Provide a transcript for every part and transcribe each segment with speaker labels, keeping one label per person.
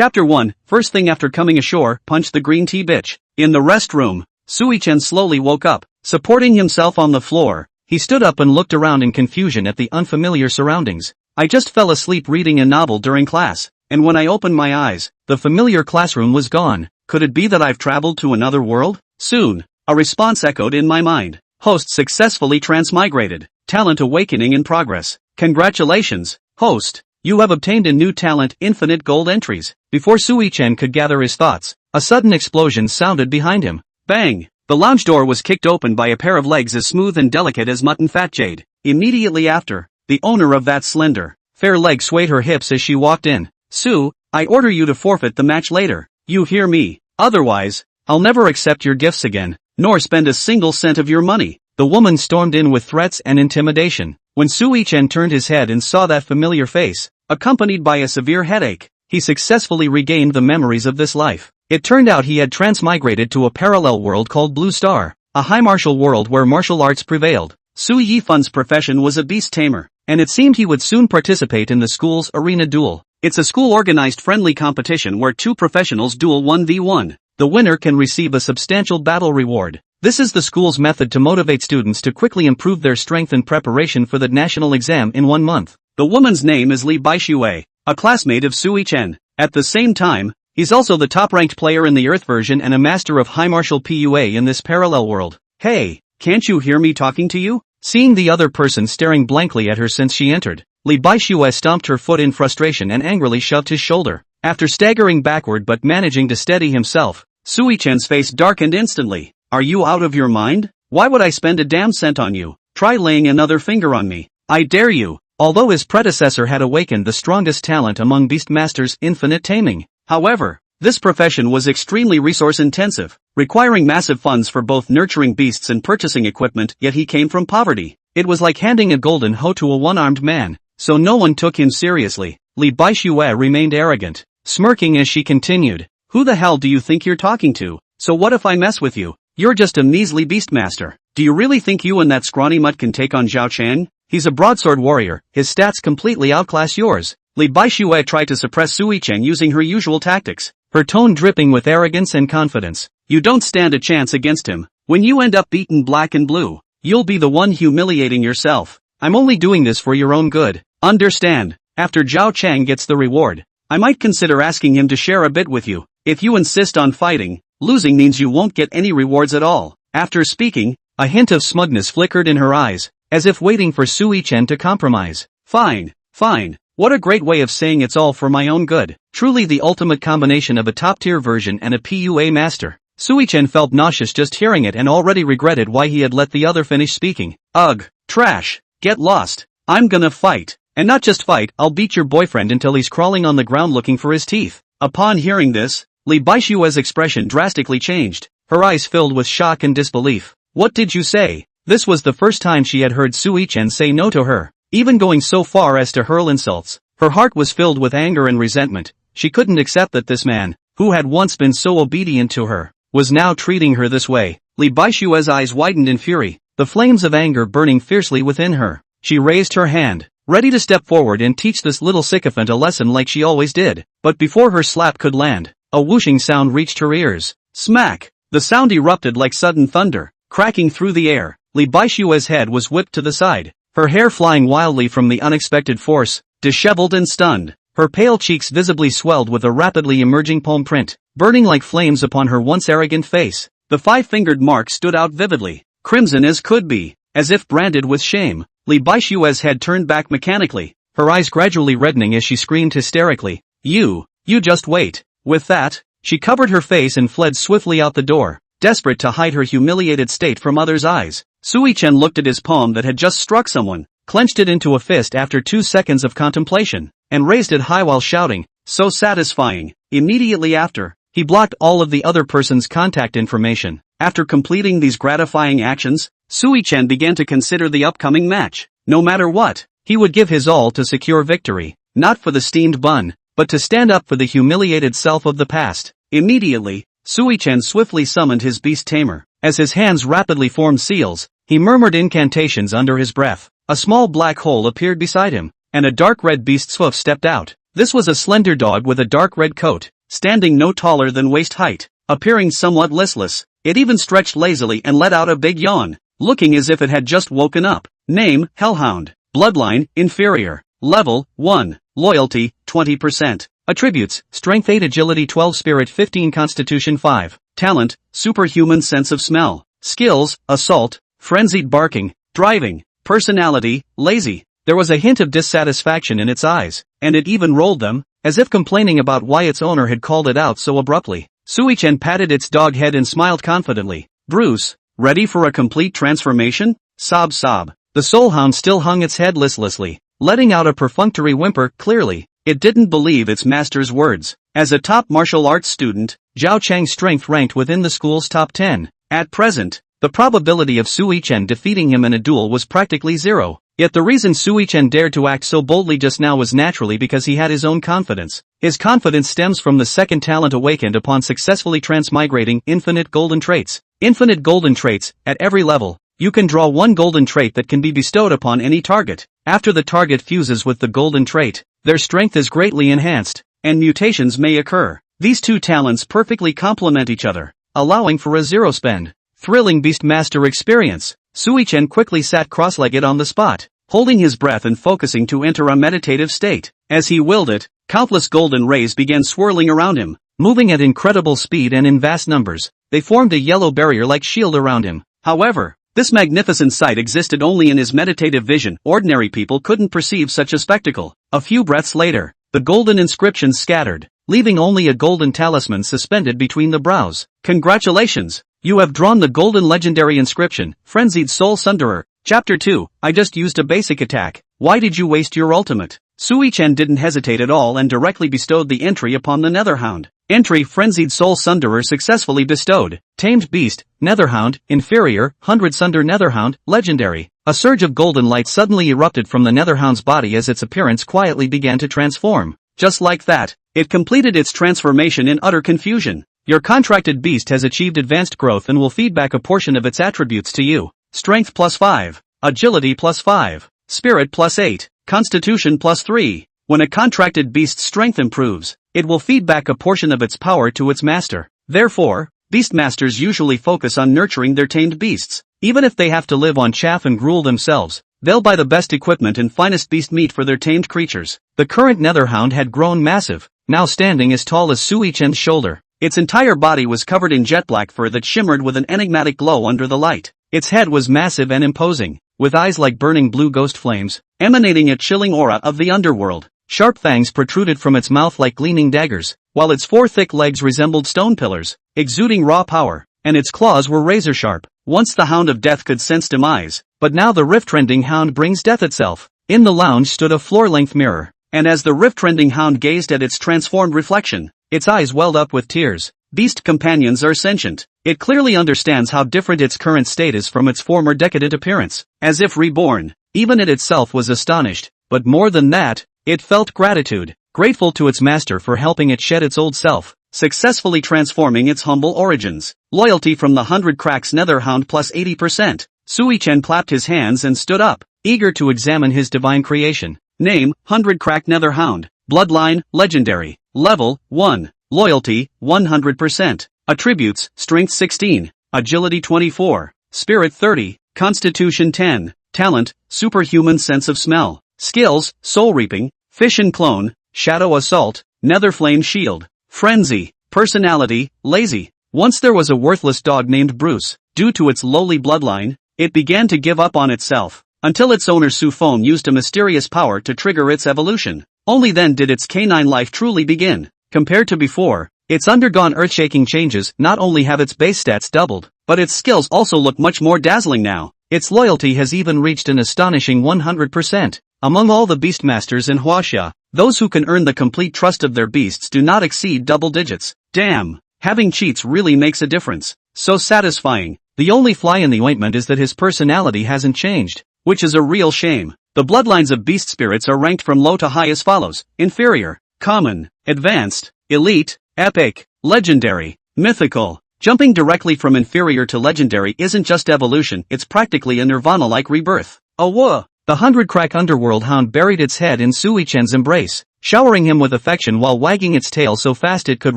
Speaker 1: Chapter 1, First thing after coming ashore, punch the green tea bitch. In the restroom, Sui-chan slowly woke up. Supporting himself on the floor, he stood up and looked around in confusion at the unfamiliar surroundings. I just fell asleep reading a novel during class, and when I opened my eyes, the familiar classroom was gone. Could it be that I've traveled to another world? Soon, a response echoed in my mind. Host successfully transmigrated. Talent awakening in progress. Congratulations, host. You have obtained a new talent, infinite gold entries. Before Sui-chan could gather his thoughts, a sudden explosion sounded behind him. Bang! The lounge door was kicked open by a pair of legs as smooth and delicate as mutton fat jade. Immediately after, the owner of that slender, fair leg swayed her hips as she walked in. Sue, I order you to forfeit the match later. You hear me? Otherwise, I'll never accept your gifts again, nor spend a single cent of your money. The woman stormed in with threats and intimidation. When Sui-chan turned his head and saw that familiar face, accompanied by a severe headache, he successfully regained the memories of this life. It turned out he had transmigrated to a parallel world called Blue Star, a high martial world where martial arts prevailed. Sui Yifun's profession was a beast tamer, and it seemed he would soon participate in the school's arena duel. It's a school-organized friendly competition where two professionals duel 1v1. The winner can receive a substantial battle reward. This is the school's method to motivate students to quickly improve their strength in preparation for the national exam in 1 month. The woman's name is Li Baixue, a classmate of Sui-chan. At the same time, he's also the top-ranked player in the Earth version and a master of high martial PUA in this parallel world. Hey, can't you hear me talking to you? Seeing the other person staring blankly at her since she entered, Li Baixue stomped her foot in frustration and angrily shoved his shoulder. After staggering backward but managing to steady himself, Sui-chan's face darkened instantly. Are you out of your mind? Why would I spend a damn cent on you? Try laying another finger on me. I dare you. Although his predecessor had awakened the strongest talent among beastmasters, infinite taming. However, this profession was extremely resource-intensive, requiring massive funds for both nurturing beasts and purchasing equipment, yet he came from poverty. It was like handing a golden hoe to a one-armed man, so no one took him seriously. Li Baixue remained arrogant, smirking as she continued. Who the hell do you think you're talking to? So what if I mess with you? You're just a measly beastmaster. Do you really think you and that scrawny mutt can take on Zhao Chang? He's a broadsword warrior, his stats completely outclass yours. Li Baixue tried to suppress Sui-chan using her usual tactics, her tone dripping with arrogance and confidence. You don't stand a chance against him. When you end up beaten black and blue, you'll be the one humiliating yourself. I'm only doing this for your own good. Understand? After Zhao Chang gets the reward, I might consider asking him to share a bit with you. If you insist on fighting, losing means you won't get any rewards at all. After speaking, a hint of smugness flickered in her eyes, as if waiting for Sui-chan to compromise. Fine, fine. What a great way of saying it's all for my own good. Truly the ultimate combination of a top-tier version and a PUA master. Sui-chan felt nauseous just hearing it and already regretted why he had let the other finish speaking. Ugh, trash. Get lost. I'm gonna fight. And not just fight, I'll beat your boyfriend until he's crawling on the ground looking for his teeth. Upon hearing this, Li Baixue's expression drastically changed, her eyes filled with shock and disbelief. What did you say? This was the first time she had heard Sui-chan say no to her, even going so far as to hurl insults. Her heart was filled with anger and resentment. She couldn't accept that this man, who had once been so obedient to her, was now treating her this way. Li Baixue's eyes widened in fury, the flames of anger burning fiercely within her. She raised her hand, ready to step forward and teach this little sycophant a lesson like she always did. But before her slap could land, a whooshing sound reached her ears. Smack! The sound erupted like sudden thunder, cracking through the air. Li Baixue's head was whipped to the side, her hair flying wildly from the unexpected force, disheveled and stunned. Her pale cheeks visibly swelled with a rapidly emerging palm print, burning like flames upon her once arrogant face. The five-fingered mark stood out vividly, crimson as could be, as if branded with shame. Li Baixue's head turned back mechanically, her eyes gradually reddening as she screamed hysterically. You just wait. With that, she covered her face and fled swiftly out the door, desperate to hide her humiliated state from others' eyes. Sui-chan looked at his palm that had just struck someone, clenched it into a fist after 2 seconds of contemplation, and raised it high while shouting, so satisfying. Immediately after, he blocked all of the other person's contact information. After completing these gratifying actions, Sui-chan began to consider the upcoming match. No matter what, he would give his all to secure victory, not for the steamed bun, but to stand up for the humiliated self of the past. Immediately, Sui-chan swiftly summoned his beast tamer. As his hands rapidly formed seals, he murmured incantations under his breath. A small black hole appeared beside him, and a dark red beast's hoof stepped out. This was a slender dog with a dark red coat, standing no taller than waist height, appearing somewhat listless. It even stretched lazily and let out a big yawn, looking as if it had just woken up. Name, Hellhound. Bloodline, inferior. Level, 1. Loyalty, 20%. Attributes, Strength 8, Agility 12, Spirit 15, Constitution 5. Talent, Superhuman sense of smell. Skills, Assault, Frenzied barking, Driving. Personality, Lazy. There was a hint of dissatisfaction in its eyes, and it even rolled them, as if complaining about why its owner had called it out so abruptly. Sui-chan patted its dog head and smiled confidently. Bruce, ready for a complete transformation? Sob sob. The soul hound still hung its head listlessly, letting out a perfunctory whimper. Clearly, it didn't believe its master's words. As a top martial arts student, Zhao Chang's strength ranked within the school's top 10. At present, the probability of Sui-chan defeating him in a duel was practically zero. Yet the reason Sui-chan dared to act so boldly just now was naturally because he had his own confidence. His confidence stems from the second talent awakened upon successfully transmigrating infinite golden traits. Infinite golden traits, at every level, you can draw one golden trait that can be bestowed upon any target. After the target fuses with the golden trait, their strength is greatly enhanced, and mutations may occur. These two talents perfectly complement each other, allowing for a zero-spend, thrilling Beastmaster experience. Sui-chan quickly sat cross-legged on the spot, holding his breath and focusing to enter a meditative state. As he willed it, countless golden rays began swirling around him, moving at incredible speed and in vast numbers. They formed a yellow barrier-like shield around him. However, this magnificent sight existed only in his meditative vision. Ordinary people couldn't perceive such a spectacle. A few breaths later, the golden inscriptions scattered, leaving only a golden talisman suspended between the brows. Congratulations! You have drawn the golden legendary inscription, Frenzied Soul Sunderer. Chapter 2, I just used a basic attack. Why did you waste your ultimate? Sui-chan didn't hesitate at all and directly bestowed the entry upon the Netherhound. Entry: Frenzied Soul Sunderer successfully bestowed. Tamed Beast, Netherhound, inferior, 100 Sunder Netherhound, legendary. A surge of golden light suddenly erupted from the Netherhound's body as its appearance quietly began to transform. Just like that, it completed its transformation in utter confusion. Your contracted beast has achieved advanced growth and will feed back a portion of its attributes to you. Strength +5, Agility +5, Spirit +8, Constitution +3. When a contracted beast's strength improves, it will feed back a portion of its power to its master. Therefore, beastmasters usually focus on nurturing their tamed beasts. Even if they have to live on chaff and gruel themselves, they'll buy the best equipment and finest beast meat for their tamed creatures. The current Netherhound had grown massive, now standing as tall as Sui-chan's shoulder. Its entire body was covered in jet black fur that shimmered with an enigmatic glow under the light. Its head was massive and imposing, with eyes like burning blue ghost flames, emanating a chilling aura of the underworld. Sharp fangs protruded from its mouth like gleaming daggers, while its four thick legs resembled stone pillars, exuding raw power, and its claws were razor-sharp. Once the Hound of Death could sense demise, but now the rift-rending hound brings death itself. In the lounge stood a floor-length mirror, and as the rift-rending hound gazed at its transformed reflection, its eyes welled up with tears. Beast companions are sentient. It clearly understands how different its current state is from its former decadent appearance. As if reborn, even it itself was astonished, but more than that, it felt gratitude, grateful to its master for helping it shed its old self, successfully transforming its humble origins. Loyalty from the 100 cracks Netherhound +80%. Sui-chan clapped his hands and stood up, eager to examine his divine creation. Name: 100 crack Netherhound. Bloodline: legendary. Level: 1. Loyalty: 100%. Attributes: Strength 16, Agility 24, Spirit 30, Constitution 10. Talent: Superhuman sense of smell. Skills: Soul Reaping, Fission Clone, Shadow Assault, Netherflame Shield. Frenzy. Personality: Lazy. Once there was a worthless dog named Bruce. Due to its lowly bloodline, it began to give up on itself, until its owner Sufone used a mysterious power to trigger its evolution. Only then did its canine life truly begin. Compared to before, it's undergone earth-shaking changes. Not only have its base stats doubled, but its skills also look much more dazzling now. Its loyalty has even reached an astonishing 100%. Among all the beastmasters in Huaxia, those who can earn the complete trust of their beasts do not exceed double digits. Damn, having cheats really makes a difference. So satisfying. The only fly in the ointment is that his personality hasn't changed, which is a real shame. The bloodlines of beast spirits are ranked from low to high as follows: inferior, common, advanced, elite, epic, legendary, mythical. Jumping directly from inferior to legendary isn't just evolution, it's practically a nirvana-like rebirth. Oh whoa! The 100 crack underworld hound buried its head in Sui-chan's embrace. showering him with affection while wagging its tail so fast it could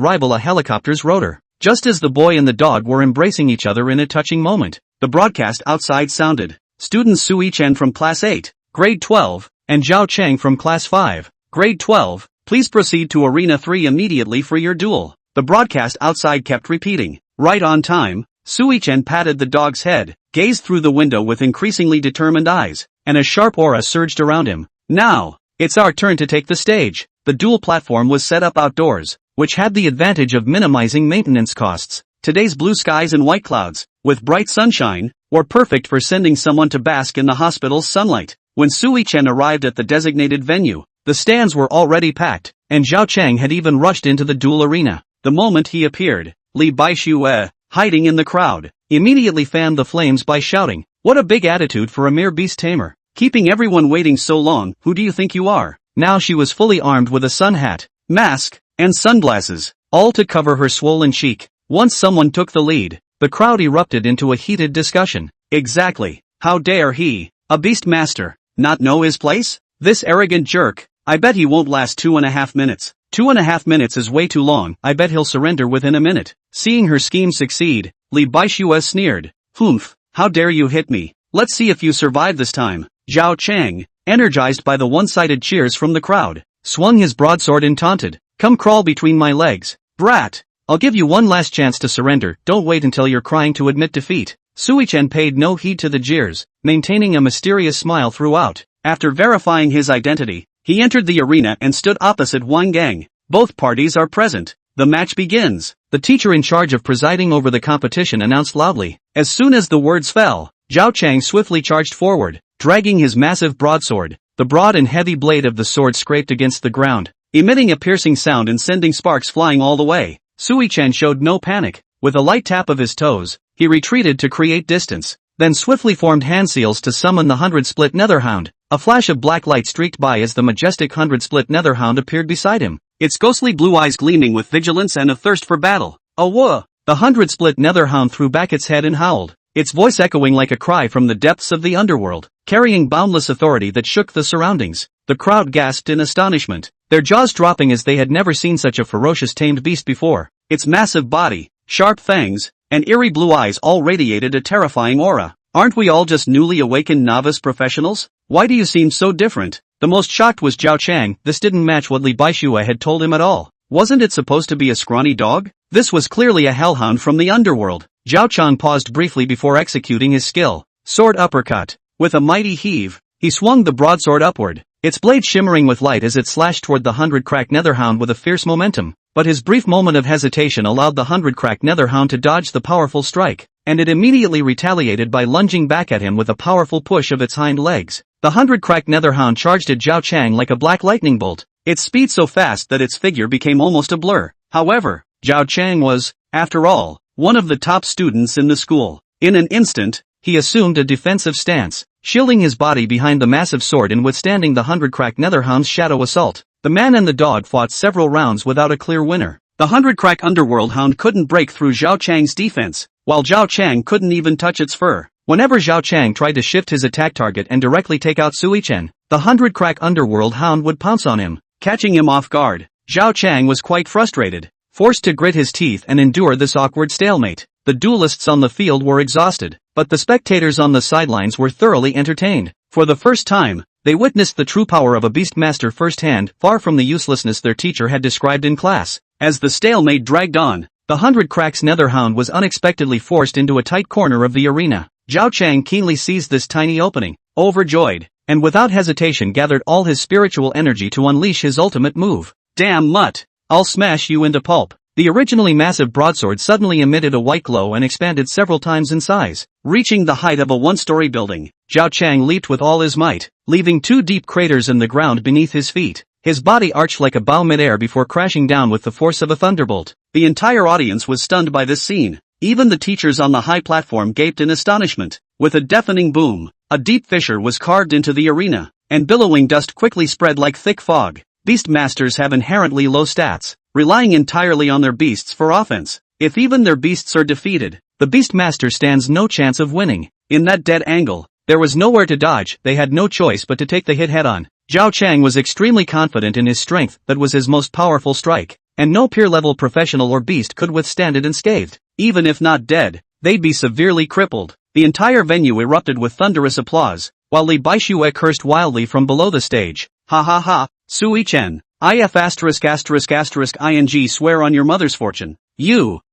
Speaker 1: rival a helicopter's rotor. Just as the boy and the dog were embracing each other in a touching moment, the broadcast outside sounded. Students Sui Chen from Class 8, Grade 12, and Zhao Cheng from Class 5, Grade 12, please proceed to Arena 3 immediately for your duel. The broadcast outside kept repeating. Right on time, Sui Chen patted the dog's head, gazed through the window with increasingly determined eyes, and a sharp aura surged around him. Now, it's our turn to take the stage. The duel platform was set up outdoors, which had the advantage of minimizing maintenance costs. Today's blue skies and white clouds, with bright sunshine, were perfect for sending someone to bask in the hospital's sunlight. When Sui Chen arrived at the designated venue, the stands were already packed, and Zhao Cheng had even rushed into the duel arena. The moment he appeared, Li Baixue, hiding in the crowd, immediately fanned the flames by shouting, "What a big attitude for a mere beast tamer! Keeping everyone waiting so long, who do you think you are?" Now she was fully armed with a sun hat, mask, and sunglasses, all to cover her swollen cheek. Once someone took the lead, the crowd erupted into a heated discussion. Exactly. How dare he, a beast master, not know his place? This arrogant jerk, I bet he won't last 2.5 minutes. 2.5 minutes is way too long, I bet he'll surrender within a minute. Seeing her scheme succeed, Li Baixue sneered. Humph, how dare you hit me? Let's see if you survive this time. Zhao Cheng, energized by the one-sided cheers from the crowd, swung his broadsword and taunted. Come crawl between my legs, brat. I'll give you one last chance to surrender, don't wait until you're crying to admit defeat. Sui Chen paid no heed to the jeers, maintaining a mysterious smile throughout. After verifying his identity, he entered the arena and stood opposite Wang Gang. Both parties are present. The match begins. The teacher in charge of presiding over the competition announced loudly. As soon as the words fell, Zhao Cheng swiftly charged forward, dragging his massive broadsword. The broad and heavy blade of the sword scraped against the ground, emitting a piercing sound and sending sparks flying all the way. Sui Chen showed no panic. With a light tap of his toes, he retreated to create distance, then swiftly formed hand seals to summon the 100-split Netherhound. A flash of black light streaked by as the majestic 100-split Netherhound appeared beside him, its ghostly blue eyes gleaming with vigilance and a thirst for battle. Awah! The 100-split Netherhound threw back its head and howled, its voice echoing like a cry from the depths of the underworld, carrying boundless authority that shook the surroundings. The crowd gasped in astonishment, their jaws dropping as they had never seen such a ferocious tamed beast before. Its massive body, sharp fangs, and eerie blue eyes all radiated a terrifying aura. Aren't we all just newly awakened novice professionals? Why do you seem so different? The most shocked was Zhao Cheng. This didn't match what Li Baixue had told him at all. Wasn't it supposed to be a scrawny dog? This was clearly a hellhound from the underworld. Zhao Cheng paused briefly before executing his skill. Sword uppercut. With a mighty heave, he swung the broadsword upward, its blade shimmering with light as it slashed toward the 100-crack Netherhound with a fierce momentum. But his brief moment of hesitation allowed the 100-crack Netherhound to dodge the powerful strike, and it immediately retaliated by lunging back at him with a powerful push of its hind legs. The 100-crack Netherhound charged at Zhao Cheng like a black lightning bolt, its speed so fast that its figure became almost a blur. However, Zhao Cheng was, after all, one of the top students in the school. In an instant, he assumed a defensive stance, shielding his body behind the massive sword and withstanding the 100-crack Netherhound's shadow assault. The man and the dog fought several rounds without a clear winner. The 100-crack Underworld Hound couldn't break through Zhao Cheng's defense, while Zhao Cheng couldn't even touch its fur. Whenever Zhao Cheng tried to shift his attack target and directly take out Sui Chen, the 100-crack Underworld Hound would pounce on him, catching him off guard. Zhao Cheng was quite frustrated, forced to grit his teeth and endure this awkward stalemate. The duelists on the field were exhausted, but the spectators on the sidelines were thoroughly entertained. For the first time, they witnessed the true power of a beastmaster firsthand, far from the uselessness their teacher had described in class. As the stalemate dragged on, the 100-crack's Netherhound was unexpectedly forced into a tight corner of the arena. Zhao Cheng keenly seized this tiny opening, overjoyed, and without hesitation gathered all his spiritual energy to unleash his ultimate move. Damn mutt! I'll smash you into pulp. The originally massive broadsword suddenly emitted a white glow and expanded several times in size. Reaching the height of a one-story building, Zhao Cheng leaped with all his might, leaving 2 deep craters in the ground beneath his feet. His body arched like a bow mid-air before crashing down with the force of a thunderbolt. The entire audience was stunned by this scene. Even the teachers on the high platform gaped in astonishment. With a deafening boom, a deep fissure was carved into the arena, and billowing dust quickly spread like thick fog. Beastmasters have inherently low stats, relying entirely on their beasts for offense. If even their beasts are defeated, the Beastmaster stands no chance of winning. In that dead angle, there was nowhere to dodge. They had no choice but to take the hit head-on. Zhao Chang was extremely confident in his strength. That was his most powerful strike, and no peer-level professional or beast could withstand it unscathed. Even if not dead, they'd be severely crippled. The entire venue erupted with thunderous applause, while Li Baixue cursed wildly from below the stage. Ha ha ha, Sui Chen. If ****ing swear on your mother's fortune.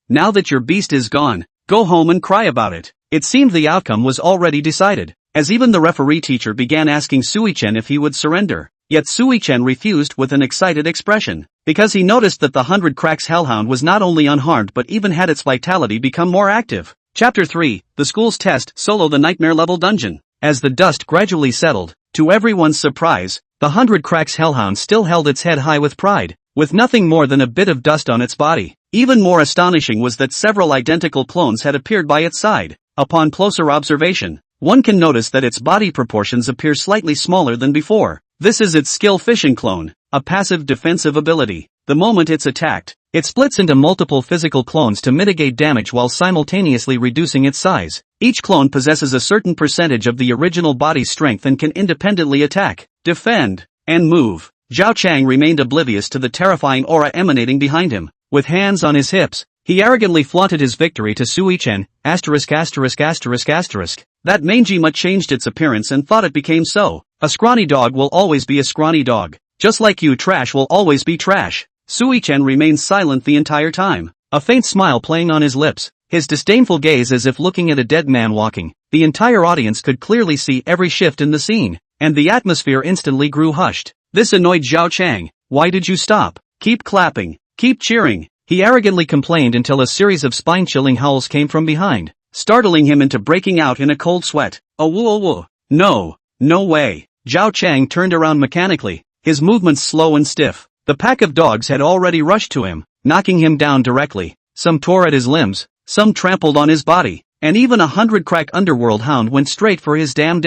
Speaker 1: Now that your beast is gone, go home and cry about it. It seemed the outcome was already decided, as even the referee teacher began asking Sui Chen if he would surrender. Yet Sui Chen refused with an excited expression, because he noticed that the 100 Cracks Hellhound was not only unharmed but even had its vitality become more active. Chapter 3, The School's Test, Solo the Nightmare Level Dungeon. As the dust gradually settled, to everyone's surprise, the 100 Cracks Hellhound still held its head high with pride, with nothing more than a bit of dust on its body. Even more astonishing was that several identical clones had appeared by its side. Upon closer observation, one can notice that its body proportions appear slightly smaller than before. This is its skill fishing clone, a passive defensive ability. The moment it's attacked, it splits into multiple physical clones to mitigate damage while simultaneously reducing its size. Each clone possesses a certain percentage of the original body's strength and can independently attack, defend, and move. Zhao Chang remained oblivious to the terrifying aura emanating behind him. With hands on his hips, he arrogantly flaunted his victory to Sui Chen. That mangy mutt changed its appearance and thought it became so. A scrawny dog will always be a scrawny dog. Just like you, trash will always be trash. Sui Chen remained silent the entire time, a faint smile playing on his lips, his disdainful gaze as if looking at a dead man walking. The entire audience could clearly see every shift in the scene, and the atmosphere instantly grew hushed. This annoyed Zhao Chang. Why did you stop? Keep clapping. Keep cheering. He arrogantly complained until a series of spine-chilling howls came from behind, startling him into breaking out in a cold sweat. Oh woo. No way. Zhao Chang turned around mechanically, his movements slow and stiff. The pack of dogs had already rushed to him, knocking him down directly. Some tore at his limbs, some trampled on his body, and even 100 Crack Underworld Hound went straight for his damn.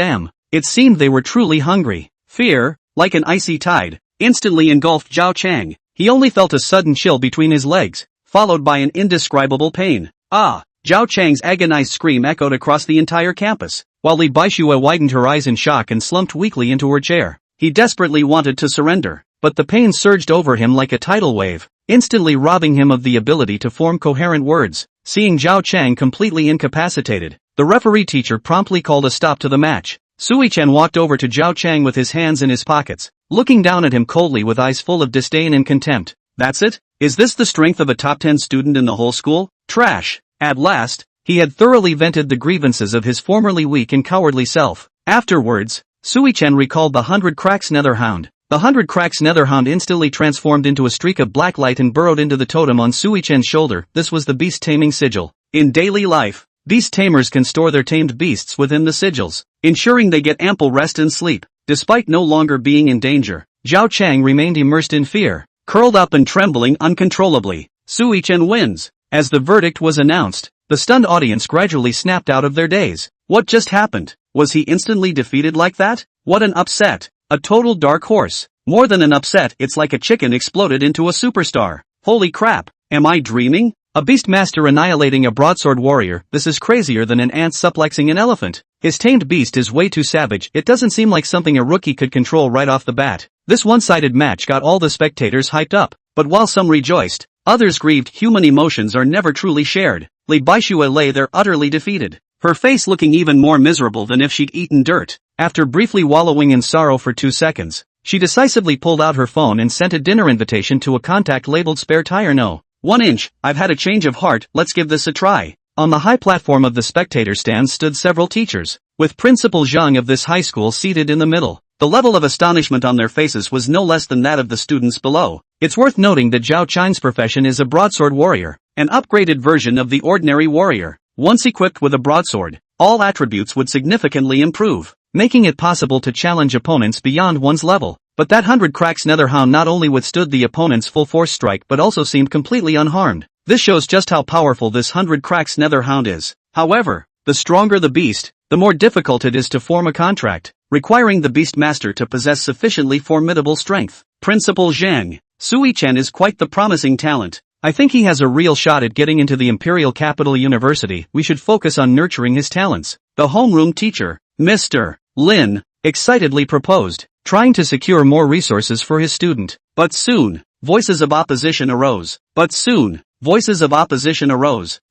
Speaker 1: It seemed they were truly hungry. Fear, like an icy tide, instantly engulfed Zhao Chang. He only felt a sudden chill between his legs, followed by an indescribable pain. Ah! Zhao Chang's agonized scream echoed across the entire campus, while Li Baixue widened her eyes in shock and slumped weakly into her chair. He desperately wanted to surrender, but the pain surged over him like a tidal wave, instantly robbing him of the ability to form coherent words. Seeing Zhao Chang completely incapacitated, the referee teacher promptly called a stop to the match. Sui Chen walked over to Zhao Chang with his hands in his pockets, looking down at him coldly with eyes full of disdain and contempt. That's it? Is this the strength of a top 10 student in the whole school? Trash! At last, he had thoroughly vented the grievances of his formerly weak and cowardly self. Afterwards, Sui Chen recalled the 100 Cracks Netherhound. The 100 Cracks Netherhound instantly transformed into a streak of black light and burrowed into the totem on Sui Chen's shoulder. This was the beast taming sigil. In daily life, beast tamers can store their tamed beasts within the sigils, ensuring they get ample rest and sleep. Despite no longer being in danger, Zhao Chang remained immersed in fear, curled up and trembling uncontrollably. Sui Chen wins. As the verdict was announced, the stunned audience gradually snapped out of their daze. What just happened? Was he instantly defeated like that? What an upset! A total dark horse. More than an upset, it's like a chicken exploded into a superstar. Holy crap, am I dreaming? A beastmaster annihilating a broadsword warrior. This is crazier than an ant suplexing an elephant. His tamed beast is way too savage. It doesn't seem like something a rookie could control right off the bat. This one-sided match got all the spectators hyped up, but while some rejoiced, others grieved. Human emotions are never truly shared. Li Baixue lay there utterly defeated, her face looking even more miserable than if she'd eaten dirt. After briefly wallowing in sorrow for 2 seconds, she decisively pulled out her phone and sent a dinner invitation to a contact labeled spare tire. No. 1 inch, I've had a change of heart, let's give this a try. On the high platform of the spectator stand stood several teachers, with Principal Zhang of this high school seated in the middle. The level of astonishment on their faces was no less than that of the students below. It's worth noting that Zhao Chang's profession is a broadsword warrior, an upgraded version of the ordinary warrior. Once equipped with a broadsword, all attributes would significantly improve, making it possible to challenge opponents beyond one's level. But that 100 Cracks Netherhound not only withstood the opponent's full force strike but also seemed completely unharmed. This shows just how powerful this 100 Cracks Netherhound is. However, the stronger the beast, the more difficult it is to form a contract, requiring the Beastmaster to possess sufficiently formidable strength. Principal Zhang, Sui Chen is quite the promising talent. I think he has a real shot at getting into the Imperial Capital University. We should focus on nurturing his talents. The homeroom teacher, Mr. Lin, excitedly proposed, trying to secure more resources for his student. But soon, voices of opposition arose.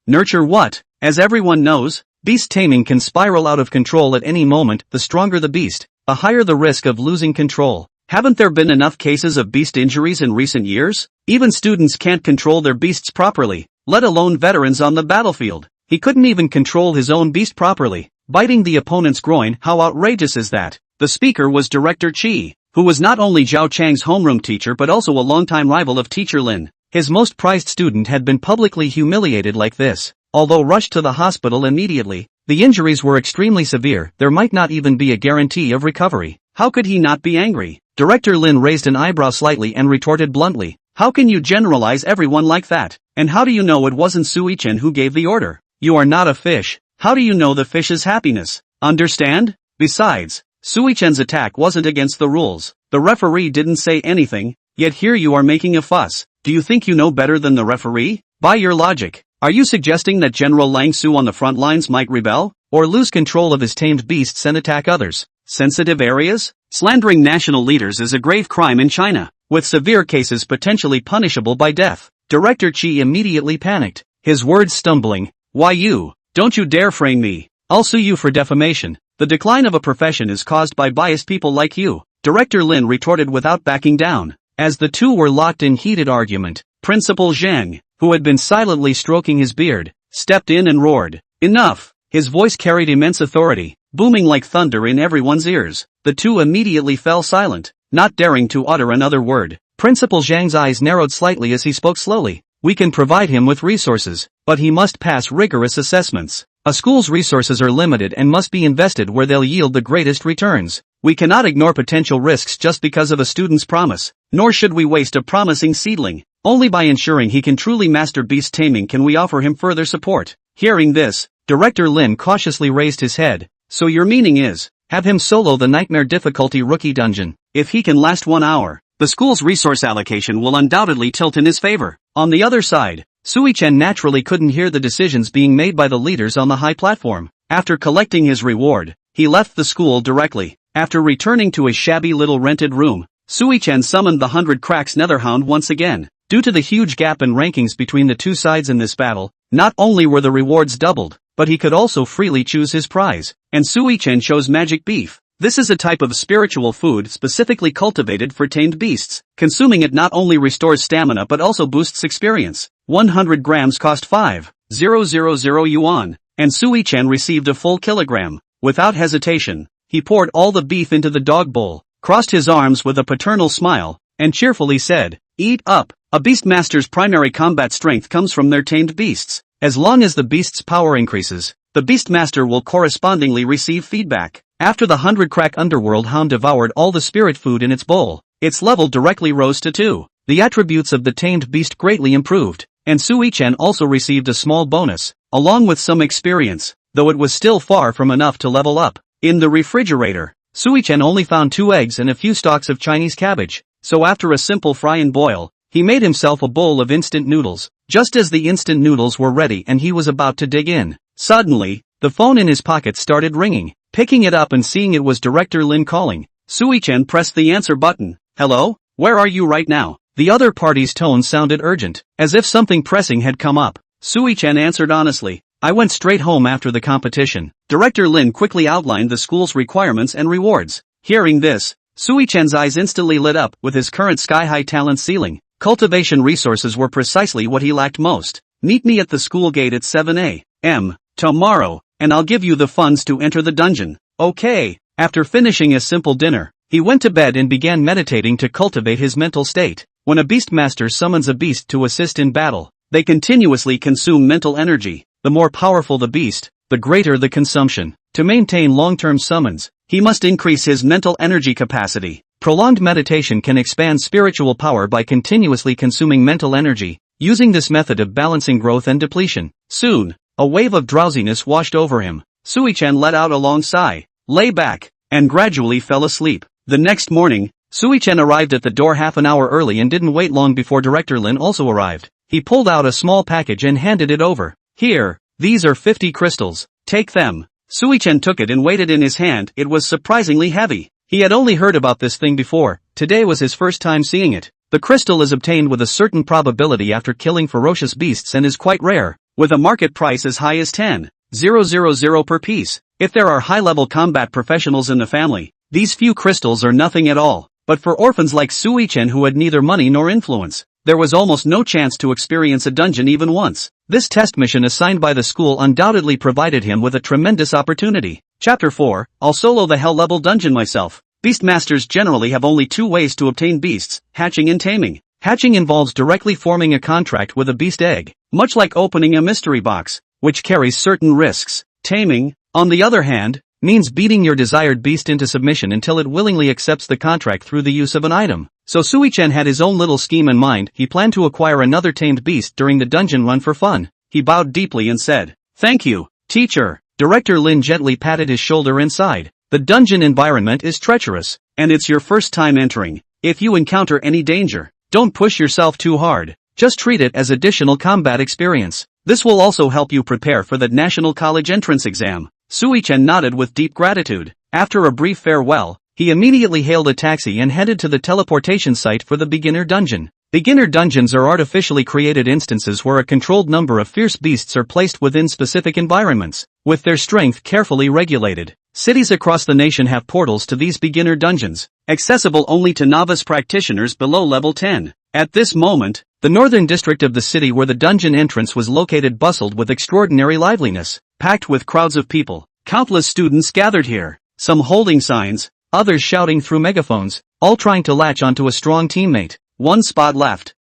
Speaker 1: Nurture what? As everyone knows, beast taming can spiral out of control at any moment. The stronger the beast, the higher the risk of losing control. Haven't there been enough cases of beast injuries in recent years? Even students can't control their beasts properly, let alone veterans on the battlefield. He couldn't even control his own beast properly, biting the opponent's groin. How outrageous is that? The speaker was Director Chi, who was not only Zhao Chang's homeroom teacher but also a longtime rival of teacher Lin. His most prized student had been publicly humiliated like this. Although rushed to the hospital immediately, the injuries were extremely severe. There might not even be a guarantee of recovery. How could he not be angry? Director Lin raised an eyebrow slightly and retorted bluntly, "How can you generalize everyone like that? And how do you know it wasn't Sui-chen who gave the order? You are not a fish. How do you know the fish's happiness? Understand? Besides, Sui-chen's attack wasn't against the rules. The referee didn't say anything, yet here you are making a fuss. Do you think you know better than the referee? By your logic, are you suggesting that General Lang Su on the front lines might rebel, or lose control of his tamed beasts and attack others? Sensitive areas? Slandering national leaders is a grave crime in China, with severe cases potentially punishable by death." Director Chi immediately panicked, his words stumbling. "Why you? Don't you dare frame me. I'll sue you for defamation. The decline of a profession is caused by biased people like you," Director Lin retorted without backing down. As the two were locked in heated argument, Principal Zhang, who had been silently stroking his beard, stepped in and roared, "Enough!" His voice carried immense authority, booming like thunder in everyone's ears. The two immediately fell silent, not daring to utter another word. Principal Zhang's eyes narrowed slightly as he spoke slowly. "We can provide him with resources, but he must pass rigorous assessments. A school's resources are limited and must be invested where they'll yield the greatest returns. We cannot ignore potential risks just because of a student's promise, nor should we waste a promising seedling. Only by ensuring he can truly master beast taming can we offer him further support." Hearing this, Director Lin cautiously raised his head. "So your meaning is, have him solo the nightmare difficulty rookie dungeon. If he can last 1 hour, the school's resource allocation will undoubtedly tilt in his favor." On the other side, Sui-chen naturally couldn't hear the decisions being made by the leaders on the high platform. After collecting his reward, he left the school directly. After returning to his shabby little rented room, Sui-chen summoned the 100 Cracks Netherhound once again. Due to the huge gap in rankings between the two sides in this battle, not only were the rewards doubled, but he could also freely choose his prize. And Sui-chen chose magic beef. This is a type of spiritual food specifically cultivated for tamed beasts. Consuming it not only restores stamina but also boosts experience. 100 grams cost 5,000 yuan, and Sui-chen received a full kilogram. Without hesitation, he poured all the beef into the dog bowl, crossed his arms with a paternal smile, and cheerfully said, "Eat up." A beastmaster's primary combat strength comes from their tamed beasts. As long as the beast's power increases, the beastmaster will correspondingly receive feedback. After the 100 Crack Underworld Hound devoured all the spirit food in its bowl, its level directly rose to 2. The attributes of the tamed beast greatly improved, and Sui-chen also received a small bonus, along with some experience, though it was still far from enough to level up. In the refrigerator, Sui-chen only found 2 eggs and a few stalks of Chinese cabbage, so after a simple fry and boil, he made himself a bowl of instant noodles. Just as the instant noodles were ready and he was about to dig in, suddenly, the phone in his pocket started ringing. Picking it up and seeing it was Director Lin calling, Sui-chen pressed the answer button. "Hello? Where are you right now?" The other party's tone sounded urgent, as if something pressing had come up. Sui-chen answered honestly, "I went straight home after the competition." Director Lin quickly outlined the school's requirements and rewards. Hearing this, Sui-chen's eyes instantly lit up. With his current sky-high talent ceiling, cultivation resources were precisely what he lacked most. "Meet me at the school gate at 7 a.m. tomorrow, and I'll give you the funds to enter the dungeon." Okay. After finishing a simple dinner, he went to bed and began meditating to cultivate his mental state. When a beastmaster summons a beast to assist in battle, they continuously consume mental energy. The more powerful the beast, the greater the consumption. To maintain long-term summons, he must increase his mental energy capacity. Prolonged meditation can expand spiritual power by continuously consuming mental energy, using this method of balancing growth and depletion. Soon, a wave of drowsiness washed over him. Sui-chen let out a long sigh, lay back, and gradually fell asleep. The next morning, Sui-chen arrived at the door half an hour early and didn't wait long before Director Lin also arrived. He pulled out a small package and handed it over. "Here, these are 50 crystals. Take them." Sui-chen took it and weighed it in his hand. It was surprisingly heavy. He had only heard about this thing before. Today was his first time seeing it. The crystal is obtained with a certain probability after killing ferocious beasts and is quite rare, with a market price as high as 10,000 per piece. If there are high-level combat professionals in the family, these few crystals are nothing at all. But for orphans like Sui-chen who had neither money nor influence, there was almost no chance to experience a dungeon even once. This test mission assigned by the school undoubtedly provided him with a tremendous opportunity. Chapter 4, I'll solo the hell-level dungeon myself. Beastmasters generally have only two ways to obtain beasts, hatching and taming. Hatching involves directly forming a contract with a beast egg, much like opening a mystery box, which carries certain risks. Taming, on the other hand, means beating your desired beast into submission until it willingly accepts the contract through the use of an item. So Sui-chen had his own little scheme in mind. He planned to acquire another tamed beast during the dungeon run for fun. He bowed deeply and said, "Thank you, teacher." Director Lin gently patted his shoulder and sighed. The dungeon environment is treacherous, and it's your first time entering. If you encounter any danger, don't push yourself too hard. Just treat it as additional combat experience. This will also help you prepare for the National College entrance exam. Sui-chen nodded with deep gratitude. After a brief farewell, he immediately hailed a taxi and headed to the teleportation site for the beginner dungeon. Beginner dungeons are artificially created instances where a controlled number of fierce beasts are placed within specific environments, with their strength carefully regulated. Cities across the nation have portals to these beginner dungeons, accessible only to novice practitioners below level 10. At this moment, the northern district of the city where the dungeon entrance was located bustled with extraordinary liveliness, packed with crowds of people. Countless students gathered here, some holding signs, others shouting through megaphones, all trying to latch onto a strong teammate. One spot left.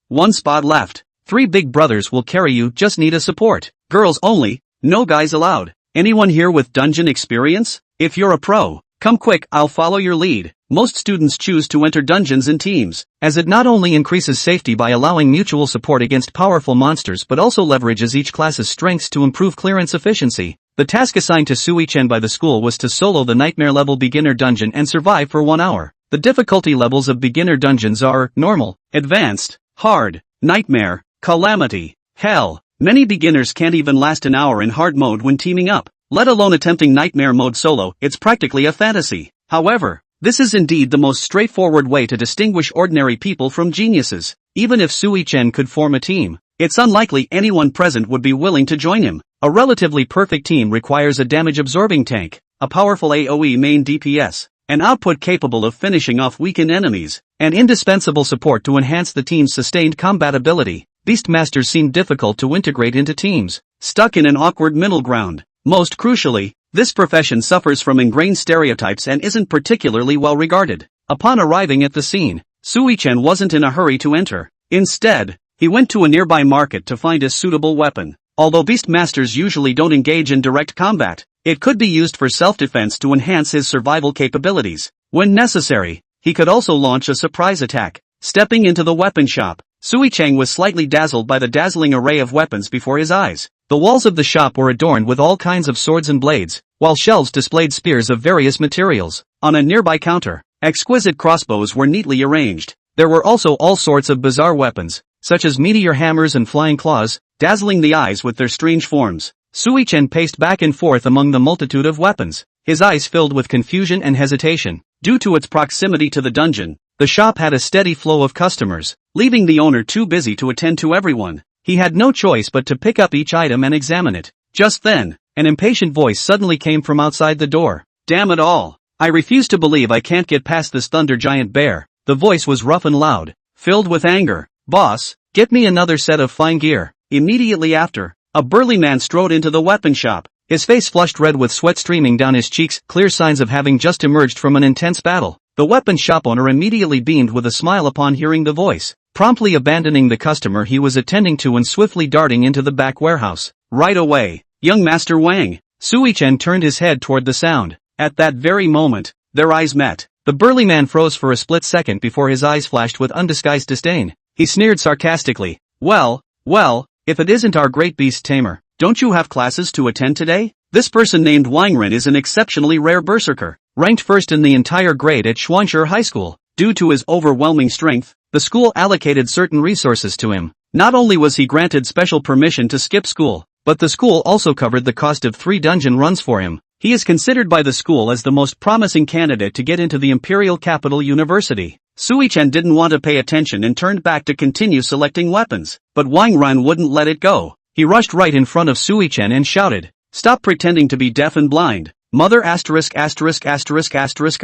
Speaker 1: 3 big brothers will carry you, just need a support. Girls only, no guys allowed. Anyone here with dungeon experience? If you're a pro, come quick, I'll follow your lead. Most students choose to enter dungeons in teams, as it not only increases safety by allowing mutual support against powerful monsters but also leverages each class's strengths to improve clearance efficiency. The task assigned to Sui-chen by the school was to solo the nightmare level beginner dungeon and survive for 1 hour. The difficulty levels of beginner dungeons are normal, advanced, hard, nightmare, calamity, hell. Many beginners can't even last an hour in hard mode when teaming up, let alone attempting nightmare mode solo. It's practically a fantasy. However, this is indeed the most straightforward way to distinguish ordinary people from geniuses. Even if Sui-chen could form a team, it's unlikely anyone present would be willing to join him. A relatively perfect team requires a damage-absorbing tank, a powerful AoE main DPS, an output capable of finishing off weakened enemies, and indispensable support to enhance the team's sustained combat ability. Beastmasters seem difficult to integrate into teams, stuck in an awkward middle ground. Most crucially, this profession suffers from ingrained stereotypes and isn't particularly well regarded. Upon arriving at the scene, Sui-chen wasn't in a hurry to enter. Instead, he went to a nearby market to find a suitable weapon. Although Beastmasters usually don't engage in direct combat, it could be used for self-defense to enhance his survival capabilities. When necessary, he could also launch a surprise attack. Stepping into the weapon shop, Sui-chen was slightly dazzled by the dazzling array of weapons before his eyes. The walls of the shop were adorned with all kinds of swords and blades, while shelves displayed spears of various materials. On a nearby counter, exquisite crossbows were neatly arranged. There were also all sorts of bizarre weapons, such as meteor hammers and flying claws, dazzling the eyes with their strange forms. Sui-chen paced back and forth among the multitude of weapons, his eyes filled with confusion and hesitation. Due to its proximity to the dungeon, the shop had a steady flow of customers, leaving the owner too busy to attend to everyone. He had no choice but to pick up each item and examine it. Just then, an impatient voice suddenly came from outside the door. "Damn it all. I refuse to believe I can't get past this thunder giant bear." The voice was rough and loud, filled with anger. "Boss, get me another set of fine gear." Immediately after, a burly man strode into the weapon shop, his face flushed red with sweat streaming down his cheeks, clear signs of having just emerged from an intense battle. The weapon shop owner immediately beamed with a smile upon hearing the voice, promptly abandoning the customer he was attending to and swiftly darting into the back warehouse. "Right away, young Master Wang." Sui-chen turned his head toward the sound. At that very moment, their eyes met. The burly man froze for a split second before his eyes flashed with undisguised disdain. He sneered sarcastically. Well, if it isn't our great beast Tamer, don't you have classes to attend today?" This person named Wangren is an exceptionally rare berserker, ranked first in the entire grade at Schwansher High School. Due to his overwhelming strength, the school allocated certain resources to him. Not only was he granted special permission to skip school, but the school also covered the cost of 3 dungeon runs for him. He is considered by the school as the most promising candidate to get into the Imperial Capital University. Sui-chen didn't want to pay attention and turned back to continue selecting weapons, but Wang Ren wouldn't let it go. He rushed right in front of Sui-chen and shouted, "Stop pretending to be deaf and blind. Mother asterisk asterisk asterisk asterisk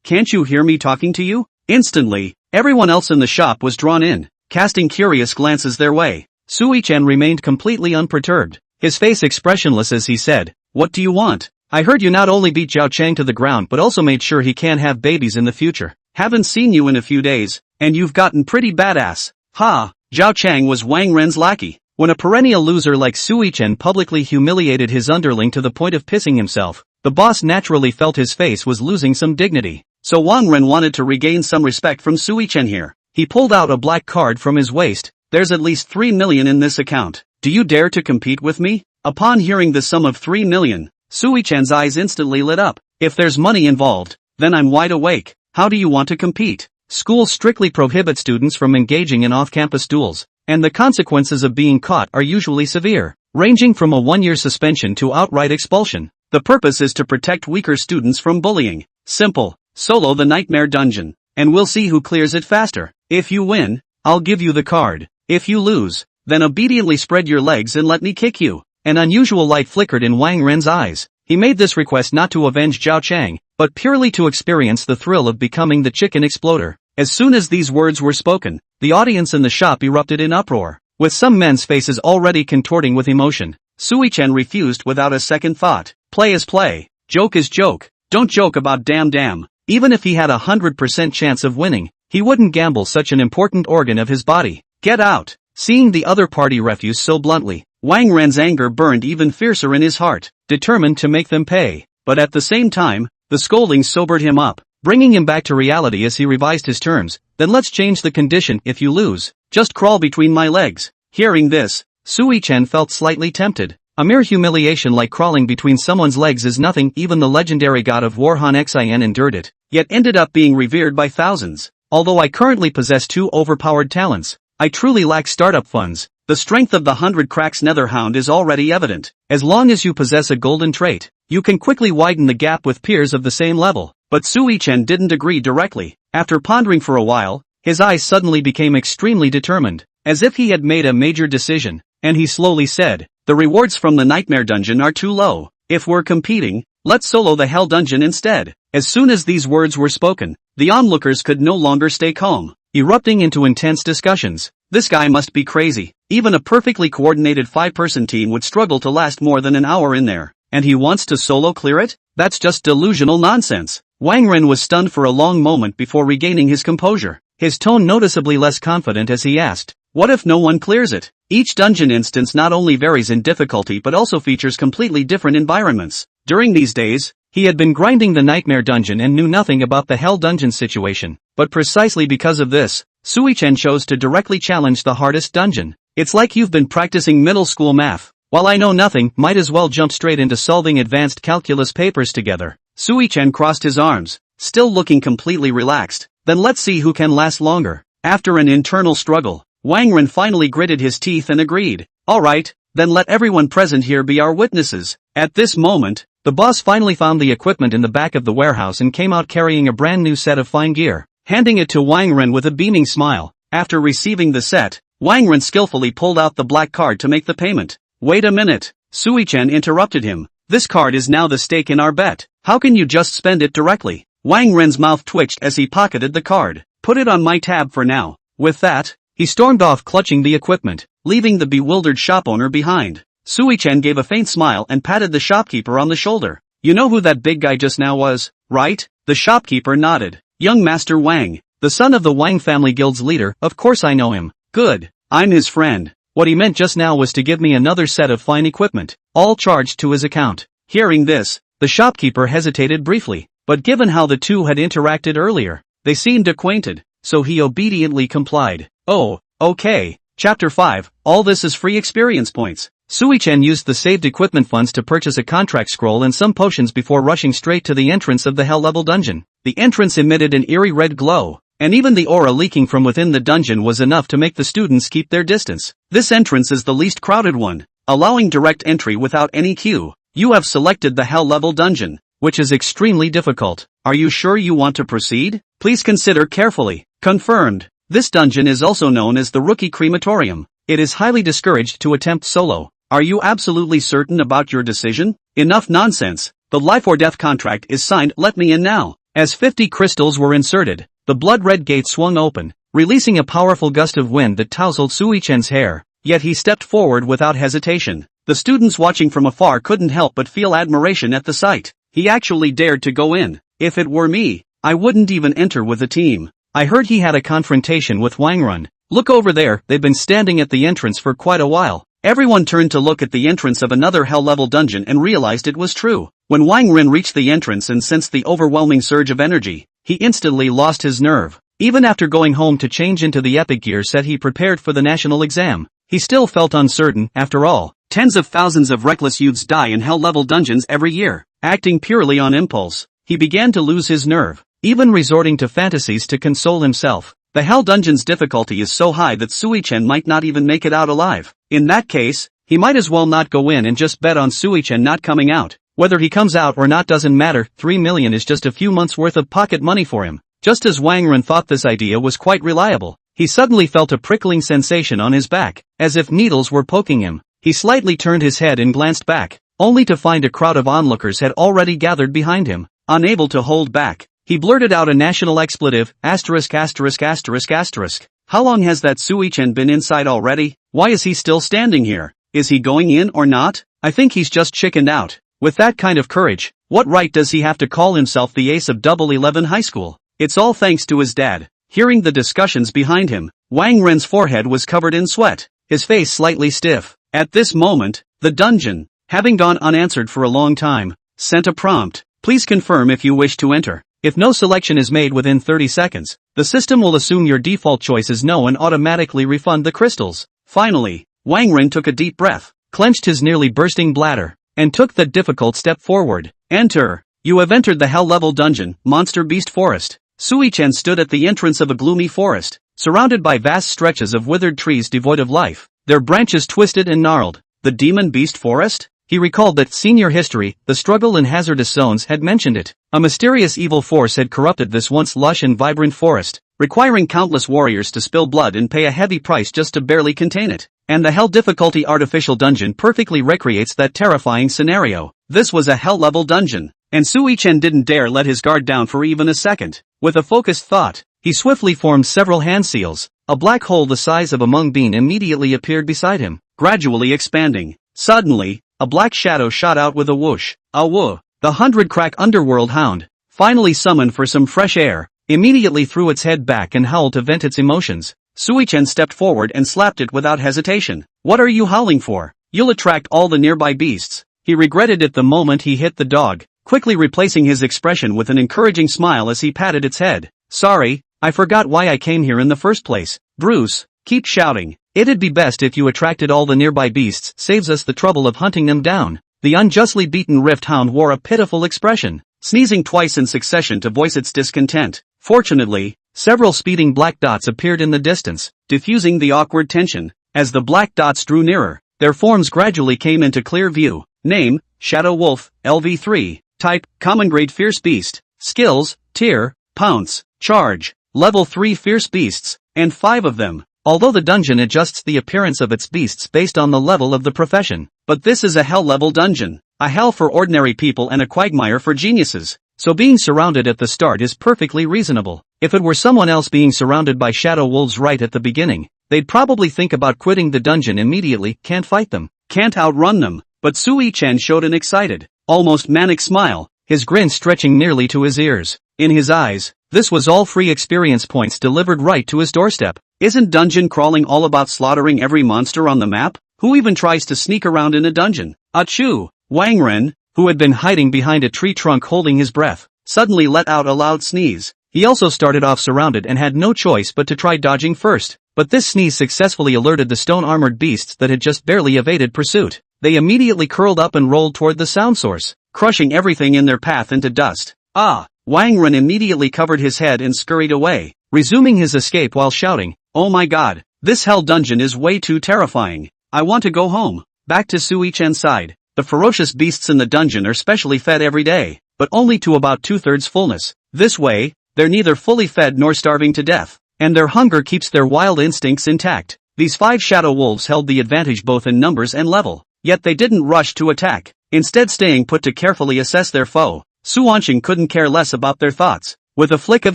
Speaker 1: can't you hear me talking to you?" Instantly, everyone else in the shop was drawn in, casting curious glances their way. Sui-chen remained completely unperturbed, his face expressionless as he said, "What do you want? I heard you not only beat Zhao Chang to the ground but also made sure he can't have babies in the future. Haven't seen you in a few days, and you've gotten pretty badass." Ha! Zhao Chang was Wang Ren's lackey. When a perennial loser like Sui-chen publicly humiliated his underling to the point of pissing himself, the boss naturally felt his face was losing some dignity. So Wang Ren wanted to regain some respect from Sui-chen here. He pulled out a black card from his waist. "There's at least 3 million in this account. Do you dare to compete with me?" Upon hearing the sum of 3 million, Sui-chan's eyes instantly lit up. "If there's money involved, then I'm wide awake. How do you want to compete?" Schools strictly prohibit students from engaging in off-campus duels, and the consequences of being caught are usually severe, ranging from a 1-year suspension to outright expulsion. The purpose is to protect weaker students from bullying. Simple. Solo the nightmare dungeon, and we'll see who clears it faster. If you win, I'll give you the card. If you lose, then obediently spread your legs and let me kick you. An unusual light flickered in Wang Ren's eyes. He made this request not to avenge Zhao Chang, but purely to experience the thrill of becoming the chicken exploder. As soon as these words were spoken, the audience in the shop erupted in uproar, with some men's faces already contorting with emotion. Sui-chen refused without a second thought. Play is play. Joke is joke. Don't joke about damn. Even if he had 100% chance of winning, he wouldn't gamble such an important organ of his body. Get out. Seeing the other party refuse so bluntly, Wang Ren's anger burned even fiercer in his heart, determined to make them pay. But at the same time, the scolding sobered him up, bringing him back to reality as he revised his terms. "Then let's change the condition. If you lose, just crawl between my legs." Hearing this, Sui-chen felt slightly tempted. A mere humiliation like crawling between someone's legs is nothing. Even the legendary god of war Han Xin endured it, yet ended up being revered by thousands. Although I currently possess 2 overpowered talents, I truly lack startup funds. The strength of the 100 cracks Netherhound is already evident. As long as you possess a golden trait, you can quickly widen the gap with peers of the same level. But Sui-chen didn't agree directly. After pondering for a while, his eyes suddenly became extremely determined, as if he had made a major decision, and he slowly said, "The rewards from the Nightmare Dungeon are too low. If we're competing, let's solo the Hell Dungeon instead." As soon as these words were spoken, the onlookers could no longer stay calm, erupting into intense discussions. This guy must be crazy. Even a perfectly coordinated 5-person team would struggle to last more than an hour in there, and he wants to solo clear it? That's just delusional nonsense. Wang Ren was stunned for a long moment before regaining his composure, his tone noticeably less confident as he asked, "What if no one clears it?" Each dungeon instance not only varies in difficulty but also features completely different environments. During these days, he had been grinding the Nightmare Dungeon and knew nothing about the Hell Dungeon situation, but precisely because of this, Sui-chen chose to directly challenge the hardest dungeon. "It's like you've been practicing middle school math. While I know nothing, might as well jump straight into solving advanced calculus papers together." Sui-chen crossed his arms, still looking completely relaxed. "Then let's see who can last longer." After an internal struggle, Wang Ren finally gritted his teeth and agreed. "Alright, then let everyone present here be our witnesses." At this moment, the boss finally found the equipment in the back of the warehouse and came out carrying a brand new set of fine gear, handing it to Wang Ren with a beaming smile. After receiving the set, Wang Ren skillfully pulled out the black card to make the payment. "Wait a minute," Sui-chen interrupted him. "This card is now the stake in our bet. How can you just spend it directly?" Wang Ren's mouth twitched as he pocketed the card. "Put it on my tab for now." With that, he stormed off clutching the equipment, leaving the bewildered shop owner behind. Sui-chen gave a faint smile and patted the shopkeeper on the shoulder. "You know who that big guy just now was, right?" The shopkeeper nodded. "Young Master Wang, the son of the Wang family guild's leader. Of course I know him." "Good. I'm his friend." What he meant just now was to give me another set of fine equipment, all charged to his account. Hearing this, the shopkeeper hesitated briefly, but given how the two had interacted earlier, they seemed acquainted, so he obediently complied. "Oh, okay." Chapter 5, all this is free experience points. Sui-chen used the saved equipment funds to purchase a contract scroll and some potions before rushing straight to the entrance of the Hell Level Dungeon. The entrance emitted an eerie red glow, and even the aura leaking from within the dungeon was enough to make the students keep their distance. This entrance is the least crowded one, allowing direct entry without any queue. You have selected the hell level dungeon, which is extremely difficult. Are you sure you want to proceed? Please consider carefully. Confirmed. This dungeon is also known as the Rookie Crematorium. It is highly discouraged to attempt solo. Are you absolutely certain about your decision? Enough nonsense. The life or death contract is signed. Let me in now. As 50 crystals were inserted, the blood-red gate swung open, releasing a powerful gust of wind that tousled Sui-chan's hair. Yet he stepped forward without hesitation. The students watching from afar couldn't help but feel admiration at the sight. He actually dared to go in. If it were me, I wouldn't even enter with the team. I heard he had a confrontation with Wang Run. Look over there, they've been standing at the entrance for quite a while. Everyone turned to look at the entrance of another hell-level dungeon and realized it was true. When Wang Ren reached the entrance and sensed the overwhelming surge of energy, he instantly lost his nerve. Even after going home to change into the epic gear set he prepared for the national exam, he still felt uncertain. After all, tens of thousands of reckless youths die in hell-level dungeons every year. Acting purely on impulse, he began to lose his nerve, even resorting to fantasies to console himself. The hell dungeon's difficulty is so high that Sui-chan might not even make it out alive. In that case, he might as well not go in and just bet on Sui-chan not coming out. Whether he comes out or not doesn't matter, 3 million is just a few months worth of pocket money for him. Just as Wang Ren thought this idea was quite reliable, he suddenly felt a prickling sensation on his back, as if needles were poking him. He slightly turned his head and glanced back, only to find a crowd of onlookers had already gathered behind him. Unable to hold back, he blurted out a national expletive, asterisk asterisk asterisk asterisk. How long has that Sui-chan been inside already? Why is he still standing here? Is he going in or not? I think he's just chickened out. With that kind of courage, what right does he have to call himself the ace of Double 11 High School? It's all thanks to his dad. Hearing the discussions behind him, Wang Ren's forehead was covered in sweat, his face slightly stiff. At this moment, the dungeon, having gone unanswered for a long time, sent a prompt. Please confirm if you wish to enter. If no selection is made within 30 seconds, the system will assume your default choice is no and automatically refund the crystals. Finally, Wang Ren took a deep breath, clenched his nearly bursting bladder, and took the difficult step forward. Enter. You have entered the hell-level dungeon, Monster Beast Forest. Sui-chan stood at the entrance of a gloomy forest, surrounded by vast stretches of withered trees devoid of life, their branches twisted and gnarled. The Demon Beast Forest? He recalled that senior history, the struggle in hazardous zones had mentioned it. A mysterious evil force had corrupted this once lush and vibrant forest, requiring countless warriors to spill blood and pay a heavy price just to barely contain it. And the hell difficulty artificial dungeon perfectly recreates that terrifying scenario. This was a hell-level dungeon, and Sui-chan didn't dare let his guard down for even a second. With a focused thought, he swiftly formed several hand seals. A black hole the size of a mung bean immediately appeared beside him, gradually expanding. Suddenly, a black shadow shot out with a whoosh. A woo. The 100-crack underworld hound, finally summoned for some fresh air, immediately threw its head back and howled to vent its emotions. Sui-chan stepped forward and slapped it without hesitation. What are you howling for? You'll attract all the nearby beasts. He regretted it the moment he hit the dog, quickly replacing his expression with an encouraging smile as he patted its head. Sorry, I forgot why I came here in the first place. Bruce, keep shouting. It'd be best if you attracted all the nearby beasts, saves us the trouble of hunting them down. The unjustly beaten rift hound wore a pitiful expression, sneezing twice in succession to voice its discontent. Fortunately, several speeding black dots appeared in the distance, diffusing the awkward tension. As the black dots drew nearer, their forms gradually came into clear view. Name, Shadow Wolf, LV3. Type, Common Grade Fierce Beast. Skills, Tier, Pounce, Charge. Level 3 Fierce Beasts, and 5 of them. Although the dungeon adjusts the appearance of its beasts based on the level of the profession. But this is a hell-level dungeon. A hell for ordinary people and a quagmire for geniuses. So being surrounded at the start is perfectly reasonable. If it were someone else being surrounded by shadow wolves right at the beginning, they'd probably think about quitting the dungeon immediately. Can't fight them, can't outrun them. But Sui-chan showed an excited, almost manic smile, his grin stretching nearly to his ears. In his eyes, this was all free experience points delivered right to his doorstep. Isn't dungeon crawling all about slaughtering every monster on the map? Who even tries to sneak around in a dungeon? Achoo! Wang Ren, who had been hiding behind a tree trunk holding his breath, suddenly let out a loud sneeze. He also started off surrounded and had no choice but to try dodging first. But this sneeze successfully alerted the stone-armored beasts that had just barely evaded pursuit. They immediately curled up and rolled toward the sound source, crushing everything in their path into dust. Ah! Wang Ren immediately covered his head and scurried away, resuming his escape while shouting, "Oh my god, this hell dungeon is way too terrifying. I want to go home." Back to Sui-chan's side, the ferocious beasts in the dungeon are specially fed every day, but only to about 2/3 fullness. This way, they're neither fully fed nor starving to death, and their hunger keeps their wild instincts intact. These 5 shadow wolves held the advantage both in numbers and level, yet they didn't rush to attack, instead staying put to carefully assess their foe. Su Wanqing couldn't care less about their thoughts. With a flick of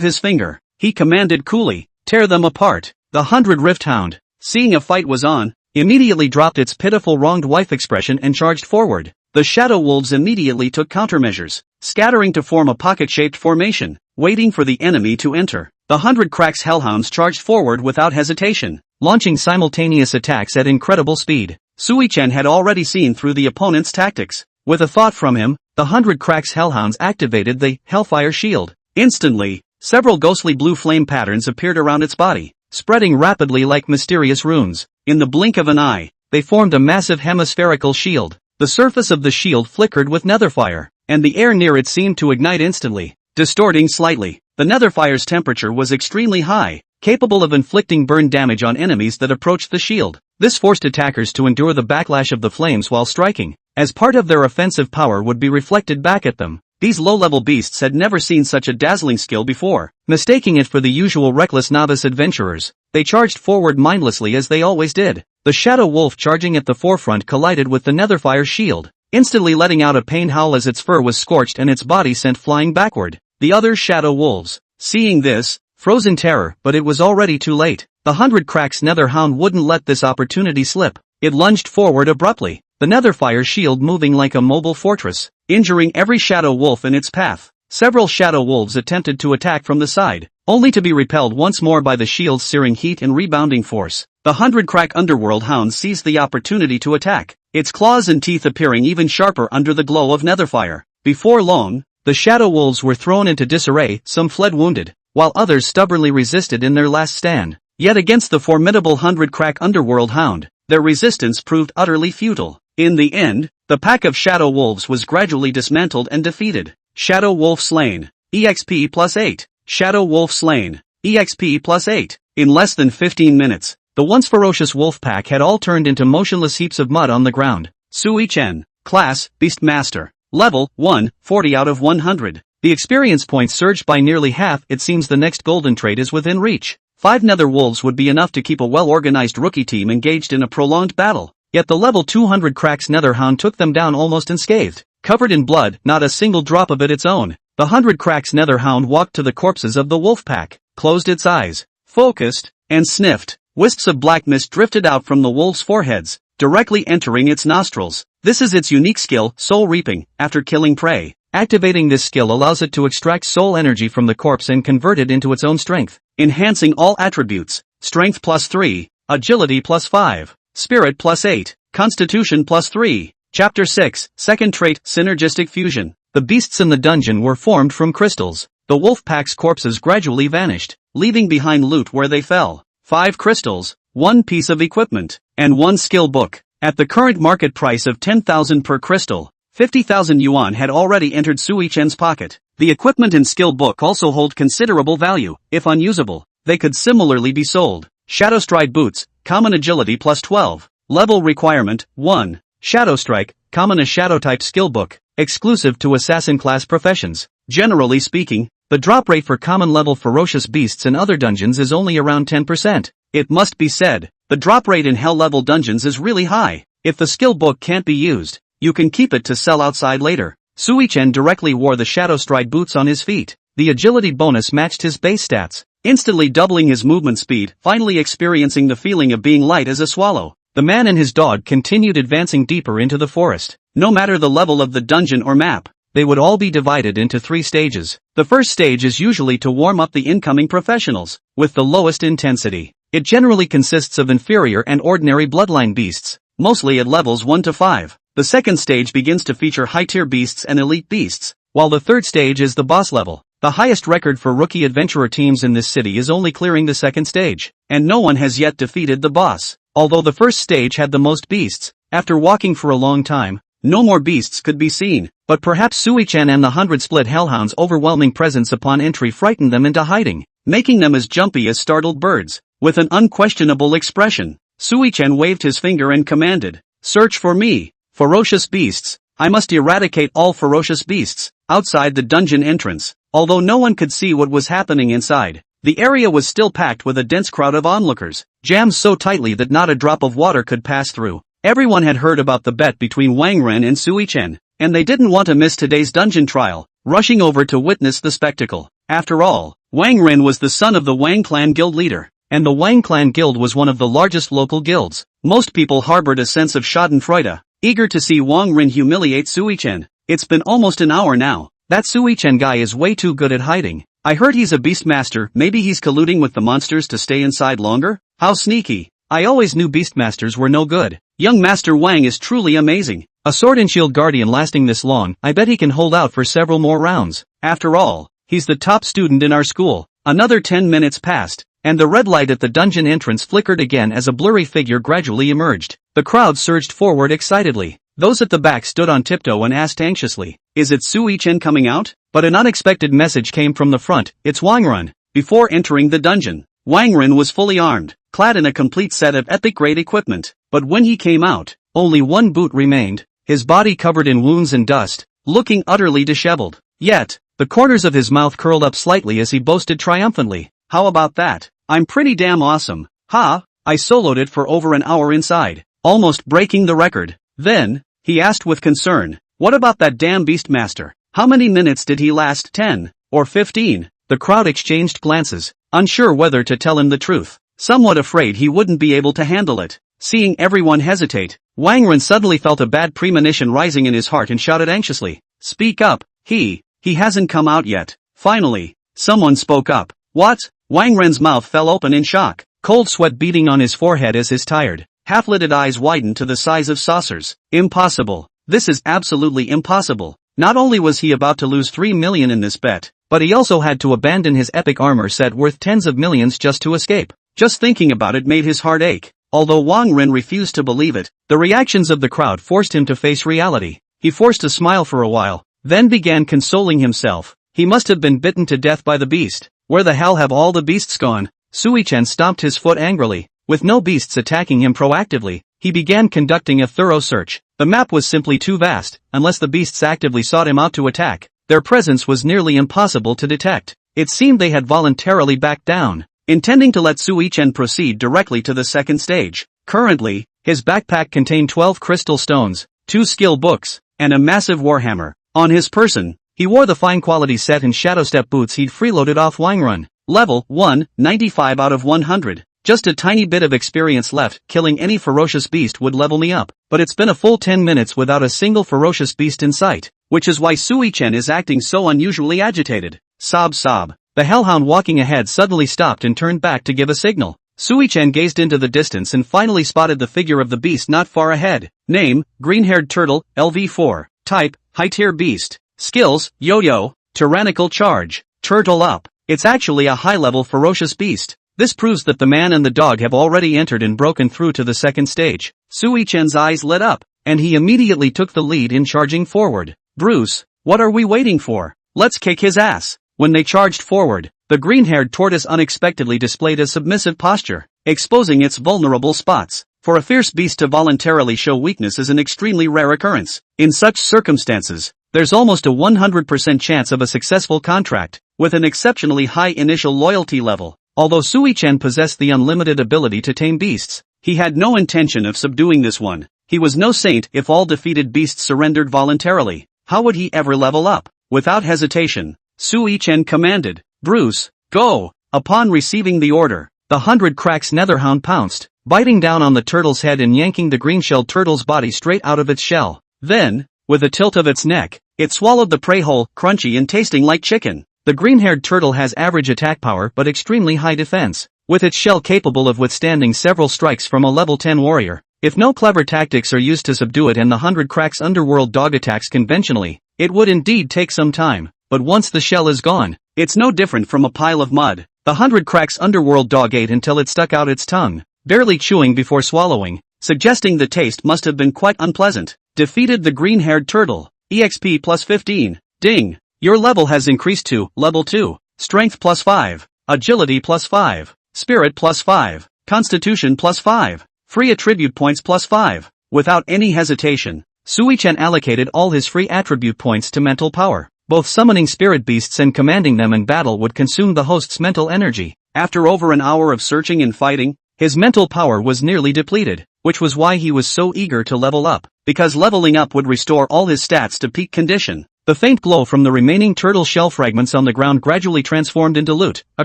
Speaker 1: his finger, he commanded coolly, "Tear them apart." The 100 Rift Hound, seeing a fight was on, immediately dropped its pitiful wronged wife expression and charged forward. The shadow wolves immediately took countermeasures, scattering to form a pocket-shaped formation, waiting for the enemy to enter. The 100 Cracks Hellhounds charged forward without hesitation, launching simultaneous attacks at incredible speed. Sui Chen had already seen through the opponent's tactics. With a thought from him, the 100 Cracks Hellhounds activated the Hellfire Shield. Instantly, several ghostly blue flame patterns appeared around its body, spreading rapidly like mysterious runes. In the blink of an eye, they formed a massive hemispherical shield. The surface of the shield flickered with netherfire, and the air near it seemed to ignite instantly, distorting slightly. The netherfire's temperature was extremely high, capable of inflicting burn damage on enemies that approached the shield. This forced attackers to endure the backlash of the flames while striking, as part of their offensive power would be reflected back at them. These low-level beasts had never seen such a dazzling skill before. Mistaking it for the usual reckless novice adventurers, they charged forward mindlessly as they always did. The shadow wolf charging at the forefront collided with the netherfire shield, instantly letting out a pained howl as its fur was scorched and its body sent flying backward. The other shadow wolves, seeing this, froze in terror, but it was already too late. The 100 Cracks Netherhound wouldn't let this opportunity slip. It lunged forward abruptly, the netherfire shield moving like a mobile fortress, injuring every shadow wolf in its path. Several shadow wolves attempted to attack from the side, only to be repelled once more by the shield's searing heat and rebounding force. The 100 Crack Underworld Hound seized the opportunity to attack, its claws and teeth appearing even sharper under the glow of netherfire. Before long, the shadow wolves were thrown into disarray, some fled wounded, while others stubbornly resisted in their last stand. Yet against the formidable 100 Crack Underworld Hound, their resistance proved utterly futile. In the end, the pack of shadow wolves was gradually dismantled and defeated. Shadow Wolf slain. EXP +8. Shadow Wolf slain. EXP +8. In less than 15 minutes, the once ferocious wolf pack had all turned into motionless heaps of mud on the ground. Sui Chen. Class, Beast Master. Level, 1, 40 out of 100. The experience points surged by nearly half. It seems the next golden trait is within reach. 5 nether wolves would be enough to keep a well-organized rookie team engaged in a prolonged battle. Yet the level 200 Cracks Netherhound took them down almost unscathed. Covered in blood, not a single drop of it its own. The 100 Cracks Netherhound walked to the corpses of the wolf pack, closed its eyes, focused, and sniffed. Wisps of black mist drifted out from the wolves' foreheads, directly entering its nostrils. This is its unique skill, soul reaping, after killing prey. Activating this skill allows it to extract soul energy from the corpse and convert it into its own strength, enhancing all attributes. Strength +3, agility +5, spirit +8, constitution +3. Chapter 6, Second Trait, Synergistic Fusion. The beasts in the dungeon were formed from crystals. The wolf pack's corpses gradually vanished, leaving behind loot where they fell. 5 crystals, 1 piece of equipment, and 1 skill book. At the current market price of 10,000 per crystal, 50,000 yuan had already entered Sui Chen's pocket. The equipment and skill book also hold considerable value. If unusable, they could similarly be sold. Shadow Stride Boots, common agility +12. Level requirement, 1. Shadow Strike, common a shadow type skill book, exclusive to assassin class professions. Generally speaking, the drop rate for common level ferocious beasts in other dungeons is only around 10%. It must be said, the drop rate in hell level dungeons is really high. If the skill book can't be used, you can keep it to sell outside later. Sui Chen directly wore the Shadow Stride boots on his feet. The agility bonus matched his base stats, instantly doubling his movement speed, finally experiencing the feeling of being light as a swallow. The man and his dog continued advancing deeper into the forest. No matter the level of the dungeon or map, they would all be divided into 3 stages. The first stage is usually to warm up the incoming professionals, with the lowest intensity. It generally consists of inferior and ordinary bloodline beasts, mostly at levels 1 to 5. The second stage begins to feature high-tier beasts and elite beasts, while the third stage is the boss level. The highest record for rookie adventurer teams in this city is only clearing the second stage, and no one has yet defeated the boss. Although the first stage had the most beasts, after walking for a long time, no more beasts could be seen, but perhaps Sui Chen and the 100 Split Hellhounds' overwhelming presence upon entry frightened them into hiding, making them as jumpy as startled birds. With an unquestionable expression, Sui Chen waved his finger and commanded, "Search for me." Ferocious beasts. I must eradicate all ferocious beasts. Outside the dungeon entrance, although no one could see what was happening inside, the area was still packed with a dense crowd of onlookers, jammed so tightly that not a drop of water could pass through. Everyone had heard about the bet between Wang Ren and Sui Chen, and they didn't want to miss today's dungeon trial, rushing over to witness the spectacle. After all, Wang Ren was the son of the Wang clan guild leader, and the Wang clan guild was one of the largest local guilds. Most people harbored a sense of schadenfreude, eager to see Wang Ren humiliate Sui Chen. It's been almost an hour now. That Sui Chen guy is way too good at hiding. I heard he's a beastmaster. Maybe he's colluding with the monsters to stay inside longer? How sneaky. I always knew beastmasters were no good. Young Master Wang is truly amazing. A sword and shield guardian lasting this long, I bet he can hold out for several more rounds. After all, he's the top student in our school. Another 10 minutes passed, and the red light at the dungeon entrance flickered again as a blurry figure gradually emerged. The crowd surged forward excitedly. Those at the back stood on tiptoe and asked anxiously, "Is it Sui Chen coming out?" But an unexpected message came from the front, "It's Wang Ren." Before entering the dungeon, Wang Ren was fully armed, clad in a complete set of epic-grade equipment. But when he came out, only one boot remained, his body covered in wounds and dust, looking utterly disheveled. Yet, the corners of his mouth curled up slightly as he boasted triumphantly, "How about that? I'm pretty damn awesome. Ha, I soloed it for over an hour inside, almost breaking the record." Then, he asked with concern, "What about that damn beastmaster? How many minutes did he last? 10 or 15? The crowd exchanged glances, unsure whether to tell him the truth, somewhat afraid he wouldn't be able to handle it. Seeing everyone hesitate, Wang Ren suddenly felt a bad premonition rising in his heart and shouted anxiously, "Speak up, he hasn't come out yet." Finally, someone spoke up. "What?" Wang Ren's mouth fell open in shock, cold sweat beading on his forehead as his tired, half-lidded eyes widened to the size of saucers. Impossible. This is absolutely impossible. Not only was he about to lose 3 million in this bet, but he also had to abandon his epic armor set worth tens of millions just to escape. Just thinking about it made his heart ache. Although Wang Ren refused to believe it, the reactions of the crowd forced him to face reality. He forced a smile for a while, then began consoling himself. He must have been bitten to death by the beast. Where the hell have all the beasts gone? Sui Chen stomped his foot angrily. With no beasts attacking him proactively, he began conducting a thorough search. The map was simply too vast, unless the beasts actively sought him out to attack. Their presence was nearly impossible to detect. It seemed they had voluntarily backed down, intending to let Sui Chen proceed directly to the second stage. Currently, his backpack contained 12 crystal stones, 2 skill books, and a massive warhammer. On his person, he wore the fine quality set and shadow step boots he'd freeloaded off Wang Ren. Level 1, 95 out of 100. Just a tiny bit of experience left. Killing any ferocious beast would level me up, but it's been a full 10 minutes without a single ferocious beast in sight, which is why Sui Chen is acting so unusually agitated. Sob sob. The hellhound walking ahead suddenly stopped and turned back to give a signal. Sui Chen gazed into the distance and finally spotted the figure of the beast not far ahead. Name, green-haired turtle, LV4. Type, high-tier beast. Skills, yo-yo, tyrannical charge, turtle up. It's actually a high-level ferocious beast. This proves that the man and the dog have already entered and broken through to the second stage. Sui Chen's eyes lit up, and he immediately took the lead in charging forward. "Bruce, what are we waiting for? Let's kick his ass." When they charged forward, the green-haired tortoise unexpectedly displayed a submissive posture, exposing its vulnerable spots. For a fierce beast to voluntarily show weakness is an extremely rare occurrence. In such circumstances, there's almost a 100% chance of a successful contract, with an exceptionally high initial loyalty level. Although Sui Chen possessed the unlimited ability to tame beasts, he had no intention of subduing this one. He was no saint. If all defeated beasts surrendered voluntarily, how would he ever level up? Without hesitation, Sui Chen commanded, "Bruce, go!" Upon receiving the order, the 100 cracks netherhound pounced, biting down on the turtle's head and yanking the green-shelled turtle's body straight out of its shell. Then, with a tilt of its neck, it swallowed the prey whole, crunchy and tasting like chicken. The green-haired turtle has average attack power but extremely high defense, with its shell capable of withstanding several strikes from a level 10 warrior. If no clever tactics are used to subdue it and the 100 cracks underworld dog attacks conventionally, it would indeed take some time, but once the shell is gone, it's no different from a pile of mud. The 100 cracks underworld dog ate until it stuck out its tongue, barely chewing before swallowing, suggesting the taste must have been quite unpleasant. Defeated the green-haired turtle. EXP plus 15. Ding. Your level has increased to level 2. Strength plus 5. Agility plus 5. Spirit plus 5. Constitution plus 5. Free attribute points plus 5. Without any hesitation, Sui-Chen allocated all his free attribute points to mental power. Both summoning spirit beasts and commanding them in battle would consume the host's mental energy. After over an hour of searching and fighting, his mental power was nearly depleted, which was why he was so eager to level up, because leveling up would restore all his stats to peak condition. The faint glow from the remaining turtle shell fragments on the ground gradually transformed into loot, a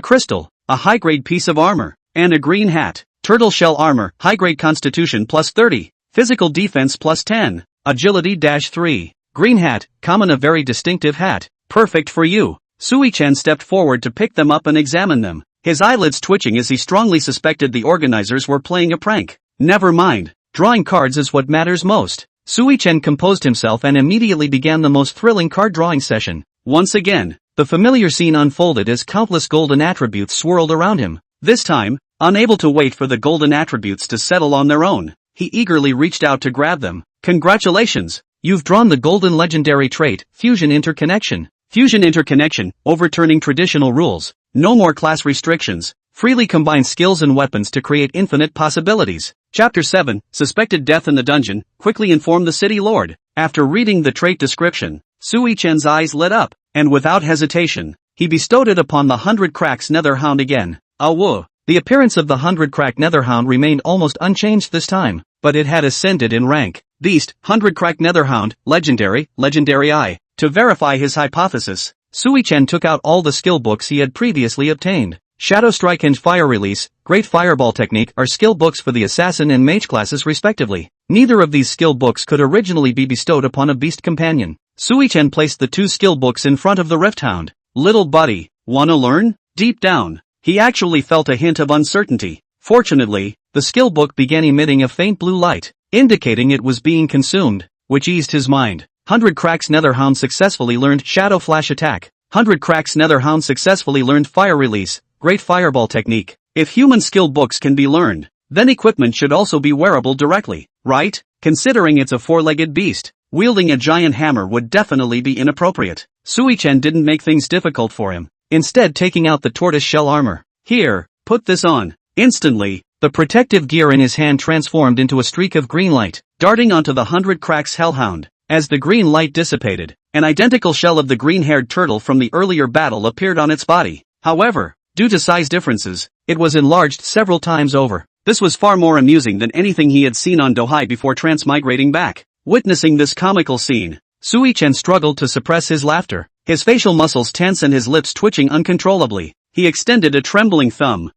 Speaker 1: crystal, a high-grade piece of armor, and a green hat. Turtle shell armor, high-grade constitution plus 30, physical defense plus 10, agility -3. Green hat, common, a very distinctive hat, perfect for you. Sui-Chen stepped forward to pick them up and examine them, his eyelids twitching as he strongly suspected the organizers were playing a prank. Never mind, drawing cards is what matters most. Sui-Chen composed himself and immediately began the most thrilling card drawing session. Once again, the familiar scene unfolded as countless golden attributes swirled around him. This time, unable to wait for the golden attributes to settle on their own, he eagerly reached out to grab them. Congratulations! You've drawn the golden legendary trait, Fusion Interconnection. Fusion Interconnection, overturning traditional rules. No more class restrictions. Freely combine skills and weapons to create infinite possibilities. Chapter 7, Suspected Death in the Dungeon, quickly inform the city lord. After reading the trait description, Sui-Chen's eyes lit up, and without hesitation, he bestowed it upon the 100 Cracks Netherhound again. Woo! The appearance of the 100 Crack Netherhound remained almost unchanged this time, but it had ascended in rank. Beast, 100 Crack Netherhound, Legendary, Legendary I. To verify his hypothesis, Sui-Chen took out all the skill books he had previously obtained. Shadow Strike and Fire Release, Great Fireball Technique are skill books for the Assassin and Mage classes respectively. Neither of these skill books could originally be bestowed upon a beast companion. Sui-Chen placed the two skill books in front of the Rift Hound. Little buddy, wanna learn? Deep down, he actually felt a hint of uncertainty. Fortunately, the skill book began emitting a faint blue light, indicating it was being consumed, which eased his mind. 100 Cracks Netherhound successfully learned Shadow Flash Attack. 100 Cracks Netherhound successfully learned Fire Release, Great Fireball Technique. If human skill books can be learned, then equipment should also be wearable directly, right? Considering it's a four-legged beast, wielding a giant hammer would definitely be inappropriate. Sui-Chen didn't make things difficult for him, instead taking out the tortoise shell armor. Here, put this on. Instantly, the protective gear in his hand transformed into a streak of green light, darting onto the 100 Cracks Hellhound. As the green light dissipated, an identical shell of the green-haired turtle from the earlier battle appeared on its body. However, due to size differences, it was enlarged several times over. This was far more amusing than anything he had seen on Dohai before transmigrating back. Witnessing this comical scene, Sui-Chen struggled to suppress his laughter, his facial muscles tense and his lips twitching uncontrollably. He extended a trembling thumb.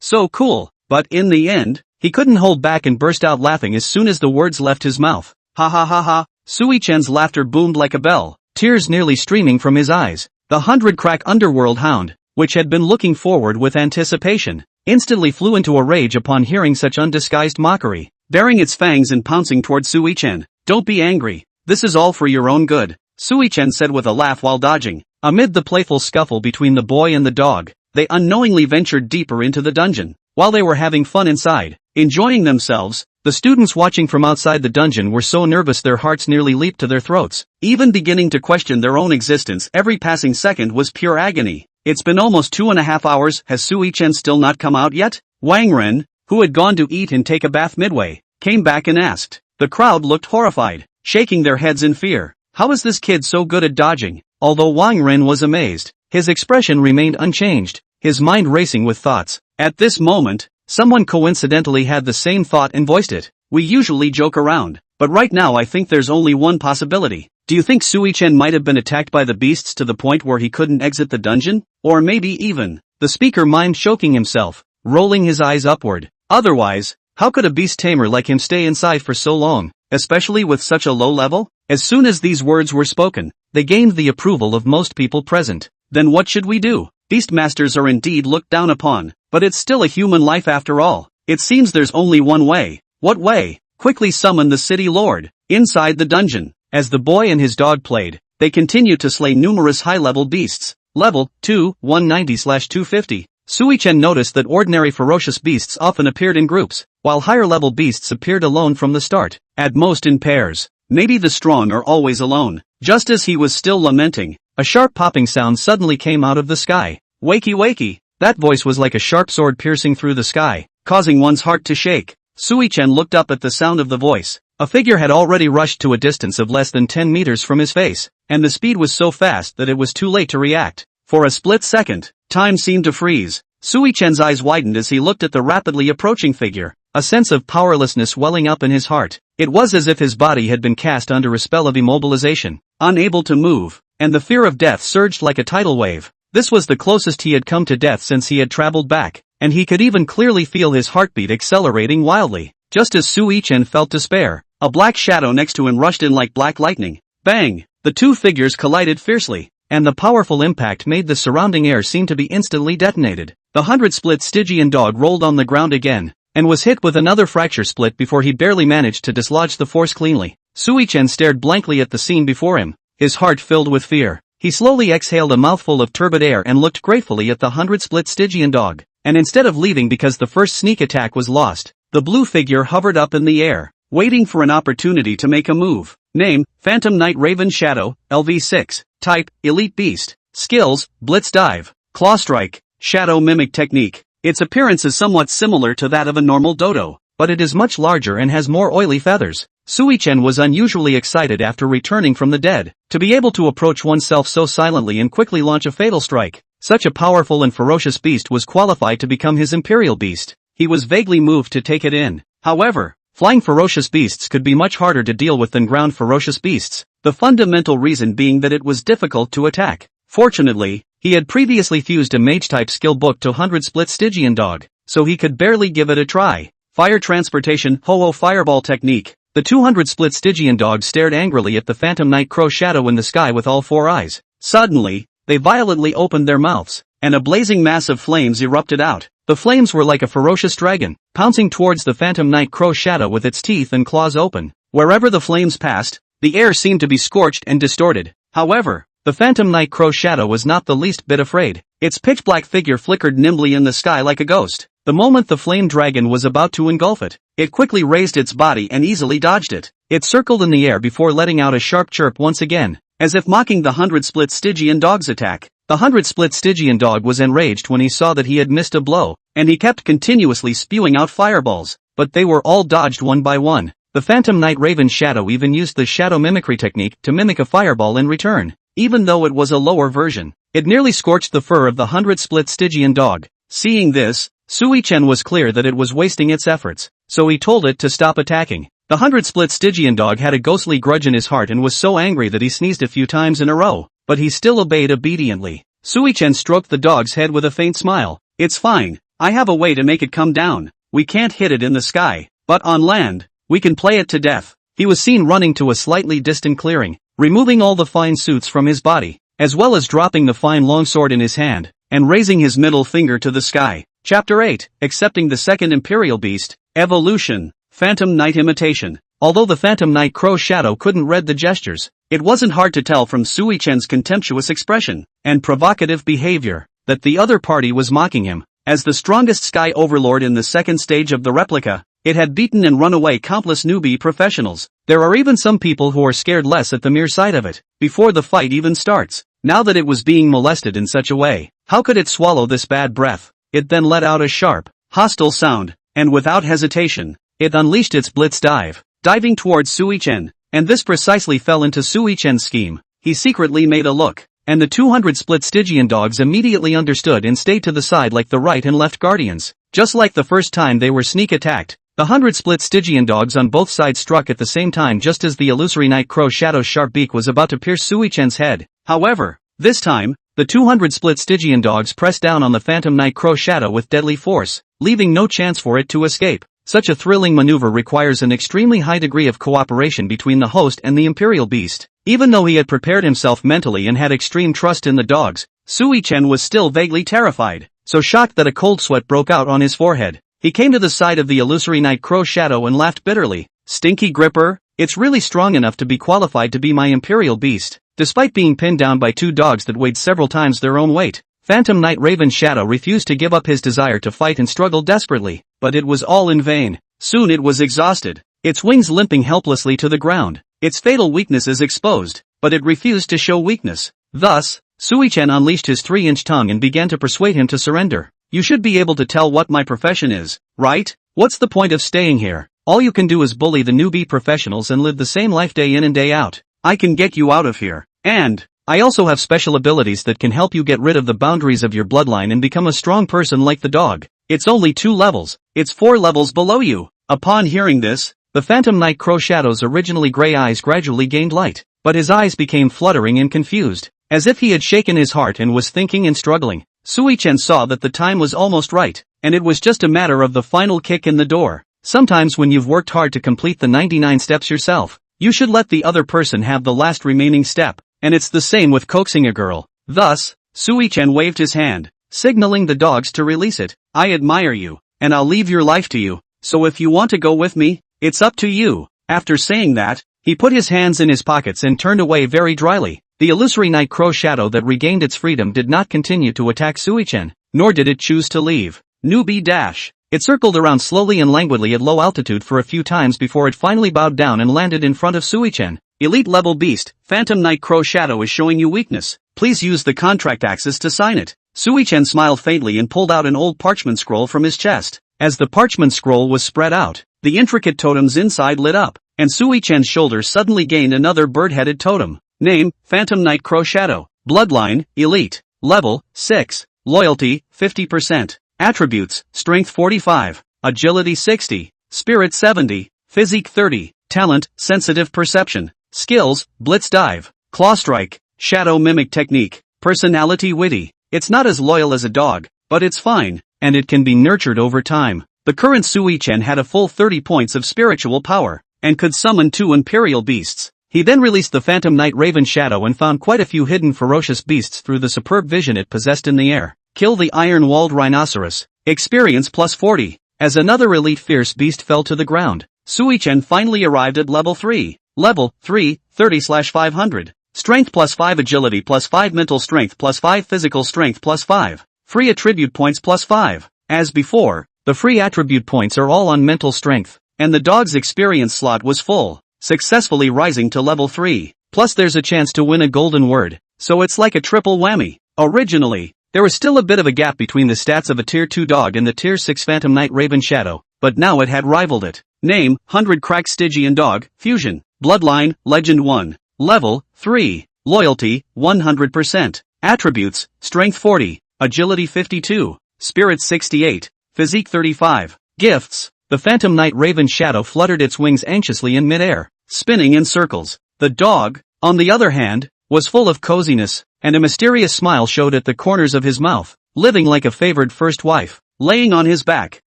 Speaker 1: So cool. But in the end, he couldn't hold back and burst out laughing as soon as the words left his mouth. Ha ha ha ha. Sui-Chen's laughter boomed like a bell, tears nearly streaming from his eyes. The 100 Crack Underworld Hound, which had been looking forward with anticipation, instantly flew into a rage upon hearing such undisguised mockery, baring its fangs and pouncing toward Sui-Chen. Don't be angry, this is all for your own good, Sui-Chen said with a laugh while dodging. Amid the playful scuffle between the boy and the dog, they unknowingly ventured deeper into the dungeon. While they were having fun inside, enjoying themselves, the students watching from outside the dungeon were so nervous their hearts nearly leaped to their throats. Even beginning to question their own existence, every passing second was pure agony. It's been almost 2.5 hours, has Sui-Chen still not come out yet? Wang Ren, who had gone to eat and take a bath midway, came back and asked. The crowd looked horrified, shaking their heads in fear. How is this kid so good at dodging? Although Wang Ren was amazed, his expression remained unchanged, his mind racing with thoughts. At this moment, someone coincidentally had the same thought and voiced it. We usually joke around, but right now I think there's only one possibility. Do you think Sui-Chen might have been attacked by the beasts to the point where he couldn't exit the dungeon? Or maybe even, the speaker mimed choking himself, rolling his eyes upward. Otherwise, how could a beast tamer like him stay inside for so long, especially with such a low level? As soon as these words were spoken, they gained the approval of most people present. Then what should we do? Beastmasters are indeed looked down upon, but it's still a human life after all. It seems there's only one way. What way? Quickly summon the city lord. Inside the dungeon, as the boy and his dog played, they continued to slay numerous high-level beasts. Level 2, 190/250. Sui-Chen noticed that ordinary ferocious beasts often appeared in groups, while higher-level beasts appeared alone from the start, at most in pairs. Maybe the strong are always alone. Just as he was still lamenting, a sharp popping sound suddenly came out of the sky. Wakey wakey. That voice was like a sharp sword piercing through the sky, causing one's heart to shake. Sui-Chen looked up at the sound of the voice. A figure had already rushed to a distance of less than 10 meters from his face, and the speed was so fast that it was too late to react. For a split second, time seemed to freeze. Sui Chen's eyes widened as he looked at the rapidly approaching figure, a sense of powerlessness welling up in his heart. It was as if his body had been cast under a spell of immobilization, unable to move, and the fear of death surged like a tidal wave. This was the closest he had come to death since he had traveled back, and he could even clearly feel his heartbeat accelerating wildly. Just as Sui Chen felt despair, a black shadow next to him rushed in like black lightning. Bang! The two figures collided fiercely, and the powerful impact made the surrounding air seem to be instantly detonated. The 100-split Stygian dog rolled on the ground again, and was hit with another fracture split before he barely managed to dislodge the force cleanly. Sui Chen stared blankly at the scene before him, his heart filled with fear. He slowly exhaled a mouthful of turbid air and looked gratefully at the 100-split Stygian dog. And instead of leaving because the first sneak attack was lost, the blue figure hovered up in the air, waiting for an opportunity to make a move. Name, Phantom Knight Raven Shadow, LV6. Type, Elite Beast. Skills, Blitz Dive. Claw Strike. Shadow Mimic Technique. Its appearance is somewhat similar to that of a normal dodo, but it is much larger and has more oily feathers. Sui Chen was unusually excited after returning from the dead, to be able to approach oneself so silently and quickly launch a fatal strike. Such a powerful and ferocious beast was qualified to become his imperial beast. He was vaguely moved to take it in. However, flying ferocious beasts could be much harder to deal with than ground ferocious beasts, the fundamental reason being that it was difficult to attack. Fortunately, he had previously fused a mage-type skill book to 100-split Stygian dog, so he could barely give it a try. Fire Transportation Ho-Oh Fireball Technique. The 200-split Stygian dog stared angrily at the Phantom Knight Crow shadow in the sky with all four eyes. Suddenly, they violently opened their mouths, and a blazing mass of flames erupted out. The flames were like a ferocious dragon, pouncing towards the Phantom Knight Crow shadow with its teeth and claws open. Wherever the flames passed, the air seemed to be scorched and distorted. However, the Phantom Knight Crow shadow was not the least bit afraid. Its pitch-black figure flickered nimbly in the sky like a ghost. The moment the flame dragon was about to engulf it, it quickly raised its body and easily dodged it. It circled in the air before letting out a sharp chirp once again, as if mocking the 100-split Stygian dog's attack. The 100-split Stygian dog was enraged when he saw that he had missed a blow, and he kept continuously spewing out fireballs, but they were all dodged one by one. The Phantom Knight Raven Shadow even used the shadow mimicry technique to mimic a fireball in return. Even though it was a lower version, it nearly scorched the fur of the 100-split Stygian dog. Seeing this, Sui Chen was clear that it was wasting its efforts, so he told it to stop attacking. The 100-split Stygian dog had a ghostly grudge in his heart and was so angry that he sneezed a few times in a row, but he still obeyed obediently. Sui Chen stroked the dog's head with a faint smile. It's fine, I have a way to make it come down. We can't hit it in the sky, but on land, we can play it to death. He was seen running to a slightly distant clearing, removing all the fine suits from his body, as well as dropping the fine longsword in his hand, and raising his middle finger to the sky. Chapter 8, Accepting the Second Imperial Beast, Evolution, Phantom Knight Imitation. Although the Phantom Knight Crow shadow couldn't read the gestures, it wasn't hard to tell from Sui Chen's contemptuous expression and provocative behavior that the other party was mocking him. As the strongest sky overlord in the second stage of the replica, it had beaten and run away countless newbie professionals. There are even some people who are scared less at the mere sight of it, before the fight even starts. Now that it was being molested in such a way, how could it swallow this bad breath? It then let out a sharp, hostile sound, and without hesitation, it unleashed its blitz dive, diving towards Sui Chen, and this precisely fell into Sui Chen's scheme. He secretly made a look, and the 200-split Stygian dogs immediately understood and stayed to the side like the right and left guardians. Just like the first time they were sneak attacked, the 100-split Stygian dogs on both sides struck at the same time just as the illusory Night Crow shadow's sharp beak was about to pierce Sui Chen's head. However, this time, the 200-split Stygian dogs pressed down on the Phantom Knight Crow shadow with deadly force, leaving no chance for it to escape. Such a thrilling maneuver requires an extremely high degree of cooperation between the host and the Imperial Beast. Even though he had prepared himself mentally and had extreme trust in the dogs, Sui Chen was still vaguely terrified, so shocked that a cold sweat broke out on his forehead. He came to the side of the illusory Night Crow shadow and laughed bitterly. Stinky gripper, it's really strong enough to be qualified to be my Imperial Beast. Despite being pinned down by two dogs that weighed several times their own weight, Phantom Knight Raven Shadow refused to give up his desire to fight and struggled desperately, but it was all in vain. Soon it was exhausted, its wings limping helplessly to the ground. Its fatal weakness is exposed, but it refused to show weakness. Thus, Sui Chen unleashed his 3-inch tongue and began to persuade him to surrender. You should be able to tell what my profession is, right? What's the point of staying here? All you can do is bully the newbie professionals and live the same life day in and day out. I can get you out of here. And I also have special abilities that can help you get rid of the boundaries of your bloodline and become a strong person like the dog. It's only 2 levels. It's 4 levels below you. Upon hearing this, the Phantom Night Crow Shadow's originally gray eyes gradually gained light, but his eyes became fluttering and confused, as if he had shaken his heart and was thinking and struggling. Sui-Chen saw that the time was almost right, and it was just a matter of the final kick in the door. Sometimes when you've worked hard to complete the 99 steps yourself, you should let the other person have the last remaining step, and it's the same with coaxing a girl. Thus, Sui-Chen waved his hand, signaling the dogs to release it. I admire you, and I'll leave your life to you, so if you want to go with me, it's up to you. After saying that, he put his hands in his pockets and turned away very dryly. The illusory Night Crow Shadow that regained its freedom did not continue to attack Sui-Chen, nor did it choose to leave. Newbie dash. It circled around slowly and languidly at low altitude for a few times before it finally bowed down and landed in front of Sui-Chen. Elite level beast, Phantom Night Crow Shadow is showing you weakness. Please use the contract access to sign it. Sui-Chen smiled faintly and pulled out an old parchment scroll from his chest. As the parchment scroll was spread out, the intricate totems inside lit up, and Sui-Chen's shoulders suddenly gained another bird-headed totem. Name, Phantom Night Crow Shadow. Bloodline, Elite. Level, 6. Loyalty, 50%. Attributes, Strength 45, Agility 60, Spirit 70, Physique 30, Talent, Sensitive Perception, Skills, Blitz Dive, Claw Strike, Shadow Mimic Technique, Personality Witty. It's not as loyal as a dog, but it's fine, and it can be nurtured over time. The current Sui-Chen had a full 30 points of spiritual power, and could summon 2 Imperial Beasts. He then released the Phantom Night Raven Shadow and found quite a few hidden ferocious beasts through the superb vision it possessed in the air. Kill the Iron-Walled Rhinoceros. Experience plus 40. As another elite fierce beast fell to the ground, Sui-Chen finally arrived at level 3. Level 3, 30/500. Strength plus 5, Agility plus 5, Mental Strength plus 5, Physical Strength plus 5. Free attribute points plus 5. As before, the free attribute points are all on mental strength, and the dog's experience slot was full, successfully rising to level 3. Plus there's a chance to win a golden word, so it's like a triple whammy. Originally, there was still a bit of a gap between the stats of a Tier 2 dog and the Tier 6 Phantom Night Raven Shadow, but now it had rivaled it. Name, 100 Crack Stygian Dog, Fusion. Bloodline, Legend 1. Level, 3. Loyalty, 100%. Attributes, Strength 40, Agility 52, Spirit 68, Physique 35. Gifts. The Phantom Night Raven Shadow fluttered its wings anxiously in midair, spinning in circles. The dog, on the other hand, was full of coziness, and a mysterious smile showed at the corners of his mouth. Living like a favored first wife, laying on his back,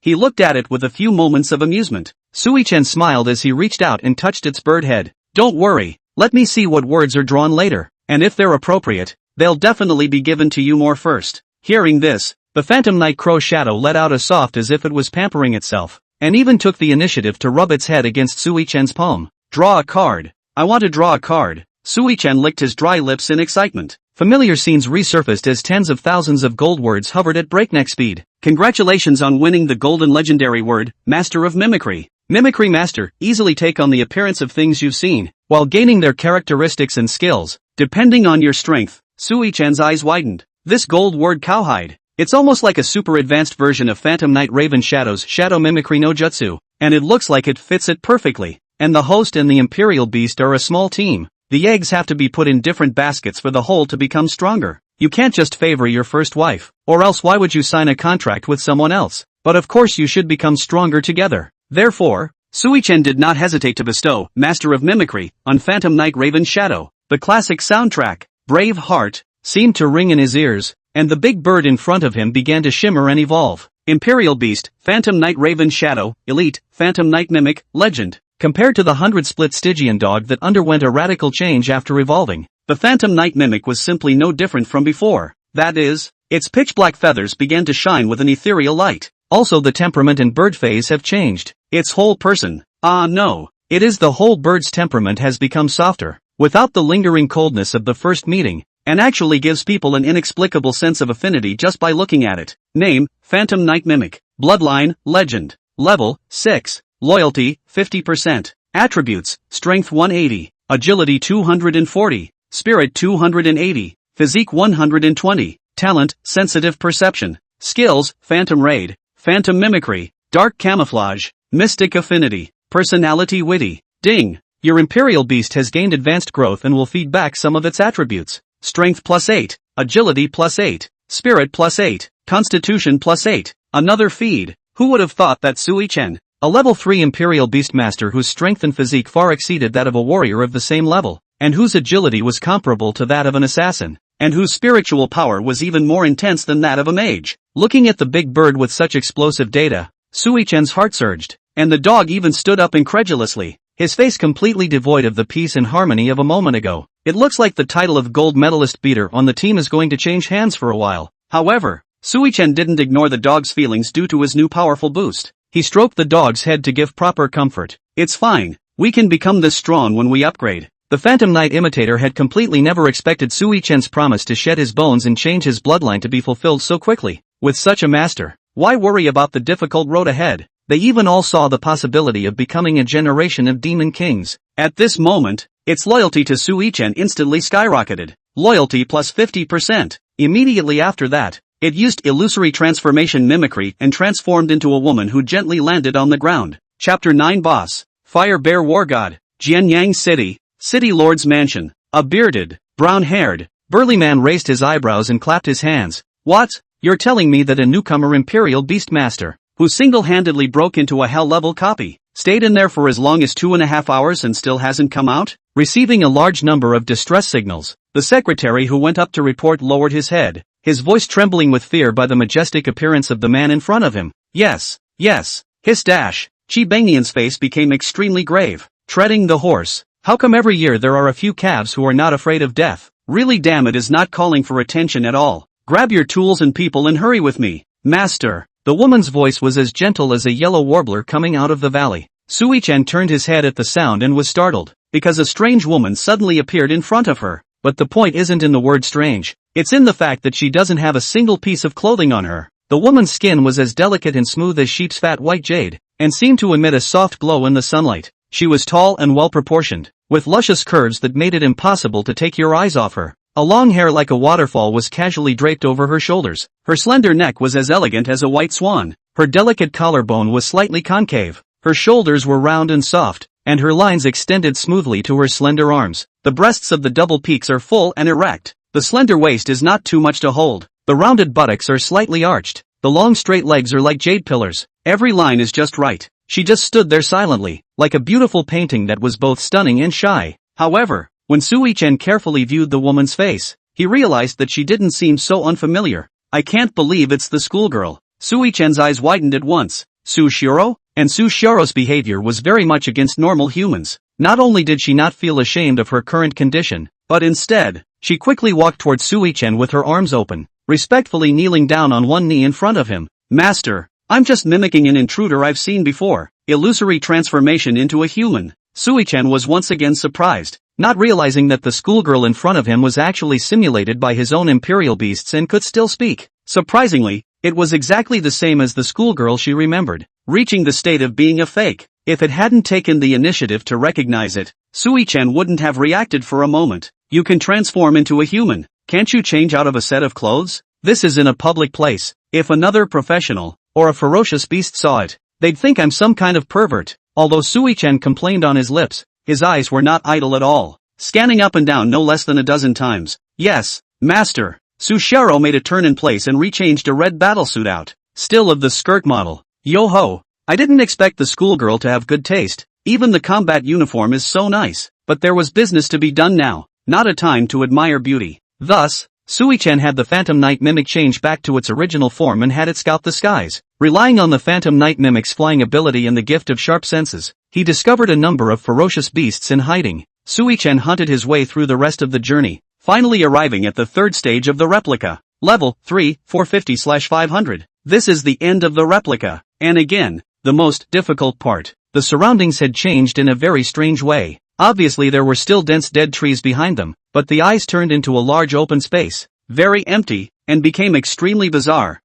Speaker 1: he looked at it with a few moments of amusement. Sui-Chen smiled as he reached out and touched its bird head. Don't worry, let me see what words are drawn later, and if they're appropriate, they'll definitely be given to you more first. Hearing this, the Phantom Night Crow Shadow let out a soft as if it was pampering itself, and even took the initiative to rub its head against Sui-Chen's palm. Draw a card. I want to draw a card. Sui-Chen licked his dry lips in excitement. Familiar scenes resurfaced as tens of thousands of gold words hovered at breakneck speed. Congratulations on winning the golden legendary word, Master of Mimicry. Mimicry Master, easily take on the appearance of things you've seen, while gaining their characteristics and skills, depending on your strength. Sui-Chen's eyes widened. This gold word Cowhide. It's almost like a super advanced version of Phantom Night Raven Shadow's Shadow Mimicry no Jutsu, and it looks like it fits it perfectly. And the host and the Imperial Beast are a small team. The eggs have to be put in different baskets for the whole to become stronger. You can't just favor your first wife, or else why would you sign a contract with someone else? But of course you should become stronger together. Therefore, Sui-Chen did not hesitate to bestow Master of Mimicry on Phantom Night Raven Shadow. The classic soundtrack, Brave Heart, seemed to ring in his ears, and the big bird in front of him began to shimmer and evolve. Imperial Beast, Phantom Night Raven Shadow, Elite, Phantom Night Mimic, Legend. Compared to the 100-split Stygian dog that underwent a radical change after evolving, the Phantom Night Mimic was simply no different from before. That is, its pitch-black feathers began to shine with an ethereal light. Also the temperament and bird phase have changed. Its whole person. Ah no, it is the whole bird's temperament has become softer, without the lingering coldness of the first meeting, and actually gives people an inexplicable sense of affinity just by looking at it. Name, Phantom Night Mimic. Bloodline, Legend. Level, 6. Loyalty, 50%. Attributes, Strength 180, Agility 240, Spirit 280, Physique 120, Talent, Sensitive Perception, Skills, Phantom Raid, Phantom Mimicry, Dark Camouflage, Mystic Affinity. Personality witty. Ding. Your Imperial Beast has gained advanced growth and will feed back some of its attributes. Strength +8, Agility +8, Spirit +8, Constitution +8. Another feed. Who would have thought that Sui-Chen, a level 3 Imperial Beastmaster whose strength and physique far exceeded that of a warrior of the same level, and whose agility was comparable to that of an assassin, and whose spiritual power was even more intense than that of a mage. Looking at the big bird with such explosive data, Sui-Chen's heart surged, and the dog even stood up incredulously, his face completely devoid of the peace and harmony of a moment ago. It looks like the title of gold medalist beater on the team is going to change hands for a while. However, Sui-Chen didn't ignore the dog's feelings due to his new powerful boost. He stroked the dog's head to give proper comfort. It's fine, we can become this strong when we upgrade. The Phantom Knight imitator had completely never expected Sui-Chen's promise to shed his bones and change his bloodline to be fulfilled so quickly. With such a master, why worry about the difficult road ahead? They even all saw the possibility of becoming a generation of demon kings. At this moment, its loyalty to Sui-Chen instantly skyrocketed. Loyalty plus 50%. Immediately after that, it used illusory transformation mimicry and transformed into a woman who gently landed on the ground. Chapter 9 Boss. Fire Bear War God. Jianyang City. City Lord's Mansion. A bearded, brown-haired, burly man raised his eyebrows and clapped his hands. What? You're telling me that a newcomer Imperial Beastmaster, who single-handedly broke into a hell-level copy, stayed in there for as long as 2.5 hours and still hasn't come out? Receiving a large number of distress signals, the secretary who went up to report lowered his head, his voice trembling with fear by the majestic appearance of the man in front of him. Yes. Hiss dash. Chi Bangian's face became extremely grave. Treading the horse. How come every year there are a few calves who are not afraid of death? Really, damn, it is not calling for attention at all. Grab your tools and people and hurry with me. Master. The woman's voice was as gentle as a yellow warbler coming out of the valley. Sui-Chen turned his head at the sound and was startled, because a strange woman suddenly appeared in front of her. But the point isn't in the word strange. It's in the fact that she doesn't have a single piece of clothing on her. The woman's skin was as delicate and smooth as sheep's fat white jade, and seemed to emit a soft glow in the sunlight. She was tall and well-proportioned, with luscious curves that made it impossible to take your eyes off her. A long hair like a waterfall was casually draped over her shoulders. Her slender neck was as elegant as a white swan. Her delicate collarbone was slightly concave. Her shoulders were round and soft, and her lines extended smoothly to her slender arms. The breasts of the double peaks are full and erect. The slender waist is not too much to hold. The rounded buttocks are slightly arched. The long straight legs are like jade pillars. Every line is just right. She just stood there silently, like a beautiful painting that was both stunning and shy. However, when Sui-Chen carefully viewed the woman's face, he realized that she didn't seem so unfamiliar. I can't believe it's the schoolgirl. Sui-Chen's eyes widened at once. Sushiro? And Sushiro's behavior was very much against normal humans. Not only did she not feel ashamed of her current condition, but instead, she quickly walked towards Sui-Chen with her arms open, respectfully kneeling down on one knee in front of him. Master, I'm just mimicking an intruder I've seen before. Illusory transformation into a human. Sui-Chen was once again surprised, not realizing that the schoolgirl in front of him was actually simulated by his own imperial beasts and could still speak. Surprisingly, it was exactly the same as the schoolgirl she remembered, reaching the state of being a fake. If it hadn't taken the initiative to recognize it, Sui-Chen wouldn't have reacted for a moment. You can transform into a human. Can't you change out of a set of clothes? This is in a public place. If another professional, or a ferocious beast saw it, they'd think I'm some kind of pervert. Although Sui-Chen complained on his lips, his eyes were not idle at all, scanning up and down no less than a dozen times. Yes, master. Sushiro made a turn in place and rechanged a red battlesuit out, still of the skirt model. Yo-ho! I didn't expect the schoolgirl to have good taste. Even the combat uniform is so nice. But there was business to be done now, not a time to admire beauty. Thus, Sui-Chen had the Phantom Knight mimic change back to its original form and had it scout the skies. Relying on the Phantom Knight mimic's flying ability and the gift of sharp senses, he discovered a number of ferocious beasts in hiding. Sui-Chen hunted his way through the rest of the journey, finally arriving at the third stage of the replica. Level 3, 450/500. This is the end of the replica. And again, the most difficult part. The surroundings had changed in a very strange way. Obviously there were still dense dead trees behind them, but the eyes turned into a large open space, very empty, and became extremely bizarre.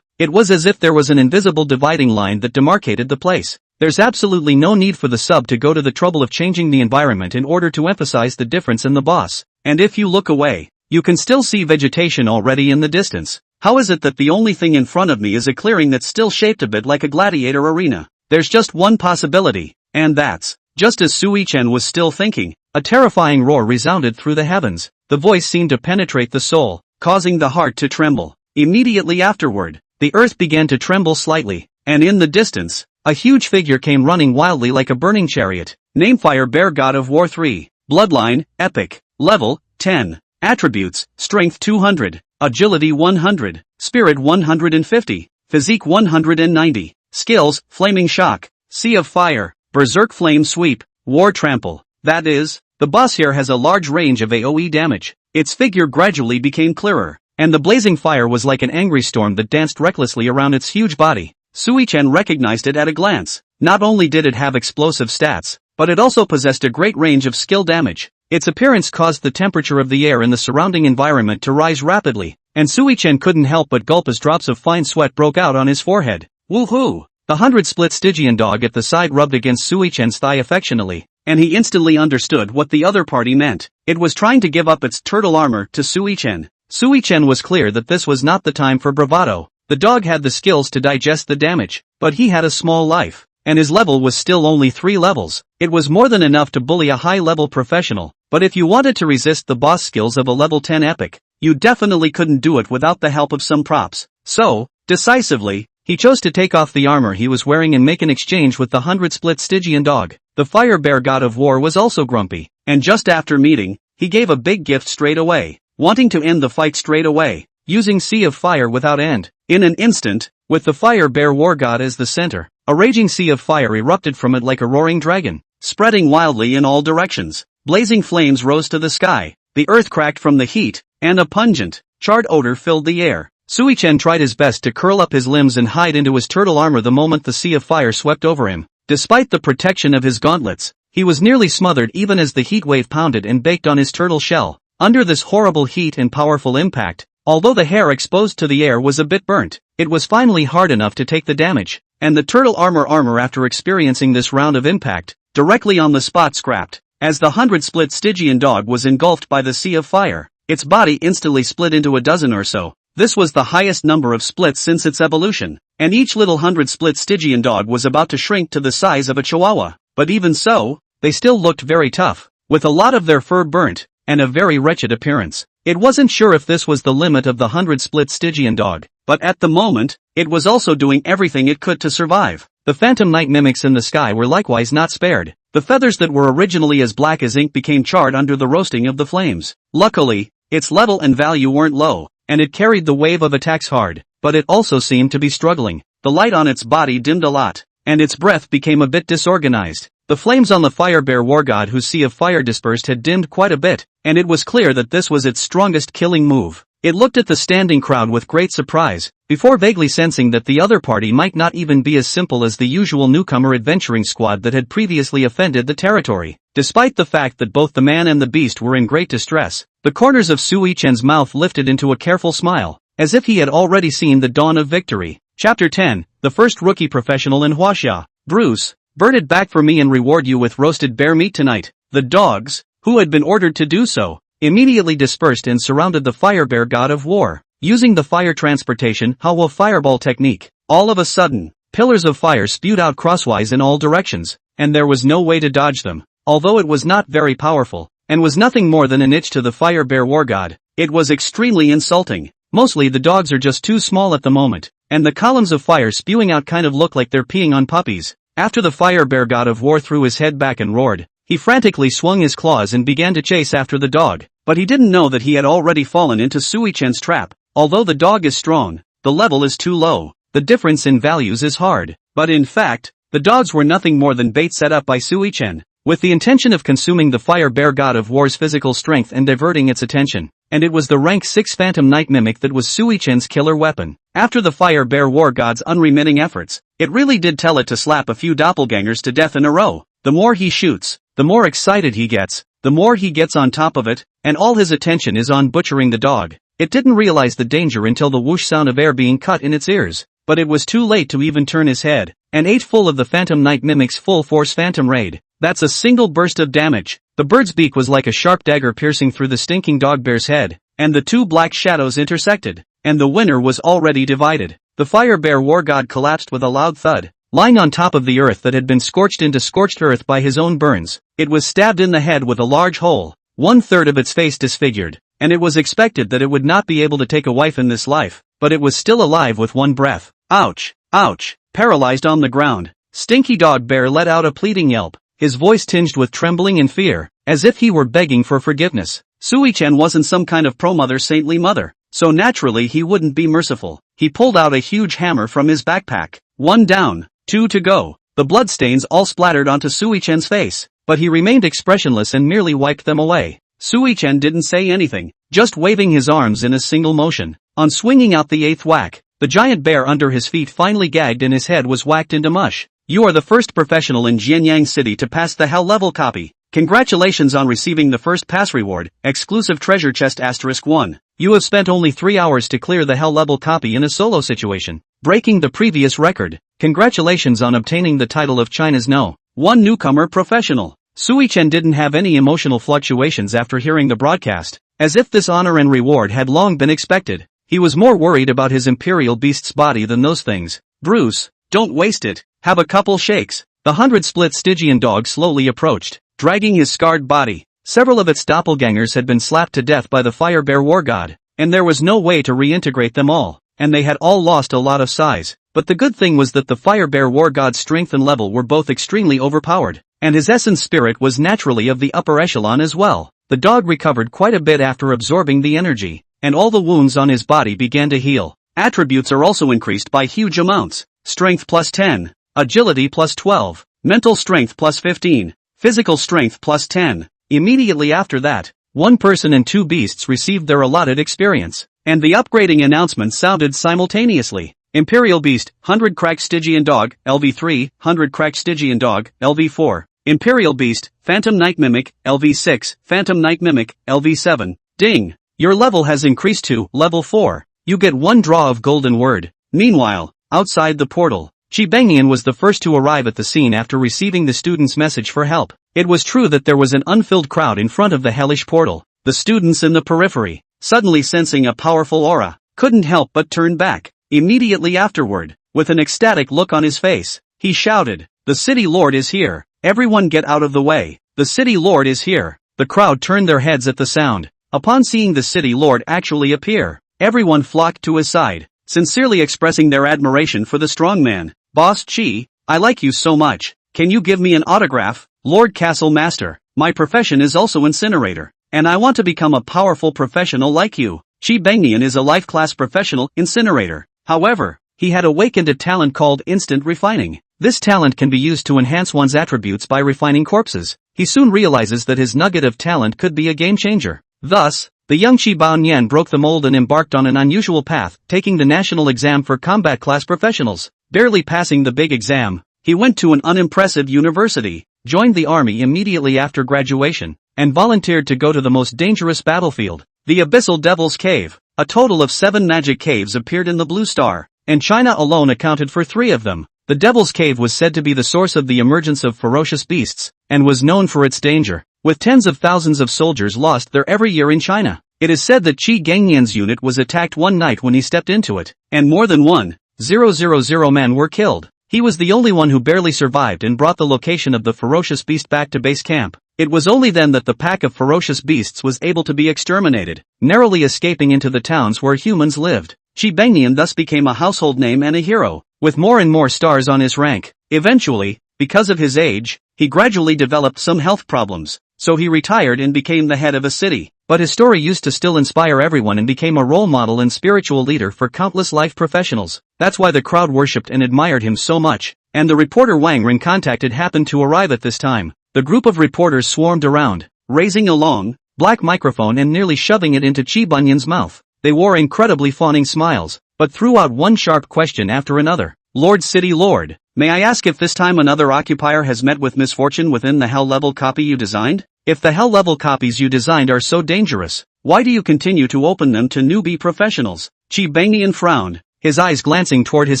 Speaker 1: It was as if there was an invisible dividing line that demarcated the place. There's absolutely no need for the sub to go to the trouble of changing the environment in order to emphasize the difference in the boss. And if you look away, you can still see vegetation already in the distance. How is it that the only thing in front of me is a clearing that's still shaped a bit like a gladiator arena? There's just one possibility, And that's just as Sui-chen was still thinking, a terrifying roar resounded through the heavens. The voice seemed to penetrate the soul, causing the heart to tremble. Immediately afterward, the earth began to tremble slightly, and in the distance, a huge figure came running wildly like a burning chariot. Name: Fire Bear God of War 3. Bloodline, Epic. Level, 10. Attributes, Strength 200, Agility 100, Spirit 150, Physique 190. Skills, Flaming Shock, Sea of Fire, Berserk Flame Sweep, War Trample. That is, the boss here has a large range of AoE damage. Its figure gradually became clearer, and the blazing fire was like an angry storm that danced recklessly around its huge body. Sui-chen recognized it at a glance. Not only did it have explosive stats, but it also possessed a great range of skill damage. Its appearance caused the temperature of the air in the surrounding environment to rise rapidly, and Sui-chen couldn't help but gulp as drops of fine sweat broke out on his forehead. Woohoo! The 100-split Stygian dog at the side rubbed against Sui-chen's thigh affectionately, and he instantly understood what the other party meant. It was trying to give up its turtle armor to Sui-chen. Sui-chen was clear that this was not the time for bravado. The dog had the skills to digest the damage, but he had a small life, and his level was still only 3 levels. It was more than enough to bully a high-level professional, but if you wanted to resist the boss skills of a level 10 epic, you definitely couldn't do it without the help of some props. So, decisively, he chose to take off the armor he was wearing and make an exchange with the 100-split Stygian dog. The Fire Bear God of War was also grumpy, and just after meeting, he gave a big gift straight away, wanting to end the fight straight away, using Sea of Fire without end. In an instant, with the Fire Bear War God as the center, a raging sea of fire erupted from it like a roaring dragon, spreading wildly in all directions. Blazing flames rose to the sky, the earth cracked from the heat, and a pungent, charred odor filled the air. Sui-chen tried his best to curl up his limbs and hide into his turtle armor the moment the sea of fire swept over him. Despite the protection of his gauntlets, he was nearly smothered even as the heat wave pounded and baked on his turtle shell. Under this horrible heat and powerful impact, although the hair exposed to the air was a bit burnt, it was finally hard enough to take the damage, and the turtle armor after experiencing this round of impact, directly on the spot scrapped. As the 100-split Stygian dog was engulfed by the sea of fire, its body instantly split into a dozen or so. This was the highest number of splits since its evolution, and each little 100-split Stygian dog was about to shrink to the size of a chihuahua. But even so, they still looked very tough, with a lot of their fur burnt, and a very wretched appearance. It wasn't sure if this was the limit of the 100-split Stygian dog, but at the moment, it was also doing everything it could to survive. The phantom night mimics in the sky were likewise not spared. The feathers that were originally as black as ink became charred under the roasting of the flames. Luckily, its level and value weren't low, and it carried the wave of attacks hard, but it also seemed to be struggling. The light on its body dimmed a lot, and its breath became a bit disorganized. The flames on the Fire Bear War God whose sea of fire dispersed had dimmed quite a bit, and it was clear that this was its strongest killing move. It looked at the standing crowd with great surprise, before vaguely sensing that the other party might not even be as simple as the usual newcomer adventuring squad that had previously offended the territory. Despite the fact that both the man and the beast were in great distress, the corners of Sui-chen's mouth lifted into a careful smile, as if he had already seen the dawn of victory. Chapter 10, The First Rookie Professional in Huaxia. Bruce, bird it back for me and reward you with roasted bear meat tonight. The dogs, who had been ordered to do so, immediately dispersed and surrounded the Fire Bear God of War, using the fire transportation Hanwha fireball technique. All of a sudden, pillars of fire spewed out crosswise in all directions, and there was no way to dodge them. Although it was not very powerful, and was nothing more than an itch to the Fire Bear War God, it was extremely insulting. Mostly the dogs are just too small at the moment, and the columns of fire spewing out kind of look like they're peeing on puppies. After the Fire Bear God of War threw his head back and roared, he frantically swung his claws and began to chase after the dog, but he didn't know that he had already fallen into Sui-chen's trap. Although the dog is strong, the level is too low, the difference in values is hard. But in fact, the dogs were nothing more than bait set up by Sui-chen, with the intention of consuming the Fire Bear God of War's physical strength and diverting its attention. And it was the rank 6 Phantom Night Mimic that was Sui-chen's killer weapon. After the Fire Bear War God's unremitting efforts, it really did tell it to slap a few doppelgangers to death in a row. The more he shoots, the more excited he gets, the more he gets on top of it, and all his attention is on butchering the dog. It didn't realize the danger until the whoosh sound of air being cut in its ears, but it was too late to even turn his head, and ate full of the Phantom Night Mimic's full-force Phantom Raid. That's a single burst of damage. The bird's beak was like a sharp dagger piercing through the stinking dog bear's head, and the two black shadows intersected, and the winner was already divided. The Fire Bear War God collapsed with a loud thud, lying on top of the earth that had been scorched into scorched earth by his own burns. It was stabbed in the head with a large hole, 1/3 of its face disfigured, and it was expected that it would not be able to take a wife in this life, but it was still alive with one breath. Ouch! Ouch! Paralyzed on the ground, Stinky Dog Bear let out a pleading yelp, his voice tinged with trembling and fear, as if he were begging for forgiveness. Sui-chan wasn't some kind of pro-mother saintly mother, so naturally he wouldn't be merciful. He pulled out a huge hammer from his backpack. 1 down, 2 to go. The bloodstains all splattered onto Sui-chan's face, but he remained expressionless and merely wiped them away. Sui-chan didn't say anything, just waving his arms in a single motion. On swinging out the 8th whack, the giant bear under his feet finally gagged and his head was whacked into mush. You are the first professional in Jianyang City to pass the Hell level copy. Congratulations on receiving the first pass reward, exclusive treasure chest *1. You have spent only 3 hours to clear the Hell level copy in a solo situation, breaking the previous record. Congratulations on obtaining the title of China's No. 1 newcomer professional. Sui-chan didn't have any emotional fluctuations after hearing the broadcast, as if this honor and reward had long been expected. He was more worried about his imperial beast's body than those things. Bruce, don't waste it, have a couple shakes. The 100-split Stygian dog slowly approached, dragging his scarred body. Several of its doppelgangers had been slapped to death by the fire bear war god, and there was no way to reintegrate them all, and they had all lost a lot of size. But the good thing was that the fire bear war god's strength and level were both extremely overpowered, and his essence spirit was naturally of the upper echelon as well. The dog recovered quite a bit after absorbing the energy, and all the wounds on his body began to heal. Attributes are also increased by huge amounts. Strength plus 10, agility plus 12, mental strength plus 15, physical strength plus 10. Immediately after that, 1 person and 2 beasts received their allotted experience, and the upgrading announcement sounded simultaneously. Imperial Beast, 100 cracked Stygian Dog, LV3, 100 cracked Stygian Dog, LV4. Imperial Beast, Phantom Night Mimic, LV6, Phantom Night Mimic, LV7. Ding! Your level has increased to level 4. You get 1 draw of golden word. Meanwhile, outside the portal, Chi Bengian was the first to arrive at the scene after receiving the student's message for help. It was true that there was an unfilled crowd in front of the hellish portal. The students in the periphery, suddenly sensing a powerful aura, couldn't help but turn back. Immediately afterward, with an ecstatic look on his face, he shouted, "The city lord is here! Everyone get out of the way! The city lord is here!" The crowd turned their heads at the sound. Upon seeing the city lord actually appear, everyone flocked to his side, sincerely expressing their admiration for the strong man. "Boss Chi, I like you so much. Can you give me an autograph? Lord Castle Master, my profession is also incinerator, and I want to become a powerful professional like you." Chi Bengian is a life-class professional incinerator. However, he had awakened a talent called instant refining. This talent can be used to enhance one's attributes by refining corpses. He soon realizes that his nugget of talent could be a game changer. Thus, the young Chi Baonian broke the mold and embarked on an unusual path, taking the national exam for combat class professionals. Barely passing the big exam, he went to an unimpressive university, joined the army immediately after graduation, and volunteered to go to the most dangerous battlefield, the Abyssal Devil's Cave. A total of 7 magic caves appeared in the Blue Star, and China alone accounted for 3 of them. The Devil's Cave was said to be the source of the emergence of ferocious beasts, and was known for its danger, with tens of thousands of soldiers lost there every year in China. It is said that Chi Gangyan's unit was attacked one night when he stepped into it, and more than 1,000 men were killed. He was the only one who barely survived and brought the location of the ferocious beast back to base camp. It was only then that the pack of ferocious beasts was able to be exterminated, narrowly escaping into the towns where humans lived. Chi Bengian thus became a household name and a hero, with more and more stars on his rank. Eventually, because of his age, he gradually developed some health problems, so he retired and became the head of a city. But his story used to still inspire everyone and became a role model and spiritual leader for countless life professionals. That's why the crowd worshipped and admired him so much. And the reporter Wang Ren contacted happened to arrive at this time. The group of reporters swarmed around, raising a long, black microphone and nearly shoving it into Chi Bunyan's mouth. They wore incredibly fawning smiles, but threw out one sharp question after another. "Lord City Lord, may I ask if this time another occupier has met with misfortune within the Hell level copy you designed? If the Hell level copies you designed are so dangerous, why do you continue to open them to newbie professionals?" Chi Bengian frowned, his eyes glancing toward his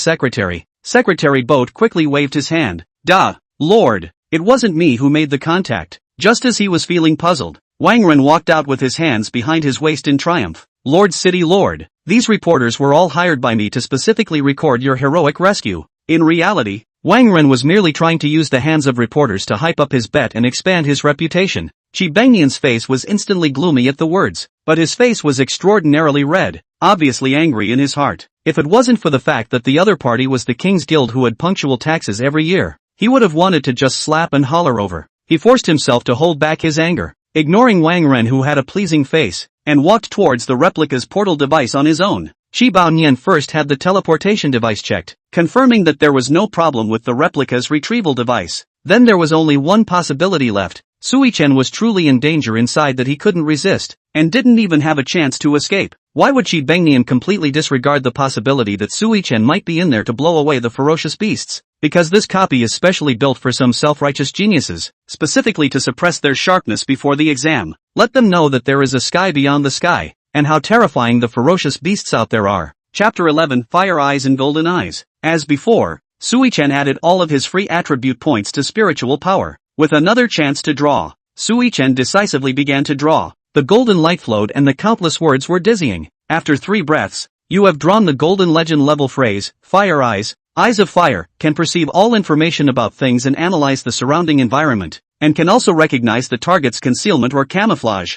Speaker 1: secretary. Secretary Boat quickly waved his hand. "Duh, Lord, it wasn't me who made the contact." Just as he was feeling puzzled, Wang Ren walked out with his hands behind his waist in triumph. "Lord City Lord, these reporters were all hired by me to specifically record your heroic rescue. In reality, Wang Ren was merely trying to use the hands of reporters to hype up his bet and expand his reputation. Qi Bengnian's face was instantly gloomy at the words, but his face was extraordinarily red, obviously angry in his heart. If it wasn't for the fact that the other party was the King's Guild who had punctual taxes every year, he would have wanted to just slap and holler over. He forced himself to hold back his anger, ignoring Wang Ren who had a pleasing face, and walked towards the replica's portal device on his own. Qi Baonian first had the teleportation device checked, confirming that there was no problem with the replica's retrieval device. Then there was only one possibility left. Sui Chen was truly in danger inside that he couldn't resist, and didn't even have a chance to escape. Why would Qi Bengnian completely disregard the possibility that Sui Chen might be in there to blow away the ferocious beasts? Because this copy is specially built for some self-righteous geniuses, specifically to suppress their sharpness before the exam. Let them know that there is a sky beyond the sky, and how terrifying the ferocious beasts out there are. Chapter 11, Fire Eyes and Golden Eyes. As before, Sui Chen added all of his free attribute points to spiritual power. With another chance to draw, Sui Chen decisively began to draw. The golden light flowed and the countless words were dizzying. After 3 breaths, you have drawn the golden legend level phrase, Fire Eyes. Eyes of fire can perceive all information about things and analyze the surrounding environment, and can also recognize the target's concealment or camouflage.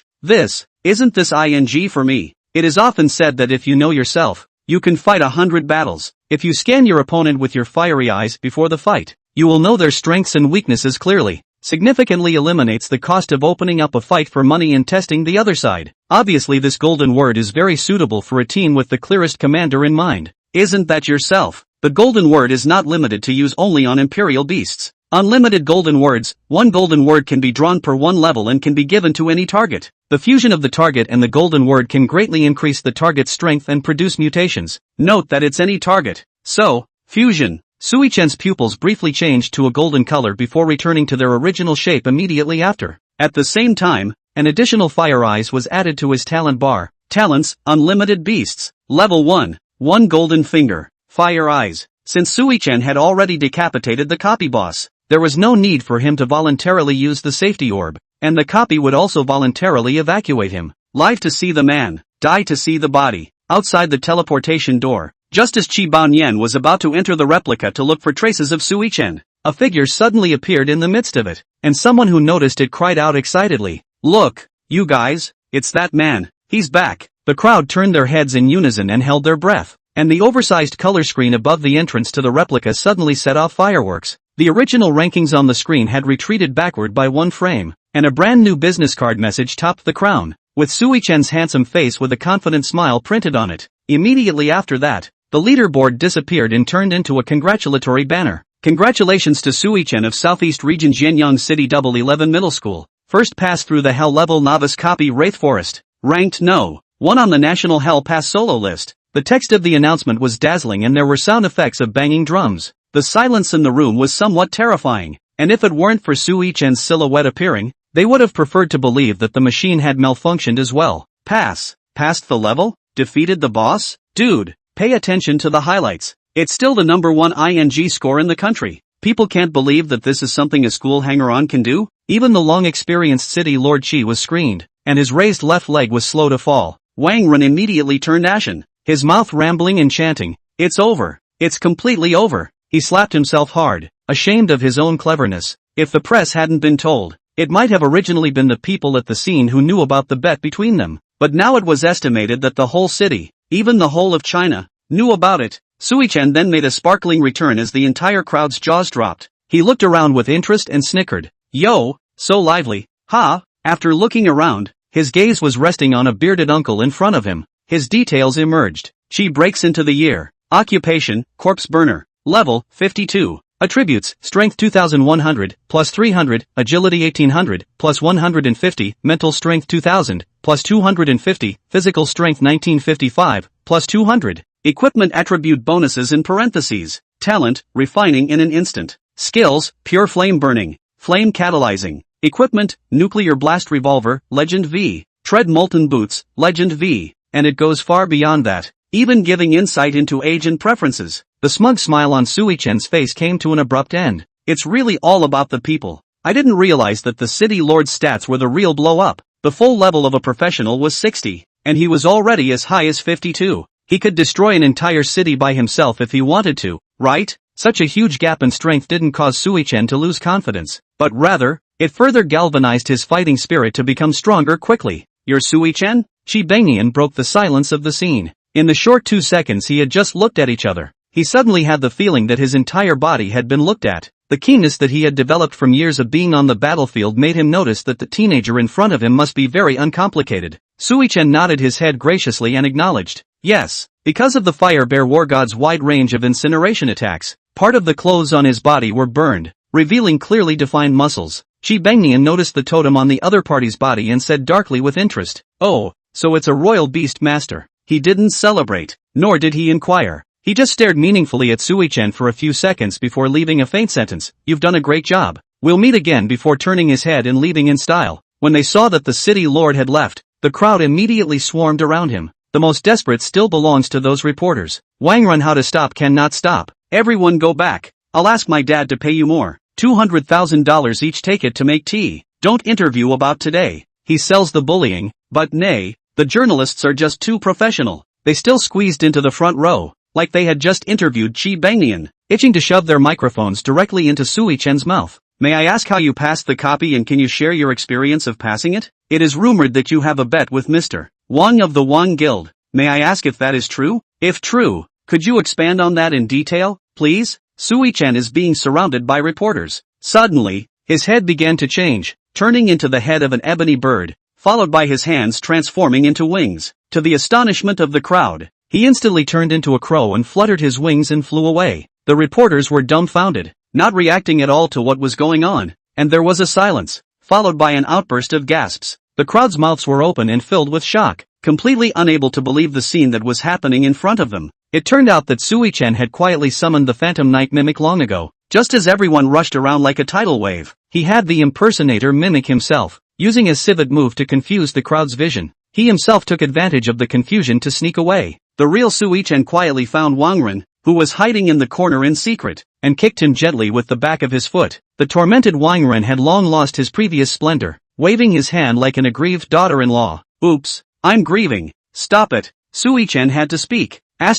Speaker 1: Isn't this ing for me? It is often said that if you know yourself, you can fight 100 battles. If you scan your opponent with your fiery eyes before the fight, you will know their strengths and weaknesses clearly. Significantly eliminates the cost of opening up a fight for money and testing the other side. Obviously this golden word is very suitable for a team with the clearest commander in mind. Isn't that yourself? The golden word is not limited to use only on imperial beasts. Unlimited golden words. 1 golden word can be drawn per 1 level and can be given to any target. The fusion of the target and the golden word can greatly increase the target's strength and produce mutations. Note that it's any target. So, fusion. Sui Chen's pupils briefly changed to a golden color before returning to their original shape immediately after. At the same time, an additional Fire Eyes was added to his talent bar. Talents, Unlimited Beasts. Level 1. 1 golden finger. Fire Eyes. Since Sui Chen had already decapitated the copy boss, there was no need for him to voluntarily use the safety orb, and the copy would also voluntarily evacuate him. Live to see the man, die to see the body. Outside the teleportation door, just as Qi Baonian was about to enter the replica to look for traces of Sui Chen, a figure suddenly appeared in the midst of it, and someone who noticed it cried out excitedly, "Look, you guys, it's that man, he's back." The crowd turned their heads in unison and held their breath, and the oversized color screen above the entrance to the replica suddenly set off fireworks. The original rankings on the screen had retreated backward by 1 frame, and a brand new business card message topped the crown, with Sui Chen's handsome face with a confident smile printed on it. Immediately after that, the leaderboard disappeared and turned into a congratulatory banner. Congratulations to Sui Chen of Southeast Region Jianyang City 11 Middle School. First pass through the Hell Level Novice Copy Wraith Forest. Ranked No. 1 on the National Hell Pass solo list. The text of the announcement was dazzling and there were sound effects of banging drums. The silence in the room was somewhat terrifying, and if it weren't for Sui Chen's silhouette appearing, they would have preferred to believe that the machine had malfunctioned as well. Pass. Passed the level? Defeated the boss? Dude, pay attention to the highlights. It's still the number 1 ING score in the country. People can't believe that this is something a school hanger-on can do? Even the long-experienced city Lord Qi was screened, and his raised left leg was slow to fall. Wang Ren immediately turned ashen, his mouth rambling and chanting, "It's over. It's completely over." He slapped himself hard, ashamed of his own cleverness. If the press hadn't been told, it might have originally been the people at the scene who knew about the bet between them. But now it was estimated that the whole city, even the whole of China, knew about it. Sui Chen then made a sparkling return as the entire crowd's jaws dropped. He looked around with interest and snickered. "Yo, so lively, huh?" After looking around, his gaze was resting on a bearded uncle in front of him. His details emerged. Qi breaks into the year. Occupation, corpse burner. Level, 52. Attributes, Strength 2100, plus 300, Agility 1800, plus 150, Mental Strength 2000, plus 250, Physical Strength 1955, plus 200. Equipment attribute bonuses in parentheses. Talent, Refining in an instant. Skills, Pure Flame Burning, Flame Catalyzing. Equipment, Nuclear Blast Revolver, Legend V. Tread Molten Boots, Legend V. And it goes far beyond that, even giving insight into age and preferences. The smug smile on Sui Chen's face came to an abrupt end. It's really all about the people. I didn't realize that the city lord's stats were the real blow-up. The full level of a professional was 60, and he was already as high as 52. He could destroy an entire city by himself if he wanted to, right? Such a huge gap in strength didn't cause Sui-chen to lose confidence, but rather, it further galvanized his fighting spirit to become stronger quickly. "You're Sui-chen?" Chi Banyan broke the silence of the scene. In the short 2 seconds he had just looked at each other, he suddenly had the feeling that his entire body had been looked at. The keenness that he had developed from years of being on the battlefield made him notice that the teenager in front of him must be very uncomplicated. Sui-chen nodded his head graciously and acknowledged, "Yes." Because of the Fire Bear War God's wide range of incineration attacks, part of the clothes on his body were burned, revealing clearly defined muscles. Chi Banyan noticed the totem on the other party's body and said darkly with interest, "Oh, so it's a royal beast master." He didn't celebrate, nor did he inquire. He just stared meaningfully at Sui-chen for a few seconds before leaving a faint sentence, "You've done a great job. We'll meet again," before turning his head and leaving in style. When they saw that the city lord had left, the crowd immediately swarmed around him. The most desperate still belongs to those reporters. Wang Run how to stop cannot stop. "Everyone go back. I'll ask my dad to pay you more. $200,000 each, take it to make tea. Don't interview about today. He sells the bullying." But nay, the journalists are just too professional. They still squeezed into the front row, like they had just interviewed Chi Banyan, itching to shove their microphones directly into Sui-chen's mouth. "May I ask how you passed the copy and can you share your experience of passing it? It is rumored that you have a bet with Mr. Wang of the Wang Guild. May I ask if that is true? If true, could you expand on that in detail, please?" Sui-chen is being surrounded by reporters. Suddenly, his head began to change, turning into the head of an ebony bird, followed by his hands transforming into wings. To the astonishment of the crowd, he instantly turned into a crow and fluttered his wings and flew away. The reporters were dumbfounded, not reacting at all to what was going on, and there was a silence, followed by an outburst of gasps. The crowd's mouths were open and filled with shock, completely unable to believe the scene that was happening in front of them. It turned out that Sui-chen had quietly summoned the Phantom Night Mimic long ago. Just as everyone rushed around like a tidal wave, he had the impersonator mimic himself, using a civet move to confuse the crowd's vision. He himself took advantage of the confusion to sneak away. The real Sui-chen quietly found Wang Ren, who was hiding in the corner in secret, and kicked him gently with the back of his foot. The tormented Wang Ren had long lost his previous splendor, waving his hand like an aggrieved daughter-in-law. "Oops, I'm grieving. Stop it." Sui-chen had to speak. Want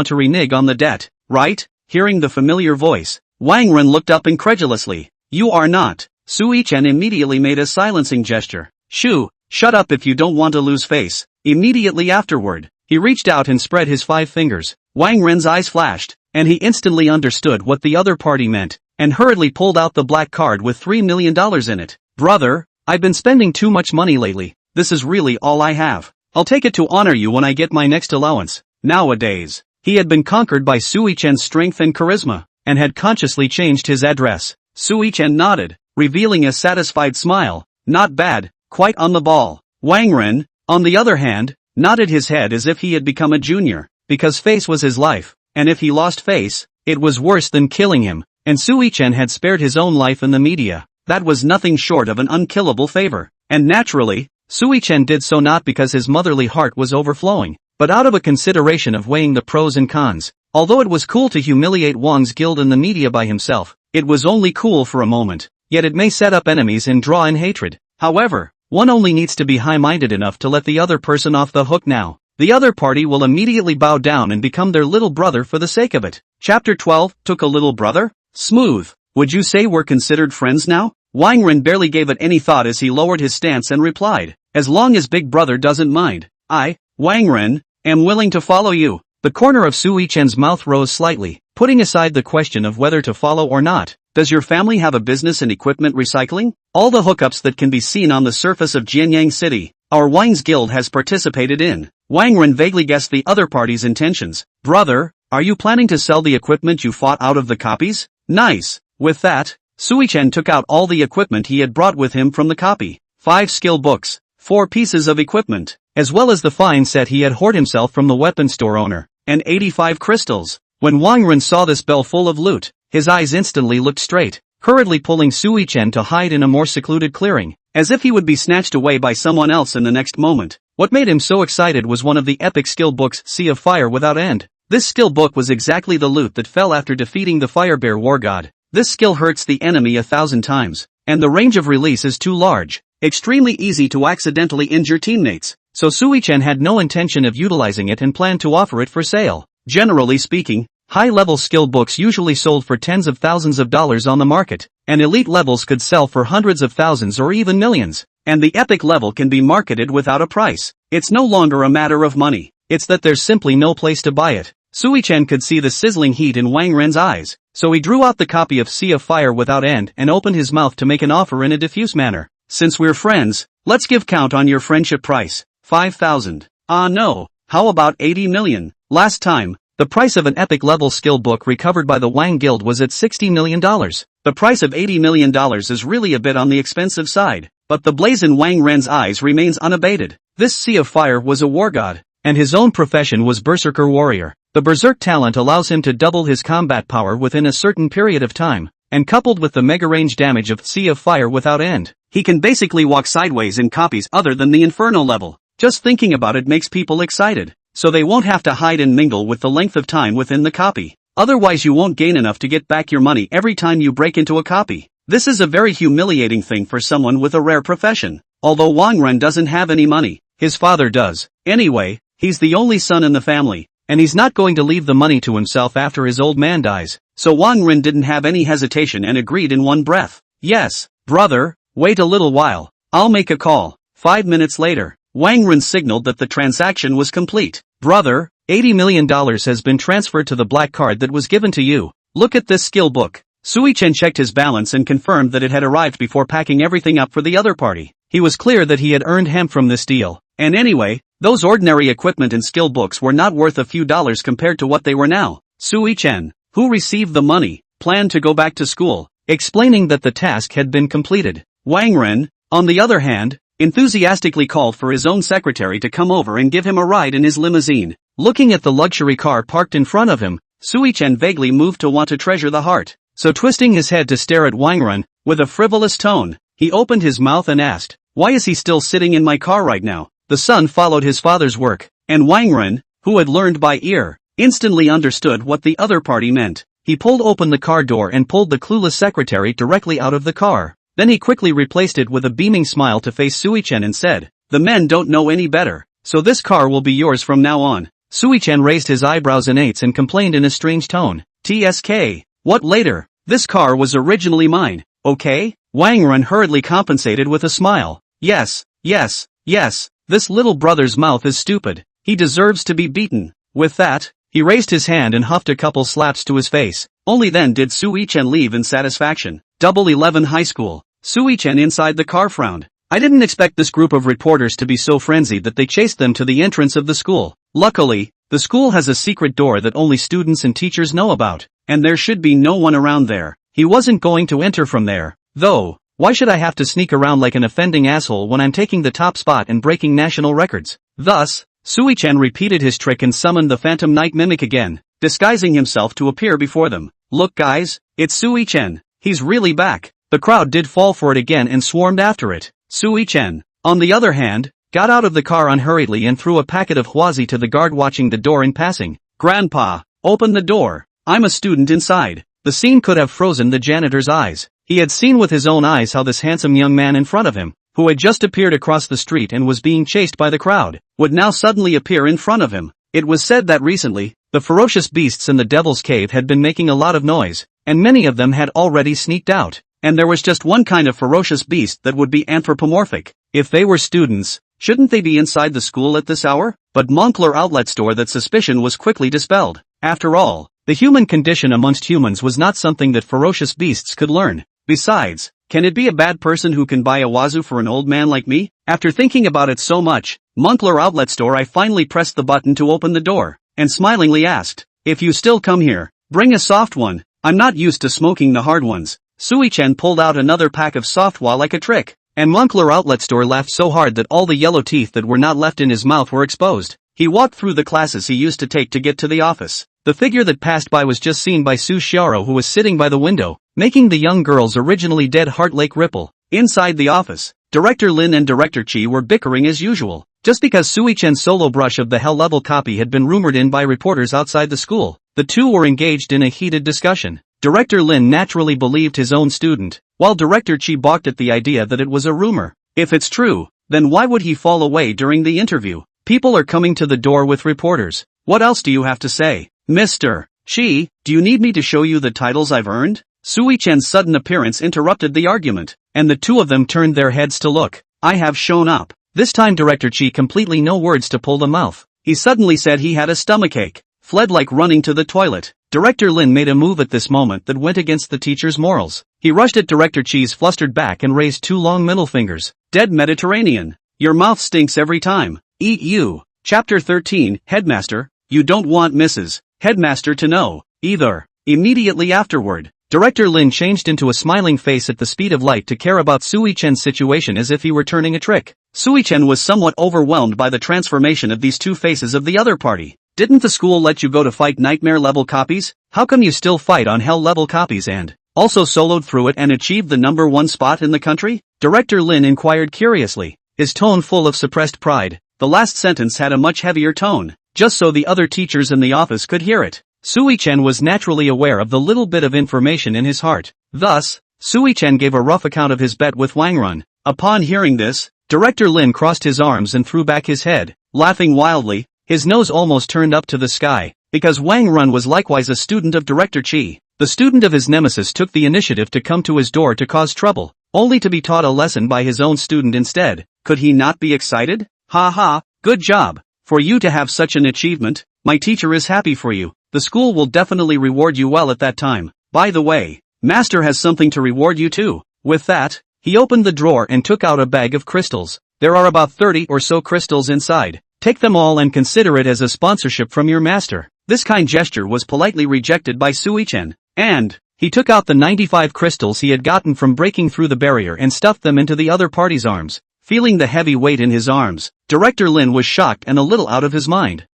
Speaker 1: to renege on the debt, right? Hearing the familiar voice, Wang Ren looked up incredulously. "You are not." Sui-chen immediately made a silencing gesture. "Shoo, shut up if you don't want to lose face." Immediately afterward, he reached out and spread his 5 fingers. Wang Ren's eyes flashed, and he instantly understood what the other party meant, and hurriedly pulled out the black card with $3 million in it. "Brother, I've been spending too much money lately. This is really all I have. I'll take it to honor you when I get my next allowance." Nowadays, he had been conquered by Sui-chen's strength and charisma, and had consciously changed his address. Sui-chen nodded, revealing a satisfied smile. "Not bad, quite on the ball." Wang Ren, on the other hand, nodded his head as if he had become a junior, because face was his life, and if he lost face, it was worse than killing him, and Sui-chen had spared his own life in the media. That was nothing short of an unkillable favor, and naturally, Sui-chen did so not because his motherly heart was overflowing, but out of a consideration of weighing the pros and cons. Although it was cool to humiliate Wang's guild in the media by himself, it was only cool for a moment, yet it may set up enemies and draw in hatred. However, one only needs to be high-minded enough to let the other person off the hook now. The other party will immediately bow down and become their little brother for the sake of it. Chapter 12, Took a Little Brother? Smooth. Would you say we're considered friends now? Wang Ren barely gave it any thought as he lowered his stance and replied, "As long as Big Brother doesn't mind, I, Wang Ren, am willing to follow you." The corner of Sui-chen's mouth rose slightly, putting aside the question of whether to follow or not. "Does your family have a business in equipment recycling? All the hookups that can be seen on the surface of Jianyang City, our Wang's Guild has participated in." Wang Ren vaguely guessed the other party's intentions. "Brother, are you planning to sell the equipment you fought out of the copies? Nice." With that, Sui-chen took out all the equipment he had brought with him from the copy. 5 skill books, 4 pieces of equipment, as well as the fine set he had hoarded himself from the weapon store owner, and 85 crystals. When Wang Ren saw this bell full of loot, his eyes instantly looked straight, hurriedly pulling Sui-chen to hide in a more secluded clearing, as if he would be snatched away by someone else in the next moment. What made him so excited was one of the epic skill books, Sea of Fire Without End. This skill book was exactly the loot that fell after defeating the Fire Bear War God. This skill hurts the enemy 1,000 times, and the range of release is too large, extremely easy to accidentally injure teammates, so Sui-chen had no intention of utilizing it and planned to offer it for sale. Generally speaking, High-level skill books usually sold for tens of thousands of dollars on the market, and elite levels could sell for hundreds of thousands or even millions. And the epic level can be marketed without a price. It's no longer a matter of money. It's that there's simply no place to buy it. Sui-chen could see the sizzling heat in Wang Ren's eyes, so he drew out the copy of Sea of Fire Without End and opened his mouth to make an offer in a diffuse manner. Since we're friends, let's give count on your friendship price. 5,000. No. How about 80 million? Last time, the price of an epic level skill book recovered by the Wang Guild was at $60 million. The price of $80 million is really a bit on the expensive side, but the blaze in Wang Ren's eyes remains unabated. This Sea of Fire was a war god, and his own profession was Berserker Warrior. The Berserk talent allows him to double his combat power within a certain period of time, and coupled with the mega range damage of Sea of Fire Without End, he can basically walk sideways in copies other than the Inferno level. Just thinking about it makes people excited, so they won't have to hide and mingle with the length of time within the copy. Otherwise you won't gain enough to get back your money every time you break into a copy. This is a very humiliating thing for someone with a rare profession. Although Wang Ren doesn't have any money, his father does. Anyway, he's the only son in the family, and he's not going to leave the money to himself after his old man dies. So Wang Ren didn't have any hesitation and agreed in one breath. Yes, brother, wait a little while. I'll make a call. 5 minutes later, Wang Ren signaled that the transaction was complete. Brother, $80 million has been transferred to the black card that was given to you. Look at this skill book. Sui-chen checked his balance and confirmed that it had arrived before packing everything up for the other party. He was clear that he had earned hemp from this deal. And anyway, those ordinary equipment and skill books were not worth a few dollars compared to what they were now. Sui-chen, who received the money, planned to go back to school, explaining that the task had been completed. Wang Ren, on the other hand, enthusiastically called for his own secretary to come over and give him a ride in his limousine. Looking at the luxury car parked in front of him, Sui-chen vaguely moved to want to treasure the heart. So twisting his head to stare at Wang Ren, with a frivolous tone, he opened his mouth and asked, "Why is he still sitting in my car right now?" The son followed his father's work, and Wang Ren, who had learned by ear, instantly understood what the other party meant. He pulled open the car door and pulled the clueless secretary directly out of the car. Then he quickly replaced it with a beaming smile to face Sui-chen and said, "The men don't know any better, so this car will be yours from now on." Sui-chen raised his eyebrows in eights and complained in a strange tone, "TSK, what later? This car was originally mine, okay?" Wang Ren hurriedly compensated with a smile. Yes, this little brother's mouth is stupid. He deserves to be beaten." With that, he raised his hand and huffed a couple slaps to his face. Only then did Sui-chen leave in satisfaction. 11 High School. Sui-chen inside the car frowned. "I didn't expect this group of reporters to be so frenzied that they chased them to the entrance of the school. Luckily, the school has a secret door that only students and teachers know about, and there should be no one around there. He wasn't going to enter from there, though. Why should I have to sneak around like an offending asshole when I'm taking the top spot and breaking national records?" Thus, Sui-chen repeated his trick and summoned the Phantom Night Mimic again, disguising himself to appear before them. "Look guys, it's Sui-chen. He's really back." The crowd did fall for it again and swarmed after it. Sui-chen, on the other hand, got out of the car unhurriedly and threw a packet of huazi to the guard watching the door in passing. "Grandpa, open the door. I'm a student inside." The scene could have frozen the janitor's eyes. He had seen with his own eyes how this handsome young man in front of him, who had just appeared across the street and was being chased by the crowd, would now suddenly appear in front of him. It was said that recently, the ferocious beasts in the Devil's Cave had been making a lot of noise, and many of them had already sneaked out. And there was just one kind of ferocious beast that would be anthropomorphic. If they were students, shouldn't they be inside the school at this hour? But Moncler outlet store that suspicion was quickly dispelled. After all, the human condition amongst humans was not something that ferocious beasts could learn. Besides, can it be a bad person who can buy a wazoo for an old man like me? After thinking about it so much, Moncler outlet store, I finally pressed the button to open the door, and smilingly asked, "If you still come here, bring a soft one. I'm not used to smoking the hard ones." Sui-chen pulled out another pack of softwa like a trick, and Moncler outlet store laughed so hard that all the yellow teeth that were not left in his mouth were exposed. He walked through the classes he used to take to get to the office. The figure that passed by was just seen by Su Xiaoro, who was sitting by the window, making the young girl's originally dead heart lake ripple. Inside the office, Director Lin and Director Chi were bickering as usual, just because Sui-chen's solo brush of the hell-level copy had been rumored in by reporters outside the school. The two were engaged in a heated discussion. Director Lin naturally believed his own student, while Director Chi balked at the idea that it was a rumor. If it's true, then why would he fall away during the interview? People are coming to the door with reporters. What else do you have to say? Mr. Chi, do you need me to show you the titles I've earned? Sui-chan's sudden appearance interrupted the argument, and the two of them turned their heads to look. I have shown up. This time Director Chi completely no words to pull the mouth. He suddenly said he had a stomachache, fled like running to the toilet. Director Lin made a move at this moment that went against the teacher's morals. He rushed at Director Chi's flustered back and raised two long middle fingers. Dead Mediterranean. Your mouth stinks every time. Eat you. Chapter 13, Headmaster, you don't want Mrs. Headmaster to know, either. Immediately afterward, Director Lin changed into a smiling face at the speed of light to care about Sui-chan's situation as if he were turning a trick. Sui-chan was somewhat overwhelmed by the transformation of these two faces of the other party. Didn't the school let you go to fight nightmare-level copies? How come you still fight on hell-level copies and also soloed through it and achieved the #1 spot in the country? Director Lin inquired curiously, his tone full of suppressed pride. The last sentence had a much heavier tone, just so the other teachers in the office could hear it. Sui-chan was naturally aware of the little bit of information in his heart. Thus, Sui-chan gave a rough account of his bet with Wang Run. Upon hearing this, Director Lin crossed his arms and threw back his head, laughing wildly. His nose almost turned up to the sky, because Wang Run was likewise a student of Director Chi. The student of his nemesis took the initiative to come to his door to cause trouble, only to be taught a lesson by his own student instead. Could he not be excited? Ha ha, good job. For you to have such an achievement, my teacher is happy for you. The school will definitely reward you well at that time. By the way, Master has something to reward you too. With that, he opened the drawer and took out a bag of crystals. There are about 30 or so crystals inside. Take them all and consider it as a sponsorship from your master. This kind gesture was politely rejected by Sui-chan, and he took out the 95 crystals he had gotten from breaking through the barrier and stuffed them into the other party's arms. Feeling the heavy weight in his arms, Director Lin was shocked and a little out of his mind.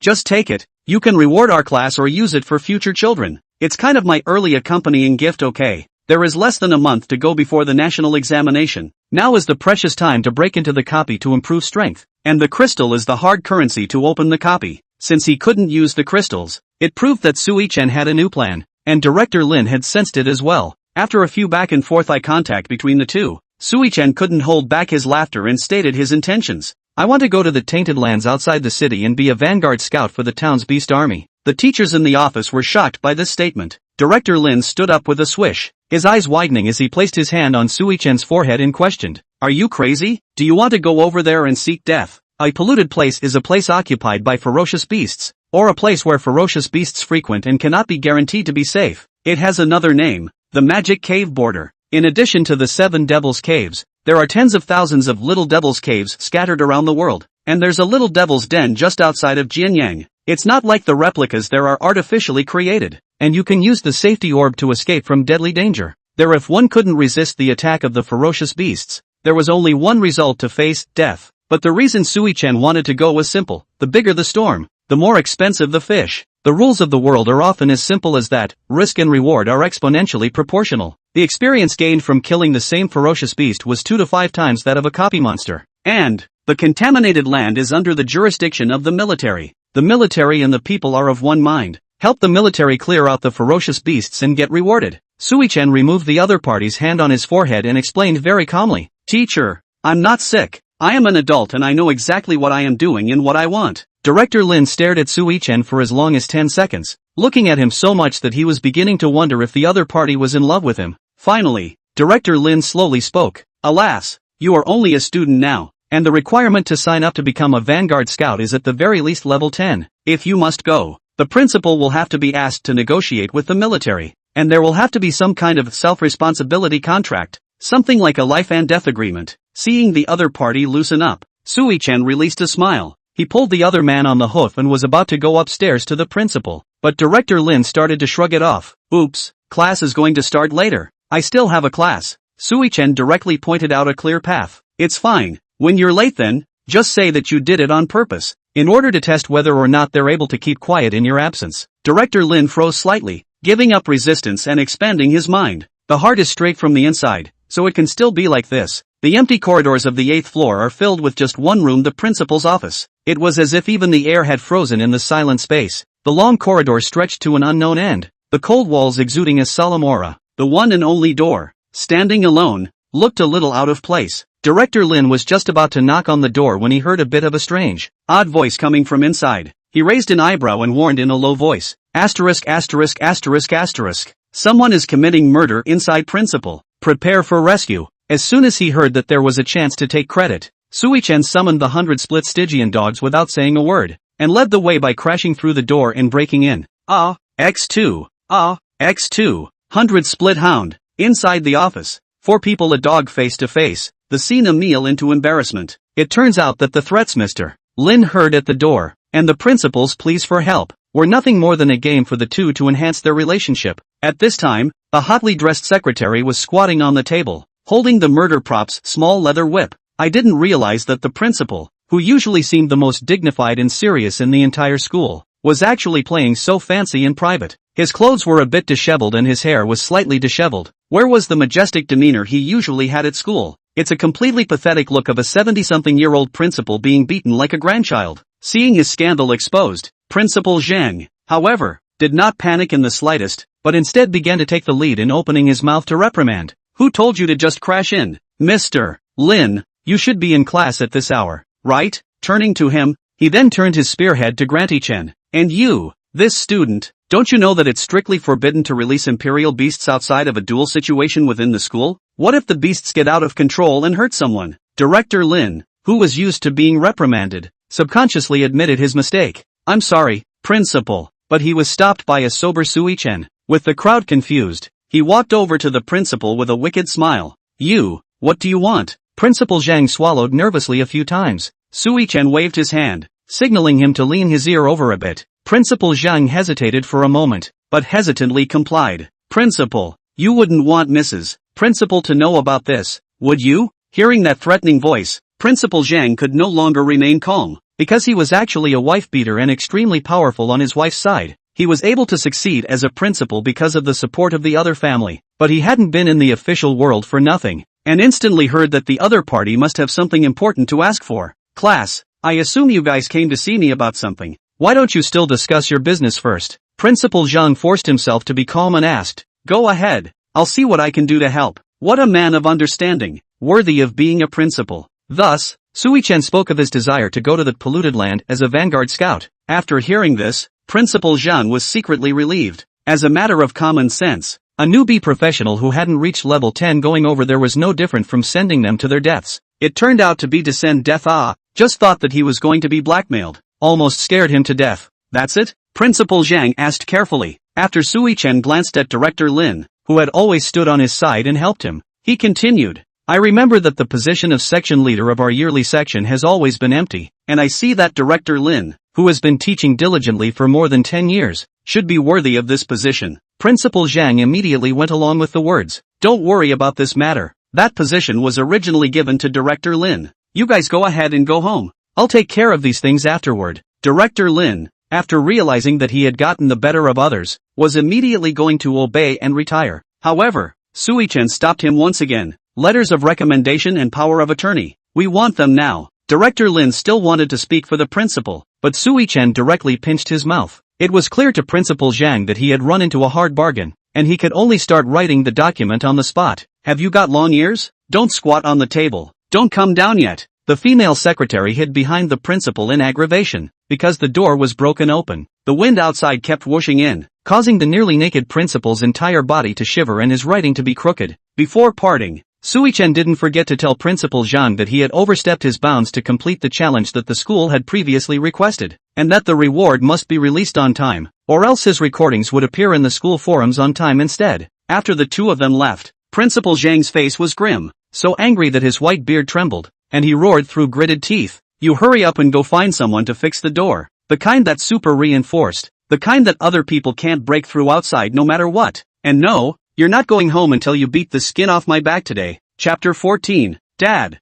Speaker 1: Just take it. You can reward our class or use it for future children. It's kind of my early accompanying gift, okay? There is less than a month to go before the national examination. Now is the precious time to break into the copy to improve strength. And the crystal is the hard currency to open the copy. Since he couldn't use the crystals, it proved that Sui-chan had a new plan, and Director Lin had sensed it as well. After a few back and forth eye contact between the two, Sui-chan couldn't hold back his laughter and stated his intentions. I want to go to the tainted lands outside the city and be a vanguard scout for the town's beast army. The teachers in the office were shocked by this statement. Director Lin stood up with a swish, his eyes widening as he placed his hand on Sui-chan's forehead and questioned. Are you crazy? Do you want to go over there and seek death? A polluted place is a place occupied by ferocious beasts, or a place where ferocious beasts frequent and cannot be guaranteed to be safe. It has another name, the Magic Cave Border. In addition to the 7 Devil's Caves, there are tens of thousands of little Devil's Caves scattered around the world, and there's a little Devil's Den just outside of Jianyang. It's not like the replicas there are artificially created, and you can use the safety orb to escape from deadly danger. There, if one couldn't resist the attack of the ferocious beasts, there was only one result to face, death. But the reason Sui-chan wanted to go was simple. The bigger the storm, the more expensive the fish. The rules of the world are often as simple as that. Risk and reward are exponentially proportional. The experience gained from killing the same ferocious beast was 2 to 5 times that of a copy monster. And the contaminated land is under the jurisdiction of the military. The military and the people are of one mind. Help the military clear out the ferocious beasts and get rewarded. Sui-chan removed the other party's hand on his forehead and explained very calmly. Teacher, I'm not sick. I am an adult and I know exactly what I am doing and what I want. Director Lin stared at Sui-chan for as long as 10 seconds, looking at him so much that he was beginning to wonder if the other party was in love with him. Finally, Director Lin slowly spoke. Alas, you are only a student now, and the requirement to sign up to become a Vanguard Scout is at the very least level 10. If you must go, the principal will have to be asked to negotiate with the military, and there will have to be some kind of self-responsibility contract, something like a life and death agreement. Seeing the other party loosen up, Sui-chan released a smile. He pulled the other man on the hoof and was about to go upstairs to the principal, but Director Lin started to shrug it off. Oops, class is going to start later. I still have a class. Sui-chan directly pointed out a clear path. It's fine. When you're late then, just say that you did it on purpose, in order to test whether or not they're able to keep quiet in your absence. Director Lin froze slightly, giving up resistance and expanding his mind. The heart is straight from the inside, so it can still be like this. The empty corridors of the 8th floor are filled with just one room, the principal's office. It was as if even the air had frozen in the silent space. The long corridor stretched to an unknown end, the cold walls exuding a solemn aura. The one and only door, standing alone, looked a little out of place. Director Lin was just about to knock on the door when he heard a bit of a strange, odd voice coming from inside. He raised an eyebrow and warned in a low voice. Asterisk asterisk asterisk asterisk. Someone is committing murder inside principal. Prepare for rescue. As soon as he heard that there was a chance to take credit, Sui-chan summoned the 100 split Stygian dogs without saying a word, and led the way by crashing through the door and breaking in. X2. X2. 100 split hound. Inside the office, 4 people a dog face to face, the scene a meal into embarrassment. It turns out that the threats Mr. Lin heard at the door, and the principal's pleas for help, were nothing more than a game for the two to enhance their relationship. At this time, a hotly dressed secretary was squatting on the table, holding the murder prop's small leather whip. I didn't realize that the principal, who usually seemed the most dignified and serious in the entire school, was actually playing so fancy in private. His clothes were a bit disheveled and his hair was slightly disheveled. Where was the majestic demeanor he usually had at school? It's a completely pathetic look of a 70-something-year-old principal being beaten like a grandchild. Seeing his scandal exposed, Principal Zhang, however, did not panic in the slightest, but instead began to take the lead in opening his mouth to reprimand. Who told you to just crash in? Mr. Lin, you should be in class at this hour, right? Turning to him, he then turned his spearhead to Granty-chen. And you, this student, don't you know that it's strictly forbidden to release imperial beasts outside of a duel situation within the school? What if the beasts get out of control and hurt someone? Director Lin, who was used to being reprimanded, subconsciously admitted his mistake. I'm sorry, principal, but he was stopped by a sober Sui-chen. With the crowd confused, he walked over to the principal with a wicked smile. You, what do you want? Principal Zhang swallowed nervously a few times. Sui-chen waved his hand, signaling him to lean his ear over a bit. Principal Zhang hesitated for a moment, but hesitantly complied. Principal, you wouldn't want Mrs. Principal to know about this, would you? Hearing that threatening voice, Principal Zhang could no longer remain calm. Because he was actually a wife-beater and extremely powerful on his wife's side, he was able to succeed as a principal because of the support of the other family. But he hadn't been in the official world for nothing, and instantly heard that the other party must have something important to ask for. Class, I assume you guys came to see me about something. Why don't you still discuss your business first? Principal Zhang forced himself to be calm and asked. Go ahead, I'll see what I can do to help. What a man of understanding, worthy of being a principal. Thus, Sui-chen spoke of his desire to go to the polluted land as a vanguard scout. After hearing this, Principal Zhang was secretly relieved. As a matter of common sense, a newbie professional who hadn't reached level 10 going over there was no different from sending them to their deaths. It turned out to be to send death. Just thought that he was going to be blackmailed. Almost scared him to death. That's it? Principal Zhang asked carefully, after Sui-chen glanced at Director Lin, who had always stood on his side and helped him. He continued. I remember that the position of section leader of our yearly section has always been empty, and I see that Director Lin, who has been teaching diligently for more than 10 years, should be worthy of this position. Principal Zhang immediately went along with the words. Don't worry about this matter. That position was originally given to Director Lin. You guys go ahead and go home. I'll take care of these things afterward. Director Lin, after realizing that he had gotten the better of others, was immediately going to obey and retire. However, Sui-chen stopped him once again. Letters of recommendation and power of attorney. We want them now. Director Lin still wanted to speak for the principal, but Sui-chen directly pinched his mouth. It was clear to Principal Zhang that he had run into a hard bargain, and he could only start writing the document on the spot. Have you got long ears? Don't squat on the table. Don't come down yet. The female secretary hid behind the principal in aggravation, because the door was broken open. The wind outside kept whooshing in, causing the nearly naked principal's entire body to shiver and his writing to be crooked. Before parting, Sui-chen didn't forget to tell Principal Zhang that he had overstepped his bounds to complete the challenge that the school had previously requested, and that the reward must be released on time, or else his recordings would appear in the school forums on time instead. After the two of them left, Principal Zhang's face was grim, so angry that his white beard trembled, and he roared through gritted teeth. You hurry up and go find someone to fix the door. The kind that's super reinforced, the kind that other people can't break through outside no matter what. And no, you're not going home until you beat the skin off my back today. Chapter 14. Dad,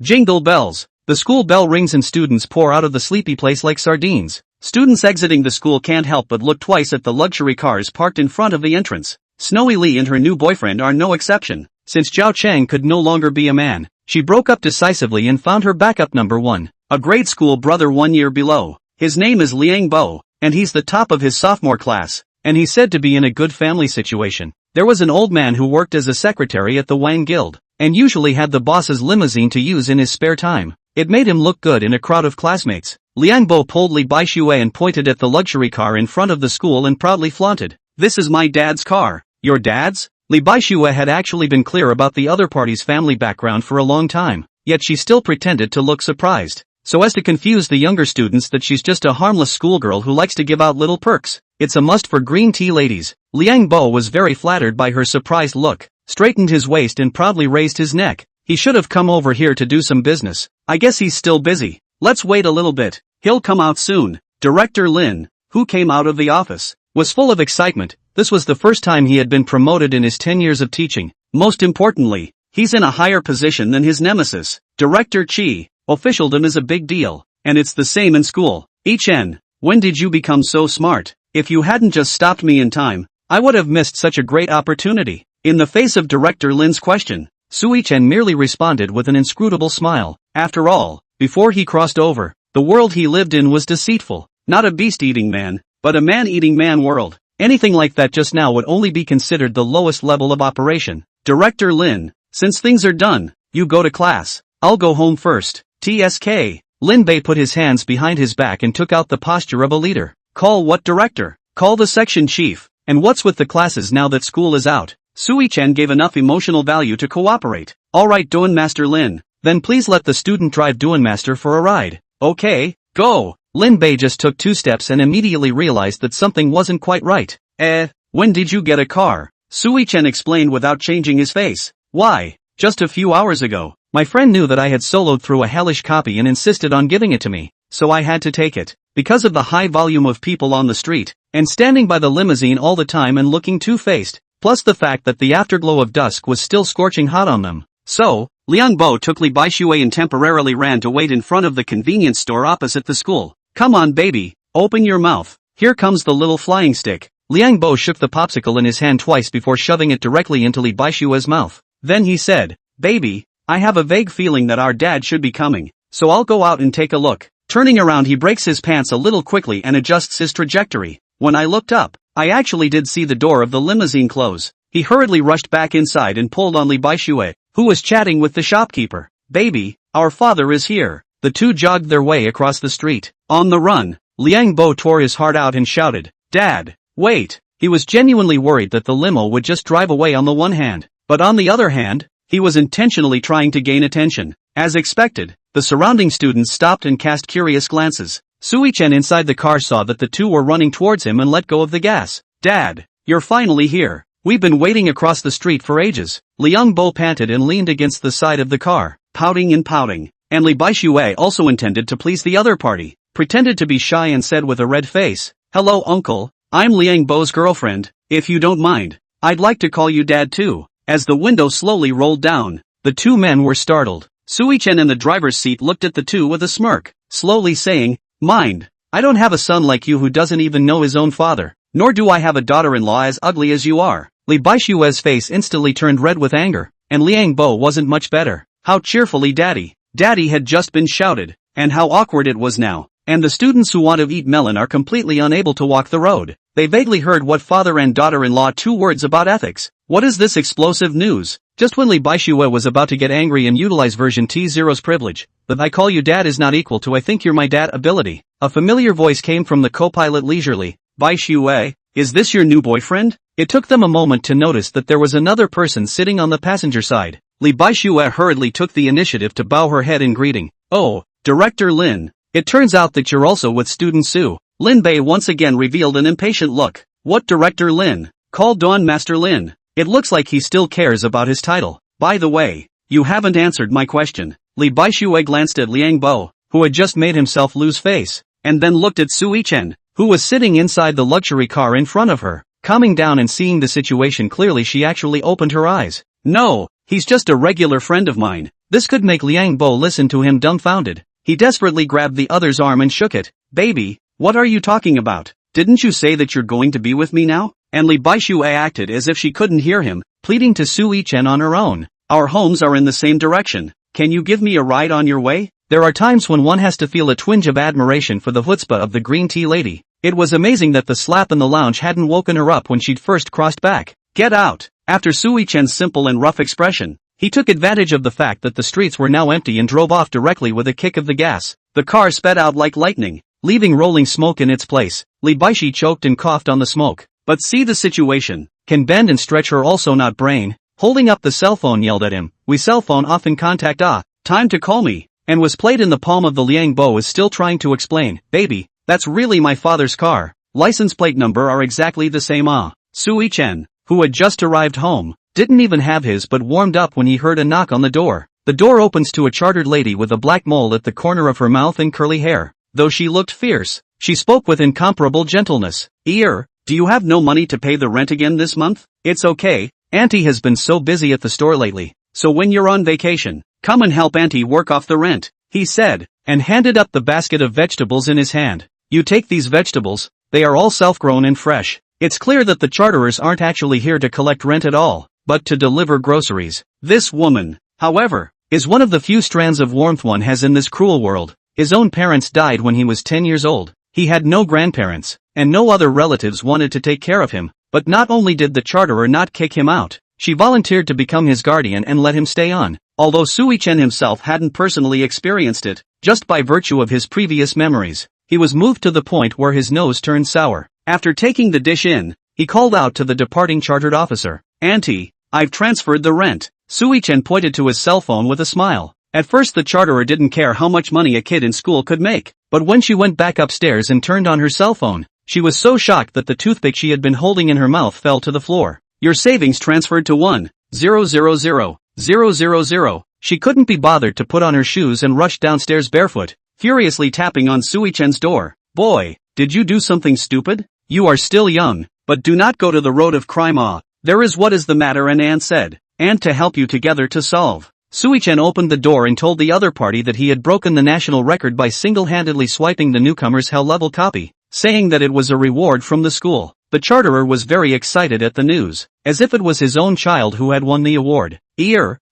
Speaker 1: jingle bells. The school bell rings and students pour out of the sleepy place like sardines. Students exiting the school can't help but look twice at the luxury cars parked in front of the entrance. Snowy Lee and her new boyfriend are no exception. Since Zhao Chang could no longer be a man, she broke up decisively and found her backup number one, a grade school brother 1 year below. His name is Liang Bo, and he's the top of his sophomore class, and he's said to be in a good family situation. There was an old man who worked as a secretary at the Wang Guild, and usually had the boss's limousine to use in his spare time. It made him look good in a crowd of classmates. Liang Bo pulled Li Baixue and pointed at the luxury car in front of the school and proudly flaunted, "This is my dad's car." "Your dad's?" Li Baixue had actually been clear about the other party's family background for a long time, yet she still pretended to look surprised, so as to confuse the younger students that she's just a harmless schoolgirl who likes to give out little perks. It's a must for green tea ladies. Liang Bo was very flattered by her surprised look, straightened his waist and proudly raised his neck. He should have come over here to do some business. I guess he's still busy. Let's wait a little bit. He'll come out soon. Director Lin, who came out of the office, was full of excitement. This was the first time he had been promoted in his 10 years of teaching. Most importantly, he's in a higher position than his nemesis, Director Chi. Officialdom is a big deal, and it's the same in school. Chen, when did you become so smart? If you hadn't just stopped me in time, I would have missed such a great opportunity. In the face of Director Lin's question, Chen merely responded with an inscrutable smile. After all, before he crossed over, the world he lived in was deceitful. Not a beast-eating man, but a man-eating man world. Anything like that just now would only be considered the lowest level of operation. Director Lin, since things are done, you go to class. I'll go home first. TSK. Lin Bei put his hands behind his back and took out the posture of a leader. Call what director? Call the section chief. And what's with the classes now that school is out? Chen gave enough emotional value to cooperate. Alright Duan Master Lin, then please let the student drive Duan Master for a ride. Okay, go. Lin Bei just took 2 steps and immediately realized that something wasn't quite right. When did you get a car? Chen explained without changing his face. Why, just a few hours ago. My friend knew that I had soloed through a hellish copy and insisted on giving it to me, so I had to take it. Because of the high volume of people on the street, and standing by the limousine all the time and looking two-faced, plus the fact that the afterglow of dusk was still scorching hot on them. So, Liang Bo took Li Baixue and temporarily ran to wait in front of the convenience store opposite the school. Come on baby, open your mouth. Here comes the little flying stick. Liang Bo shook the popsicle in his hand twice before shoving it directly into Li Baixue's mouth. Then he said, "Baby, I have a vague feeling that our dad should be coming, so I'll go out and take a look." Turning around he breaks his pants a little quickly and adjusts his trajectory. When I looked up, I actually did see the door of the limousine close. He hurriedly rushed back inside and pulled on Li Baixue, who was chatting with the shopkeeper. "Baby, our father is here." The two jogged their way across the street. On the run, Liang Bo tore his heart out and shouted, "Dad, wait." He was genuinely worried that the limo would just drive away on the one hand, but on the other hand, he was intentionally trying to gain attention. As expected, the surrounding students stopped and cast curious glances. Chen inside the car saw that the two were running towards him and let go of the gas. "Dad, you're finally here. We've been waiting across the street for ages." Liang Bo panted and leaned against the side of the car, pouting and pouting. And Li Baixue also intended to please the other party, pretended to be shy and said with a red face, "Hello uncle, I'm Liang Bo's girlfriend. If you don't mind, I'd like to call you Dad too." As the window slowly rolled down, the two men were startled. Chen in the driver's seat looked at the two with a smirk, slowly saying, "Mind, I don't have a son like you who doesn't even know his own father, nor do I have a daughter-in-law as ugly as you are." Li Baixue's face instantly turned red with anger, and Liang Bo wasn't much better. How cheerfully Daddy had just been shouted, and how awkward it was now. And the students who want to eat melon are completely unable to walk the road. They vaguely heard what father and daughter-in-law 2 words about ethics. What is this explosive news? Just when Li Baixue was about to get angry and utilize version T0's privilege, that "I call you dad" is not equal to "I think you're my dad" ability. A familiar voice came from the co-pilot leisurely. "Baixue, is this your new boyfriend?" It took them a moment to notice that there was another person sitting on the passenger side. Li Baixue hurriedly took the initiative to bow her head in greeting. "Oh, Director Lin. It turns out that you're also with Student Su." Lin Bei once again revealed an impatient look. "What Director Lin?" "Call Dawn Master Lin." It looks like he still cares about his title. "By the way, you haven't answered my question." Li Baixue glanced at Liang Bo, who had just made himself lose face, and then looked at Chen, who was sitting inside the luxury car in front of her. Calming down and seeing the situation clearly, she actually opened her eyes. "No, he's just a regular friend of mine." This could make Liang Bo listen to him dumbfounded. He desperately grabbed the other's arm and shook it. "Baby, what are you talking about? Didn't you say that you're going to be with me now?" And Li Baixue acted as if she couldn't hear him, pleading to Chen on her own. "Our homes are in the same direction. Can you give me a ride on your way?" There are times when one has to feel a twinge of admiration for the chutzpah of the green tea lady. It was amazing that the slap in the lounge hadn't woken her up when she'd first crossed back. "Get out!" After Chen's simple and rough expression, He took advantage of the fact that the streets were now empty and drove off directly with a kick of the gas. The car sped out like lightning, leaving rolling smoke in its place. Li Baishi choked and coughed on the smoke. But see the situation. Can bend and stretch her also not brain? Holding up the cell phone yelled at him. We cell phone off in contact time to call me. And was played in the palm of the Liang Bo is still trying to explain. Baby, that's really my father's car. License plate number are exactly the same. Sui Chen, who had just arrived home, didn't even have his but warmed up when he heard a knock on the door. The door opens to a chartered lady with a black mole at the corner of her mouth and curly hair. Though she looked fierce, she spoke with incomparable gentleness. Do you have no money to pay the rent again this month? It's okay, Auntie has been so busy at the store lately, so when you're on vacation, come and help Auntie work off the rent, he said, and handed up the basket of vegetables in his hand. You take these vegetables, they are all self-grown and fresh. It's clear that the charterers aren't actually here to collect rent at all, but to deliver groceries. This woman, however, is one of the few strands of warmth one has in this cruel world. His own parents died when he was 10 years old. He had no grandparents, and no other relatives wanted to take care of him. But not only did the charterer not kick him out, she volunteered to become his guardian and let him stay on. Although Sui Chen himself hadn't personally experienced it, just by virtue of his previous memories, he was moved to the point where his nose turned sour. After taking the dish in, he called out to the departing chartered officer, Auntie, I've transferred the rent. Sui Chen pointed to his cell phone with a smile. At first the charterer didn't care how much money a kid in school could make, but when she went back upstairs and turned on her cell phone, she was so shocked that the toothpick she had been holding in her mouth fell to the floor. Your savings transferred to 1,000,000. She couldn't be bothered to put on her shoes and rushed downstairs barefoot, furiously tapping on Sui Chen's door. Boy, did you do something stupid? You are still young, but do not go to the road of crime. There is what is the matter, and Anne said, and to help you together to solve. Sui Chen opened the door and told the other party that he had broken the national record by single-handedly swiping the newcomer's hell-level copy, saying that it was a reward from the school. The charterer was very excited at the news, as if it was his own child who had won the award.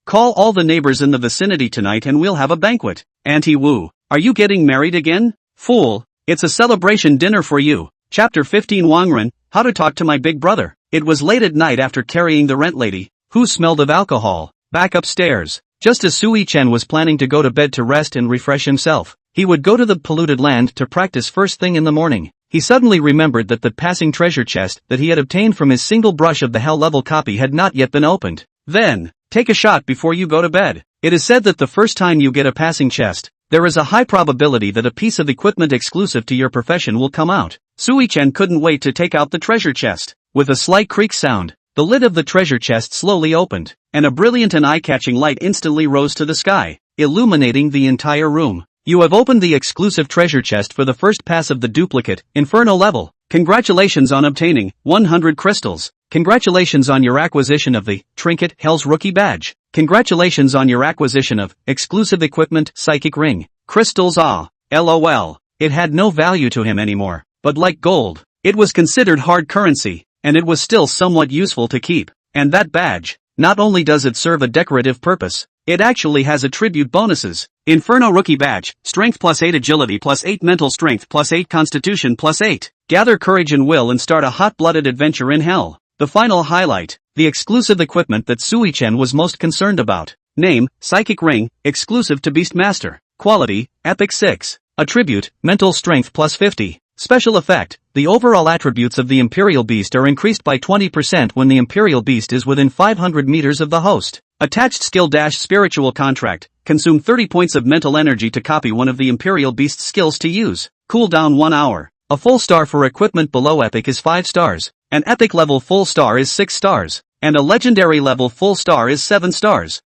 Speaker 1: Call all the neighbors in the vicinity tonight and we'll have a banquet. Auntie Wu, are you getting married again? Fool, it's a celebration dinner for you. Chapter 15 Wangren, How to Talk to My Big Brother. It was late at night after carrying the rent lady, who smelled of alcohol, back upstairs. Just as Sui Chen was planning to go to bed to rest and refresh himself, he would go to the polluted land to practice first thing in the morning. He suddenly remembered that the passing treasure chest that he had obtained from his single brush of the hell-level copy had not yet been opened. Then, take a shot before you go to bed. It is said that the first time you get a passing chest, there is a high probability that a piece of equipment exclusive to your profession will come out. Sui Chen couldn't wait to take out the treasure chest. With a slight creak sound, the lid of the treasure chest slowly opened, and a brilliant and eye-catching light instantly rose to the sky, illuminating the entire room. You have opened the exclusive treasure chest for the first pass of the duplicate, Inferno level. Congratulations on obtaining 100 crystals. Congratulations on your acquisition of the Trinket Hell's Rookie Badge. Congratulations on your acquisition of exclusive equipment Psychic Ring. Crystals LOL. It had no value to him anymore, but like gold, it was considered hard currency, and it was still somewhat useful to keep. And that badge, not only does it serve a decorative purpose, it actually has attribute bonuses. Inferno Rookie Badge, Strength +8 Agility +8 Mental Strength +8 Constitution +8. Gather courage and will and start a hot-blooded adventure in hell. The final highlight, the exclusive equipment that Sui Chen was most concerned about. Name, Psychic Ring, exclusive to Beastmaster. Quality, Epic 6. Attribute, Mental Strength +50. Special effect, the overall attributes of the Imperial Beast are increased by 20% when the Imperial Beast is within 500 meters of the host. Attached skill Spiritual Contract, consume 30 points of mental energy to copy one of the Imperial Beast's skills to use. Cooldown 1 hour. A full star for equipment below epic is 5 stars. An epic level full star is 6 stars. And a legendary level full star is 7 stars.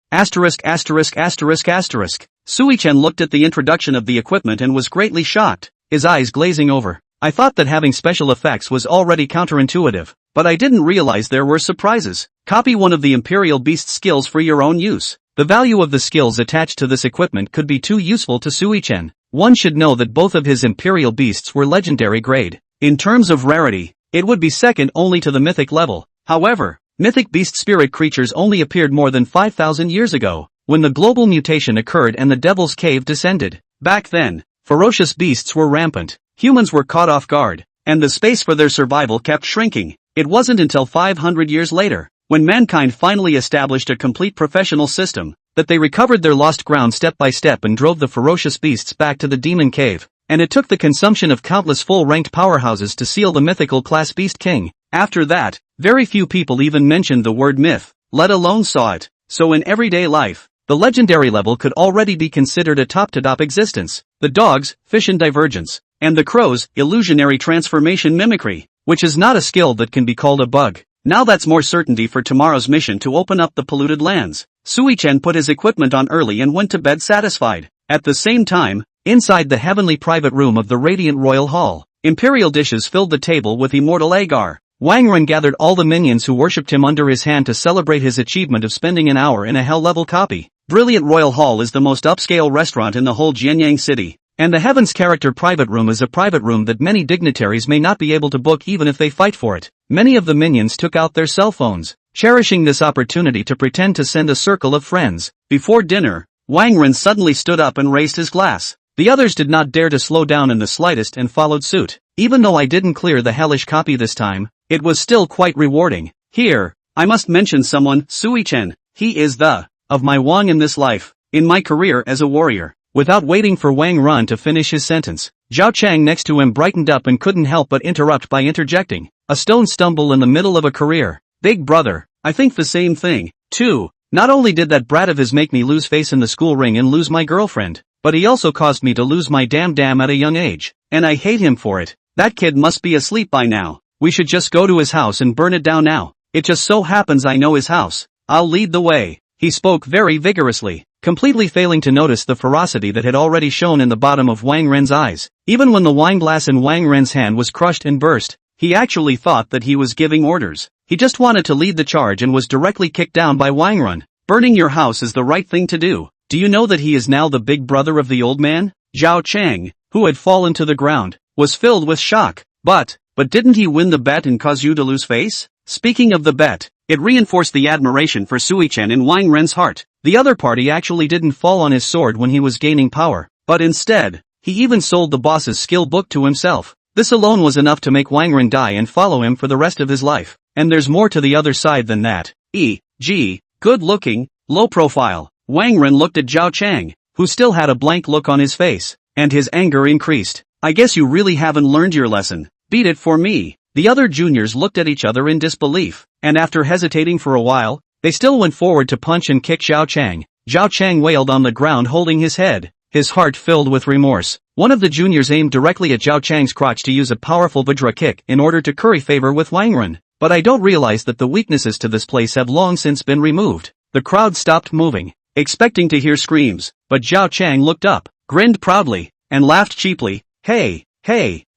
Speaker 1: Sui Chen looked at the introduction of the equipment and was greatly shocked, his eyes glazing over. I thought that having special effects was already counterintuitive, but I didn't realize there were surprises. Copy one of the Imperial Beast skills for your own use. The value of the skills attached to this equipment could be too useful to Sui Chen. One should know that both of his Imperial Beasts were legendary grade. In terms of rarity, it would be second only to the mythic level. However, mythic beast spirit creatures only appeared more than 5,000 years ago, when the global mutation occurred and the Devil's Cave descended. Back then, ferocious beasts were rampant, humans were caught off guard, and the space for their survival kept shrinking. It wasn't until 500 years later, when mankind finally established a complete professional system, that they recovered their lost ground step by step and drove the ferocious beasts back to the demon cave, and it took the consumption of countless full-ranked powerhouses to seal the mythical class Beast King. After that, very few people even mentioned the word myth, let alone saw it. So in everyday life, the legendary level could already be considered a top-to-top existence. The dogs, fission divergence, and the crows, illusionary transformation mimicry, which is not a skill that can be called a bug. Now that's more certainty for tomorrow's mission to open up the polluted lands. Sui-Chen put his equipment on early and went to bed satisfied. At the same time, inside the heavenly private room of the radiant royal hall, imperial dishes filled the table with immortal agar. Wang Ren gathered all the minions who worshipped him under his hand to celebrate his achievement of spending an hour in a hell-level copy. Brilliant Royal Hall is the most upscale restaurant in the whole Jianyang city, and the Heaven's Character private room is a private room that many dignitaries may not be able to book even if they fight for it. Many of the minions took out their cell phones, cherishing this opportunity to pretend to send a circle of friends. Before dinner, Wang Ren suddenly stood up and raised his glass. The others did not dare to slow down in the slightest and followed suit. Even though I didn't clear the hellish copy this time, it was still quite rewarding. Here, I must mention someone, Sui-Chen. He is the of my Wang in this life, in my career as a warrior. Without waiting for Wang Ren to finish his sentence, Zhao Chang next to him brightened up and couldn't help but interrupt by interjecting, a stone stumble in the middle of a career. Big brother, I think the same thing, too. Not only did that brat of his make me lose face in the school ring and lose my girlfriend, but he also caused me to lose my damn at a young age, and I hate him for it. That kid must be asleep by now. We should just go to his house and burn it down now. It just so happens I know his house. I'll lead the way. He spoke very vigorously, completely failing to notice the ferocity that had already shown in the bottom of Wang Ren's eyes. Even when the wine glass in Wang Ren's hand was crushed and burst, he actually thought that he was giving orders. He just wanted to lead the charge and was directly kicked down by Wang Ren. Burning your house is the right thing to do. Do you know that he is now the big brother of the old man? Zhao Chang, who had fallen to the ground, was filled with shock. But didn't he win the bet and cause you to lose face? Speaking of the bet, it reinforced the admiration for Sui-Chen in Wang Ren's heart. The other party actually didn't fall on his sword when he was gaining power, but instead, he even sold the boss's skill book to himself. This alone was enough to make Wang Ren die and follow him for the rest of his life. And there's more to the other side than that. E.g., good-looking, low-profile. Wang Ren looked at Zhao Chang, who still had a blank look on his face, and his anger increased. I guess you really haven't learned your lesson. Beat it for me. The other juniors looked at each other in disbelief, and after hesitating for a while, they still went forward to punch and kick Zhao Chang. Zhao Chang wailed on the ground holding his head, his heart filled with remorse. One of the juniors aimed directly at Zhao Chang's crotch to use a powerful Vajra kick in order to curry favor with Wang Ren. But I don't realize that the weaknesses to this place have long since been removed. The crowd stopped moving, expecting to hear screams, but Zhao Chang looked up, grinned proudly, and laughed cheaply. Hey,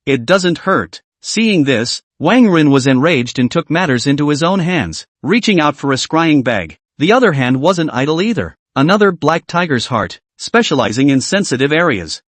Speaker 1: it doesn't hurt. Seeing this, Wang Ren was enraged and took matters into his own hands, reaching out for a scrying bag. The other hand wasn't idle either. Another black tiger's heart, specializing in sensitive areas.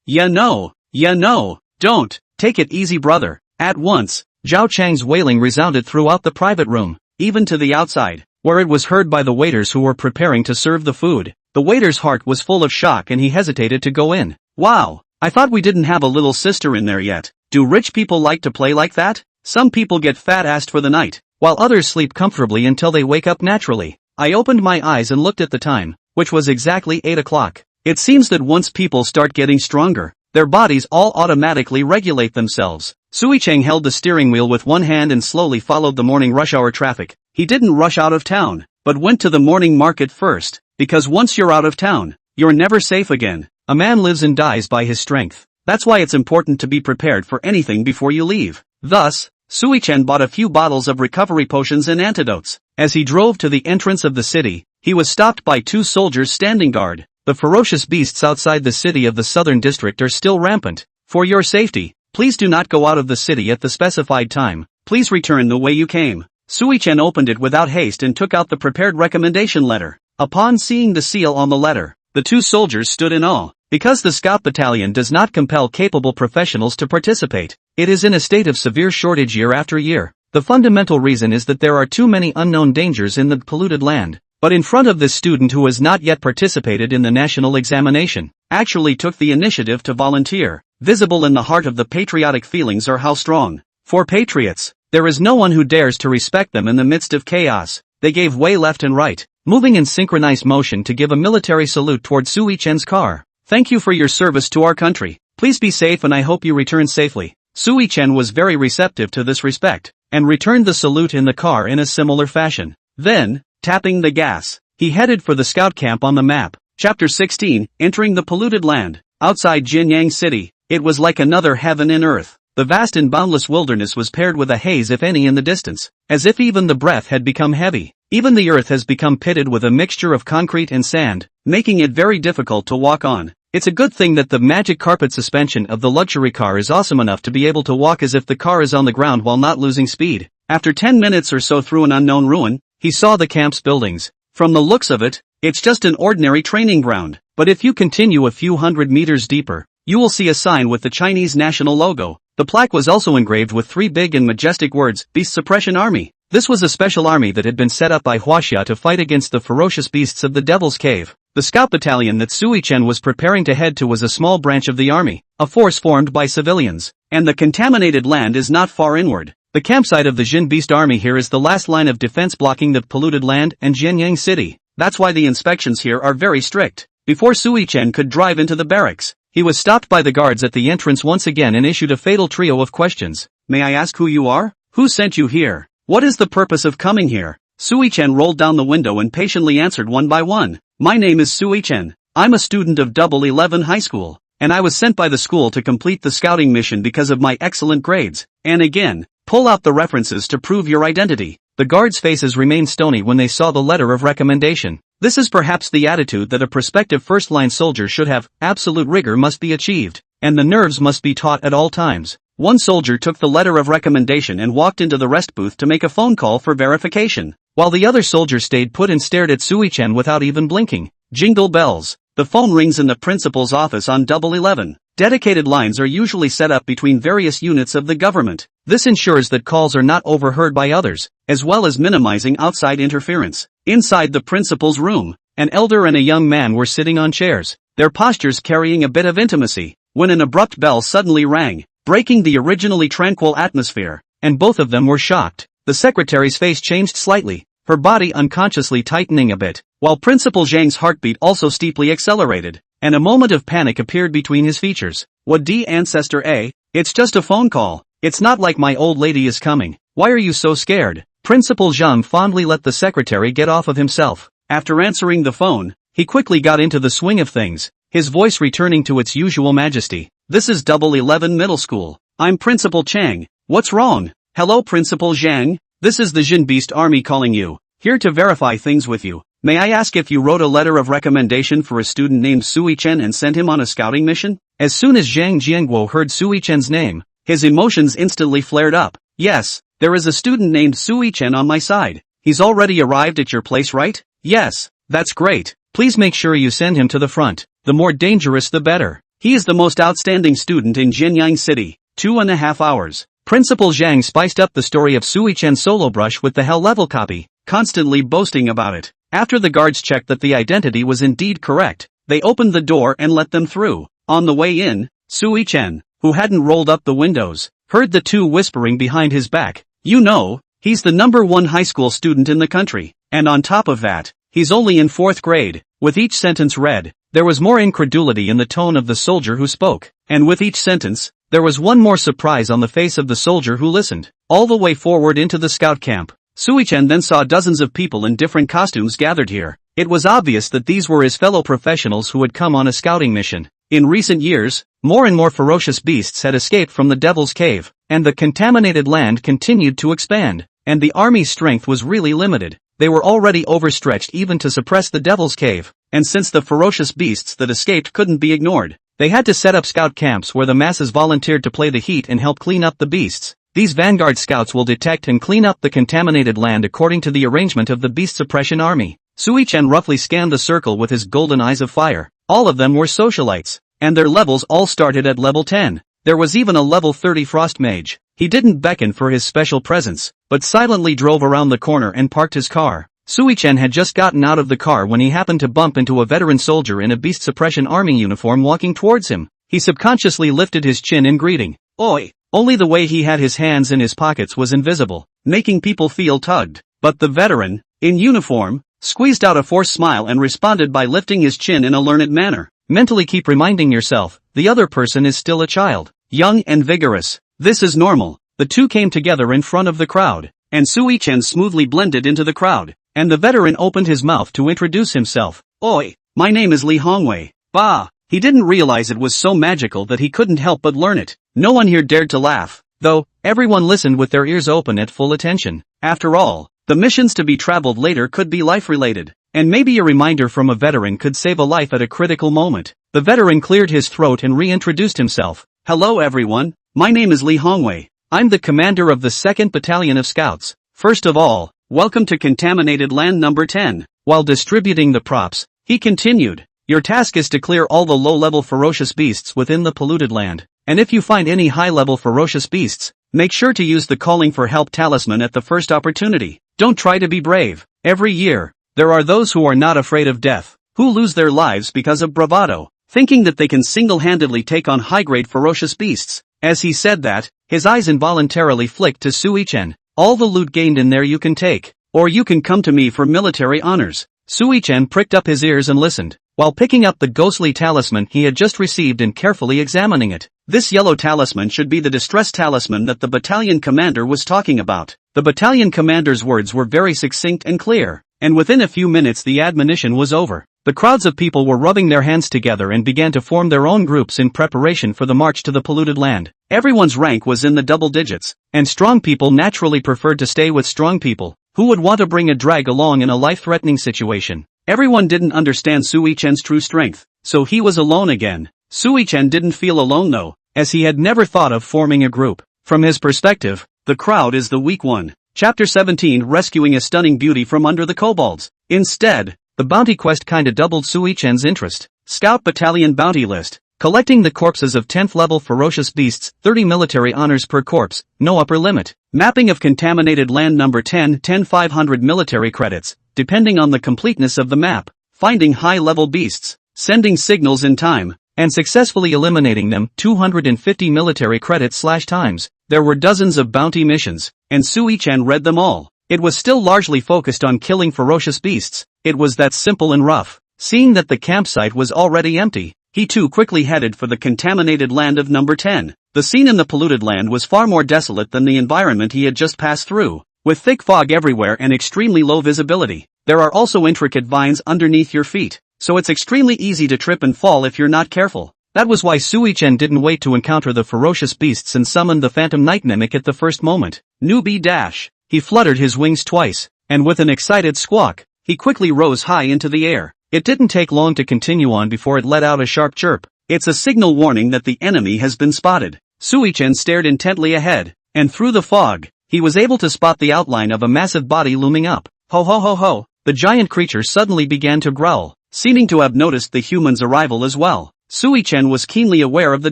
Speaker 1: You know, don't, take it easy brother. At once, Zhao Chang's wailing resounded throughout the private room, even to the outside, where it was heard by the waiters who were preparing to serve the food. The waiter's heart was full of shock and he hesitated to go in. Wow, I thought we didn't have a little sister in there yet. Do rich people like to play like that? Some people get fat-assed for the night, while others sleep comfortably until they wake up naturally. I opened my eyes and looked at the time, which was exactly 8 o'clock. It seems that once people start getting stronger, their bodies all automatically regulate themselves. Sui-Cheng held the steering wheel with one hand and slowly followed the morning rush hour traffic. He didn't rush out of town, but went to the morning market first, because once you're out of town, you're never safe again. A man lives and dies by his strength. That's why it's important to be prepared for anything before you leave. Thus, Sui-Chen bought a few bottles of recovery potions and antidotes. As he drove to the entrance of the city, he was stopped by 2 soldiers standing guard. The ferocious beasts outside the city of the southern district are still rampant. For your safety, please do not go out of the city at the specified time. Please return the way you came. Sui-Chen opened it without haste and took out the prepared recommendation letter. Upon seeing the seal on the letter, the 2 soldiers stood in awe. Because the Scout Battalion does not compel capable professionals to participate, it is in a state of severe shortage year after year. The fundamental reason is that there are too many unknown dangers in the polluted land. But in front of this student who has not yet participated in the national examination, actually took the initiative to volunteer. Visible in the heart of the patriotic feelings are how strong. For patriots, There is no one who dares to respect them in the midst of chaos. They gave way left and right, moving in synchronized motion to give a military salute toward Sui Chen's car. Thank you for your service to our country. Please be safe and I hope you return safely. Sui Chen was very receptive to this respect, and returned the salute in the car in a similar fashion. Then, tapping the gas, he headed for the scout camp on the map. Chapter 16, Entering the Polluted Land. Outside Jinyang City, it was like another heaven and earth. The vast and boundless wilderness was paired with a haze if any in the distance, as if even the breath had become heavy. Even the earth has become pitted with a mixture of concrete and sand, making it very difficult to walk on. It's a good thing that the magic carpet suspension of the luxury car is awesome enough to be able to walk as if the car is on the ground while not losing speed. After 10 minutes or so through an unknown ruin, he saw the camp's buildings. From the looks of it, it's just an ordinary training ground. But if you continue a few hundred meters deeper, you will see a sign with the Chinese national logo. The plaque was also engraved with 3 big and majestic words, Beast Suppression Army. This was a special army that had been set up by Huaxia to fight against the ferocious beasts of the Devil's Cave. The scout battalion that Sui Chen was preparing to head to was a small branch of the army, a force formed by civilians. And the contaminated land is not far inward. The campsite of the Jin Beast Army here is the last line of defense blocking the polluted land and Jinyang City. That's why the inspections here are very strict. Before Sui Chen could drive into the barracks, he was stopped by the guards at the entrance once again and issued a fatal trio of questions. May I ask who you are? Who sent you here? What is the purpose of coming here? Sui Chen rolled down the window and patiently answered one by one. My name is Sui Chen. I'm a student of Double 11 High School, and I was sent by the school to complete the scouting mission because of my excellent grades. And again, pull out the references to prove your identity. The guards' faces remained stony when they saw the letter of recommendation. This is perhaps the attitude that a prospective first-line soldier should have. Absolute rigor must be achieved, and the nerves must be taut at all times. One soldier took the letter of recommendation and walked into the rest booth to make a phone call for verification, while the other soldier stayed put and stared at Sui Chen without even blinking. Jingle bells. The phone rings in the principal's office on Double 11. Dedicated lines are usually set up between various units of the government. This ensures that calls are not overheard by others, as well as minimizing outside interference. Inside the principal's room, an elder and a young man were sitting on chairs, their postures carrying a bit of intimacy, when an abrupt bell suddenly rang, breaking the originally tranquil atmosphere, and both of them were shocked. The secretary's face changed slightly, her body unconsciously tightening a bit, while Principal Zhang's heartbeat also steeply accelerated, and a moment of panic appeared between his features. What D ancestor A? It's just a phone call. It's not like my old lady is coming. Why are you so scared? Principal Zhang fondly let the secretary get off of himself. After answering the phone, he quickly got into the swing of things, his voice returning to its usual majesty. This is Double 11 Middle School. I'm Principal Chang. What's wrong? Hello Principal Zhang. This is the Jin Beast Army calling you, here to verify things with you. May I ask if you wrote a letter of recommendation for a student named Sui Chen and sent him on a scouting mission? As soon as Zhang Jianguo heard Sui Chen's name, his emotions instantly flared up. Yes, there is a student named Sui Chen on my side. He's already arrived at your place, right? Yes, that's great. Please make sure you send him to the front. The more dangerous the better. He is the most outstanding student in Jinyang City. 2.5 hours. Principal Zhang spiced up the story of Sui Chen's solo brush with the hell level copy, constantly boasting about it. After the guards checked that the identity was indeed correct, they opened the door and let them through. On the way in, Sui Chen, who hadn't rolled up the windows, heard the two whispering behind his back. You know, he's the #1 high school student in the country, and on top of that, he's only in 4th grade. With each sentence read, there was more incredulity in the tone of the soldier who spoke, and with each sentence, there was one more surprise on the face of the soldier who listened. All the way forward into the scout camp, Sui Chen then saw dozens of people in different costumes gathered here. It was obvious that these were his fellow professionals who had come on a scouting mission. In recent years, more and more ferocious beasts had escaped from the Devil's Cave, and the contaminated land continued to expand, and the army's strength was really limited. They were already overstretched even to suppress the Devil's Cave, and since the ferocious beasts that escaped couldn't be ignored, they had to set up scout camps where the masses volunteered to play the heat and help clean up the beasts. These vanguard scouts will detect and clean up the contaminated land according to the arrangement of the Beast Suppression Army. Sui Chen roughly scanned the circle with his golden eyes of fire. All of them were socialites, and their levels all started at level 10. There was even a level 30 frost mage. He didn't beckon for his special presence, but silently drove around the corner and parked his car. Sui Chen had just gotten out of the car when he happened to bump into a veteran soldier in a Beast Suppression Army uniform walking towards him. He subconsciously lifted his chin in greeting. Oi, Only the way he had his hands in his pockets was invisible, making people feel tugged. But the veteran, in uniform, squeezed out a forced smile and responded by lifting his chin in a learned manner. Mentally keep reminding yourself, the other person is still a child, young and vigorous. This is normal. The two came together in front of the crowd, and Sui-chan smoothly blended into the crowd, and the veteran opened his mouth to introduce himself. Oi, my name is Lee Hongwei. Bah! He didn't realize it was so magical that he couldn't help but learn it. No one here dared to laugh, though, everyone listened with their ears open at full attention. After all, the missions to be traveled later could be life-related, and maybe a reminder from a veteran could save a life at a critical moment. The veteran cleared his throat and reintroduced himself. Hello everyone, my name is Lee Hongwei. I'm the commander of the 2nd Battalion of Scouts. First of all, welcome to Contaminated Land number 10. While distributing the props, he continued, your task is to clear all the low-level ferocious beasts within the polluted land, and if you find any high-level ferocious beasts, make sure to use the calling for help talisman at the first opportunity. Don't try to be brave. Every year, there are those who are not afraid of death, who lose their lives because of bravado, thinking that they can single-handedly take on high-grade ferocious beasts. As he said that, his eyes involuntarily flicked to Sui-chan. All the loot gained in there you can take, or you can come to me for military honors. Sui-chan pricked up his ears and listened, while picking up the ghostly talisman he had just received and carefully examining it. This yellow talisman should be the distress talisman that the battalion commander was talking about. The battalion commander's words were very succinct and clear, and within a few minutes the admonition was over. The crowds of people were rubbing their hands together and began to form their own groups in preparation for the march to the polluted land. Everyone's rank was in the double digits, and strong people naturally preferred to stay with strong people, who would want to bring a drag along in a life-threatening situation. Everyone didn't understand Sui-chan's true strength, so he was alone again. Sui-chan didn't feel alone though, as he had never thought of forming a group. From his perspective, the crowd is the weak one. Chapter 17, Rescuing a Stunning Beauty from Under the Kobolds. Instead, the bounty quest kinda doubled Sui-chan's interest. Scout Battalion Bounty List. Collecting the corpses of 10th level ferocious beasts, 30 military honors per corpse, no upper limit. Mapping of Contaminated Land number 10, 500 military credits, depending on the completeness of the map. Finding high-level beasts, sending signals in time, and successfully eliminating them, 250 military credits/times. There were dozens of bounty missions, and Sui-chan read them all. It was still largely focused on killing ferocious beasts. It was that simple and rough. Seeing that the campsite was already empty, he too quickly headed for the contaminated land of number 10. The scene in the polluted land was far more desolate than the environment he had just passed through, with thick fog everywhere and extremely low visibility. There are also intricate vines underneath your feet, so it's extremely easy to trip and fall if you're not careful. That was why Sui-chan didn't wait to encounter the ferocious beasts and summoned the phantom night mimic at the first moment. Newbie dash. He fluttered his wings twice, and with an excited squawk, he quickly rose high into the air. It didn't take long to continue on before it let out a sharp chirp. It's a signal warning that the enemy has been spotted. Sui-chan stared intently ahead, and through the fog, he was able to spot the outline of a massive body looming up. Ho ho ho ho! The giant creature suddenly began to growl, seeming to have noticed the human's arrival as well. Sui-chan was keenly aware of the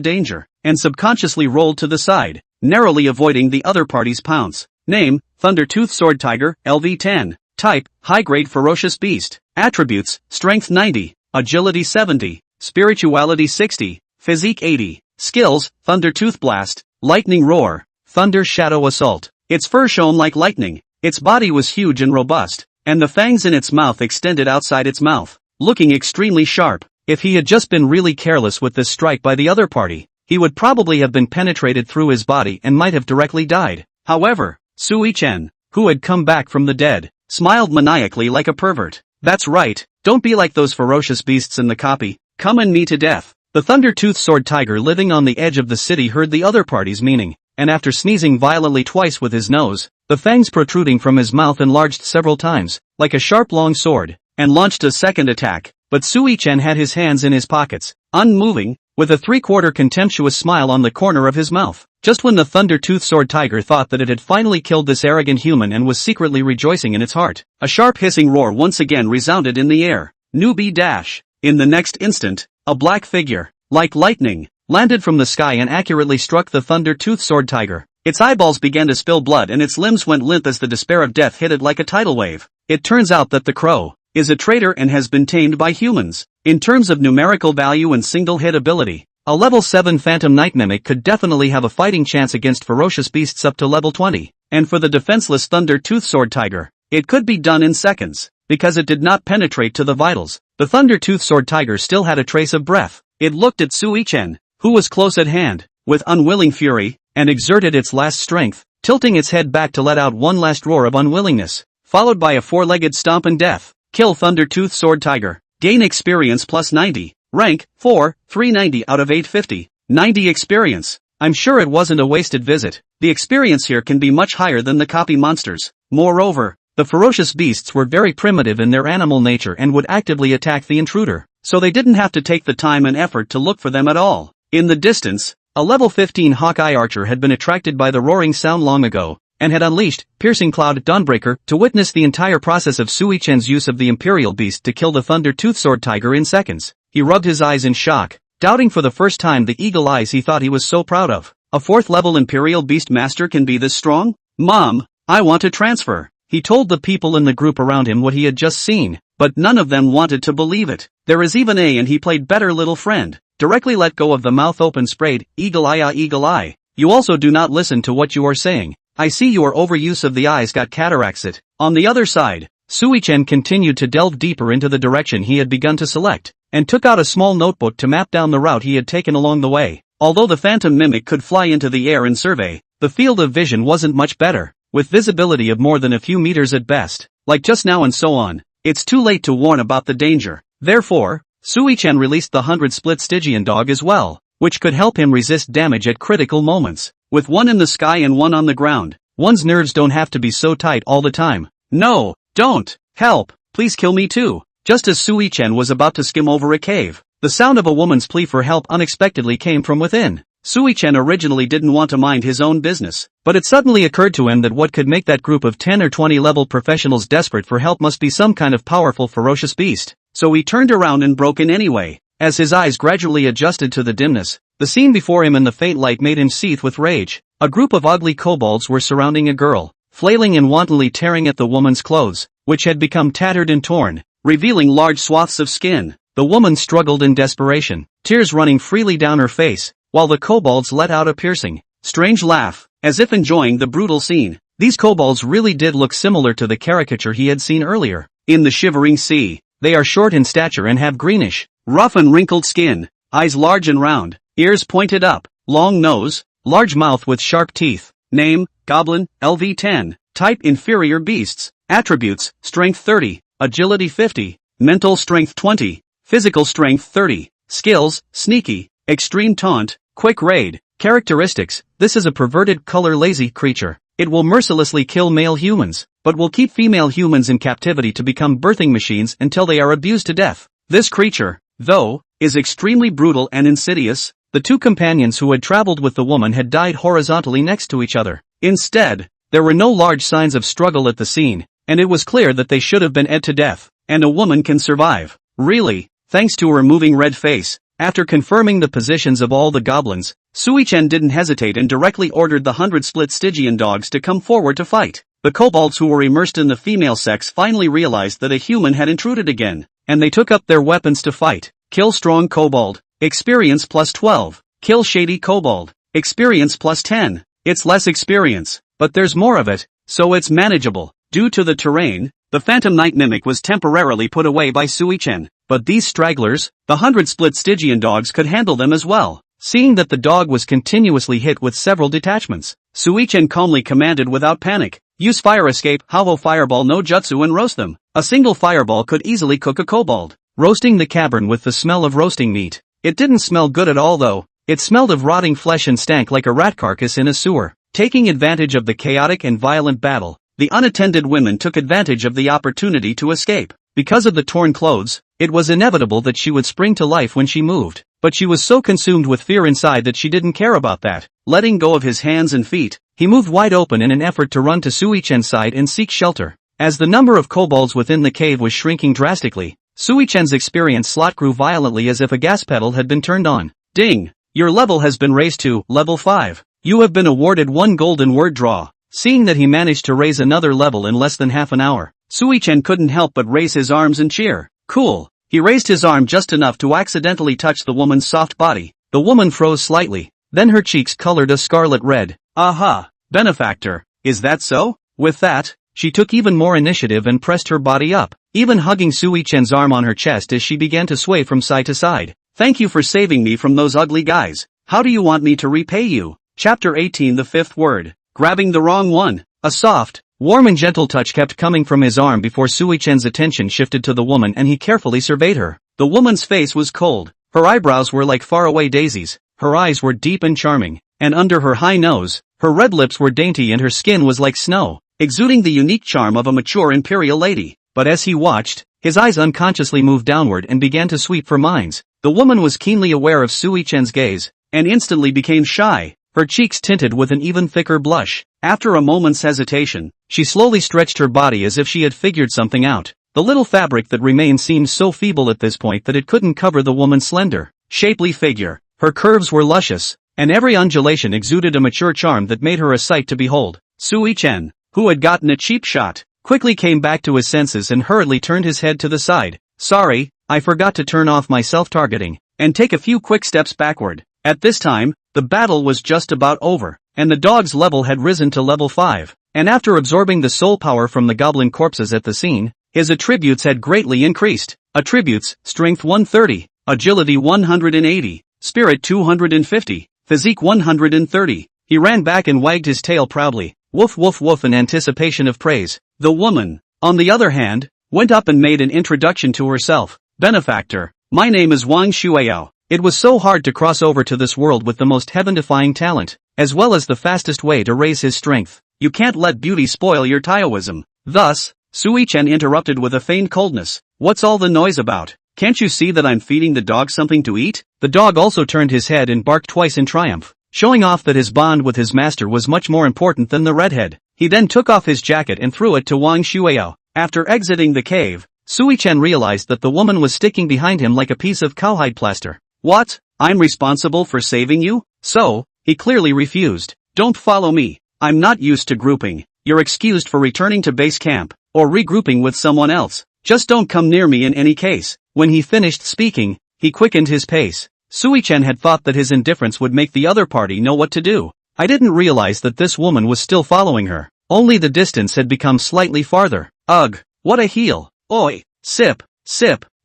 Speaker 1: danger, and subconsciously rolled to the side, narrowly avoiding the other party's pounce. Name, Thunder-Tooth Sword Tiger, LV-10. Type, high-grade ferocious beast. Attributes, Strength 90, Agility 70, Spirituality 60, Physique 80. Skills, Thunder-Tooth Blast, Lightning Roar, Thunder Shadow Assault. Its fur shone like lightning. Its body was huge and robust, and the fangs in its mouth extended outside its mouth, looking extremely sharp. If he had just been really careless with this strike by the other party, he would probably have been penetrated through his body and might have directly died. However, Sui-chan, who had come back from the dead, smiled maniacally like a pervert. That's right, don't be like those ferocious beasts in the copy. Come and me to death. The Thunder-Tooth Sword Tiger living on the edge of the city heard the other party's meaning, and after sneezing violently twice with his nose, the fangs protruding from his mouth enlarged several times, like a sharp long sword, and launched a second attack. But Sui-chan had his hands in his pockets, unmoving, with a three-quarter contemptuous smile on the corner of his mouth. Just when the Thunder-Tooth Sword Tiger thought that it had finally killed this arrogant human and was secretly rejoicing in its heart, a sharp hissing roar once again resounded in the air. Newbie dash. In the next instant, a black figure, like lightning, landed from the sky and accurately struck the Thunder-Tooth Sword Tiger. Its eyeballs began to spill blood and its limbs went limp as the despair of death hit it like a tidal wave. It turns out that the crow is a traitor and has been tamed by humans. In terms of numerical value and single-hit ability, A level 7 Phantom Night Mimic could definitely have a fighting chance against ferocious beasts up to level 20. And for the defenseless Thunder Tooth Sword Tiger, it could be done in seconds, because it did not penetrate to the vitals. The Thunder Tooth Sword Tiger still had a trace of breath. It looked at Sui-chen, who was close at hand, with unwilling fury, and exerted its last strength, tilting its head back to let out one last roar of unwillingness, followed by a four-legged stomp and death. Kill Thunder Tooth Sword Tiger. Gain experience plus 90. Rank 4, 390 out of 850. 90 experience. I'm sure it wasn't a wasted visit. The experience here can be much higher than the copy monsters. Moreover, the ferocious beasts were very primitive in their animal nature and would actively attack the intruder, so they didn't have to take the time and effort to look for them at all. In the distance, a level 15 Hawkeye archer had been attracted by the roaring sound long ago, and had unleashed Piercing Cloud Dawnbreaker to witness the entire process of Sui-chen's use of the Imperial Beast to kill the Thunder Tooth Sword Tiger in seconds. He rubbed his eyes in shock, doubting for the first time the eagle eyes he thought he was so proud of. A 4th level Imperial Beast Master can be this strong? Mom, I want to transfer. He told the people in the group around him what he had just seen, but none of them wanted to believe it. There is even a and he played better little friend. Directly let go of the mouth open sprayed, eagle eye. You also do not listen to what you are saying. I see your overuse of the eyes got cataracts it. On the other side, Sui-chen continued to delve deeper into the direction he had begun to select, and took out a small notebook to map down the route he had taken along the way. Although the Phantom Mimic could fly into the air and survey, the field of vision wasn't much better, with visibility of more than a few meters at best, like just now and so on. It's too late to warn about the danger. Therefore, Sui-chen released the 100-split Stygian dog as well, which could help him resist damage at critical moments. With one in the sky and one on the ground, one's nerves don't have to be so tight all the time. No, don't, help, please kill me too. Just as Sui-chen was about to skim over a cave, the sound of a woman's plea for help unexpectedly came from within. Sui-chen originally didn't want to mind his own business, but it suddenly occurred to him that what could make that group of 10 or 20 level professionals desperate for help must be some kind of powerful ferocious beast. So he turned around and broke in anyway. As his eyes gradually adjusted to the dimness, the scene before him in the faint light made him seethe with rage. A group of ugly kobolds were surrounding a girl, flailing and wantonly tearing at the woman's clothes, which had become tattered and torn, revealing large swaths of skin. The woman struggled in desperation, tears running freely down her face, while the kobolds let out a piercing, strange laugh, as if enjoying the brutal scene. These kobolds really did look similar to the caricature he had seen earlier. In the Shivering Sea, they are short in stature and have greenish, rough and wrinkled skin, eyes large and round, ears pointed up, long nose, large mouth with sharp teeth. Name, Goblin, LV10. Type, Inferior Beasts. Attributes, Strength 30, Agility 50, Mental Strength 20, Physical Strength 30. Skills, Sneaky, Extreme Taunt, Quick Raid. Characteristics, this is a perverted, color-lazy creature. It will mercilessly kill male humans, but will keep female humans in captivity to become birthing machines until they are abused to death. This creature, though, is extremely brutal and insidious. The two companions who had traveled with the woman had died horizontally next to each other. Instead, there were no large signs of struggle at the scene, and it was clear that they should have been ed to death, and a woman can survive. Really, thanks to her moving red face. After confirming the positions of all the goblins, Sui-chen didn't hesitate and directly ordered the 100-split Stygian dogs to come forward to fight. The kobolds who were immersed in the female sex finally realized that a human had intruded again, and they took up their weapons to fight. Kill Strong Kobold. Experience plus 12. Kill Shady Kobold. Experience plus 10. It's less experience, but there's more of it, so it's manageable. Due to the terrain, the Phantom Night Mimic was temporarily put away by Sui-chen, but these stragglers, the 100-split Stygian dogs, could handle them as well. Seeing that the dog was continuously hit with several detachments, Sui-chen calmly commanded without panic, use Fire Escape, Havo Fireball no Jutsu and roast them. A single fireball could easily cook a kobold. Roasting the cavern with the smell of roasting meat. It didn't smell good at all though. It smelled of rotting flesh and stank like a rat carcass in a sewer. Taking advantage of the chaotic and violent battle, the unattended women took advantage of the opportunity to escape. Because of the torn clothes, it was inevitable that she would spring to life when she moved, but she was so consumed with fear inside that she didn't care about that. Letting go of his hands and feet, he moved wide open in an effort to run to Sui-chen's side and seek shelter. As the number of kobolds within the cave was shrinking drastically, Sui-chen's experience slot grew violently as if a gas pedal had been turned on. Ding! Your level has been raised to level 5. You have been awarded 1 golden word draw. Seeing that he managed to raise another level in less than half an hour, Sui-chen couldn't help but raise his arms and cheer. Cool. He raised his arm just enough to accidentally touch the woman's soft body. The woman froze slightly, then her cheeks colored a scarlet red. Aha, benefactor, is that so? With that, she took even more initiative and pressed her body up, even hugging Sui-Chen's arm on her chest as she began to sway from side to side. Thank you for saving me from those ugly guys. How do you want me to repay you? Chapter 18. The fifth word. Grabbing the wrong one. A soft, warm and gentle touch kept coming from his arm before Sui-Chen's attention shifted to the woman and he carefully surveyed her. The woman's face was cold. Her eyebrows were like faraway daisies, her eyes were deep and charming, and under her high nose, her red lips were dainty and her skin was like snow, exuding the unique charm of a mature imperial lady. But as he watched, his eyes unconsciously moved downward and began to sweep for Mine's. The woman was keenly aware of Sui-Chen's gaze, and instantly became shy, her cheeks tinted with an even thicker blush. After a moment's hesitation, she slowly stretched her body as if she had figured something out. The little fabric that remained seemed so feeble at this point that it couldn't cover the woman's slender, shapely figure. Her curves were luscious, and every undulation exuded a mature charm that made her a sight to behold. Sui-Chen, who had gotten a cheap shot, quickly came back to his senses and hurriedly turned his head to the side. Sorry, I forgot to turn off my self-targeting, and take a few quick steps backward. At this time, the battle was just about over, and the dog's level had risen to level 5, and after absorbing the soul power from the goblin corpses at the scene, his attributes had greatly increased. Attributes: Strength 130, Agility 180, Spirit 250, Physique 130. He ran back and wagged his tail proudly, woof woof woof in anticipation of praise. The woman, on the other hand, went up and made an introduction to herself. Benefactor, my name is Wang Shueyao. It was so hard to cross over to this world with the most heaven-defying talent, as well as the fastest way to raise his strength. You can't let beauty spoil your Taoism. Thus, Sui-Chen interrupted with a feigned coldness. What's all the noise about? Can't you see that I'm feeding the dog something to eat? The dog also turned his head and barked twice in triumph, showing off that his bond with his master was much more important than the redhead. He then took off his jacket and threw it to Wang Shueyao. After exiting the cave, Sui-Chen realized that the woman was sticking behind him like a piece of cowhide plaster. What? I'm responsible for saving you? So, he clearly refused. Don't follow me. I'm not used to grouping. You're excused for returning to base camp, or regrouping with someone else. Just don't come near me in any case. When he finished speaking, he quickened his pace. Sui-Chen had thought that his indifference would make the other party know what to do. I didn't realize that this woman was still following her. Only the distance had become slightly farther. Ugh, what a heel. Oi, sip,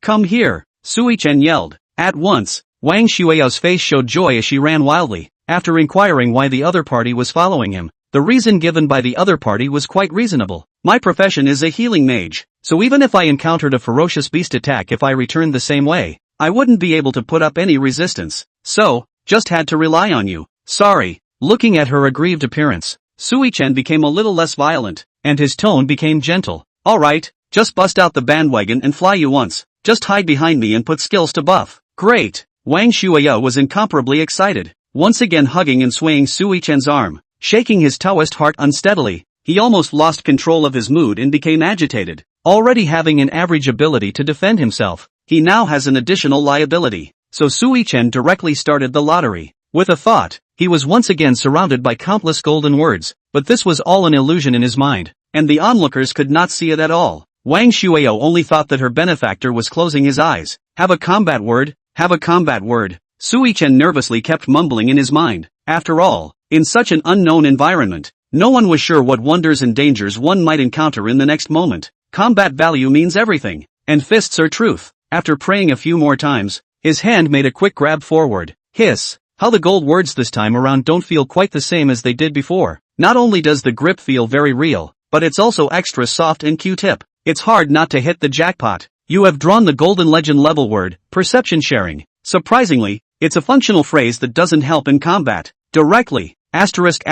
Speaker 1: come here, Sui-Chen yelled. At once, Wang Shueyao's face showed joy as she ran wildly. After inquiring why the other party was following him, the reason given by the other party was quite reasonable. My profession is a healing mage, so even if I encountered a ferocious beast attack if I returned the same way, I wouldn't be able to put up any resistance. So, just had to rely on you. Sorry. Looking at her aggrieved appearance, Sui-Chen became a little less violent, and his tone became gentle. Alright, just bust out the bandwagon and fly you once. Just hide behind me and put skills to buff. Great. Wang Shueyao was incomparably excited, once again hugging and swaying Sui-Chen's arm, shaking his Taoist heart unsteadily. He almost lost control of his mood and became agitated. Already having an average ability to defend himself, he now has an additional liability. So Sui-Chen directly started the lottery. With a thought, he was once again surrounded by countless golden words, but this was all an illusion in his mind, and the onlookers could not see it at all. Wang Shueyao only thought that her benefactor was closing his eyes. Have a combat word, have a combat word. Sui-Chen nervously kept mumbling in his mind. After all, in such an unknown environment, no one was sure what wonders and dangers one might encounter in the next moment. Combat value means everything, and fists are truth. After praying a few more times, his hand made a quick grab forward. Hiss. How the gold words this time around don't feel quite the same as they did before. Not only does the grip feel very real, but it's also extra soft and Q-tip. It's hard not to hit the jackpot. You have drawn the golden legend level word, perception sharing. Surprisingly, it's a functional phrase that doesn't help in combat. Directly. Asterisk.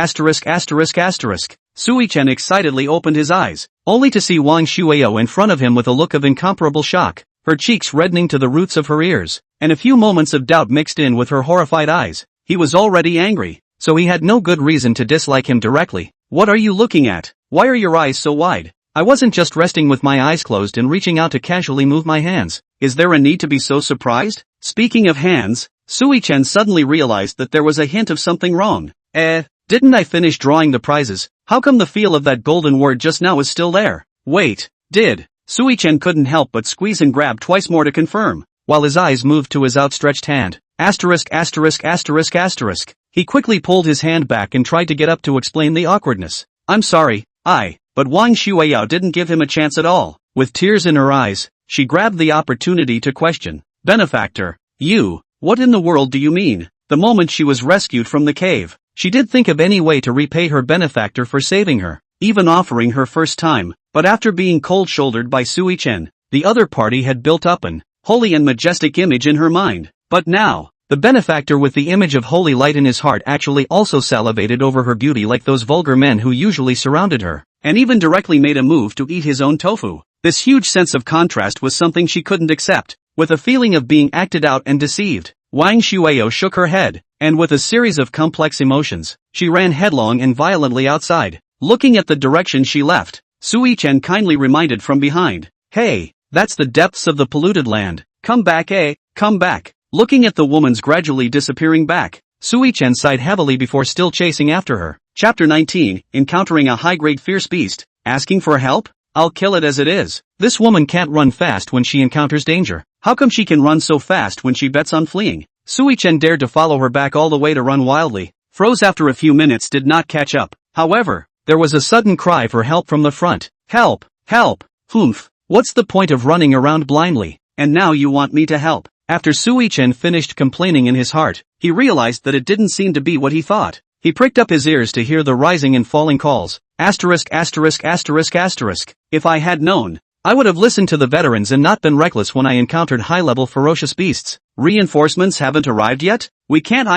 Speaker 1: Sui-Chen excitedly opened his eyes, only to see Wang Shueyao in front of him with a look of incomparable shock, her cheeks reddening to the roots of her ears, and a few moments of doubt mixed in with her horrified eyes. He was already angry, so he had no good reason to dislike him directly. What are you looking at? Why are your eyes so wide? I wasn't just resting with my eyes closed and reaching out to casually move my hands. Is there a need to be so surprised? Speaking of hands, Sui-Chen suddenly realized that there was a hint of something wrong. Didn't I finish drawing the prizes? How come the feel of that golden word just now is still there? Wait, did? Sui-Chen couldn't help but squeeze and grab twice more to confirm, while his eyes moved to his outstretched hand. Asterisk asterisk asterisk asterisk. He quickly pulled his hand back and tried to get up to explain the awkwardness. I'm sorry, but Wang Shuiyao didn't give him a chance at all. With tears in her eyes, she grabbed the opportunity to question. Benefactor, you, what in the world do you mean? The moment she was rescued from the cave, she did think of any way to repay her benefactor for saving her, even offering her first time, but after being cold-shouldered by Sui Chen, the other party had built up an holy and majestic image in her mind. But now, the benefactor with the image of holy light in his heart actually also salivated over her beauty like those vulgar men who usually surrounded her, and even directly made a move to eat his own tofu. This huge sense of contrast was something she couldn't accept. With a feeling of being acted out and deceived, Wang Shuiyao shook her head, and with a series of complex emotions, she ran headlong and violently outside. Looking at the direction she left, Sui Chen kindly reminded from behind, "Hey, that's the depths of the polluted land. Come back, come back." Looking at the woman's gradually disappearing back, Sui Chen sighed heavily before still chasing after her. Chapter 19, Encountering a high-grade fierce beast. Asking for help? I'll kill it as it is. This woman can't run fast when she encounters danger. How come she can run so fast when she bets on fleeing? Sui Chen dared to follow her back all the way to run wildly. Froze after a few minutes did not catch up. However, there was a sudden cry for help from the front. Help! Help! Humph! What's the point of running around blindly? And now you want me to help? After Sui Chen finished complaining in his heart, he realized that it didn't seem to be what he thought. He pricked up his ears to hear the rising and falling calls. Asterisk asterisk asterisk asterisk. If I had known, I would have listened to the veterans and not been reckless when I encountered high-level ferocious beasts. Reinforcements haven't arrived yet? We can't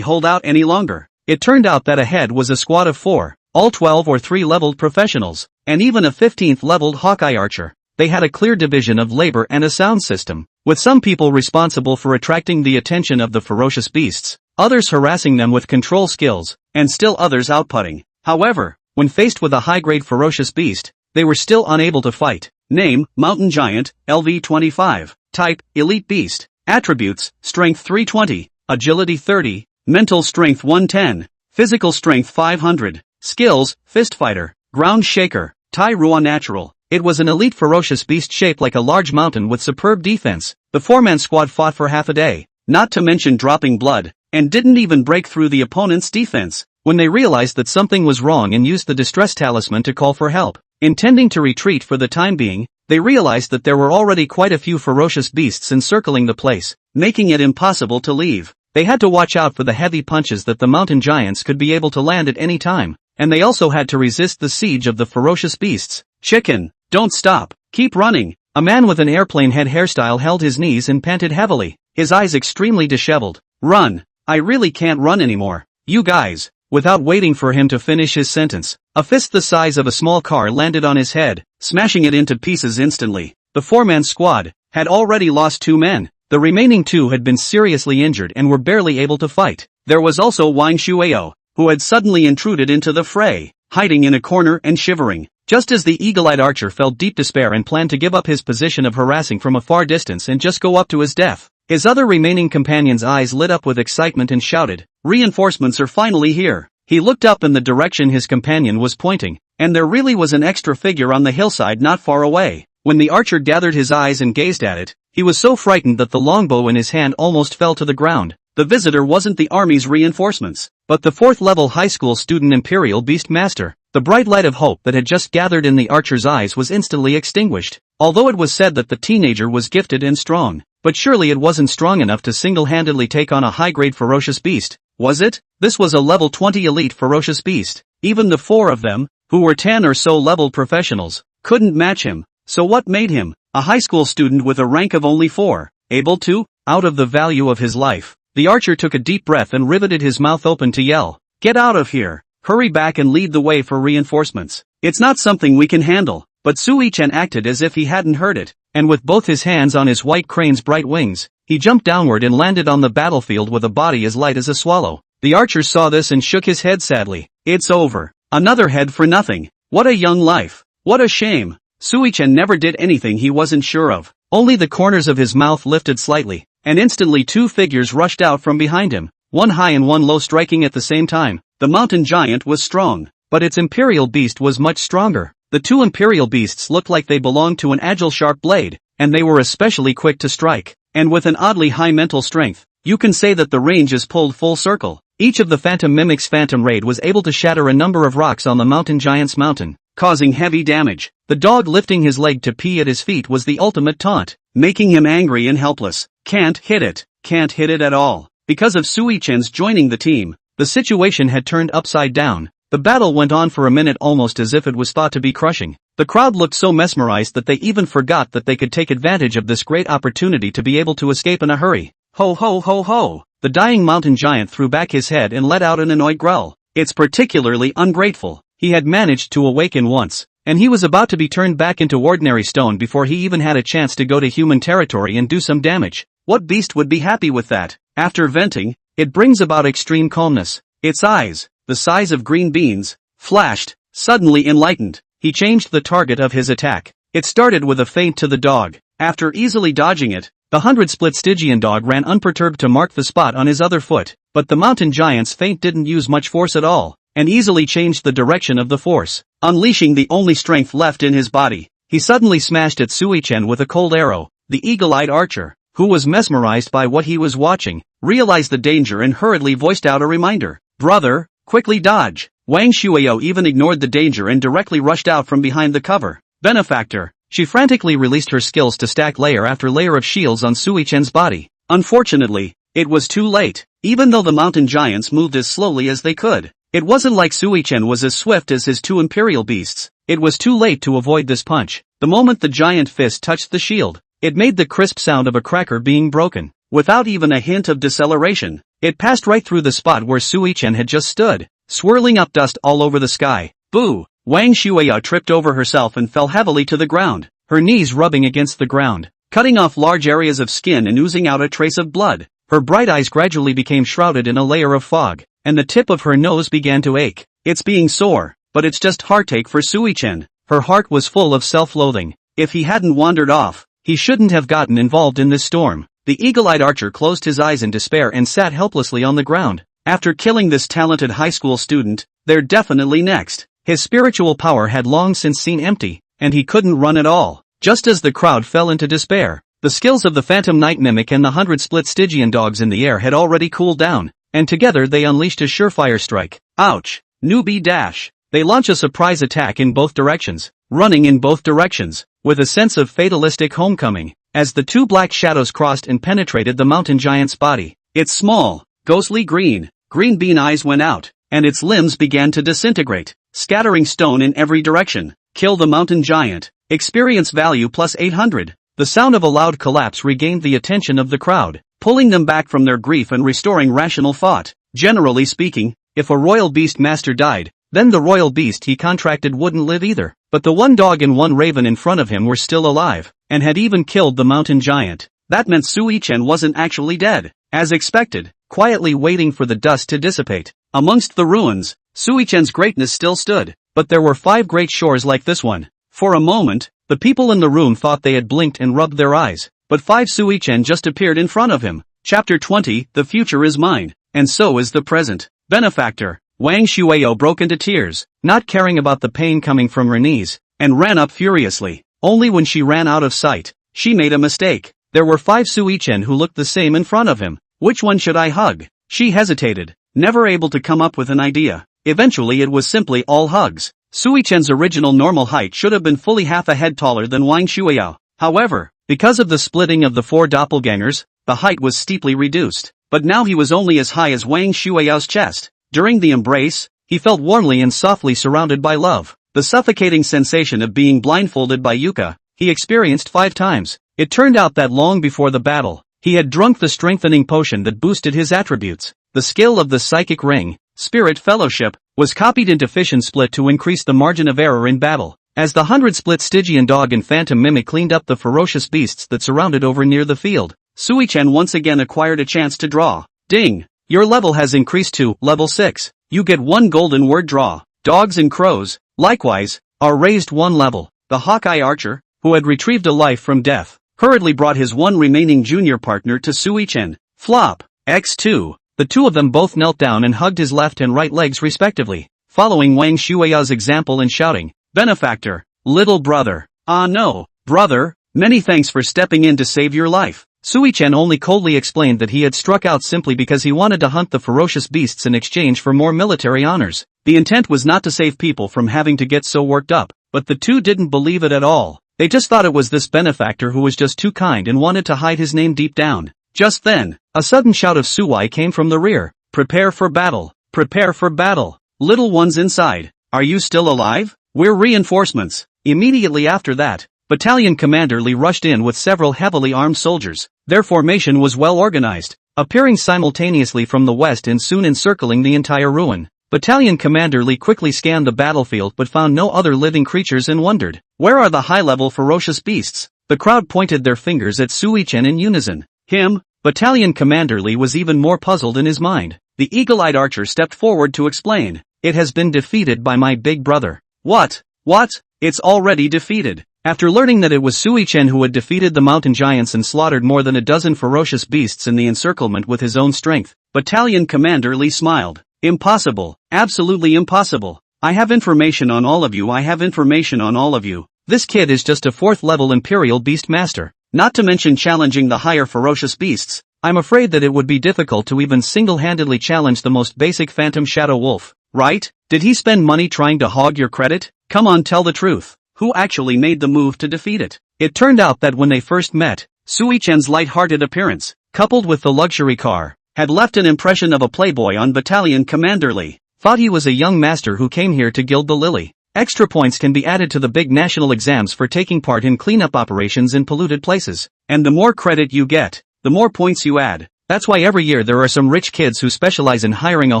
Speaker 1: hold out any longer. It turned out that ahead was a squad of 4, all 12 or 3-leveled professionals, and even a 15th-leveled Hawkeye archer. They had a clear division of labor and a sound system, with some people responsible for attracting the attention of the ferocious beasts, others harassing them with control skills, and still others outputting. However, when faced with a high-grade ferocious beast, they were still unable to fight. Name, Mountain Giant, LV-25. Type, Elite Beast. Attributes, Strength 320, Agility 30, Mental Strength 110, Physical Strength 500. Skills, Fist Fighter, Ground Shaker, Tai Rua Natural. It was an elite ferocious beast shaped like a large mountain with superb defense. The 4-man squad fought for half a day, not to mention dropping blood, and didn't even break through the opponent's defense, when they realized that something was wrong and used the distress talisman to call for help. Intending to retreat for the time being, they realized that there were already quite a few ferocious beasts encircling the place, making it impossible to leave. They had to watch out for the heavy punches that the mountain giants could be able to land at any time, and they also had to resist the siege of the ferocious beasts. Chicken, don't stop, keep running. A man with an airplane head hairstyle held his knees and panted heavily, his eyes extremely disheveled. Run, I really can't run anymore. You guys. Without waiting for him to finish his sentence, a fist the size of a small car landed on his head, smashing it into pieces instantly. The 4-man squad had already lost 2 men. The remaining 2 had been seriously injured and were barely able to fight. There was also Wang Shuiyao, who had suddenly intruded into the fray, hiding in a corner and shivering. Just as the eagle-eyed archer felt deep despair and planned to give up his position of harassing from a far distance and just go up to his death, his other remaining companion's eyes lit up with excitement and shouted, "Reinforcements are finally here." He looked up in the direction his companion was pointing, and there really was an extra figure on the hillside not far away. When the archer gathered his eyes and gazed at it, he was so frightened that the longbow in his hand almost fell to the ground. The visitor wasn't the army's reinforcements, but the 4th-level high school student Imperial Beast Master. The bright light of hope that had just gathered in the archer's eyes was instantly extinguished. Although it was said that the teenager was gifted and strong, but surely it wasn't strong enough to single-handedly take on a high-grade ferocious beast, was it? This was a level 20 elite ferocious beast. Even the 4 of them, who were 10 or so leveled professionals, couldn't match him. So what made him, a high school student with a rank of only 4, able to, out of the value of his life? The archer took a deep breath and riveted his mouth open to yell, "Get out of here! Hurry back and lead the way for reinforcements. It's not something we can handle." But Sui Chen acted as if he hadn't heard it, and with both his hands on his white crane's bright wings, he jumped downward and landed on the battlefield with a body as light as a swallow. The archer saw this and shook his head sadly. It's over. Another head for nothing. What a young life. What a shame. Sui Chen never did anything he wasn't sure of. Only the corners of his mouth lifted slightly, and instantly 2 figures rushed out from behind him, one high and one low striking at the same time. The mountain giant was strong, but its imperial beast was much stronger. The 2 imperial beasts looked like they belonged to an agile sharp blade, and they were especially quick to strike, and with an oddly high mental strength. You can say that the range is pulled full circle. Each of the phantom mimics' phantom raid was able to shatter a number of rocks on the mountain giant's mountain, causing heavy damage. The dog lifting his leg to pee at his feet was the ultimate taunt, making him angry and helpless. Can't hit it at all. Because of Sui-chan's joining the team, the situation had turned upside down. The battle went on for a minute almost as if it was thought to be crushing. The crowd looked so mesmerized that they even forgot that they could take advantage of this great opportunity to be able to escape in a hurry. Ho ho ho ho! The dying mountain giant threw back his head and let out an annoyed growl. It's particularly ungrateful. He had managed to awaken once, and he was about to be turned back into ordinary stone before he even had a chance to go to human territory and do some damage. What beast would be happy with that? After venting, it brings about extreme calmness. Its eyes, the size of green beans, flashed, suddenly enlightened. He changed the target of his attack. It started with a feint to the dog. After easily dodging it, the 100-split Stygian dog ran unperturbed to mark the spot on his other foot, but the mountain giant's feint didn't use much force at all, and easily changed the direction of the force, unleashing the only strength left in his body. He suddenly smashed at Sui-chan with a cold arrow. The eagle-eyed archer, who was mesmerized by what he was watching, realized the danger and hurriedly voiced out a reminder. Brother, quickly dodge. Wang Shuao even ignored the danger and directly rushed out from behind the cover. Benefactor. She frantically released her skills to stack layer after layer of shields on Sui-chan's body. Unfortunately, it was too late. Even though the mountain giants moved as slowly as they could, it wasn't like Sui-chan was as swift as his two imperial beasts. It was too late to avoid this punch. The moment the giant fist touched the shield, it made the crisp sound of a cracker being broken. Without even a hint of deceleration, it passed right through the spot where Sui-chan had just stood, swirling up dust all over the sky. Boo! Wang Shuaya tripped over herself and fell heavily to the ground, her knees rubbing against the ground, cutting off large areas of skin and oozing out a trace of blood. Her bright eyes gradually became shrouded in a layer of fog, and the tip of her nose began to ache. It's being sore, but it's just heartache for Sui-chan. Her heart was full of self-loathing. If he hadn't wandered off, he shouldn't have gotten involved in this storm. The eagle-eyed archer closed his eyes in despair and sat helplessly on the ground. After killing this talented high school student, they're definitely next. His spiritual power had long since seen empty, and he couldn't run at all. Just as the crowd fell into despair, the skills of the Phantom Night Mimic and the 100-split Stygian dogs in the air had already cooled down, and together they unleashed a surefire strike. Ouch! Newbie dash! They launch a surprise attack in both directions, running in both directions, with a sense of fatalistic homecoming, as the two black shadows crossed and penetrated the mountain giant's body. Its small, ghostly green bean eyes went out, and its limbs began to disintegrate, scattering stone in every direction. Kill the mountain giant. Experience value plus 800. The sound of a loud collapse regained the attention of the crowd, pulling them back from their grief and restoring rational thought. Generally speaking, if a royal beast master died, then the royal beast he contracted wouldn't live either. But the one dog and one raven in front of him were still alive, and had even killed the mountain giant. That meant Sui-chan wasn't actually dead, as expected, quietly waiting for the dust to dissipate. Amongst the ruins, Sui-chan's greatness still stood, but there were 5 great shores like this one. For a moment, the people in the room thought they had blinked and rubbed their eyes, but 5 Sui-chan just appeared in front of him. Chapter 20, The future is mine, and so is the present. Benefactor. Wang Shuao broke into tears, not caring about the pain coming from her knees, and ran up furiously. Only when she ran out of sight, she made a mistake. There were 5 Sui-chan who looked the same in front of him. Which one should I hug? She hesitated, never able to come up with an idea. Eventually it was simply all hugs. Sui-chan's original normal height should have been fully half a head taller than Wang Shuao. However, because of the splitting of the 4 doppelgangers, the height was steeply reduced. But now he was only as high as Wang Shuao's chest. During the embrace, he felt warmly and softly surrounded by love. The suffocating sensation of being blindfolded by Yuka, he experienced 5 times. It turned out that long before the battle, he had drunk the strengthening potion that boosted his attributes. The skill of the psychic ring, Spirit Fellowship, was copied into Fission Split to increase the margin of error in battle. As the 100-split Stygian dog and Phantom Mimic cleaned up the ferocious beasts that surrounded over near the field, Sui-chan once again acquired a chance to draw. Ding! Your level has increased to level 6. You get 1 golden word draw. Dogs and crows, likewise, are raised 1 level. The Hawkeye Archer, who had retrieved a life from death, hurriedly brought his one remaining junior partner to Sui-chan. Flop. X2. The two of them both knelt down and hugged his left and right legs respectively, following Wang Shuao's example and shouting, Benefactor, little brother. Ah no, brother, many thanks for stepping in to save your life. Sui-chen only coldly explained that he had struck out simply because he wanted to hunt the ferocious beasts in exchange for more military honors. The intent was not to save people from having to get so worked up, but the two didn't believe it at all. They just thought it was this benefactor who was just too kind and wanted to hide his name deep down. Just then, a sudden shout of Suwai came from the rear. Prepare for battle. Prepare for battle. Little ones inside. Are you still alive? We're reinforcements. Immediately after that, Battalion Commander Lee rushed in with several heavily armed soldiers. Their formation was well organized, appearing simultaneously from the west and soon encircling the entire ruin. Battalion Commander Lee quickly scanned the battlefield but found no other living creatures and wondered, where are the high-level ferocious beasts? The crowd pointed their fingers at Sui-chen in unison. Him? Battalion Commander Lee was even more puzzled in his mind. The eagle-eyed archer stepped forward to explain. It has been defeated by my big brother. What? What? It's already defeated. After learning that it was Sui-chen who had defeated the mountain giants and slaughtered more than a dozen ferocious beasts in the encirclement with his own strength, Battalion Commander Lee smiled. Impossible. Absolutely impossible. I have information on all of you. I have information on all of you. This kid is just a 4th level Imperial Beast Master. Not to mention challenging the higher ferocious beasts. I'm afraid that it would be difficult to even single-handedly challenge the most basic Phantom Shadow Wolf. Right? Did he spend money trying to hog your credit? Come on, tell the truth. Who actually made the move to defeat it? It turned out that when they first met, Sui-chen's light-hearted appearance, coupled with the luxury car, had left an impression of a playboy on Battalion Commander Lee. Thought he was a young master who came here to gild the lily. Extra points can be added to the big national exams for taking part in cleanup operations in polluted places. And the more credit you get, the more points you add. That's why every year there are some rich kids who specialize in hiring a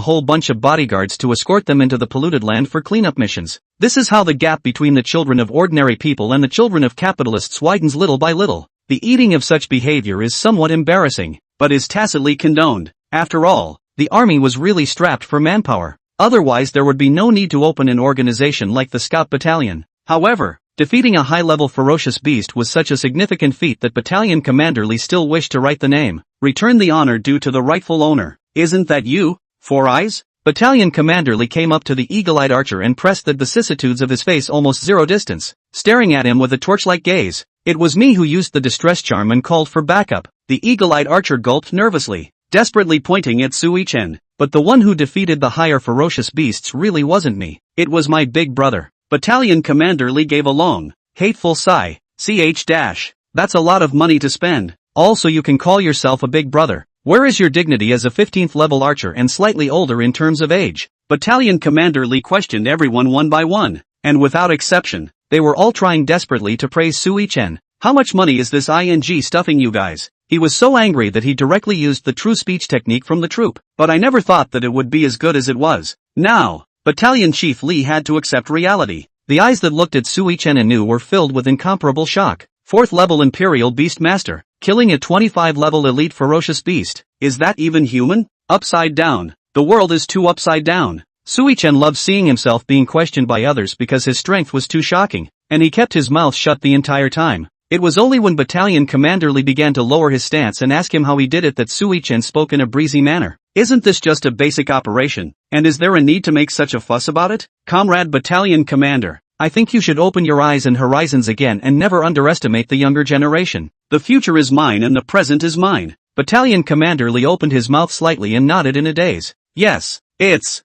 Speaker 1: whole bunch of bodyguards to escort them into the polluted land for cleanup missions. This is how the gap between the children of ordinary people and the children of capitalists widens little by little. The eating of such behavior is somewhat embarrassing, but is tacitly condoned. After all, the army was really strapped for manpower. Otherwise there would be no need to open an organization like the Scout Battalion. However, defeating a high-level ferocious beast was such a significant feat that Battalion Commander Lee still wished to write the name. Return the honor due to the rightful owner. Isn't that you, Four Eyes? Battalion Commander Lee came up to the eagle-eyed archer and pressed the vicissitudes of his face almost zero distance, staring at him with a torch-like gaze. It was me who used the distress charm and called for backup. The eagle-eyed archer gulped nervously, desperately pointing at Sui-chen. But the one who defeated the higher ferocious beasts really wasn't me. It was my big brother. Battalion Commander Lee gave a long, hateful sigh. That's a lot of money to spend. Also, you can call yourself a big brother. Where is your dignity as a 15th level archer and slightly older in terms of age? Battalion Commander Lee questioned everyone one by one, and without exception, they were all trying desperately to praise Sui-chen. How much money is this ing stuffing you guys? He was so angry that he directly used the true speech technique from the troop, but I never thought that it would be as good as it was. Now, Battalion Chief Lee had to accept reality. The eyes that looked at Sui-chen anew were filled with incomparable shock. 4th level Imperial Beast Master, killing a 25 level elite ferocious beast. Is that even human? Upside down. The world is too upside down. Sui-chen loved seeing himself being questioned by others because his strength was too shocking, and he kept his mouth shut the entire time. It was only when Battalion Commander Lee began to lower his stance and ask him how he did it that Sui-chen spoke in a breezy manner. Isn't this just a basic operation, and is there a need to make such a fuss about it? Comrade Battalion Commander, I think you should open your eyes and horizons again and never underestimate the younger generation. The future is mine and the present is mine. Battalion Commander Lee opened his mouth slightly and nodded in a daze. Yes, it's,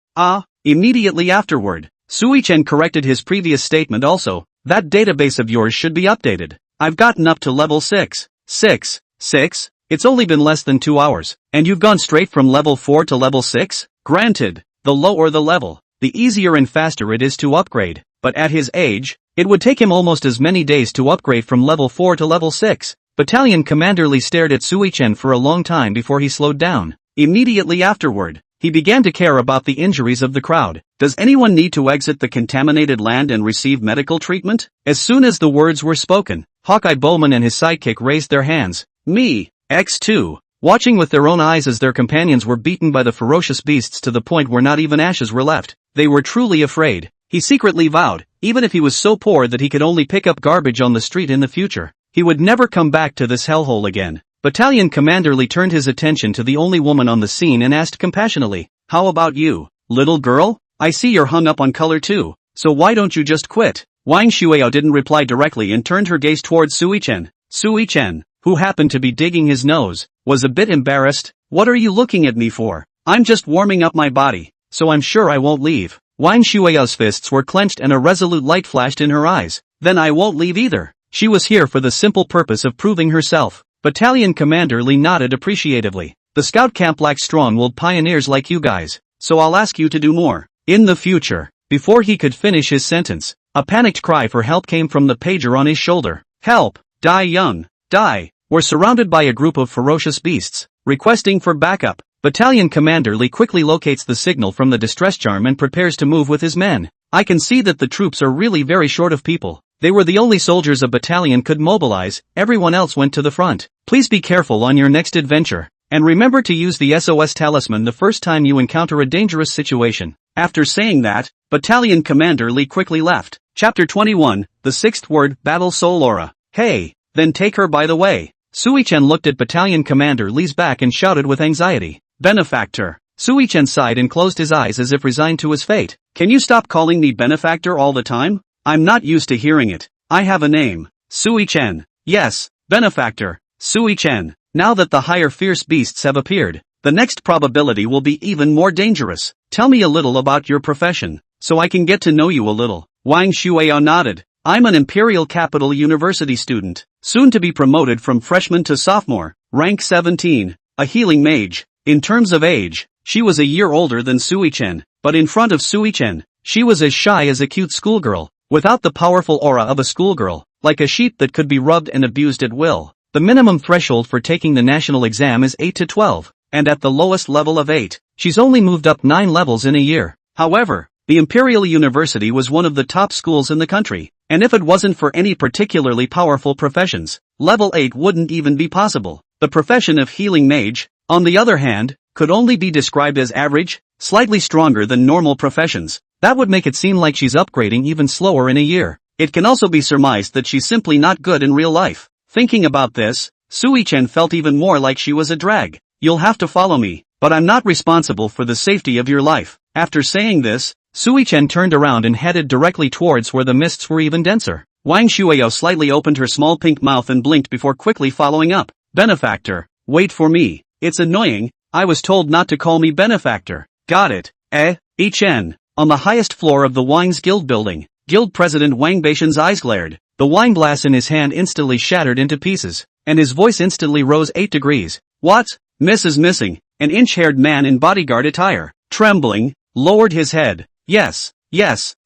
Speaker 1: Immediately afterward, Sui-chen corrected his previous statement also. That database of yours should be updated. I've gotten up to level 6. 6? It's only been less than 2 hours, and you've gone straight from level 4 to level 6? Granted, the lower the level, the easier and faster it is to upgrade, but at his age, it would take him almost as many days to upgrade from level 4 to level 6. Battalion Commander Lee stared at Sui-chen for a long time before he slowed down. Immediately afterward, he began to care about the injuries of the crowd. Does anyone need to exit the contaminated land and receive medical treatment? As soon as the words were spoken, Hawkeye Bowman and his sidekick raised their hands. Me, X2, watching with their own eyes as their companions were beaten by the ferocious beasts to the point where not even ashes were left. They were truly afraid. He secretly vowed, even if he was so poor that he could only pick up garbage on the street in the future, he would never come back to this hellhole again. Battalion Commander Lee turned his attention to the only woman on the scene and asked compassionately, how about you, little girl? I see you're hung up on color too, so why don't you just quit? Wang Shuao didn't reply directly and turned her gaze towards Sui-chen. Sui-chen, who happened to be digging his nose, was a bit embarrassed. "What are you looking at me for? I'm just warming up my body, so I'm sure I won't leave." Wang Shuiao's fists were clenched and a resolute light flashed in her eyes. "Then I won't leave either." She was here for the simple purpose of proving herself. Battalion Commander Li nodded appreciatively. "The scout camp lacks strong-willed pioneers like you guys, so I'll ask you to do more. In the future." Before he could finish his sentence, a panicked cry for help came from the pager on his shoulder. "Help! Die young! Die! We're surrounded by a group of ferocious beasts, requesting for backup." Battalion Commander Li quickly locates the signal from the distress charm and prepares to move with his men. "I can see that the troops are really very short of people. They were the only soldiers a battalion could mobilize, everyone else went to the front. Please be careful on your next adventure, and remember to use the SOS talisman the first time you encounter a dangerous situation." After saying that, Battalion Commander Li quickly left. Chapter 21, The Sixth Word, Battle Soul Aura. "Hey, then take her by the way." Sui-chen looked at Battalion Commander Li's back and shouted with anxiety. "Benefactor." Sui-chen sighed and closed his eyes as if resigned to his fate. "Can you stop calling me benefactor all the time? I'm not used to hearing it. I have a name." Sui-chen. "Yes, benefactor, Sui-chen." Now that the higher fierce beasts have appeared, the next probability will be even more dangerous. "Tell me a little about your profession, so I can get to know you a little." Wang Shuiao nodded. "I'm an Imperial Capital University student, soon to be promoted from freshman to sophomore, rank 17, a healing mage." In terms of age, she was a year older than Sui-chen, but in front of Sui-chen, she was as shy as a cute schoolgirl, without the powerful aura of a schoolgirl, like a sheep that could be rubbed and abused at will. The minimum threshold for taking the national exam is 8 to 12, and at the lowest level of 8, she's only moved up 9 levels in a year. However, the Imperial University was one of the top schools in the country, and if it wasn't for any particularly powerful professions, level 8 wouldn't even be possible. The profession of healing mage, on the other hand, could only be described as average, slightly stronger than normal professions. That would make it seem like she's upgrading even slower in a year. It can also be surmised that she's simply not good in real life. Thinking about this, Sui-chen felt even more like she was a drag. "You'll have to follow me, but I'm not responsible for the safety of your life." After saying this, Sui-chen turned around and headed directly towards where the mists were even denser. Wang Shuiao slightly opened her small pink mouth and blinked before quickly following up. "Benefactor, wait for me. It's annoying, I was told not to call me benefactor." "Got it, Chen." On the highest floor of the Wang's Guild building, Guild President Wang Beishan's eyes glared. The wine glass in his hand instantly shattered into pieces, and his voice instantly rose 8 degrees. "What? Miss is missing." An inch-haired man in bodyguard attire, trembling, lowered his head. Yes,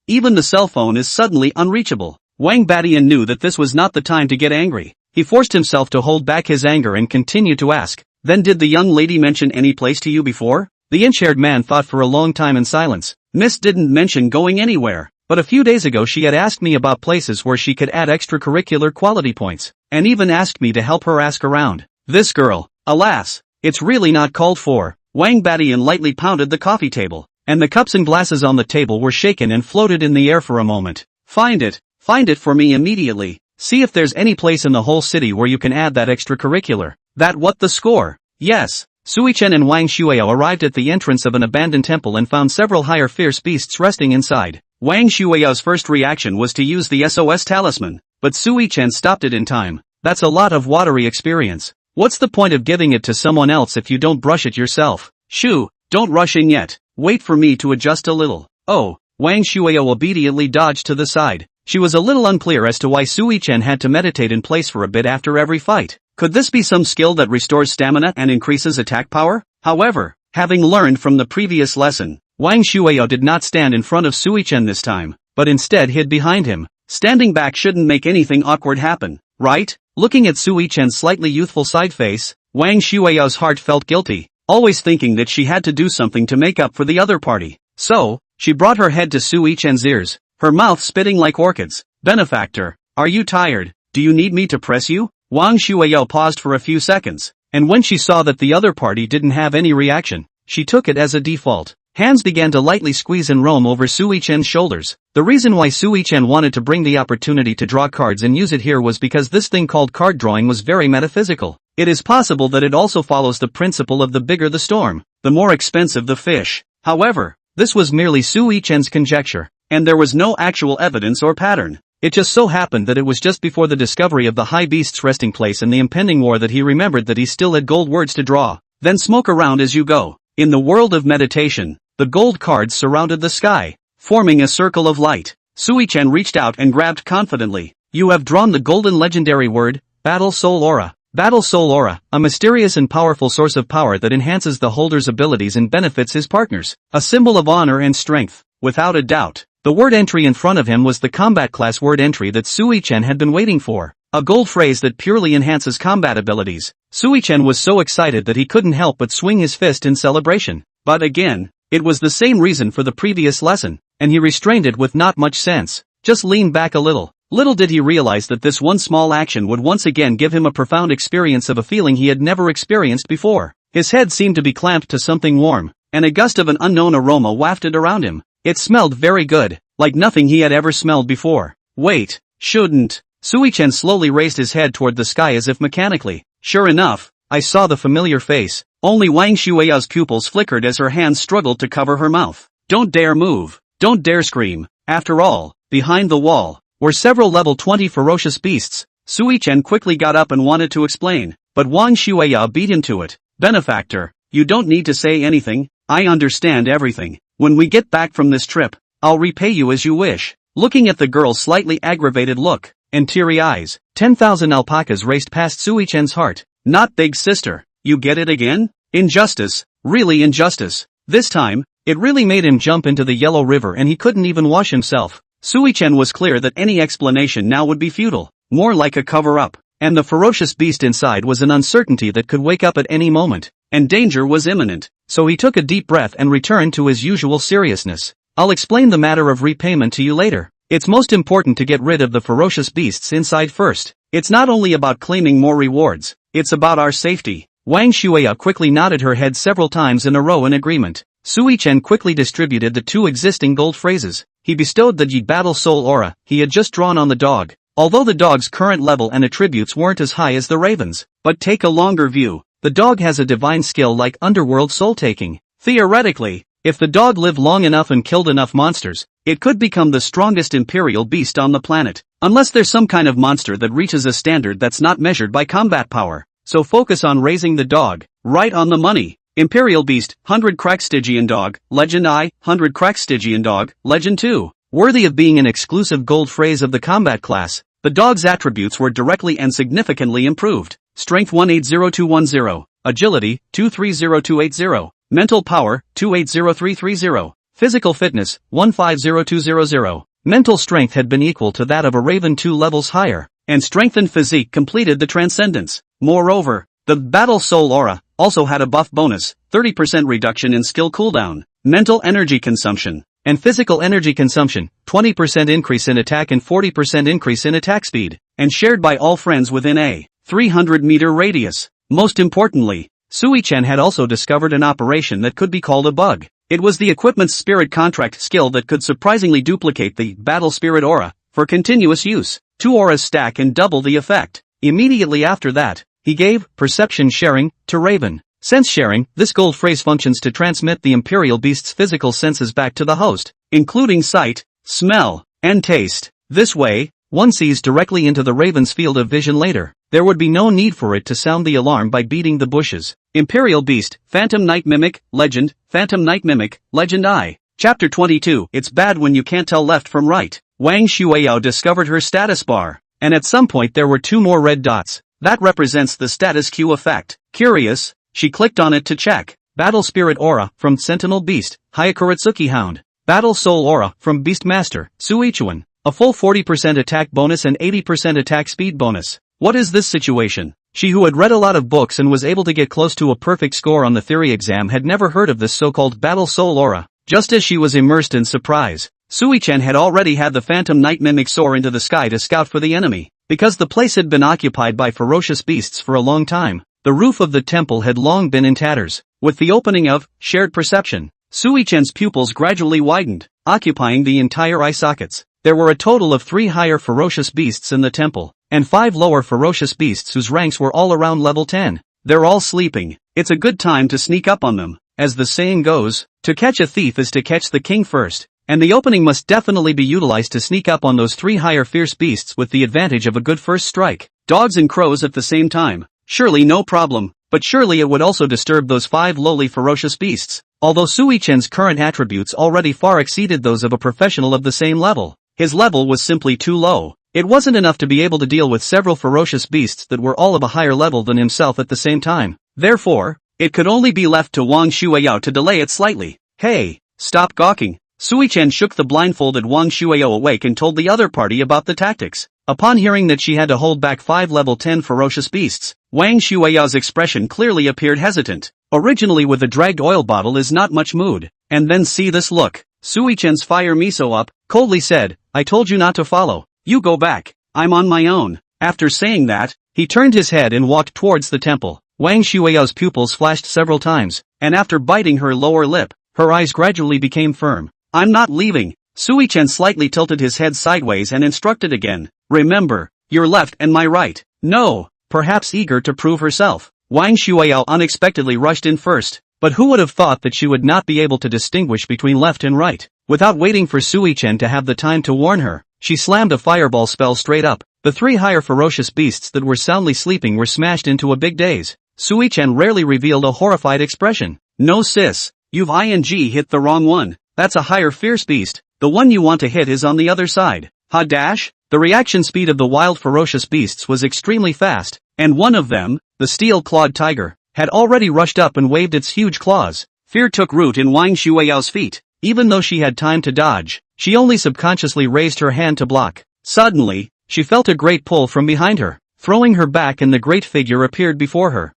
Speaker 1: even the cell phone is suddenly unreachable." Wang Badian knew that this was not the time to get angry. He forced himself to hold back his anger and continued to ask, "Then did the young lady mention any place to you before?" The inch-haired man thought for a long time in silence. "Miss didn't mention going anywhere, but a few days ago she had asked me about places where she could add extracurricular quality points, and even asked me to help her ask around. This girl, alas, it's really not called for." Wang Badian lightly pounded the coffee table, and the cups and glasses on the table were shaken and floated in the air for a moment. Find it for me immediately. See if there's any place in the whole city where you can add that extracurricular. That what the score?" "Yes." Sui-chen and Wang Shuiao arrived at the entrance of an abandoned temple and found several higher fierce beasts resting inside. Wang Shuiao's first reaction was to use the SOS talisman, but Sui-chen stopped it in time. "That's a lot of watery experience. What's the point of giving it to someone else if you don't brush it yourself?" "Shoo, don't rush in yet. Wait for me to adjust a little." "Oh." Wang Shuiao obediently dodged to the side. She was a little unclear as to why Sui-chen had to meditate in place for a bit after every fight. Could this be some skill that restores stamina and increases attack power? However, having learned from the previous lesson, Wang Shuiao did not stand in front of Sui-chen this time, but instead hid behind him. Standing back shouldn't make anything awkward happen, right? Looking at Sui-chen's slightly youthful side face, Wang Shuiao's heart felt guilty, always thinking that she had to do something to make up for the other party. So, she brought her head to Sui-chen's ears, her mouth spitting like orchids. "Benefactor, are you tired? Do you need me to press you?" Wang Shuiao paused for a few seconds, and when she saw that the other party didn't have any reaction, she took it as a default. Hands began to lightly squeeze and roam over Sui-chen's shoulders. The reason why Sui-chen wanted to bring the opportunity to draw cards and use it here was because this thing called card drawing was very metaphysical. It is possible that it also follows the principle of the bigger the storm, the more expensive the fish. However, this was merely Sui-chen's conjecture, and there was no actual evidence or pattern. It just so happened that it was just before the discovery of the high beast's resting place and the impending war that he remembered that he still had gold words to draw. Then smoke around as you go. In the world of meditation, the gold cards surrounded the sky, forming a circle of light. Sui-chan reached out and grabbed confidently. You have drawn the golden legendary word, Battle Soul Aura. Battle Soul Aura, a mysterious and powerful source of power that enhances the holder's abilities and benefits his partners. A symbol of honor and strength, without a doubt. The word entry in front of him was the combat class word entry that Sui-chan had been waiting for. A gold phrase that purely enhances combat abilities. Sui-chan was so excited that he couldn't help but swing his fist in celebration. But again, it was the same reason for the previous lesson, and he restrained it with not much sense. Just lean back a little. Little did he realize that this one small action would once again give him a profound experience of a feeling he had never experienced before. His head seemed to be clamped to something warm, and a gust of an unknown aroma wafted around him. It smelled very good, like nothing he had ever smelled before. Wait, shouldn't. Sui-chan slowly raised his head toward the sky as if mechanically. Sure enough, I saw the familiar face. Only Wang Shuiao's pupils flickered as her hands struggled to cover her mouth. Don't dare move. Don't dare scream. After all, behind the wall were several level 20 ferocious beasts. Sui-chan quickly got up and wanted to explain, but Wang Shuiao beat him to it. Benefactor, you don't need to say anything, I understand everything. When we get back from this trip, I'll repay you as you wish. Looking at the girl's slightly aggravated look and teary eyes, 10,000 alpacas raced past Sui-chan's heart. Not big sister, you get it again? Injustice, really injustice. This time, it really made him jump into the Yellow River and he couldn't even wash himself. Sui-chan was clear that any explanation now would be futile, more like a cover-up, and the ferocious beast inside was an uncertainty that could wake up at any moment, and danger was imminent, so he took a deep breath and returned to his usual seriousness. I'll explain the matter of repayment to you later. It's most important to get rid of the ferocious beasts inside first. It's not only about claiming more rewards, it's about our safety. Wang Shuiao quickly nodded her head several times in a row in agreement. Sui-chan quickly distributed the two existing gold phrases. He bestowed the Yi Battle Soul Aura he had just drawn on the dog. Although the dog's current level and attributes weren't as high as the raven's, but take a longer view, the dog has a divine skill like underworld soul-taking. Theoretically, if the dog lived long enough and killed enough monsters, it could become the strongest imperial beast on the planet. Unless there's some kind of monster that reaches a standard that's not measured by combat power. So focus on raising the dog. Right on the money. Imperial Beast, 100 crack Stygian Dog, Legend I, 100 crack Stygian Dog, Legend 2. Worthy of being an exclusive gold phrase of the combat class, the dog's attributes were directly and significantly improved. Strength 180210, Agility, 230280, Mental Power, 280330, Physical Fitness, 150200. Mental strength had been equal to that of a Raven 2 levels higher, and strengthened physique completed the transcendence. Moreover, the Battle Soul Aura also had a buff bonus, 30% reduction in skill cooldown, mental energy consumption, and physical energy consumption, 20% increase in attack and 40% increase in attack speed, and shared by all friends within a 300-meter radius. Most importantly, Sui-chan had also discovered an operation that could be called a bug. It was the equipment's spirit contract skill that could surprisingly duplicate the Battle Spirit Aura for continuous use. 2 auras stack and double the effect. Immediately after that, he gave perception sharing to Raven. Sense sharing, this gold phrase functions to transmit the Imperial Beast's physical senses back to the host, including sight, smell, and taste. This way, one sees directly into the Raven's field of vision later. There would be no need for it to sound the alarm by beating the bushes. Imperial Beast, Phantom Night Mimic, Legend, Phantom Night Mimic, Legend I. Chapter 22, It's bad when you can't tell left from right. Wang Shuiao discovered her status bar, and at some point there were 2 more red dots. That represents the status queue effect. Curious, she clicked on it to check. Battle Spirit Aura from Sentinel Beast, Hyakuratsuki Hound. Battle Soul Aura from Beastmaster, Suichuan. A full 40% attack bonus and 80% attack speed bonus. What is this situation? She who had read a lot of books and was able to get close to a perfect score on the theory exam had never heard of this so-called Battle Soul Aura. Just as she was immersed in surprise, Sui-chan had already had the Phantom Night Mimic soar into the sky to scout for the enemy. Because the place had been occupied by ferocious beasts for a long time, the roof of the temple had long been in tatters. With the opening of shared perception, Sui-chan's pupils gradually widened, occupying the entire eye sockets. There were a total of 3 higher ferocious beasts in the temple, and 5 lower ferocious beasts whose ranks were all around level 10. They're all sleeping. It's a good time to sneak up on them. As the saying goes, to catch a thief is to catch the king first. and the opening must definitely be utilized to sneak up on those 3 higher fierce beasts with the advantage of a good first strike. Dogs and crows at the same time. Surely no problem, but surely it would also disturb those 5 lowly ferocious beasts. Although Sui-chan's current attributes already far exceeded those of a professional of the same level, his level was simply too low. It wasn't enough to be able to deal with several ferocious beasts that were all of a higher level than himself at the same time. Therefore, it could only be left to Wang Shuiyao to delay it slightly. Hey, stop gawking. Sui-chan shook the blindfolded Wang Shuiyao awake and told the other party about the tactics. Upon hearing that she had to hold back 5 level 10 ferocious beasts, Wang Shuiyao's expression clearly appeared hesitant. Originally with a dragged oil bottle is not much mood, and then see this look. Sui-chan's fire miso up, coldly said, I told you not to follow. You go back, I'm on my own. After saying that, he turned his head and walked towards the temple. Wang Shuiyao's pupils flashed several times, and after biting her lower lip, her eyes gradually became firm. I'm not leaving. Sui-chan slightly tilted his head sideways and instructed again. Remember, your left and my right. No, perhaps eager to prove herself. Wang Shuiyao unexpectedly rushed in first, but who would have thought that she would not be able to distinguish between left and right? Without waiting for Sui-chan to have the time to warn her, she slammed a fireball spell straight up. The 3 higher ferocious beasts that were soundly sleeping were smashed into a big daze. Sui-chan rarely revealed a horrified expression. No sis, you've hit the wrong one. That's a higher fierce beast. The one you want to hit is on the other side. Ha dash? The reaction speed of the wild ferocious beasts was extremely fast, and one of them, the steel-clawed tiger, had already rushed up and waved its huge claws. Fear took root in Wang Shuiyao's feet. Even though she had time to dodge, she only subconsciously raised her hand to block. Suddenly, she felt a great pull from behind her, throwing her back and the great figure appeared before her.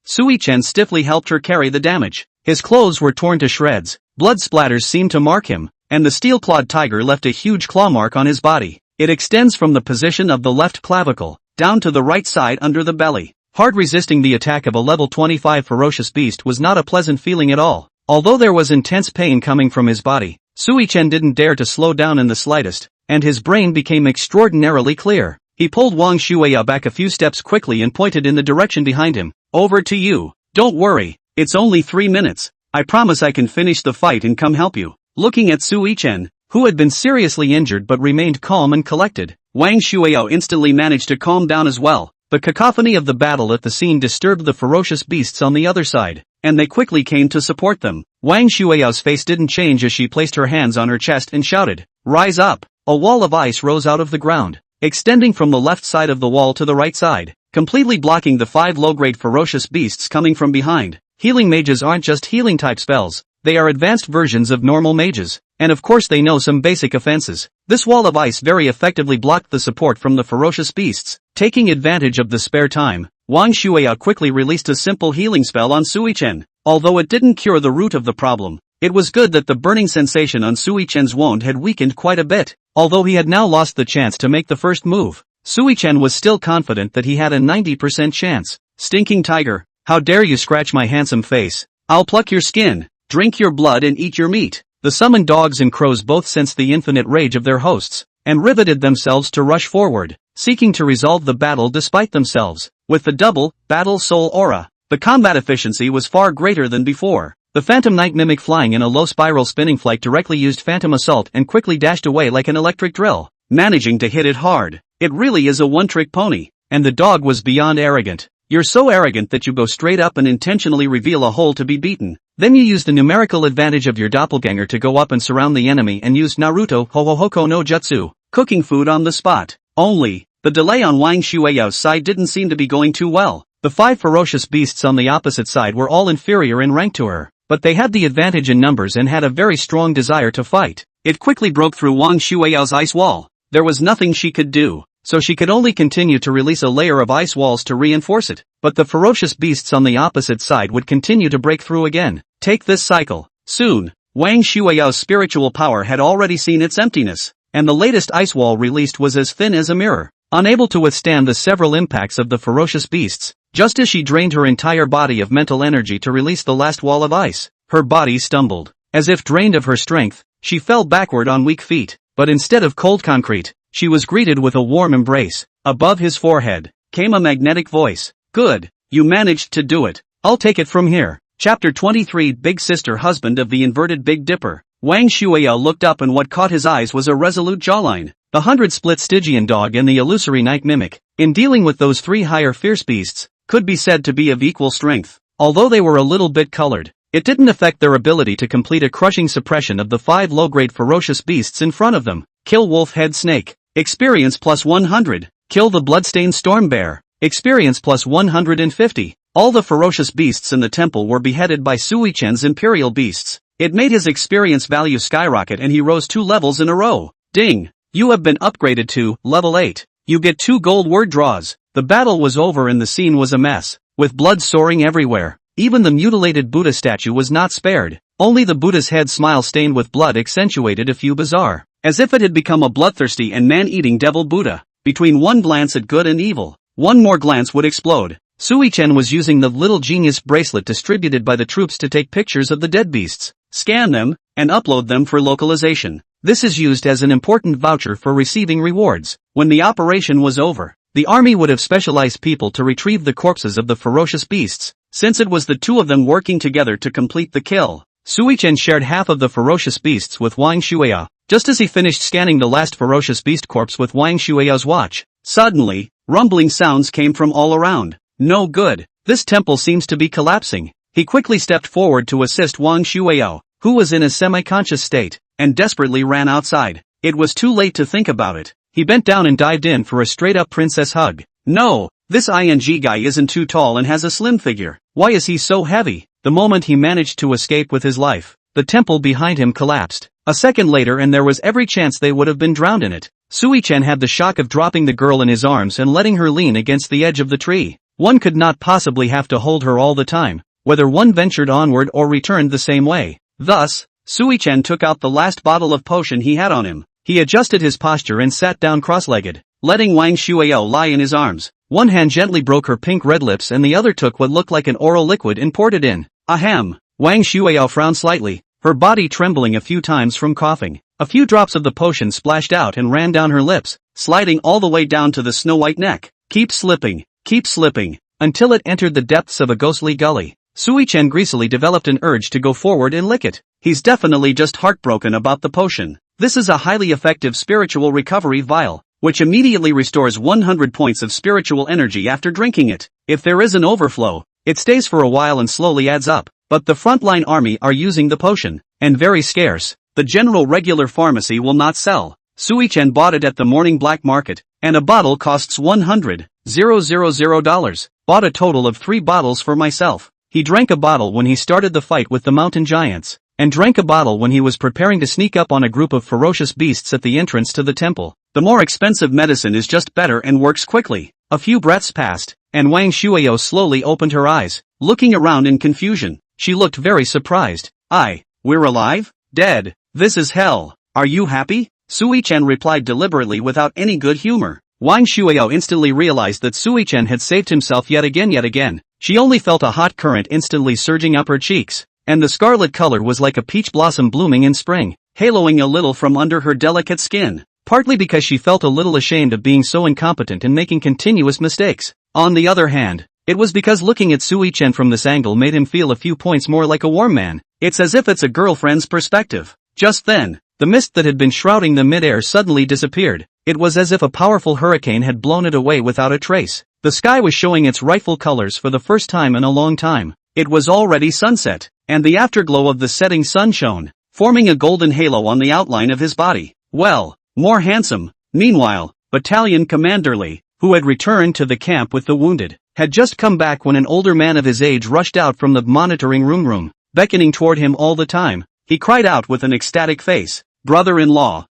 Speaker 1: Sui-chan stiffly helped her carry the damage. His clothes were torn to shreds, blood splatters seemed to mark him, and the steel-clawed tiger left a huge claw mark on his body. It extends from the position of the left clavicle, down to the right side under the belly. Hard resisting the attack of a level 25 ferocious beast was not a pleasant feeling at all. Although there was intense pain coming from his body, Sui-chan didn't dare to slow down in the slightest, and his brain became extraordinarily clear. He pulled Wang Shuiyao back a few steps quickly and pointed in the direction behind him. Over to you. Don't worry, it's only 3 minutes. I promise I can finish the fight and come help you. Looking at Sui-chan, who had been seriously injured but remained calm and collected, Wang Shuiyao instantly managed to calm down as well. The cacophony of the battle at the scene disturbed the ferocious beasts on the other side, and they quickly came to support them. Wang Shuiyao's face didn't change as she placed her hands on her chest and shouted, Rise up! A wall of ice rose out of the ground, extending from the left side of the wall to the right side, completely blocking the 5 low-grade ferocious beasts coming from behind. Healing mages aren't just healing-type spells, they are advanced versions of normal mages, and of course they know some basic offenses. This wall of ice very effectively blocked the support from the ferocious beasts. Taking advantage of the spare time, Wang Shuiyao quickly released a simple healing spell on Sui-chan. Although it didn't cure the root of the problem, it was good that the burning sensation on Sui-chan's wound had weakened quite a bit. Although he had now lost the chance to make the first move, Sui-chan was still confident that he had a 90% chance. Stinking tiger, how dare you scratch my handsome face? I'll pluck your skin, drink your blood and eat your meat. The summoned dogs and crows both sensed the infinite rage of their hosts, and riveted themselves to rush forward, seeking to resolve the battle despite themselves. With the double battle soul aura, the combat efficiency was far greater than before. The Phantom Knight mimic flying in a low spiral spinning flight directly used Phantom Assault and quickly dashed away like an electric drill, managing to hit it hard. It really is a one-trick pony, and the dog was beyond arrogant. You're so arrogant that you go straight up and intentionally reveal a hole to be beaten. Then you use the numerical advantage of your doppelganger to go up and surround the enemy and use Naruto Hohohoko no Jutsu, cooking food on the spot. Only, the delay on Wang Shuiyao's side didn't seem to be going too well. The 5 ferocious beasts on the opposite side were all inferior in rank to her, but they had the advantage in numbers and had a very strong desire to fight. It quickly broke through Wang Shuiyao's ice wall. There was nothing she could do, so she could only continue to release a layer of ice walls to reinforce it. But the ferocious beasts on the opposite side would continue to break through again. Take this cycle. Soon, Wang Shuiyao's spiritual power had already seen its emptiness, and the latest ice wall released was as thin as a mirror, unable to withstand the several impacts of the ferocious beasts. Just as she drained her entire body of mental energy to release the last wall of ice, her body stumbled. As if drained of her strength, she fell backward on weak feet, but instead of cold concrete, she was greeted with a warm embrace. Above his forehead came a magnetic voice. Good, you managed to do it. I'll take it from here. Chapter 23 Big Sister Husband of the Inverted Big Dipper. Wang Shuiao looked up and what caught his eyes was a resolute jawline. The 100-split Stygian dog and the illusory night mimic, in dealing with those 3 higher fierce beasts, could be said to be of equal strength. Although they were a little bit colored, it didn't affect their ability to complete a crushing suppression of the 5 low-grade ferocious beasts in front of them. Kill Wolf Head Snake. Experience plus 100. Kill the Bloodstained Storm Bear. Experience plus 150. All the ferocious beasts in the temple were beheaded by Sui Chen's imperial beasts. It made his experience value skyrocket and he rose 2 levels in a row. Ding! You have been upgraded to level 8. You get 2 gold word draws. The battle was over and the scene was a mess, with blood soaring everywhere. Even the mutilated Buddha statue was not spared. Only the Buddha's head smile stained with blood accentuated a few bizarre, as if it had become a bloodthirsty and man-eating devil Buddha. Between one glance at good and evil, one more glance would explode. Sui Chen was using the little genius bracelet distributed by the troops to take pictures of the dead beasts, scan them, and upload them for localization. This is used as an important voucher for receiving rewards. When the operation was over, the army would have specialized people to retrieve the corpses of the ferocious beasts, since it was the 2 of them working together to complete the kill. Sui Chen shared half of the ferocious beasts with Wang Shuiao. Just as he finished scanning the last ferocious beast corpse with Wang Shuiao's watch, suddenly, rumbling sounds came from all around. No good. This temple seems to be collapsing. He quickly stepped forward to assist Wang Shuiao, who was in a semi-conscious state, and desperately ran outside. It was too late to think about it. He bent down and dived in for a straight-up princess hug. No, this ING guy isn't too tall and has a slim figure. Why is he so heavy? The moment he managed to escape with his life, the temple behind him collapsed. A second later and there was every chance they would have been drowned in it. Sui Chen had the shock of dropping the girl in his arms and letting her lean against the edge of the tree. One could not possibly have to hold her all the time, whether one ventured onward or returned the same way. Thus, Sui Chen took out the last bottle of potion he had on him. He adjusted his posture and sat down cross-legged, letting Wang Shuiao lie in his arms. One hand gently broke her pink-red lips and the other took what looked like an oral liquid and poured it in. Ahem! Wang Shuiao frowned slightly, her body trembling a few times from coughing. A few drops of the potion splashed out and ran down her lips, sliding all the way down to the snow-white neck. Keep slipping, until it entered the depths of a ghostly gully. Sui Chen greasily developed an urge to go forward and lick it. He's definitely just heartbroken about the potion. This is a highly effective spiritual recovery vial, which immediately restores 100 points of spiritual energy after drinking it. If there is an overflow, it stays for a while and slowly adds up. But the frontline army are using the potion, and very scarce. The general regular pharmacy will not sell. Sui Chen bought it at the morning black market, and a bottle costs $100,000. Bought a total of 3 bottles for myself. He drank a bottle when he started the fight with the mountain giants, and drank a bottle when he was preparing to sneak up on a group of ferocious beasts at the entrance to the temple. The more expensive medicine is just better and works quickly. A few breaths passed, and Wang Shuiao slowly opened her eyes, looking around in confusion. She looked very surprised. We're alive? Dead. This is hell. Are you happy? Sui Chen replied deliberately without any good humor. Wang Shuiao instantly realized that Sui Chen had saved himself yet again. She only felt a hot current instantly surging up her cheeks, and the scarlet color was like a peach blossom blooming in spring, haloing a little from under her delicate skin, partly because she felt a little ashamed of being so incompetent and making continuous mistakes. On the other hand, it was because looking at Sui Chen from this angle made him feel a few points more like a warm man. It's as if it's a girlfriend's perspective. Just then, the mist that had been shrouding the mid-air suddenly disappeared. It was as if a powerful hurricane had blown it away without a trace. The sky was showing its rightful colors for the first time in a long time. It was already sunset, and the afterglow of the setting sun shone, forming a golden halo on the outline of his body. Well, more handsome. Meanwhile, Battalion Commander Lee, who had returned to the camp with the wounded, had just come back when an older man of his age rushed out from the monitoring room, beckoning toward him all the time. He cried out with an ecstatic face, Brother-in-law,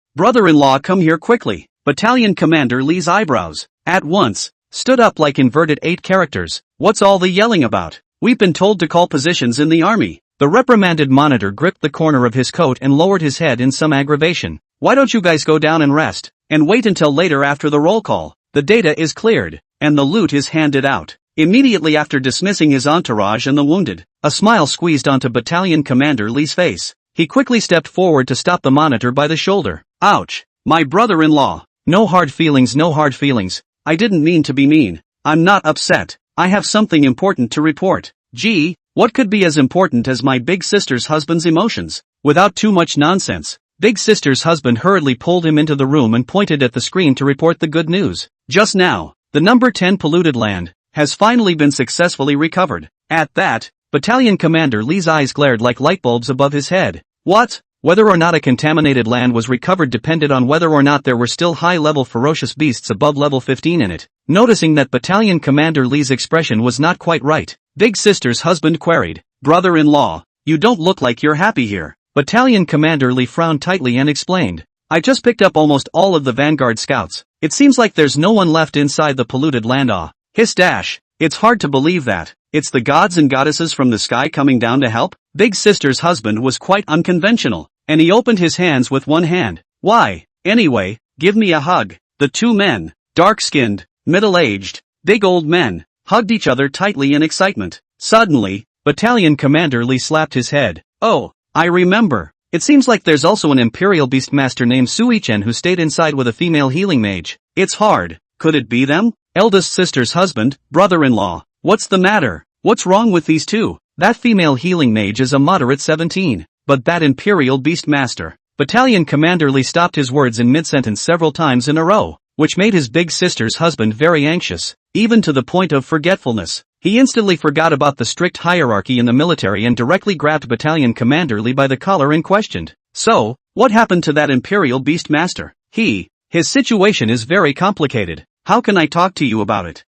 Speaker 1: come here quickly." Battalion Commander Lee's eyebrows, at once, stood up like inverted 8 characters. "What's all the yelling about? We've been told to call positions in the army." The reprimanded monitor gripped the corner of his coat and lowered his head in some aggravation. "Why don't you guys go down and rest, and wait until later after the roll call? The data is cleared, and the loot is handed out." Immediately after dismissing his entourage and the wounded, a smile squeezed onto Battalion Commander Lee's face. He quickly stepped forward to stop the monitor by the shoulder. "Ouch! My brother-in-law! No hard feelings, no hard feelings. I didn't mean to be mean. I'm not upset. I have something important to report." "Gee, what could be as important as my big sister's husband's emotions?" Without too much nonsense, Big Sister's husband hurriedly pulled him into the room and pointed at the screen to report the good news. Just now, the number 10 polluted land has finally been successfully recovered. At that, Battalion Commander Lee's eyes glared like light bulbs above his head. What? Whether or not a contaminated land was recovered depended on whether or not there were still high-level ferocious beasts above level 15 in it. Noticing that Battalion Commander Lee's expression was not quite right, Big Sister's husband queried, "Brother-in-law, you don't look like you're happy here." Battalion Commander Lee frowned tightly and explained, "I just picked up almost all of the Vanguard scouts. It seems like there's no one left inside the polluted land. Hiss dash. It's hard to believe that. It's the gods and goddesses from the sky coming down to help?" Big Sister's husband was quite unconventional, and he opened his hands with one hand. "Why, anyway, give me a hug." The two men, dark-skinned, middle-aged, big old men, hugged each other tightly in excitement. Suddenly, Battalion Commander Lee slapped his head. "Oh, I remember. It seems like there's also an Imperial Beastmaster named Sui-chen who stayed inside with a female healing mage. It's hard. Could it be them?" Eldest sister's husband, brother-in-law. "What's the matter? What's wrong with these two?" "That female healing mage is a moderate 17. But that Imperial Beastmaster." Battalion Commander Lee stopped his words in mid-sentence several times in a row, which made his big sister's husband very anxious, even to the point of forgetfulness. He instantly forgot about the strict hierarchy in the military and directly grabbed Battalion Commander Lee by the collar and questioned, "So, what happened to that Imperial Beastmaster?" His situation is very complicated. How can I talk to you about it?"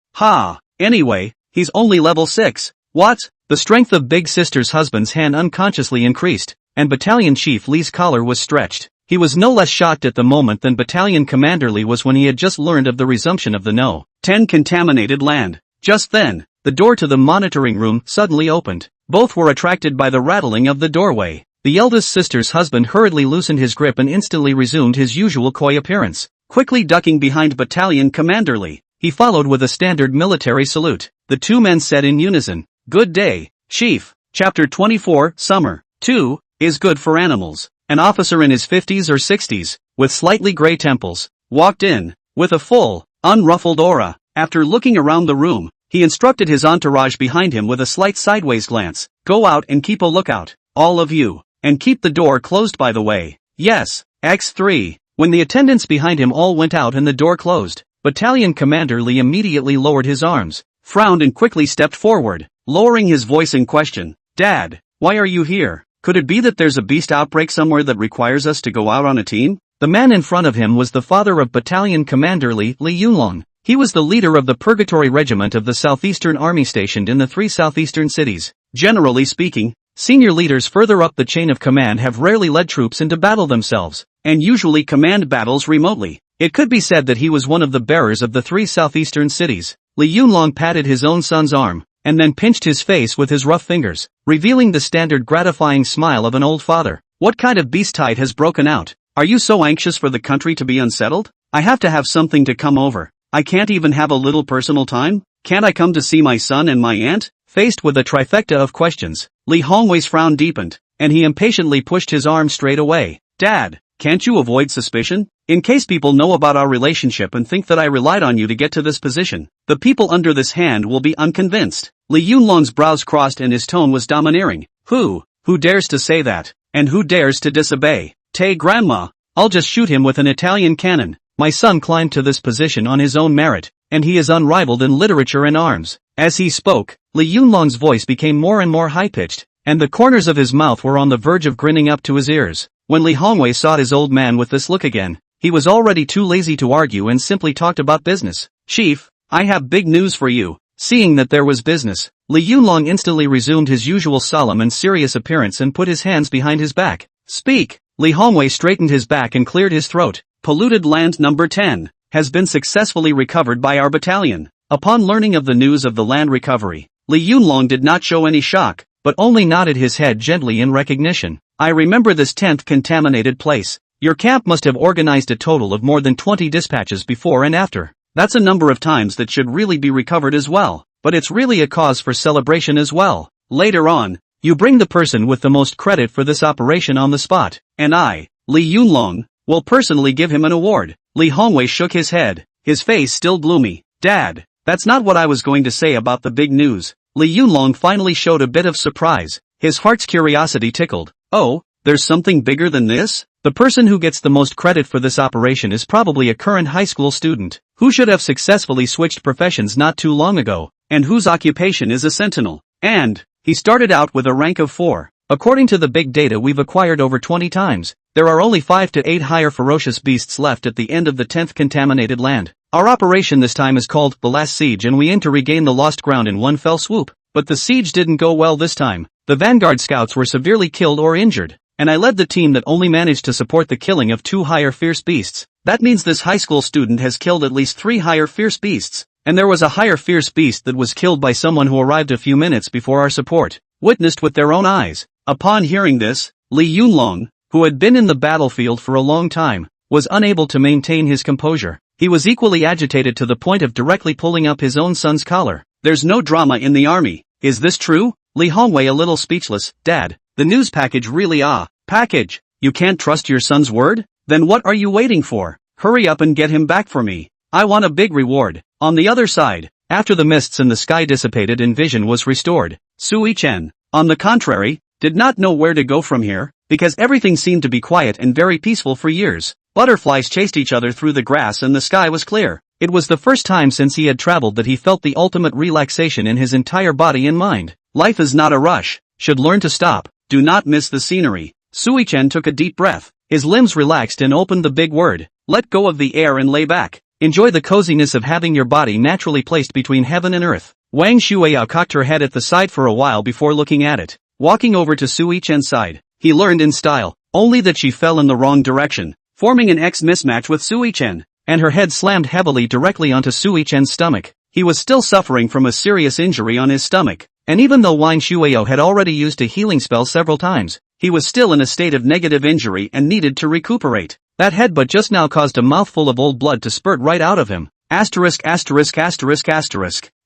Speaker 1: Anyway, he's only level 6. "What?" The strength of Big Sister's husband's hand unconsciously increased, and Battalion Chief Lee's collar was stretched. He was no less shocked at the moment than Battalion Commander Lee was when he had just learned of the resumption of the No. 10 contaminated land. Just then, the door to the monitoring room suddenly opened. Both were attracted by the rattling of the doorway. The eldest sister's husband hurriedly loosened his grip and instantly resumed his usual coy appearance. Quickly ducking behind Battalion Commander Lee, he followed with a standard military salute. The two men said in unison, "Good day, Chief." Chapter 24, Summer 2, is good for animals. An officer in his 50s or 60s, with slightly gray temples, walked in, with a full, unruffled aura. After looking around the room, he instructed his entourage behind him with a slight sideways glance, "Go out and keep a lookout, all of you, and keep the door closed by the way." "Yes, X3. When the attendants behind him all went out and the door closed, Battalion Commander Lee immediately lowered his arms, frowned and quickly stepped forward, lowering his voice in question. "Dad, why are you here? Could it be that there's a beast outbreak somewhere that requires us to go out on a team?" The man in front of him was the father of Battalion Commander Lee, Lee Yunlong. He was the leader of the Purgatory Regiment of the Southeastern Army stationed in the 3 southeastern cities. Generally speaking, senior leaders further up the chain of command have rarely led troops into battle themselves, and usually command battles remotely. It could be said that he was one of the bearers of the 3 southeastern cities. Li Yunlong patted his own son's arm, and then pinched his face with his rough fingers, revealing the standard gratifying smile of an old father. "What kind of beast tide has broken out? Are you so anxious for the country to be unsettled? I have to have something to come over. I can't even have a little personal time? Can't I come to see my son and my aunt?" Faced with a trifecta of questions, Li Hongwei's frown deepened, and he impatiently pushed his arm straight away. "Dad, can't you avoid suspicion? In case people know about our relationship and think that I relied on you to get to this position, the people under this hand will be unconvinced." Li Yunlong's brows crossed and his tone was domineering. Who dares to say that? And who dares to disobey? Grandma, I'll just shoot him with an Italian cannon. My son climbed to this position on his own merit, and he is unrivaled in literature and arms." As he spoke, Li Yunlong's voice became more and more high-pitched, and the corners of his mouth were on the verge of grinning up to his ears. When Li Hongwei saw his old man with this look again, he was already too lazy to argue and simply talked about business. "Chief, I have big news for you." Seeing that there was business, Li Yunlong instantly resumed his usual solemn and serious appearance and put his hands behind his back. "Speak." Li Hongwei straightened his back and cleared his throat. "Polluted land number 10 has been successfully recovered by our battalion." Upon learning of the news of the land recovery, Li Yunlong did not show any shock, but only nodded his head gently in recognition. "I remember this 10th contaminated place. Your camp must have organized a total of more than 20 dispatches before and after. That's a number of times that should really be recovered as well, but it's really a cause for celebration as well. Later on, you bring the person with the most credit for this operation on the spot, and I, Li Yunlong, will personally give him an award." Li Hongwei shook his head, his face still gloomy. "Dad, that's not what I was going to say about the big news." Li Yunlong finally showed a bit of surprise, his heart's curiosity tickled. "Oh, There's something bigger than this? The person who gets the most credit for this operation is probably a current high school student, who should have successfully switched professions not too long ago, and whose occupation is a sentinel. And he started out with a rank of 4. According to the big data we've acquired over 20 times, there are only 5 to 8 higher ferocious beasts left at the end of the 10th contaminated land. Our operation this time is called The Last Siege, and we aim to regain the lost ground in one fell swoop. But the siege didn't go well this time. The vanguard scouts were severely killed or injured, and I led the team that only managed to support the killing of 2 higher fierce beasts. That means this high school student has killed at least 3 higher fierce beasts, and there was a higher fierce beast that was killed by someone who arrived a few minutes before our support, witnessed with their own eyes. Upon hearing this, Li Yunlong, who had been in the battlefield for a long time, was unable to maintain his composure. He was equally agitated to the point of directly pulling up his own son's collar. There's no drama in the army. Is this true? Li Hongwei a little speechless. Dad, the news package really package. You can't trust your son's word? Then what are you waiting for? Hurry up and get him back for me. I want a big reward. On the other side, after the mists in the sky dissipated and vision was restored, Sui Chen, on the contrary, did not know where to go from here, because everything seemed to be quiet and very peaceful for years. Butterflies chased each other through the grass and the sky was clear. It was the first time since he had traveled that he felt the ultimate relaxation in his entire body and mind. Life is not a rush, should learn to stop, do not miss the scenery. Sui Chen took a deep breath, his limbs relaxed and opened the big word. Let go of the air and lay back. Enjoy the coziness of having your body naturally placed between heaven and earth. Wang Shueyao cocked her head at the side for a while before looking at it. Walking over to Sui Chen's side, he learned in style, only that she fell in the wrong direction, forming an X mismatch with Sui Chen, and her head slammed heavily directly onto Sui Chen's stomach. He was still suffering from a serious injury on his stomach, and even though Wang Shueyao had already used a healing spell several times, he was still in a state of negative injury and needed to recuperate. That headbutt just now caused a mouthful of old blood to spurt right out of him. Asterisk.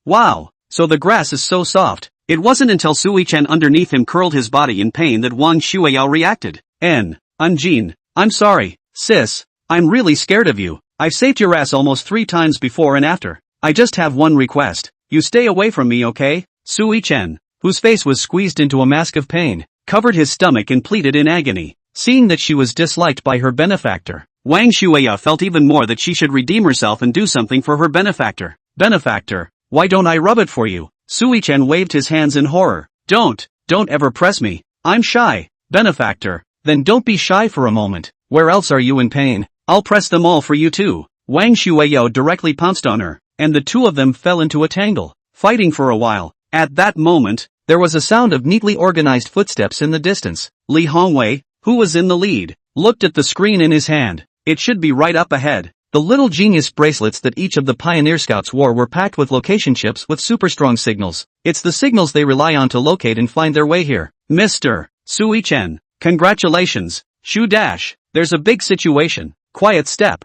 Speaker 1: Wow, so the grass is so soft. It wasn't until Sui Chen underneath him curled his body in pain that Wang Shueyao reacted. Unjin, I'm sorry, sis, I'm really scared of you. I've saved your ass almost 3 times before and after. I just have one request. You stay away from me, okay? Sui Chen, whose face was squeezed into a mask of pain, covered his stomach and pleaded in agony. Seeing that she was disliked by her benefactor, Wang Shueyao felt even more that she should redeem herself and do something for her benefactor. Benefactor, why don't I rub it for you? Sui Chen waved his hands in horror. Don't ever press me. I'm shy. Benefactor, then don't be shy for a moment. Where else are you in pain? I'll press them all for you too. Wang Shueyao directly pounced on her, and the two of them fell into a tangle, fighting for a while. At that moment, there was a sound of neatly organized footsteps in the distance. Li Hongwei, who was in the lead, looked at the screen in his hand. It should be right up ahead. The little genius bracelets that each of the pioneer scouts wore were packed with location chips with super strong signals. It's the signals they rely on to locate and find their way here. Mr. Sui Chen, congratulations. Shu Dash, there's a big situation. Quiet step,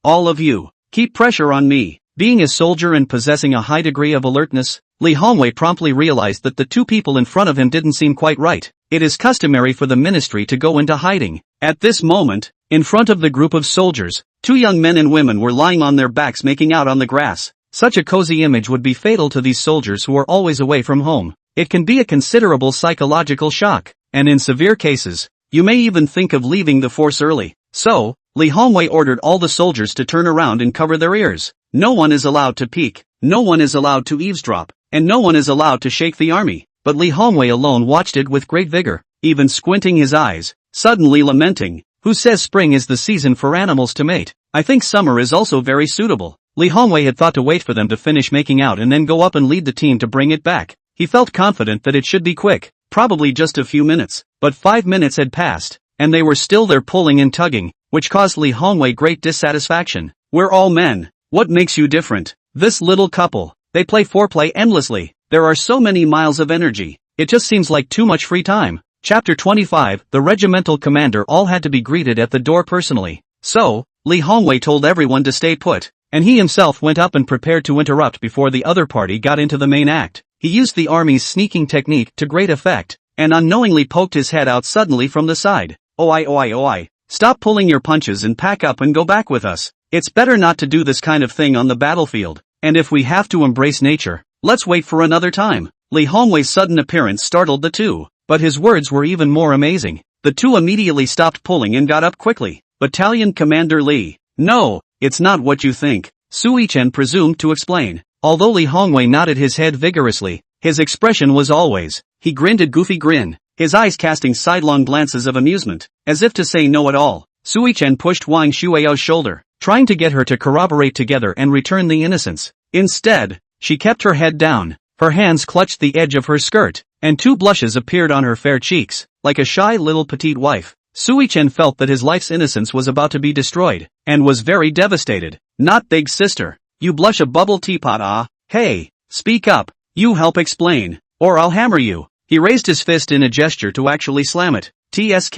Speaker 1: all of you. Keep pressure on me. Being a soldier and possessing a high degree of alertness, Li Hongwei promptly realized that the two people in front of him didn't seem quite right. It is customary for the ministry to go into hiding. At this moment, in front of the group of soldiers, 2 young men and women were lying on their backs making out on the grass. Such a cozy image would be fatal to these soldiers who are always away from home. It can be a considerable psychological shock, and in severe cases, you may even think of leaving the force early. So, Li Hongwei ordered all the soldiers to turn around and cover their ears. No one is allowed to peek, no one is allowed to eavesdrop, and no one is allowed to shake the army. But Li Hongwei alone watched it with great vigor, even squinting his eyes, suddenly lamenting. Who says spring is the season for animals to mate? I think summer is also very suitable. Li Hongwei had thought to wait for them to finish making out and then go up and lead the team to bring it back. He felt confident that it should be quick, probably just a few minutes. But 5 minutes had passed, and they were still there pulling and tugging, which caused Li Hongwei great dissatisfaction. We're all men. What makes you different? This little couple, they play foreplay endlessly. There are so many miles of energy. It just seems like too much free time. Chapter 25, the regimental commander all had to be greeted at the door personally. So, Li Hongwei told everyone to stay put, and he himself went up and prepared to interrupt before the other party got into the main act. He used the army's sneaking technique to great effect, and unknowingly poked his head out suddenly from the side. Oi. Stop pulling your punches and pack up and go back with us. It's better not to do this kind of thing on the battlefield, and if we have to embrace nature, let's wait for another time. Li Hongwei's sudden appearance startled the two, but his words were even more amazing. The two immediately stopped pulling and got up quickly. Battalion Commander Lee. No, it's not what you think, Sui-chen presumed to explain. Although Li Hongwei nodded his head vigorously, his expression was always, he grinned a goofy grin, his eyes casting sidelong glances of amusement, as if to say no at all. Sui-chen pushed Wang Shuiao's shoulder, trying to get her to corroborate together and return the innocence. Instead, she kept her head down, her hands clutched the edge of her skirt, and two blushes appeared on her fair cheeks, like a shy little petite wife. Sui-chen felt that his life's innocence was about to be destroyed, and was very devastated. Not big sister. You blush a bubble teapot, ah? Hey, speak up. You help explain, or I'll hammer you. He raised his fist in a gesture to actually slam it. TSK.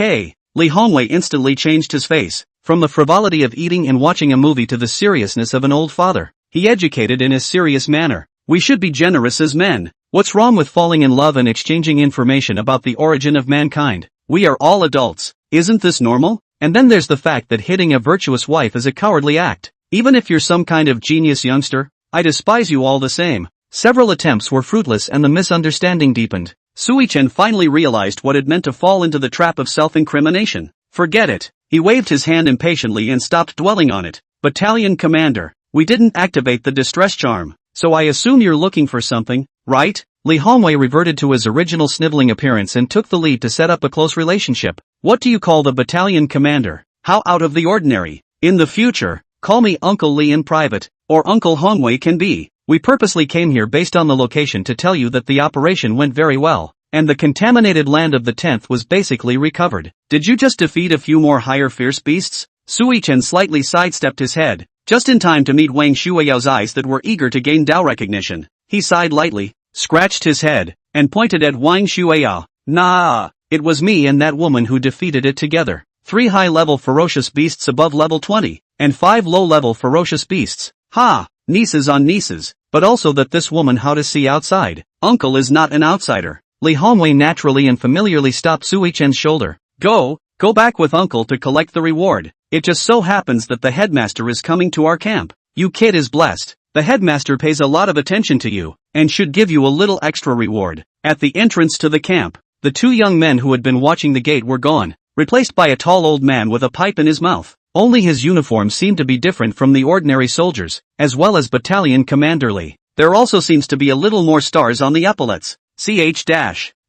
Speaker 1: Li Hongwei instantly changed his face, from the frivolity of eating and watching a movie to the seriousness of an old father. He educated in a serious manner. We should be generous as men. What's wrong with falling in love and exchanging information about the origin of mankind? We are all adults. Isn't this normal? And then there's the fact that hitting a virtuous wife is a cowardly act. Even if you're some kind of genius youngster, I despise you all the same. Several attempts were fruitless and the misunderstanding deepened. Sui-chen finally realized what it meant to fall into the trap of self-incrimination. Forget it. He waved his hand impatiently and stopped dwelling on it. Battalion Commander, we didn't activate the distress charm, so I assume you're looking for something, right? Li Hongwei reverted to his original sniveling appearance and took the lead to set up a close relationship. What do you call the Battalion Commander? How out of the ordinary. In the future, call me Uncle Li in private, or Uncle Hongwei can be. We purposely came here based on the location to tell you that the operation went very well, and the contaminated land of the 10th was basically recovered. Did you just defeat a few more higher fierce beasts? Sui-chen slightly sidestepped his head, just in time to meet Wang Shuiao's eyes that were eager to gain Dao recognition. He sighed lightly, scratched his head, and pointed at Wang Shuiao. Nah, it was me and that woman who defeated it together. 3 high-level ferocious beasts above level 20, and 5 low-level ferocious beasts. Ha! Nieces on nieces, but also that this woman how to see outside. Uncle is not an outsider. Li Hongwei naturally and familiarly stopped Sui-chen's shoulder. Go back with Uncle to collect the reward. It just so happens that the headmaster is coming to our camp. You kid is blessed. The headmaster pays a lot of attention to you, and should give you a little extra reward. At the entrance to the camp, the 2 young men who had been watching the gate were gone, replaced by a tall old man with a pipe in his mouth. Only his uniform seemed to be different from the ordinary soldiers, as well as Battalion Commander Lee. There also seems to be a little more stars on the epaulets.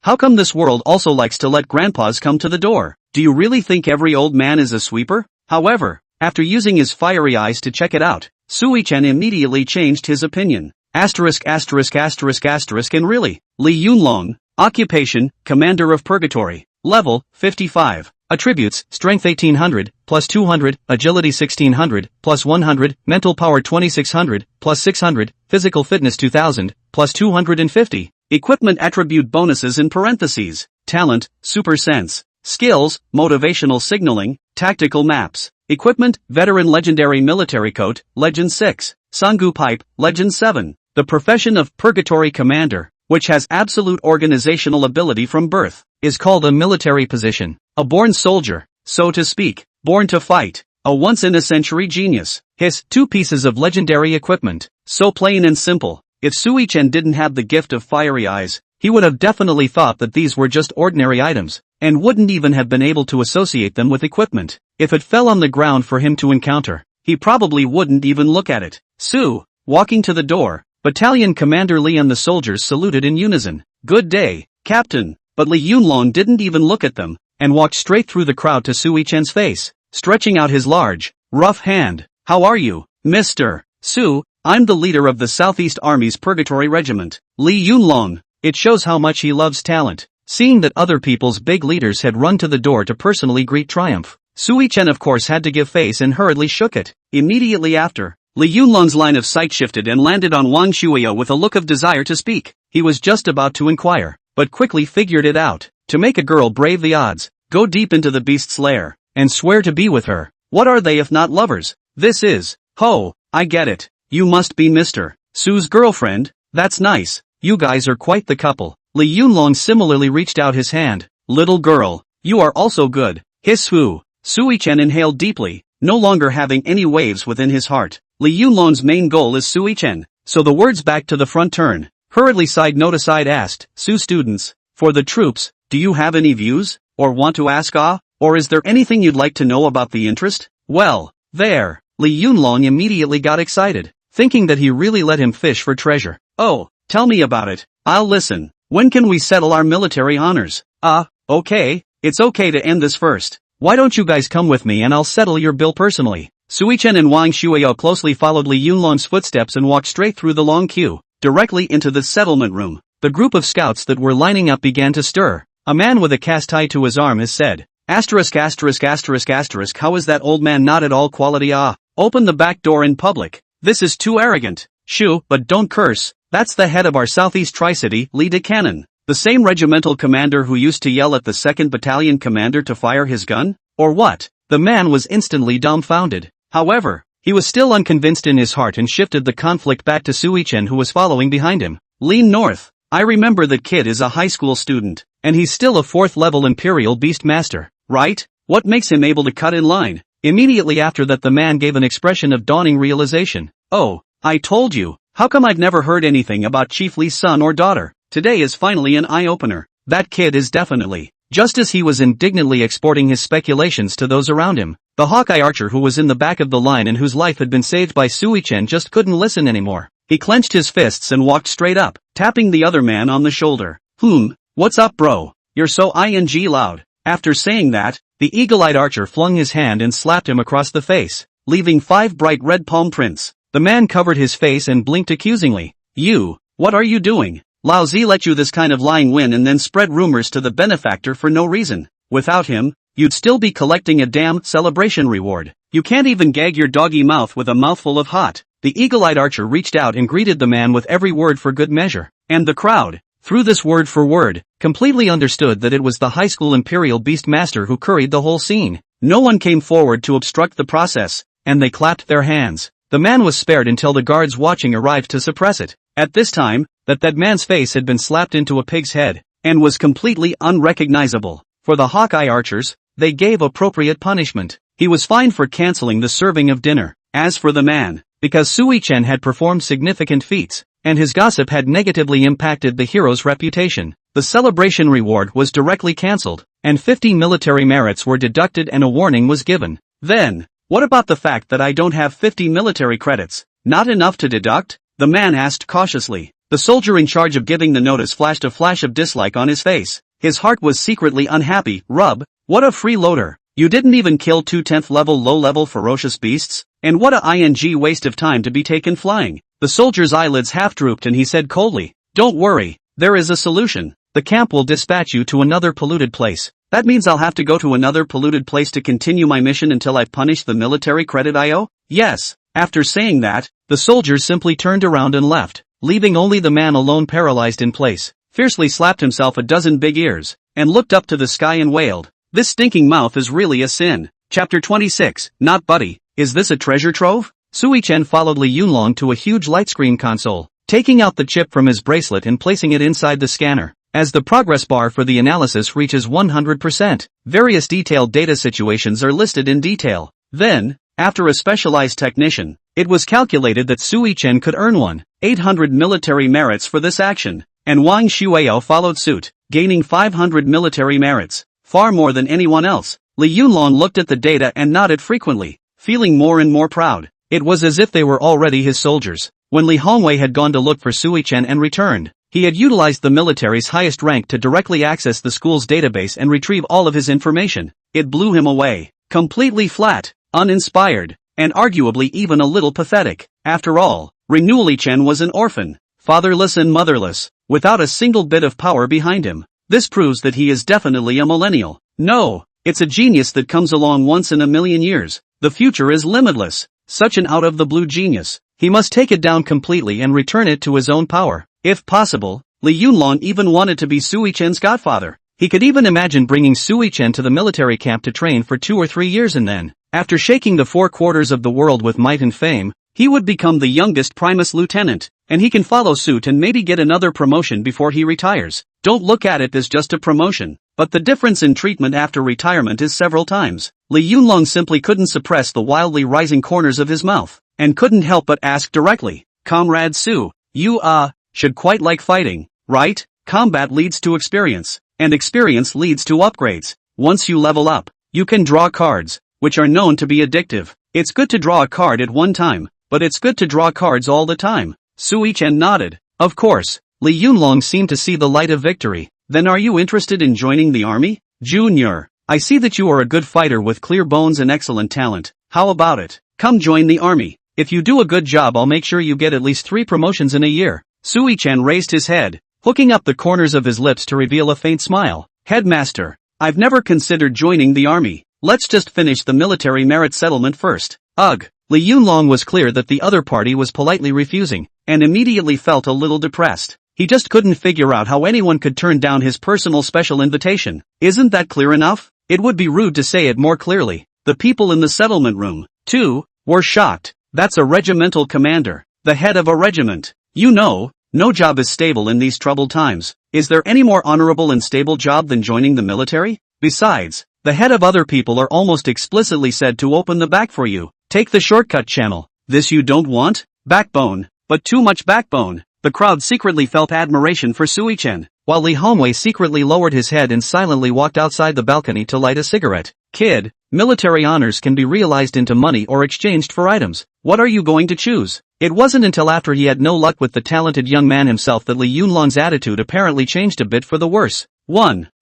Speaker 1: How come this world also likes to let grandpas come to the door? Do you really think every old man is a sweeper? However, after using his fiery eyes to check it out, Sui-chen immediately changed his opinion. And really, Li Yunlong, occupation, Commander of Purgatory, level, 55. Attributes, Strength 1800, plus 200, Agility 1600, plus 100, Mental Power 2600, plus 600, Physical Fitness 2000, plus 250. Equipment attribute bonuses in parentheses. Talent, Super Sense. Skills, Motivational Signaling, Tactical Maps. Equipment, Veteran Legendary Military Coat, Legend 6. Sangu Pipe, Legend 7. The profession of Purgatory Commander, which has absolute organizational ability from birth, is called a military position. A born soldier, so to speak, born to fight. A once-in-a-century genius. His 2 pieces of legendary equipment, so plain and simple. If Sui-chen didn't have the gift of fiery eyes, he would have definitely thought that these were just ordinary items, and wouldn't even have been able to associate them with equipment. If it fell on the ground for him to encounter, he probably wouldn't even look at it. Walking to the door, Battalion Commander Lee and the soldiers saluted in unison. Good day, Captain. But Li Yunlong didn't even look at them, and walked straight through the crowd to Sui-chen's face, stretching out his large, rough hand. How are you, Mr. Su? I'm the leader of the Southeast Army's Purgatory Regiment, Li Yunlong. It shows how much he loves talent. Seeing that other people's big leaders had run to the door to personally greet triumph, Sui-chen of course had to give face and hurriedly shook it. Immediately after, Li Yunlong's line of sight shifted and landed on Wang Shuiao with a look of desire to speak. He was just about to inquire, but quickly figured it out. To make a girl brave the odds, go deep into the beast's lair, and swear to be with her. What are they if not lovers? This is, I get it. You must be Mr. Su's girlfriend. That's nice. You guys are quite the couple. Li Yunlong similarly reached out his hand. Little girl, you are also good. Hiss Hu. Sui-chen inhaled deeply, no longer having any waves within his heart. Li Yunlong's main goal is Sui-chen, so the words back to the front turn. Hurriedly side note aside asked, Su students, for the troops, do you have any views? or want to ask or is there anything you'd like to know about the interest? Well, there. Li Yunlong immediately got excited, thinking that he really let him fish for treasure. Oh, tell me about it. I'll listen. When can we settle our military honors? Okay, it's okay to end this first. Why don't you guys come with me and I'll settle your bill personally. Sui Chen and Wang Shuiao closely followed Li Yunlong's footsteps and walked straight through the long queue, directly into the settlement room. The group of scouts that were lining up began to stir. A man with a cast tied to his arm has said, *********, how is that old man not at all quality? Open the back door in public. This is too arrogant. Shoo, but don't curse. That's the head of our Southeast Tri-City, Li de Cannon. The same regimental commander who used to yell at the 2nd Battalion commander to fire his gun? Or what?" The man was instantly dumbfounded. However, he was still unconvinced in his heart and shifted the conflict back to Sui Chen, who was following behind him. "Lean north. I remember that kid is a high school student, and he's still a 4th level Imperial Beast Master, right? What makes him able to cut in line?" Immediately after that, the man gave an expression of dawning realization. "Oh, I told you. How come I've never heard anything about Chief Li's son or daughter? Today is finally an eye-opener. That kid is definitely..." Just as he was indignantly exporting his speculations to those around him, the Hawkeye archer who was in the back of the line and whose life had been saved by Sui Chen just couldn't listen anymore. He clenched his fists and walked straight up, tapping the other man on the shoulder. What's up, bro? You're so loud." After saying that, the eagle-eyed archer flung his hand and slapped him across the face, leaving 5 bright red palm prints. The man covered his face and blinked accusingly. What are you doing? Lao Zi let you this kind of lying win and then spread rumors to the benefactor for no reason. Without him, you'd still be collecting a damn celebration reward. You can't even gag your doggy mouth with a mouthful of hot." The eagle-eyed archer reached out and greeted the man with every word for good measure. And the crowd, through this word for word, completely understood that it was the high school Imperial Beast Master who curried the whole scene. No one came forward to obstruct the process, and they clapped their hands. The man was spared until the guards watching arrived to suppress it. At this time, that man's face had been slapped into a pig's head, and was completely unrecognizable. For the Hawkeye archers, they gave appropriate punishment. He was fined for canceling the serving of dinner. As for the man, because Sui Chen had performed significant feats, and his gossip had negatively impacted the hero's reputation, the celebration reward was directly cancelled, and 50 military merits were deducted and a warning was given. Then, what about the fact that I don't have 50 military credits? Not enough to deduct? The man asked cautiously. The soldier in charge of giving the notice flashed a flash of dislike on his face. His heart was secretly unhappy. What a freeloader. You didn't even kill 2 10th level low-level ferocious beasts? And what a waste of time to be taken flying. The soldier's eyelids half drooped and he said coldly, "Don't worry, there is a solution. The camp will dispatch you to another polluted place. That means I'll have to go to another polluted place to continue my mission until I've punished the military credit I owe?" Yes. After saying that, the soldier simply turned around and left, leaving only the man alone paralyzed in place, fiercely slapped himself a dozen big ears, and looked up to the sky and wailed, "This stinking mouth is really a sin." Chapter 26, Not Buddy. Is this a treasure trove? Sui Chen followed Li Yunlong to a huge lightscreen console, taking out the chip from his bracelet and placing it inside the scanner. As the progress bar for the analysis reaches 100%, various detailed data situations are listed in detail. Then, after a specialized technician, it was calculated that Sui Chen could earn 1,800 military merits for this action, and Wang Shuiao followed suit, gaining 500 military merits, far more than anyone else. Li Yunlong looked at the data and nodded frequently, feeling more and more proud. It was as if they were already his soldiers. When Li Hongwei had gone to look for Sui Chen and returned, he had utilized the military's highest rank to directly access the school's database and retrieve all of his information. It blew him away, completely flat, uninspired, and arguably even a little pathetic. After all, Li Chen was an orphan, fatherless and motherless, without a single bit of power behind him. This proves that he is definitely a millennial. No, it's a genius that comes along once in a million years. The future is limitless. Such an out-of-the-blue genius. He must take it down completely and return it to his own power. If possible, Li Yunlong even wanted to be Sui Chen's godfather. He could even imagine bringing Sui Chen to the military camp to train for 2 or 3 years and then, after shaking the 4 quarters of the world with might and fame, he would become the youngest Primus Lieutenant, and he can follow suit and maybe get another promotion before he retires. Don't look at it as just a promotion, but the difference in treatment after retirement is several times. Li Yunlong simply couldn't suppress the wildly rising corners of his mouth, and couldn't help but ask directly, "Comrade Su, you should quite like fighting, right? Combat leads to experience, and experience leads to upgrades. once you level up, you can draw cards, which are known to be addictive. It's good to draw a card at one time, but it's good to draw cards all the time. Sui-chan nodded. Of course. Li Yunlong seemed to see the light of victory. Then are you interested in joining the army? Junior, I see that you are a good fighter with clear bones and excellent talent. How about it? Come join the army. If you do a good job, I'll make sure you get at least 3 promotions in a year. Sui-chan raised his head, hooking up the corners of his lips to reveal a faint smile. Headmaster, I've never considered joining the army. Let's just finish the military merit settlement first. Ugh. Li Yunlong was clear that the other party was politely refusing, and immediately felt a little depressed. He just couldn't figure out how anyone could turn down his personal special invitation. Isn't that clear enough? It would be rude to say it more clearly. The people in the settlement room, too, were shocked. That's a regimental commander, the head of a regiment. You know, no job is stable in these troubled times. Is there any more honorable and stable job than joining the military? Besides, the head of other people are almost explicitly said to open the back for you. Take the shortcut channel. This you don't want? Backbone, but too much backbone. The crowd secretly felt admiration for Sui-chan, while Li Hongwei secretly lowered his head and silently walked outside the balcony to light a cigarette. Kid, military honors can be realized into money or exchanged for items. What are you going to choose? It wasn't until after he had no luck with the talented young man himself that Li Yunlong's attitude apparently changed a bit for the worse.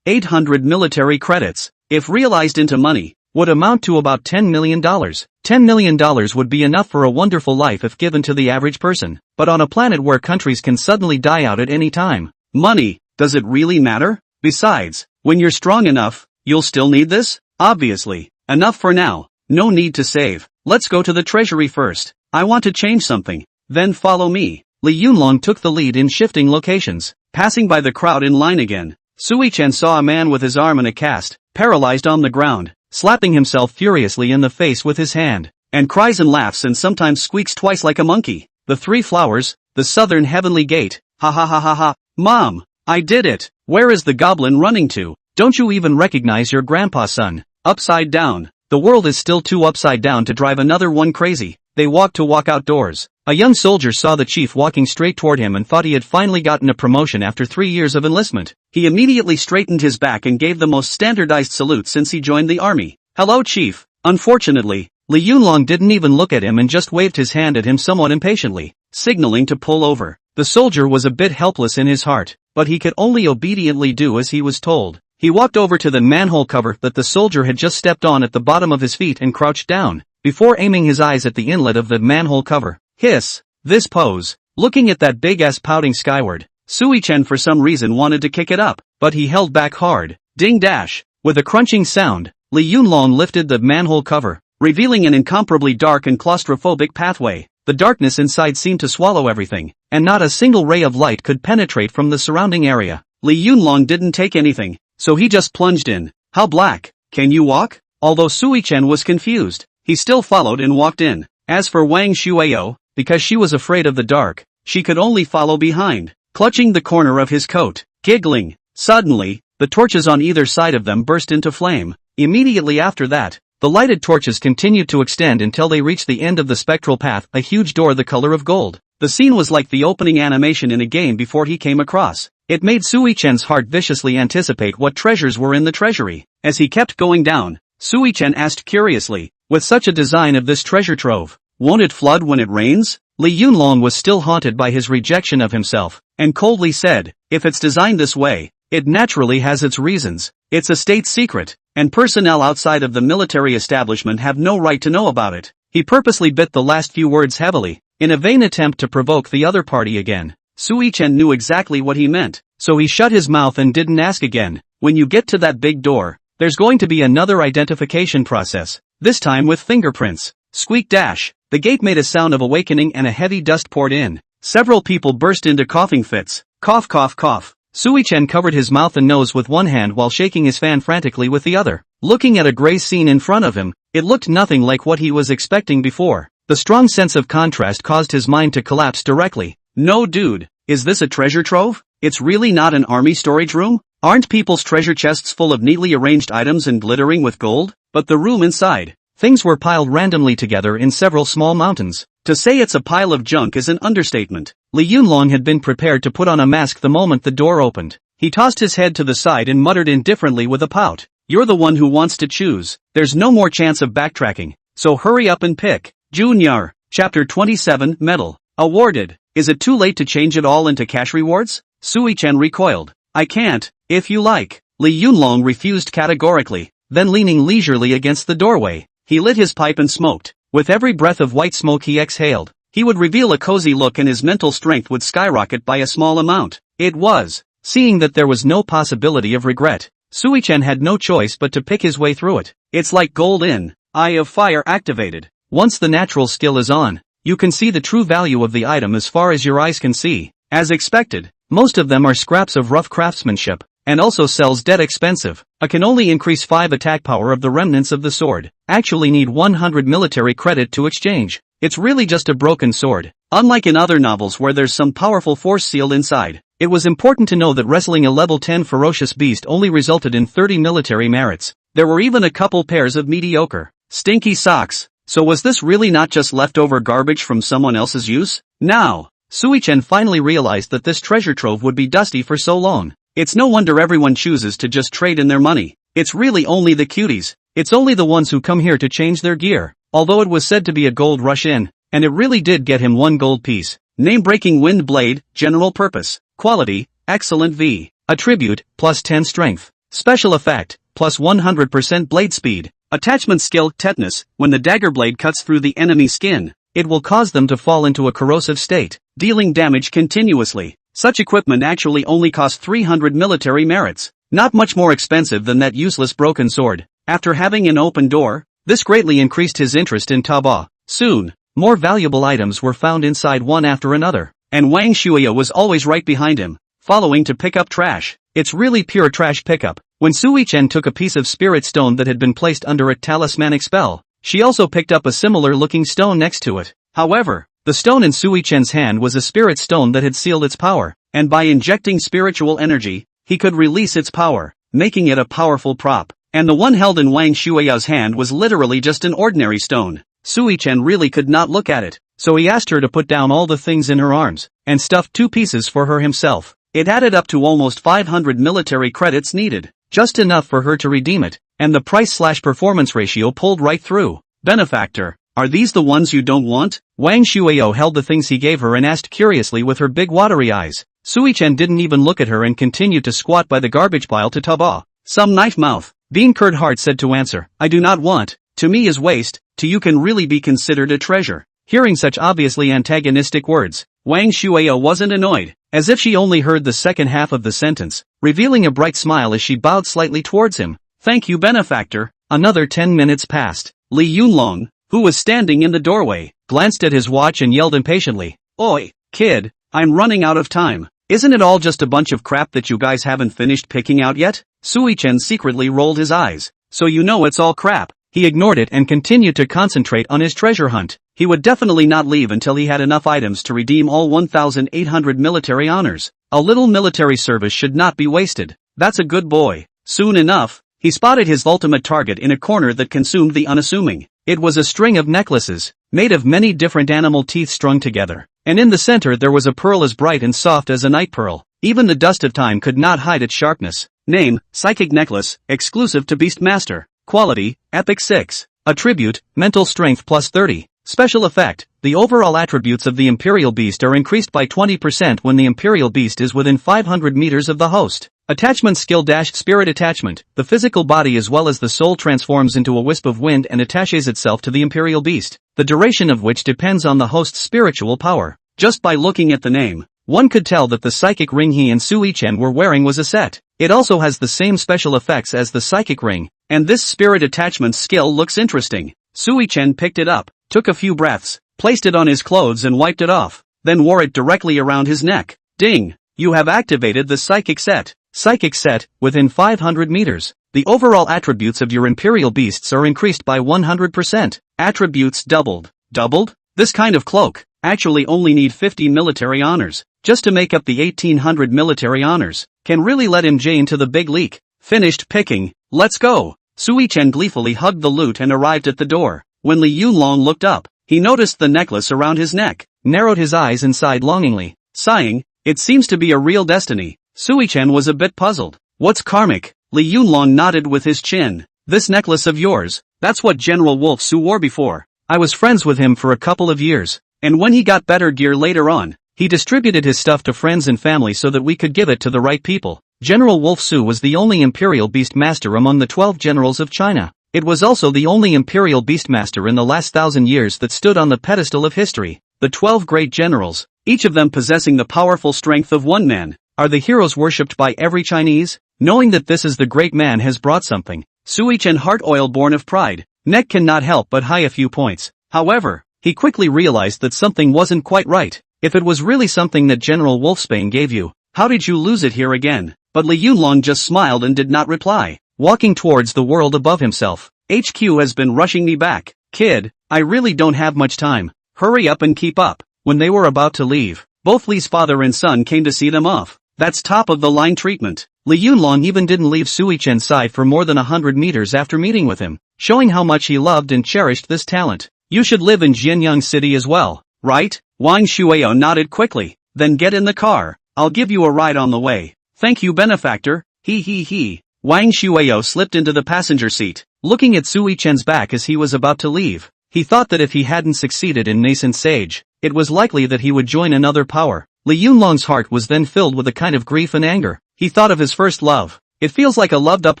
Speaker 1: 800 military credits, if realized into money, would amount to about $10 million. $10 million would be enough for a wonderful life if given to the average person, but on a planet where countries can suddenly die out at any time. Money, does it really matter? Besides, when you're strong enough, you'll still need this? Obviously. Enough for now. No need to save. Let's go to the treasury first. I want to change something. Then follow me. Li Yunlong took the lead in shifting locations. Passing by the crowd in line again, Sui-chan saw a man with his arm in a cast, paralyzed on the ground, slapping himself furiously in the face with his hand, and cries and laughs and sometimes squeaks twice like a monkey. The 3 flowers, the southern heavenly gate. Ha ha ha ha ha. Mom, I did it. Where is the goblin running to? Don't you even recognize your grandpa, son? Upside down. The world is still too upside down to drive another one crazy. They walked to walk outdoors. A young soldier saw the chief walking straight toward him and thought he had finally gotten a promotion after 3 years of enlistment. He immediately straightened his back and gave the most standardized salute since he joined the army. Hello, chief. Unfortunately, Li Yunlong didn't even look at him and just waved his hand at him somewhat impatiently, signaling to pull over. The soldier was a bit helpless in his heart, but he could only obediently do as he was told. He walked over to the manhole cover that the soldier had just stepped on at the bottom of his feet and crouched down, before aiming his eyes at the inlet of the manhole cover. Hiss. This pose. Looking at that big ass pouting skyward, Sui-chan for some reason wanted to kick it up, but he held back hard. Ding dash. With a crunching sound, Li Yunlong lifted the manhole cover, revealing an incomparably dark and claustrophobic pathway. The darkness inside seemed to swallow everything, and not a single ray of light could penetrate from the surrounding area. Li Yunlong didn't take anything, so he just plunged in. How black? Can you walk? Although Sui-chan was confused, he still followed and walked in. As for Wang Shuao, because she was afraid of the dark, she could only follow behind, clutching the corner of his coat, giggling. Suddenly, the torches on either side of them burst into flame. Immediately after that, the lighted torches continued to extend until they reached the end of the spectral path, a huge door the color of gold. The scene was like the opening animation in a game before he came across. It made Sui-chan's heart viciously anticipate what treasures were in the treasury. As he kept going down, Sui-chan asked curiously, with such a design of this treasure trove, won't it flood when it rains? Li Yunlong was still haunted by his rejection of himself, and coldly said, if it's designed this way, it naturally has its reasons. It's a state secret, and personnel outside of the military establishment have no right to know about it. He purposely bit the last few words heavily, in a vain attempt to provoke the other party again. Sui-chan knew exactly what he meant, so he shut his mouth and didn't ask again. When you get to that big door, there's going to be another identification process, this time with fingerprints. Squeak dash. The gate made a sound of awakening and a heavy dust poured in. Several people burst into coughing fits. Cough cough cough. Sui-chan covered his mouth and nose with one hand while shaking his fan frantically with the other. Looking at a gray scene in front of him, it looked nothing like what he was expecting before. The strong sense of contrast caused his mind to collapse directly. No dude, is this a treasure trove? It's really not an army storage room? Aren't people's treasure chests full of neatly arranged items and glittering with gold? But the room inside, things were piled randomly together in several small mountains. To say it's a pile of junk is an understatement. Li Yunlong had been prepared to put on a mask the moment the door opened. He tossed his head to the side and muttered indifferently with a pout. You're the one who wants to choose. There's no more chance of backtracking. So hurry up and pick. Junior. Chapter 27 Medal. Awarded. Is it too late to change it all into cash rewards? Sui-chan recoiled. I can't, if you like. Li Yunlong refused categorically. Then leaning leisurely against the doorway, he lit his pipe and smoked. With every breath of white smoke he exhaled, he would reveal a cozy look and his mental strength would skyrocket by a small amount. It was. Seeing that there was no possibility of regret, Sui-chan had no choice but to pick his way through it. It's like gold in. Eye of Fire activated. Once the natural skill is on, you can see the true value of the item as far as your eyes can see. As expected, most of them are scraps of rough craftsmanship, and also sells dead expensive. I can only increase 5 attack power of the remnants of the sword. Actually need 100 military credit to exchange. It's really just a broken sword. Unlike in other novels where there's some powerful force sealed inside, it was important to know that wrestling a level 10 ferocious beast only resulted in 30 military merits. There were even a couple pairs of mediocre, stinky socks. So was this really not just leftover garbage from someone else's use? Now, Sui-chan finally realized that this treasure trove would be dusty for so long. It's no wonder everyone chooses to just trade in their money. It's really only the cuties. It's only the ones who come here to change their gear. Although it was said to be a gold rush in, and it really did get him 1 gold piece. Name-breaking wind blade, general purpose, quality, excellent V. Attribute, plus 10 strength. Special effect, plus 100% blade speed. Attachment skill, tetanus. When the dagger blade cuts through the enemy skin, it will cause them to fall into a corrosive state, dealing damage continuously. Such equipment actually only costs 300 military merits. Not much more expensive than that useless broken sword. After having an open door, this greatly increased his interest in Taba. Soon, more valuable items were found inside one after another, and Wang Shuya was always right behind him, following to pick up trash. It's really pure trash pickup. When Sui-chan took a piece of spirit stone that had been placed under a talismanic spell, she also picked up a similar-looking stone next to it. However, the stone in Sui-chan's hand was a spirit stone that had sealed its power, and by injecting spiritual energy, he could release its power, making it a powerful prop. And the one held in Wang Shuya's hand was literally just an ordinary stone. Sui-chan really could not look at it, so he asked her to put down all the things in her arms, and stuffed 2 pieces for her himself. It added up to almost 500 military credits needed. Just enough for her to redeem it, and the price/performance ratio pulled right through. Benefactor, are these the ones you don't want? Wang Shuyo held the things he gave her and asked curiously with her big watery eyes. Sui-chan didn't even look at her and continued to squat by the garbage pile to Taba. Some knife mouth. Bean Curd Heart said to answer, I do not want. To me is waste, to you can really be considered a treasure. Hearing such obviously antagonistic words, Wang Shuyo wasn't annoyed, as if she only heard the second half of the sentence, revealing a bright smile as she bowed slightly towards him. Thank you, benefactor. Another 10 minutes passed. Li Yunlong, who was standing in the doorway, glanced at his watch and yelled impatiently, Oi, kid, I'm running out of time. Isn't it all just a bunch of crap that you guys haven't finished picking out yet? Sui-chan secretly rolled his eyes. So you know it's all crap. He ignored it and continued to concentrate on his treasure hunt. He would definitely not leave until he had enough items to redeem all 1,800 military honors. A little military service should not be wasted. That's a good boy. Soon enough, he spotted his ultimate target in a corner that consumed the unassuming. It was a string of necklaces, made of many different animal teeth strung together. And in the center there was a pearl as bright and soft as a night pearl. Even the dust of time could not hide its sharpness. Name, Psychic Necklace, exclusive to Beastmaster. Quality, Epic 6. Attribute, Mental Strength plus 30. Special effect, the overall attributes of the Imperial Beast are increased by 20% when the Imperial Beast is within 500 meters of the host. Attachment skill - Spirit Attachment, the physical body as well as the soul transforms into a wisp of wind and attaches itself to the Imperial Beast, the duration of which depends on the host's spiritual power. Just by looking at the name, one could tell that the psychic ring he and Sui-chan were wearing was a set. It also has the same special effects as the psychic ring, and this spirit attachment skill looks interesting. Sui-chan picked it up, took a few breaths, placed it on his clothes and wiped it off, then wore it directly around his neck. Ding! You have activated the psychic set. Psychic set, within 500 meters. The overall attributes of your Imperial Beasts are increased by 100%. Attributes doubled. Doubled? This kind of cloak actually only need 50 military honors, just to make up the 1800 military honors. Can really let him Jane to the big leak. Finished picking. Let's go. Sui-chan gleefully hugged the loot and arrived at the door. When Li Yunlong looked up, he noticed the necklace around his neck, narrowed his eyes and sighed longingly, sighing, it seems to be a real destiny. Sui-chan was a bit puzzled. What's karmic? Li Yunlong nodded with his chin. This necklace of yours, that's what General Wolf Su wore before. I was friends with him for a couple of years, and when he got better gear later on, he distributed his stuff to friends and family so that we could give it to the right people. General Wolf Su was the only imperial beastmaster among the 12 generals of China. It was also the only imperial beastmaster in the last 1,000 years that stood on the pedestal of history. The 12 great generals, each of them possessing the powerful strength of one man, are the heroes worshipped by every Chinese. Knowing that this is the great man has brought something, Sui Chen heart oil born of pride, neck cannot help but high a few points. However, he quickly realized that something wasn't quite right. If it was really something that General Wolfsbane gave you, how did you lose it here again? But Li Yunlong just smiled and did not reply, walking towards the world above himself. HQ has been rushing me back. Kid, I really don't have much time. Hurry up and keep up. When they were about to leave, both Li's father and son came to see them off. That's top of the line treatment. Li Yunlong even didn't leave Sui Chen's side for more than 100 meters after meeting with him, showing how much he loved and cherished this talent. You should live in Jianyang City as well, right? Wang Shuao nodded quickly. Then get in the car. I'll give you a ride on the way. Thank you, benefactor. He. Wang Shuao slipped into the passenger seat, looking at Sui Chen's back as he was about to leave. He thought that if he hadn't succeeded in Nascent Sage, it was likely that he would join another power. Li Yunlong's heart was then filled with a kind of grief and anger. He thought of his first love. It feels like a loved-up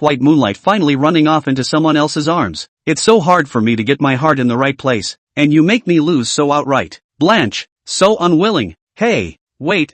Speaker 1: white moonlight finally running off into someone else's arms. It's so hard for me to get my heart in the right place, and you make me lose so outright. Blanche, so unwilling. Hey, wait,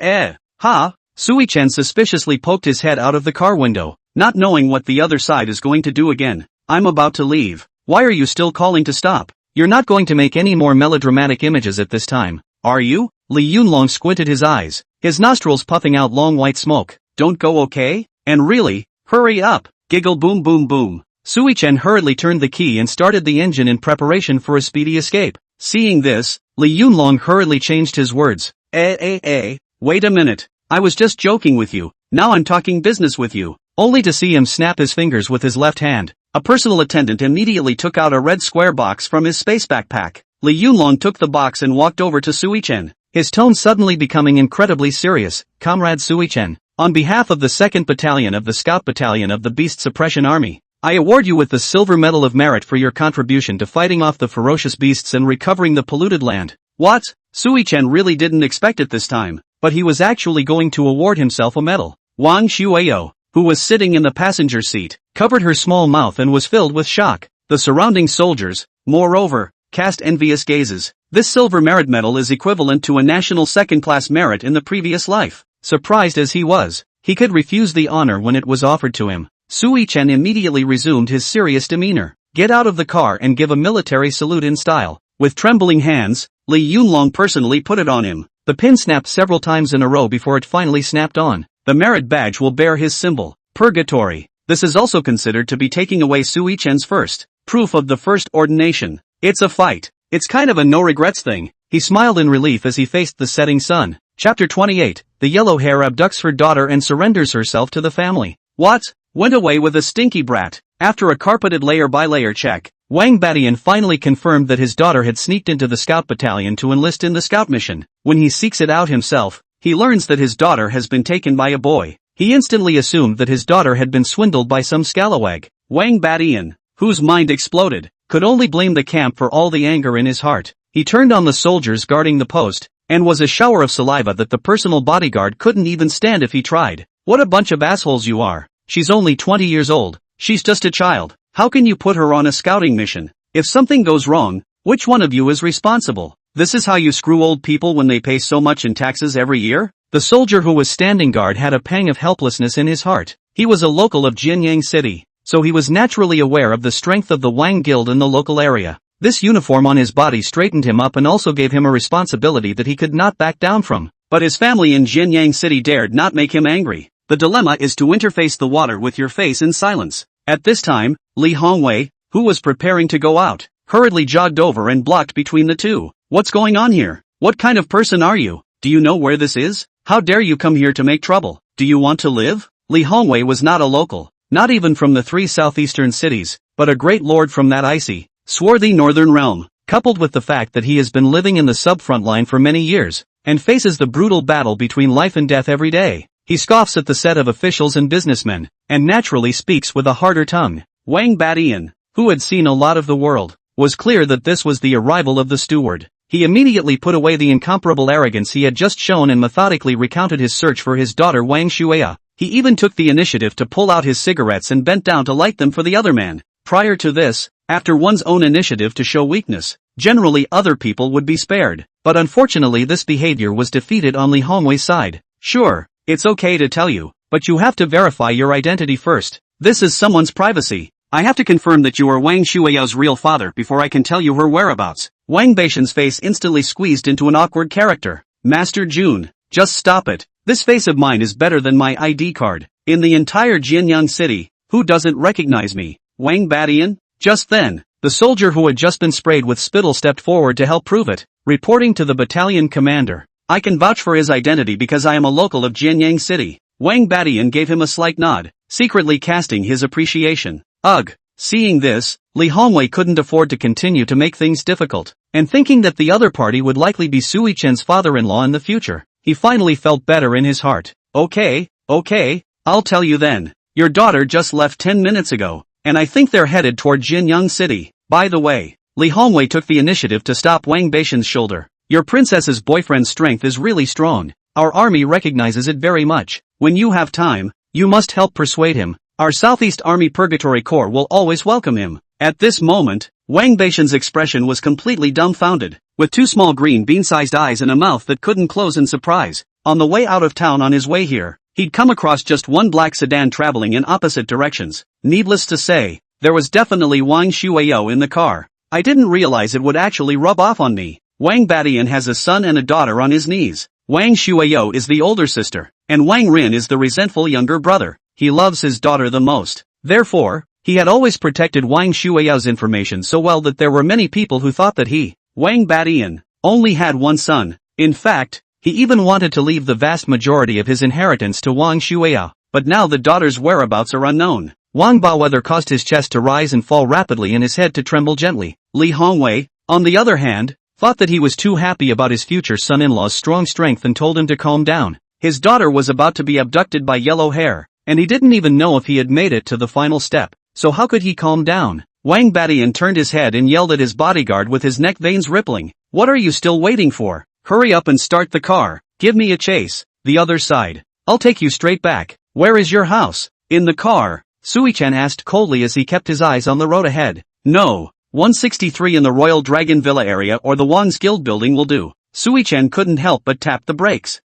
Speaker 1: ha? Sui Chen suspiciously poked his head out of the car window, not knowing what the other side is going to do again. I'm about to leave. Why are you still calling to stop? You're not going to make any more melodramatic images at this time, are you? Li Yunlong squinted his eyes, his nostrils puffing out long white smoke. Don't go, okay? And really, hurry up. Giggle boom boom boom. Sui Chen hurriedly turned the key and started the engine in preparation for a speedy escape. Seeing this, Li Yunlong hurriedly changed his words. Wait a minute. I was just joking with you. Now I'm talking business with you. Only to see him snap his fingers with his left hand. A personal attendant immediately took out a red square box from his space backpack. Li Yunlong took the box and walked over to Sui Chen, his tone suddenly becoming incredibly serious. Comrade Sui Chen, on behalf of the 2nd Battalion of the Scout Battalion of the Beast Suppression Army, I award you with the Silver Medal of Merit for your contribution to fighting off the ferocious beasts and recovering the polluted land. What? Sui Chen really didn't expect it this time, but he was actually going to award himself a medal. Wang Shuao, who was sitting in the passenger seat, covered her small mouth and was filled with shock. The surrounding soldiers, moreover, cast envious gazes. This silver merit medal is equivalent to a national second-class merit in the previous life. Surprised as he was, he could refuse the honor when it was offered to him. Sui Chen immediately resumed his serious demeanor. Get out of the car and give a military salute in style. With trembling hands, Li Yunlong personally put it on him. The pin snapped several times in a row before it finally snapped on. The merit badge will bear his symbol, Purgatory. This is also considered to be taking away Sui Chen's first proof of the first ordination. It's a fight. It's kind of a no-regrets thing. He smiled in relief as he faced the setting sun. Chapter 28, the yellow hair abducts her daughter and surrenders herself to the family. What? Went away with a stinky brat. After a carpeted layer-by-layer check, Wang Badian finally confirmed that his daughter had sneaked into the scout battalion to enlist in the scout mission. When he seeks it out himself, he learns that his daughter has been taken by a boy. He instantly assumed that his daughter had been swindled by some scalawag. Wang Badian, whose mind exploded, could only blame the camp for all the anger in his heart. He turned on the soldiers guarding the post, and was a shower of saliva that the personal bodyguard couldn't even stand if he tried. What a bunch of assholes you are. She's only 20 years old. She's just a child. How can you put her on a scouting mission? If something goes wrong, which one of you is responsible? This is how you screw old people when they pay so much in taxes every year? The soldier who was standing guard had a pang of helplessness in his heart. He was a local of Jianyang City, so he was naturally aware of the strength of the Wang Guild in the local area. This uniform on his body straightened him up and also gave him a responsibility that he could not back down from. But his family in Jianyang City dared not make him angry. The dilemma is to interface the water with your face in silence. At this time, Li Hongwei, who was preparing to go out, hurriedly jogged over and blocked between the two. What's going on here? What kind of person are you? Do you know where this is? How dare you come here to make trouble? Do you want to live? Li Hongwei was not a local, not even from the 3 southeastern cities, but a great lord from that icy, swarthy northern realm, coupled with the fact that he has been living in the sub-front line for many years, and faces the brutal battle between life and death every day. He scoffs at the set of officials and businessmen, and naturally speaks with a harder tongue. Wang Badian, who had seen a lot of the world, was clear that this was the arrival of the steward. He immediately put away the incomparable arrogance he had just shown and methodically recounted his search for his daughter Wang Shuya. He even took the initiative to pull out his cigarettes and bent down to light them for the other man. Prior to this, after one's own initiative to show weakness, generally other people would be spared. But unfortunately this behavior was defeated on Li Hongwei's side. Sure, it's okay to tell you, but you have to verify your identity first. This is someone's privacy. I have to confirm that you are Wang Shuyao's real father before I can tell you her whereabouts. Wang Beishan's face instantly squeezed into an awkward character. Master Jun, just stop it. This face of mine is better than my ID card. In the entire Jianyang city, who doesn't recognize me? Wang Badian? Just then, the soldier who had just been sprayed with spittle stepped forward to help prove it, reporting to the battalion commander. I can vouch for his identity because I am a local of Jianyang city. Wang Badian gave him a slight nod, secretly casting his appreciation. Ugh. Seeing this, Li Hongwei couldn't afford to continue to make things difficult, and thinking that the other party would likely be Sui Chen's father-in-law in the future, he finally felt better in his heart. Okay, I'll tell you then. Your daughter just left 10 minutes ago, and I think they're headed toward Jianyang City. By the way, Li Hongwei took the initiative to stop Wang Beishan's shoulder. Your princess's boyfriend's strength is really strong. Our army recognizes it very much. When you have time, you must help persuade him. Our Southeast Army Purgatory Corps will always welcome him. At this moment, Wang Beishan's expression was completely dumbfounded, with two small green bean-sized eyes and a mouth that couldn't close in surprise. On the way out of town on his way here, he'd come across just one black sedan traveling in opposite directions. Needless to say, there was definitely Wang Shuya in the car. I didn't realize it would actually rub off on me. Wang Badian has a son and a daughter on his knees. Wang Shuya is the older sister, and Wang Rin is the resentful younger brother. He loves his daughter the most. Therefore, he had always protected Wang Shuyao's information so well that there were many people who thought that he, Wang Badian, only had one son. In fact, he even wanted to leave the vast majority of his inheritance to Wang Shuya. But now the daughter's whereabouts are unknown. Wang Baoweather caused his chest to rise and fall rapidly and his head to tremble gently. Li Hongwei, on the other hand, thought that he was too happy about his future son-in-law's strong strength and told him to calm down. His daughter was about to be abducted by Yellow Hair, and he didn't even know if he had made it to the final step, so how could he calm down? Wang Badian turned his head and yelled at his bodyguard with his neck veins rippling. What are you still waiting for? Hurry up and start the car. Give me a chase. The other side. I'll take you straight back. Where is your house? In the car, Sui Chen asked coldly as he kept his eyes on the road ahead. No, 163 in the Royal Dragon Villa area or the Wang's Guild building will do. Sui Chen couldn't help but tap the brakes.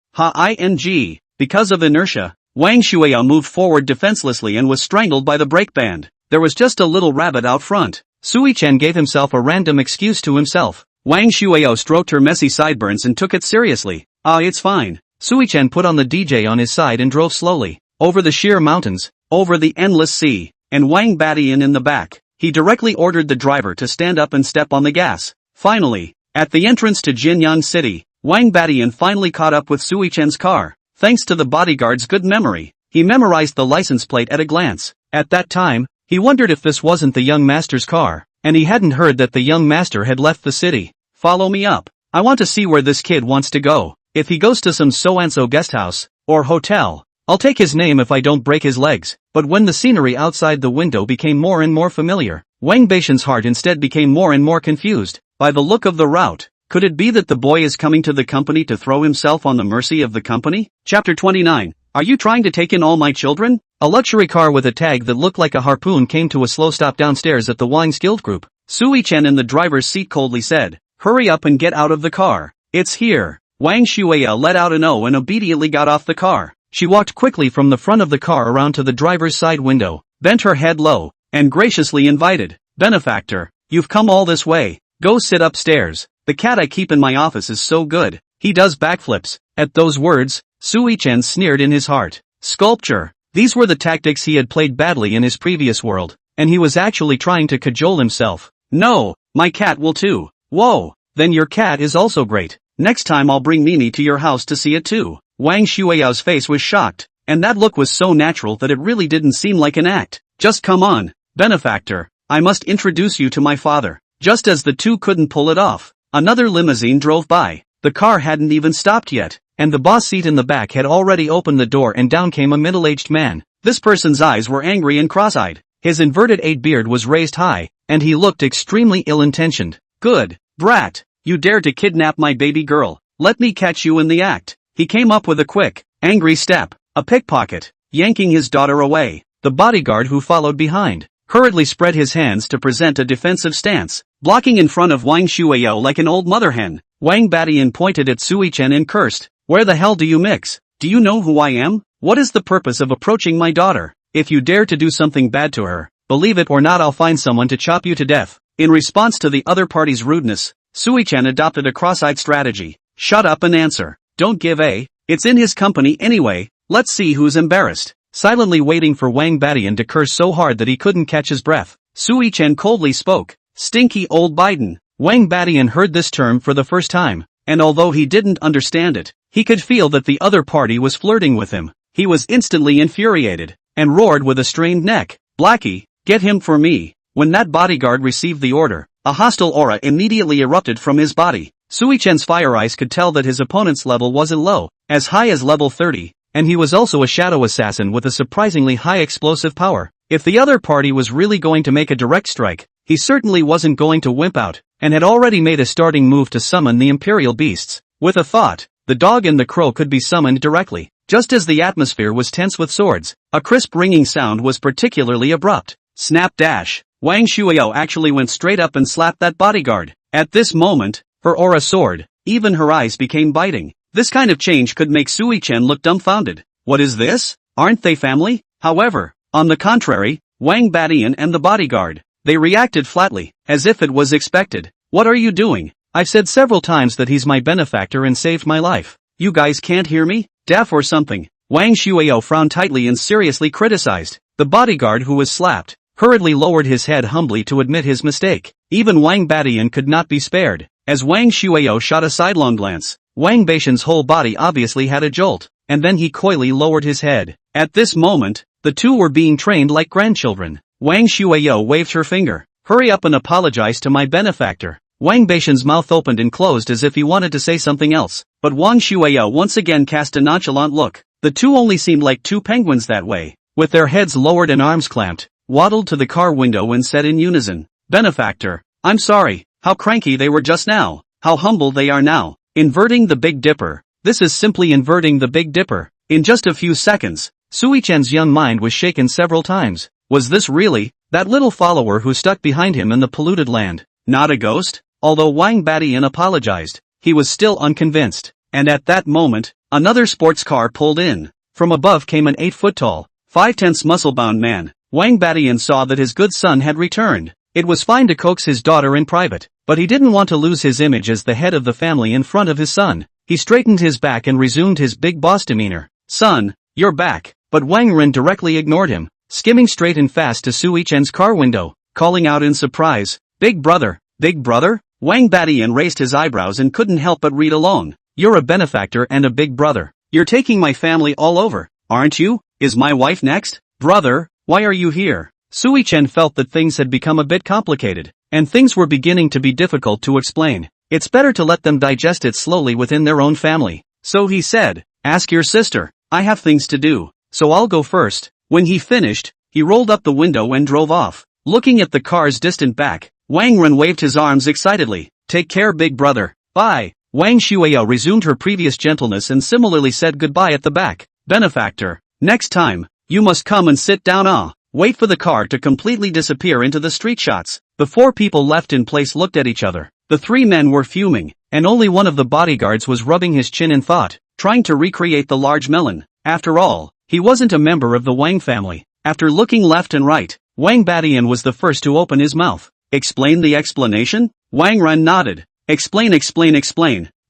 Speaker 1: Because of inertia, Wang Shuya moved forward defenselessly and was strangled by the brake band. There was just a little rabbit out front. Sui Chen gave himself a random excuse to himself. Wang Shuya stroked her messy sideburns and took it seriously. It's fine. Sui Chen put on the DJ on his side and drove slowly, over the sheer mountains, over the endless sea, and Wang Badian in the back. He directly ordered the driver to stand up and step on the gas. Finally, at the entrance to Jianyang City, Wang Badian finally caught up with Sui Chen's car. Thanks to the bodyguard's good memory, he memorized the license plate at a glance. At that time, he wondered if this wasn't the young master's car, and he hadn't heard that the young master had left the city. Follow me up. I want to see where this kid wants to go. If he goes to some so-and-so guest house, or hotel, I'll take his name if I don't break his legs. But when the scenery outside the window became more and more familiar, Wang Beishan's heart instead became more and more confused. By the look of the route, could it be that the boy is coming to the company to throw himself on the mercy of the company? Chapter 29. Are you trying to take in all my children? A luxury car with a tag that looked like a harpoon came to a slow stop downstairs at the Wang's Guild Group. Sui Chen in the driver's seat coldly said, "Hurry up and get out of the car. It's here." Wang Shuya let out an "oh" and obediently got off the car. She walked quickly from the front of the car around to the driver's side window, bent her head low, and graciously invited, "Benefactor, you've come all this way. Go sit upstairs. The cat I keep in my office is so good. He does backflips." At those words, Sui Chen sneered in his heart. Sculpture. These were the tactics he had played badly in his previous world, and he was actually trying to cajole himself. "No, my cat will too." "Whoa, then your cat is also great. Next time I'll bring Mimi to your house to see it too." Wang Shuyao's face was shocked, and that look was so natural that it really didn't seem like an act. "Just come on, benefactor. I must introduce you to my father." Just as the two couldn't pull it off, another limousine drove by. The car hadn't even stopped yet. and the boss seat in the back had already opened the door and down came a middle-aged man. This person's eyes were angry and cross-eyed. His inverted 8 beard was raised high, and he looked extremely ill-intentioned. Good brat, you dare to kidnap my baby girl. Let me catch you in the act. He came up with a quick, angry step, a pickpocket, yanking his daughter away. The bodyguard who followed behind hurriedly spread his hands to present a defensive stance, blocking in front of Wang Shueyo like an old mother hen. Wang Badian pointed at Sui Chen and cursed, "Where the hell do you mix? Do you know who I am? What is the purpose of approaching my daughter? If you dare to do something bad to her, believe it or not, I'll find someone to chop you to death." In response to the other party's rudeness, Sui Chen adopted a cross-eyed strategy. Shut up and answer. Don't give a. It's in his company anyway. Let's see who's embarrassed. Silently waiting for Wang Badian to curse so hard that he couldn't catch his breath, Sui Chen coldly spoke. Stinky old Biden. Wang Badian heard this term for the first time, and although he didn't understand it, he could feel that the other party was flirting with him. He was instantly infuriated, and roared with a strained neck, "Blackie, get him for me." When that bodyguard received the order, a hostile aura immediately erupted from his body. Sui Chen's fire eyes could tell that his opponent's level wasn't low, as high as level 30, and he was also a shadow assassin with a surprisingly high explosive power. If the other party was really going to make a direct strike, he certainly wasn't going to wimp out, and had already made a starting move to summon the Imperial Beasts. With a thought, the dog and the crow could be summoned directly. Just as the atmosphere was tense with swords, a crisp ringing sound was particularly abrupt. Snap dash. Wang Shueyo actually went straight up and slapped that bodyguard. At this moment, her aura soared, even her eyes became biting. This kind of change could make Sui Chen look dumbfounded. What is this? Aren't they family? However, on the contrary, Wang Badian and the bodyguard, they reacted flatly, as if it was expected. What are you doing? I've said several times that he's my benefactor and saved my life. You guys can't hear me? Deaf or something? Wang Shueyo frowned tightly and seriously criticized. The bodyguard who was slapped hurriedly lowered his head humbly to admit his mistake. Even Wang Badian could not be spared. As Wang Shueyo shot a sidelong glance, Wang Baishan's whole body obviously had a jolt, and then he coyly lowered his head. At this moment, the two were being trained like grandchildren. Wang Shueyo waved her finger. Hurry up and apologize to my benefactor. Wang Baishan's mouth opened and closed as if he wanted to say something else, but Wang Shueyo once again cast a nonchalant look. The two only seemed like two penguins that way, with their heads lowered and arms clamped, waddled to the car window and said in unison, "Benefactor, I'm sorry. How cranky they were just now. How humble they are now. Inverting the Big Dipper. This is simply inverting the Big Dipper." In just a few seconds, Sui Chen's young mind was shaken several times. Was this really that little follower who stuck behind him in the polluted land? Not a ghost? Although Wang Badian apologized, he was still unconvinced. And at that moment, another sports car pulled in. From above came an 8-foot-tall, 5/10 muscle-bound man. Wang Badian saw that his good son had returned. It was fine to coax his daughter in private, but he didn't want to lose his image as the head of the family in front of his son. He straightened his back and resumed his big boss demeanor. "Son, you're back." But Wang Ren directly ignored him, skimming straight and fast to Sui Chen's car window, calling out in surprise, "Big brother, big brother?" Wang Badian raised his eyebrows and couldn't help but read along. "You're a benefactor and a big brother. You're taking my family all over, aren't you? Is my wife next? Brother, why are you here?" Sui Chen felt that things had become a bit complicated, and things were beginning to be difficult to explain. It's better to let them digest it slowly within their own family. So he said, "Ask your sister. I have things to do, so I'll go first." When he finished, he rolled up the window and drove off. Looking at the car's distant back, Wang Ren waved his arms excitedly. "Take care, big brother. Bye." Wang Shueyo resumed her previous gentleness and similarly said goodbye at the back. "Benefactor, next time, you must come and sit down. Wait for the car to completely disappear into the street shots." The four people left in place looked at each other. The three men were fuming, and only one of the bodyguards was rubbing his chin in thought, trying to recreate the large melon. After all, he wasn't a member of the Wang family. After looking left and right, Wang Badian was the first to open his mouth. "Explain the explanation?" Wang Ren nodded. Explain.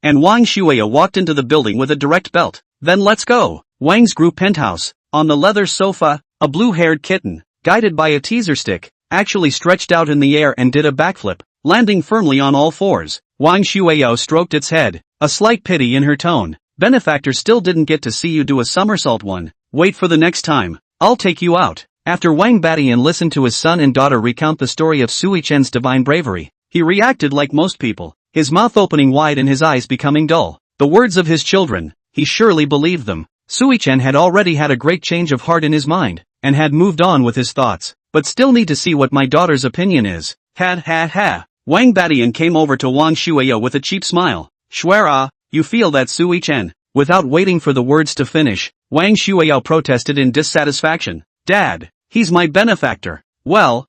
Speaker 1: And Wang Shueyo walked into the building with a direct belt. "Then let's go." Wang's group penthouse. On the leather sofa, a blue-haired kitten, guided by a teaser stick, actually stretched out in the air and did a backflip, landing firmly on all fours. Wang Shueyo stroked its head, a slight pity in her tone. "Benefactor, still didn't get to see you do a somersault one. Wait for the next time. I'll take you out." After Wang Badian listened to his son and daughter recount the story of Sui Chen's divine bravery, he reacted like most people, his mouth opening wide and his eyes becoming dull. The words of his children, he surely believed them. Sui-chan had already had a great change of heart in his mind, and had moved on with his thoughts, but still need to see what my daughter's opinion is. Ha ha ha. Wang Badian came over to Wang Shueyo with a cheap smile. Shuera, you feel that, Sui-chan? Without waiting for the words to finish, Wang Shueyo protested in dissatisfaction. Dad, he's my benefactor. Well,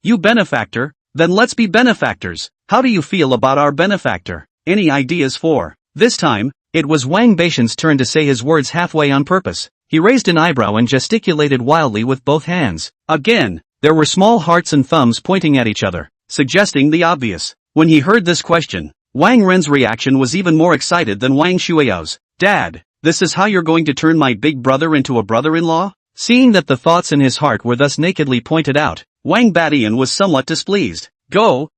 Speaker 1: you benefactor? Then let's be benefactors. How do you feel about our benefactor? Any ideas for? This time, it was Wang Batian's turn to say his words halfway on purpose. He raised an eyebrow and gesticulated wildly with both hands. Again, there were small hearts and thumbs pointing at each other, suggesting the obvious. When he heard this question, Wang Ren's reaction was even more excited than Wang Shueyo's. Dad, this is how you're going to turn my big brother into a brother-in-law? Seeing that the thoughts in his heart were thus nakedly pointed out, Wang Badian was somewhat displeased. Go,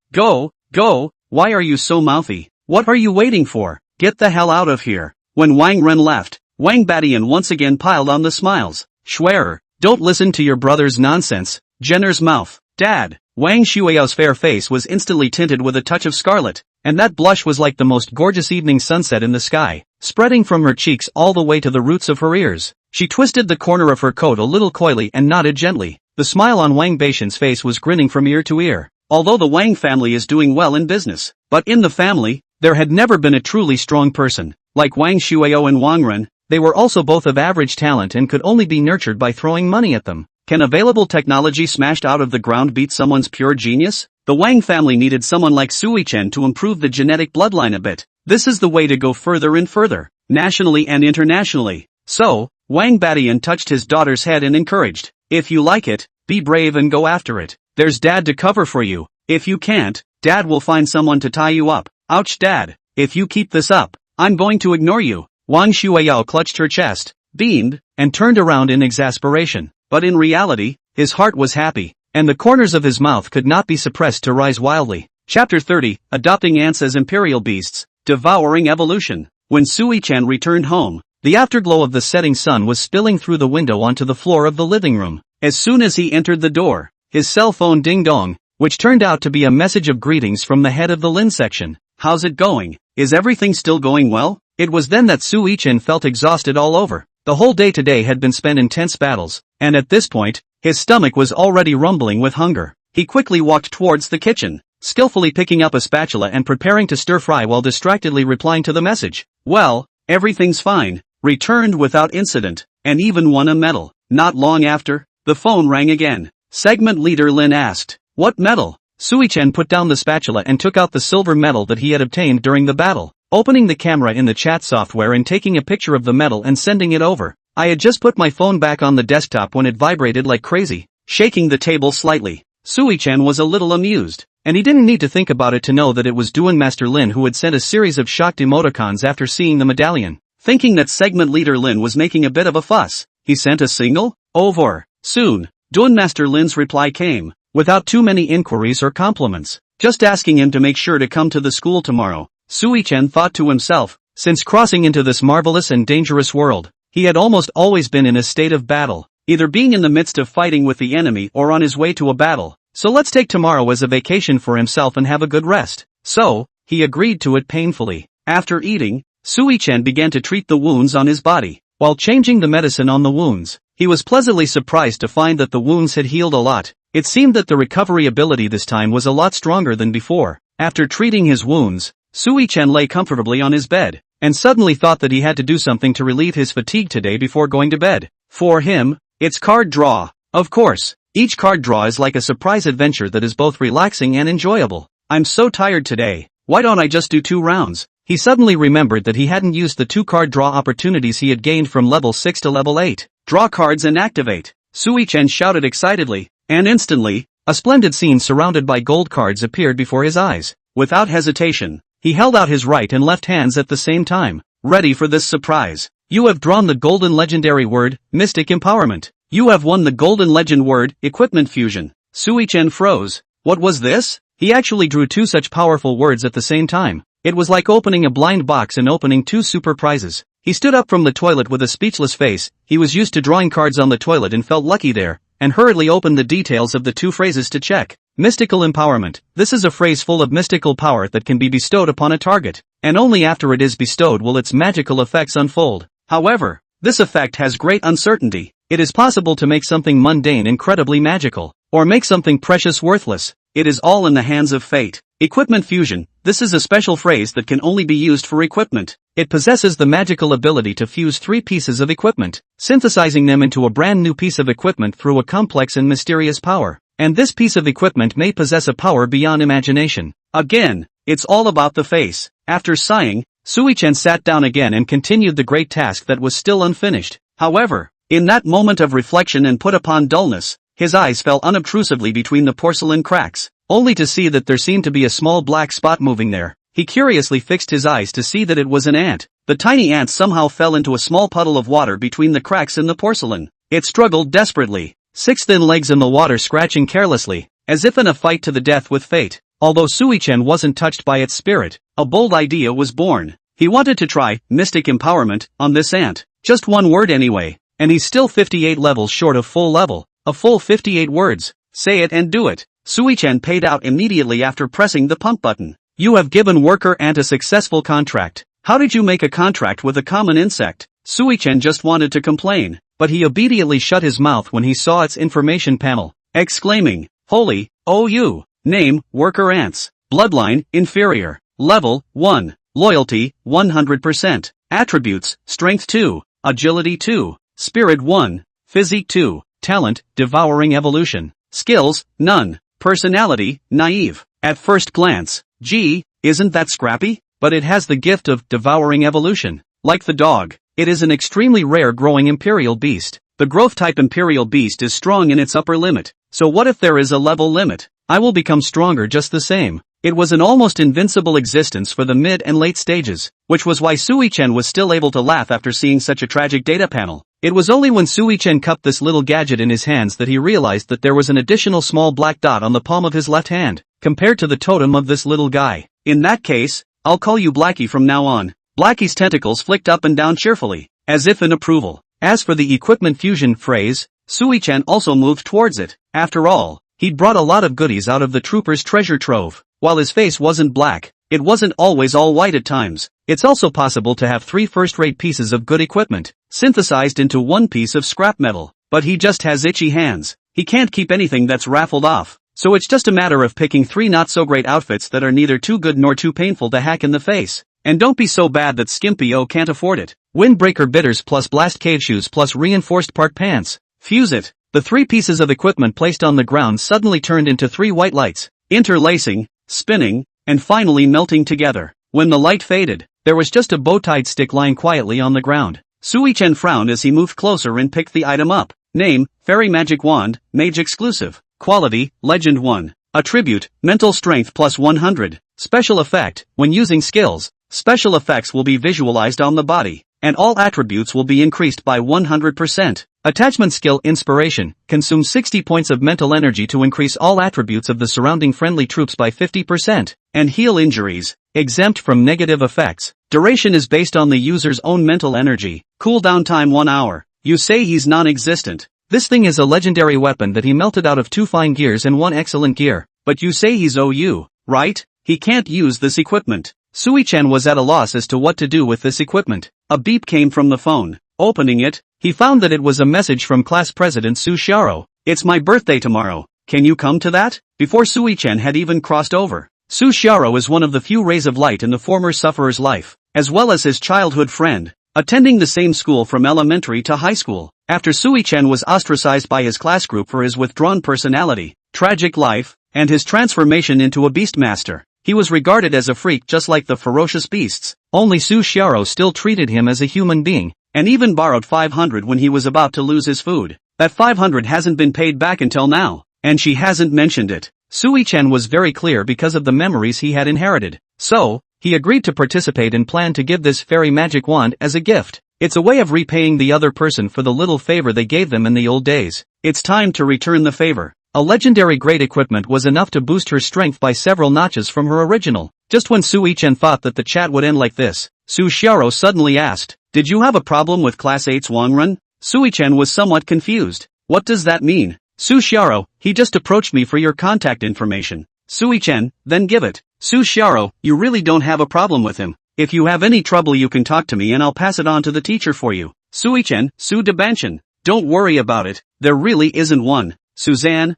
Speaker 1: why are you so mouthy? What are you waiting for? Get the hell out of here. When Wang Ren left, Wang Badian once again piled on the smiles. Schwerer, don't listen to your brother's nonsense. Jenner's mouth. Dad. Wang Shueyo's fair face was instantly tinted with a touch of scarlet, and that blush was like the most gorgeous evening sunset in the sky, spreading from her cheeks all the way to the roots of her ears. She twisted the corner of her coat a little coyly and nodded gently. The smile on Wang Batian's face was grinning from ear to ear. Although the Wang family is doing well in business, but in the family, there had never been a truly strong person. Like Wang Shueyo and Wang Ren, they were also both of average talent and could only be nurtured by throwing money at them. Can available technology smashed out of the ground beat someone's pure genius? The Wang family needed someone like Sui-chan to improve the genetic bloodline a bit. This is the way to go further and further, nationally and internationally. So, Wang Badian touched his daughter's head and encouraged. If you like it, be brave and go after it. There's Dad to cover for you. If you can't, Dad will find someone to tie you up. Ouch, Dad. If you keep this up, I'm going to ignore you. Wang Shueyo clutched her chest, beamed, and turned around in exasperation. But in reality, his heart was happy, and the corners of his mouth could not be suppressed to rise wildly. Chapter 30, Adopting Ants as Imperial Beasts, Devouring Evolution. When Sui-chan returned home, the afterglow of the setting sun was spilling through the window onto the floor of the living room. As soon as he entered the door, his cell phone ding-dong, which turned out to be a message of greetings from the head of the Lin section. How's it going? Is everything still going well? It was then that Sui-chan felt exhausted all over. The whole day today had been spent in tense battles, and at this point, his stomach was already rumbling with hunger. He quickly walked towards the kitchen, skillfully picking up a spatula and preparing to stir-fry while distractedly replying to the message. Well, everything's fine, returned without incident, and even won a medal. Not long after, the phone rang again. Segment leader Lin asked, "What medal?" Sui-chan put down the spatula and took out the silver medal that he had obtained during the battle, opening the camera in the chat software and taking a picture of the medal and sending it over. I had just put my phone back on the desktop when it vibrated like crazy, shaking the table slightly. Sui-chan was a little amused, and he didn't need to think about it to know that it was Duan Master Lin who had sent a series of shocked emoticons after seeing the medallion. Thinking that segment leader Lin was making a bit of a fuss, he sent a signal? Over. Soon, Duan Master Lin's reply came, without too many inquiries or compliments, just asking him to make sure to come to the school tomorrow. Sui-chan thought to himself, since crossing into this marvelous and dangerous world, he had almost always been in a state of battle, either being in the midst of fighting with the enemy or on his way to a battle, so let's take tomorrow as a vacation for himself and have a good rest. So, he agreed to it painfully. After eating, Sui-chan began to treat the wounds on his body. While changing the medicine on the wounds, he was pleasantly surprised to find that the wounds had healed a lot. It seemed that the recovery ability this time was a lot stronger than before. After treating his wounds, Sui-chan lay comfortably on his bed, and suddenly thought that he had to do something to relieve his fatigue today before going to bed. For him, it's card draw. Of course, each card draw is like a surprise adventure that is both relaxing and enjoyable. I'm so tired today, why don't I just do 2 rounds? He suddenly remembered that he hadn't used the 2 card draw opportunities he had gained from level 6 to level 8. Draw cards and activate. Sui-chan shouted excitedly, and instantly, a splendid scene surrounded by gold cards appeared before his eyes. Without hesitation, he held out his right and left hands at the same time, ready for this surprise. You have drawn the golden legendary word, Mystic Empowerment. You have won the golden legend word, Equipment Fusion. Sui-chan froze. What was this? He actually drew 2 such powerful words at the same time. It was like opening a blind box and opening 2 super prizes. He stood up from the toilet with a speechless face. He was used to drawing cards on the toilet and felt lucky there, and hurriedly opened the details of the 2 phrases to check. Mystical empowerment. This is a phrase full of mystical power that can be bestowed upon a target, and only after it is bestowed will its magical effects unfold. However, this effect has great uncertainty. It is possible to make something mundane incredibly magical, or make something precious worthless. It is all in the hands of fate. Equipment fusion. This is a special phrase that can only be used for equipment. It possesses the magical ability to fuse three pieces of equipment, synthesizing them into a brand new piece of equipment through a complex and mysterious power. And this piece of equipment may possess a power beyond imagination. Again, it's all about the face. After sighing, Sui-chan sat down again and continued the great task that was still unfinished. However, in that moment of reflection and put upon dullness, his eyes fell unobtrusively between the porcelain cracks, only to see that there seemed to be a small black spot moving there. He curiously fixed his eyes to see that it was an ant. The tiny ant somehow fell into a small puddle of water between the cracks in the porcelain. It struggled desperately, six thin legs in the water scratching carelessly, as if in a fight to the death with fate. Although Sui-chan wasn't touched by its spirit, a bold idea was born. He wanted to try mystic empowerment on this ant. Just one word anyway, and he's still 58 levels short of full level. A full 58 words. Say it and do it. Sui-chan paid out immediately after pressing the pump button. You have given worker ant a successful contract. How did you make a contract with a common insect? Sui-chan just wanted to complain, but he obediently shut his mouth when he saw its information panel, exclaiming, "Holy, OU! Name, worker ants. Bloodline, inferior. Level, 1. Loyalty, 100%. Attributes, strength 2. Agility 2. Spirit 1. Physique 2. Talent, devouring evolution. Skills, none. Personality, naive. At first glance, gee, isn't that scrappy? But it has the gift of devouring evolution. Like the dog, it is an extremely rare growing imperial beast. The growth type imperial beast is strong in its upper limit. So what if there is a level limit? I will become stronger just the same. It was an almost invincible existence for the mid and late stages, which was why Sui-chan was still able to laugh after seeing such a tragic data panel. It was only when Sui-chan cupped this little gadget in his hands that he realized that there was an additional small black dot on the palm of his left hand, compared to the totem of this little guy. In that case, I'll call you Blackie from now on. Blackie's tentacles flicked up and down cheerfully, as if in approval. As for the equipment fusion phrase, Sui-chan also moved towards it. After all, he'd brought a lot of goodies out of the trooper's treasure trove. While his face wasn't black, it wasn't always all white at times. It's also possible to have 3 first-rate pieces of good equipment, synthesized into one piece of scrap metal. But he just has itchy hands. He can't keep anything that's raffled off. So it's just a matter of picking 3 not-so-great outfits that are neither too good nor too painful to hack in the face. And don't be so bad that Skimpy-O can't afford it. Windbreaker bitters plus blast cave shoes plus reinforced part pants. Fuse it. The 3 pieces of equipment placed on the ground suddenly turned into 3 white lights, interlacing, spinning, and finally melting together. When the light faded, there was just a bow-tied stick lying quietly on the ground. Sui-chan frowned as he moved closer and picked the item up. Name, Fairy Magic Wand, Mage Exclusive. Quality, Legend 1. Attribute, Mental Strength plus 100. Special effect, when using skills, special effects will be visualized on the body, and all attributes will be increased by 100%. Attachment skill Inspiration, consume 60 points of mental energy to increase all attributes of the surrounding friendly troops by 50%, and heal injuries, exempt from negative effects. Duration is based on the user's own mental energy. Cooldown time 1 hour. You say he's non-existent. This thing is a legendary weapon that he melted out of 2 fine gears and 1 excellent gear. But you say he's OU, right? He can't use this equipment. Sui-chan was at a loss as to what to do with this equipment. A beep came from the phone. Opening it, he found that it was a message from class president Su Xiaoro. It's my birthday tomorrow. Can you come to that? Before Sui-chan had even crossed over. Su Xiaoro is one of the few rays of light in the former sufferer's life, as well as his childhood friend, attending the same school from elementary to high school. After Sui-chan was ostracized by his class group for his withdrawn personality, tragic life, and his transformation into a beastmaster, he was regarded as a freak just like the ferocious beasts. Only Su Xiaoro still treated him as a human being, and even borrowed 500 when he was about to lose his food. That 500 hasn't been paid back until now, and she hasn't mentioned it. Sui-chan was very clear because of the memories he had inherited. So, he agreed to participate and planned to give this fairy magic wand as a gift. It's a way of repaying the other person for the little favor they gave them in the old days. It's time to return the favor. A legendary great equipment was enough to boost her strength by several notches from her original. Just when Sui-chan thought that the chat would end like this, Su Xiaoro suddenly asked, "Did you have a problem with Class 8's Wangrun?" Sui-chan was somewhat confused. What does that mean? Su Xiao, he just approached me for your contact information. Sui-chen, then give it. Su Xiao, you really don't have a problem with him. If you have any trouble you can talk to me and I'll pass it on to the teacher for you. Sui-chen, Su Debanshan. Don't worry about it, there really isn't one. Suzanne,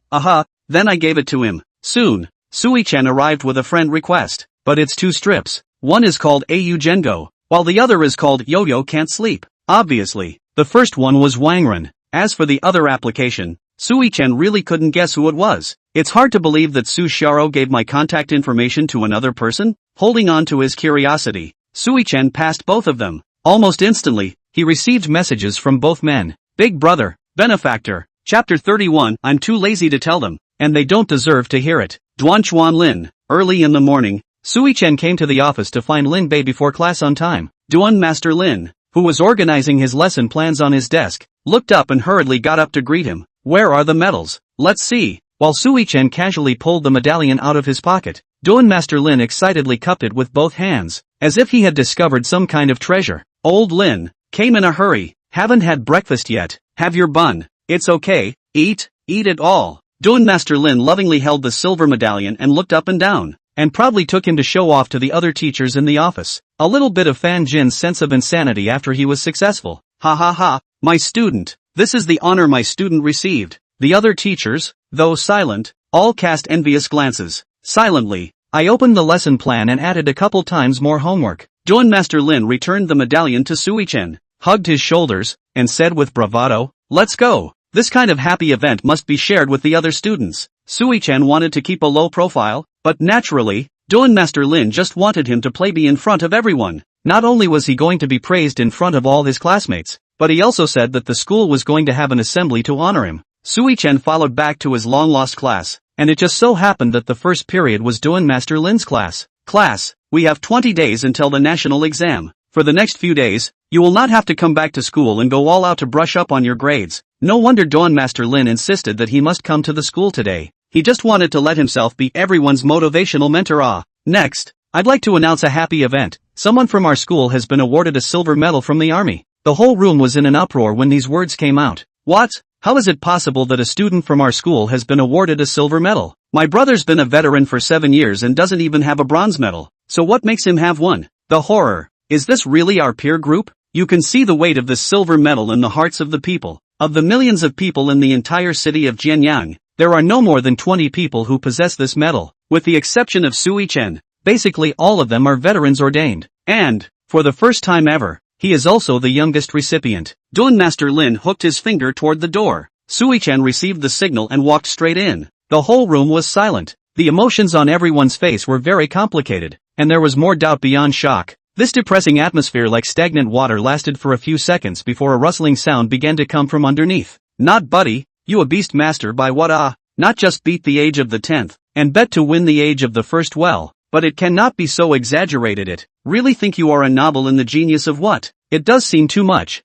Speaker 1: then I gave it to him. Soon, Sui-chen arrived with a friend request. But it's 2 strips. One is called Au Gengo, while the other is called Yo-Yo Can't Sleep. Obviously, the first one was Wangren. As for the other application, Sui-chen really couldn't guess who it was. It's hard to believe that Su Xiao gave my contact information to another person. Holding on to his curiosity, Sui-chen passed both of them. Almost instantly, he received messages from both men. Big brother, benefactor. Chapter 31, I'm too lazy to tell them, and they don't deserve to hear it. Duanchuan Lin. Early in the morning, Sui-chen came to the office to find Lin Bei before class on time. Duan Master Lin, who was organizing his lesson plans on his desk, looked up and hurriedly got up to greet him. Where are the medals? Let's see. While Sui-chen casually pulled the medallion out of his pocket, Duan Master Lin excitedly cupped it with both hands, as if he had discovered some kind of treasure. Old Lin came in a hurry. Haven't had breakfast yet. Have your bun. It's okay. Eat it all. Duan Master Lin lovingly held the silver medallion and looked up and down, and proudly took him to show off to the other teachers in the office. A little bit of Fan Jin's sense of insanity after he was successful. Ha ha ha, my student. This is the honor my student received. The other teachers, though silent, all cast envious glances. Silently, I opened the lesson plan and added a couple times more homework. Duan Master Lin returned the medallion to Sui-chen, hugged his shoulders, and said with bravado, let's go. This kind of happy event must be shared with the other students. Sui-chen wanted to keep a low profile, but naturally, Duan Master Lin just wanted him to play in front of everyone. Not only was he going to be praised in front of all his classmates, but he also said that the school was going to have an assembly to honor him. Sui-chen followed back to his long-lost class, and it just so happened that the first period was Duan Master Lin's class. Class, we have 20 days until the national exam. For the next few days, you will not have to come back to school and go all out to brush up on your grades. No wonder Duan Master Lin insisted that he must come to the school today. He just wanted to let himself be everyone's motivational mentor. Next, I'd like to announce a happy event. Someone from our school has been awarded a silver medal from the army. The whole room was in an uproar when these words came out. What? How is it possible that a student from our school has been awarded a silver medal? My brother's been a veteran for 7 years and doesn't even have a bronze medal. So what makes him have one? The horror. Is this really our peer group? You can see the weight of this silver medal in the hearts of the people. Of the millions of people in the entire city of Jianyang, there are no more than 20 people who possess this medal, with the exception of Sui-chen. Basically all of them are veterans ordained. And, for the first time ever, he is also the youngest recipient. Duan Master Lin hooked his finger toward the door. Sui-chen received the signal and walked straight in. The whole room was silent. The emotions on everyone's face were very complicated, and there was more doubt beyond shock. This depressing atmosphere like stagnant water lasted for a few seconds before a rustling sound began to come from underneath. Not buddy, you a beast master by what not just beat the age of the 10th, and bet to win the age of the first well, but it cannot be so exaggerated it. Really think you are a novel in the genius of what? It does seem too much.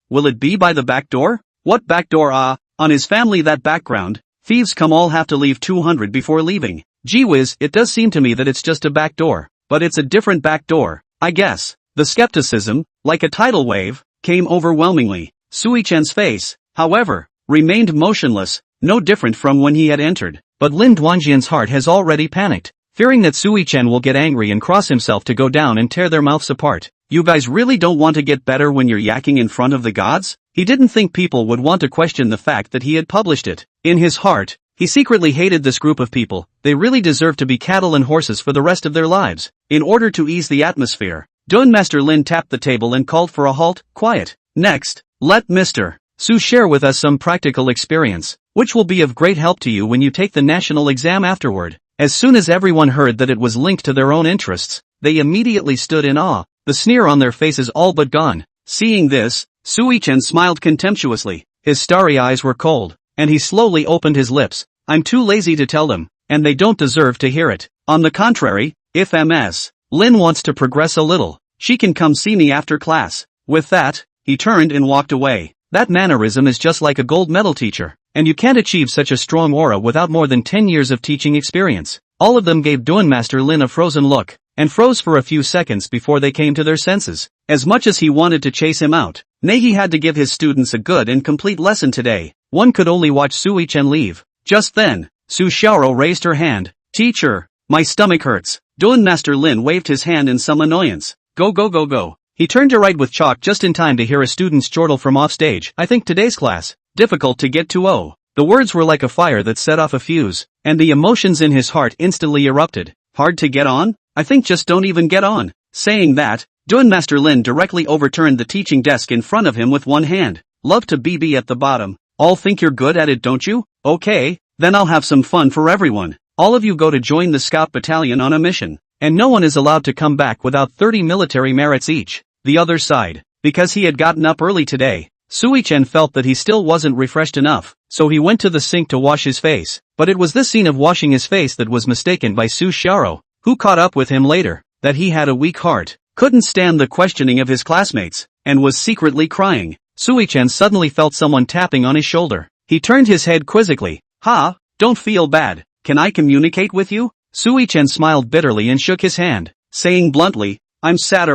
Speaker 1: Will it be by the back door? What back door on his family that background, thieves come all have to leave 200 before leaving. Gee whiz, it does seem to me that it's just a back door, but it's a different back door, I guess. The skepticism, like a tidal wave, came overwhelmingly. Sui-chen's face, however, remained motionless, no different from when he had entered. But Lin Duanjian's heart has already panicked, fearing that Sui-chen will get angry and cross himself to go down and tear their mouths apart. You guys really don't want to get better when you're yakking in front of the gods? He didn't think people would want to question the fact that he had published it. In his heart, he secretly hated this group of people. They really deserve to be cattle and horses for the rest of their lives. In order to ease the atmosphere, Duan Master Lin tapped the table and called for a halt. Quiet. Next, let Mr. Su share with us some practical experience, which will be of great help to you when you take the national exam afterward. As soon as everyone heard that it was linked to their own interests, they immediately stood in awe, the sneer on their faces all but gone. Seeing this, Sui-chen smiled contemptuously. His starry eyes were cold, and he slowly opened his lips. I'm too lazy to tell them, and they don't deserve to hear it. On the contrary, if Ms. Lin wants to progress a little, she can come see me after class. With that, he turned and walked away. That mannerism is just like a gold medal teacher, and you can't achieve such a strong aura without more than 10 years of teaching experience. All of them gave Duan Master Lin a frozen look, and froze for a few seconds before they came to their senses. As much as he wanted to chase him out, Nay, he had to give his students a good and complete lesson today. One could only watch Sui-chan leave. Just then, Su Xiaoro raised her hand. Teacher, my stomach hurts. Duan Master Lin waved his hand in some annoyance. Go go go go. He turned to write with chalk just in time to hear a student's chortle from offstage. I think today's class, difficult to get to. Oh. The words were like a fire that set off a fuse, and the emotions in his heart instantly erupted. Hard to get on? I think just don't even get on. Saying that, Duan Master Lin directly overturned the teaching desk in front of him with one hand. Love to be at the bottom. All think you're good at it, don't you? Okay, then I'll have some fun for everyone. All of you go to join the scout battalion on a mission, and no one is allowed to come back without 30 military merits each. The other side, because he had gotten up early today, Sui-chan felt that he still wasn't refreshed enough, so he went to the sink to wash his face. But it was this scene of washing his face that was mistaken by Su Xiaoro, who caught up with him later, that he had a weak heart, couldn't stand the questioning of his classmates, and was secretly crying. Sui-chan suddenly felt someone tapping on his shoulder. He turned his head quizzically. Ha, don't feel bad. Can I communicate with you? Sui-chan smiled bitterly and shook his hand, saying bluntly, I'm sad.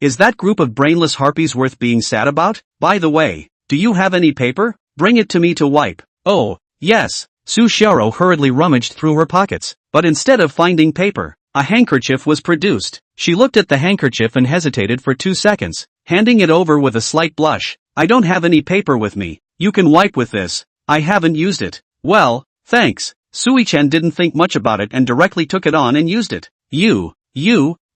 Speaker 1: Is that group of brainless harpies worth being sad about? By the way, do you have any paper? Bring it to me to wipe. Oh, yes. Su Xiaoro hurriedly rummaged through her pockets, but instead of finding paper, a handkerchief was produced. She looked at the handkerchief and hesitated for 2 seconds, handing it over with a slight blush. I don't have any paper with me. You can wipe with this. I haven't used it. Well, thanks. Sui-chan didn't think much about it and directly took it on and used it. You,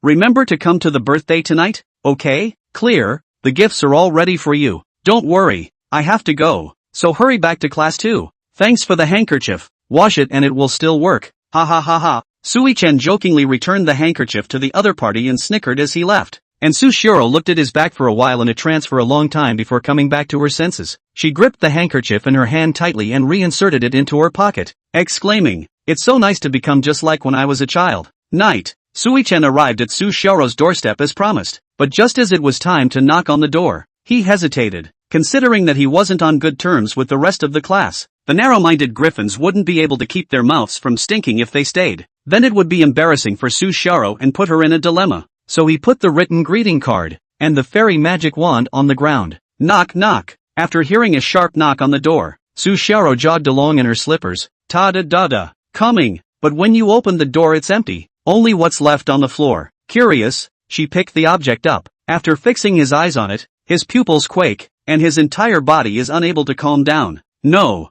Speaker 1: remember to come to the birthday tonight? Okay, clear, the gifts are all ready for you. Don't worry, I have to go, so hurry back to class too. Thanks for the handkerchief. Wash it and it will still work. Ha ha ha ha. Sui-chan jokingly returned the handkerchief to the other party and snickered as he left. And Su Xiaoro looked at his back for a while in a trance for a long time before coming back to her senses. She gripped the handkerchief in her hand tightly and reinserted it into her pocket, exclaiming, it's so nice to become just like when I was a child. Night. Sui-chan arrived at Su Xiaoro's doorstep as promised, but just as it was time to knock on the door, he hesitated, considering that he wasn't on good terms with the rest of the class. The narrow-minded griffins wouldn't be able to keep their mouths from stinking if they stayed. Then it would be embarrassing for Su Xiaoro and put her in a dilemma. So he put the written greeting card and the fairy magic wand on the ground. Knock knock. After hearing a sharp knock on the door, Su Xiaoro jogged along in her slippers. Ta-da-da-da. Coming. But when you open the door it's empty. Only what's left on the floor. Curious, she picked the object up. After fixing his eyes on it, his pupils quake, and his entire body is unable to calm down. No.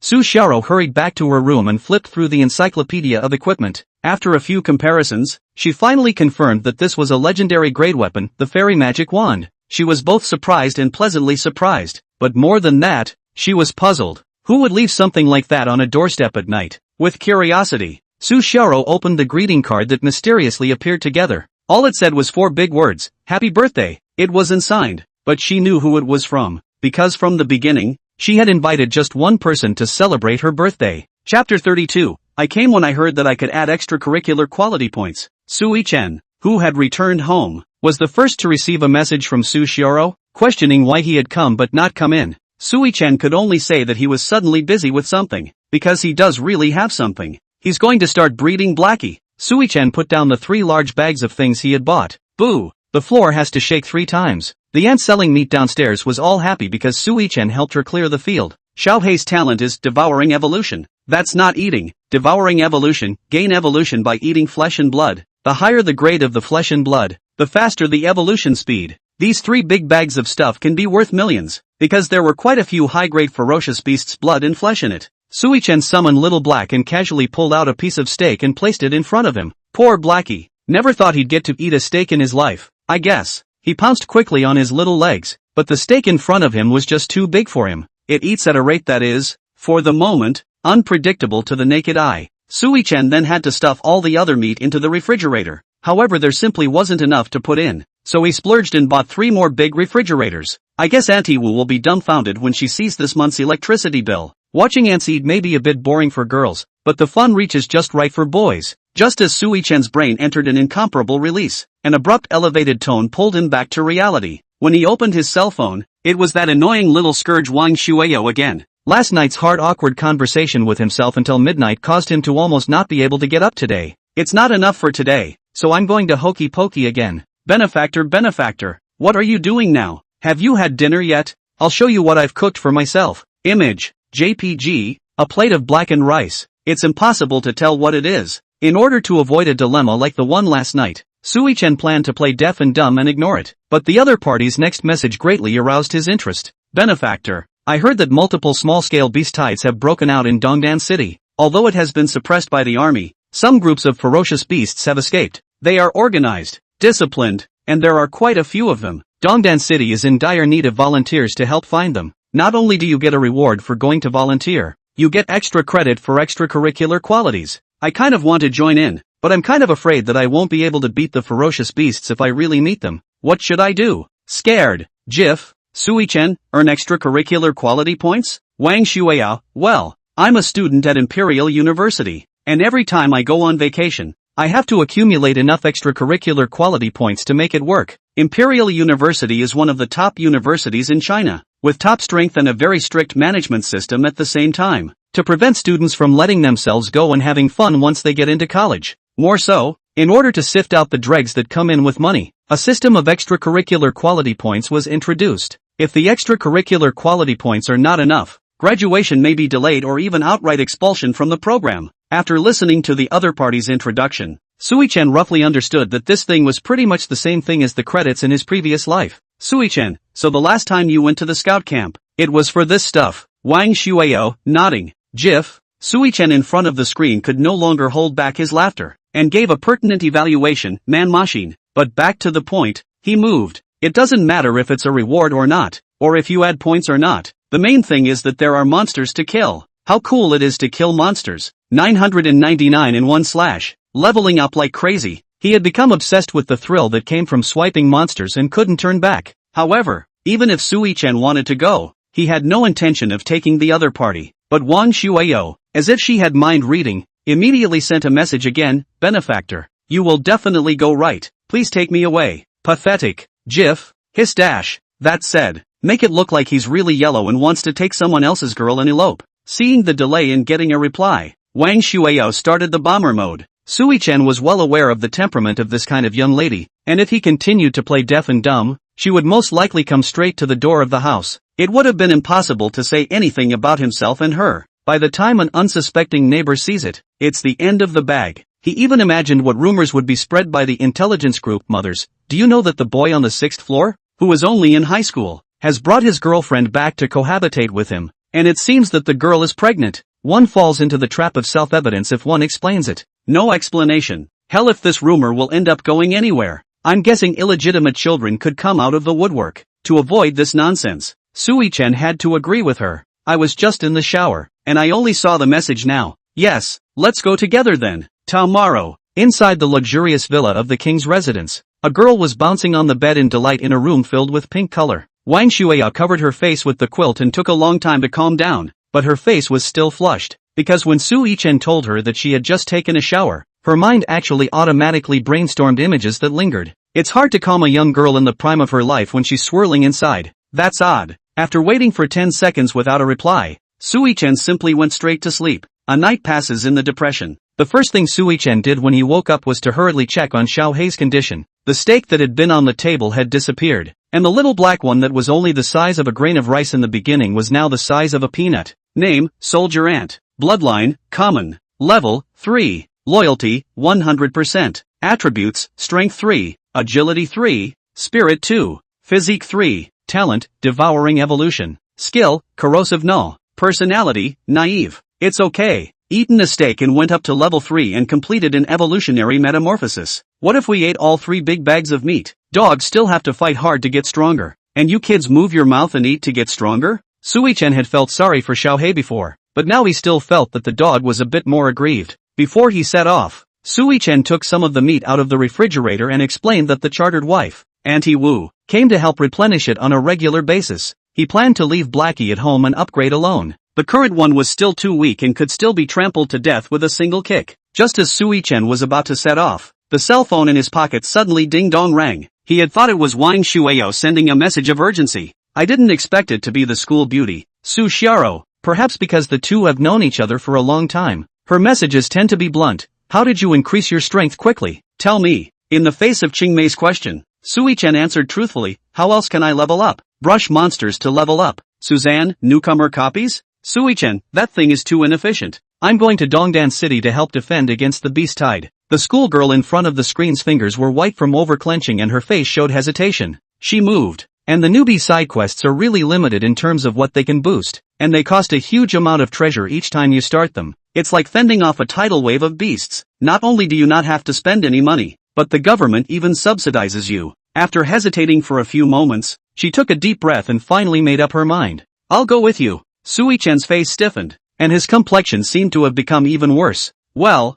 Speaker 1: Su Xiaoro hurried back to her room and flipped through the encyclopedia of equipment. After a few comparisons, she finally confirmed that this was a legendary grade weapon, the fairy magic wand. She was both surprised and pleasantly surprised, but more than that, she was puzzled. Who would leave something like that on a doorstep at night? With curiosity, Su Xiaoro opened the greeting card that mysteriously appeared together. All it said was 4 big words, Happy Birthday. It wasn't signed, but she knew who it was from, because from the beginning, she had invited just one person to celebrate her birthday. Chapter 32. I came when I heard that I could add extracurricular quality points. Sui-chan, who had returned home, was the first to receive a message from Su Xiaoro, questioning why he had come but not come in. Sui-chan could only say that he was suddenly busy with something, because he does really have something. He's going to start breeding Blackie. Sui-chan put down the 3 large bags of things he had bought. Boo! The floor has to shake 3 times. The aunt selling meat downstairs was all happy because Sui-chan helped her clear the field. Xiaohei's talent is devouring evolution. That's not eating. Devouring evolution, gain evolution by eating flesh and blood. The higher the grade of the flesh and blood, the faster the evolution speed. These 3 big bags of stuff can be worth millions, because there were quite a few high-grade ferocious beasts' blood and flesh in it. Sui-chan summoned Little Black and casually pulled out a piece of steak and placed it in front of him. Poor Blackie. Never thought he'd get to eat a steak in his life, I guess. He pounced quickly on his little legs, but the steak in front of him was just too big for him. It eats at a rate that is, for the moment, unpredictable to the naked eye. Sui-chan then had to stuff all the other meat into the refrigerator. However, there simply wasn't enough to put in, so he splurged and bought 3 more big refrigerators. I guess Auntie Wu will be dumbfounded when she sees this month's electricity bill. Watching ants eat may be a bit boring for girls, but the fun reaches just right for boys. Just as Sui-chan's brain entered an incomparable release, an abrupt elevated tone pulled him back to reality. When he opened his cell phone, it was that annoying little scourge Wang Shueyo again. Last night's hard awkward conversation with himself until midnight caused him to almost not be able to get up today. It's not enough for today, so I'm going to hokey pokey again. Benefactor, what are you doing now? Have you had dinner yet? I'll show you what I've cooked for myself. Image, JPG, a plate of blackened rice. It's impossible to tell what it is. In order to avoid a dilemma like the one last night, Sui-Chen planned to play deaf and dumb and ignore it. But the other party's next message greatly aroused his interest. Benefactor, I heard that multiple small-scale beast tides have broken out in Dongdan City. Although it has been suppressed by the army, some groups of ferocious beasts have escaped. They are organized, disciplined, and there are quite a few of them. Dongdan City is in dire need of volunteers to help find them. Not only do you get a reward for going to volunteer, you get extra credit for extracurricular qualities. I kind of want to join in, but I'm kind of afraid that I won't be able to beat the ferocious beasts if I really meet them. What should I do? Scared. GIF. Sui-Chen, earn extracurricular quality points? Wang Shueyao, well, I'm a student at Imperial University, and every time I go on vacation, I have to accumulate enough extracurricular quality points to make it work. Imperial University is one of the top universities in China, with top strength and a very strict management system at the same time, to prevent students from letting themselves go and having fun once they get into college. More so, in order to sift out the dregs that come in with money, a system of extracurricular quality points was introduced. If the extracurricular quality points are not enough, graduation may be delayed or even outright expulsion from the program. After listening to the other party's introduction, Sui-Chen roughly understood that this thing was pretty much the same thing as the credits in his previous life. Sui-Chen, so the last time you went to the scout camp, it was for this stuff. Wang Shueyao, nodding. GIF. Sui-Chen in front of the screen could no longer hold back his laughter, and gave a pertinent evaluation, man-machine. But back to the point, he moved. It doesn't matter if it's a reward or not, or if you add points or not. The main thing is that there are monsters to kill. How cool it is to kill monsters. 999 in one slash. Leveling up like crazy. He had become obsessed with the thrill that came from swiping monsters and couldn't turn back. However, even if Sui-Chen wanted to go, he had no intention of taking the other party. But Wang Shueyao, as if she had mind reading, immediately sent a message again. Benefactor, you will definitely go right. Please take me away. Pathetic. GIF. His dash. That said, make it look like he's really yellow and wants to take someone else's girl and elope. Seeing the delay in getting a reply, Wang Shueyao started the bomber mode. Sui-Chen was well aware of the temperament of this kind of young lady, and if he continued to play deaf and dumb, she would most likely come straight to the door of the house. It would have been impossible to say anything about himself and her. By the time an unsuspecting neighbor sees it, it's the end of the bag. He even imagined what rumors would be spread by the intelligence group. Mothers, do you know that the boy on the 6th floor, who is only in high school, has brought his girlfriend back to cohabitate with him? And it seems that the girl is pregnant. One falls into the trap of self-evidence if one explains it. No explanation. Hell, if this rumor will end up going anywhere. I'm guessing illegitimate children could come out of the woodwork. To avoid this nonsense, Sui-Chen had to agree with her. I was just in the shower, and I only saw the message now. Yes, let's go together then. Tomorrow. Inside the luxurious villa of the king's residence, a girl was bouncing on the bed in delight in a room filled with pink color. Wang Shueyao covered her face with the quilt and took a long time to calm down, but her face was still flushed, because when Sui-Chen told her that she had just taken a shower, her mind actually automatically brainstormed images that lingered. It's hard to calm a young girl in the prime of her life when she's swirling inside. That's odd. After waiting for 10 seconds without a reply, Sui-Chen simply went straight to sleep. A night passes in the depression. The first thing Sui-Chen did when he woke up was to hurriedly check on Xiao Hei's condition. The steak that had been on the table had disappeared, and the little black one that was only the size of a grain of rice in the beginning was now the size of a peanut. Name, Soldier Ant. Bloodline, Common. Level, 3. Loyalty, 100%. Attributes, Strength 3. Agility 3. Spirit 2. Physique 3. Talent, Devouring Evolution. Skill, Corrosive Null. Personality, Naive. It's okay. Eaten a steak and went up to level 3 and completed an evolutionary metamorphosis. What if we ate all 3 big bags of meat? Dogs still have to fight hard to get stronger. And you kids move your mouth and eat to get stronger? Sui-Chen had felt sorry for Xiao Hei before, but now he still felt that the dog was a bit more aggrieved. Before he set off, Sui-Chen took some of the meat out of the refrigerator and explained that the chartered wife, Auntie Wu, came to help replenish it on a regular basis. He planned to leave Blackie at home and upgrade alone. The current one was still too weak and could still be trampled to death with a single kick. Just as Sui-Chen was about to set off, the cell phone in his pocket suddenly ding-dong rang. He had thought it was Wang Shueyao sending a message of urgency. I didn't expect it to be the school beauty, Su Xiaro, perhaps because the two have known each other for a long time. Her messages tend to be blunt. How did you increase your strength quickly? Tell me. In the face of Qingmei's question, Sui-chen answered truthfully, how else can I level up? Brush monsters to level up. Suzanne, newcomer copies? Sui-chen, that thing is too inefficient. I'm going to Dongdan City to help defend against the beast tide. The schoolgirl in front of the screen's fingers were white from overclenching and her face showed hesitation. She moved. And the newbie side quests are really limited in terms of what they can boost, and they cost a huge amount of treasure each time you start them. It's like fending off a tidal wave of beasts. Not only do you not have to spend any money, but the government even subsidizes you. After hesitating for a few moments, she took a deep breath and finally made up her mind. I'll go with you. Sui-chan's face stiffened, and his complexion seemed to have become even worse. Well,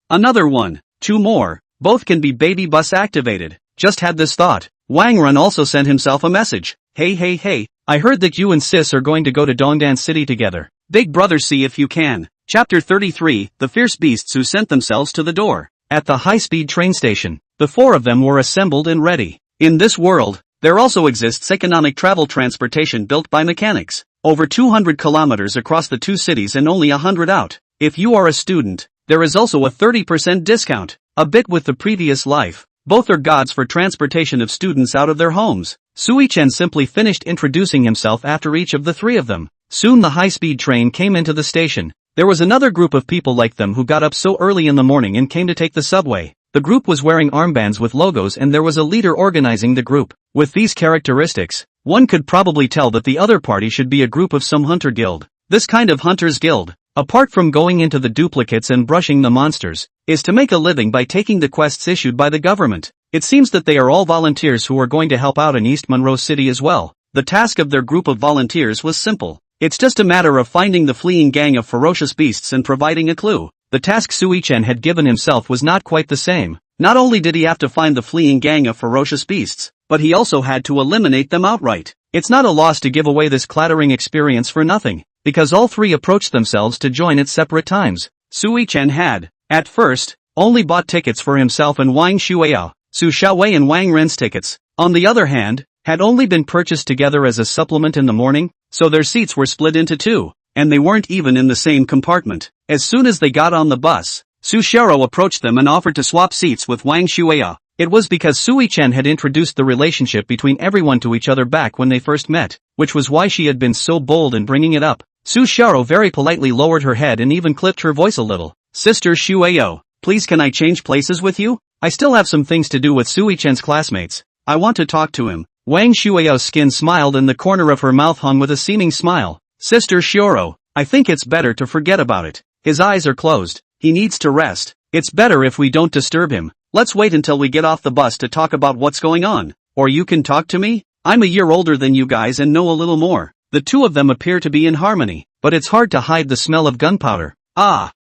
Speaker 1: another one, 2 more, both can be baby bus activated. Just had this thought. Wang Run also sent himself a message. Hey, I heard that you and sis are going to go to Dongdan City together. Big brother, see if you can. Chapter 33, The Fierce Beasts Who Sent Themselves to the Door. At the high-speed train station, the 4 of them were assembled and ready. In this world, there also exists economic travel transportation built by mechanics. Over 200 kilometers across the 2 cities and only 100 out. If you are a student, there is also a 30% discount. A bit with the previous life. Both are gods for transportation of students out of their homes. Sui-chen simply finished introducing himself after each of the 3 of them. Soon the high-speed train came into the station. There was another group of people like them who got up so early in the morning and came to take the subway. The group was wearing armbands with logos and there was a leader organizing the group. With these characteristics, one could probably tell that the other party should be a group of some hunter guild. This kind of hunter's guild, apart from going into the duplicates and brushing the monsters, is to make a living by taking the quests issued by the government. It seems that they are all volunteers who are going to help out in East Monroe City as well. The task of their group of volunteers was simple. It's just a matter of finding the fleeing gang of ferocious beasts and providing a clue. The task Sui-chen had given himself was not quite the same. Not only did he have to find the fleeing gang of ferocious beasts, but he also had to eliminate them outright. It's not a loss to give away this clattering experience for nothing, because all 3 approached themselves to join at separate times. Sui-chen had, at first, only bought tickets for himself and Wang Shueyao, Su Xiaowei and Wang Ren's tickets, on the other hand, had only been purchased together as a supplement in the morning, so their seats were split into 2, and they weren't even in the same compartment. As soon as they got on the bus, Su Xiaorou approached them and offered to swap seats with Wang Shueyao. It was because Sui-chen had introduced the relationship between everyone to each other back when they first met, which was why she had been so bold in bringing it up. Su Xiaorou very politely lowered her head and even clipped her voice a little. Sister Shueyao, please can I change places with you? I still have some things to do with Sui-chen's classmates. I want to talk to him. Wang Shueyao's skin smiled and the corner of her mouth hung with a seeming smile. Sister Xiaorou, I think it's better to forget about it. His eyes are closed. He needs to rest. It's better if we don't disturb him. Let's wait until we get off the bus to talk about what's going on. Or you can talk to me? I'm a year older than you guys and know a little more. The 2 of them appear to be in harmony, but it's hard to hide the smell of gunpowder.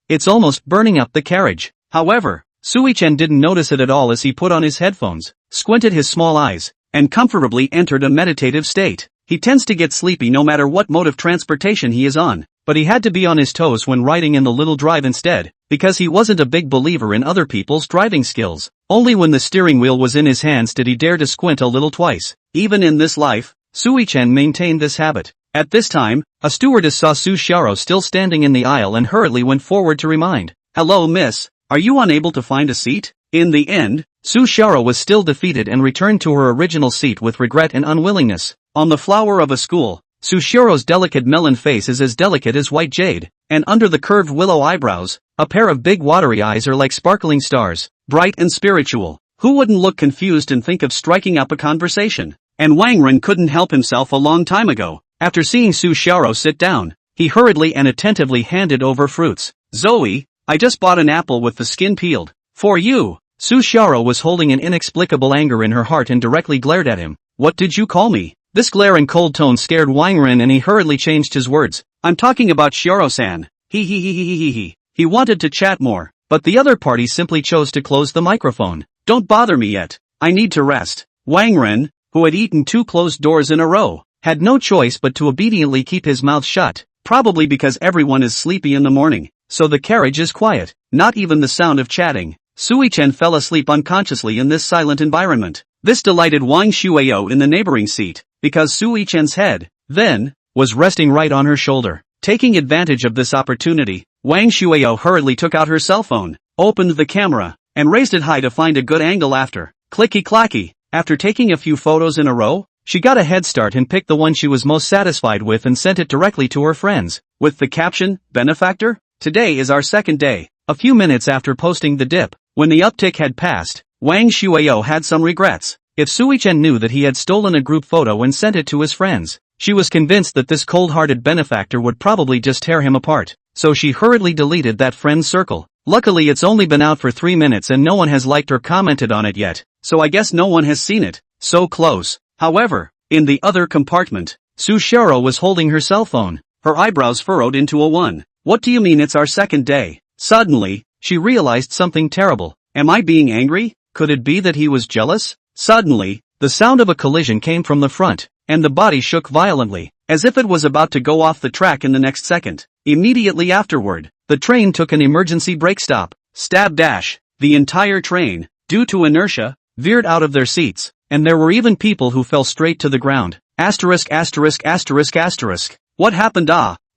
Speaker 1: It's almost burning up the carriage. However, Sui-chen didn't notice it at all as he put on his headphones, squinted his small eyes, and comfortably entered a meditative state. He tends to get sleepy no matter what mode of transportation he is on, but he had to be on his toes when riding in the little drive instead, because he wasn't a big believer in other people's driving skills. Only when the steering wheel was in his hands did he dare to squint a little twice. Even in this life, Sui-chen maintained this habit. At this time, a stewardess saw Su Xiaorou still standing in the aisle and hurriedly went forward to remind. Hello miss, are you unable to find a seat? In the end, Su Xiaorou was still defeated and returned to her original seat with regret and unwillingness. On the flower of a school, Su Xiaorou's delicate melon face is as delicate as white jade, and under the curved willow eyebrows, a pair of big watery eyes are like sparkling stars, bright and spiritual. Who wouldn't look confused and think of striking up a conversation? And Wang Ren couldn't help himself a long time ago. After seeing Su Xiaorou sit down, he hurriedly and attentively handed over fruits. Zoe, I just bought an apple with the skin peeled. For you. Su Xiaorou was holding an inexplicable anger in her heart and directly glared at him. What did you call me? This glare and cold tone scared Wang Ren and he hurriedly changed his words. I'm talking about Xiaorou-san. He wanted to chat more, but the other party simply chose to close the microphone. Don't bother me yet. I need to rest. Wang Ren, who had eaten 2 closed doors in a row, had no choice but to obediently keep his mouth shut, probably because everyone is sleepy in the morning, so the carriage is quiet, not even the sound of chatting. Sui-chen fell asleep unconsciously in this silent environment. This delighted Wang Shueyao in the neighboring seat, because Sui-chen's head, then, was resting right on her shoulder. Taking advantage of this opportunity, Wang Shueyao hurriedly took out her cell phone, opened the camera, and raised it high to find a good angle after. Clicky clacky. After taking a few photos in a row, she got a head start and picked the one she was most satisfied with and sent it directly to her friends, with the caption, "Benefactor? Today is our second day." A few minutes after posting the dip, when the uptick had passed, Wang Shuio had some regrets. If Sui-chen knew that he had stolen a group photo and sent it to his friends, she was convinced that this cold-hearted benefactor would probably just tear him apart, so she hurriedly deleted that friend's circle. Luckily it's only been out for 3 minutes and no one has liked or commented on it yet, so I guess no one has seen it. So close. However, in the other compartment, Su Shero was holding her cell phone, her eyebrows furrowed into a 1. What do you mean it's our second day? Suddenly, she realized something terrible. Am I being angry? Could it be that he was jealous? Suddenly, the sound of a collision came from the front, and the body shook violently, as if it was about to go off the track in the next second. Immediately afterward, the train took an emergency brake stop. Stab dash. The entire train, due to inertia, veered out of their seats, and there were even people who fell straight to the ground. Asterisk asterisk asterisk asterisk. What happened?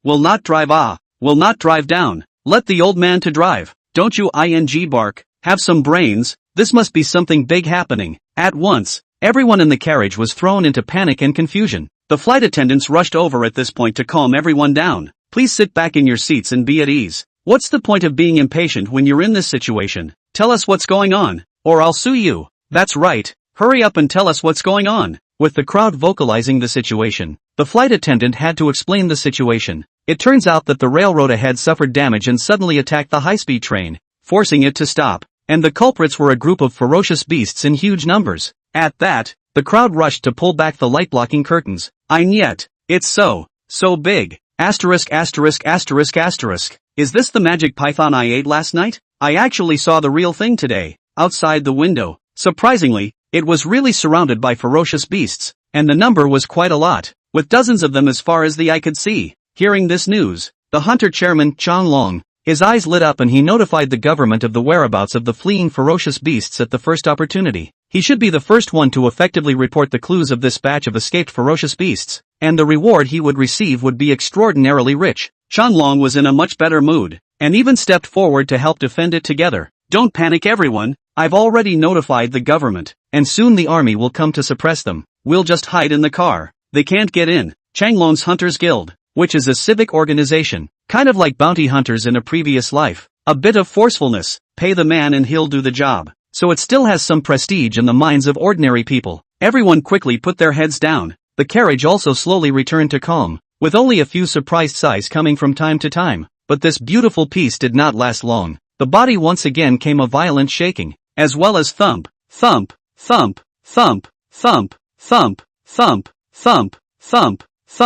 Speaker 1: Will not drive. Will not drive down. Let the old man to drive. Don't you bark. Have some brains. This must be something big happening. At once, everyone in the carriage was thrown into panic and confusion. The flight attendants rushed over at this point to calm everyone down. Please sit back in your seats and be at ease. What's the point of being impatient when you're in this situation? Tell us what's going on, or I'll sue you. That's right. Hurry up and tell us what's going on. With the crowd vocalizing the situation, the flight attendant had to explain the situation. It turns out that the railroad ahead suffered damage and suddenly attacked the high-speed train, forcing it to stop. And the culprits were a group of ferocious beasts in huge numbers. At that, the crowd rushed to pull back the light-blocking curtains. Yet, it's so big. Asterisk asterisk asterisk asterisk. Is this the magic python I ate last night? I actually saw the real thing today, outside the window. Surprisingly, it was really surrounded by ferocious beasts, and the number was quite a lot, with dozens of them as far as the eye could see. Hearing this news, the hunter chairman, Chang Long, his eyes lit up and he notified the government of the whereabouts of the fleeing ferocious beasts at the first opportunity. He should be the first one to effectively report the clues of this batch of escaped ferocious beasts, and the reward he would receive would be extraordinarily rich. Chang Long was in a much better mood, and even stepped forward to help defend it together. Don't panic everyone, I've already notified the government, and soon the army will come to suppress them. We'll just hide in the car. They can't get in. Chang Long's Hunters Guild, which is a civic organization, kind of like bounty hunters in a previous life. A bit of forcefulness, pay the man and he'll do the job. So it still has some prestige in the minds of ordinary people. Everyone quickly put their heads down. The carriage also slowly returned to calm, with only a few surprised sighs coming from time to time. But this beautiful peace did not last long. The body once again came a violent shaking, as well as thump, thump, thump, thump, thump, thump, thump, thump, thump, thump,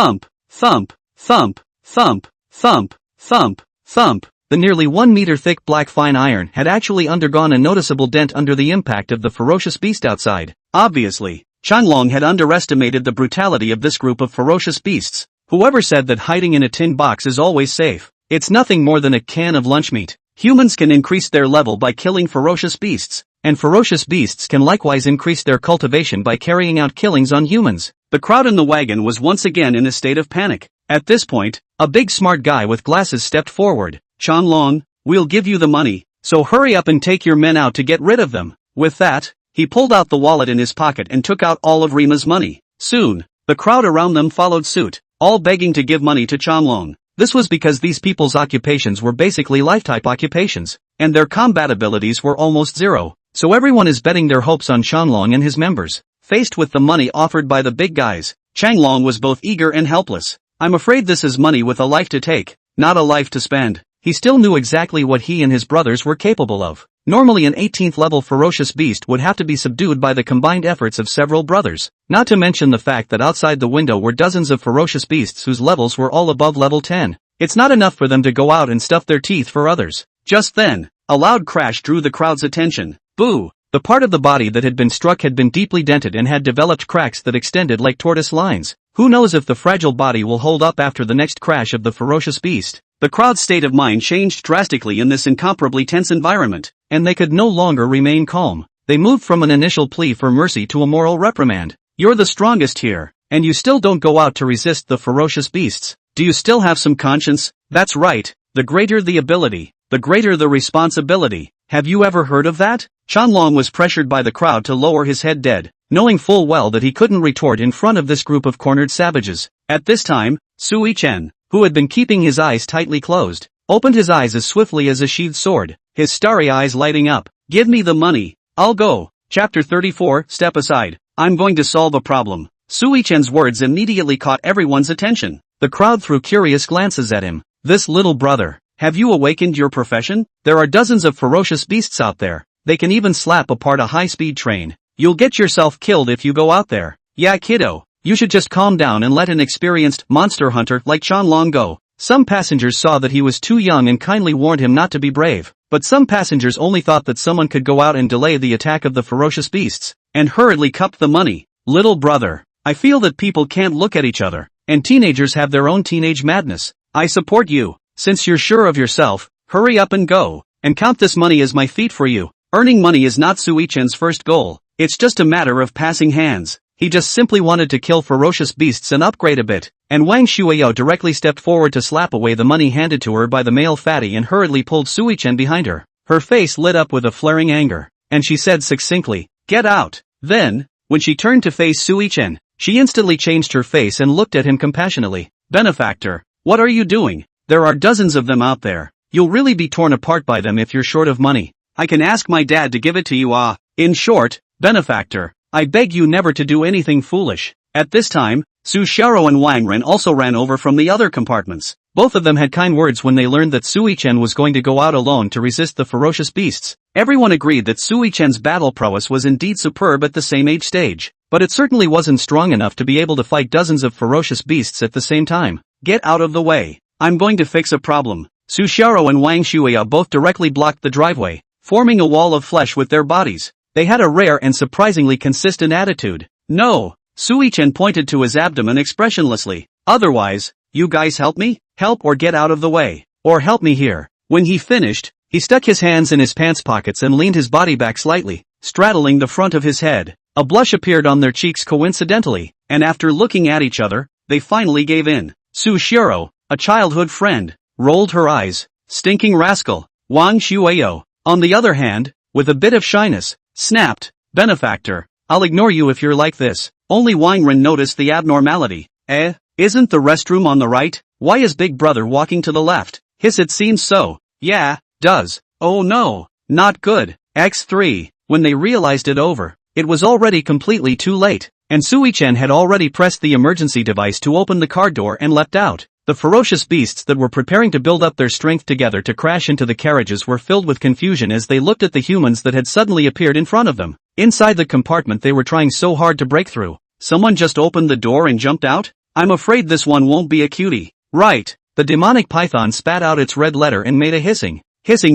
Speaker 1: thump, thump, thump, thump, thump, thump. The nearly 1 meter thick black fine iron had actually undergone a noticeable dent under the impact of the ferocious beast outside. Obviously, Chang Long had underestimated the brutality of this group of ferocious beasts. Whoever said that hiding in a tin box is always safe? It's nothing more than a can of lunch meat. Humans can increase their level by killing ferocious beasts, and ferocious beasts can likewise increase their cultivation by carrying out killings on humans. The crowd in the wagon was once again in a state of panic. At this point, a big smart guy with glasses stepped forward. Chang Long, we'll give you the money, so hurry up and take your men out to get rid of them. With that, he pulled out the wallet in his pocket and took out all of Rima's money. Soon, the crowd around them followed suit, all begging to give money to Chang Long. This was because these people's occupations were basically life-type occupations, and their combat abilities were almost zero, so everyone is betting their hopes on Chang Long and his members. Faced with the money offered by the big guys, Chang Long was both eager and helpless. I'm afraid this is money with a life to take, not a life to spend. He still knew exactly what he and his brothers were capable of. Normally an 18th level ferocious beast would have to be subdued by the combined efforts of several brothers, not to mention the fact that outside the window were dozens of ferocious beasts whose levels were all above level 10. It's not enough for them to go out and stuff their teeth for others. Just then, a loud crash drew the crowd's attention. Boo! The part of the body that had been struck had been deeply dented and had developed cracks that extended like tortoise lines. Who knows if the fragile body will hold up after the next crash of the ferocious beast? The crowd's state of mind changed drastically in this incomparably tense environment, and they could no longer remain calm. They moved from an initial plea for mercy to a moral reprimand. You're the strongest here, and you still don't go out to resist the ferocious beasts. Do you still have some conscience? That's right, the greater the ability, the greater the responsibility. Have you ever heard of that? Chanlong was pressured by the crowd to lower his head dead, knowing full well that he couldn't retort in front of this group of cornered savages. At this time, Sui Chen, who had been keeping his eyes tightly closed, opened his eyes as swiftly as a sheathed sword, his starry eyes lighting up. Give me the money. I'll go. Chapter 34, Step aside. I'm going to solve a problem. Sui Chen's words immediately caught everyone's attention. The crowd threw curious glances at him. This little brother, have you awakened your profession? There are dozens of ferocious beasts out there. They can even slap apart a high-speed train. You'll get yourself killed if you go out there. Yeah, kiddo. You should just calm down and let an experienced monster hunter like Chanlong go. Some passengers saw that he was too young and kindly warned him not to be brave. But some passengers only thought that someone could go out and delay the attack of the ferocious beasts, and hurriedly cupped the money. Little brother, I feel that people can't look at each other, and teenagers have their own teenage madness. I support you. Since you're sure of yourself, hurry up and go, and count this money as my feat for you. Earning money is not Sui Chen's first goal, it's just a matter of passing hands. He just simply wanted to kill ferocious beasts and upgrade a bit, and Wang Shuiao directly stepped forward to slap away the money handed to her by the male fatty and hurriedly pulled Sui Chen behind her. Her face lit up with a flaring anger, and she said succinctly, "Get out." Then, when she turned to face Sui Chen, she instantly changed her face and looked at him compassionately. Benefactor, what are you doing? There are dozens of them out there. You'll really be torn apart by them if you're short of money. I can ask my dad to give it to you. In short, benefactor, I beg you never to do anything foolish. At this time, Su Xiaoro and Wang Ren also ran over from the other compartments. Both of them had kind words when they learned that Sui Chen was going to go out alone to resist the ferocious beasts. Everyone agreed that Sui Chen's battle prowess was indeed superb at the same age stage, but it certainly wasn't strong enough to be able to fight dozens of ferocious beasts at the same time. Get out of the way. I'm going to fix a problem. Su Xiaoro and Wang Shuiao both directly blocked the driveway, forming a wall of flesh with their bodies. They had a rare and surprisingly consistent attitude. No. Sui Chen pointed to his abdomen expressionlessly. Otherwise, you guys help me? Help or get out of the way. Or help me here. When he finished, he stuck his hands in his pants pockets and leaned his body back slightly, straddling the front of his head. A blush appeared on their cheeks coincidentally, and after looking at each other, they finally gave in. Su Xiaoro, a childhood friend, rolled her eyes. Stinking rascal. Wang Shuiao, on the other hand, with a bit of shyness, snapped, Benefactor, I'll ignore you if you're like this. Only Wang Ren noticed the abnormality. Isn't the restroom on the right? Why is Big Brother walking to the left? It seems so. Yeah, does. Oh no, not good. X3, when they realized it over, it was already completely too late, and Sui Chen had already pressed the emergency device to open the car door and leapt out. The ferocious beasts that were preparing to build up their strength together to crash into the carriages were filled with confusion as they looked at the humans that had suddenly appeared in front of them. Inside the compartment they were trying so hard to break through. Someone just opened the door and jumped out? I'm afraid this one won't be a cutie. Right. The demonic python spat out its red letter and made a hissing,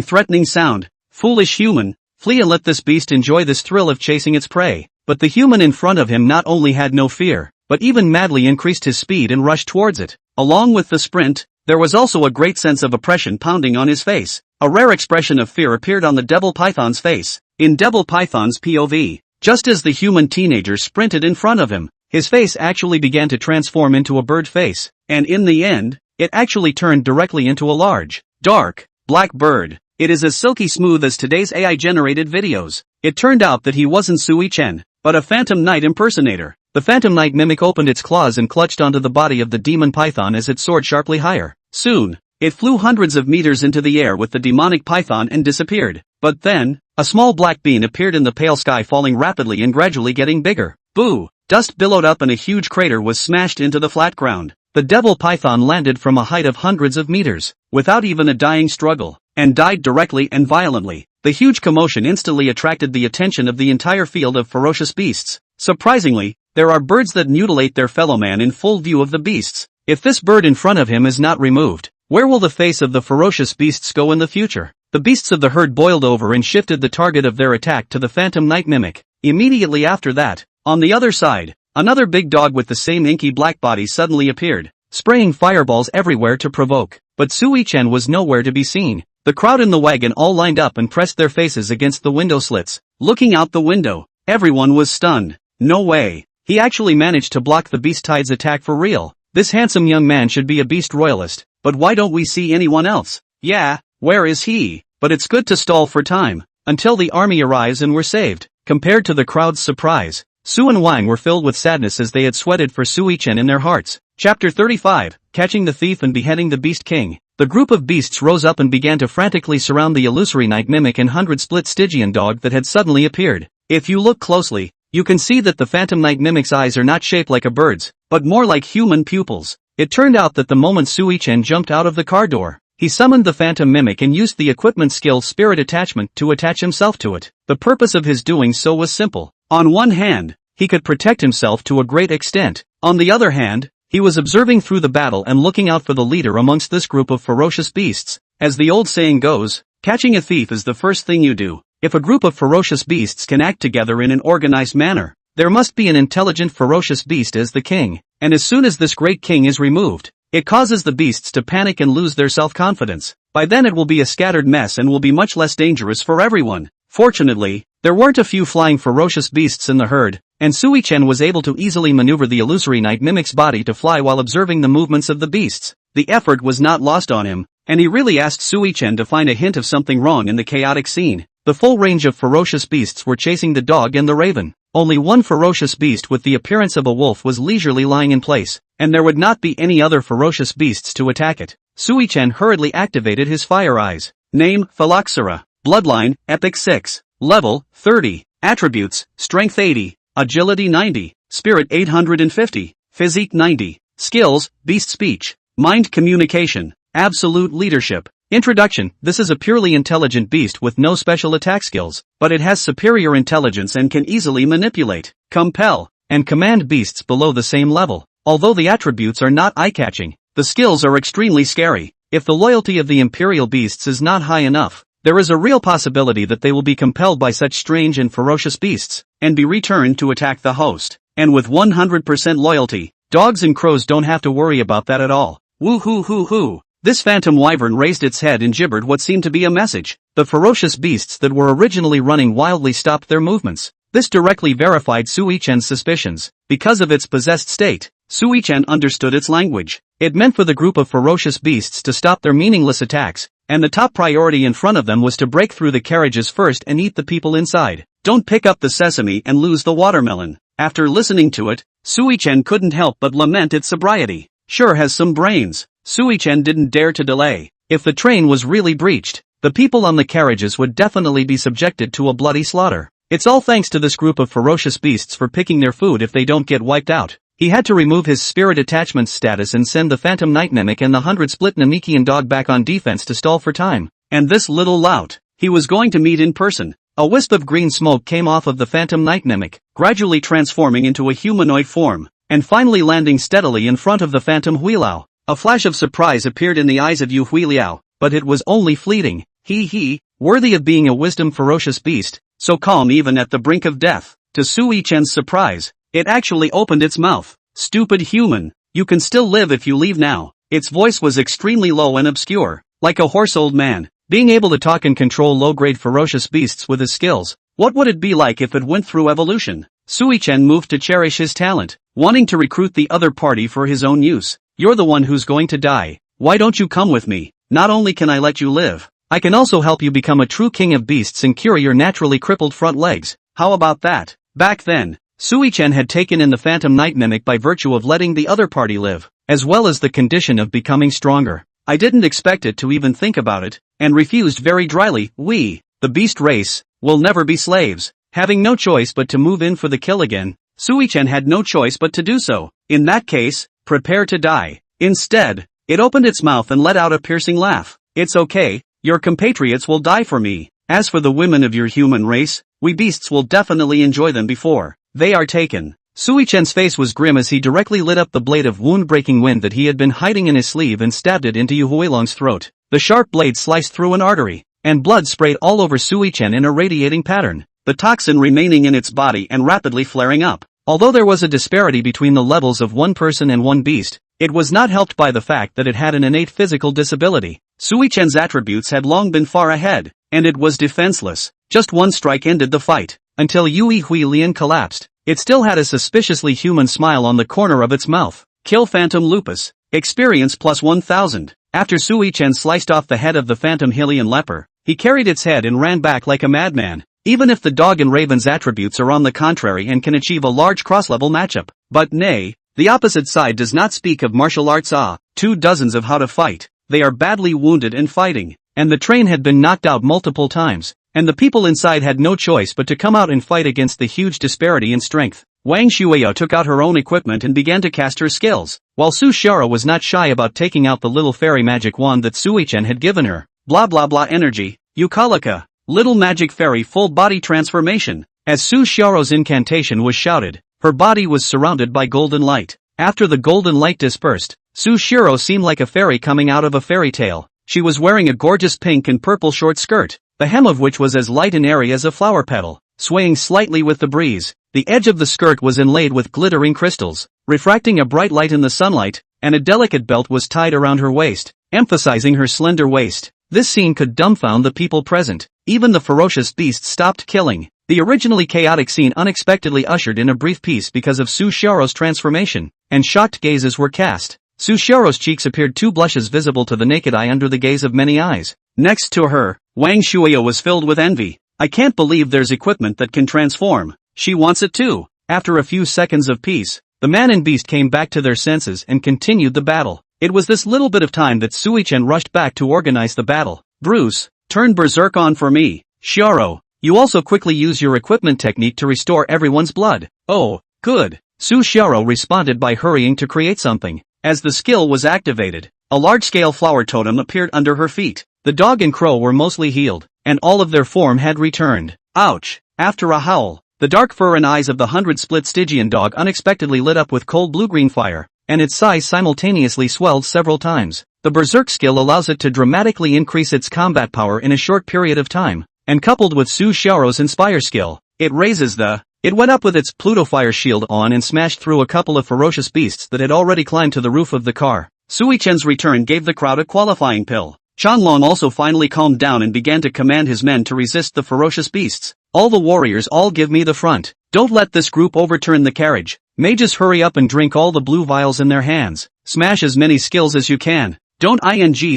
Speaker 1: threatening sound. Foolish human, flee and let this beast enjoy this thrill of chasing its prey. But the human in front of him not only had no fear, but even madly increased his speed and rushed towards it. Along with the sprint, there was also a great sense of oppression pounding on his face. A rare expression of fear appeared on the devil python's face. In devil python's POV, just as the human teenager sprinted in front of him, his face actually began to transform into a bird face, and in the end, it actually turned directly into a large, dark, black bird. It is as silky smooth as today's AI-generated videos. It turned out that he wasn't Sui Chen, but a Phantom Knight impersonator. The Phantom Knight mimic opened its claws and clutched onto the body of the demon python as it soared sharply higher. Soon, it flew hundreds of meters into the air with the demonic python and disappeared. But then, a small black bean appeared in the pale sky, falling rapidly and gradually getting bigger. Boo! Dust billowed up and a huge crater was smashed into the flat ground. The devil python landed from a height of hundreds of meters, without even a dying struggle, and died directly and violently. The huge commotion instantly attracted the attention of the entire field of ferocious beasts. Surprisingly, there are birds that mutilate their fellow man in full view of the beasts. If this bird in front of him is not removed, where will the face of the ferocious beasts go in the future? The beasts of the herd boiled over and shifted the target of their attack to the Phantom Knight mimic. Immediately after that, on the other side, another big dog with the same inky black body suddenly appeared, spraying fireballs everywhere to provoke. But Sui Chen was nowhere to be seen. The crowd in the wagon all lined up and pressed their faces against the window slits. Looking out the window, everyone was stunned. No way. He actually managed to block the Beast Tide's attack for real. This handsome young man should be a beast royalist, but why don't we see anyone else? Yeah, where is he? But it's good to stall for time. until the army arrives and we're saved. Compared to the crowd's surprise, Su and Wang were filled with sadness as they had sweated for Sui Chen in their hearts. Chapter 35, Catching the Thief and Beheading the Beast King. The group of beasts rose up and began to frantically surround the illusory night mimic and 100-split Stygian dog that had suddenly appeared. If you look closely, you can see that the phantom night mimic's eyes are not shaped like a bird's, but more like human pupils. It turned out that the moment Sui Chen jumped out of the car door, he summoned the phantom mimic and used the equipment skill Spirit Attachment to attach himself to it. The purpose of his doing so was simple. On one hand, he could protect himself to a great extent. On the other hand, he was observing through the battle and looking out for the leader amongst this group of ferocious beasts. As the old saying goes, catching a thief is the first thing you do. If a group of ferocious beasts can act together in an organized manner, there must be an intelligent ferocious beast as the king, and as soon as this great king is removed, it causes the beasts to panic and lose their self-confidence. By then it will be a scattered mess and will be much less dangerous for everyone. Fortunately, there weren't a few flying ferocious beasts in the herd, and Sui Chen was able to easily maneuver the illusory night mimic's body to fly while observing the movements of the beasts. The effort was not lost on him, and he really asked Sui Chen to find a hint of something wrong in the chaotic scene. The full range of ferocious beasts were chasing the dog and the raven. Only one ferocious beast with the appearance of a wolf was leisurely lying in place, and there would not be any other ferocious beasts to attack it. Sui Chen hurriedly activated his fire eyes. Name, Phylloxera. Bloodline, Epic 6. Level, 30. Attributes, Strength 80. Agility 90. Spirit 850. Physique 90. Skills, Beast Speech. Mind Communication. Absolute Leadership. Introduction. This is a purely intelligent beast with no special attack skills, but it has superior intelligence and can easily manipulate, compel, and command beasts below the same level. Although the attributes are not eye-catching, the skills are extremely scary. If the loyalty of the imperial beasts is not high enough, there is a real possibility that they will be compelled by such strange and ferocious beasts, and be returned to attack the host. And with 100% loyalty, dogs and crows don't have to worry about that at all. Woo-hoo-hoo-hoo. This phantom wyvern raised its head and gibbered what seemed to be a message. The ferocious beasts that were originally running wildly stopped their movements. This directly verified Sui Chen's suspicions. Because of its possessed state, Sui Chen understood its language. It meant for the group of ferocious beasts to stop their meaningless attacks, and the top priority in front of them was to break through the carriages first and eat the people inside. Don't pick up the sesame and lose the watermelon. After listening to it, Sui Chen couldn't help but lament its sobriety. Sure has some brains. Sui Chen didn't dare to delay. If the train was really breached, the people on the carriages would definitely be subjected to a bloody slaughter. It's all thanks to this group of ferocious beasts for picking their food if they don't get wiped out. He had to remove his spirit attachment status and send the phantom night mimic and the 100-split Namekian dog back on defense to stall for time. And this little lout, he was going to meet in person. A wisp of green smoke came off of the phantom night mimic, gradually transforming into a humanoid form, and finally landing steadily in front of the phantom Huilao. A flash of surprise appeared in the eyes of Yu Huiliao, but it was only fleeting. He, worthy of being a wisdom ferocious beast, so calm even at the brink of death. To Sui Chen's surprise, it actually opened its mouth. Stupid human, you can still live if you leave now. Its voice was extremely low and obscure, like a hoarse old man. Being able to talk and control low-grade ferocious beasts with his skills, what would it be like if it went through evolution? Sui Chen moved to cherish his talent, wanting to recruit the other party for his own use. You're the one who's going to die. Why don't you come with me? Not only can I let you live, I can also help you become a true king of beasts and cure your naturally crippled front legs. How about that? Back then, Sui Chen had taken in the phantom night mimic by virtue of letting the other party live, as well as the condition of becoming stronger. I didn't expect it to even think about it, and refused very dryly. We, the beast race, will never be slaves. Having no choice but to move in for the kill again, Sui Chen had no choice but to do so. In that case, prepare to die. Instead, it opened its mouth and let out a piercing laugh. It's okay, your compatriots will die for me. As for the women of your human race, we beasts will definitely enjoy them before they are taken. Sui Chen's face was grim as he directly lit up the blade of wound-breaking wind that he had been hiding in his sleeve and stabbed it into Yu Huilong's throat. The sharp blade sliced through an artery, and blood sprayed all over Sui Chen in a radiating pattern, the toxin remaining in its body and rapidly flaring up. Although there was a disparity between the levels of one person and one beast, it was not helped by the fact that it had an innate physical disability. Sui Chen's attributes had long been far ahead, and it was defenseless. Just one strike ended the fight, until Yui Hui Lian collapsed. It still had a suspiciously human smile on the corner of its mouth. Kill Phantom Lupus. Experience plus 1000. After Sui Chen sliced off the head of the Phantom Hylian leper, he carried its head and ran back like a madman. Even if the dog and raven's attributes are on the contrary and can achieve a large cross-level matchup. But nay, the opposite side does not speak of martial arts 2 dozens of how to fight. They are badly wounded and fighting. And the train had been knocked out multiple times. And the people inside had no choice but to come out and fight against the huge disparity in strength. Wang Shueyo took out her own equipment and began to cast her skills, while Su Xiaoro was not shy about taking out the little fairy magic wand that Sui-chen had given her. Blah blah blah energy, Yukalika, little magic fairy full body transformation. As Su Xiaoro's incantation was shouted, her body was surrounded by golden light. After the golden light dispersed, Su Xiaoro seemed like a fairy coming out of a fairy tale. She was wearing a gorgeous pink and purple short skirt, the hem of which was as light and airy as a flower petal, swaying slightly with the breeze. The edge of the skirt was inlaid with glittering crystals, refracting a bright light in the sunlight, and a delicate belt was tied around her waist, emphasizing her slender waist. This scene could dumbfound the people present. Even the ferocious beasts stopped killing. The originally chaotic scene unexpectedly ushered in a brief peace because of Su Xiaoro's transformation, and shocked gazes were cast. Su Xiaoro's cheeks appeared 2 blushes visible to the naked eye under the gaze of many eyes. Next to her, Wang Shueyo was filled with envy. I can't believe there's equipment that can transform. She wants it too. After a few seconds of peace, the man and beast came back to their senses and continued the battle. It was this little bit of time that Sui-chen rushed back to organize the battle. Bruce, turn berserk on for me. Xiaoro, you also quickly use your equipment technique to restore everyone's blood. Oh, good. Su Xiaoro responded by hurrying to create something. As the skill was activated, a large-scale flower totem appeared under her feet. The dog and crow were mostly healed, and all of their form had returned. Ouch! After a howl, the dark fur and eyes of the 100-split Stygian dog unexpectedly lit up with cold blue-green fire, and its size simultaneously swelled several times. The berserk skill allows it to dramatically increase its combat power in a short period of time, and coupled with Su Xiaoro's inspire skill, it raises the... It went up with its Pluto fire shield on and smashed through a couple of ferocious beasts that had already climbed to the roof of the car. Sui-chen's return gave the crowd a qualifying pill. Chanlong also finally calmed down and began to command his men to resist the ferocious beasts. All the warriors, all give me the front. Don't let this group overturn the carriage. Mages, hurry up and drink all the blue vials in their hands. Smash as many skills as you can. Don't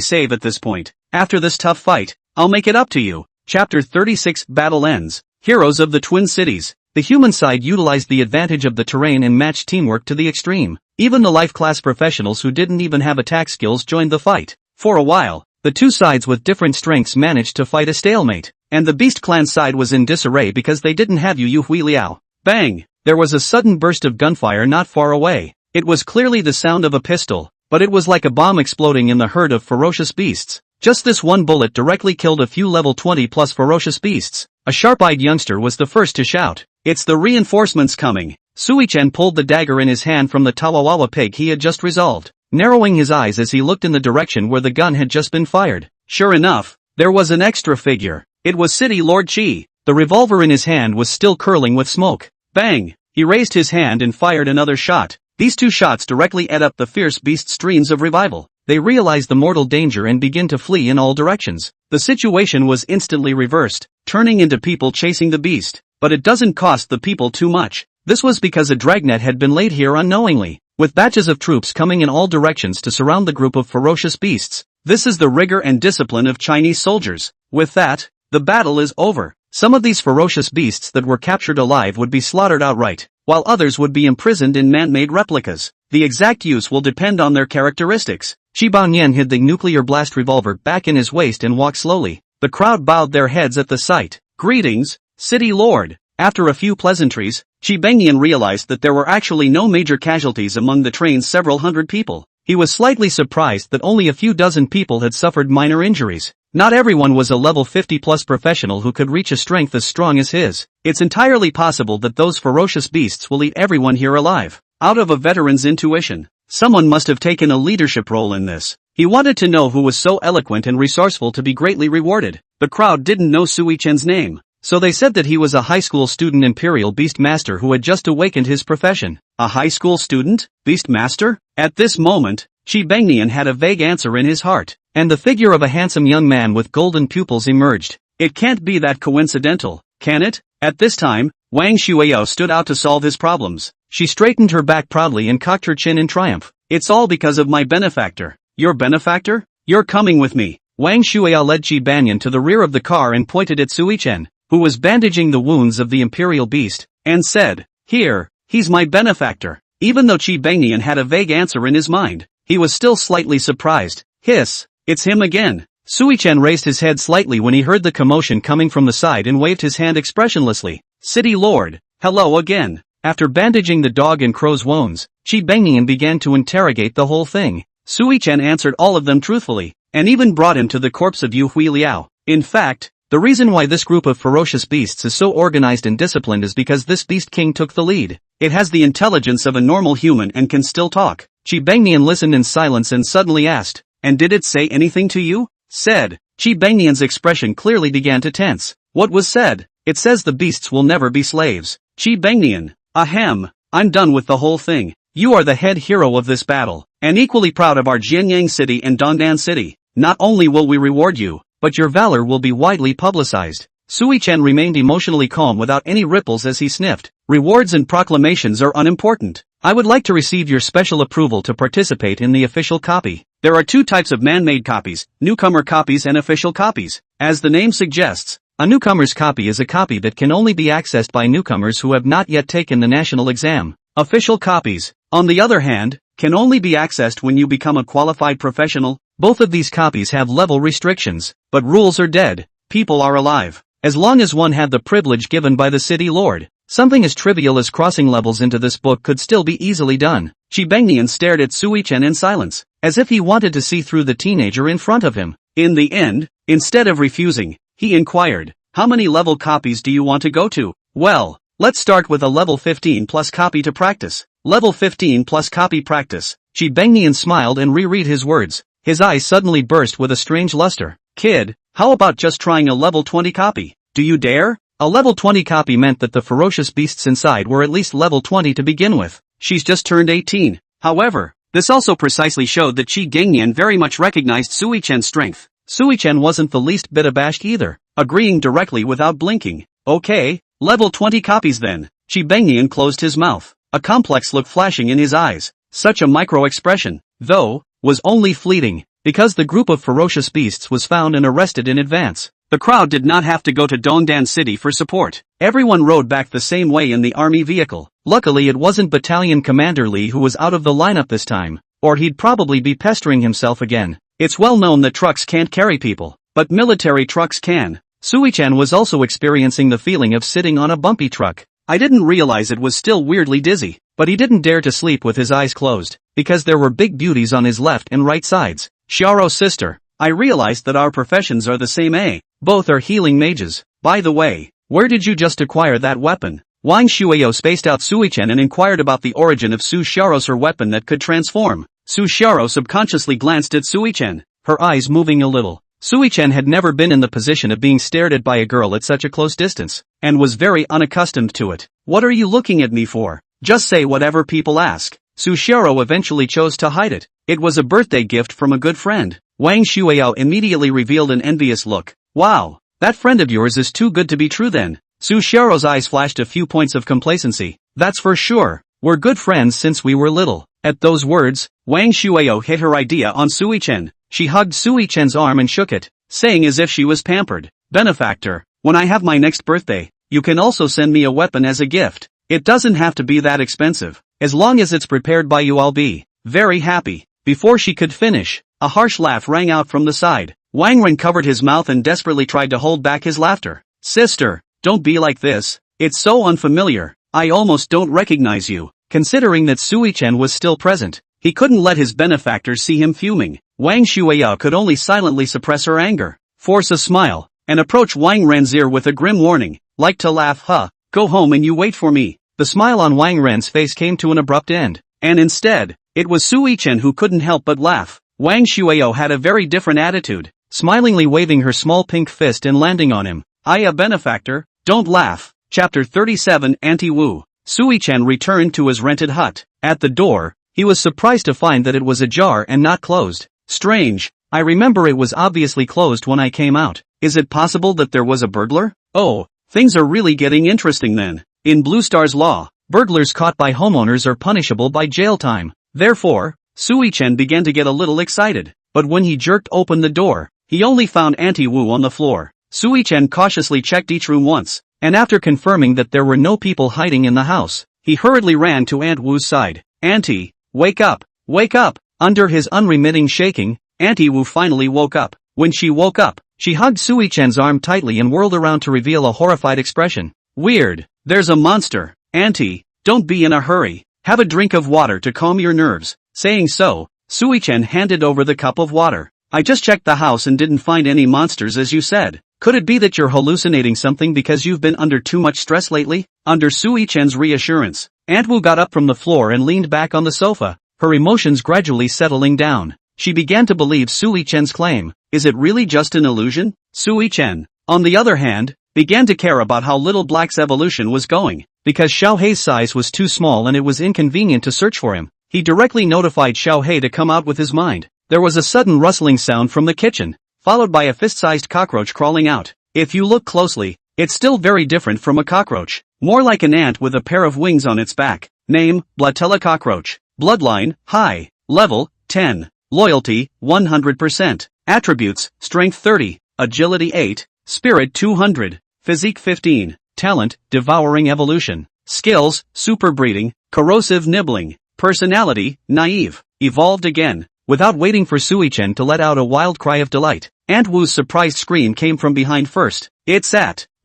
Speaker 1: save at this point. After this tough fight, I'll make it up to you. Chapter 36 Battle ends. Heroes of the Twin Cities. The human side utilized the advantage of the terrain and matched teamwork to the extreme. Even the life class professionals who didn't even have attack skills joined the fight. For a while, the two sides with different strengths managed to fight a stalemate, and the Beast Clan side was in disarray because they didn't have Yu Hui Liao. Bang! There was a sudden burst of gunfire not far away. It was clearly the sound of a pistol, but it was like a bomb exploding in the herd of ferocious beasts. Just this one bullet directly killed a few level 20 plus ferocious beasts. A sharp-eyed youngster was the first to shout, "It's the reinforcements coming!" Sui-chen pulled the dagger in his hand from the Tawawawa pig he had just resolved, narrowing his eyes as he looked in the direction where the gun had just been fired. Sure enough, there was an extra figure. It was City Lord Qi. The revolver in his hand was still curling with smoke. Bang! He raised his hand and fired another shot. These two shots directly ate up the fierce beast's streams of revival. They realized the mortal danger and began to flee in all directions. The situation was instantly reversed, turning into people chasing the beast. But it doesn't cost the people too much. This was because a dragnet had been laid here unknowingly, with batches of troops coming in all directions to surround the group of ferocious beasts. This is the rigor and discipline of Chinese soldiers. With that, the battle is over. Some of these ferocious beasts that were captured alive would be slaughtered outright, while others would be imprisoned in man-made replicas. The exact use will depend on their characteristics. Qi Baonian hid the nuclear blast revolver back in his waist and walked slowly. The crowd bowed their heads at the sight. Greetings, City Lord. After a few pleasantries, Qi Baonian realized that there were actually no major casualties among the train's several hundred people. He was slightly surprised that only a few dozen people had suffered minor injuries. Not everyone was a level 50+ professional who could reach a strength as strong as his. It's entirely possible that those ferocious beasts will eat everyone here alive. Out of a veteran's intuition, someone must have taken a leadership role in this. He wanted to know who was so eloquent and resourceful to be greatly rewarded. The crowd didn't know Sui-chen's name, so they said that he was a high school student Imperial Beast Master who had just awakened his profession. A high school student? Beast Master? At this moment, Qi Baonian had a vague answer in his heart, and the figure of a handsome young man with golden pupils emerged. It can't be that coincidental, can it? At this time, Wang Shueyo stood out to solve his problems. She straightened her back proudly and cocked her chin in triumph. It's all because of my benefactor. Your benefactor? You're coming with me. Wang Shuya led Qi Banyan to the rear of the car and pointed at Sui Chen, who was bandaging the wounds of the imperial beast, and said, "Here, he's my benefactor." Even though Qi Banyan had a vague answer in his mind, he was still slightly surprised. Hiss, it's him again. Sui Chen raised his head slightly when he heard the commotion coming from the side and waved his hand expressionlessly. "City Lord, hello again." After bandaging the dog and crow's wounds, Qi Banyan began to interrogate the whole thing. Sui Chen answered all of them truthfully, and even brought him to the corpse of Yu Hui Liao. In fact, the reason why this group of ferocious beasts is so organized and disciplined is because this beast king took the lead. It has the intelligence of a normal human and can still talk. Qi Banyan listened in silence and suddenly asked, "And did it say anything to you?" Said. Qi Banyan's expression clearly began to tense. "What was said?" "It says the beasts will never be slaves." Qi Banyan. "Ahem, I'm done with the whole thing. You are the head hero of this battle, and equally proud of our Jianyang city and Dongdan city. Not only will we reward you, but your valor will be widely publicized." Sui Chen remained emotionally calm without any ripples as he sniffed. "Rewards and proclamations are unimportant. I would like to receive your special approval to participate in the official copy. There are two types of man-made copies, newcomer copies and official copies. As the name suggests, a newcomer's copy is a copy that can only be accessed by newcomers who have not yet taken the national exam. Official copies, on the other hand, can only be accessed when you become a qualified professional. Both of these copies have level restrictions, but rules are dead, people are alive. As long as one had the privilege given by the city lord, something as trivial as crossing levels into this book could still be easily done." Qi Banyan stared at Sui Chen in silence, as if he wanted to see through the teenager in front of him. In the end, instead of refusing, he inquired, "How many level copies do you want to go to?" "Well, let's start with a level 15 plus copy to practice." "Level 15 plus copy practice." Qi Banyan smiled and reread his words. His eyes suddenly burst with a strange luster. "Kid, how about just trying a level 20 copy? Do you dare?" A level 20 copy meant that the ferocious beasts inside were at least level 20 to begin with. She's just turned 18. However, this also precisely showed that Qi Banyan very much recognized Sui Chen's strength. Sui Chen wasn't the least bit abashed either, agreeing directly without blinking. "Okay, level 20 copies then." Qi Banyan closed his mouth, a complex look flashing in his eyes. Such a micro-expression, though, was only fleeting, because the group of ferocious beasts was found and arrested in advance. The crowd did not have to go to Dongdan City for support. Everyone rode back the same way in the army vehicle. Luckily it wasn't Battalion Commander Li who was out of the lineup this time, or he'd probably be pestering himself again. It's well known that trucks can't carry people, but military trucks can. Sui Chen was also experiencing the feeling of sitting on a bumpy truck. I didn't realize it was still weirdly dizzy, but he didn't dare to sleep with his eyes closed, because there were big beauties on his left and right sides. "Xiaoro sister, I realized that our professions are the same. Both are healing mages. By the way, where did you just acquire that weapon?" Wang Shuio spaced out Sui Chen and inquired about the origin of Su Xiaoro's her weapon that could transform. Su Xiaoro subconsciously glanced at Sui Chen, her eyes moving a little. Sui Chen had never been in the position of being stared at by a girl at such a close distance, and was very unaccustomed to it. "What are you looking at me for? Just say whatever people ask." Su Xiaoro eventually chose to hide it. "It was a birthday gift from a good friend." Wang Shuio immediately revealed an envious look. "Wow, that friend of yours is too good to be true then." Su Xiaoro's eyes flashed a few points of complacency. "That's for sure. We're good friends since we were little." At those words, Wang Shuio hit her idea on Sui Chen. She hugged Sui Chen's arm and shook it, saying as if she was pampered, "Benefactor, when I have my next birthday, you can also send me a weapon as a gift. It doesn't have to be that expensive. As long as it's prepared by you I'll be very happy." Before she could finish, a harsh laugh rang out from the side. Wang Ren covered his mouth and desperately tried to hold back his laughter. "Sister, don't be like this. It's so unfamiliar. I almost don't recognize you." Considering that Sui Chen was still present, he couldn't let his benefactor see him fuming. Wang Shuya could only silently suppress her anger, force a smile, and approach Wang Ren's ear with a grim warning. "Like to laugh, huh? Go home and you wait for me." The smile on Wang Ren's face came to an abrupt end, and instead, it was Sui Chen who couldn't help but laugh. Wang Shuyo had a very different attitude, smilingly waving her small pink fist and landing on him. "A benefactor, don't laugh." Chapter 37 Anti-Wu. Sui Chen returned to his rented hut. At the door, he was surprised to find that it was ajar and not closed. "Strange, I remember it was obviously closed when I came out. Is it possible that there was a burglar?" "Oh, things are really getting interesting then. In Blue Star's law, burglars caught by homeowners are punishable by jail time. Therefore, Sui Chen began to get a little excited, but when he jerked open the door, he only found Auntie Wu on the floor. Sui-chen cautiously checked each room once, and after confirming that there were no people hiding in the house, he hurriedly ran to Aunt Wu's side. "Auntie, wake up, wake up!" Under his unremitting shaking, Auntie Wu finally woke up. When she woke up, she hugged Sui-chen's arm tightly and whirled around to reveal a horrified expression. "Weird, there's a monster. Auntie, don't be in a hurry. Have a drink of water to calm your nerves." Saying so, Sui-chen handed over the cup of water. "I just checked the house and didn't find any monsters as you said. Could it be that you're hallucinating something because you've been under too much stress lately?" Under Sui-chen's reassurance, Aunt Wu got up from the floor and leaned back on the sofa, her emotions gradually settling down. She began to believe Sui-chen's claim. Is it really just an illusion? Sui-chen, on the other hand, began to care about how little Black's evolution was going. Because Xiaohei's size was too small and it was inconvenient to search for him, he directly notified Xiaohei to come out with his mind. There was a sudden rustling sound from the kitchen, followed by a fist-sized cockroach crawling out. If you look closely, it's still very different from a cockroach. More like an ant with a pair of wings on its back. Name, Blatella cockroach. Bloodline, high. Level, 10. Loyalty, 100%. Attributes, strength 30. Agility 8. Spirit 200. Physique 15. Talent, devouring evolution. Skills, super breeding, corrosive nibbling. Personality, naive. Evolved again. Without waiting for Sui-chen to let out a wild cry of delight, Aunt Wu's surprised scream came from behind first. "It's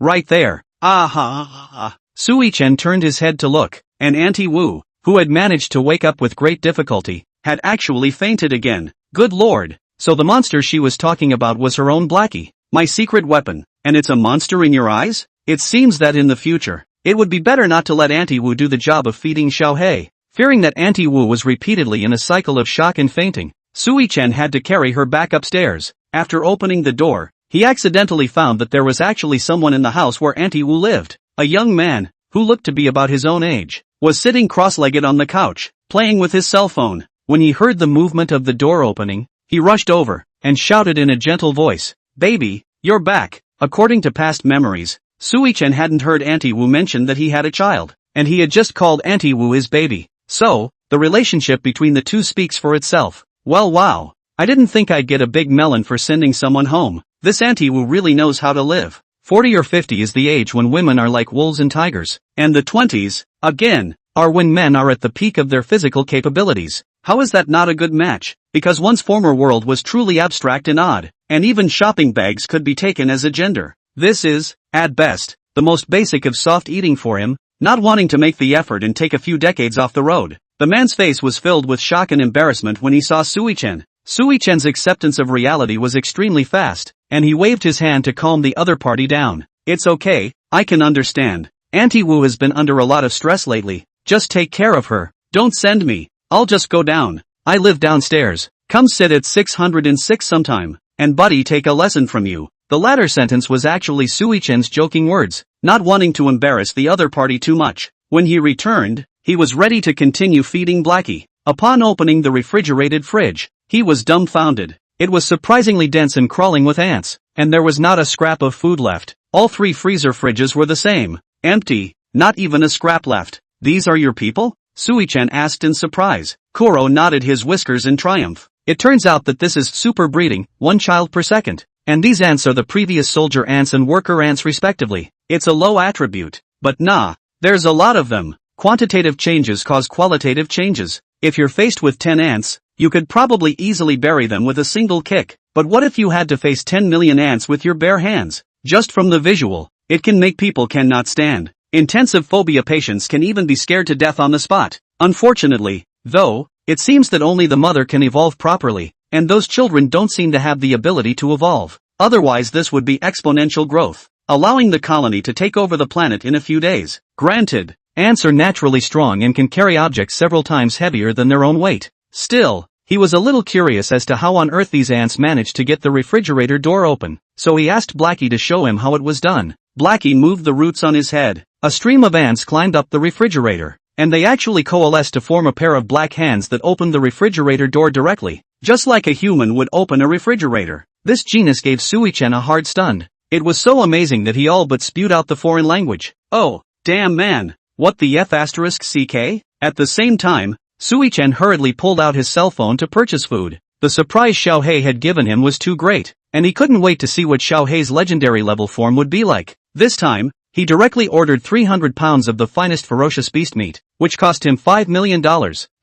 Speaker 1: right there. Ah!" Sui-chen turned his head to look, and Auntie Wu, who had managed to wake up with great difficulty, had actually fainted again. Good lord, so the monster she was talking about was her own Blackie. My secret weapon, and it's a monster in your eyes? It seems that in the future, it would be better not to let Auntie Wu do the job of feeding Xiaohei. Fearing that Auntie Wu was repeatedly in a cycle of shock and fainting, Sui-chen had to carry her back upstairs. After opening the door, he accidentally found that there was actually someone in the house where Auntie Wu lived. A young man, who looked to be about his own age, was sitting cross-legged on the couch, playing with his cell phone. When he heard the movement of the door opening, he rushed over, and shouted in a gentle voice, "Baby, you're back." According to past memories, Sui-chen hadn't heard Auntie Wu mention that he had a child, and he had just called Auntie Wu his baby. So, the relationship between the two speaks for itself. Well, wow. I didn't think I'd get a big melon for sending someone home. This Auntie Wu really knows how to live. 40 or 50 is the age when women are like wolves and tigers. And the 20s, again, are when men are at the peak of their physical capabilities. How is that not a good match? Because one's former world was truly abstract and odd, and even shopping bags could be taken as a gender. This is, at best, the most basic of soft eating for him, not wanting to make the effort and take a few decades off the road. The man's face was filled with shock and embarrassment when he saw Sui-chen. Sui-chen's acceptance of reality was extremely fast, and he waved his hand to calm the other party down. "It's okay, I can understand. Auntie Wu has been under a lot of stress lately. Just take care of her. Don't send me. I'll just go down. I live downstairs. Come sit at 606 sometime, and buddy take a lesson from you." The latter sentence was actually Sui-chen's joking words, not wanting to embarrass the other party too much. When he returned, he was ready to continue feeding Blackie. Upon opening the refrigerated fridge, he was dumbfounded. It was surprisingly dense and crawling with ants, and there was not a scrap of food left. All three freezer fridges were the same. Empty, not even a scrap left. "These are your people?" Sui-chen asked in surprise. Kuro nodded his whiskers in triumph. It turns out that this is super breeding, 1 child per second. And these ants are the previous soldier ants and worker ants respectively. It's a low attribute, but nah, there's a lot of them. Quantitative changes cause qualitative changes. If you're faced with 10 ants, you could probably easily bury them with a single kick. But what if you had to face 10 million ants with your bare hands? Just from the visual, it can make people cannot stand. Intensive phobia patients can even be scared to death on the spot. Unfortunately, though, it seems that only the mother can evolve properly, and those children don't seem to have the ability to evolve. Otherwise this would be exponential growth, allowing the colony to take over the planet in a few days. Granted, ants are naturally strong and can carry objects several times heavier than their own weight. Still, he was a little curious as to how on earth these ants managed to get the refrigerator door open, so he asked Blackie to show him how it was done. Blackie moved the roots on his head. A stream of ants climbed up the refrigerator, and they actually coalesced to form a pair of black hands that opened the refrigerator door directly, just like a human would open a refrigerator. This genius gave Sui-chen a hard stun. It was so amazing that he all but spewed out the foreign language. "Oh, damn man, what the F***ck?" At the same time, Sui-chen hurriedly pulled out his cell phone to purchase food. The surprise Xiaohei had given him was too great. and he couldn't wait to see what Xiao Hei's legendary level form would be like. This time, he directly ordered 300 pounds of the finest ferocious beast meat, which cost him $5 million.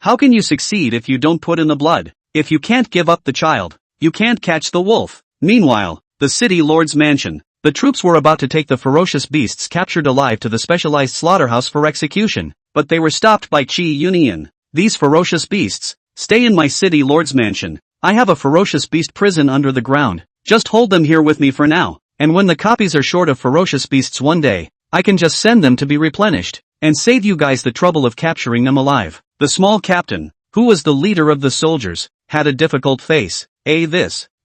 Speaker 1: How can you succeed if you don't put in the blood? If you can't give up the child, you can't catch the wolf. Meanwhile, the city lord's mansion. The troops were about to take the ferocious beasts captured alive to the specialized slaughterhouse for execution, but they were stopped by Qi Yunian. These ferocious beasts, stay in my city lord's mansion. I have a ferocious beast prison under the ground. Just hold them here with me for now, and when the copies are short of ferocious beasts one day, I can just send them to be replenished, and save you guys the trouble of capturing them alive. The small captain, who was the leader of the soldiers, had a difficult face.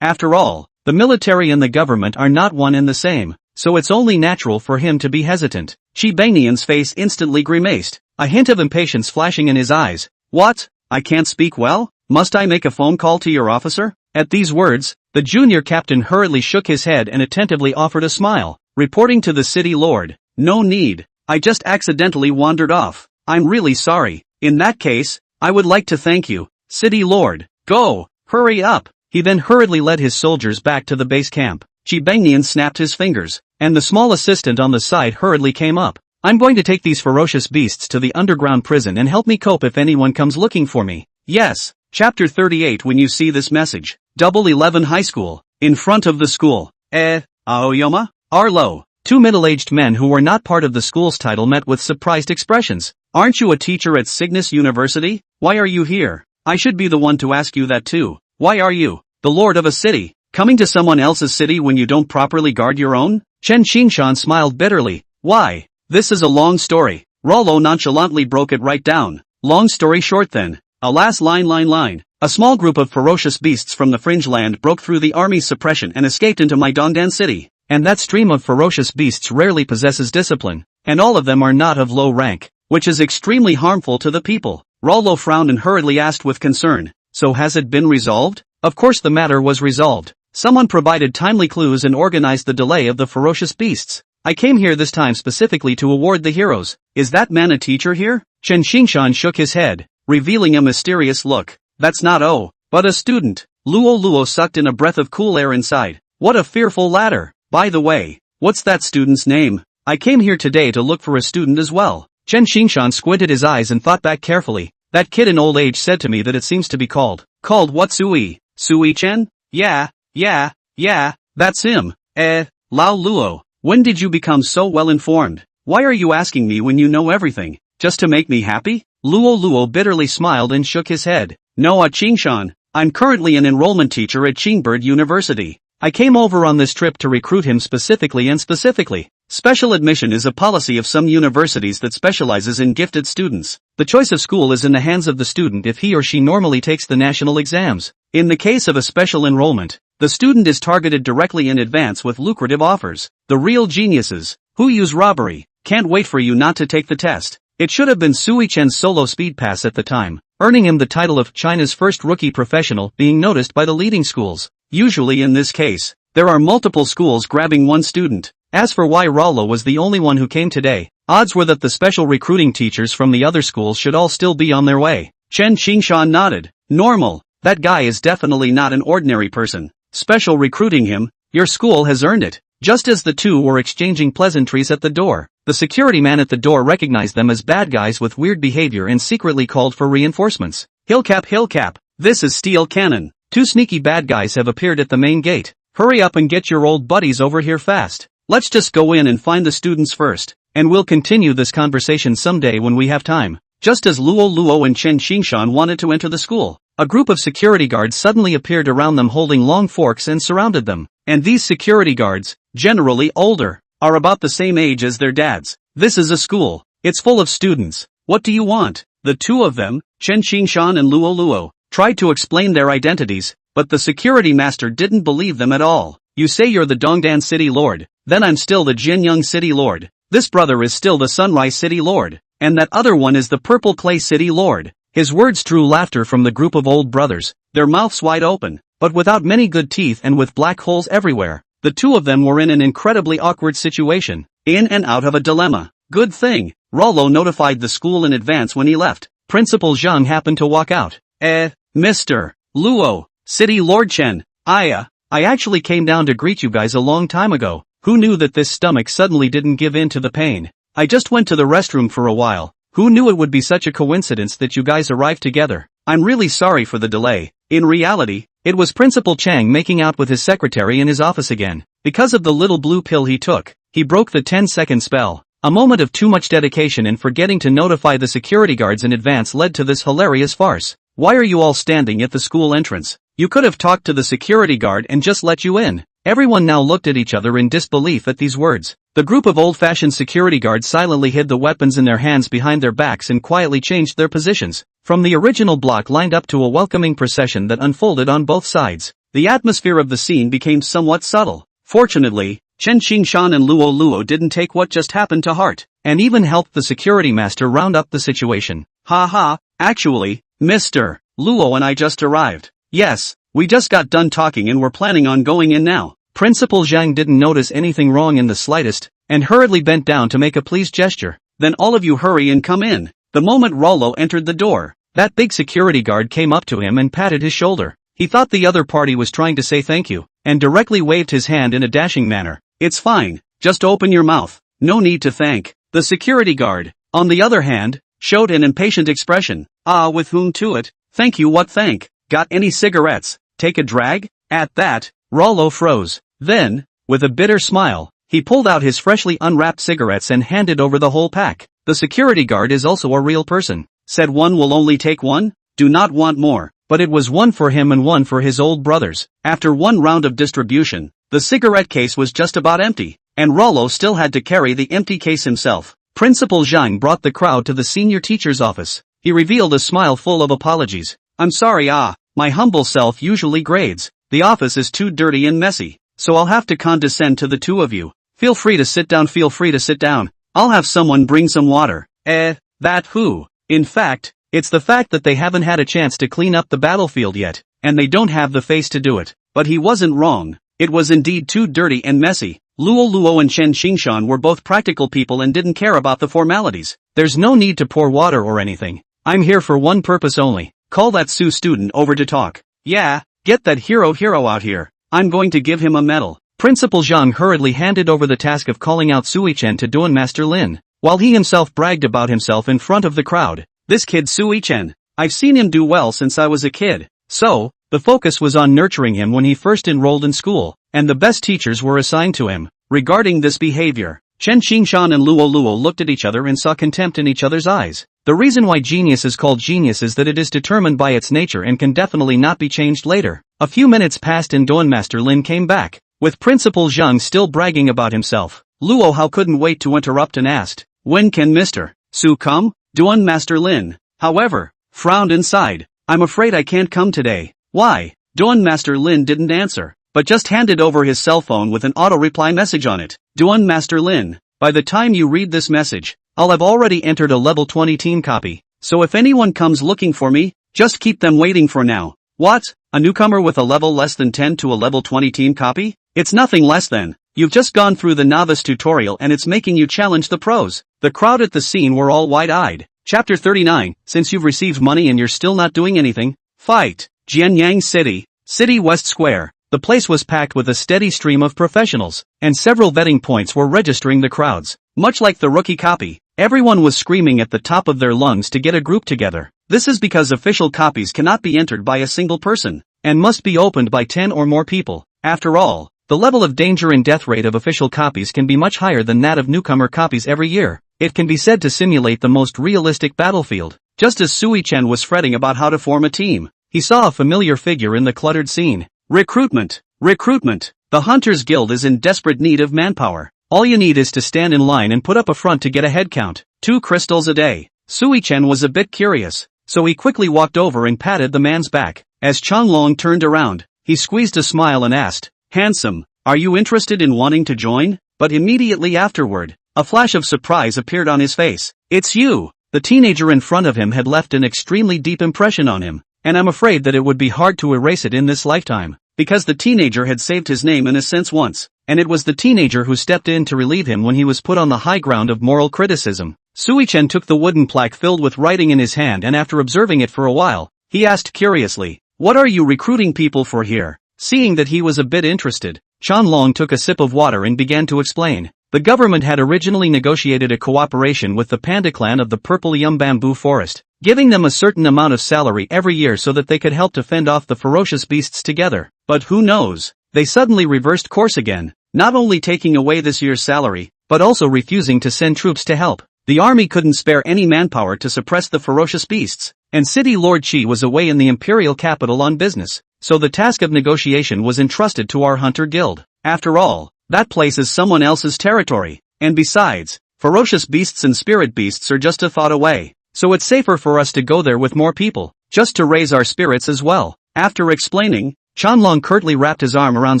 Speaker 1: After all, the military and the government are not one and the same, so it's only natural for him to be hesitant. Qi Banyan's face instantly grimaced, a hint of impatience flashing in his eyes. What? I can't speak well? Must I make a phone call to your officer? At these words, the junior captain hurriedly shook his head and attentively offered a smile, reporting to the city lord. No need. I just accidentally wandered off. I'm really sorry. In that case, I would like to thank you, city lord. Go! Hurry up! He then hurriedly led his soldiers back to the base camp. Qi Banyan snapped his fingers, and the small assistant on the side hurriedly came up. I'm going to take these ferocious beasts to the underground prison and help me cope if anyone comes looking for me. Yes. Chapter 38. When you see this message, Double 11 High School, in front of the school. Aoyama? Arlo. Two middle-aged men who were not part of the school's title met with surprised expressions. Aren't you a teacher at Cygnus University? Why are you here? I should be the one to ask you that too. Why are you, the lord of a city, coming to someone else's city when you don't properly guard your own? Chen Xingshan smiled bitterly. Why? This is a long story. Rollo nonchalantly broke it right down. Long story short then. Alas line. A small group of ferocious beasts from the fringe land broke through the army's suppression and escaped into my Dongdan city. And that stream of ferocious beasts rarely possesses discipline, and all of them are not of low rank, which is extremely harmful to the people. Rollo frowned and hurriedly asked with concern, so has it been resolved? Of course the matter was resolved. Someone provided timely clues and organized the delay of the ferocious beasts. I came here this time specifically to award the heroes. Is that man a teacher here? Chen Xingshan shook his head, revealing a mysterious look. That's not but a student. Luo sucked in a breath of cool air inside. What a fearful ladder. By the way, what's that student's name? I came here today to look for a student as well. Chen Xingshan squinted his eyes and thought back carefully. That kid in old age said to me that it seems to be called what, Sui? Sui Chen? Yeah, that's him. Lao Luo, when did you become so well informed? Why are you asking me when you know everything? Just to make me happy? Luo bitterly smiled and shook his head. No, Qingshan, I'm currently an enrollment teacher at Qingbird University. I came over on this trip to recruit him specifically. Special admission is a policy of some universities that specializes in gifted students. The choice of school is in the hands of the student if he or she normally takes the national exams. In the case of a special enrollment, the student is targeted directly in advance with lucrative offers. The real geniuses, who use robbery, can't wait for you not to take the test. It should have been Sui Chen's solo speed pass at the time, earning him the title of China's first rookie professional, being noticed by the leading schools. Usually in this case, there are multiple schools grabbing one student. As for why Rollo was the only one who came today, odds were that the special recruiting teachers from the other schools should all still be on their way. Chen Xingshan nodded. Normal. That guy is definitely not an ordinary person. Special recruiting him, your school has earned it. Just as the two were exchanging pleasantries at the door, the security man at the door recognized them as bad guys with weird behavior and secretly called for reinforcements. Hillcap, this is Steel Cannon. Two sneaky bad guys have appeared at the main gate. Hurry up and get your old buddies over here fast. Let's just go in and find the students first, and we'll continue this conversation someday when we have time. Just as Luo and Chen Xingshan wanted to enter the school, a group of security guards suddenly appeared around them holding long forks and surrounded them. And these security guards, generally older, are about the same age as their dads. This is a school. It's full of students. What do you want? The two of them, Chen Xingshan and Luo, tried to explain their identities, but the security master didn't believe them at all. You say you're the Dongdan City Lord, then I'm still the Jinyang City Lord. This brother is still the Sunrise City Lord, and that other one is the Purple Clay City Lord. His words drew laughter from the group of old brothers, their mouths wide open, but without many good teeth and with black holes everywhere. The two of them were in an incredibly awkward situation, in and out of a dilemma. Good thing, Rollo notified the school in advance when he left. Principal Zhang happened to walk out. Mr. Luo, City Lord Chen, I I actually came down to greet you guys a long time ago. Who knew that this stomach suddenly didn't give in to the pain? I just went to the restroom for a while. Who knew it would be such a coincidence that you guys arrived together? I'm really sorry for the delay. In reality, it was Principal Chang making out with his secretary in his office again. Because of the little blue pill he took, he broke the 10-second spell. A moment of too much dedication and forgetting to notify the security guards in advance led to this hilarious farce. Why are you all standing at the school entrance? You could have talked to the security guard and just let you in. Everyone now looked at each other in disbelief at these words. The group of old-fashioned security guards silently hid the weapons in their hands behind their backs and quietly changed their positions. From the original block lined up to a welcoming procession that unfolded on both sides. The atmosphere of the scene became somewhat subtle. Fortunately, Chen Qingshan and Luo Luo didn't take what just happened to heart, and even helped the security master round up the situation. Ha, actually, Mr. Luo and I just arrived. Yes, we just got done talking and we're planning on going in now. Principal Zhang didn't notice anything wrong in the slightest, and hurriedly bent down to make a pleased gesture. Then all of you hurry and come in. The moment Rollo entered the door, that big security guard came up to him and patted his shoulder. He thought the other party was trying to say thank you, and directly waved his hand in a dashing manner. It's fine, just open your mouth. No need to thank. The security guard, on the other hand, showed an impatient expression. With whom to it? Thank you, what thank? Got any cigarettes? Take a drag? At that, Rollo froze. Then, with a bitter smile, he pulled out his freshly unwrapped cigarettes and handed over the whole pack. The security guard is also a real person. Said one will only take one? Do not want more. But it was one for him and one for his old brothers. After one round of distribution, the cigarette case was just about empty, and Rollo still had to carry the empty case himself. Principal Zhang brought the crowd to the senior teacher's office. He revealed a smile full of apologies. I'm sorry, my humble self usually grades. The office is too dirty and messy, so I'll have to condescend to the two of you. Feel free to sit down. I'll have someone bring some water. That who? In fact, it's the fact that they haven't had a chance to clean up the battlefield yet, and they don't have the face to do it. But he wasn't wrong. It was indeed too dirty and messy. Luo Luo and Chen Qingshan were both practical people and didn't care about the formalities. There's no need to pour water or anything. I'm here for one purpose only. Call that Su student over to talk. Yeah, get that hero out here. I'm going to give him a medal. Principal Zhang hurriedly handed over the task of calling out Sui Chen to Duan Master Lin, while he himself bragged about himself in front of the crowd. This kid Sui Chen, I've seen him do well since I was a kid. So, the focus was on nurturing him when he first enrolled in school, and the best teachers were assigned to him. Regarding this behavior, Chen Qingshan and Luo Luo looked at each other and saw contempt in each other's eyes. The reason why genius is called genius is that it is determined by its nature and can definitely not be changed later. A few minutes passed and Duan Master Lin came back, with Principal Zhang still bragging about himself. Luo Hao couldn't wait to interrupt and asked, when can Mr. Su come? Duan Master Lin, however, frowned and sighed. I'm afraid I can't come today. Why? Duan Master Lin didn't answer, but just handed over his cell phone with an auto-reply message on it. Duan Master Lin, by the time you read this message, I'll have already entered a level 20 team copy, so if anyone comes looking for me, just keep them waiting for now. What? A newcomer with a level less than 10 to a level 20 team copy? It's nothing less than. You've just gone through the novice tutorial and it's making you challenge the pros. The crowd at the scene were all wide-eyed. Chapter 39, since you've received money and you're still not doing anything, fight. Jianyang City West Square. The place was packed with a steady stream of professionals, and several vetting points were registering the crowds. Much like the rookie copy, everyone was screaming at the top of their lungs to get a group together. This is because official copies cannot be entered by a single person, and must be opened by 10 or more people. After all, the level of danger and death rate of official copies can be much higher than that of newcomer copies every year. It can be said to simulate the most realistic battlefield. Just as Sui Chen was fretting about how to form a team, he saw a familiar figure in the cluttered scene. Recruitment. The Hunters Guild is in desperate need of manpower. All you need is to stand in line and put up a front to get a head count. 2 crystals a day. Sui Chen was a bit curious, so he quickly walked over and patted the man's back. As Changlong turned around, he squeezed a smile and asked, handsome, are you interested in wanting to join? But immediately afterward, a flash of surprise appeared on his face. It's you! The teenager in front of him had left an extremely deep impression on him, and I'm afraid that it would be hard to erase it in this lifetime, because the teenager had saved his name in a sense once, and it was the teenager who stepped in to relieve him when he was put on the high ground of moral criticism. Sui Chen took the wooden plaque filled with writing in his hand and after observing it for a while, he asked curiously, what are you recruiting people for here? Seeing that he was a bit interested, Chanlong took a sip of water and began to explain. The government had originally negotiated a cooperation with the panda clan of the Purple Yum Bamboo Forest, giving them a certain amount of salary every year so that they could help to fend off the ferocious beasts together. But who knows? They suddenly reversed course again, not only taking away this year's salary, but also refusing to send troops to help. The army couldn't spare any manpower to suppress the ferocious beasts, and City Lord Qi was away in the imperial capital on business, so the task of negotiation was entrusted to our hunter guild. After all, that place is someone else's territory, and besides, ferocious beasts and spirit beasts are just a thought away, so it's safer for us to go there with more people, just to raise our spirits as well. After explaining, Chanlong curtly wrapped his arm around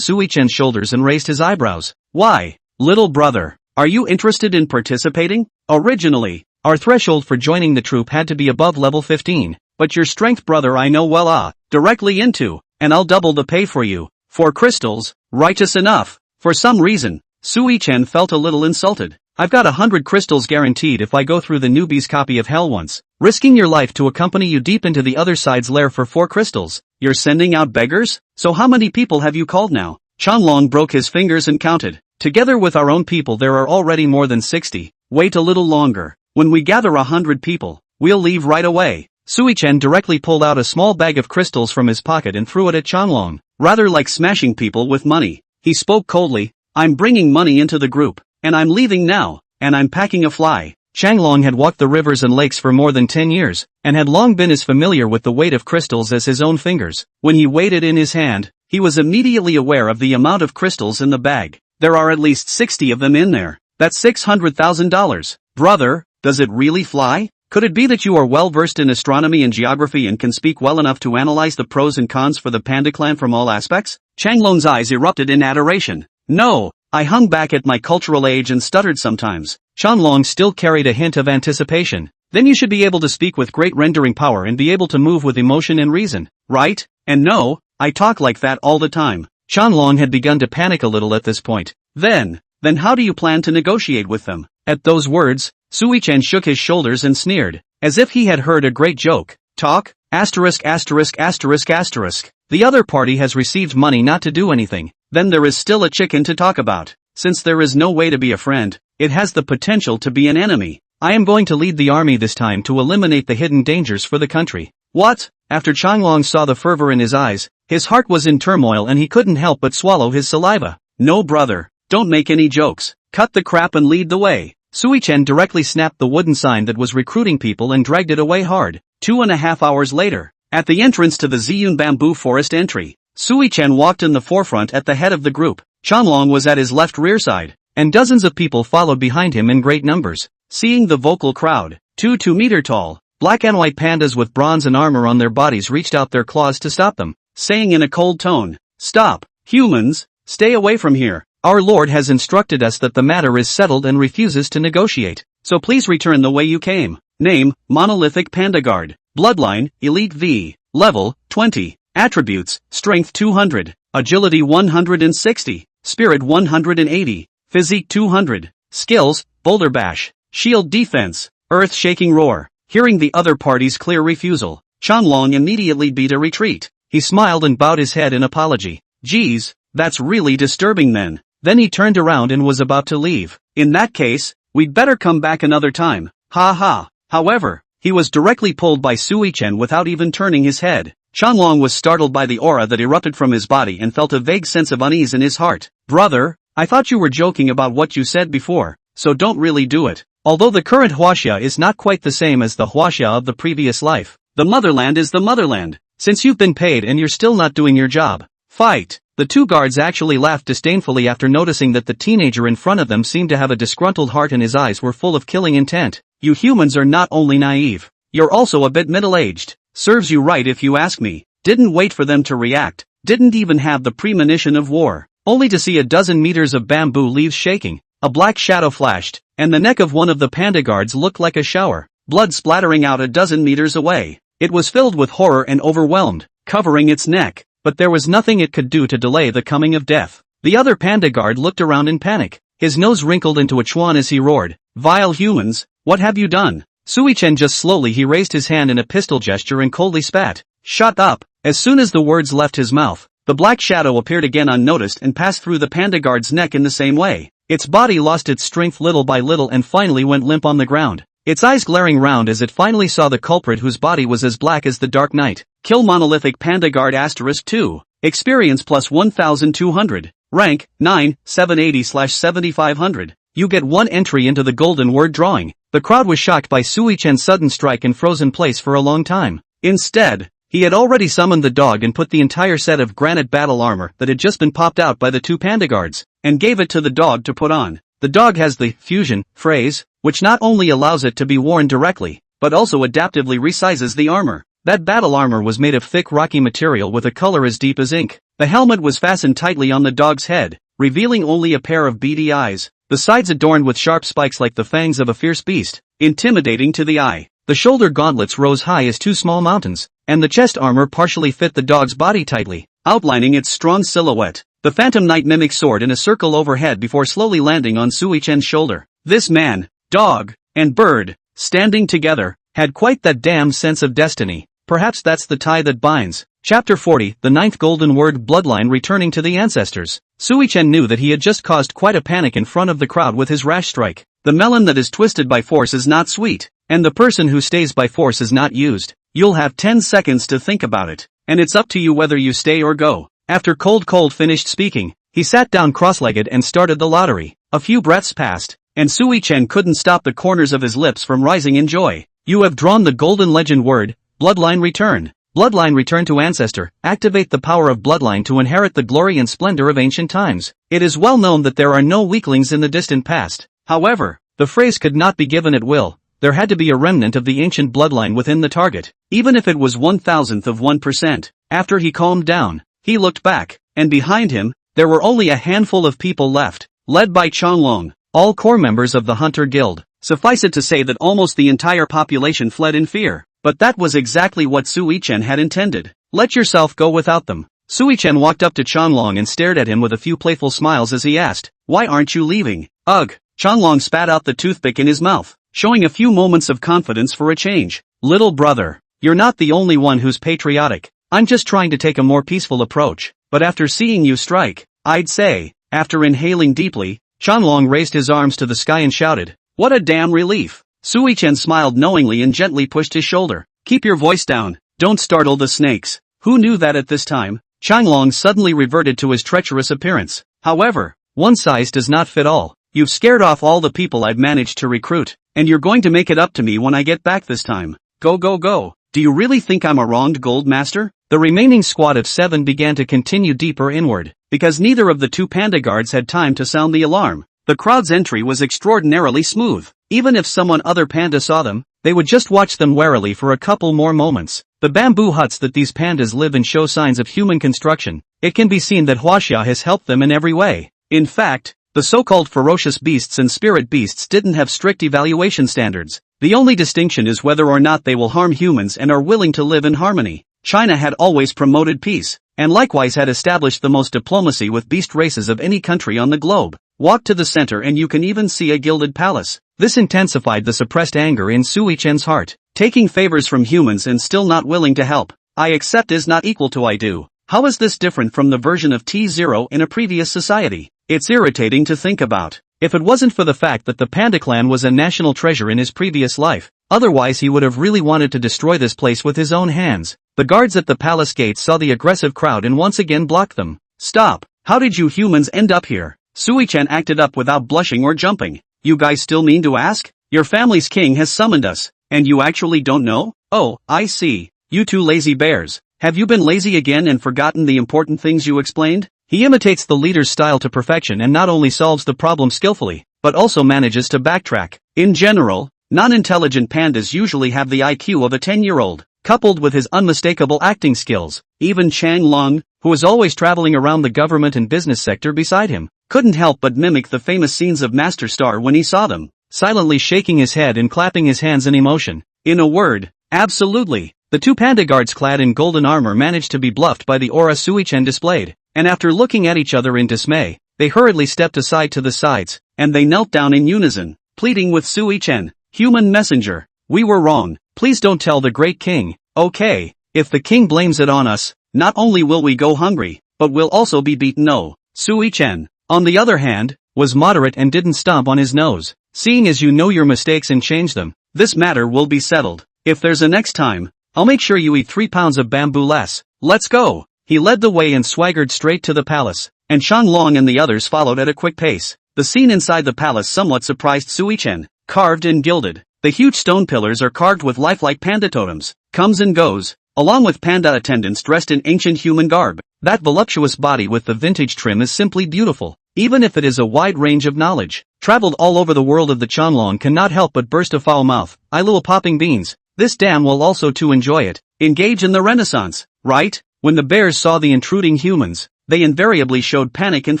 Speaker 1: Sui Chen's shoulders and raised his eyebrows. Why, little brother, are you interested in participating? Originally, our threshold for joining the troop had to be above level 15, but your strength, brother, I know well, directly into, and I'll double the pay for you. 4 crystals, righteous enough. For some reason, Sui Chen felt a little insulted. I've got 100 crystals guaranteed if I go through the newbie's copy of Hell once, risking your life to accompany you deep into the other side's lair for 4 crystals. You're sending out beggars? So how many people have you called now? Chanlong broke his fingers and counted. Together with our own people there are already more than 60. Wait a little longer. When we gather 100 people, we'll leave right away. Sui Chen directly pulled out a small bag of crystals from his pocket and threw it at Chanlong. Rather like smashing people with money, he spoke coldly. I'm bringing money into the group, and I'm leaving now, and I'm packing a fly. Changlong had walked the rivers and lakes for more than 10 years, and had long been as familiar with the weight of crystals as his own fingers. When he weighed it in his hand, he was immediately aware of the amount of crystals in the bag. There are at least 60 of them in there. That's $600,000. Brother, does it really fly? Could it be that you are well versed in astronomy and geography and can speak well enough to analyze the pros and cons for the panda clan from all aspects? Changlong's eyes erupted in adoration. No, I hung back at my cultural age and stuttered sometimes. Chanlong still carried a hint of anticipation. Then you should be able to speak with great rendering power and be able to move with emotion and reason, right? And no, I talk like that all the time. Chanlong had begun to panic a little at this point. Then how do you plan to negotiate with them? At those words, Sui Chen shook his shoulders and sneered, as if he had heard a great joke. Talk? Asterisk asterisk asterisk asterisk. The other party has received money not to do anything. Then there is still a chicken to talk about. Since there is no way to be a friend, it has the potential to be an enemy. I am going to lead the army this time to eliminate the hidden dangers for the country. What? After Changlong saw the fervor in his eyes, his heart was in turmoil and he couldn't help but swallow his saliva. No, brother, don't make any jokes. Cut the crap and lead the way. Sui Chen directly snapped the wooden sign that was recruiting people and dragged it away hard. 2.5 hours later, at the entrance to the Ziyun Bamboo Forest entry, Sui Chen walked in the forefront at the head of the group. Chanlong was at his left rear side, and dozens of people followed behind him in great numbers. Seeing the vocal crowd, 2-meter-tall, black and white pandas with bronze and armor on their bodies reached out their claws to stop them, saying in a cold tone, "Stop, humans, stay away from here. Our Lord has instructed us that the matter is settled and refuses to negotiate, so please return the way you came. Name, Monolithic Panda Guard. Bloodline, Elite V. Level, 20. Attributes, Strength 200, Agility 160, Spirit 180, Physique 200. Skills, Boulder Bash, Shield Defense, Earth-Shaking Roar." Hearing the other party's clear refusal, Chanlong immediately beat a retreat. He smiled and bowed his head in apology. Geez, that's really disturbing then. Then he turned around and was about to leave. In that case, we'd better come back another time. Ha ha. However, he was directly pulled by Sui Chen without even turning his head. Chanlong was startled by the aura that erupted from his body and felt a vague sense of unease in his heart. Brother, I thought you were joking about what you said before, so don't really do it. Although the current Huaxia is not quite the same as the Huaxia of the previous life, the motherland is the motherland. Since you've been paid and you're still not doing your job, fight. The two guards actually laughed disdainfully after noticing that the teenager in front of them seemed to have a disgruntled heart and his eyes were full of killing intent. You humans are not only naive, you're also a bit middle-aged. Serves you right if you ask me. Didn't wait for them to react, didn't even have the premonition of war, only to see a dozen meters of bamboo leaves shaking. A black shadow flashed, and the neck of one of the panda guards looked like a shower, blood splattering out a dozen meters away. It was filled with horror and overwhelmed, covering its neck, but there was nothing it could do to delay the coming of death. The other panda guard looked around in panic. His nose wrinkled into a chuan as he roared, "Vile humans, what have you done?" Sui Chen just slowly he raised his hand in a pistol gesture and coldly spat. "Shut up." As soon as the words left his mouth, The black shadow appeared again unnoticed and passed through the panda guard's neck in the same way. Its body lost its strength little by little and finally went limp on the ground. Its eyes glaring round as it finally saw the culprit whose body was as black as the dark night. Kill monolithic panda guard *2. Experience plus 1200. Rank, 9, 780/7500. You get 1 entry into the golden word drawing. The crowd was shocked by Sui-chan's sudden strike and froze in place for a long time. Instead, he had already summoned the dog and put the entire set of granite battle armor that had just been popped out by the 2 panda guards, and gave it to the dog to put on. The dog has the fusion phrase, which not only allows it to be worn directly, but also adaptively resizes the armor. That battle armor was made of thick rocky material with a color as deep as ink. The helmet was fastened tightly on the dog's head, revealing only a pair of beady eyes, the sides adorned with sharp spikes like the fangs of a fierce beast, intimidating to the eye. The shoulder gauntlets rose high as 2 small mountains, and the chest armor partially fit the dog's body tightly, outlining its strong silhouette. The Phantom Knight mimics soared in a circle overhead before slowly landing on Sui-chan's shoulder. This man, dog, and bird, standing together, had quite that damn sense of destiny. Perhaps that's the tie that binds. Chapter 40, the 9th golden word, bloodline returning to the ancestors. Sui-chan knew that he had just caused quite a panic in front of the crowd with his rash strike. The melon that is twisted by force is not sweet, and the person who stays by force is not used. You'll have 10 seconds to think about it, and it's up to you whether you stay or go. After Cold finished speaking, he sat down cross-legged and started the lottery. A few breaths passed, and Sui-chan couldn't stop the corners of his lips from rising in joy. You have drawn the golden legend word, bloodline return. Bloodline return to ancestor. Activate the power of bloodline to inherit the glory and splendor of ancient times. It is well known that there are no weaklings in the distant past. However, the phrase could not be given at will. There had to be a remnant of the ancient bloodline within the target, even if it was 1,000th of 1%. After he calmed down, he looked back, and behind him, there were only a handful of people left, led by Changlong, all core members of the Hunter Guild. Suffice it to say that almost the entire population fled in fear. But that was exactly what Sui-chan had intended. Let yourself go without them. Sui-chan walked up to Changlong and stared at him with a few playful smiles as he asked, "Why aren't you leaving?" "Ugh." Changlong spat out the toothpick in his mouth, showing a few moments of confidence for a change. "Little brother, you're not the only one who's patriotic. I'm just trying to take a more peaceful approach. But after seeing you strike, I'd say." After inhaling deeply, Changlong raised his arms to the sky and shouted, "What a damn relief." Sui-chan smiled knowingly and gently pushed his shoulder. "Keep your voice down. Don't startle the snakes." Who knew that at this time, Changlong suddenly reverted to his treacherous appearance. "However, one size does not fit all. You've scared off all the people I've managed to recruit, and you're going to make it up to me when I get back this time. Go go go. Do you really think I'm a wronged gold master?" The remaining squad of 7 began to continue deeper inward, because neither of the 2 panda guards had time to sound the alarm. The crowd's entry was extraordinarily smooth. Even if someone other panda saw them, they would just watch them warily for a couple more moments. The bamboo huts that these pandas live in show signs of human construction. It can be seen that Huaxia has helped them in every way. In fact, the so-called ferocious beasts and spirit beasts didn't have strict evaluation standards. The only distinction is whether or not they will harm humans and are willing to live in harmony. China had always promoted peace, and likewise had established the most diplomacy with beast races of any country on the globe. Walk to the center and you can even see a gilded palace. This intensified the suppressed anger in Sui-chan's heart. Taking favors from humans and still not willing to help. I accept is not equal to I do. How is this different from the version of T0 in a previous society? It's irritating to think about. If it wasn't for the fact that the Panda clan was a national treasure in his previous life, otherwise he would have really wanted to destroy this place with his own hands. The guards at the palace gates saw the aggressive crowd and once again blocked them. "Stop! How did you humans end up here?" Sui-chan acted up without blushing or jumping. "You guys still mean to ask? Your family's king has summoned us, and you actually don't know? Oh, I see. You 2 lazy bears. Have you been lazy again and forgotten the important things you explained?" He imitates the leader's style to perfection and not only solves the problem skillfully, but also manages to backtrack. In general, non-intelligent pandas usually have the IQ of a 10-year-old, coupled with his unmistakable acting skills. Even Changlong, who was always traveling around the government and business sector beside him, couldn't help but mimic the famous scenes of Master Star when he saw them, silently shaking his head and clapping his hands in emotion. In a word, absolutely. The 2 panda guards clad in golden armor managed to be bluffed by the aura Sui-chan displayed, and after looking at each other in dismay, they hurriedly stepped aside to the sides, and they knelt down in unison, pleading with Sui-chan, "Human messenger, we were wrong, please don't tell the great king." "Okay, if the king blames it on us, not only will we go hungry, but will also be beaten. No. Sui Chen, on the other hand, was moderate and didn't stomp on his nose. Seeing as you know your mistakes and change them, this matter will be settled. If there's a next time, I'll make sure you eat 3 pounds of bamboo less. Let's go. He led the way and swaggered straight to the palace, and Shanglong and the others followed at a quick pace. The scene inside the palace somewhat surprised Sui Chen. Carved and gilded, the huge stone pillars are carved with lifelike panda totems. Comes and goes, along with panda attendants dressed in ancient human garb. That voluptuous body with the vintage trim is simply beautiful. Even if it is a wide range of knowledge, traveled all over the world of the Changlong cannot help but burst a foul mouth. I little popping beans. This dam will also to enjoy it. Engage in the renaissance, right? When the bears saw the intruding humans, they invariably showed panic and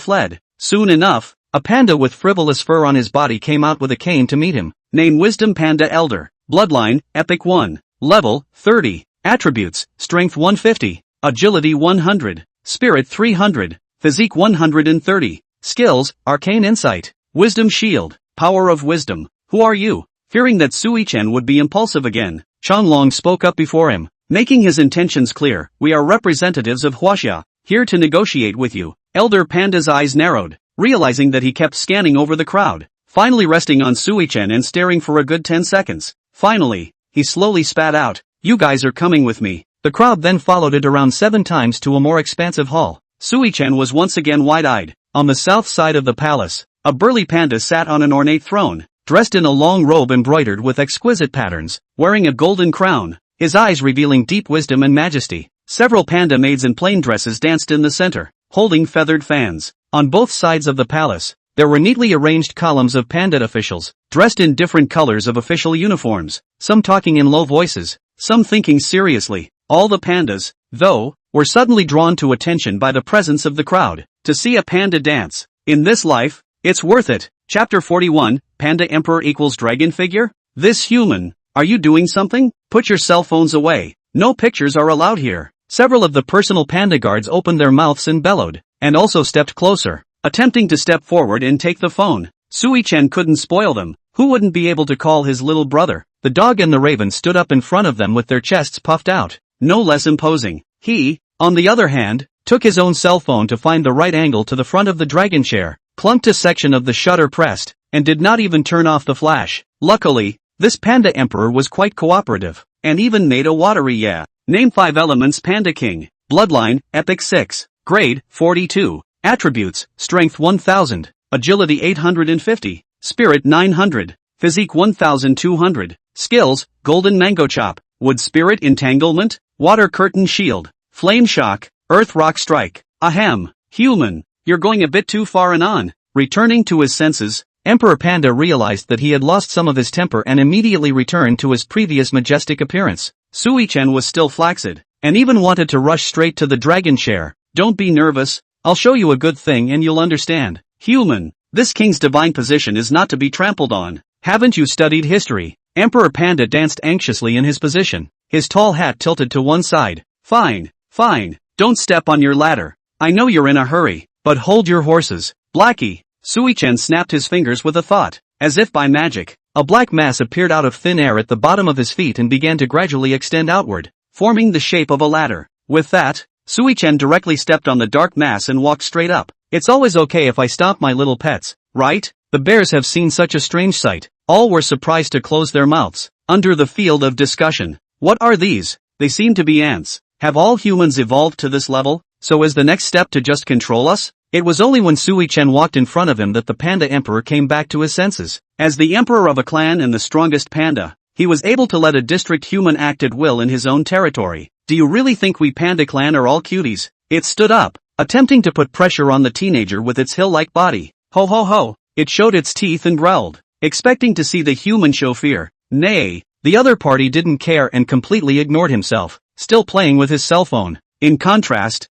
Speaker 1: fled. Soon enough, a panda with frivolous fur on his body came out with a cane to meet him. Name Wisdom Panda Elder. Bloodline, Epic 1. Level, 30. Attributes, Strength 150. Agility 100. Spirit 300. Physique 130. Skills, Arcane Insight. Wisdom Shield. Power of Wisdom. Who are you? Fearing that Sui Chen would be impulsive again, Changlong spoke up before him, making his intentions clear. We are representatives of Huaxia, here to negotiate with you. Elder Panda's eyes narrowed, realizing that he kept scanning over the crowd, finally resting on Sui Chen and staring for a good 10 seconds. Finally, he slowly spat out, "You guys are coming with me." The crowd then followed it around 7 times to a more expansive hall. Sui Chen was once again wide-eyed. On the south side of the palace, a burly panda sat on an ornate throne, dressed in a long robe embroidered with exquisite patterns, wearing a golden crown, his eyes revealing deep wisdom and majesty. Several panda maids in plain dresses danced in the center, holding feathered fans. On both sides of the palace, there were neatly arranged columns of panda officials, dressed in different colors of official uniforms, some talking in low voices, some thinking seriously. All the pandas, though, were suddenly drawn to attention by the presence of the crowd. To see a panda dance, in this life, it's worth it. Chapter 41, Panda Emperor equals Dragon Figure? This human, are you doing something? Put your cell phones away. No pictures are allowed here. Several of the personal panda guards opened their mouths and bellowed, and also stepped closer, attempting to step forward and take the phone. Sui Chen couldn't spoil them. Who wouldn't be able to call his little brother? The dog and the raven stood up in front of them with their chests puffed out, no less imposing. He, on the other hand, took his own cell phone to find the right angle to the front of the dragon chair, clunked a section of the shutter pressed, and did not even turn off the flash. Luckily, this panda emperor was quite cooperative, and even made a watery yeah. Name 5 elements Panda King. Bloodline, Epic 6. Grade, 42. Attributes, Strength 1000. Agility 850. Spirit 900. Physique 1200. Skills, Golden Mango Chop. Wood Spirit Entanglement. Water Curtain Shield. Flame Shock. Earth Rock Strike. Ahem. Human, you're going a bit too far and on. Returning to his senses, Emperor Panda realized that he had lost some of his temper and immediately returned to his previous majestic appearance. Sui Chen was still flaccid, and even wanted to rush straight to the dragon chair. Don't be nervous, I'll show you a good thing and you'll understand. Human, this king's divine position is not to be trampled on. Haven't you studied history? Emperor Panda danced anxiously in his position, his tall hat tilted to one side. Fine, fine, don't step on your ladder. I know you're in a hurry, but hold your horses. Blackie. Sui Chen snapped his fingers with a thought. As if by magic, a black mass appeared out of thin air at the bottom of his feet and began to gradually extend outward, forming the shape of a ladder. With that, Sui Chen directly stepped on the dark mass and walked straight up. It's always okay if I stomp my little pets, right? The bears have seen such a strange sight. All were surprised to close their mouths. Under the field of discussion. What are these? They seem to be ants. Have all humans evolved to this level? So is the next step to just control us? It was only when Sui Chen walked in front of him that the panda emperor came back to his senses. As the emperor of a clan and the strongest panda, he was able to let a district human act at will in his own territory. Do you really think we panda clan are all cuties? It stood up, attempting to put pressure on the teenager with its hill-like body. Ho ho ho, it showed its teeth and growled, expecting to see the human show fear. Nay, the other party didn't care and completely ignored himself, still playing with his cell phone. In contrast,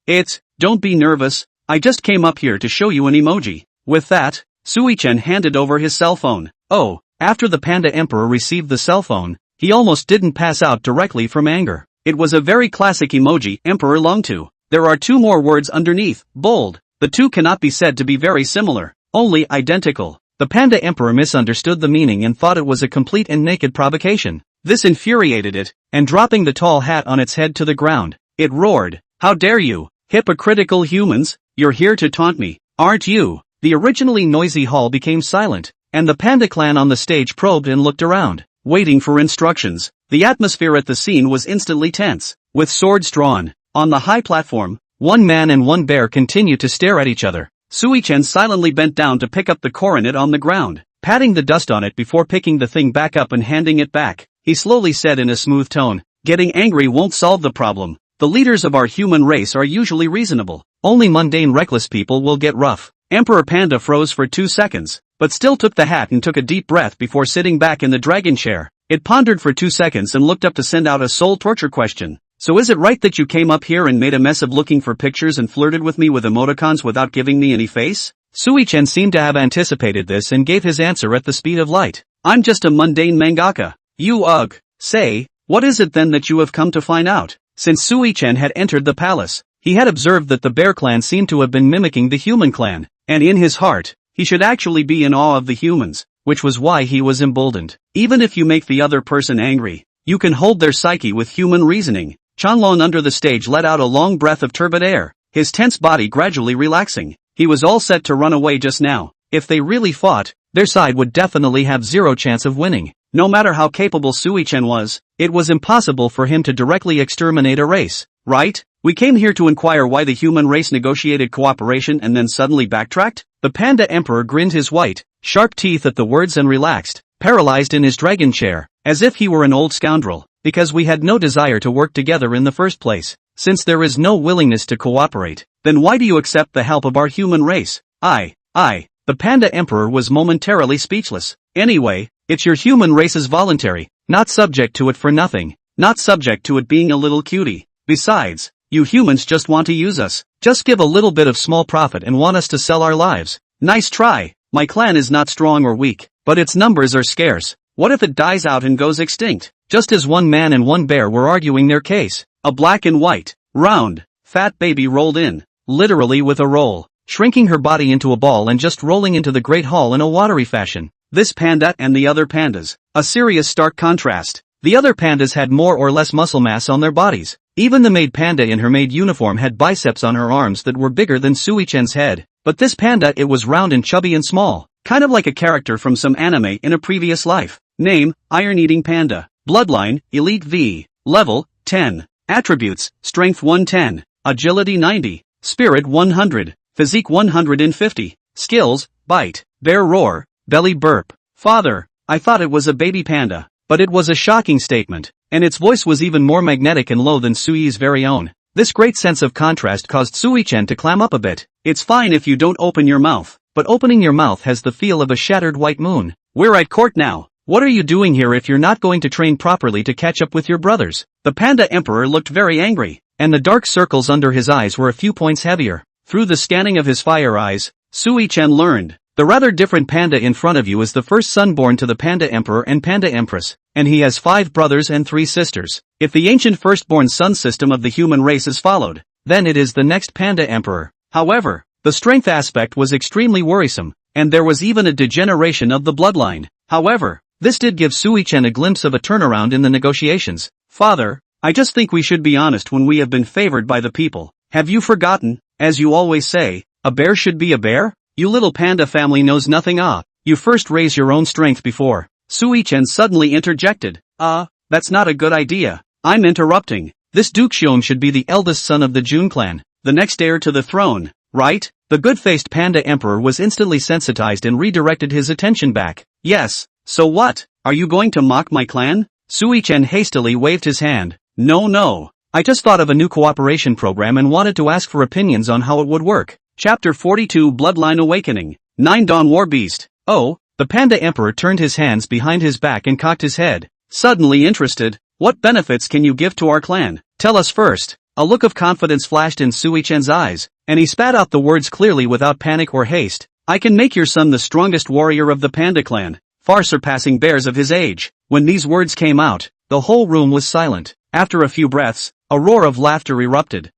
Speaker 1: don't be nervous, I just came up here to show you an emoji. With that, Sui Chen handed over his cell phone. Oh, after the panda emperor received the cell phone, he almost didn't pass out directly from anger. It was a very classic emoji emperor longed to. There are 2 more words underneath, bold. The 2 cannot be said to be very similar, only identical. The panda emperor misunderstood the meaning and thought it was a complete and naked provocation. This infuriated it, and dropping the tall hat on its head to the ground, it roared, "How dare you! Hypocritical humans, you're here to taunt me, aren't you? The originally noisy hall became silent, and the panda clan on the stage probed and looked around, waiting for instructions. The atmosphere at the scene was instantly tense. With swords drawn, on the high platform, one man and one bear continued to stare at each other. Sui-chen silently bent down to pick up the coronet on the ground, patting the dust on it before picking the thing back up and handing it back. He slowly said in a smooth tone, "Getting angry won't solve the problem. The leaders of our human race are usually reasonable. Only mundane reckless people will get rough." Emperor Panda froze for 2 seconds, but still took the hat and took a deep breath before sitting back in the dragon chair. It pondered for 2 seconds and looked up to send out a soul torture question. "So is it right that you came up here and made a mess of looking for pictures and flirted with me with emoticons without giving me any face?" Sui-chen seemed to have anticipated this and gave his answer at the speed of light. "I'm just a mundane mangaka." "You ugh. Say, what is it then that you have come to find out?" Since Sui-chen had entered the palace, he had observed that the bear clan seemed to have been mimicking the human clan, and in his heart, he should actually be in awe of the humans, which was why he was emboldened. Even if you make the other person angry, you can hold their psyche with human reasoning. Chanlong under the stage let out a long breath of turbid air, his tense body gradually relaxing. He was all set to run away just now. If they really fought, their side would definitely have zero chance of winning. No matter how capable Sui-chen was, it was impossible for him to directly exterminate a race, right? "We came here to inquire why the human race negotiated cooperation and then suddenly backtracked?" The panda emperor grinned his white, sharp teeth at the words and relaxed, paralyzed in his dragon chair, as if he were an old scoundrel. "Because we had no desire to work together in the first place. Since there is no willingness to cooperate, then why do you accept the help of our human race?" The panda emperor was momentarily speechless. "Anyway, it's your human race's voluntary, not subject to it for nothing, not subject to it being a little cutie. Besides, you humans just want to use us, just give a little bit of small profit and want us to sell our lives. Nice try. My clan is not strong or weak, but its numbers are scarce. What if it dies out and goes extinct?" Just as one man and one bear were arguing their case, a black and white, round, fat baby rolled in, literally with a roll, shrinking her body into a ball and just rolling into the great hall in a watery fashion. This panda and the other pandas, a serious stark contrast. The other pandas had more or less muscle mass on their bodies. Even the maid panda in her maid uniform had biceps on her arms that were bigger than Sui-chen's head. But this panda, it was round and chubby and small, kind of like a character from some anime in a previous life. Name, Iron-Eating Panda. Bloodline, Elite V. Level, 10. Attributes, Strength 110, Agility 90, Spirit 100, Physique 150. Skills, Bite, Bear Roar, Belly Burp. "Father, I thought it was a baby panda." But it was a shocking statement, and its voice was even more magnetic and low than Sui's very own. This great sense of contrast caused Sui-chen to clam up a bit. "It's fine if you don't open your mouth, but opening your mouth has the feel of a shattered white moon. We're at court now. What are you doing here if you're not going to train properly to catch up with your brothers?" The panda emperor looked very angry, and the dark circles under his eyes were a few points heavier. Through the scanning of his fire eyes, Sui-chen learned, the rather different panda in front of you is the first son born to the panda emperor and panda empress, and he has 5 brothers and 3 sisters. If the ancient firstborn son system of the human race is followed, then it is the next panda emperor. However, the strength aspect was extremely worrisome, and there was even a degeneration of the bloodline. However, this did give Sui-chen a glimpse of a turnaround in the negotiations. "Father, I just think we should be honest when we have been favored by the people. Have you forgotten, as you always say, a bear should be a bear? You little panda family knows nothing. You first raise your own strength before." Sui-chen suddenly interjected. That's not a good idea. I'm interrupting. This Duke Xiong should be the eldest son of the Jun clan, the next heir to the throne, right?" The good-faced panda emperor was instantly sensitized and redirected his attention back. "Yes, so what? Are you going to mock my clan?" Sui-chen hastily waved his hand. No. I just thought of a new cooperation program and wanted to ask for opinions on how it would work." Chapter 42 Bloodline Awakening. 9 Dawn War Beast. "Oh," the panda emperor turned his hands behind his back and cocked his head, suddenly interested. "What benefits can you give to our clan? Tell us first." A look of confidence flashed in Sui-chen's eyes, and he spat out the words clearly without panic or haste. "I can make your son the strongest warrior of the panda clan, far surpassing bears of his age." When these words came out, the whole room was silent. After a few breaths, a roar of laughter erupted.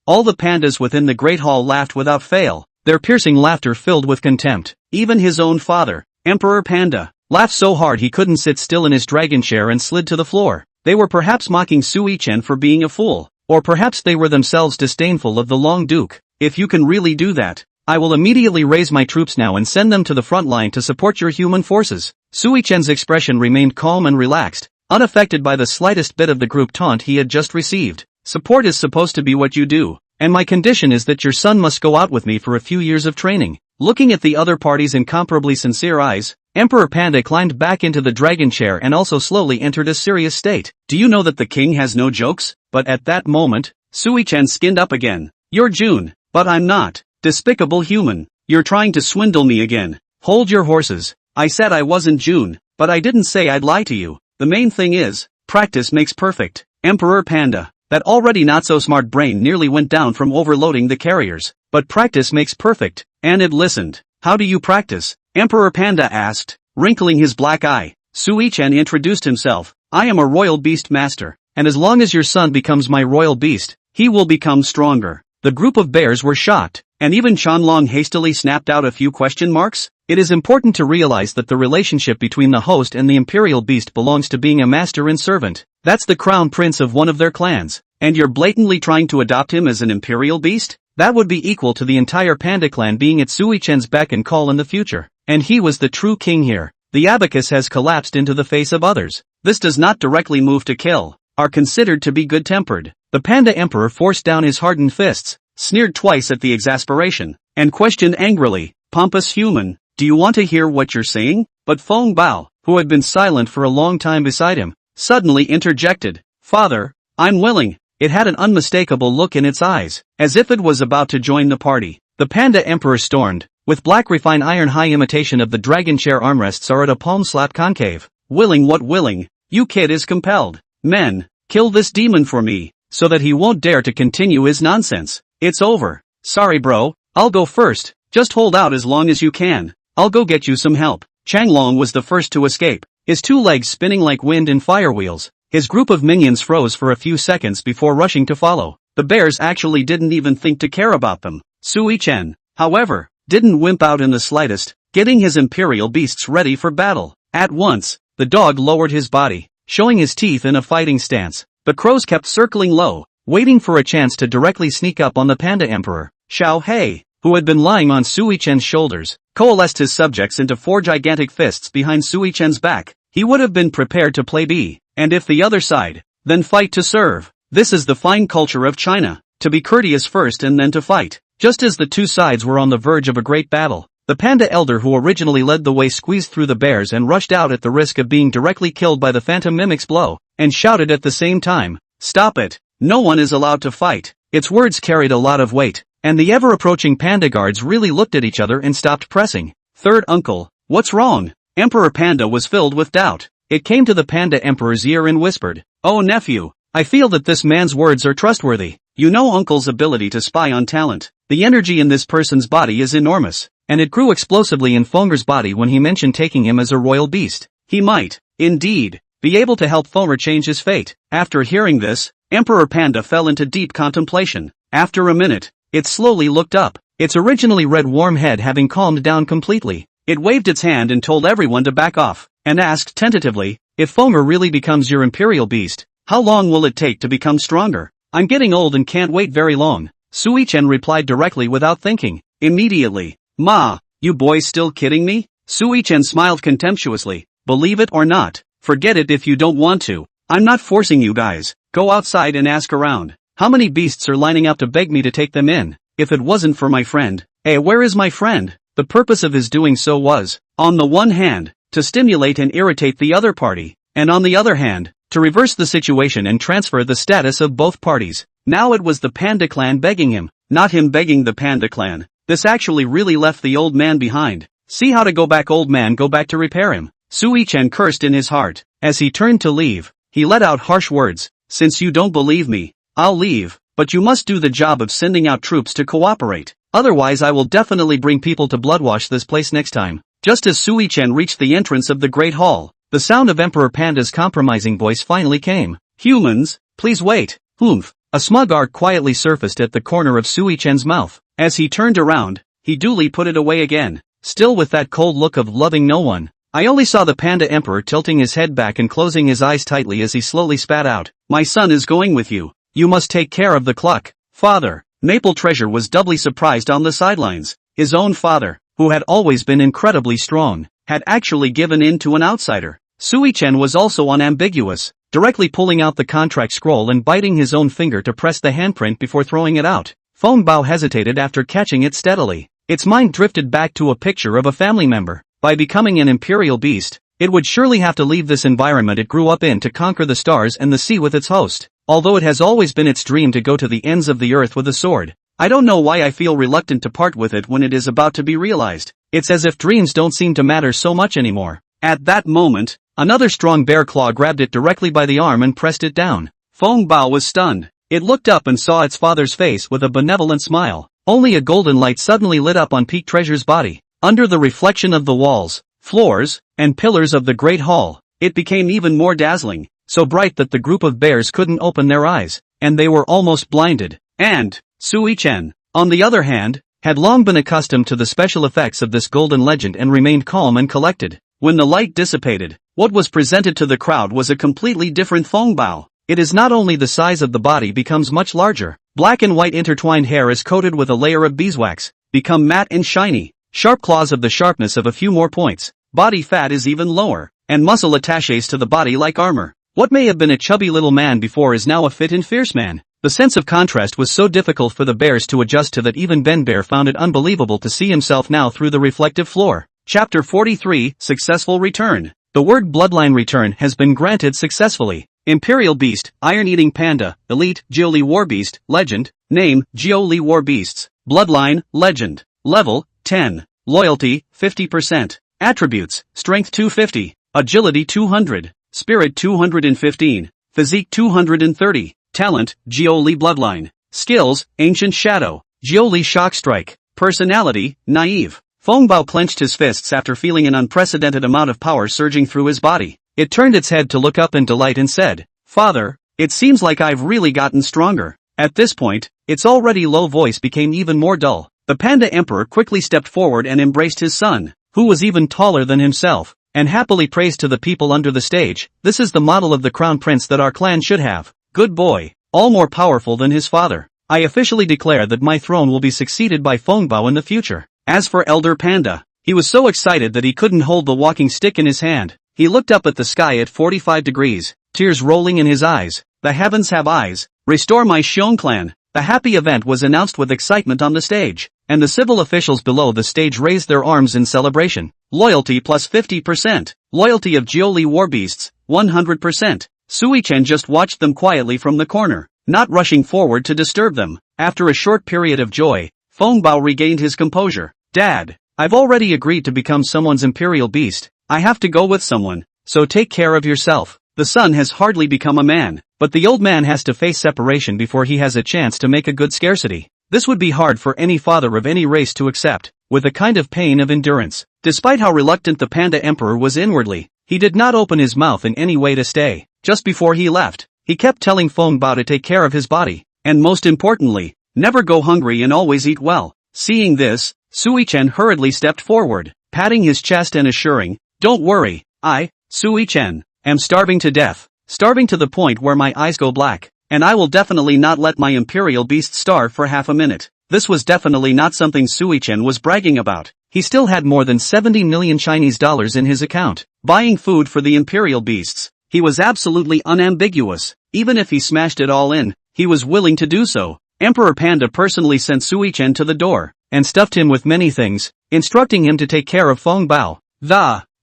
Speaker 1: All the pandas within the great hall laughed without fail, their piercing laughter filled with contempt. Even his own father, Emperor Panda, laughed so hard he couldn't sit still in his dragon chair and slid to the floor. They were perhaps mocking Sui-chen for being a fool. Or perhaps they were themselves disdainful of the long duke. If you can really do that, I will immediately raise my troops now and send them to the front line to support your human forces. Sui Chen's expression remained calm and relaxed, unaffected by the slightest bit of the group taunt he had just received. Support is supposed to be what you do, and my condition is that your son must go out with me for a few years of training. Looking at the other party's incomparably sincere eyes, Emperor Panda climbed back into the dragon chair and also slowly entered a serious state. Do you know that the king has no jokes? But at that moment, Sui Chen skinned up again. You're June, but I'm not. Despicable human. You're trying to swindle me again. Hold your horses. I said I wasn't June, but I didn't say I'd lie to you. The main thing is, practice makes perfect. Emperor Panda. That already not-so-smart brain nearly went down from overloading the carriers. But practice makes perfect, and it listened. How do you practice? Emperor Panda asked, wrinkling his black eye. Sui Chen introduced himself. I am a royal beast master, and as long as your son becomes my royal beast, he will become stronger. The group of bears were shocked, and even Chanlong hastily snapped out a few question marks. It is important to realize that the relationship between the host and the imperial beast belongs to being a master and servant. That's the crown prince of one of their clans, and you're blatantly trying to adopt him as an imperial beast? That would be equal to the entire Panda clan being at Sui Chen's beck and call in the future. And he was the true king here. The abacus has collapsed into the face of others. This does not directly move to kill, are considered to be good-tempered. The Panda Emperor forced down his hardened fists, sneered twice at the exasperation, and questioned angrily, pompous human, do you want to hear what you're saying? But Feng Bao, who had been silent for a long time beside him, suddenly interjected, Father, I'm willing. It had an unmistakable look in its eyes, as if it was about to join the party. The Panda Emperor stormed, with black refined iron high imitation of the dragon chair armrests are at a palm slap concave. Willing what willing? You kid is compelled. Men, kill this demon for me, so that he won't dare to continue his nonsense. It's over. Sorry bro, I'll go first, just hold out as long as you can. I'll go get you some help. Changlong was the first to escape, his two legs spinning like wind in fire wheels. His group of minions froze for a few seconds before rushing to follow. The bears actually didn't even think to care about them. Sui Chen, however, didn't wimp out in the slightest, getting his imperial beasts ready for battle. At once, the dog lowered his body, showing his teeth in a fighting stance. The crows kept circling low, waiting for a chance to directly sneak up on the Panda Emperor. Xiao Hei, who had been lying on Sui Chen's shoulders, coalesced his subjects into 4 gigantic fists behind Sui Chen's back. He would have been prepared to play B, and if the other side, then fight to serve. This is the fine culture of China, to be courteous first and then to fight. Just as the two sides were on the verge of a great battle, the Panda Elder who originally led the way squeezed through the bears and rushed out at the risk of being directly killed by the Phantom Mimic's blow, and shouted at the same time, Stop it! No one is allowed to fight. Its words carried a lot of weight, and the ever-approaching Panda guards really looked at each other and stopped pressing. Third uncle, what's wrong? Emperor Panda was filled with doubt. It came to the Panda Emperor's ear and whispered, Oh nephew, I feel that this man's words are trustworthy. You know Uncle's ability to spy on talent. The energy in this person's body is enormous, and it grew explosively in Fonger's body when he mentioned taking him as a royal beast. He might, indeed, be able to help Fonger change his fate. After hearing this, Emperor Panda fell into deep contemplation. After a minute, it slowly looked up, its originally red warm head having calmed down completely. It waved its hand and told everyone to back off, and asked tentatively, if Fonger really becomes your imperial beast, how long will it take to become stronger? I'm getting old and can't wait very long. Sui Chen replied directly without thinking. Immediately. Ma, you boys still kidding me? Sui Chen smiled contemptuously. Believe it or not, forget it if you don't want to. I'm not forcing you guys. Go outside and ask around. How many beasts are lining up to beg me to take them in? If it wasn't for my friend. Hey, where is my friend? The purpose of his doing so was, on the one hand, to stimulate and irritate the other party, and on the other hand, to reverse the situation and transfer the status of both parties. Now it was the Panda clan begging him, not him begging the Panda clan. This actually really left the old man behind. See how to go back, old man, go back to repair him. Sui Chen cursed in his heart. As he turned to leave, he let out harsh words. Since you don't believe me, I'll leave, but you must do the job of sending out troops to cooperate. Otherwise I will definitely bring people to bloodwash this place next time. Just as Sui Chen reached the entrance of the Great Hall, the sound of Emperor Panda's compromising voice finally came. Humans, please wait. Humph. A smug arc quietly surfaced at the corner of Sui Chen's mouth. As he turned around, he duly put it away again, still with that cold look of loving no one. I only saw the Panda Emperor tilting his head back and closing his eyes tightly as he slowly spat out. My son is going with you. You must take care of the cluck, father. Maple Treasure was doubly surprised on the sidelines. His own father, who had always been incredibly strong, had actually given in to an outsider. Sui-chen was also unambiguous, directly pulling out the contract scroll and biting his own finger to press the handprint before throwing it out. Feng Bao hesitated after catching it steadily. Its mind drifted back to a picture of a family member. By becoming an imperial beast, it would surely have to leave this environment it grew up in to conquer the stars and the sea with its host. Although it has always been its dream to go to the ends of the earth with a sword, I don't know why I feel reluctant to part with it when it is about to be realized. It's as if dreams don't seem to matter so much anymore. At that moment, another strong bear claw grabbed it directly by the arm and pressed it down. Feng Bao was stunned. It looked up and saw its father's face with a benevolent smile. Only a golden light suddenly lit up on Peak Treasure's body. Under the reflection of the walls, floors, and pillars of the Great Hall, it became even more dazzling, so bright that the group of bears couldn't open their eyes, and they were almost blinded. And Sui-chen, on the other hand, had long been accustomed to the special effects of this golden legend and remained calm and collected. When the light dissipated, what was presented to the crowd was a completely different Feng Bao. It is not only the size of the body becomes much larger, black and white intertwined hair is coated with a layer of beeswax, become matte and shiny, sharp claws of the sharpness of a few more points, body fat is even lower, and muscle attaches to the body like armor. What may have been a chubby little man before is now a fit and fierce man. The sense of contrast was so difficult for the bears to adjust to that even Ben Bear found it unbelievable to see himself now through the reflective floor. Chapter 43, Successful Return. The word bloodline return has been granted successfully. Imperial Beast, Iron-Eating Panda, Elite, Jiuli War Beast, Legend, Name, Jiuli War Beasts, Bloodline, Legend, Level, 10, Loyalty, 50%, Attributes, Strength 250, Agility 200, Spirit 215, Physique 230, Talent, Jiuli Bloodline, Skills, Ancient Shadow, Jiuli Shock Strike, Personality, Naive. Feng Bao clenched his fists after feeling an unprecedented amount of power surging through his body. It turned its head to look up in delight and said, "Father, it seems like I've really gotten stronger." At this point, its already low voice became even more dull. The Panda Emperor quickly stepped forward and embraced his son, who was even taller than himself, and happily praised to the people under the stage, "This is the model of the crown prince that our clan should have. Good boy, all more powerful than his father. I officially declare that my throne will be succeeded by Feng Bao in the future." As for Elder Panda, he was so excited that he couldn't hold the walking stick in his hand. He looked up at the sky at 45 degrees, tears rolling in his eyes. The heavens have eyes. Restore my Xiong clan. The happy event was announced with excitement on the stage, and the civil officials below the stage raised their arms in celebration. Loyalty plus 50%. Loyalty of Jiuli War Beasts, 100%. Sui-chen just watched them quietly from the corner, not rushing forward to disturb them. After a short period of joy, Feng Bao regained his composure. "Dad, I've already agreed to become someone's imperial beast. I have to go with someone, so take care of yourself." The son has hardly become a man, but the old man has to face separation before he has a chance to make a good scarcity. This would be hard for any father of any race to accept, with a kind of pain of endurance. Despite how reluctant the Panda Emperor was inwardly, he did not open his mouth in any way to stay. Just before he left, he kept telling Feng Bao to take care of his body, and most importantly, never go hungry and always eat well. Seeing this, Sui-chen hurriedly stepped forward, patting his chest and assuring, "Don't worry, I, Sui-chen, am starving to death, starving to the point where my eyes go black, and I will definitely not let my imperial beast starve for half a minute." This was definitely not something Sui-chen was bragging about. He still had more than 70 million Chinese dollars in his account. Buying food for the imperial beasts, he was absolutely unambiguous. Even if he smashed it all in, he was willing to do so. Emperor Panda personally sent Sui-chen to the door, and stuffed him with many things, instructing him to take care of Feng Bao.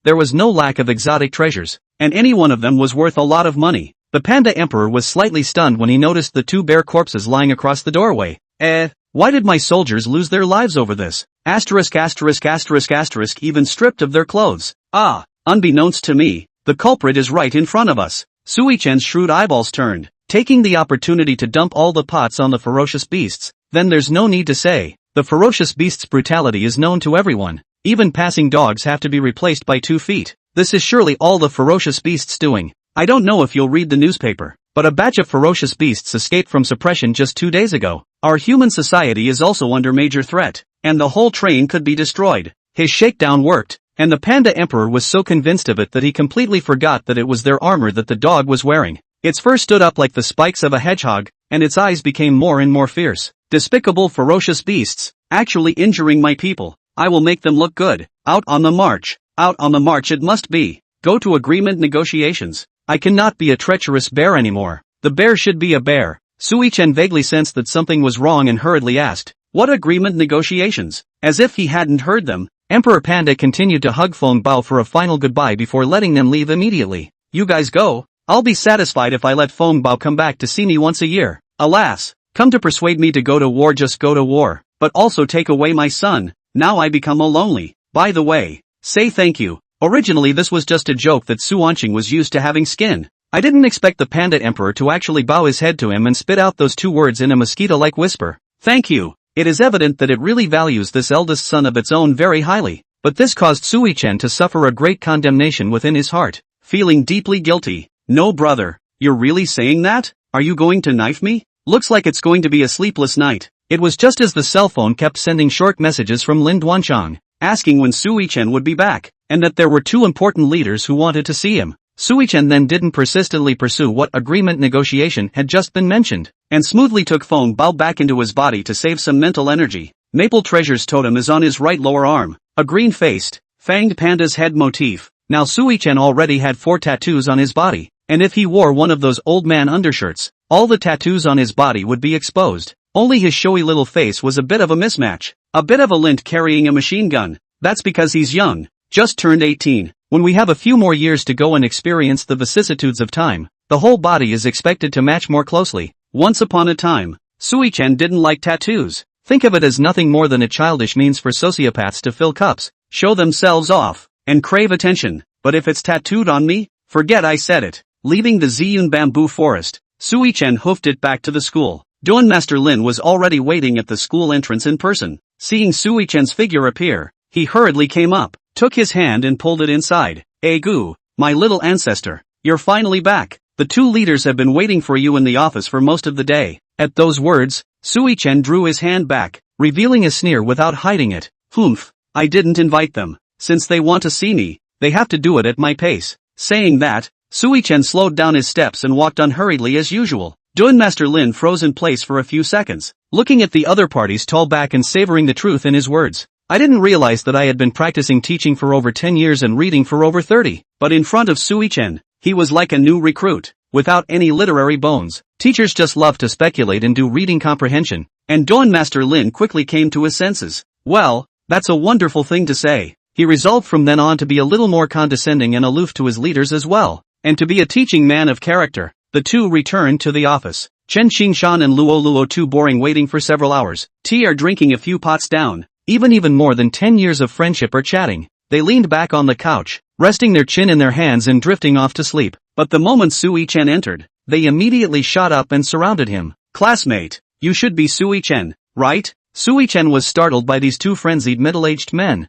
Speaker 1: There was no lack of exotic treasures, and any one of them was worth a lot of money. The Panda Emperor was slightly stunned when he noticed the two bear corpses lying across the doorway. Why did my soldiers lose their lives over this? ******, even stripped of their clothes. Unbeknownst to me, the culprit is right in front of us. Sui-chen's shrewd eyeballs turned, taking the opportunity to dump all the pots on the ferocious beasts. Then there's no need to say, the ferocious beast's brutality is known to everyone. Even passing dogs have to be replaced by 2 feet. This is surely all the ferocious beasts doing. I don't know if you'll read the newspaper, but a batch of ferocious beasts escaped from suppression just 2 days ago. Our human society is also under major threat, and the whole train could be destroyed. His shakedown worked, and the Panda Emperor was so convinced of it that he completely forgot that it was their armor that the dog was wearing. Its fur stood up like the spikes of a hedgehog, and its eyes became more and more fierce. Despicable, ferocious beasts, actually injuring my people. I will make them look good. Out on the march. Out on the march it must be. Go to agreement negotiations. I cannot be a treacherous bear anymore. The bear should be a bear. Sui-chen vaguely sensed that something was wrong and hurriedly asked, "What agreement negotiations?" As if he hadn't heard them, Emperor Panda continued to hug Feng Bao for a final goodbye before letting them leave immediately. "You guys go. I'll be satisfied if I let Feng Bao come back to see me once a year. Alas, come to persuade me to go to war, just go to war, but also take away my son. Now I become lonely. By the way, say thank you." Originally this was just a joke that Su Wanqing was used to having skin. I didn't expect the Panda Emperor to actually bow his head to him and spit out those two words in a mosquito-like whisper. "Thank you." It is evident that it really values this eldest son of its own very highly, but this caused Sui-chen to suffer a great condemnation within his heart, feeling deeply guilty. "No brother, you're really saying that? Are you going to knife me? Looks like it's going to be a sleepless night." It was just as the cell phone kept sending short messages from Lin Duanchang, asking when Sui-chen would be back, and that there were two important leaders who wanted to see him. Sui-chen then didn't persistently pursue what agreement negotiation had just been mentioned, and smoothly took Feng Bao back into his body to save some mental energy. Maple Treasure's totem is on his right lower arm, a green-faced, fanged panda's head motif. Now Sui-chen already had 4 tattoos on his body, and if he wore one of those old man undershirts, all the tattoos on his body would be exposed. Only his showy little face was a bit of a mismatch. A bit of a lint carrying a machine gun. That's because he's young, just turned 18. When we have a few more years to go and experience the vicissitudes of time, the whole body is expected to match more closely. Once upon a time, Sui-chen didn't like tattoos. Think of it as nothing more than a childish means for sociopaths to fill cups, show themselves off, and crave attention. But if it's tattooed on me, forget I said it. Leaving the Ziyun bamboo forest, Sui-chen hoofed it back to the school. Duan Master Lin was already waiting at the school entrance in person. Seeing Sui-chen's figure appear, he hurriedly came up, took his hand and pulled it inside. "Egu, my little ancestor, you're finally back. The two leaders have been waiting for you in the office for most of the day." At those words, Sui-chen drew his hand back, revealing a sneer without hiding it. "Humph, I didn't invite them. Since they want to see me, they have to do it at my pace." Saying that, Sui-chen slowed down his steps and walked unhurriedly as usual. Duan Master Lin froze in place for a few seconds, looking at the other party's tall back and savoring the truth in his words. I didn't realize that I had been practicing teaching for over 10 years and reading for over 30, but in front of Sui-chen, he was like a new recruit, without any literary bones. Teachers just love to speculate and do reading comprehension, and Duan Master Lin quickly came to his senses. "Well, that's a wonderful thing to say." He resolved from then on to be a little more condescending and aloof to his leaders as well, and to be a teaching man of character. The two returned to the office. Chen Qingshan and Luo Luo too boring waiting for several hours. Tea are drinking a few pots down. Even more than 10 years of friendship are chatting. They leaned back on the couch, resting their chin in their hands and drifting off to sleep. But the moment Sui-chen entered, they immediately shot up and surrounded him. "Classmate, you should be Sui-chen, right?" Sui-chen was startled by these two frenzied middle-aged men.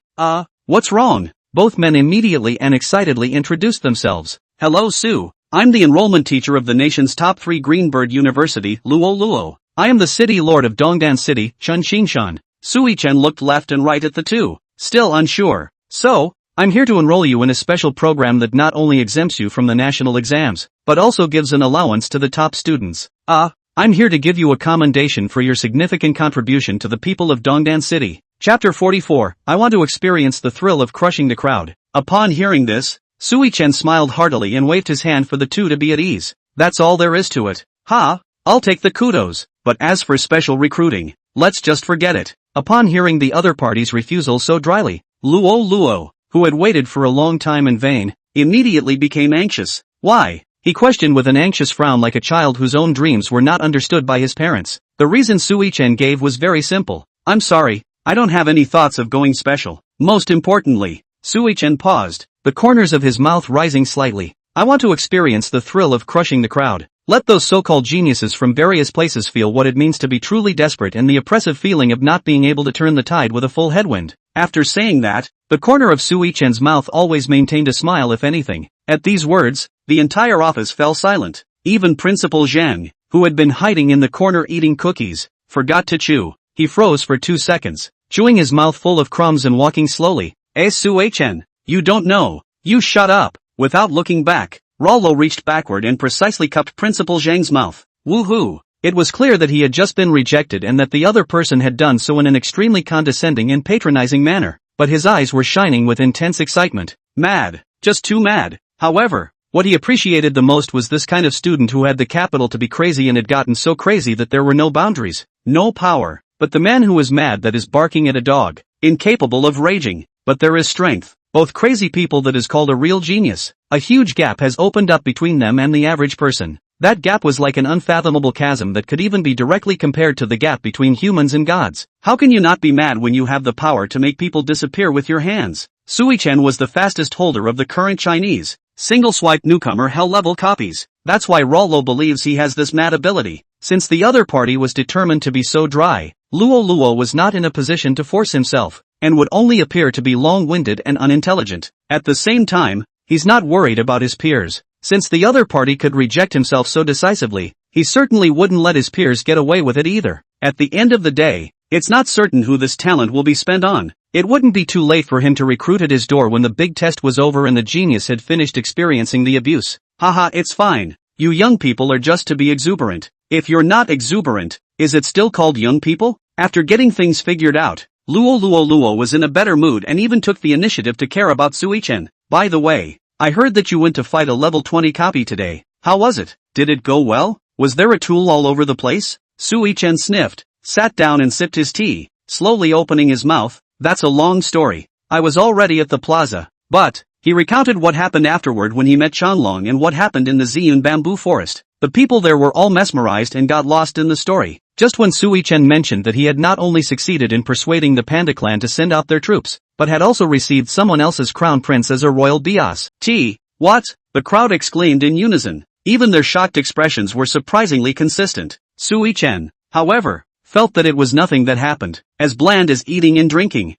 Speaker 1: What's wrong?" Both men immediately and excitedly introduced themselves. "Hello Su, I'm the enrollment teacher of the nation's top 3 Greenbird University, Luo Luo. I am the city lord of Dongdan City, Chen Qingshan." Sui-chen looked left and right at the two, still unsure. "So, I'm here to enroll you in a special program that not only exempts you from the national exams, but also gives an allowance to the top students. I'm here to give you a commendation for your significant contribution to the people of Dongdan City." Chapter 44, I want to experience the thrill of crushing the crowd. Upon hearing this, Sui-chen smiled heartily and waved his hand for the two to be at ease. "That's all there is to it. I'll take the kudos, but as for special recruiting, let's just forget it." Upon hearing the other party's refusal so dryly, Luo Luo, who had waited for a long time in vain, immediately became anxious. "Why?" he questioned with an anxious frown like a child whose own dreams were not understood by his parents. The reason Sui-chen gave was very simple. "I'm sorry, I don't have any thoughts of going special. Most importantly," Sui-chen paused, the corners of his mouth rising slightly. "I want to experience the thrill of crushing the crowd. Let those so-called geniuses from various places feel what it means to be truly desperate and the oppressive feeling of not being able to turn the tide with a full headwind." After saying that, the corner of Sui-chen's mouth always maintained a smile if anything. At these words, the entire office fell silent. Even Principal Zhang, who had been hiding in the corner eating cookies, forgot to chew. He froze for 2 seconds, chewing his mouth full of crumbs and walking slowly. Sui-chen, you don't know. You shut up." Without looking back, Rollo reached backward and precisely cupped Principal Zhang's mouth. Woohoo! It was clear that he had just been rejected and that the other person had done so in an extremely condescending and patronizing manner, but his eyes were shining with intense excitement. Mad. Just too mad. However, what he appreciated the most was this kind of student who had the capital to be crazy and had gotten so crazy that there were no boundaries, no power, but the man who was mad that is barking at a dog, incapable of raging, but there is strength. Both crazy people that is called a real genius. A huge gap has opened up between them and the average person. That gap was like an unfathomable chasm that could even be directly compared to the gap between humans and gods. How can you not be mad when you have the power to make people disappear with your hands? Sui Chen was the fastest holder of the current Chinese single-swipe newcomer hell-level copies. That's why Rollo believes he has this mad ability. Since the other party was determined to be so dry, Luo was not in a position to force himself, and would only appear to be long-winded and unintelligent. At the same time, he's not worried about his peers. Since the other party could reject himself so decisively, he certainly wouldn't let his peers get away with it either. At the end of the day, it's not certain who this talent will be spent on. It wouldn't be too late for him to recruit at his door when the big test was over and the genius had finished experiencing the abuse. Haha, it's fine. You young people are just to be exuberant. If you're not exuberant, is it still called young people? After getting things figured out, Luo was in a better mood and even took the initiative to care about Sui Chen. By the way, I heard that you went to fight a level 20 copy today. How was it? Did it go well? Was there a tool all over the place? Sui Chen sniffed, sat down and sipped his tea, slowly opening his mouth. That's a long story. I was already at the plaza, but, he recounted what happened afterward when he met Chanlong and what happened in the Ziyun bamboo forest. The people there were all mesmerized and got lost in the story. Just when Sui Chen mentioned that he had not only succeeded in persuading the Panda clan to send out their troops, but had also received someone else's crown prince as a royal bias. What? The crowd exclaimed in unison. Even their shocked expressions were surprisingly consistent. Sui Chen, however, felt that it was nothing that happened, as bland as eating and drinking.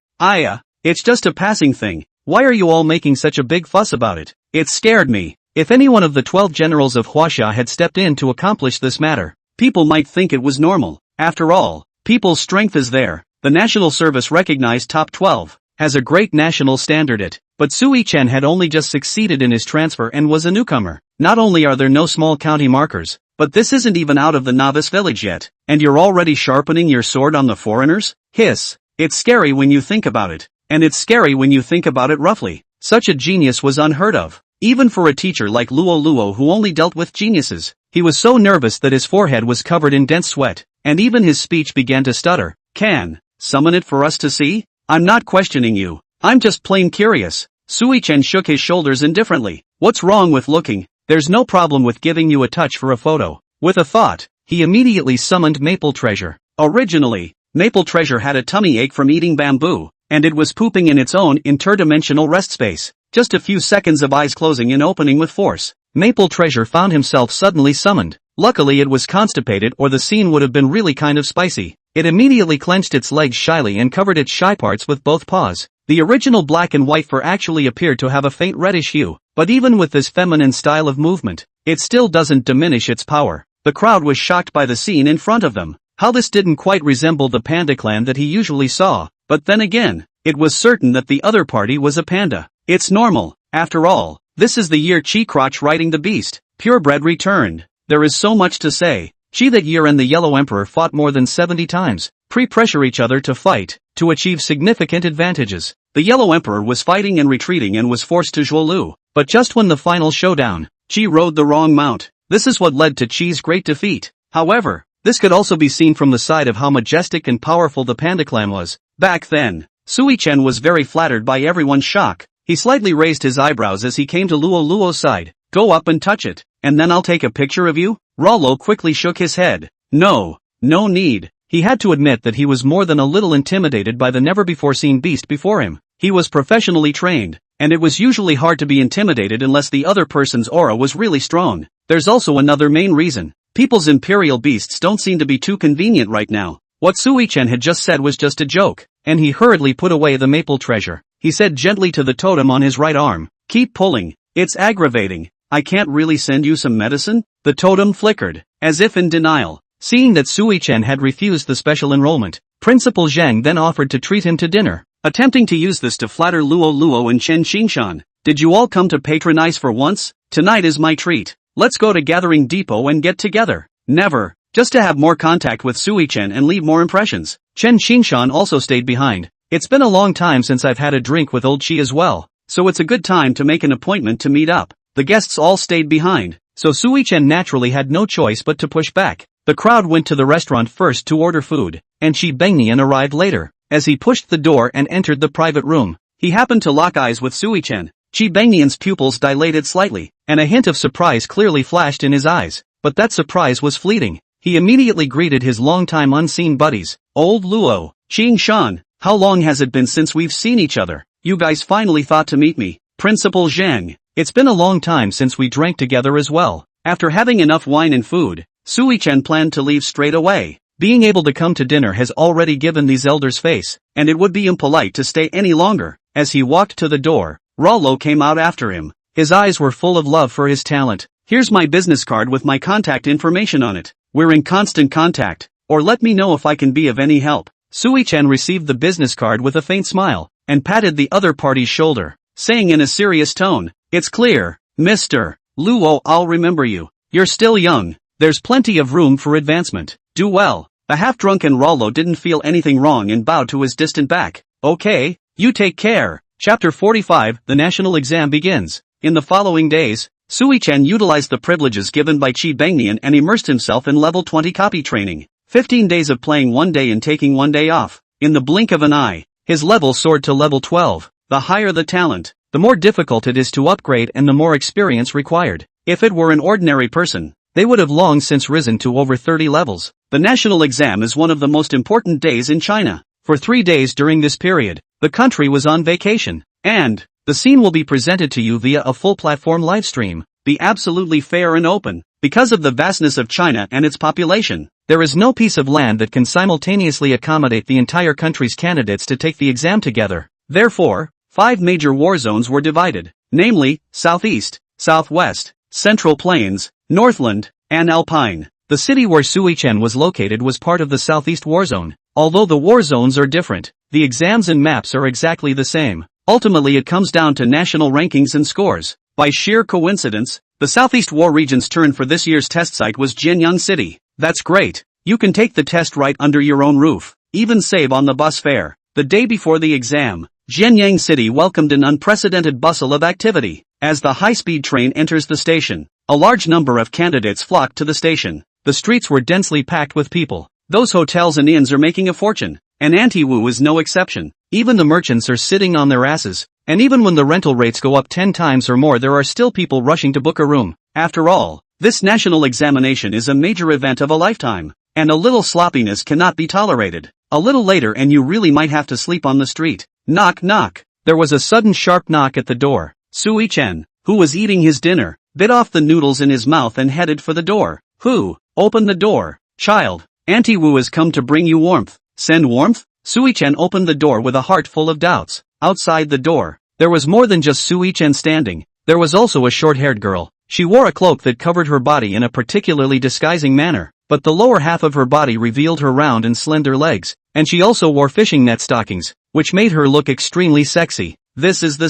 Speaker 1: It's just a passing thing. Why are you all making such a big fuss about it? It scared me. If any one of the 12 generals of Huaxia had stepped in to accomplish this matter, people might think it was normal. After all, people's strength is there. The National Service recognized Top 12, has a great national standard it. But Sui Chen had only just succeeded in his transfer and was a newcomer. Not only are there no small county markers, but this isn't even out of the novice village yet, and you're already sharpening your sword on the foreigners? Hiss. It's scary when you think about it. And it's scary when you think about it roughly. Such a genius was unheard of. Even for a teacher like Luo who only dealt with geniuses. He was so nervous that his forehead was covered in dense sweat, and even his speech began to stutter. Can summon it for us to see? I'm not questioning you. I'm just plain curious. Sui Chen shook his shoulders indifferently. What's wrong with looking? There's no problem with giving you a touch for a photo. With a thought, he immediately summoned Maple Treasure. Originally, Maple Treasure had a tummy ache from eating bamboo, and it was pooping in its own interdimensional rest space. Just a few seconds of eyes closing and opening with force. Maple Treasure found himself suddenly summoned. Luckily it was constipated or the scene would have been really kind of spicy. It immediately clenched its legs shyly and covered its shy parts with both paws. The original black and white fur actually appeared to have a faint reddish hue, but even with this feminine style of movement, it still doesn't diminish its power. The crowd was shocked by the scene in front of them. How this didn't quite resemble the panda clan that he usually saw, but then again, it was certain that the other party was a panda. It's normal, after all, this is the year Chi Crotch riding the beast, purebred returned. There is so much to say. Chi that year and the Yellow Emperor fought more than 70 times, pre-pressure each other to fight, to achieve significant advantages. The Yellow Emperor was fighting and retreating and was forced to Zhuolu, but just when the final showdown, Chi rode the wrong mount. This is what led to Chi's great defeat. However, this could also be seen from the side of how majestic and powerful the Panda clan was. Back then, Sui Chen was very flattered by everyone's shock. He slightly raised his eyebrows as he came to Luo's side. Go up and touch it, and then I'll take a picture of you? Rollo quickly shook his head. No need. He had to admit that he was more than a little intimidated by the never-before-seen beast before him. He was professionally trained, and it was usually hard to be intimidated unless the other person's aura was really strong. There's also another main reason. People's imperial beasts don't seem to be too convenient right now. What Sui Chen had just said was just a joke, and he hurriedly put away the Maple Treasure. He said gently to the totem on his right arm, keep pulling, it's aggravating. I can't really send you some medicine? The totem flickered, as if in denial. Seeing that Sui Chen had refused the special enrollment, Principal Zhang then offered to treat him to dinner, attempting to use this to flatter Luo and Chen Xingshan. Did you all come to patronize for once? Tonight is my treat. Let's go to Gathering Depot and get together. Never. Just to have more contact with Sui-chen and leave more impressions. Chen Xingshan also stayed behind. It's been a long time since I've had a drink with old Chi as well, so it's a good time to make an appointment to meet up. The guests all stayed behind, so Sui-chen naturally had no choice but to push back. The crowd went to the restaurant first to order food, and Chi Bengnian arrived later. As he pushed the door and entered the private room, he happened to lock eyes with Sui-chen. Chi Bengnian's pupils dilated slightly, and a hint of surprise clearly flashed in his eyes, but that surprise was fleeting. He immediately greeted his long-time unseen buddies. Old Luo, Xingshan, how long has it been since we've seen each other? You guys finally thought to meet me. Principal Zhang, it's been a long time since we drank together as well. After having enough wine and food, Sui-chen planned to leave straight away. Being able to come to dinner has already given these elders face, and it would be impolite to stay any longer. As he walked to the door, Rollo came out after him. His eyes were full of love for his talent. Here's my business card with my contact information on it. We're in constant contact, or let me know if I can be of any help. Sui-chen received the business card with a faint smile, and patted the other party's shoulder, saying in a serious tone, "It's clear, Mr. Luo, I'll remember you. You're still young. There's plenty of room for advancement. Do well." The half-drunken Rollo didn't feel anything wrong and bowed to his distant back. "Okay, you take care." Chapter 45, The National Exam begins. In the following days, Sui-chen utilized the privileges given by Chi Bengnian and immersed himself in level 20 copy training. 15 days of playing one day and taking one day off. In the blink of an eye, his level soared to level 12. The higher the talent, the more difficult it is to upgrade and the more experience required. If it were an ordinary person, they would have long since risen to over 30 levels. The national exam is one of the most important days in China. For 3 days during this period, the country was on vacation, and the scene will be presented to you via a full platform livestream. Be absolutely fair and open. Because of the vastness of China and its population, there is no piece of land that can simultaneously accommodate the entire country's candidates to take the exam together. Therefore, 5 major war zones were divided, namely, Southeast, Southwest, Central Plains, Northland, and Alpine. The city where Sui-chen was located was part of the Southeast War Zone. Although the war zones are different, the exams and maps are exactly the same. Ultimately it comes down to national rankings and scores. By sheer coincidence, the Southeast War region's turn for this year's test site was Jianyang City. That's great. You can take the test right under your own roof, even save on the bus fare. The day before the exam, Jianyang City welcomed an unprecedented bustle of activity. As the high-speed train enters the station, a large number of candidates flocked to the station. The streets were densely packed with people. Those hotels and inns are making a fortune, and Antiwu is no exception. Even the merchants are sitting on their asses, and even when the rental rates go up 10 times or more, there are still people rushing to book a room. After all, this national examination is a major event of a lifetime, and a little sloppiness cannot be tolerated. A little later and you really might have to sleep on the street. Knock knock. There was a sudden sharp knock at the door. Sui-chen, who was eating his dinner, bit off the noodles in his mouth and headed for the door. "Who? Open the door. Child. Auntie Wu has come to bring you warmth." "Send warmth?" Sui-chen opened the door with a heart full of doubts. Outside the door, there was more than just Sui-chen standing. There was also a short-haired girl. She wore a cloak that covered her body in a particularly disguising manner, but the lower half of her body revealed her round and slender legs, and she also wore fishing net stockings, which made her look extremely sexy. "This is the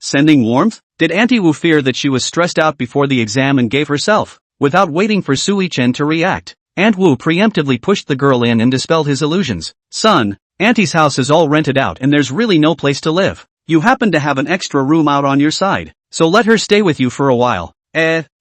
Speaker 1: sending warmth?" Did Auntie Wu fear that she was stressed out before the exam and gave herself? Without waiting for Sui-chen to react, Aunt Wu preemptively pushed the girl in and dispelled his illusions. "Son, Auntie's house is all rented out and there's really no place to live. You happen to have an extra room out on your side, so let her stay with you for a while."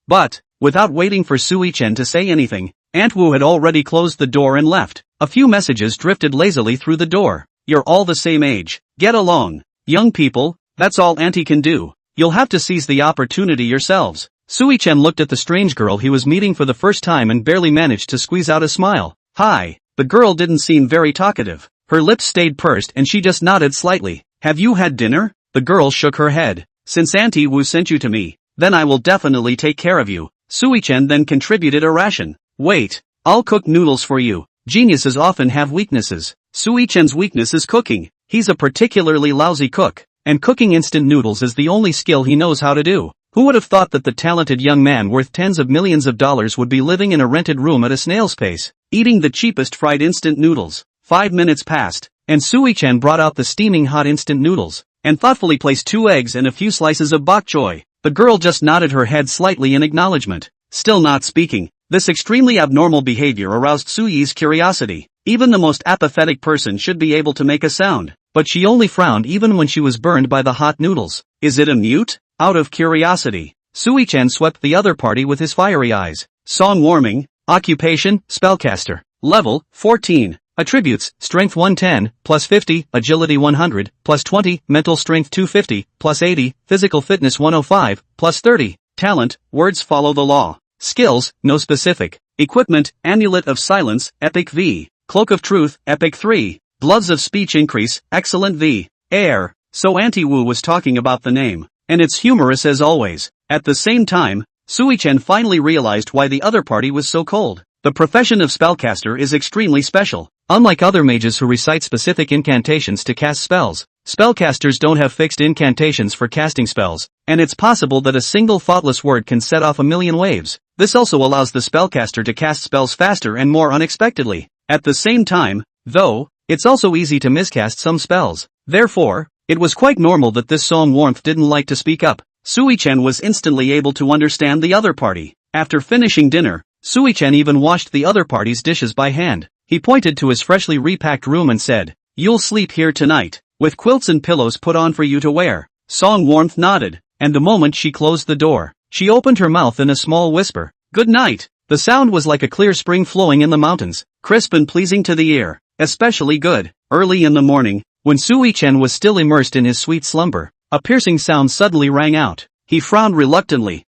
Speaker 1: But, without waiting for Sui-chen to say anything, Aunt Wu had already closed the door and left. A few messages drifted lazily through the door. "You're all the same age. Get along. Young people, that's all Auntie can do. You'll have to seize the opportunity yourselves." Sui-chen looked at the strange girl he was meeting for the first time and barely managed to squeeze out a smile. "Hi." The girl didn't seem very talkative. Her lips stayed pursed and she just nodded slightly. "Have you had dinner?" The girl shook her head. "Since Auntie Wu sent you to me, then I will definitely take care of you." Sui-chen then contributed a ration. "Wait, I'll cook noodles for you." Geniuses often have weaknesses. Sui-chen's weakness is cooking. He's a particularly lousy cook, and cooking instant noodles is the only skill he knows how to do. Who would have thought that the talented young man worth tens of millions of dollars would be living in a rented room at a snail's pace, eating the cheapest fried instant noodles? 5 minutes passed, and Sui-chen brought out the steaming hot instant noodles. and thoughtfully placed 2 eggs and a few slices of bok choy. The girl just nodded her head slightly in acknowledgement. Still not speaking. This extremely abnormal behavior aroused Suyi's curiosity. Even the most apathetic person should be able to make a sound. But she only frowned even when she was burned by the hot noodles. Is it a mute? Out of curiosity, Sui-chan swept the other party with his fiery eyes. Song warming. Occupation, spellcaster. Level, 14. Attributes, strength 110, plus 50, agility 100, plus 20, mental strength 250, plus 80, physical fitness 105, plus 30. Talent, words follow the law. Skills, no specific. Equipment, amulet of silence, epic V. Cloak of truth, epic 3. Gloves of speech increase, excellent V. Air. So Auntie Wu was talking about the name. And it's humorous as always. At the same time, Sui-chan finally realized why the other party was so cold. The profession of spellcaster is extremely special. Unlike other mages who recite specific incantations to cast spells, spellcasters don't have fixed incantations for casting spells, and it's possible that a single thoughtless word can set off a million waves. This also allows the spellcaster to cast spells faster and more unexpectedly. At the same time, though, it's also easy to miscast some spells. Therefore, it was quite normal that this Song Warmth didn't like to speak up. Sui-chan was instantly able to understand the other party. After finishing dinner, Sui-chan even washed the other party's dishes by hand. He pointed to his freshly repacked room and said, "You'll sleep here tonight, with quilts and pillows put on for you to wear." Song Warmth nodded, and the moment she closed the door, she opened her mouth in a small whisper. "Good night." The sound was like a clear spring flowing in the mountains, crisp and pleasing to the ear. Especially good. Early in the morning, when Sui-chan was still immersed in his sweet slumber, a piercing sound suddenly rang out. He frowned reluctantly.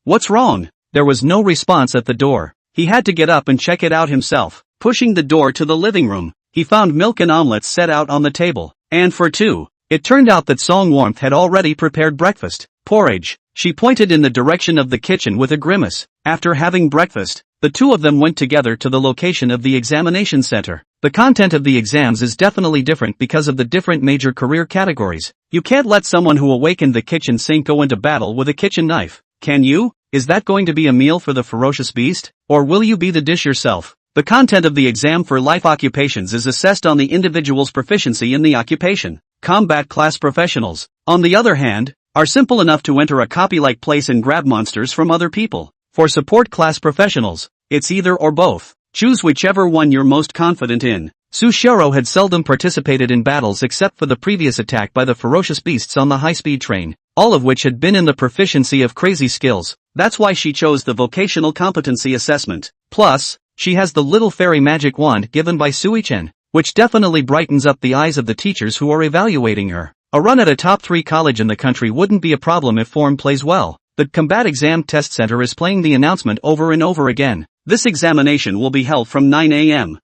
Speaker 1: What's wrong? There was no response at the door. He had to get up and check it out himself. Pushing the door to the living room, he found milk and omelets set out on the table. And for two. It turned out that Song Warmth had already prepared breakfast. Porridge. She pointed in the direction of the kitchen with a grimace. After having breakfast, the two of them went together to the location of the examination center. The content of the exams is definitely different because of the different major career categories. You can't let someone who awakened the kitchen sink go into battle with a kitchen knife, can you? Is that going to be a meal for the ferocious beast? Or will you be the dish yourself? The content of the exam for life occupations is assessed on the individual's proficiency in the occupation. Combat class professionals, on the other hand, are simple enough to enter a copy-like place and grab monsters from other people. For support class professionals, it's either or both. Choose whichever one you're most confident in. Sushiro had seldom participated in battles except for the previous attack by the ferocious beasts on the high-speed train, all of which had been in the proficiency of crazy skills. That's why she chose the vocational competency assessment. Plus, she has the little fairy magic wand given by Sui-chan, which definitely brightens up the eyes of the teachers who are evaluating her. A run at a top 3 college in the country wouldn't be a problem if form plays well. The Combat Exam Test Center is playing the announcement over and over again. This examination will be held from 9 a.m.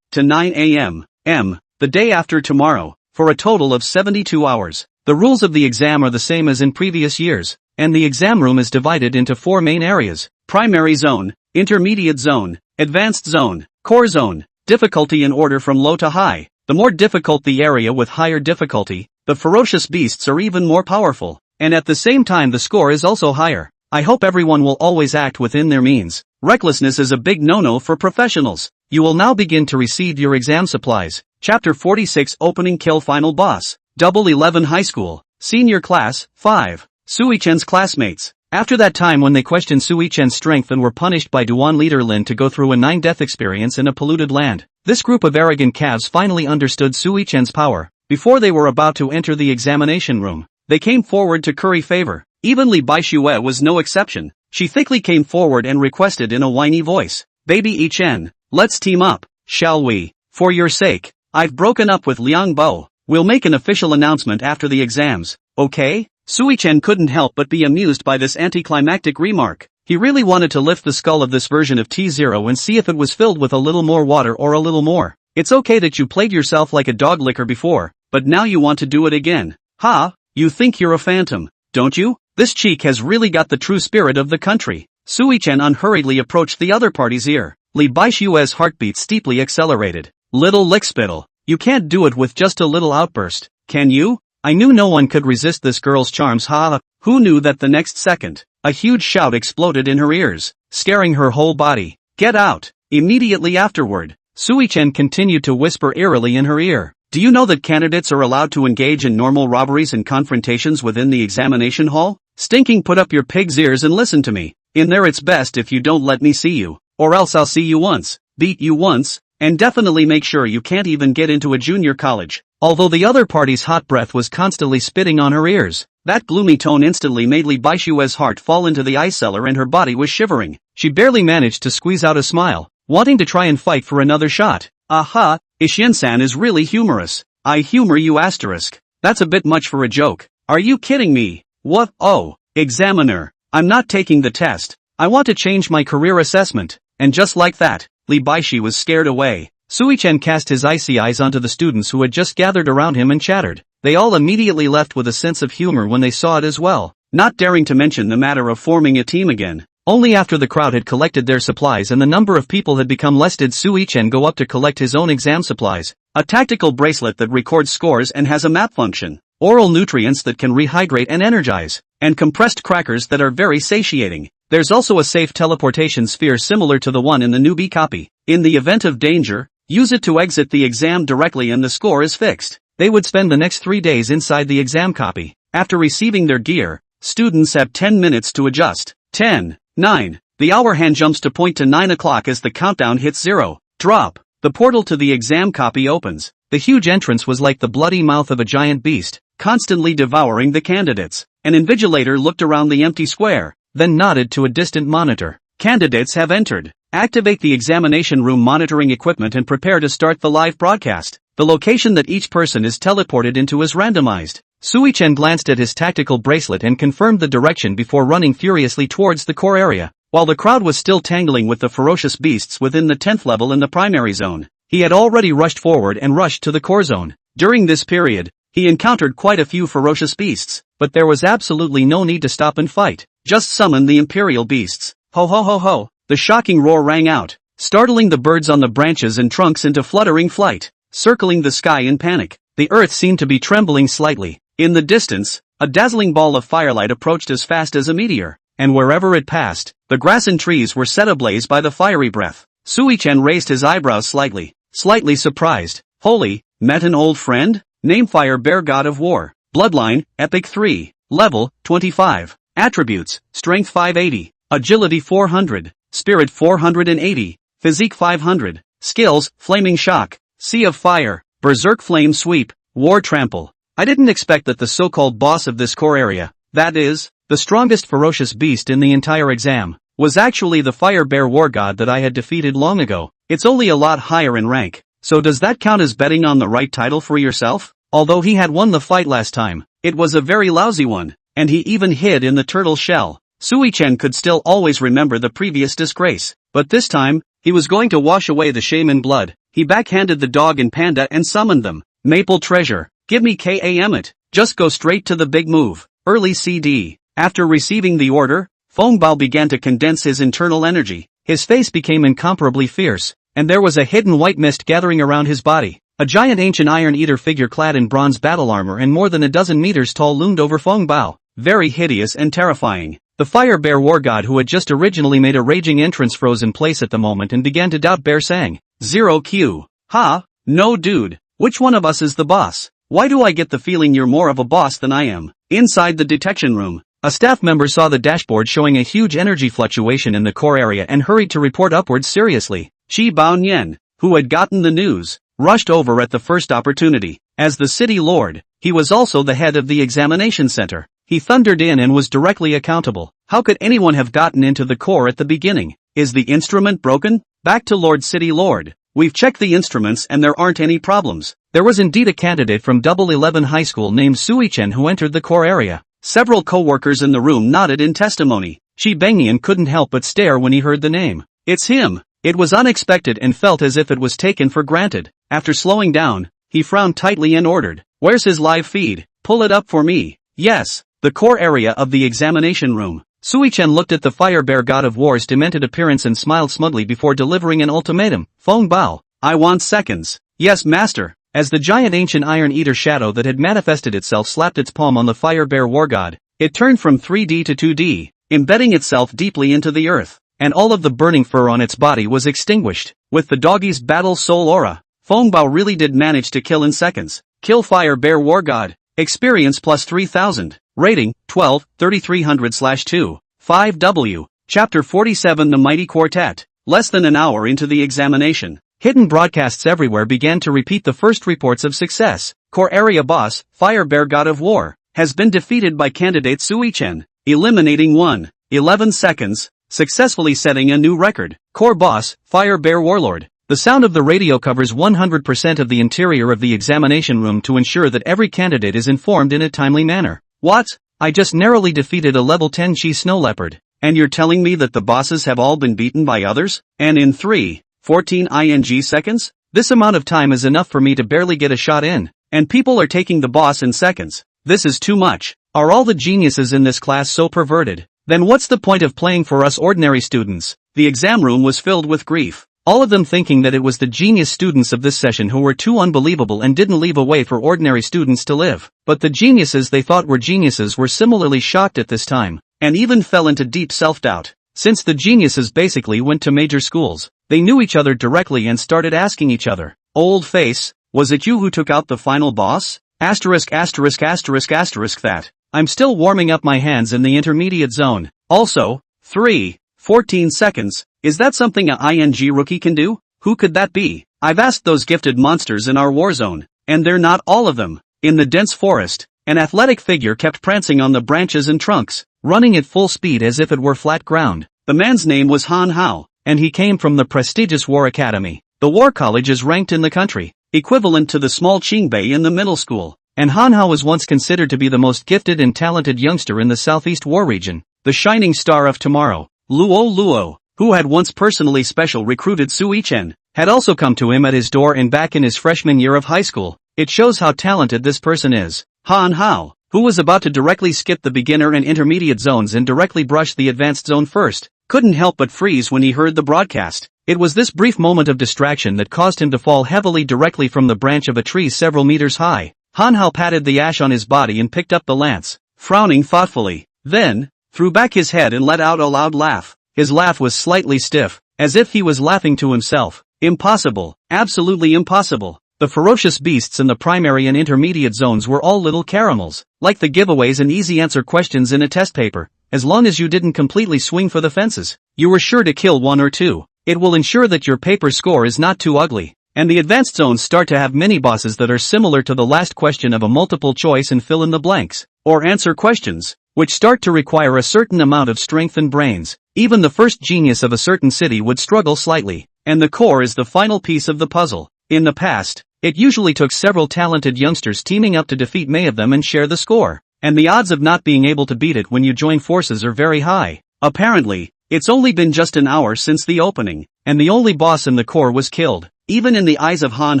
Speaker 1: to 9 a.m. the day after tomorrow, for a total of 72 hours. The rules of the exam are the same as in previous years, and the exam room is divided into 4 main areas: primary zone, intermediate zone, advanced zone, core zone. Difficulty in order from low to high. The more difficult the area with higher difficulty, the ferocious beasts are even more powerful, and at the same time the score is also higher. I hope everyone will always act within their means. Recklessness is a big no-no for professionals. You will now begin to receive your exam supplies. Chapter 46 Opening Kill Final Boss. Double 11 High School. Senior Class, 5. Sui-chan's classmates. After that time when they questioned Sui-chan's strength and were punished by Duan leader Lin to go through a 9-death experience in a polluted land, this group of arrogant calves finally understood Sui-chan's power. Before they were about to enter the examination room, they came forward to curry favor. Even Li Baixue was no exception. She thickly came forward and requested in a whiny voice, "Baby Chen, let's team up, shall we? For your sake, I've broken up with Liang Bo. We'll make an official announcement after the exams, okay?" Sui-chan couldn't help but be amused by this anticlimactic remark. He really wanted to lift the skull of this version of T0 and see if it was filled with a little more water or a little more. It's okay that you played yourself like a dog licker before, but now you want to do it again. Ha, you think you're a phantom, don't you? This cheek has really got the true spirit of the country. Sui-chan unhurriedly approached the other party's ear. Li Baixue's heartbeat steeply accelerated. Little lickspittle, you can't do it with just a little outburst, can you? I knew no one could resist this girl's charms. Ha! Who knew that the next second, a huge shout exploded in her ears, scaring her whole body. Get out! Immediately afterward, Sui-chan continued to whisper eerily in her ear. Do you know that candidates are allowed to engage in normal robberies and confrontations within the examination hall? Stinking put up your pig's ears and listen to me. In there it's best if you don't let me see you, or else I'll see you once, beat you once, and definitely make sure you can't even get into a junior college. Although the other party's hot breath was constantly spitting on her ears, that gloomy tone instantly made Lee Baishue's heart fall into the ice cellar and her body was shivering. She barely managed to squeeze out a smile, wanting to try and fight for another shot. Aha, Ishin-san is really humorous. I humor you asterisk. That's a bit much for a joke. Are you kidding me? What? Oh, examiner. I'm not taking the test. I want to change my career assessment. And just like that, Lee Baishi was scared away. Sui-chen cast his icy eyes onto the students who had just gathered around him and chattered. They all immediately left with a sense of humor when they saw it as well, not daring to mention the matter of forming a team again. Only after the crowd had collected their supplies and the number of people had become less did Sui-chen go up to collect his own exam supplies. A tactical bracelet that records scores and has a map function. Oral nutrients that can rehydrate and energize. And compressed crackers that are very satiating. There's also a safe teleportation sphere similar to the one in the newbie copy. In the event of danger, use it to exit the exam directly and the score is fixed. They would spend the next 3 days inside the exam copy. After receiving their gear, students have 10 minutes to adjust. 10, 9. The hour hand jumps to point to 9 o'clock as the countdown hits 0. Drop. The portal to the exam copy opens. The huge entrance was like the bloody mouth of a giant beast, constantly devouring the candidates. An invigilator looked around the empty square, then nodded to a distant monitor. Candidates have entered. Activate the examination room monitoring equipment and prepare to start the live broadcast. The location that each person is teleported into is randomized. Sui-chen glanced at his tactical bracelet and confirmed the direction before running furiously towards the core area. While the crowd was still tangling with the ferocious beasts within the 10th level in the primary zone, he had already rushed forward and rushed to the core zone. During this period, he encountered quite a few ferocious beasts, but there was absolutely no need to stop and fight. Just summon the imperial beasts. Ho ho ho ho! The shocking roar rang out, startling the birds on the branches and trunks into fluttering flight, circling the sky in panic. The earth seemed to be trembling slightly. In the distance, a dazzling ball of firelight approached as fast as a meteor, and wherever it passed, the grass and trees were set ablaze by the fiery breath. Sui-chen raised his eyebrows slightly surprised. Holy, met an old friend? Name Fire Bear God of War. Bloodline, Epic 3. Level, 25. Attributes, Strength 580. Agility 400. Spirit 480. Physique 500. Skills, Flaming Shock. Sea of Fire. Berserk Flame Sweep. War Trample. I didn't expect that the so-called boss of this core area, that is, the strongest ferocious beast in the entire exam, was actually the Fire Bear War God that I had defeated long ago. It's only a lot higher in rank. So does that count as betting on the right title for yourself? Although he had won the fight last time, it was a very lousy one, and he even hid in the turtle shell. Sui-chen could still always remember the previous disgrace, but this time, he was going to wash away the shame in blood. He backhanded the dog and panda and summoned them. Maple Treasure, give me KAM it. Just go straight to the big move. Early CD. After receiving the order, Feng Bao began to condense his internal energy. His face became incomparably fierce, and there was a hidden white mist gathering around his body. A giant ancient Iron Eater figure clad in bronze battle armor and more than a dozen meters tall loomed over Feng Bao, very hideous and terrifying. The Fire Bear War God who had just originally made a raging entrance froze in place at the moment and began to doubt Bear Sang. 0Q. Ha? No dude. Which one of us is the boss? Why do I get the feeling you're more of a boss than I am? Inside the detection room, a staff member saw the dashboard showing a huge energy fluctuation in the core area and hurried to report upwards seriously. Shi Baonian, who had gotten the news, rushed over at the first opportunity. As the city lord, he was also the head of the examination center. He thundered in and was directly accountable. How could anyone have gotten into the core at the beginning? Is the instrument broken? Back to Lord City Lord. We've checked the instruments and there aren't any problems. There was indeed a candidate from Double 11 High School named Sui-chen who entered the core area. Several co-workers in the room nodded in testimony. Shi Bengian couldn't help but stare when he heard the name. It's him. It was unexpected and felt as if it was taken for granted. After slowing down, he frowned tightly and ordered, "Where's his live feed? Pull it up for me." Yes, the core area of the examination room. Sui-chen looked at the Fire Bear God of War's demented appearance and smiled smugly before delivering an ultimatum. Feng Bao, I want seconds. Yes, master. As the giant ancient Iron Eater shadow that had manifested itself slapped its palm on the Fire Bear War God, it turned from 3D to 2D, embedding itself deeply into the earth, and all of the burning fur on its body was extinguished. With the doggy's battle soul aura, Fongbao really did manage to kill in seconds. Kill Fire Bear War God. Experience plus 3000. Rating, 12, 3300/2. 5W. Chapter 47 The Mighty Quartet. Less than an hour into the examination, hidden broadcasts everywhere began to repeat the first reports of success. Core Area Boss, Fire Bear God of War, has been defeated by candidate Sui Chen, eliminating 1:11 seconds, successfully setting a new record. Core Boss, Fire Bear Warlord. The sound of the radio covers 100% of the interior of the examination room to ensure that every candidate is informed in a timely manner. What? I just narrowly defeated a level 10 Chi Snow Leopard. And you're telling me that the bosses have all been beaten by others? And in 3:14 ing seconds? This amount of time is enough for me to barely get a shot in. And people are taking the boss in seconds. This is too much. Are all the geniuses in this class so perverted? Then what's the point of playing for us ordinary students? The exam room was filled with grief. All of them thinking that it was the genius students of this session who were too unbelievable and didn't leave a way for ordinary students to live. But the geniuses they thought were geniuses were similarly shocked at this time, and even fell into deep self-doubt. Since the geniuses basically went to major schools, they knew each other directly and started asking each other, "Old face, was it you who took out the final boss? That. I'm still warming up my hands in the intermediate zone. Also, 3:14 seconds. Is that something a ING rookie can do? Who could that be? I've asked those gifted monsters in our war zone, and they're not all of them." In the dense forest, an athletic figure kept prancing on the branches and trunks, running at full speed as if it were flat ground. The man's name was Han Hao, and he came from the prestigious War Academy. The War College is ranked in the country, equivalent to the small Qingbei in the middle school, and Han Hao was once considered to be the most gifted and talented youngster in the Southeast War region. The shining star of tomorrow, Luo, who had once personally special recruited Sui Chen, had also come to him at his door and back in his freshman year of high school. It shows how talented this person is. Han Hao, who was about to directly skip the beginner and intermediate zones and directly brush the advanced zone first, couldn't help but freeze when he heard the broadcast. It was this brief moment of distraction that caused him to fall heavily directly from the branch of a tree several meters high. Han Hao patted the ash on his body and picked up the lance, frowning thoughtfully. Then, threw back his head and let out a loud laugh. His laugh was slightly stiff, as if he was laughing to himself. Impossible, absolutely impossible. The ferocious beasts in the primary and intermediate zones were all little caramels, like the giveaways and easy answer questions in a test paper. As long as you didn't completely swing for the fences, you were sure to kill one or two. It will ensure that your paper score is not too ugly. And the advanced zones start to have mini bosses that are similar to the last question of a multiple choice and fill in the blanks, or answer questions, which start to require a certain amount of strength and brains. Even the first genius of a certain city would struggle slightly, and the core is the final piece of the puzzle. In the past, it usually took several talented youngsters teaming up to defeat many of them and share the score, and the odds of not being able to beat it when you join forces are very high. Apparently, it's only been just an hour since the opening, and the only boss in the core was killed. Even in the eyes of Han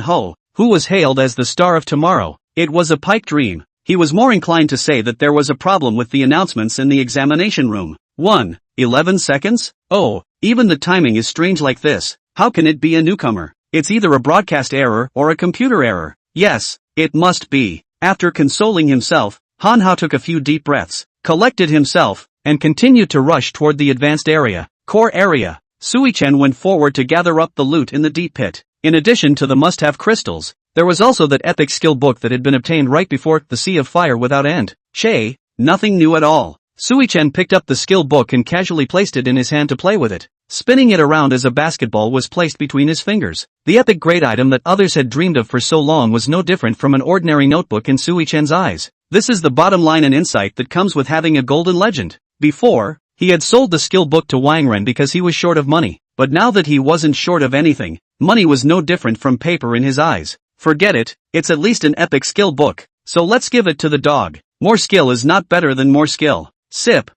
Speaker 1: Ho, who was hailed as the star of tomorrow, it was a pipe dream. He was more inclined to say that there was a problem with the announcements in the examination room. 1:11 seconds? Oh, even the timing is strange like this. How can it be a newcomer? It's either a broadcast error or a computer error. Yes, it must be. After consoling himself, Han Hao took a few deep breaths, collected himself, and continued to rush toward the advanced area. Core area. Sui Chen went forward to gather up the loot in the deep pit. In addition to the must-have crystals, there was also that epic skill book that had been obtained right before the Sea of Fire Without End. Nothing new at all. Sui Chen picked up the skill book and casually placed it in his hand to play with it, spinning it around as a basketball was placed between his fingers. The epic great item that others had dreamed of for so long was no different from an ordinary notebook in Sui Chen's eyes. This is the bottom line and insight that comes with having a golden legend. Before, he had sold the skill book to Wang Ren because he was short of money, but now that he wasn't short of anything, money was no different from paper in his eyes. Forget it, it's at least an epic skill book, so let's give it to the dog. More skill is not better than more skill. Sip,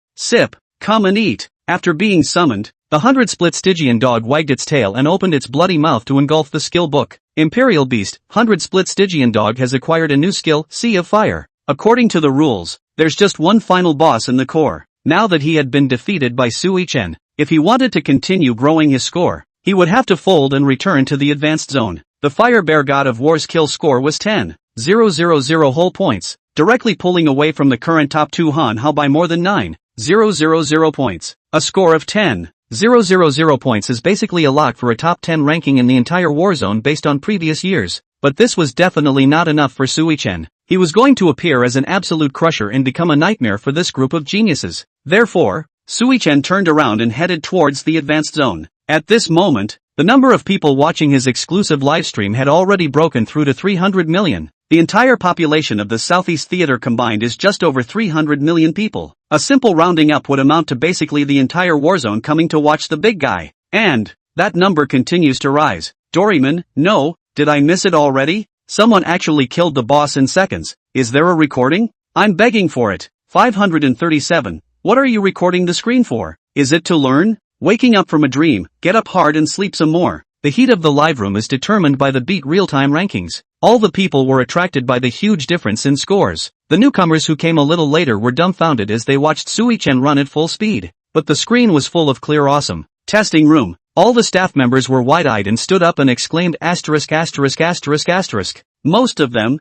Speaker 1: come and eat. After being summoned, the 100-split Stygian dog wagged its tail and opened its bloody mouth to engulf the skill book. Imperial Beast, 100-split Stygian dog has acquired a new skill, Sea of Fire. According to the rules, there's just one final boss in the core. Now that he had been defeated by Sui Chen, if he wanted to continue growing his score, he would have to fold and return to the advanced zone. The Fire Bear God of War's kill score was 10,000 whole points, directly pulling away from the current top 2 Han Hao by more than 9,000 points. A score of 10,000 000 points is basically a lock for a top 10 ranking in the entire Warzone based on previous years. But this was definitely not enough for Sui-chen. He was going to appear as an absolute crusher and become a nightmare for this group of geniuses. Therefore, Sui-chen turned around and headed towards the advanced zone. At this moment, the number of people watching his exclusive livestream had already broken through to 300 million. The entire population of the Southeast Theater combined is just over 300 million people. A simple rounding up would amount to basically the entire Warzone coming to watch the big guy. And that number continues to rise. Doraemon, no, did I miss it already? Someone actually killed the boss in seconds. Is there a recording? I'm begging for it. 537. What are you recording the screen for? Is it to learn? Waking up from a dream, get up hard and sleep some more. The heat of the live room is determined by the beat real-time rankings. All the people were attracted by the huge difference in scores. The newcomers who came a little later were dumbfounded as they watched Sui-chen run at full speed. But the screen was full of clear awesome. Testing room. All the staff members were wide-eyed and stood up and exclaimed asterisk asterisk asterisk asterisk. Most of them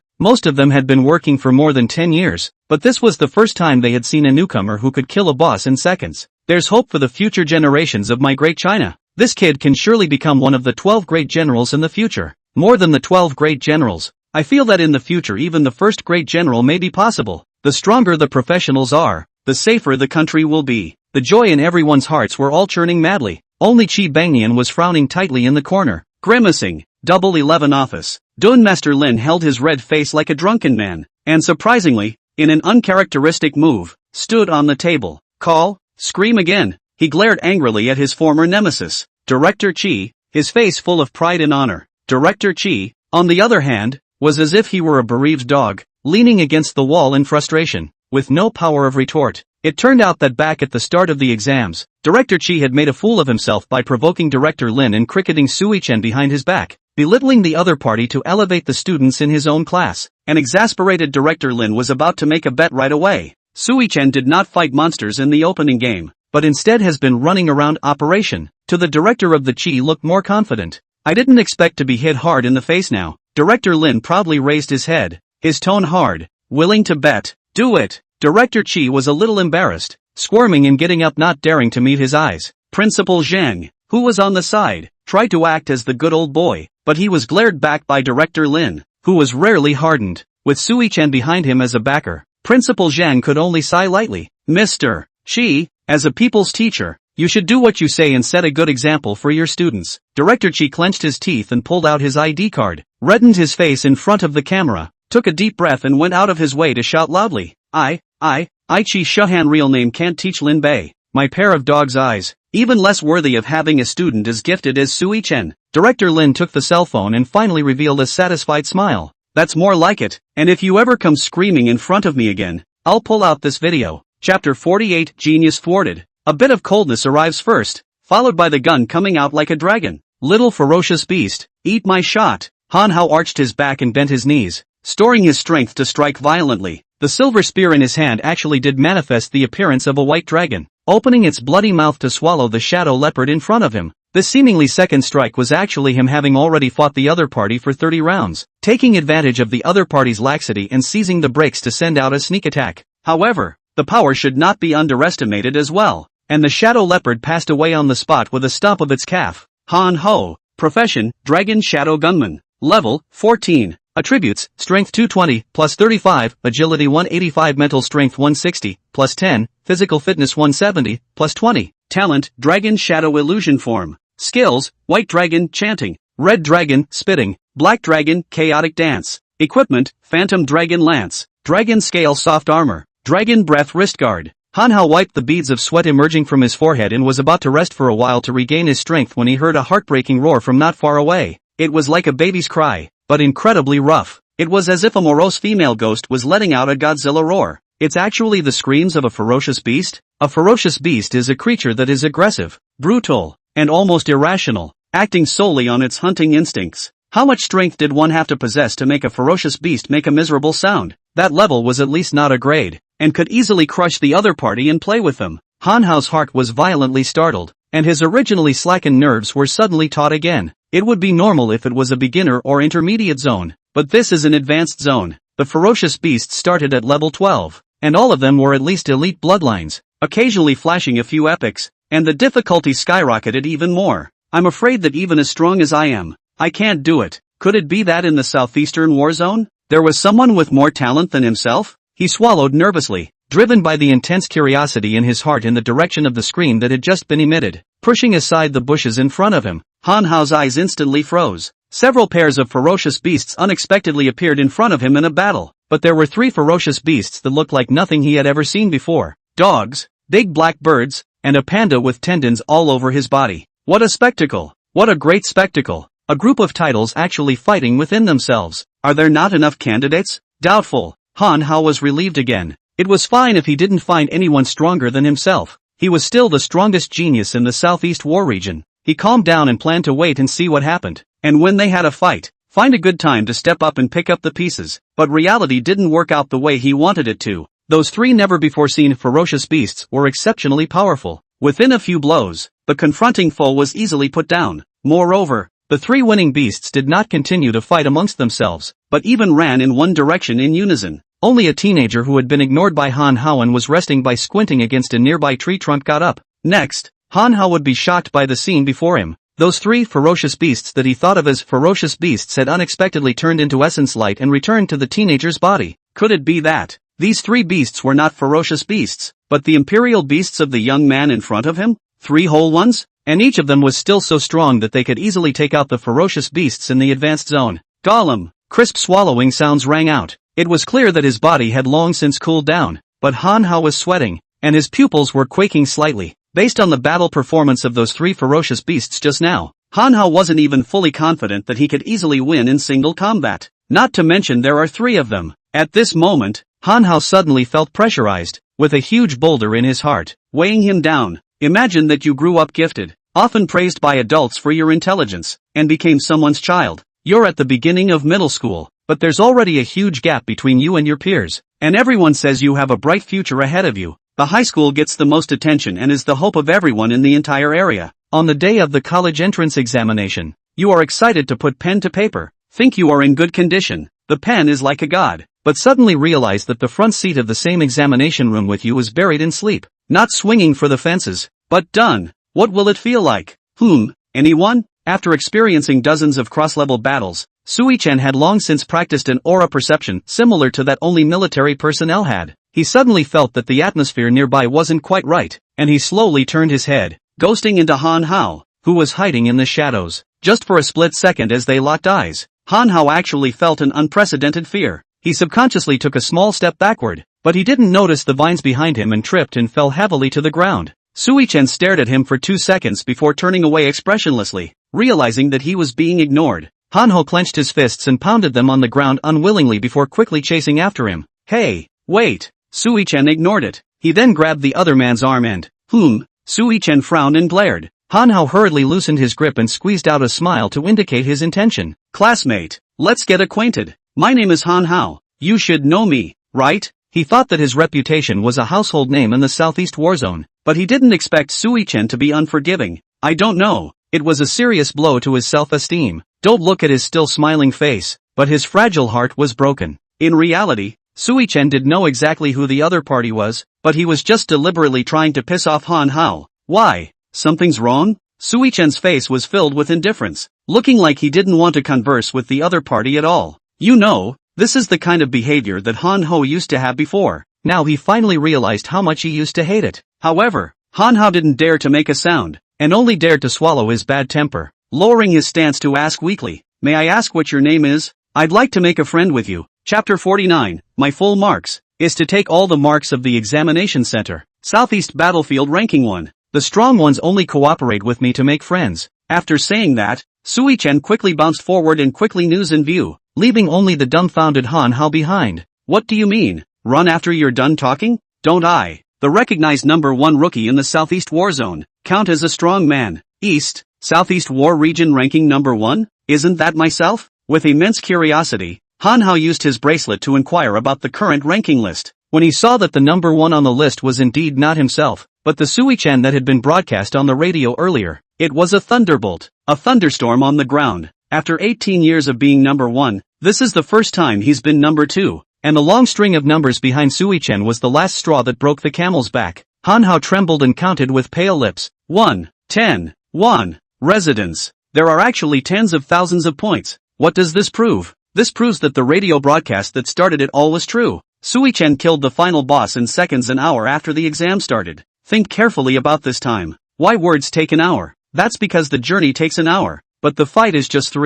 Speaker 1: had been working for more than 10 years, but this was the first time they had seen a newcomer who could kill a boss in seconds. There's hope for the future generations of my great China. This kid can surely become one of the 12 great generals in the future. More than the 12 great generals. I feel that in the future even the first great general may be possible. The stronger the professionals are, the safer the country will be. The joy in everyone's hearts were all churning madly. Only Chi Bangnian was frowning tightly in the corner, grimacing. Double 11 office. Dun Master Lin held his red face like a drunken man, and surprisingly, in an uncharacteristic move, stood on the table. Call? Scream again. He glared angrily at his former nemesis, Director Chi, his face full of pride and honor. Director Chi, on the other hand, was as if he were a bereaved dog, leaning against the wall in frustration, with no power of retort. It turned out that back at the start of the exams, Director Chi had made a fool of himself by provoking Director Lin and cricketing Sui-chen behind his back, belittling the other party to elevate the students in his own class. An exasperated Director Lin was about to make a bet right away. Sui-chen did not fight monsters in the opening game, but instead has been running around operation. To the director of the Chi looked more confident. I didn't expect to be hit hard in the face now. Director Lin proudly raised his head, his tone hard. Willing to bet? Do it. Director Chi was a little embarrassed, squirming and getting up, not daring to meet his eyes. Principal Zhang, who was on the side, tried to act as the good old boy, but he was glared back by Director Lin, who was rarely hardened. With Sui-chen behind him as a backer, Principal Zhang could only sigh lightly. Mr. Chi, as a people's teacher, you should do what you say and set a good example for your students. Director Chi clenched his teeth and pulled out his ID card, reddened his face in front of the camera, took a deep breath and went out of his way to shout loudly. I, Chi Shuhan, real name can't teach Lin Bei. My pair of dog's eyes, even less worthy of having a student as gifted as Sui-chen. Director Lin took the cell phone and finally revealed a satisfied smile. That's more like it, and if you ever come screaming in front of me again, I'll pull out this video. Chapter 48, Genius Thwarted. A bit of coldness arrives first, followed by the gun coming out like a dragon. Little ferocious beast, eat my shot. Han Hao arched his back and bent his knees, storing his strength to strike violently. The silver spear in his hand actually did manifest the appearance of a white dragon, opening its bloody mouth to swallow the shadow leopard in front of him. The seemingly second strike was actually him having already fought the other party for 30 rounds, taking advantage of the other party's laxity and seizing the brakes to send out a sneak attack. However, the power should not be underestimated as well, and the shadow leopard passed away on the spot with a stomp of its calf. Han Ho. Profession, Dragon Shadow Gunman. Level, 14. Attributes, Strength 220, plus 35, Agility 185, Mental Strength 160, plus 10, Physical Fitness 170, plus 20. Talent, Dragon Shadow Illusion Form. Skills, White Dragon, Chanting. Red Dragon, Spitting. Black Dragon, Chaotic Dance. Equipment, Phantom Dragon Lance. Dragon Scale Soft Armor. Dragon Breath Wrist Guard. Han Hao wiped the beads of sweat emerging from his forehead and was about to rest for a while to regain his strength when he heard a heartbreaking roar from not far away. It was like a baby's cry, but incredibly rough. It was as if a morose female ghost was letting out a Godzilla roar. It's actually the screams of a ferocious beast? A ferocious beast is a creature that is aggressive, brutal, and almost irrational, acting solely on its hunting instincts. How much strength did one have to possess to make a ferocious beast make a miserable sound? That level was at least not a grade, and could easily crush the other party and play with them. Han Hao's heart was violently startled, and his originally slackened nerves were suddenly taut again. It would be normal if it was a beginner or intermediate zone, but this is an advanced zone. The ferocious beasts started at level 12, and all of them were at least elite bloodlines, occasionally flashing a few epics, and the difficulty skyrocketed even more. I'm afraid that even as strong as I am, I can't do it. Could it be that in the southeastern war zone, there was someone with more talent than himself? He swallowed nervously, driven by the intense curiosity in his heart in the direction of the scream that had just been emitted. Pushing aside the bushes in front of him, Han Hao's eyes instantly froze. Several pairs of ferocious beasts unexpectedly appeared in front of him in a battle, but there were 3 ferocious beasts that looked like nothing he had ever seen before. Dogs, big black birds, and a panda with tendons all over his body. What a spectacle! What a great spectacle! A group of titles actually fighting within themselves. Are there not enough candidates? Doubtful. Han Hao was relieved again. It was fine if he didn't find anyone stronger than himself. He was still the strongest genius in the Southeast War region. He calmed down and planned to wait and see what happened. And when they had a fight, find a good time to step up and pick up the pieces. But reality didn't work out the way he wanted it to. Those 3 never-before-seen ferocious beasts were exceptionally powerful. Within a few blows, the confronting foe was easily put down. Moreover, the 3 winning beasts did not continue to fight amongst themselves, but even ran in one direction in unison. Only a teenager who had been ignored by Han Hao and was resting by squinting against a nearby tree trunk got up. Next, Han Hao would be shocked by the scene before him. Those 3 ferocious beasts that he thought of as ferocious beasts had unexpectedly turned into essence light and returned to the teenager's body. Could it be that these 3 beasts were not ferocious beasts, but the imperial beasts of the young man in front of him? 3 whole ones? And each of them was still so strong that they could easily take out the ferocious beasts in the advanced zone. Gollum! Crisp swallowing sounds rang out. It was clear that his body had long since cooled down, but Han Hao was sweating, and his pupils were quaking slightly. Based on the battle performance of those 3 ferocious beasts just now, Han Hao wasn't even fully confident that he could easily win in single combat. Not to mention there are 3 of them. At this moment, Han Hao suddenly felt pressurized, with a huge boulder in his heart, weighing him down. Imagine that you grew up gifted, often praised by adults for your intelligence, and became someone's child. You're at the beginning of middle school, but there's already a huge gap between you and your peers, and everyone says you have a bright future ahead of you. The high school gets the most attention and is the hope of everyone in the entire area. On the day of the college entrance examination, you are excited to put pen to paper, think you are in good condition, the pen is like a god, but suddenly realize that the front seat of the same examination room with you is buried in sleep, not swinging for the fences, but done. What will it feel like? Anyone? After experiencing dozens of cross-level battles, Sui-Chen had long since practiced an aura perception similar to that only military personnel had. He suddenly felt that the atmosphere nearby wasn't quite right, and he slowly turned his head, ghosting into Han Hao, who was hiding in the shadows. Just for a split second as they locked eyes, Han Hao actually felt an unprecedented fear. He subconsciously took a small step backward, but he didn't notice the vines behind him and tripped and fell heavily to the ground. Sui-Chen stared at him for 2 seconds before turning away expressionlessly, realizing that he was being ignored. Han Hao clenched his fists and pounded them on the ground unwillingly before quickly chasing after him. Hey, wait! Sui-Chen ignored it. He then grabbed the other man's arm and, Sui-Chen frowned and glared. Han Hao hurriedly loosened his grip and squeezed out a smile to indicate his intention. Classmate, let's get acquainted. My name is Han Hao. You should know me, right? He thought that his reputation was a household name in the Southeast War Zone, but he didn't expect Sui-Chen to be unforgiving. I don't know. It was a serious blow to his self-esteem. Don't look at his still smiling face, but his fragile heart was broken. In reality, Sui-Chen did know exactly who the other party was, but he was just deliberately trying to piss off Han Hao. Why? Something's wrong? Sui-Chen's face was filled with indifference, looking like he didn't want to converse with the other party at all. You know, this is the kind of behavior that Han Hao used to have before. Now he finally realized how much he used to hate it. However, Han Hao didn't dare to make a sound, and only dared to swallow his bad temper, lowering his stance to ask weakly, "May I ask what your name is? I'd like to make a friend with you." Chapter 49, My full marks, is to take all the marks of the examination center. Southeast Battlefield Ranking 1. The strong ones only cooperate with me to make friends. After saying that, Sui-Chen quickly bounced forward and quickly news in view, leaving only the dumbfounded Han Hao behind. What do you mean? Run after you're done talking? Don't I, the recognized #1 rookie in the Southeast War Zone, count as a strong man? East, Southeast War Region ranking #1? Isn't that myself? With immense curiosity, Han Hao used his bracelet to inquire about the current ranking list. When he saw that the #1 on the list was indeed not himself, but the Sui-Chen that had been broadcast on the radio earlier, it was a thunderbolt, a thunderstorm on the ground. After 18 years of being #1, this is the first time he's been #2, and the long string of numbers behind Sui-Chen was the last straw that broke the camel's back. Hanhao trembled and counted with pale lips. 1, 10, 1. Residents. There are actually tens of thousands of points. What does this prove? This proves that the radio broadcast that started it all was true. Sui-chen killed the final boss in seconds an hour after the exam started. Think carefully about this time. Why words take an hour? That's because the journey takes an hour. But the fight is just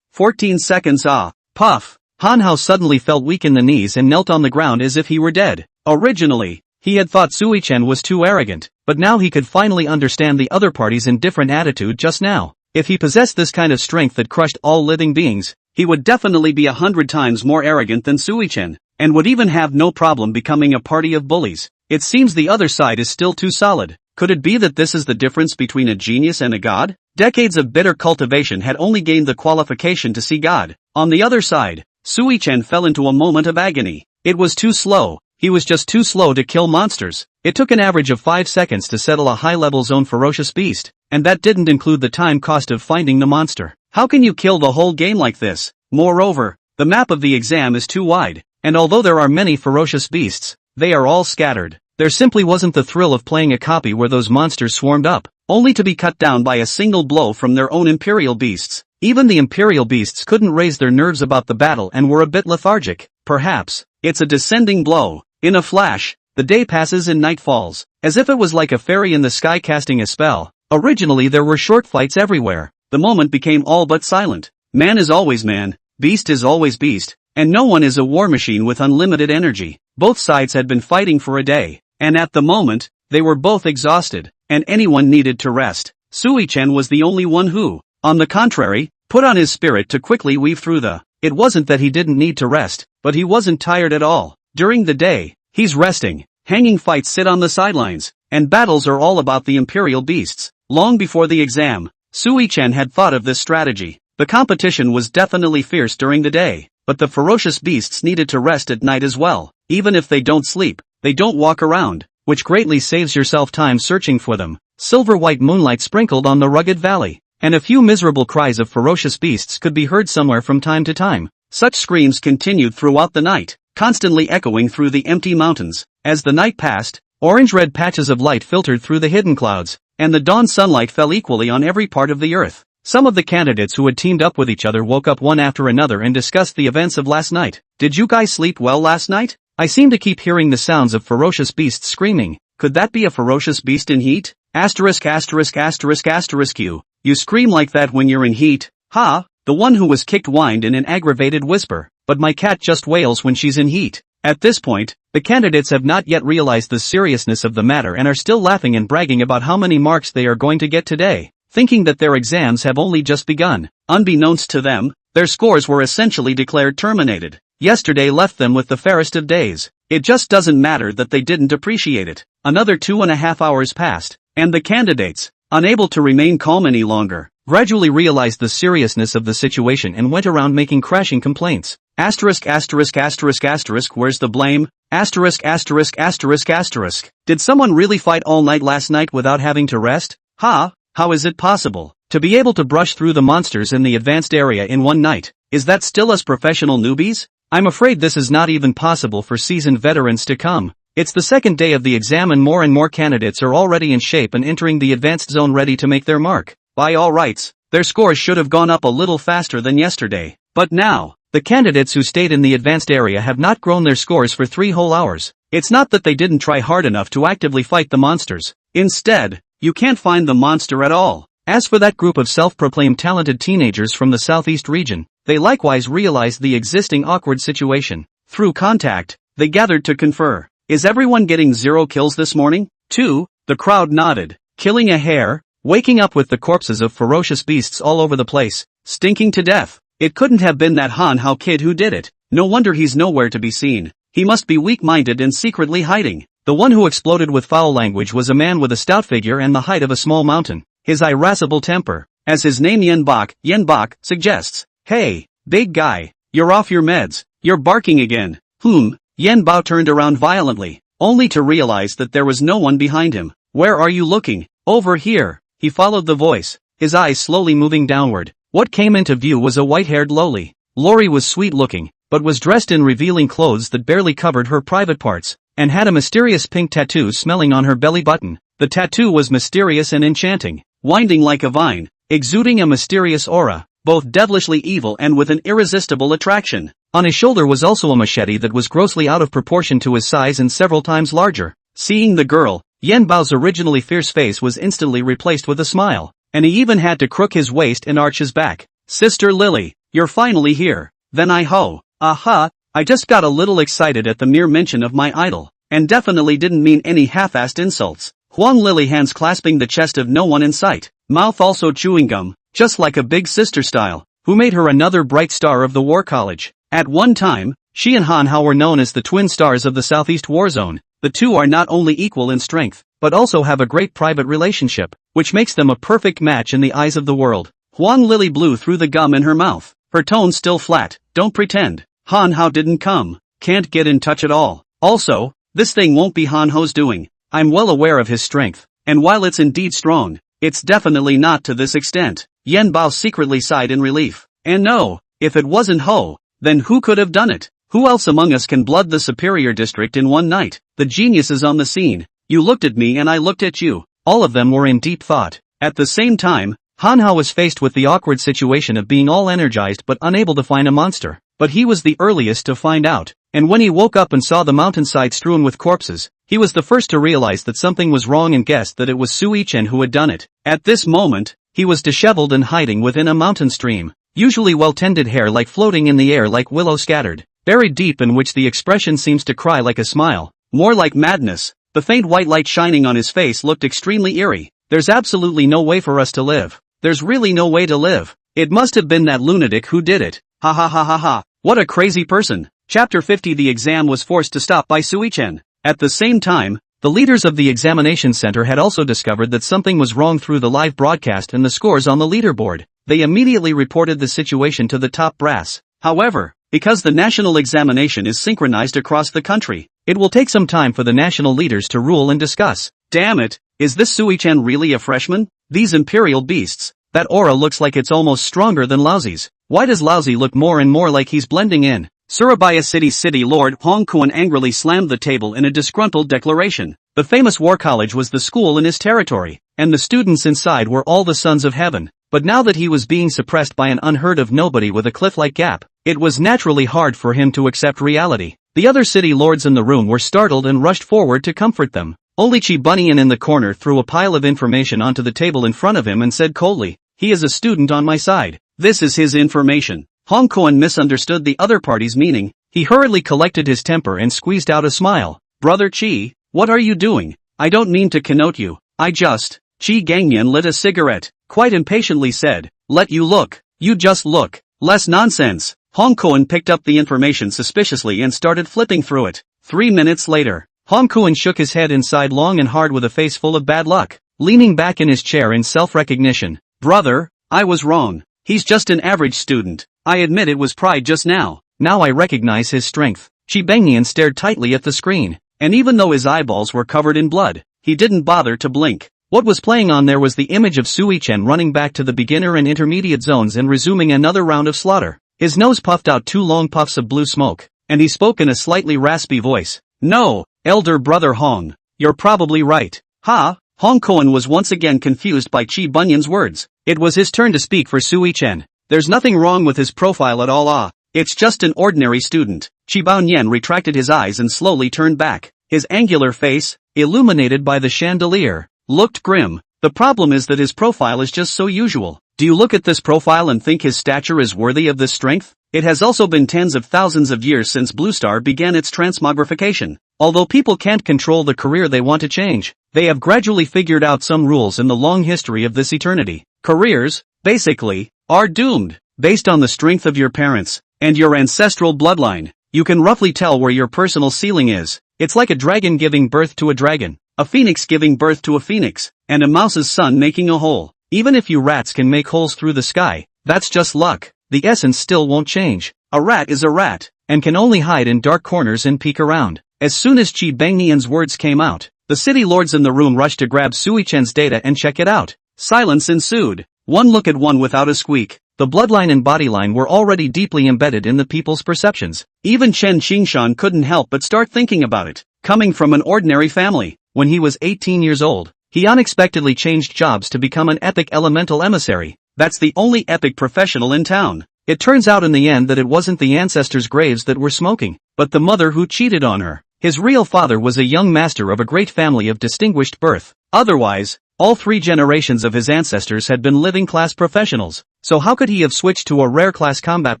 Speaker 1: 14 seconds. Puff. Hanhao suddenly felt weak in the knees and knelt on the ground as if he were dead. Originally, he had thought Sui-chen was too arrogant, but now he could finally understand the other party's indifferent attitude just now. If he possessed this kind of strength that crushed all living beings, he would definitely be 100 times more arrogant than Sui-chen, and would even have no problem becoming a party of bullies. It seems the other side is still too solid. Could it be that this is the difference between a genius and a god? Decades of bitter cultivation had only gained the qualification to see God. On the other side, Sui-chen fell into a moment of agony. It was too slow. He was just too slow to kill monsters. It took an average of 5 seconds to settle a high-level zone ferocious beast, and that didn't include the time cost of finding the monster. How can you kill the whole game like this? Moreover, the map of the exam is too wide, and although there are many ferocious beasts, they are all scattered. There simply wasn't the thrill of playing a copy where those monsters swarmed up, only to be cut down by a single blow from their own imperial beasts. Even the imperial beasts couldn't raise their nerves about the battle and were a bit lethargic. Perhaps it's a descending blow. In a flash, the day passes and night falls, as if it was like a fairy in the sky casting a spell. Originally there were short fights everywhere. The moment became all but silent. Man is always man, beast is always beast, and no one is a war machine with unlimited energy. Both sides had been fighting for a day, and at the moment, they were both exhausted, and anyone needed to rest. Sui-chen was the only one who, on the contrary, put on his spirit to quickly weave through the. It wasn't that he didn't need to rest, but he wasn't tired at all. During the day, he's resting. Hanging fights sit on the sidelines, and battles are all about the imperial beasts. Long before the exam, Sui-chen had thought of this strategy. The competition was definitely fierce during the day, but the ferocious beasts needed to rest at night as well. Even if they don't sleep, they don't walk around, which greatly saves yourself time searching for them. Silver-white moonlight sprinkled on the rugged valley, and a few miserable cries of ferocious beasts could be heard somewhere from time to time. Such screams continued throughout the night, constantly echoing through the empty mountains. As the night passed, orange-red patches of light filtered through the hidden clouds, and the dawn sunlight fell equally on every part of the earth. Some of the candidates who had teamed up with each other woke up one after another and discussed the events of last night. Did you guys sleep well last night? I seem to keep hearing the sounds of ferocious beasts screaming. Could that be a ferocious beast in heat? Asterisk asterisk asterisk asterisk you. You scream like that when you're in heat? Ha! The one who was kicked whined in an aggravated whisper. But my cat just wails when she's in heat. At this point, the candidates have not yet realized the seriousness of the matter and are still laughing and bragging about how many marks they are going to get today, thinking that their exams have only just begun. Unbeknownst to them, their scores were essentially declared terminated. Yesterday left them with the fairest of days. It just doesn't matter that they didn't appreciate it. Another 2.5 hours passed, and the candidates, unable to remain calm any longer, gradually realized the seriousness of the situation and went around making crashing complaints. Asterisk asterisk asterisk asterisk where's the blame? Asterisk asterisk asterisk asterisk. Did someone really fight all night last night without having to rest? Ha! How is it possible to be able to brush through the monsters in the advanced area in one night? Is that still us professional newbies? I'm afraid this is not even possible for seasoned veterans to come. It's the second day of the exam and more candidates are already in shape and entering the advanced zone ready to make their mark. By all rights, their scores should have gone up a little faster than yesterday. But now, the candidates who stayed in the advanced area have not grown their scores for 3 whole hours. It's not that they didn't try hard enough to actively fight the monsters. Instead, you can't find the monster at all. As for that group of self-proclaimed talented teenagers from the southeast region, they likewise realized the existing awkward situation. Through contact, they gathered to confer. Is everyone getting 0 kills this morning? 2, the crowd nodded. Killing a hare? Waking up with the corpses of ferocious beasts all over the place, stinking to death. It couldn't have been that Hanhao kid who did it. No wonder he's nowhere to be seen. He must be weak-minded and secretly hiding. The one who exploded with foul language was a man with a stout figure and the height of a small mountain. His irascible temper, as his name Yenbok, suggests. Hey, big guy, you're off your meds. You're barking again. Yenbao turned around violently, only to realize that there was no one behind him. Where are you looking? Over here. He followed the voice, his eyes slowly moving downward. What came into view was a white-haired loli. Lori was sweet-looking, but was dressed in revealing clothes that barely covered her private parts, and had a mysterious pink tattoo smelling on her belly button. The tattoo was mysterious and enchanting, winding like a vine, exuding a mysterious aura, both devilishly evil and with an irresistible attraction. On his shoulder was also a machete that was grossly out of proportion to his size and several times larger. Seeing the girl, Yen Bao's originally fierce face was instantly replaced with a smile, and he even had to crook his waist and arch his back. "Sister Lily, you're finally here. Then I ho. Aha, I just got a little excited at the mere mention of my idol, and definitely didn't mean any half-assed insults." Huang Lily, hands clasping the chest of no one in sight, mouth also chewing gum, just like a big sister style, who made her another bright star of the war college. At one time, she and Han Hao were known as the twin stars of the Southeast War Zone. The two are not only equal in strength, but also have a great private relationship, which makes them a perfect match in the eyes of the world. Huang Lily blew through the gum in her mouth, her tone still flat. "Don't pretend. Han Hao didn't come. Can't get in touch at all. Also, this thing won't be Han Hao's doing. I'm well aware of his strength, and while it's indeed strong, it's definitely not to this extent." Yen Bao secretly sighed in relief. "And no, if it wasn't Ho, then who could have done it? Who else among us can blood the Superior District in one night? The genius is on the scene. You looked at me and I looked at you." All of them were in deep thought. At the same time, Han Hao was faced with the awkward situation of being all energized but unable to find a monster. But he was the earliest to find out, and when he woke up and saw the mountainside strewn with corpses, he was the first to realize that something was wrong and guessed that it was Sui Chen who had done it. At this moment, he was disheveled and hiding within a mountain stream, usually well-tended hair like floating in the air like willow scattered, buried deep in which the expression seems to cry like a smile, more like madness. The faint white light shining on his face looked extremely eerie. "There's absolutely no way for us to live. There's really no way to live. It must have been that lunatic who did it. Ha ha ha ha ha. What a crazy person." Chapter 50. The exam was forced to stop by Sui Chen. At the same time, the leaders of the examination center had also discovered that something was wrong through the live broadcast and the scores on the leaderboard. They immediately reported the situation to the top brass. However, because the national examination is synchronized across the country, it will take some time for the national leaders to rule and discuss. "Damn it, is this Sui Chen really a freshman? These imperial beasts. That aura looks like it's almost stronger than Laozi's. Why does Laozi look more and more like he's blending in?" Surabaya City's city lord Hong Kuan angrily slammed the table in a disgruntled declaration. The famous war college was the school in his territory, and the students inside were all the sons of heaven. But now that he was being suppressed by an unheard-of nobody with a cliff-like gap, it was naturally hard for him to accept reality. The other city lords in the room were startled and rushed forward to comfort them. Only Chi Bunyan in the corner threw a pile of information onto the table in front of him and said coldly, "He is a student on my side. This is his information." Hong Kuan misunderstood the other party's meaning. He hurriedly collected his temper and squeezed out a smile. "Brother Chi, what are you doing? I don't mean to connote you. I just..." Chi Gangyan lit a cigarette, quite impatiently said, "Let you look. You just look. Less nonsense." Hong Kuan picked up the information suspiciously and started flipping through it. 3 minutes later, Hong Kuan shook his head and sighed long and hard with a face full of bad luck, leaning back in his chair in self-recognition. "Brother, I was wrong. He's just an average student. I admit it was pride just now. Now I recognize his strength." Chi Bangnian stared tightly at the screen, and even though his eyeballs were covered in blood, he didn't bother to blink. What was playing on there was the image of Sui Chen running back to the beginner and intermediate zones and resuming another round of slaughter. His nose puffed out 2 long puffs of blue smoke, and he spoke in a slightly raspy voice. "No, elder brother Hong, you're probably right." "Ha?" Hong Kuan was once again confused by Chi Bunyan's words. It was his turn to speak for Sui Chen. "There's nothing wrong with his profile at all. It's just an ordinary student." Chi Bunyan retracted his eyes and slowly turned back. His angular face, illuminated by the chandelier, looked grim. "The problem is that his profile is just so usual. Do you look at this profile and think his stature is worthy of this strength? It has also been tens of thousands of years since Blue Star began its transmogrification. Although people can't control the career they want to change, they have gradually figured out some rules in the long history of this eternity. Careers, basically, are doomed. Based on the strength of your parents and your ancestral bloodline, you can roughly tell where your personal ceiling is. It's like a dragon giving birth to a dragon, a phoenix giving birth to a phoenix, and a mouse's son making a hole. Even if you rats can make holes through the sky, that's just luck. The essence still won't change. A rat is a rat, and can only hide in dark corners and peek around." As soon as Chi Bangnian's words came out, the city lords in the room rushed to grab Sui Chen's data and check it out. Silence ensued. One look at one without a squeak. The bloodline and bodyline were already deeply embedded in the people's perceptions. Even Chen Qingshan couldn't help but start thinking about it. coming from an ordinary family. When he was 18 years old, he unexpectedly changed jobs to become an epic elemental emissary. That's the only epic professional in town. It turns out in the end that it wasn't the ancestors' graves that were smoking, but the mother who cheated on her. His real father was a young master of a great family of distinguished birth. Otherwise, all 3 generations of his ancestors had been living-class professionals. So how could he have switched to a rare-class combat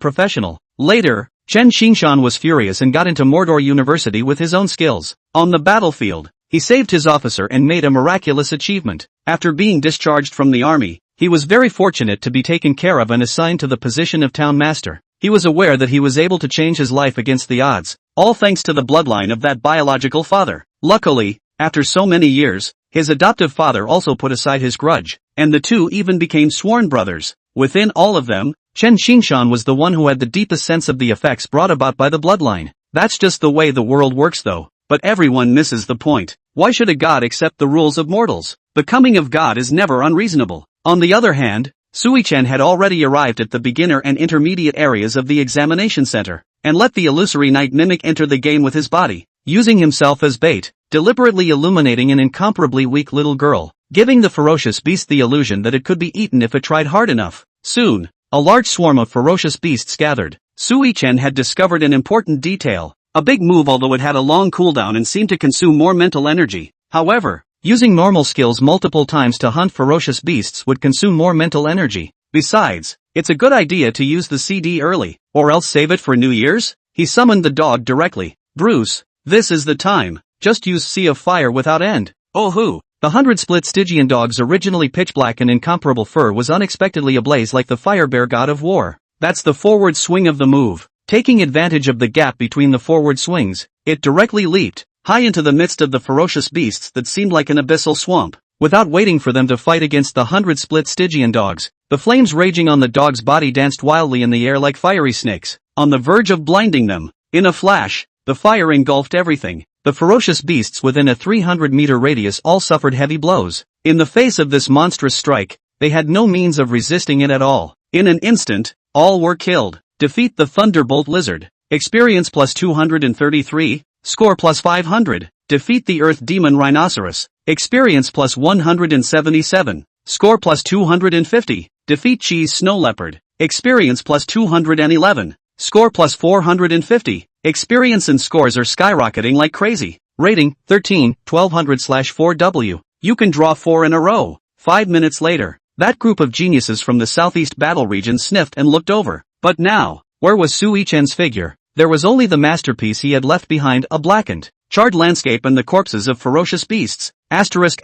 Speaker 1: professional? Later, Chen Xingshan was furious and got into Mordor University with his own skills. On the battlefield, he saved his officer and made a miraculous achievement. After being discharged from the army, he was very fortunate to be taken care of and assigned to the position of town master. He was aware that he was able to change his life against the odds, all thanks to the bloodline of that biological father. Luckily, after so many years, his adoptive father also put aside his grudge, and the two even became sworn brothers. Within all of them, Chen Xingshan was the one who had the deepest sense of the effects brought about by the bloodline. That's just the way the world works though, but everyone misses the point. Why should a god accept the rules of mortals? Becoming of god is never unreasonable. On the other hand, Sui-Chen had already arrived at the beginner and intermediate areas of the examination center, and let the illusory knight mimic enter the game with his body, using himself as bait, deliberately illuminating an incomparably weak little girl, giving the ferocious beast the illusion that it could be eaten if it tried hard enough. Soon, a large swarm of ferocious beasts gathered. Sui-Chen had discovered an important detail, a big move although it had a long cooldown and seemed to consume more mental energy. However, using normal skills multiple times to hunt ferocious beasts would consume more mental energy. Besides, it's a good idea to use the CD early, or else save it for New Year's. He summoned the dog directly. Bruce, this is the time. Just use Sea of Fire without end. Oh hoo! The 100-split Stygian dog's originally pitch-black and incomparable fur was unexpectedly ablaze like the firebear god of war. That's the forward swing of the move. Taking advantage of the gap between the forward swings, it directly leaped high into the midst of the ferocious beasts that seemed like an abyssal swamp. Without waiting for them to fight against the 100-split Stygian dogs, the flames raging on the dog's body danced wildly in the air like fiery snakes, on the verge of blinding them. In a flash, the fire engulfed everything. The ferocious beasts within a 300-meter radius all suffered heavy blows. In the face of this monstrous strike, they had no means of resisting it at all. In an instant, all were killed. Defeat the Thunderbolt Lizard. Experience plus 233, score plus 500. Defeat the Earth Demon Rhinoceros. Experience plus 177, score plus 250. Defeat Cheese Snow Leopard. Experience plus 211, score plus 450. Experience and scores are skyrocketing like crazy. Rating, 13, 1200/4W. You can draw 4 in a row. 5 minutes later, that group of geniuses from the southeast battle region sniffed and looked over. But now, where was Sui-Chen's figure? There was only the masterpiece he had left behind, a blackened, charred landscape and the corpses of ferocious beasts. Asterisk.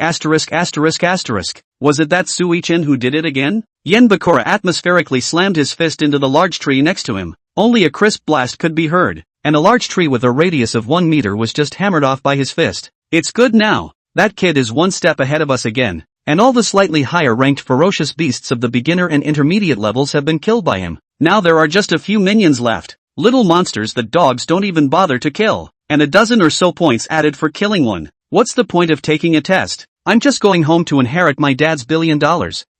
Speaker 1: Was it that Sui-Chen who did it again? Yen Bakura atmospherically slammed his fist into the large tree next to him. Only a crisp blast could be heard, and a large tree with a radius of 1 meter was just hammered off by his fist. It's good now. That kid is one step ahead of us again, and all the slightly higher-ranked ferocious beasts of the beginner and intermediate levels have been killed by him. Now there are just a few minions left, little monsters that dogs don't even bother to kill, and a dozen or so points added for killing one. What's the point of taking a test? I'm just going home to inherit my dad's $1 billion.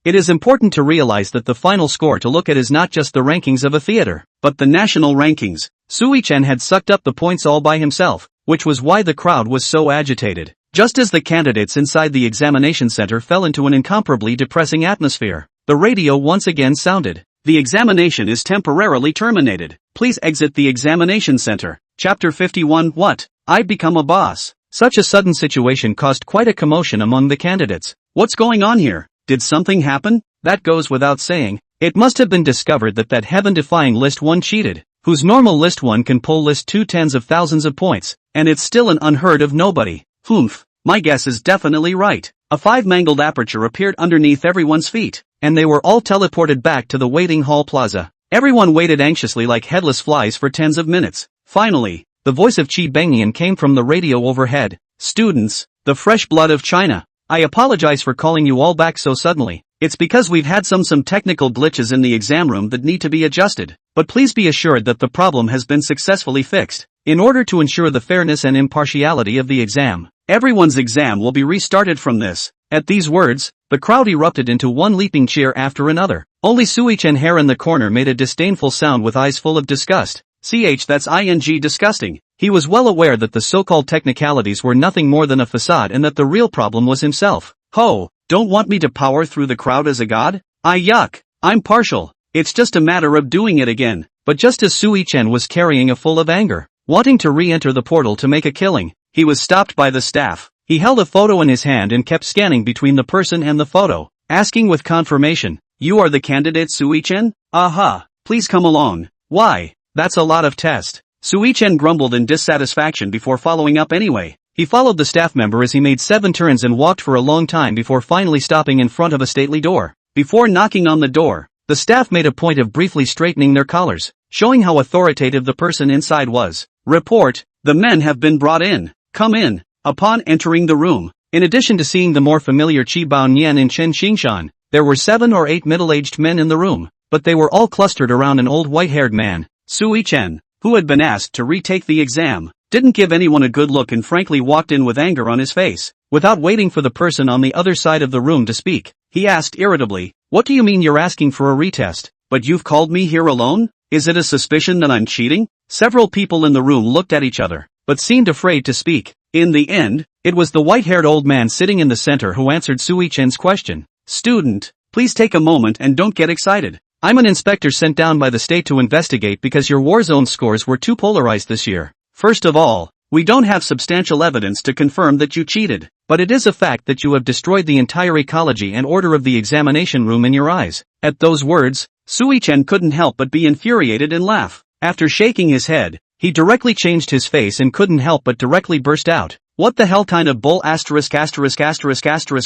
Speaker 1: It is important to realize that the final score to look at is not just the rankings of a theater, but the national rankings. Sui-Chen had sucked up the points all by himself, which was why the crowd was so agitated. Just as the candidates inside the examination center fell into an incomparably depressing atmosphere, the radio once again sounded. The examination is temporarily terminated. Please exit the examination center. Chapter 51. What? I've become a boss. Such a sudden situation caused quite a commotion among the candidates. What's going on here? Did something happen? That goes without saying. It must have been discovered that heaven-defying List 1 cheated, whose normal List 1 can pull List 2 tens of thousands of points, and it's still an unheard of nobody. Humph, my guess is definitely right. A 5-mangled aperture appeared underneath everyone's feet, and they were all teleported back to the waiting hall plaza. Everyone waited anxiously like headless flies for tens of minutes. Finally, the voice of Qi Bengian came from the radio overhead. Students, the fresh blood of China. I apologize for calling you all back so suddenly. It's because we've had some technical glitches in the exam room that need to be adjusted. But please be assured that the problem has been successfully fixed. In order to ensure the fairness and impartiality of the exam, everyone's exam will be restarted from this. At these words, the crowd erupted into one leaping cheer after another. Only Sui-Chen hair in the corner made a disdainful sound with eyes full of disgust. That's ing disgusting. He was well aware that the so-called technicalities were nothing more than a facade and that the real problem was himself. Ho, don't want me to power through the crowd as a god? Yuck. I'm partial. It's just a matter of doing it again. But just as Sui-chen was carrying a full of anger, wanting to re-enter the portal to make a killing, he was stopped by the staff. He held a photo in his hand and kept scanning between the person and the photo, asking with confirmation, "You are the candidate Sui-chen? Aha, please come along." Why? That's a lot of test. Sui-chen grumbled in dissatisfaction before following up anyway. He followed the staff member as he made 7 turns and walked for a long time before finally stopping in front of a stately door. Before knocking on the door, the staff made a point of briefly straightening their collars, showing how authoritative the person inside was. Report, the men have been brought in. Come in. Upon entering the room, in addition to seeing the more familiar Qi Bao Nian and Chen Xingshan, there were 7 or 8 middle-aged men in the room, but they were all clustered around an old white-haired man. Sui-chen, who had been asked to retake the exam, didn't give anyone a good look and frankly walked in with anger on his face. Without waiting for the person on the other side of the room to speak, he asked irritably, "What do you mean you're asking for a retest? But you've called me here alone? Is it a suspicion that I'm cheating?" Several people in the room looked at each other, but seemed afraid to speak. In the end, it was the white-haired old man sitting in the center who answered Sui-chen's question. "Student, please take a moment and don't get excited. I'm an inspector sent down by the state to investigate because your Warzone scores were too polarized this year. First of all, we don't have substantial evidence to confirm that you cheated, but it is a fact that you have destroyed the entire ecology and order of the examination room in your eyes." At those words, Sui-chen couldn't help but be infuriated and laugh. After shaking his head, he directly changed his face and couldn't help but directly burst out, "What the hell kind of bull asterisk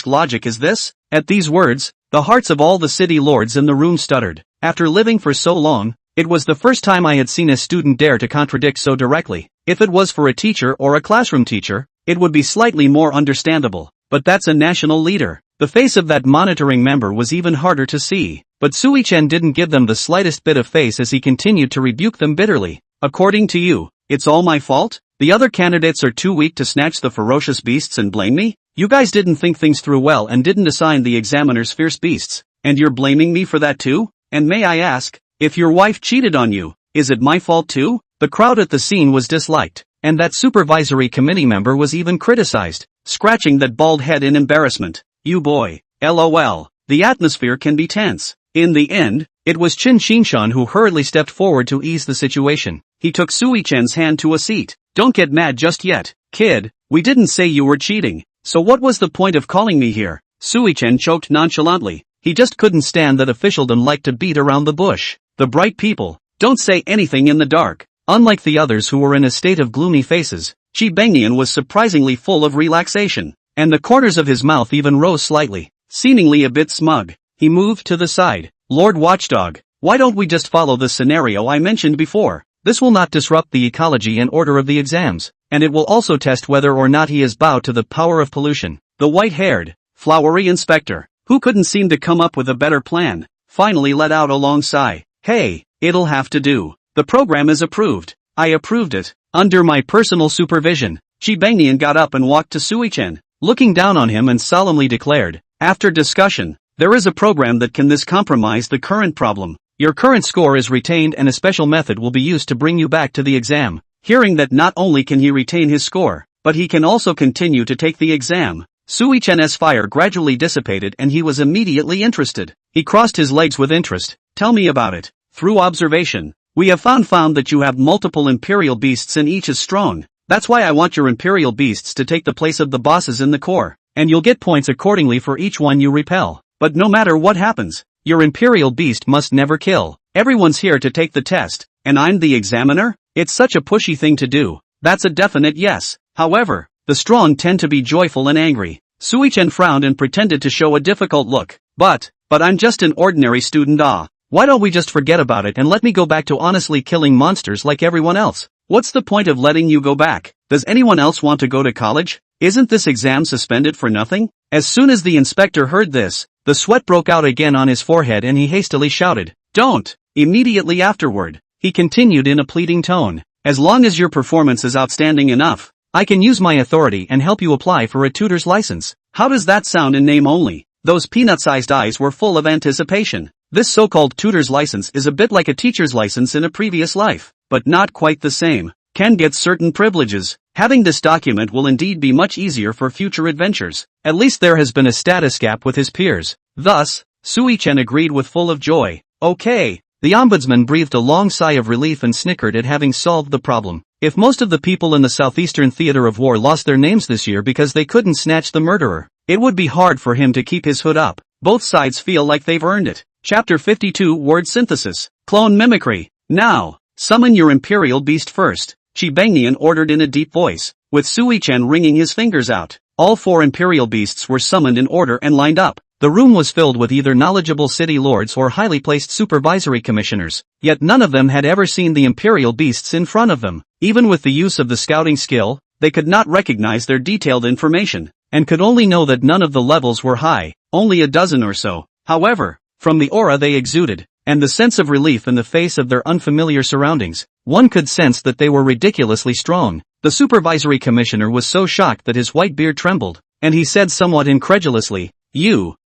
Speaker 1: logic is this?" At these words, the hearts of all the city lords in the room stuttered. After living for so long, it was the first time I had seen a student dare to contradict so directly. If it was for a teacher or a classroom teacher, it would be slightly more understandable, but that's a national leader. The face of that monitoring member was even harder to see, but Sui-chen didn't give them the slightest bit of face as he continued to rebuke them bitterly. "According to you, it's all my fault? The other candidates are too weak to snatch the ferocious beasts and blame me? You guys didn't think things through well and didn't assign the examiners fierce beasts, and you're blaming me for that too? And may I ask, if your wife cheated on you, is it my fault too?" The crowd at the scene was disliked, and that supervisory committee member was even criticized, scratching that bald head in embarrassment. "You boy, lol, the atmosphere can be tense." In the end, it was Chen Xingshan who hurriedly stepped forward to ease the situation. He took Sui-chen's hand to a seat. "Don't get mad just yet, kid, we didn't say you were cheating, so what was the point of calling me here?" Sui-chen choked nonchalantly. He just couldn't stand that officialdom liked to beat around the bush. The bright people don't say anything in the dark. Unlike the others who were in a state of gloomy faces, Qi Bengnian was surprisingly full of relaxation, and the corners of his mouth even rose slightly, seemingly a bit smug. He moved to the side. "Lord Watchdog, why don't we just follow the scenario I mentioned before? This will not disrupt the ecology and order of the exams, and it will also test whether or not he has bowed to the power of pollution." The white-haired, flowery inspector, who couldn't seem to come up with a better plan, finally let out a long sigh. "Hey, it'll have to do. The program is approved. I approved it. Under my personal supervision." Qi Bengnian got up and walked to Sui-chen, looking down on him and solemnly declared, "After discussion, there is a program that can compromise the current problem. Your current score is retained and a special method will be used to bring you back to the exam." Hearing that not only can he retain his score, but he can also continue to take the exam, Sui-chen's fire gradually dissipated and he was immediately interested. He crossed his legs with interest. "Tell me about it." "Through observation, we have found that you have multiple imperial beasts and each is strong. That's why I want your imperial beasts to take the place of the bosses in the core, and you'll get points accordingly for each one you repel. But no matter what happens, your imperial beast must never kill. Everyone's here to take the test, and I'm the examiner? It's such a pushy thing to do." That's a definite yes. However, the strong tend to be joyful and angry. Sui-chen frowned and pretended to show a difficult look. But I'm just an ordinary student. Why don't we just forget about it and let me go back to honestly killing monsters like everyone else? What's the point of letting you go back? Does anyone else want to go to college? Isn't this exam suspended for nothing?" As soon as the inspector heard this, the sweat broke out again on his forehead and he hastily shouted, "Don't!" Immediately afterward, he continued in a pleading tone, "As long as your performance is outstanding enough, I can use my authority and help you apply for a tutor's license." How does that sound in name only? Those peanut-sized eyes were full of anticipation. This so-called tutor's license is a bit like a teacher's license in a previous life, but not quite the same. Can get certain privileges. Having this document will indeed be much easier for future adventures. At least there has been a status gap with his peers. Thus, Sui-Chen agreed with full of joy. Okay. The ombudsman breathed a long sigh of relief and snickered at having solved the problem. If most of the people in the southeastern theater of war lost their names this year because they couldn't snatch the murderer, it would be hard for him to keep his hood up. Both sides feel like they've earned it. Chapter 52 Word Synthesis. Clone Mimicry. Now, summon your imperial beast first, Chi Bangnian ordered in a deep voice, with Sui-Chen wringing his fingers out. All 4 imperial beasts were summoned in order and lined up. The room was filled with either knowledgeable city lords or highly placed supervisory commissioners, yet none of them had ever seen the imperial beasts in front of them. Even with the use of the scouting skill, they could not recognize their detailed information, and could only know that none of the levels were high, only a dozen or so. However, from the aura they exuded, and the sense of relief in the face of their unfamiliar surroundings, one could sense that they were ridiculously strong. The supervisory commissioner was so shocked that his white beard trembled, and he said somewhat incredulously,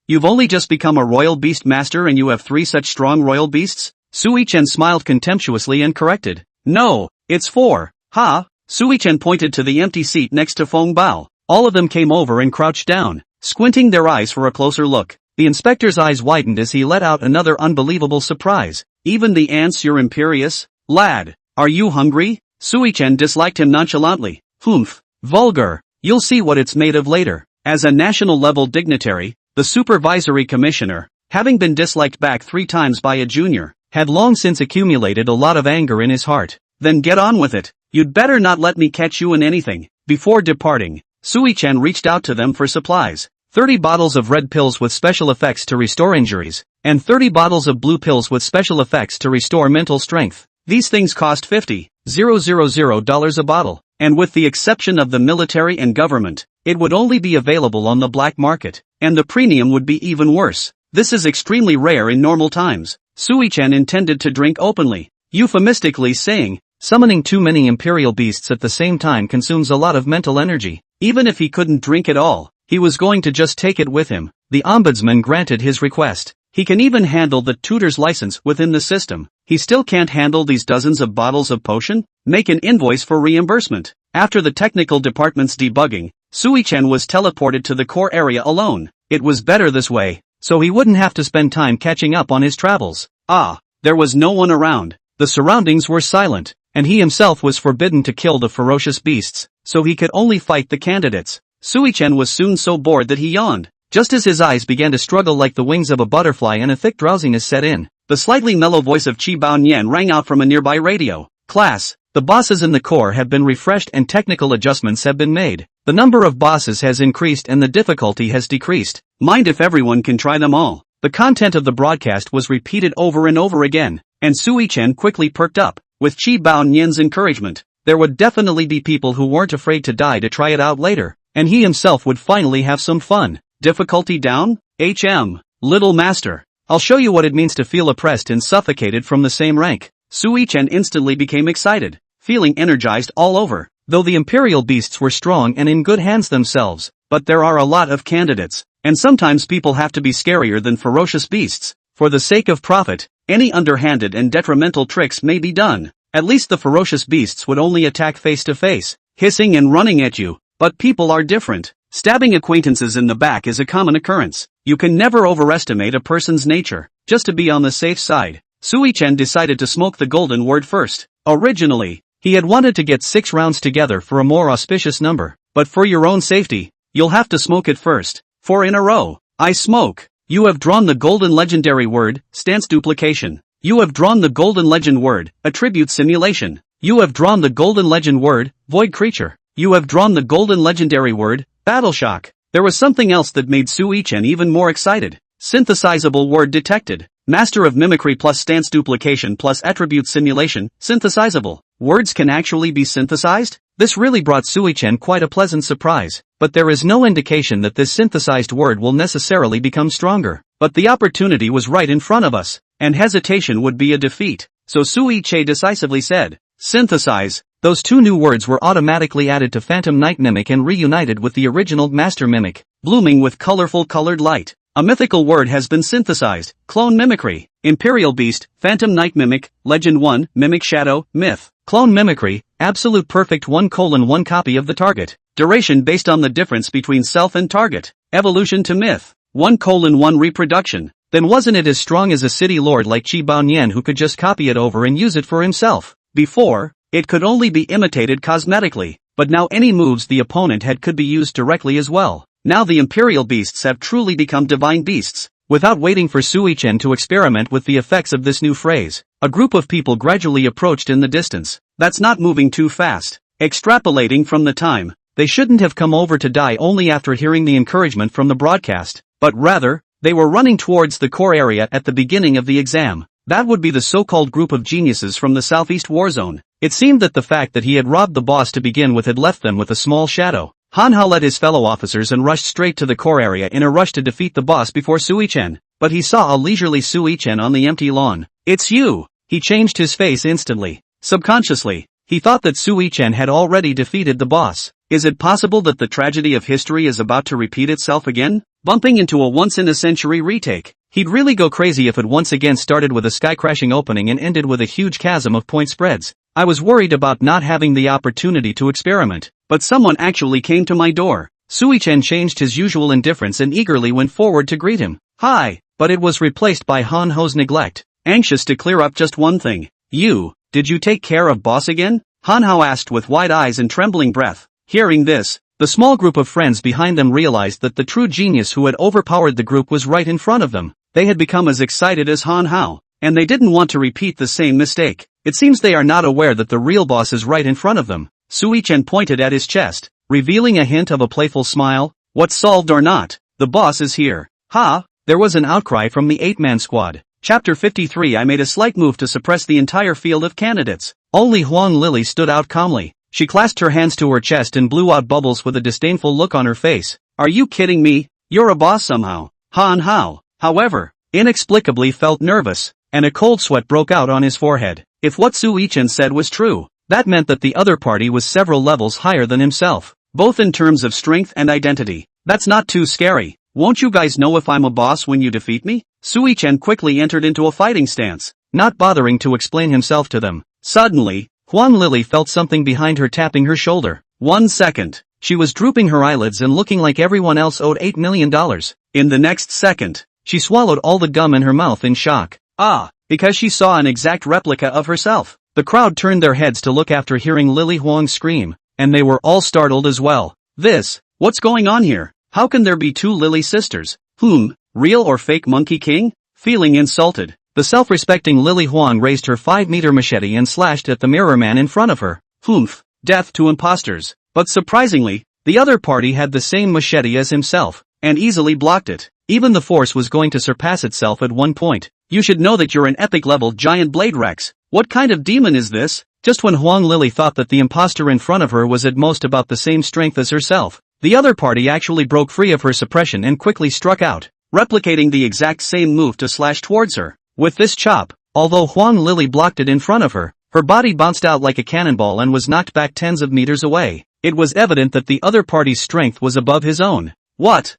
Speaker 1: You've only just become a royal beast master and you have 3 such strong royal beasts? Sui-Chen smiled contemptuously and corrected. No, it's 4. Ha! Sui-Chen pointed to the empty seat next to Feng Bao. All of them came over and crouched down, squinting their eyes for a closer look. The inspector's eyes widened as he let out another unbelievable surprise. Even the ants, you're imperious? Lad, are you hungry? Sui-Chen disliked him nonchalantly. Humph, vulgar. You'll see what it's made of later. As a national-level dignitary, the supervisory commissioner, having been disliked back 3 times by a junior, had long since accumulated a lot of anger in his heart. Then get on with it. You'd better not let me catch you in anything. Before departing, Sui-Chen reached out to them for supplies. 30 bottles of red pills with special effects to restore injuries, and 30 bottles of blue pills with special effects to restore mental strength. These things cost $50,000 a bottle, and with the exception of the military and government, it would only be available on the black market, and the premium would be even worse. This is extremely rare in normal times. Sui-Chen intended to drink openly, euphemistically saying, summoning too many imperial beasts at the same time consumes a lot of mental energy. Even if he couldn't drink it all, he was going to just take it with him. The ombudsman granted his request. He can even handle the tutor's license within the system. He still can't handle these dozens of bottles of potion? Make an invoice for reimbursement. After the technical department's debugging, Sui-Chen was teleported to the core area alone. It was better this way, so he wouldn't have to spend time catching up on his travels. There was no one around. The surroundings were silent, and he himself was forbidden to kill the ferocious beasts, so he could only fight the candidates. Sui-Chen was soon so bored that he yawned. Just as his eyes began to struggle like the wings of a butterfly and a thick drowsiness set in, the slightly mellow voice of Chi Baonian rang out from a nearby radio. Class, the bosses in the core have been refreshed and technical adjustments have been made. The number of bosses has increased and the difficulty has decreased. Mind if everyone can try them all. The content of the broadcast was repeated over and over again, and Sui-Chen quickly perked up. With Chi Baonian's encouragement, there would definitely be people who weren't afraid to die to try it out later, and he himself would finally have some fun. Difficulty down? Little master. I'll show you what it means to feel oppressed and suffocated from the same rank. Sui-Chen instantly became excited, feeling energized all over. Though the imperial beasts were strong and in good hands themselves, but there are a lot of candidates, and sometimes people have to be scarier than ferocious beasts. For the sake of profit, any underhanded and detrimental tricks may be done. At least the ferocious beasts would only attack face to face, hissing and running at you. But people are different. Stabbing acquaintances in the back is a common occurrence. You can never overestimate a person's nature. Just to be on the safe side, Sui-Chen decided to smoke the golden word first. Originally, he had wanted to get 6 rounds together for a more auspicious number. But for your own safety, you'll have to smoke it first. 4 in a row. I smoke. You have drawn the golden legendary word, stance duplication. You have drawn the golden legend word, attribute simulation. You have drawn the golden legend word, void creature. You have drawn the golden legendary word, battle shock. There was something else that made Sui-Chen even more excited. Synthesizable word detected. Master of mimicry plus stance duplication plus attribute simulation, synthesizable. Words can actually be synthesized? This really brought Sui-Chen quite a pleasant surprise. But there is no indication that this synthesized word will necessarily become stronger. But the opportunity was right in front of us, and hesitation would be a defeat. So Sui-Chen decisively said, synthesize. Those 2 new words were automatically added to Phantom Night Mimic and reunited with the original Master Mimic, blooming with colorful colored light. A mythical word has been synthesized: clone mimicry. Imperial beast, phantom night mimic, legend 1, mimic shadow, myth. Clone mimicry, absolute perfect 1:1 copy of the target. Duration based on the difference between self and target. Evolution to myth. 1:1 reproduction. Then wasn't it as strong as a city lord like Qi Baonian who could just copy it over and use it for himself? Before, it could only be imitated cosmetically, but now any moves the opponent had could be used directly as well. Now the Imperial beasts have truly become divine beasts. Without waiting for Sui-chen to experiment with the effects of this new phrase, a group of people gradually approached in the distance. That's not moving too fast. Extrapolating from the time, they shouldn't have come over to die only after hearing the encouragement from the broadcast, but rather, they were running towards the core area at the beginning of the exam. That would be the so-called group of geniuses from the Southeast War Zone. It seemed that the fact that he had robbed the boss to begin with had left them with a small shadow. Manhwa led his fellow officers and rushed straight to the core area in a rush to defeat the boss before Sui-chen, but he saw a leisurely Sui-chen on the empty lawn. "It's you!" He changed his face instantly. Subconsciously, he thought that Sui-chen had already defeated the boss. Is it possible that the tragedy of history is about to repeat itself again? Bumping into a once-in-a-century retake. He'd really go crazy if it once again started with a sky-crashing opening and ended with a huge chasm of point spreads. I was worried about not having the opportunity to experiment, but someone actually came to my door. Sui-chen changed his usual indifference and eagerly went forward to greet him. "Hi," but it was replaced by Han-ho's neglect. Anxious to clear up just one thing. Did you take care of boss again?" Han-ho asked with wide eyes and trembling breath. Hearing this, the small group of friends behind them realized that the true genius who had overpowered the group was right in front of them. They had become as excited as Han-ho, and they didn't want to repeat the same mistake. It seems they are not aware that the real boss is right in front of them. Sui-chen pointed at his chest, revealing a hint of a playful smile. "What's solved or not, the boss is here." "Ha!" There was an outcry from the 8-man squad. Chapter 53. I made a slight move to suppress the entire field of candidates. Only Huang Lily stood out calmly. She clasped her hands to her chest and blew out bubbles with a disdainful look on her face. "Are you kidding me? You're a boss somehow." Han-ho, however, inexplicably felt nervous, and a cold sweat broke out on his forehead. If what Sui-chen said was true, that meant that the other party was several levels higher than himself, both in terms of strength and identity. That's not too scary. "Won't you guys know if I'm a boss when you defeat me?" Sui-chen quickly entered into a fighting stance, not bothering to explain himself to them. Suddenly, Huang Lily felt something behind her tapping her shoulder. 1 second. She was drooping her eyelids and looking like everyone else owed $8 million. In the next second, she swallowed all the gum in her mouth in shock. Because she saw an exact replica of herself. The crowd turned their heads to look after hearing Lily Huang scream, and they were all startled as well. What's going on here? How can there be two Lily sisters? Real or fake Monkey King? Feeling insulted, the self-respecting Lily Huang raised her 5-meter machete and slashed at the mirror man in front of her. Death to imposters. But surprisingly, the other party had the same machete as himself, and easily blocked it. Even the force was going to surpass itself at one point. "You should know that you're an epic-level giant blade Rex. What kind of demon is this?" Just when Huang Lily thought that the imposter in front of her was at most about the same strength as herself, the other party actually broke free of her suppression and quickly struck out, replicating the exact same move to slash towards her. With this chop, although Huang Lily blocked it in front of her, her body bounced out like a cannonball and was knocked back tens of meters away. It was evident that the other party's strength was above his own. What?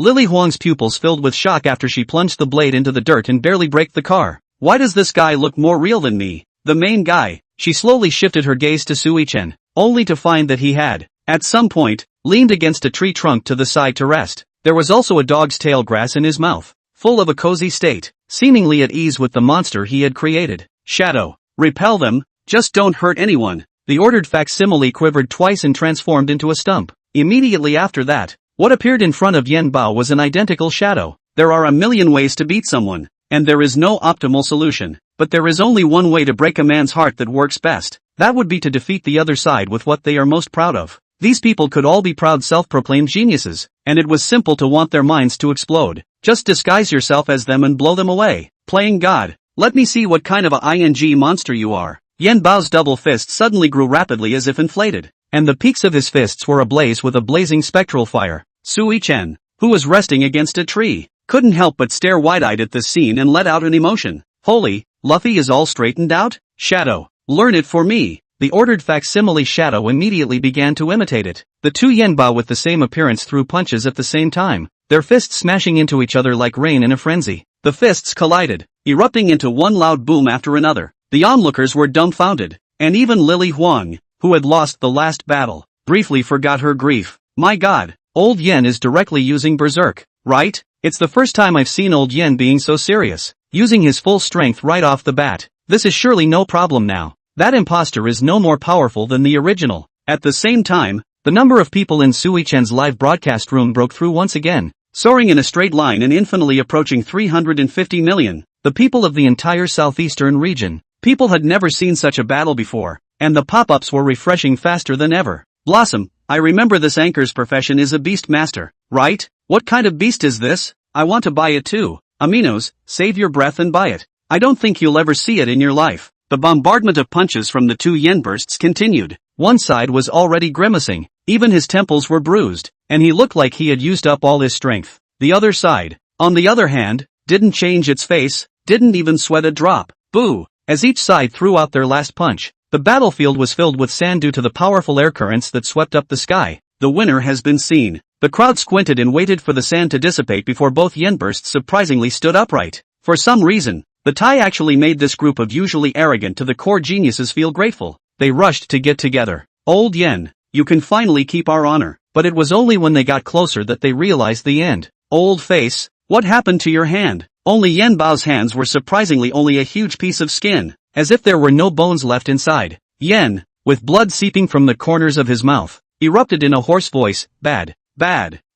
Speaker 1: Lily Huang's pupils filled with shock after she plunged the blade into the dirt and barely braked the car. "Why does this guy look more real than me? The main guy?" She slowly shifted her gaze to Sui-chen, only to find that he had, at some point, leaned against a tree trunk to the side to rest. There was also a dog's tail grass in his mouth, full of a cozy state, seemingly at ease with the monster he had created. "Shadow. Repel them, just don't hurt anyone." The ordered facsimile quivered twice and transformed into a stump. Immediately after that, what appeared in front of Yen Bao was an identical shadow. There are a million ways to beat someone, and there is no optimal solution. But there is only one way to break a man's heart that works best. That would be to defeat the other side with what they are most proud of. These people could all be proud self-proclaimed geniuses, and it was simple to want their minds to explode. Just disguise yourself as them and blow them away. Playing God. Let me see what kind of a ing monster you are. Yen Bao's double fist suddenly grew rapidly as if inflated, and the peaks of his fists were ablaze with a blazing spectral fire. Sui-chen, who was resting against a tree, couldn't help but stare wide-eyed at this scene and let out an emotion. "Holy, Luffy is all straightened out? Shadow, learn it for me." The ordered facsimile Shadow immediately began to imitate it. The two Yen Bao with the same appearance threw punches at the same time. their fists smashing into each other like rain in a frenzy. The fists collided, erupting into one loud boom after another. The onlookers were dumbfounded, and even Lily Huang, who had lost the last battle, briefly forgot her grief. My god, old Yen is directly using berserk, right? It's the first time I've seen old Yen being so serious, using his full strength right off the bat. This is surely no problem now. That imposter is no more powerful than the original. At the same time, the number of people in Sui Chen's live broadcast room broke through once again, soaring in a straight line and infinitely approaching 350 million. The people of the entire southeastern region. People had never seen such a battle before, and the pop-ups were refreshing faster than ever. Blossom, I remember this anchor's profession is a beast master, right? What kind of beast is this? I want to buy it too. Aminos, save your breath and buy it. I don't think you'll ever see it in your life. The bombardment of punches from the two yen bursts continued. One side was already grimacing, even his temples were bruised, and he looked like he had used up all his strength. The other side, on the other hand, didn't change its face, didn't even sweat a drop. Boo! As each side threw out their last punch, the battlefield was filled with sand due to the powerful air currents that swept up the sky. The winner has been seen. The crowd squinted and waited for the sand to dissipate before both yen bursts surprisingly stood upright. For some reason, the tie actually made this group of usually arrogant to the core geniuses feel grateful. They rushed to get together. Old Yen, you can finally keep our honor. But it was only when they got closer that they realized the end. Old face, what happened to your hand? Only Yen Bao's hands were surprisingly only a huge piece of skin, as if there were no bones left inside. Yen, with blood seeping from the corners of his mouth, erupted in a hoarse voice, bad.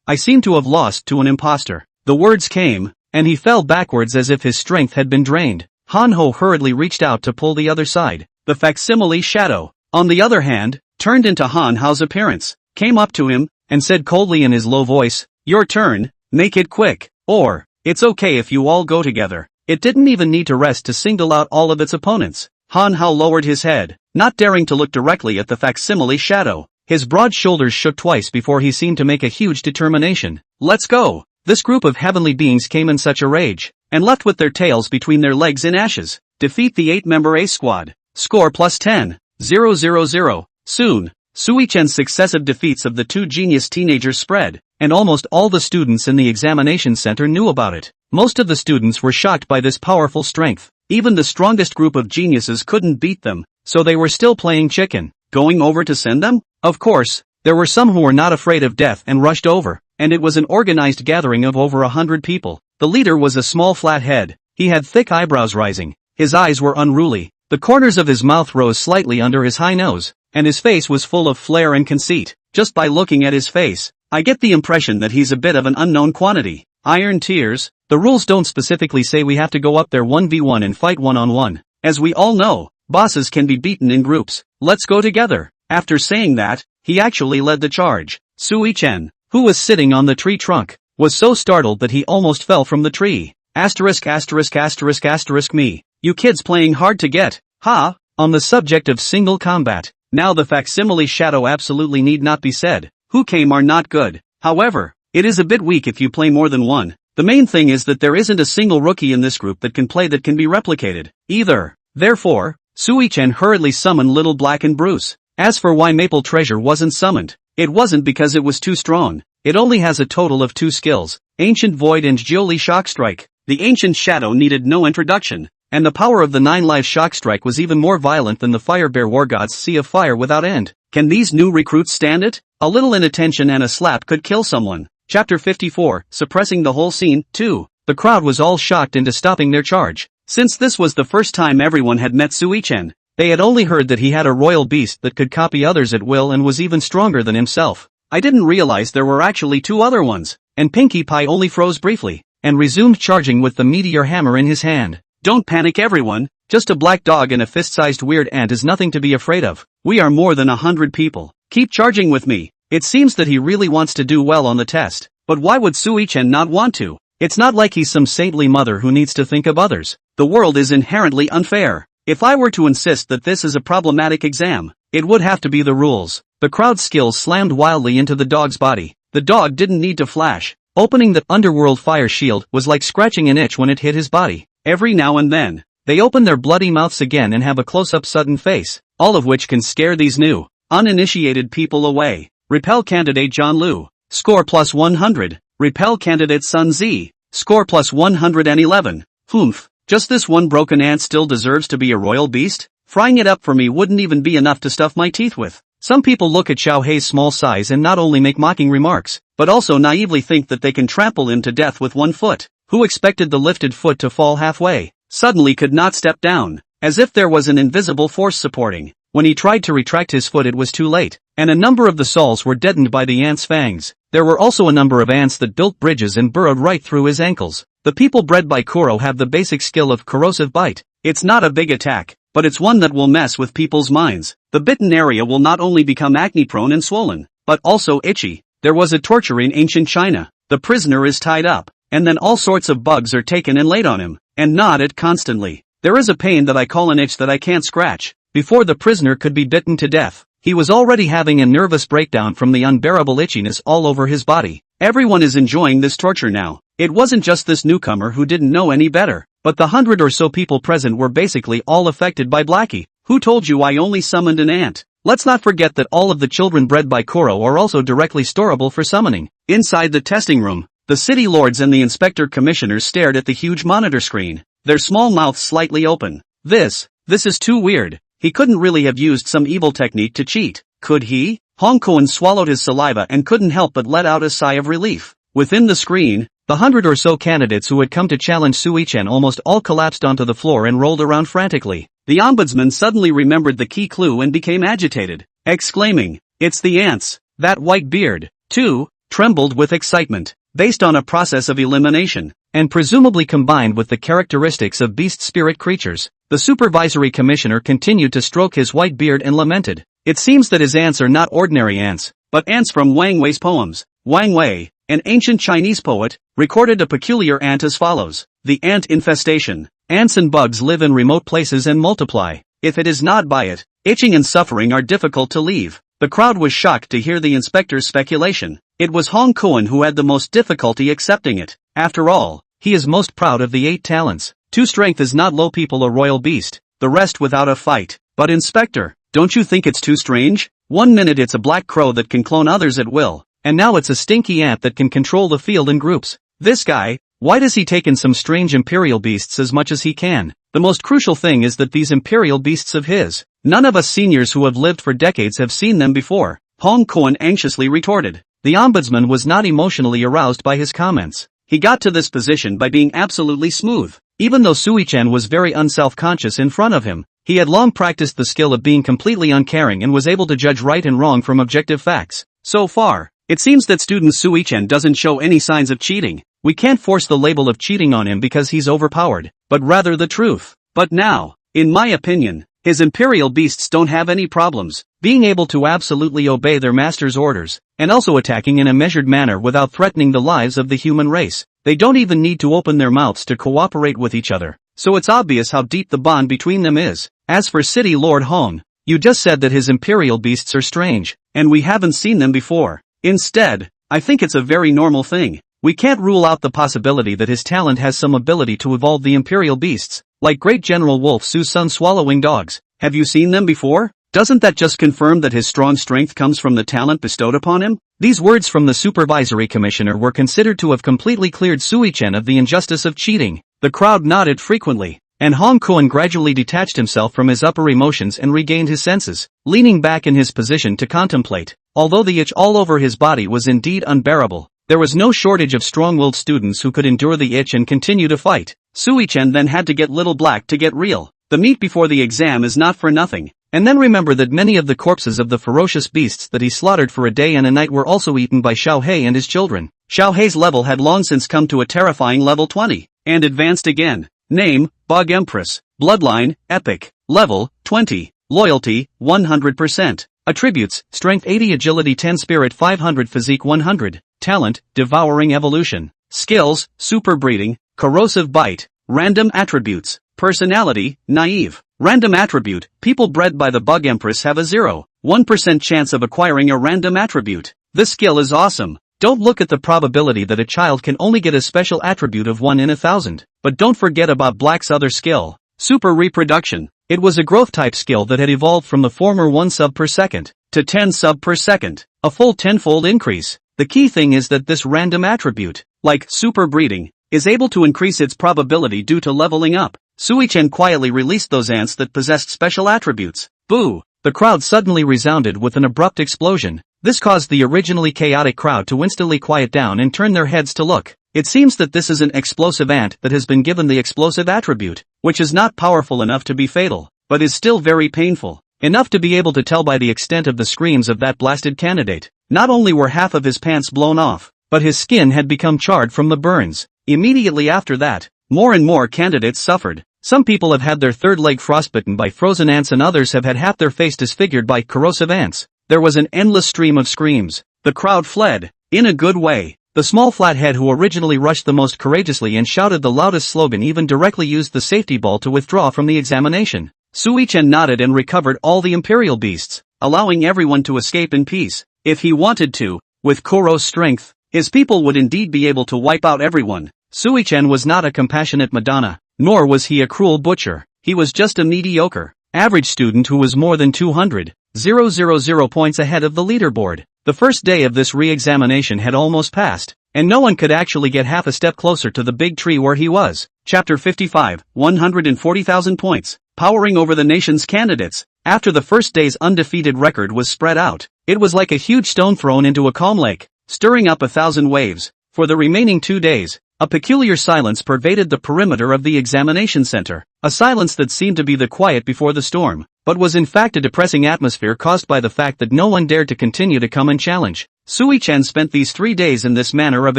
Speaker 1: I seem to have lost to an imposter. The words came, and he fell backwards as if his strength had been drained. Han Ho hurriedly reached out to pull the other side. The facsimile shadow, on the other hand, turned into Han Hao's appearance, came up to him, and said coldly in his low voice, your turn, make it quick, or, it's okay if you all go together. It didn't even need to rest to single out all of its opponents. Han Hao lowered his head, not daring to look directly at the facsimile shadow. His broad shoulders shook twice before he seemed to make a huge determination. Let's go! This group of heavenly beings came in such a rage, and left with their tails between their legs in ashes. Defeat the 8-member A squad. Score +10. 000. Soon, Sui Chen's successive defeats of the two genius teenagers spread, and almost all the students in the examination center knew about it. Most of the students were shocked by this powerful strength. Even the strongest group of geniuses couldn't beat them, so they were still playing chicken. Going over to send them? Of course, there were some who were not afraid of death and rushed over, and it was an organized gathering of over 100 people. The leader was a small flat head. He had thick eyebrows rising. His eyes were unruly. The corners of his mouth rose slightly under his high nose, and his face was full of flair and conceit. Just by looking at his face, I get the impression that he's a bit of an unknown quantity. Iron Tears, the rules don't specifically say we have to go up there 1v1 and fight one-on-one. As we all know, bosses can be beaten in groups. Let's go together. After saying that, he actually led the charge. Sui Chen, who was sitting on the tree trunk, was so startled that he almost fell from the tree. ****** me. You kids playing hard to get, huh? On the subject of single combat, now the facsimile shadow absolutely need not be said. Who came are not good. However, it is a bit weak if you play more than one. The main thing is that there isn't a single rookie in this group that can play that can be replicated, either. Therefore, Sui Chen hurriedly summoned Little Black and Bruce. As for why Maple Treasure wasn't summoned, it wasn't because it was too strong. It only has a total of 2 skills, Ancient Void and Jiuli Shock Strike. The Ancient Shadow needed no introduction, and the power of the 9-life Shock Strike was even more violent than the Fire Bear War God's Sea of Fire without end. Can these new recruits stand it? A little inattention and a slap could kill someone. Chapter 54, Suppressing the Whole Scene, 2. The crowd was all shocked into stopping their charge. Since this was the first time everyone had met Sui Chen, they had only heard that he had a royal beast that could copy others at will and was even stronger than himself. I didn't realize there were actually 2 other ones, and Pinkie Pie only froze briefly, and resumed charging with the meteor hammer in his hand. Don't panic everyone, just a black dog and a fist-sized weird ant is nothing to be afraid of. We are more than 100 people. Keep charging with me. It seems that he really wants to do well on the test, but why would Sui Chen not want to? It's not like he's some saintly mother who needs to think of others. The world is inherently unfair. If I were to insist that this is a problematic exam, it would have to be the rules. The crowd's skills slammed wildly into the dog's body. The dog didn't need to flash. Opening the underworld fire shield was like scratching an itch when it hit his body. Every now and then, they open their bloody mouths again and have a close-up sudden face, all of which can scare these new, uninitiated people away. Repel candidate John Liu. Score +100. repel candidate Sun Z. Score plus 111. Humph. Just this one broken ant still deserves to be a royal beast? Frying it up for me wouldn't even be enough to stuff my teeth with. Some people look at Xiaohei's small size and not only make mocking remarks, but also naively think that they can trample him to death with one foot. Who expected the lifted foot to fall halfway? Suddenly could not step down, as if there was an invisible force supporting. When he tried to retract his foot it was too late, and a number of the soles were deadened by the ant's fangs. There were also a number of ants that built bridges and burrowed right through his ankles. The people bred by Kuro have the basic skill of corrosive bite. It's not a big attack, but it's one that will mess with people's minds. The bitten area will not only become acne-prone and swollen, but also itchy. There was a torture in ancient China. The prisoner is tied up, and then all sorts of bugs are taken and laid on him, and gnawed at constantly. There is a pain that I call an itch that I can't scratch. Before the prisoner could be bitten to death, he was already having a nervous breakdown from the unbearable itchiness all over his body. Everyone is enjoying this torture now. It wasn't just this newcomer who didn't know any better, but the 100 or so people present were basically all affected by Blackie. Who told you I only summoned an ant? Let's not forget that all of the children bred by Kuro are also directly storable for summoning. Inside the testing room, the city lords and the inspector commissioners stared at the huge monitor screen, their small mouths slightly open. This is too weird. He couldn't really have used some evil technique to cheat, could he? Hong Koen swallowed his saliva and couldn't help but let out a sigh of relief. Within the screen, the 100 or so candidates who had come to challenge Sui-Chen almost all collapsed onto the floor and rolled around frantically. The ombudsman suddenly remembered the key clue and became agitated, exclaiming, "It's the ants!" That white beard, too, trembled with excitement. Based on a process of elimination, and presumably combined with the characteristics of beast spirit creatures, the supervisory commissioner continued to stroke his white beard and lamented. It seems that his ants are not ordinary ants, but ants from Wang Wei's poems. Wang Wei, an ancient Chinese poet, recorded a peculiar ant as follows: the ant infestation. Ants and bugs live in remote places and multiply. If it is not by it, itching and suffering are difficult to leave. The crowd was shocked to hear the inspector's speculation. It was Hong Koen who had the most difficulty accepting it. After all, he is most proud of the 8 talents. 2 strength is not low people a royal beast, the rest without a fight. But inspector, don't you think it's too strange? 1 minute it's a black crow that can clone others at will, and now it's a stinky ant that can control the field in groups. This guy, why does he take in some strange imperial beasts as much as he can? The most crucial thing is that these imperial beasts of his, none of us seniors who have lived for decades have seen them before. Hong Koen anxiously retorted. The ombudsman was not emotionally aroused by his comments. He got to this position by being absolutely smooth. Even though Sui-Chen was very unself-conscious in front of him, he had long practiced the skill of being completely uncaring and was able to judge right and wrong from objective facts. So far, it seems that student Sui-Chen doesn't show any signs of cheating. We can't force the label of cheating on him because he's overpowered, but rather the truth. But now, in my opinion, his imperial beasts don't have any problems, being able to absolutely obey their master's orders, and also attacking in a measured manner without threatening the lives of the human race. They don't even need to open their mouths to cooperate with each other, so it's obvious how deep the bond between them is. As for City Lord Hong, you just said that his imperial beasts are strange, and we haven't seen them before. Instead, I think it's a very normal thing. We can't rule out the possibility that his talent has some ability to evolve the imperial beasts, like Great General Wolf Su's son swallowing dogs. Have you seen them before? Doesn't that just confirm that his strong strength comes from the talent bestowed upon him? These words from the supervisory commissioner were considered to have completely cleared Sui-Chen of the injustice of cheating. The crowd nodded frequently, and Hong Koen gradually detached himself from his upper emotions and regained his senses, leaning back in his position to contemplate. Although the itch all over his body was indeed unbearable, there was no shortage of strong-willed students who could endure the itch and continue to fight. Sui-Chen then had to get Little Black to get real. The meat before the exam is not for nothing. And then remember that many of the corpses of the ferocious beasts that he slaughtered for a day and a night were also eaten by Xiaohei and his children. Xiaohei's level had long since come to a terrifying level 20, and advanced again. Name, Bug Empress. Bloodline, Epic. Level, 20. Loyalty, 100%. Attributes, Strength 80, Agility 10, Spirit 500, Physique 100. Talent, Devouring Evolution. Skills, Super Breeding, Corrosive Bite. Random Attributes. Personality, Naive. Random attribute, people bred by the Bug Empress have a 0.1% chance of acquiring a random attribute. This skill is awesome. Don't look at the probability that a child can only get a special attribute of 1 in 1,000. But don't forget about Black's other skill, Super Reproduction. It was a growth type skill that had evolved from the former 1 sub per second to 10 sub per second, a full 10-fold increase. The key thing is that this random attribute, like super breeding, is able to increase its probability due to leveling up. Sui-chen quietly released those ants that possessed special attributes. Boo! The crowd suddenly resounded with an abrupt explosion. This caused the originally chaotic crowd to instantly quiet down and turn their heads to look. It seems that this is an explosive ant that has been given the explosive attribute, which is not powerful enough to be fatal, but is still very painful. Enough to be able to tell by the extent of the screams of that blasted candidate. Not only were half of his pants blown off, but his skin had become charred from the burns. Immediately after that, more and more candidates suffered. Some people have had their third leg frostbitten by frozen ants and others have had half their face disfigured by corrosive ants. There was an endless stream of screams. The crowd fled. In a good way. The small flathead who originally rushed the most courageously and shouted the loudest slogan even directly used the safety ball to withdraw from the examination. Sui-chen nodded and recovered all the imperial beasts, allowing everyone to escape in peace. If he wanted to, with Kuro's strength, his people would indeed be able to wipe out everyone. Sui-chen was not a compassionate Madonna, nor was he a cruel butcher. He was just a mediocre, average student who was more than 200,000 points ahead of the leaderboard. The first day of this re-examination had almost passed, and no one could actually get half a step closer to the big tree where he was. Chapter 55, 140,000 points. Powering over the nation's candidates. After the first day's undefeated record was spread out, it was like a huge stone thrown into a calm lake, stirring up 1,000 waves. For the remaining 2 days, a peculiar silence pervaded the perimeter of the examination center, a silence that seemed to be the quiet before the storm, but was in fact a depressing atmosphere caused by the fact that no one dared to continue to come and challenge. Sui-chen spent these 3 days in this manner of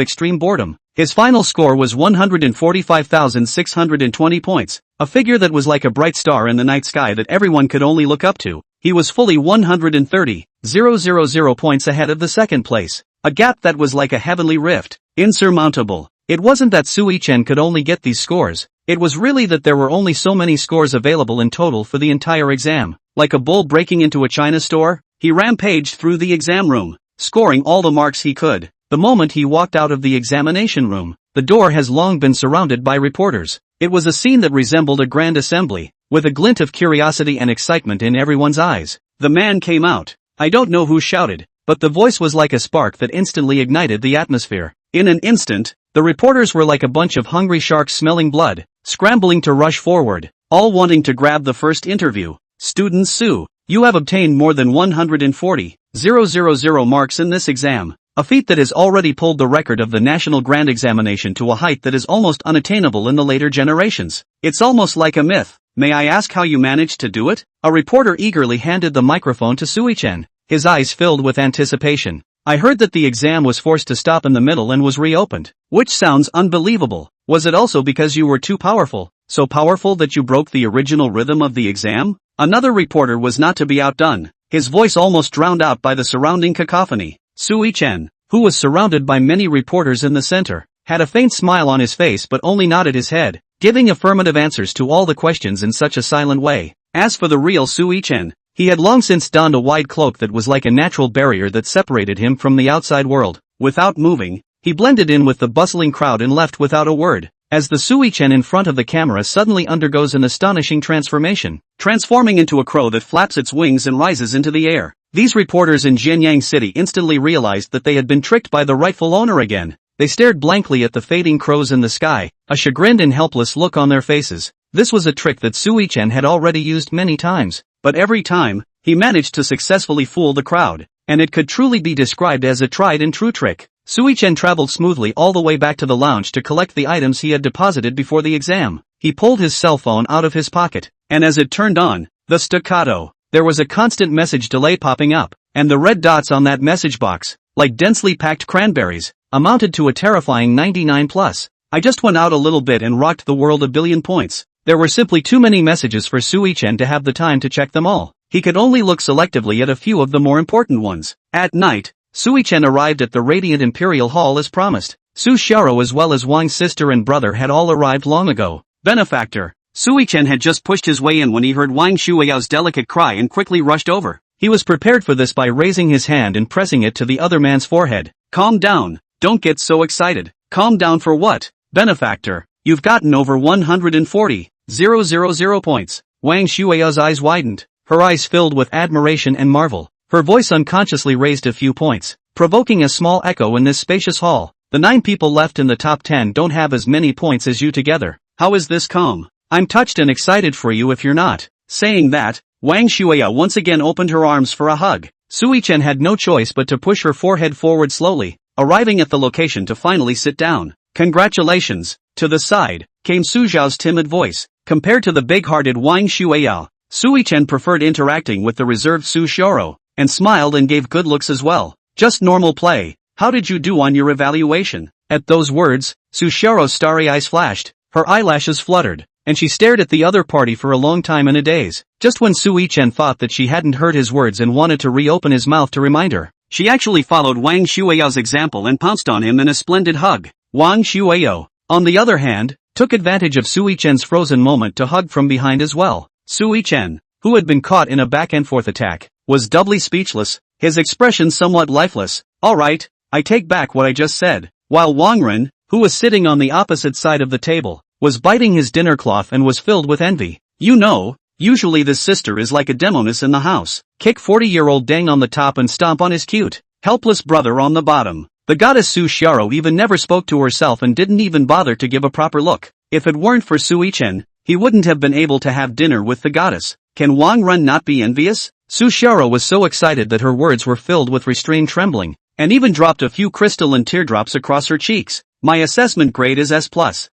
Speaker 1: extreme boredom. His final score was 145,620 points, a figure that was like a bright star in the night sky that everyone could only look up to. He was fully 130,000 points ahead of the second place, a gap that was like a heavenly rift, insurmountable. It wasn't that Sui-chen could only get these scores, it was really that there were only so many scores available in total for the entire exam. Like a bull breaking into a china store, he rampaged through the exam room, scoring all the marks he could. The moment he walked out of the examination room, the door has long been surrounded by reporters. It was a scene that resembled a grand assembly, with a glint of curiosity and excitement in everyone's eyes. The man came out. I don't know who shouted, but the voice was like a spark that instantly ignited the atmosphere. In an instant, the reporters were like a bunch of hungry sharks smelling blood, scrambling to rush forward, all wanting to grab the first interview. Student Su, you have obtained more than 140,000 marks in this exam, a feat that has already pulled the record of the National Grand Examination to a height that is almost unattainable in the later generations. It's almost like a myth. May I ask how you managed to do it? A reporter eagerly handed the microphone to Sui-chen, his eyes filled with anticipation. I heard that the exam was forced to stop in the middle and was reopened, which sounds unbelievable. Was it also because you were too powerful, so powerful that you broke the original rhythm of the exam? Another reporter was not to be outdone, his voice almost drowned out by the surrounding cacophony. Sui-chen, who was surrounded by many reporters in the center, had a faint smile on his face but only nodded his head, giving affirmative answers to all the questions in such a silent way. As for the real Sui-chen, he had long since donned a wide cloak that was like a natural barrier that separated him from the outside world. Without moving, he blended in with the bustling crowd and left without a word. As the Sui-chen in front of the camera suddenly undergoes an astonishing transformation, transforming into a crow that flaps its wings and rises into the air. These reporters in Jianyang City instantly realized that they had been tricked by the rightful owner again. They stared blankly at the fading crows in the sky, a chagrined and helpless look on their faces. This was a trick that Sui-chen had already used many times, but every time, he managed to successfully fool the crowd, and it could truly be described as a tried and true trick. Sui-chen traveled smoothly all the way back to the lounge to collect the items he had deposited before the exam. He pulled his cell phone out of his pocket, and as it turned on, the staccato, there was a constant message delay popping up, and the red dots on that message box, like densely packed cranberries, amounted to a terrifying 99 plus. I just went out a little bit and rocked the world a billion points. There were simply too many messages for Sui-chen to have the time to check them all. He could only look selectively at a few of the more important ones. At night, Sui-chen arrived at the Radiant Imperial Hall as promised. Su Xiaoro as well as Wang's sister and brother had all arrived long ago. Benefactor. Sui-chen had just pushed his way in when he heard Wang Shuiao's delicate cry and quickly rushed over. He was prepared for this by raising his hand and pressing it to the other man's forehead. Calm down. Don't get so excited. Calm down for what? Benefactor, you've gotten over 140,000 points. Wang Shuiao's eyes widened, her eyes filled with admiration and marvel. Her voice unconsciously raised a few points. provoking a small echo in this spacious hall. The 9 people left in the top 10 don't have as many points as you together. How is this calm? I'm touched and excited for you if you're not. Saying that, Wang Shuya once again opened her arms for a hug. Sui-chen had no choice but to push her forehead forward slowly, arriving at the location to finally sit down. Congratulations. To the side, came Su Zhao's timid voice. Compared to the big-hearted Wang Shuya, Sui-chen preferred interacting with the reserved Su Xiaoro, and smiled and gave good looks as well. Just normal play. How did you do on your evaluation? At those words, Su Xiaoro's starry eyes flashed, her eyelashes fluttered, and she stared at the other party for a long time and a daze. Just when Sui-chen thought that she hadn't heard his words and wanted to reopen his mouth to remind her, she actually followed Wang Shuyao's example and pounced on him in a splendid hug. Wang Shuya, on the other hand, took advantage of Sui-chen's frozen moment to hug from behind as well. Sui-chen, who had been caught in a back-and-forth attack, was doubly speechless, his expression somewhat lifeless. Alright, I take back what I just said. While Wang Ren, who was sitting on the opposite side of the table, was biting his dinner cloth and was filled with envy. You know, usually this sister is like a demoness in the house. Kick 40-year-old Deng on the top and stomp on his cute, helpless brother on the bottom. The goddess Su Xiaoro even never spoke to herself and didn't even bother to give a proper look. If it weren't for Sui-chen, he wouldn't have been able to have dinner with the goddess. Can Wang Ren not be envious? Su Xiaoro was so excited that her words were filled with restrained trembling, and even dropped a few crystalline teardrops across her cheeks. My assessment grade is S+.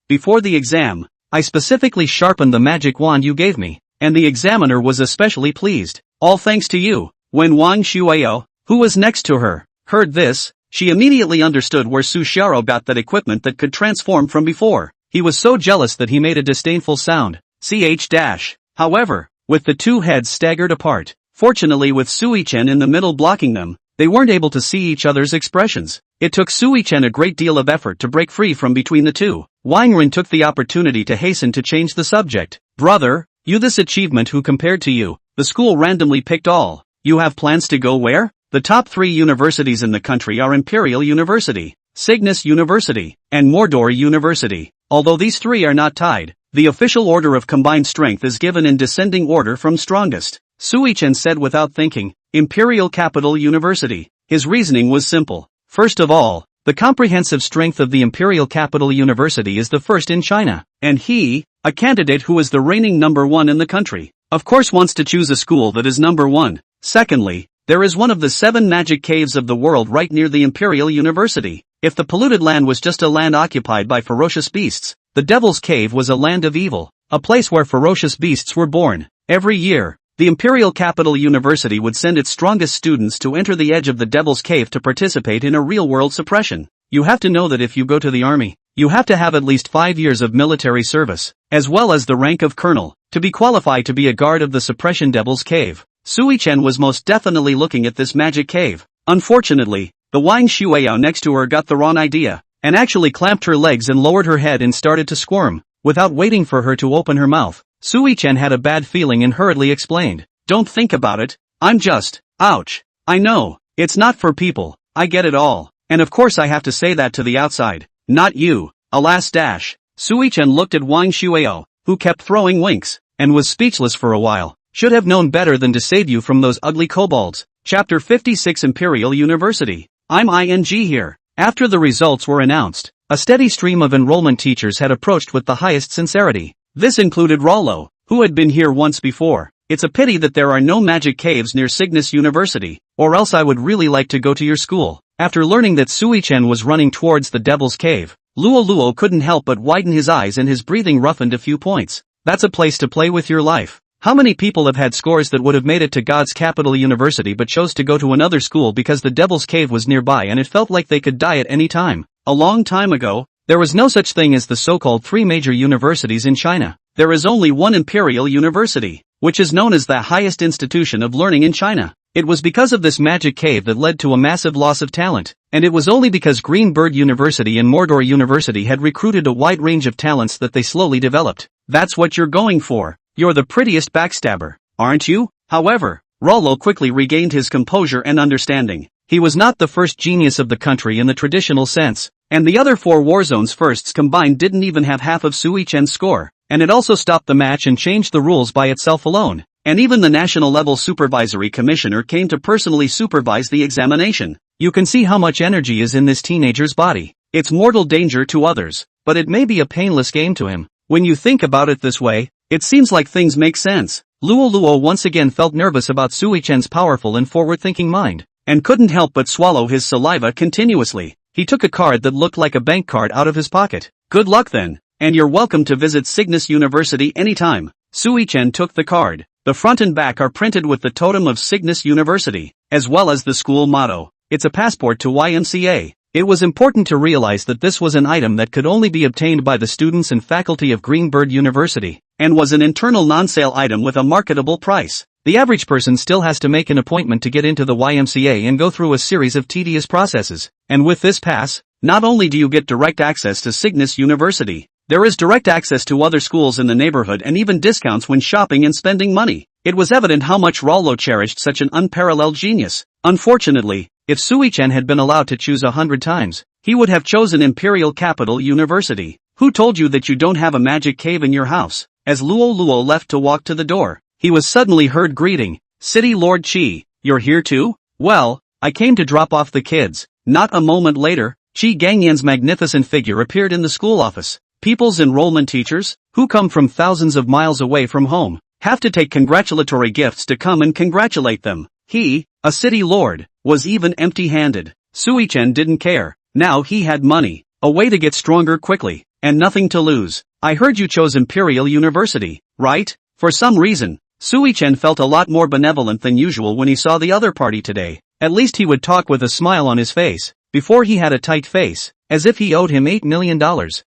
Speaker 1: Before the exam, I specifically sharpened the magic wand you gave me, and the examiner was especially pleased. All thanks to you. When Wang Shuya, who was next to her, heard this, she immediately understood where Su Xiaoro got that equipment that could transform from before. He was so jealous that he made a disdainful sound. ch. However, with the two heads staggered apart, fortunately with Sui-chen in the middle blocking them, they weren't able to see each other's expressions. It took Sui-chen a great deal of effort to break free from between the two. Wang Ren took the opportunity to hasten to change the subject. Brother, you this achievement who compared to you, the school randomly picked all. You have plans to go where? The top 3 universities in the country are Imperial University, Cygnus University, and Mordor University. Although these 3 are not tied, the official order of combined strength is given in descending order from strongest. Sui-chen said without thinking, Imperial Capital University. His reasoning was simple. First of all, the comprehensive strength of the Imperial Capital University is the first in China, and he, a candidate who is the reigning number 1 in the country, of course wants to choose a school that is number 1. Secondly, there is one of the 7 magic caves of the world right near the Imperial University. If the polluted land was just a land occupied by ferocious beasts, the Devil's Cave was a land of evil, a place where ferocious beasts were born. Every year, the Imperial Capital University would send its strongest students to enter the edge of the Devil's Cave to participate in a real-world suppression. You have to know that if you go to the army, you have to have at least 5 years of military service, as well as the rank of colonel, to be qualified to be a guard of the suppression Devil's Cave. Sui-chen was most definitely looking at this magic cave. Unfortunately, the Wang Shuya next to her got the wrong idea, and actually clamped her legs and lowered her head and started to squirm. Without waiting for her to open her mouth, Sui-chen had a bad feeling and hurriedly explained. Don't think about it, I'm just, ouch. I know, it's not for people, I get it all. And of course I have to say that to the outside, not you, alas dash. Sui-chen looked at Wang Shuya, who kept throwing winks, and was speechless for a while. Should have known better than to save you from those ugly kobolds. Chapter 56 Imperial University. I'm ING here. After the results were announced, a steady stream of enrollment teachers had approached with the highest sincerity. This included Rollo, who had been here once before. It's a pity that there are no magic caves near Cygnus University, or else I would really like to go to your school. After learning that Sui-chen was running towards the Devil's Cave, Luo couldn't help but widen his eyes and his breathing roughened a few points. That's a place to play with your life. How many people have had scores that would have made it to God's capital university but chose to go to another school because the Devil's Cave was nearby and it felt like they could die at any time? A long time ago, there was no such thing as the so-called 3 major universities in China. There is only one Imperial University, which is known as the highest institution of learning in China. It was because of this magic cave that led to a massive loss of talent, and it was only because Green Bird University and Mordor University had recruited a wide range of talents that they slowly developed. That's what you're going for. You're the prettiest backstabber, aren't you? However, Rollo quickly regained his composure and understanding. He was not the first genius of the country in the traditional sense, and the other 4 Warzone's firsts combined didn't even have half of Sui-chen's score, and it also stopped the match and changed the rules by itself alone. And even the national-level supervisory commissioner came to personally supervise the examination. You can see how much energy is in this teenager's body. It's mortal danger to others, but it may be a painless game to him. When you think about it this way, it seems like things make sense. Luo Luo once again felt nervous about Sui Chen's powerful and forward-thinking mind, and couldn't help but swallow his saliva continuously. He took a card that looked like a bank card out of his pocket. Good luck then, and you're welcome to visit Cygnus University anytime. Sui Chen took the card. The front and back are printed with the totem of Cygnus University, as well as the school motto. It's a passport to YMCA. It was important to realize that this was an item that could only be obtained by the students and faculty of Greenbird University, and was an internal non-sale item with a marketable price. The average person still has to make an appointment to get into the YMCA and go through a series of tedious processes. And with this pass, not only do you get direct access to Cygnus University, there is direct access to other schools in the neighborhood and even discounts when shopping and spending money. It was evident how much Rollo cherished such an unparalleled genius. Unfortunately, if Sui Chen had been allowed to choose 100 times, he would have chosen Imperial Capital University. Who told you that you don't have a magic cave in your house? As Luo Luo left to walk to the door, he was suddenly heard greeting, City Lord Qi, you're here too? Well, I came to drop off the kids. Not a moment later, Qi Gangyan's magnificent figure appeared in the school office. People's enrollment teachers, who come from thousands of miles away from home, have to take congratulatory gifts to come and congratulate them. He, a city lord, was even empty-handed. Sui Chen didn't care. Now he had money, a way to get stronger quickly, and nothing to lose. I heard you chose Imperial University, right? For some reason, Sui Chen felt a lot more benevolent than usual when he saw the other party today. At least he would talk with a smile on his face. Before he had a tight face, as if he owed him $8 million.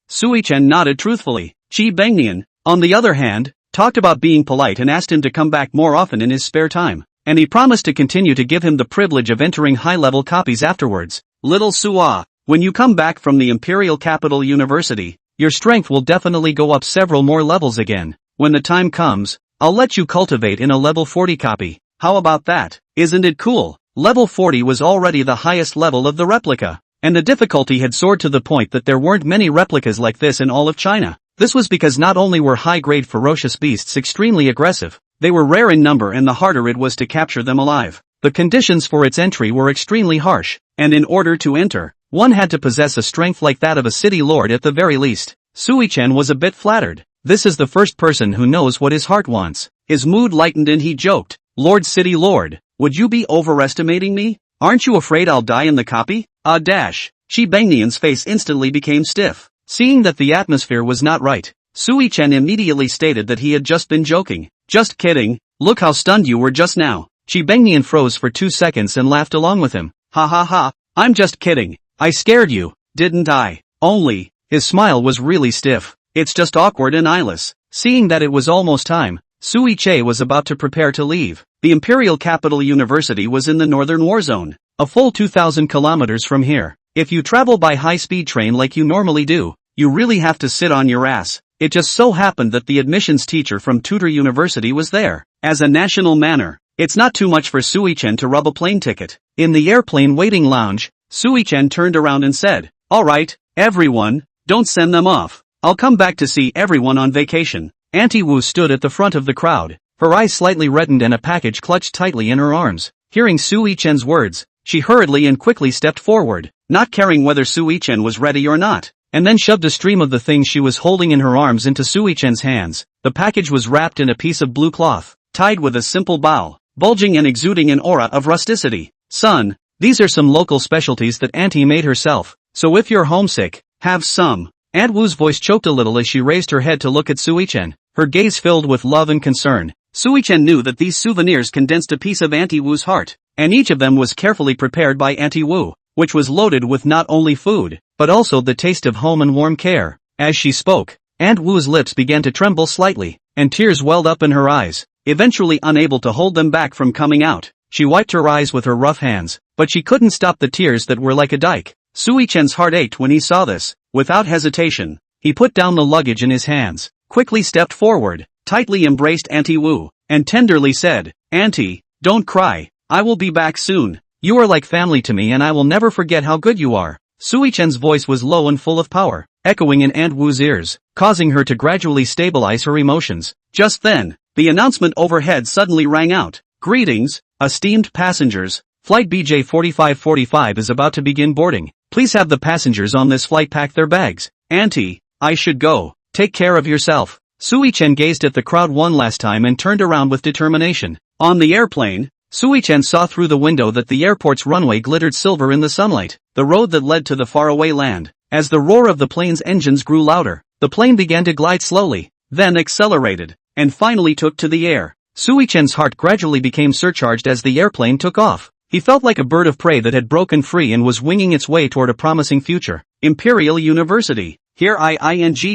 Speaker 1: Sui Chen nodded truthfully. Qi Bengnian, on the other hand, talked about being polite and asked him to come back more often in his spare time, and he promised to continue to give him the privilege of entering high-level copies afterwards. Little Sua, when you come back from the Imperial Capital University, your strength will definitely go up several more levels again. When the time comes, I'll let you cultivate in a level 40 copy. How about that? Isn't it cool? Level 40 was already the highest level of the replica, and the difficulty had soared to the point that there weren't many replicas like this in all of China. This was because not only were high-grade ferocious beasts extremely aggressive, they were rare in number and the harder it was to capture them alive. The conditions for its entry were extremely harsh, and in order to enter, one had to possess a strength like that of a city lord at the very least. Sui Chen was a bit flattered. This is the first person who knows what his heart wants. His mood lightened and he joked, Lord City Lord, would you be overestimating me? Aren't you afraid I'll die in the copy? Qi Bengnian's face instantly became stiff. Seeing that the atmosphere was not right, Sui Chen immediately stated that he had just been joking. Just kidding, look how stunned you were just now. Qi Bengnian froze for 2 seconds and laughed along with him. Ha ha ha, I'm just kidding. I scared you, didn't I? Only, his smile was really stiff. It's just awkward and eyeless. Seeing that it was almost time, Sui Che was about to prepare to leave. The Imperial Capital University was in the northern war zone, a full 2,000 kilometers from here. If you travel by high-speed train like you normally do, you really have to sit on your ass. It just so happened that the admissions teacher from Tutor University was there. As a national manner, it's not too much for Sui Chen to rub a plane ticket. In the airplane waiting lounge, Sui Chen turned around and said, Alright, everyone, don't send them off. I'll come back to see everyone on vacation. Auntie Wu stood at the front of the crowd, her eyes slightly reddened and a package clutched tightly in her arms. Hearing Sui Chen's words, she hurriedly and quickly stepped forward, not caring whether Sui Chen was ready or not, and then shoved a stream of the thing she was holding in her arms into Sui Chen's hands. The package was wrapped in a piece of blue cloth, tied with a simple bow, bulging and exuding an aura of rusticity. Son, these are some local specialties that Auntie made herself, so if you're homesick, have some. Aunt Wu's voice choked a little as she raised her head to look at Sui Chen, her gaze filled with love and concern. Sui Chen knew that these souvenirs condensed a piece of Auntie Wu's heart, and each of them was carefully prepared by Auntie Wu, which was loaded with not only food, but also the taste of home and warm care. As she spoke, Aunt Wu's lips began to tremble slightly, and tears welled up in her eyes. Eventually unable to hold them back from coming out, she wiped her eyes with her rough hands, but she couldn't stop the tears that were like a dike. Sui Chen's heart ached when he saw this. Without hesitation, he put down the luggage in his hands, quickly stepped forward, tightly embraced Auntie Wu, and tenderly said, Auntie, don't cry, I will be back soon. You are like family to me and I will never forget how good you are. Sui Chen's voice was low and full of power, echoing in Aunt Wu's ears, causing her to gradually stabilize her emotions. Just then, the announcement overhead suddenly rang out. Greetings, esteemed passengers, Flight BJ 4545 is about to begin boarding. Please have the passengers on this flight pack their bags. Auntie, I should go. Take care of yourself. Sui-chen gazed at the crowd one last time and turned around with determination. On the airplane, Sui-chen saw through the window that the airport's runway glittered silver in the sunlight, the road that led to the faraway land. As the roar of the plane's engines grew louder, the plane began to glide slowly, then accelerated, and finally took to the air. Sui-chen's heart gradually became surcharged as the airplane took off. He felt like a bird of prey that had broken free and was winging its way toward a promising future. Imperial University. Here I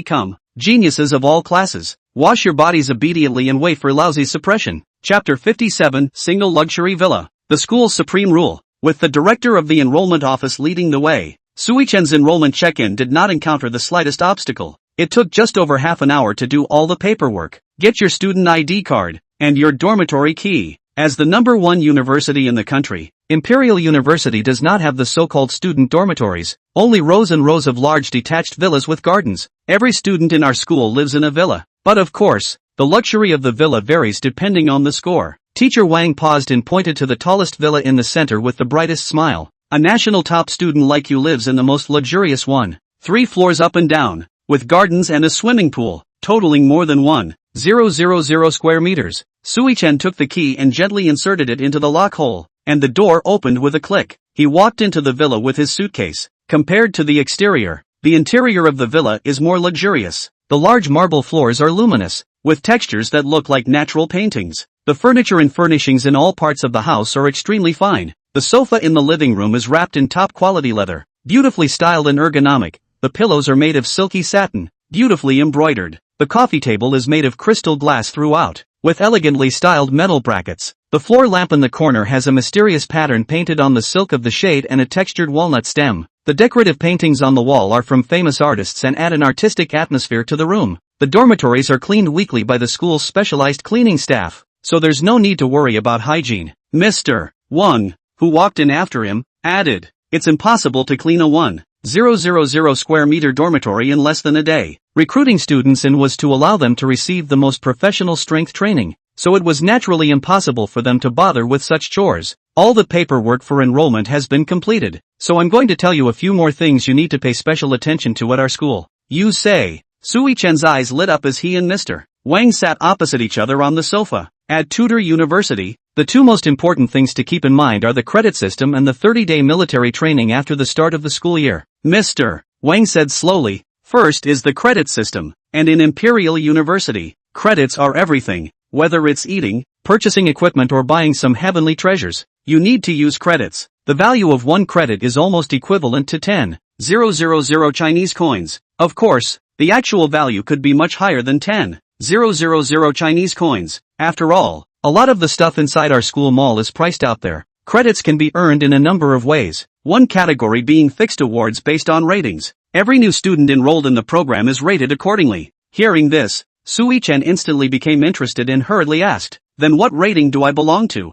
Speaker 1: come. Geniuses of all classes. Wash your bodies obediently and wait for lousy suppression. Chapter 57, Single Luxury Villa. The school's supreme rule. With the director of the enrollment office leading the way, Sui-chen's enrollment check-in did not encounter the slightest obstacle. It took just over half an hour to do all the paperwork. Get your student ID card, and your dormitory key. As the #1 university in the country, Imperial University does not have the so-called student dormitories, only rows and rows of large detached villas with gardens. Every student in our school lives in a villa. But of course, the luxury of the villa varies depending on the score. Teacher Wang paused and pointed to the tallest villa in the center with the brightest smile. A national top student like you lives in the most luxurious one. 3 floors up and down, with gardens and a swimming pool, totaling more than 1,000 square meters. Sui-chen took the key and gently inserted it into the lock hole, and the door opened with a click. He walked into the villa with his suitcase. Compared to the exterior, the interior of the villa is more luxurious. The large marble floors are luminous, with textures that look like natural paintings. The furniture and furnishings in all parts of the house are extremely fine. The sofa in the living room is wrapped in top-quality leather, beautifully styled and ergonomic. The pillows are made of silky satin, beautifully embroidered. The coffee table is made of crystal glass throughout, with elegantly styled metal brackets. The floor lamp in the corner has a mysterious pattern painted on the silk of the shade and a textured walnut stem. The decorative paintings on the wall are from famous artists and add an artistic atmosphere to the room. The dormitories are cleaned weekly by the school's specialized cleaning staff, so there's no need to worry about hygiene. Mr. Wang, who walked in after him, added, "It's impossible to clean a 1,000 square meter dormitory in less than a day." Recruiting students in was to allow them to receive the most professional strength training, so it was naturally impossible for them to bother with such chores. All the paperwork for enrollment has been completed, so I'm going to tell you a few more things you need to pay special attention to at our school. You say. Sui-chen's eyes lit up as he and Mr. Wang sat opposite each other on the sofa. At Tudor University, the two most important things to keep in mind are the credit system and the 30-day military training after the start of the school year. Mr. Wang said slowly, "First is the credit system, and in Imperial University, credits are everything. Whether it's eating, purchasing equipment or buying some heavenly treasures, you need to use credits. The value of 1 credit is almost equivalent to 10,000 Chinese coins. Of course, the actual value could be much higher than 10,000 Chinese coins. After all, a lot of the stuff inside our school mall is priced out there. Credits can be earned in a number of ways, one category being fixed awards based on ratings. Every new student enrolled in the program is rated accordingly." Hearing this, Sui-chen instantly became interested and hurriedly asked, "Then what rating do I belong to?"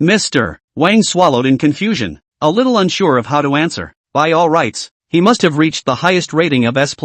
Speaker 1: Mr. Wang swallowed in confusion, a little unsure of how to answer. By all rights, he must have reached the highest rating of S+,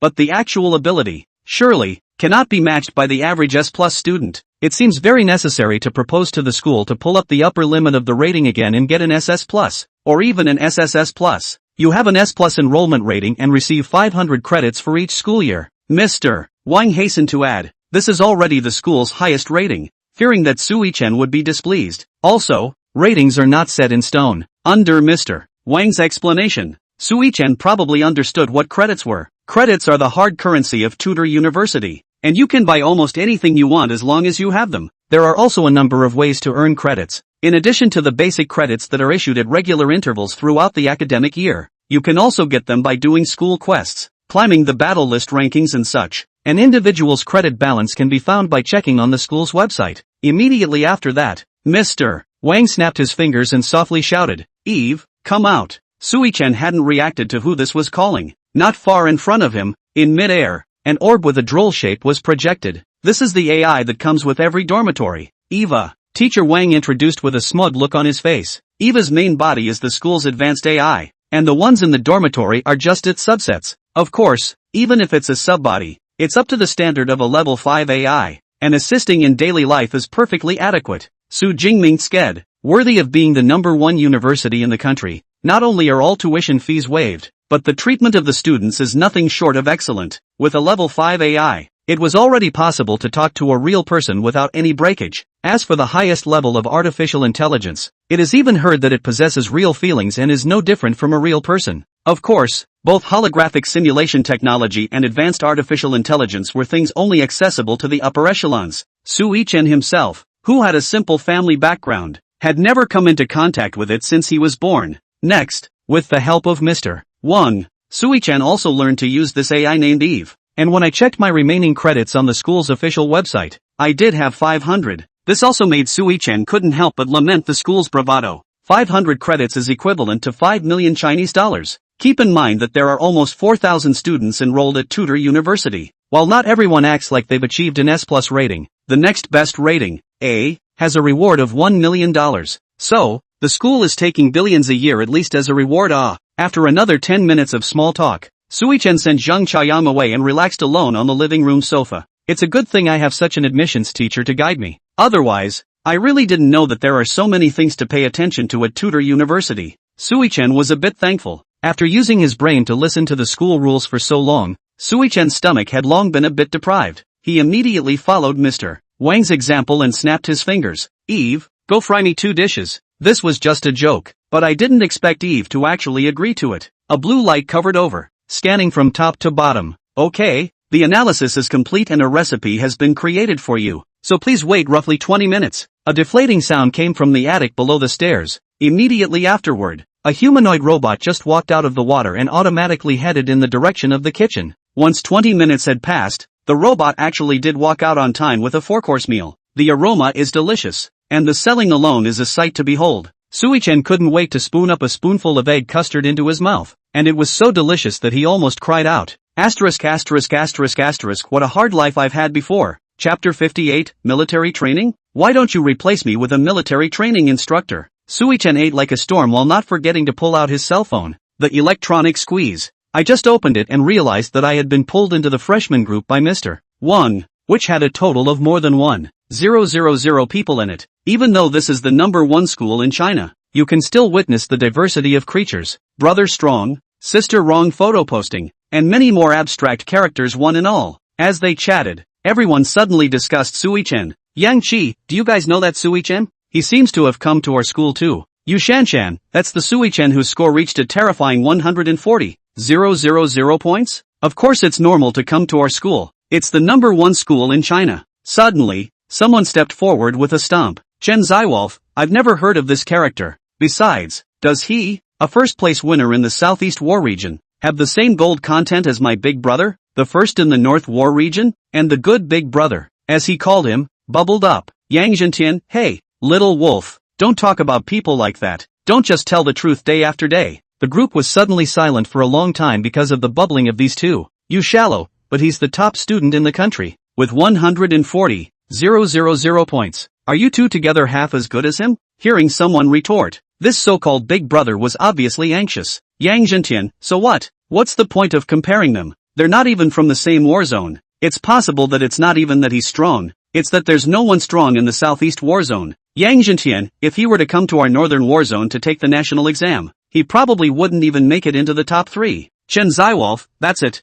Speaker 1: but the actual ability, surely, cannot be matched by the average S+ student. It seems very necessary to propose to the school to pull up the upper limit of the rating again and get an SS+, or even an SSS+. You have an S+ enrollment rating and receive 500 credits for each school year. Mr. Wang hastened to add, "This is already the school's highest rating," fearing that Sui-chen would be displeased. Also, ratings are not set in stone. Under Mr. Wang's explanation, Sui-chen probably understood what credits were. Credits are the hard currency of Tudor University, and you can buy almost anything you want as long as you have them. There are also a number of ways to earn credits. In addition to the basic credits that are issued at regular intervals throughout the academic year, you can also get them by doing school quests, climbing the battle list rankings and such. An individual's credit balance can be found by checking on the school's website. Immediately after that, Mr. Wang snapped his fingers and softly shouted, "Eve, come out." Sui-chen hadn't reacted to who this was calling. Not far in front of him, in mid-air, an orb with a droll shape was projected. "This is the AI that comes with every dormitory. Eva," Teacher Wang introduced with a smug look on his face. Eva's main body is the school's advanced AI, and the ones in the dormitory are just its subsets. Of course, even if it's a subbody, it's up to the standard of a level 5 AI, and assisting in daily life is perfectly adequate. Su Jingming sked. Worthy of being the #1 university in the country, not only are all tuition fees waived, but the treatment of the students is nothing short of excellent. With a level 5 AI, it was already possible to talk to a real person without any breakage. As for the highest level of artificial intelligence, it is even heard that it possesses real feelings and is no different from a real person. Of course, both holographic simulation technology and advanced artificial intelligence were things only accessible to the upper echelons. Sui-chen himself, who had a simple family background, had never come into contact with it since he was born. Next, with the help of Mr. Wang, Sui-chen also learned to use this AI named Eve. And when I checked my remaining credits on the school's official website, I did have 500. This also made Sui-chen couldn't help but lament the school's bravado. 500 credits is equivalent to 5 million Chinese dollars. Keep in mind that there are almost 4,000 students enrolled at Tutor University. While not everyone acts like they've achieved an S+ rating, the next best rating, A, has a reward of $1 million. So, the school is taking billions a year at least as a reward. After another 10 minutes of small talk, Sui-chen sent Zheng Chaoyang away and relaxed alone on the living room sofa. It's a good thing I have such an admissions teacher to guide me. Otherwise, I really didn't know that there are so many things to pay attention to at Tutor University. Sui-chen was a bit thankful. After using his brain to listen to the school rules for so long, Sui-chen's stomach had long been a bit deprived. He immediately followed Mr. Wang's example and snapped his fingers. Eve, go fry me 2 dishes. This was just a joke, but I didn't expect Eve to actually agree to it. A blue light covered over, scanning from top to bottom. Okay, the analysis is complete and a recipe has been created for you, so please wait roughly 20 minutes. A deflating sound came from the attic below the stairs. Immediately afterward, a humanoid robot just walked out of the water and automatically headed in the direction of the kitchen. Once 20 minutes had passed, the robot actually did walk out on time with a 4-course meal. The aroma is delicious, and the selling alone is a sight to behold. Sui-chen couldn't wait to spoon up a spoonful of egg custard into his mouth, and it was so delicious that he almost cried out. Asterisk asterisk asterisk asterisk, what a hard life I've had before. Chapter 58, Military Training? Why don't you replace me with a military training instructor? Sui-chen ate like a storm while not forgetting to pull out his cell phone. The electronic squeeze. I just opened it and realized that I had been pulled into the freshman group by Mr. Wang, which had a total of more than 1,000 people in it. Even though this is the #1 school in China, you can still witness the diversity of creatures. Brother strong, sister wrong photo posting, and many more abstract characters one and all. As they chatted, everyone suddenly discussed Sui-chen. Yang Qi, do you guys know that Sui-chen? He seems to have come to our school too. Yu Shanshan, that's the Sui-chen whose score reached a terrifying 140,000 points? Of course it's normal to come to our school. It's the #1 school in China. Suddenly, someone stepped forward with a stomp. Chen Ziwolf, I've never heard of this character. Besides, does he, a first-place winner in the Southeast War region, have the same gold content as my big brother, the first in the North War region? And the good big brother, as he called him, bubbled up. Yang Zhentian, hey, little wolf, don't talk about people like that. Don't just tell the truth day after day. The group was suddenly silent for a long time because of the bubbling of these two. You shallow, but he's the top student in the country, with 140,000 points. Are you two together half as good as him? Hearing someone retort, this so-called big brother was obviously anxious. Yang Zhentian, so what? What's the point of comparing them? They're not even from the same war zone. It's possible that it's not even that he's strong, it's that there's no one strong in the Southeast war zone. Yang Zhentian, if he were to come to our Northern war zone to take the national exam, he probably wouldn't even make it into the top 3. Chen Ziwolf, that's it.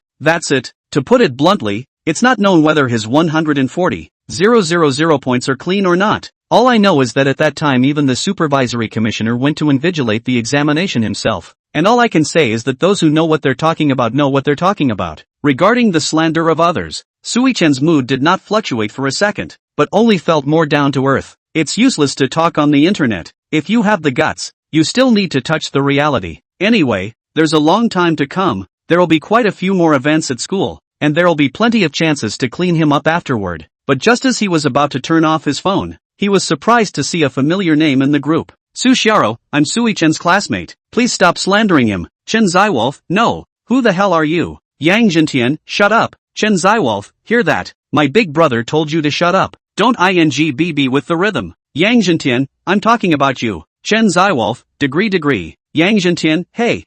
Speaker 1: To put it bluntly, it's not known whether his 140,000 points are clean or not. All I know is that at that time even the supervisory commissioner went to invigilate the examination himself. And all I can say is that those who know what they're talking about know what they're talking about. Regarding the slander of others, Sui-chen's mood did not fluctuate for a second, but only felt more down to earth. It's useless to talk on the internet. If you have the guts, you still need to touch the reality. Anyway, there's a long time to come. There'll be quite a few more events at school, and there'll be plenty of chances to clean him up afterward. But just as he was about to turn off his phone, he was surprised to see a familiar name in the group. Su Xiaro, I'm Sui-chen's classmate. Please stop slandering him. Chen Ziwolf, no. Who the hell are you? Yang Zhentian, shut up. Chen Ziwolf, hear that? My big brother told you to shut up. Don't INGBB with the rhythm. Yang Zhentian, I'm talking about you. Chen Ziwolf, degree. Yang Zhentian, hey.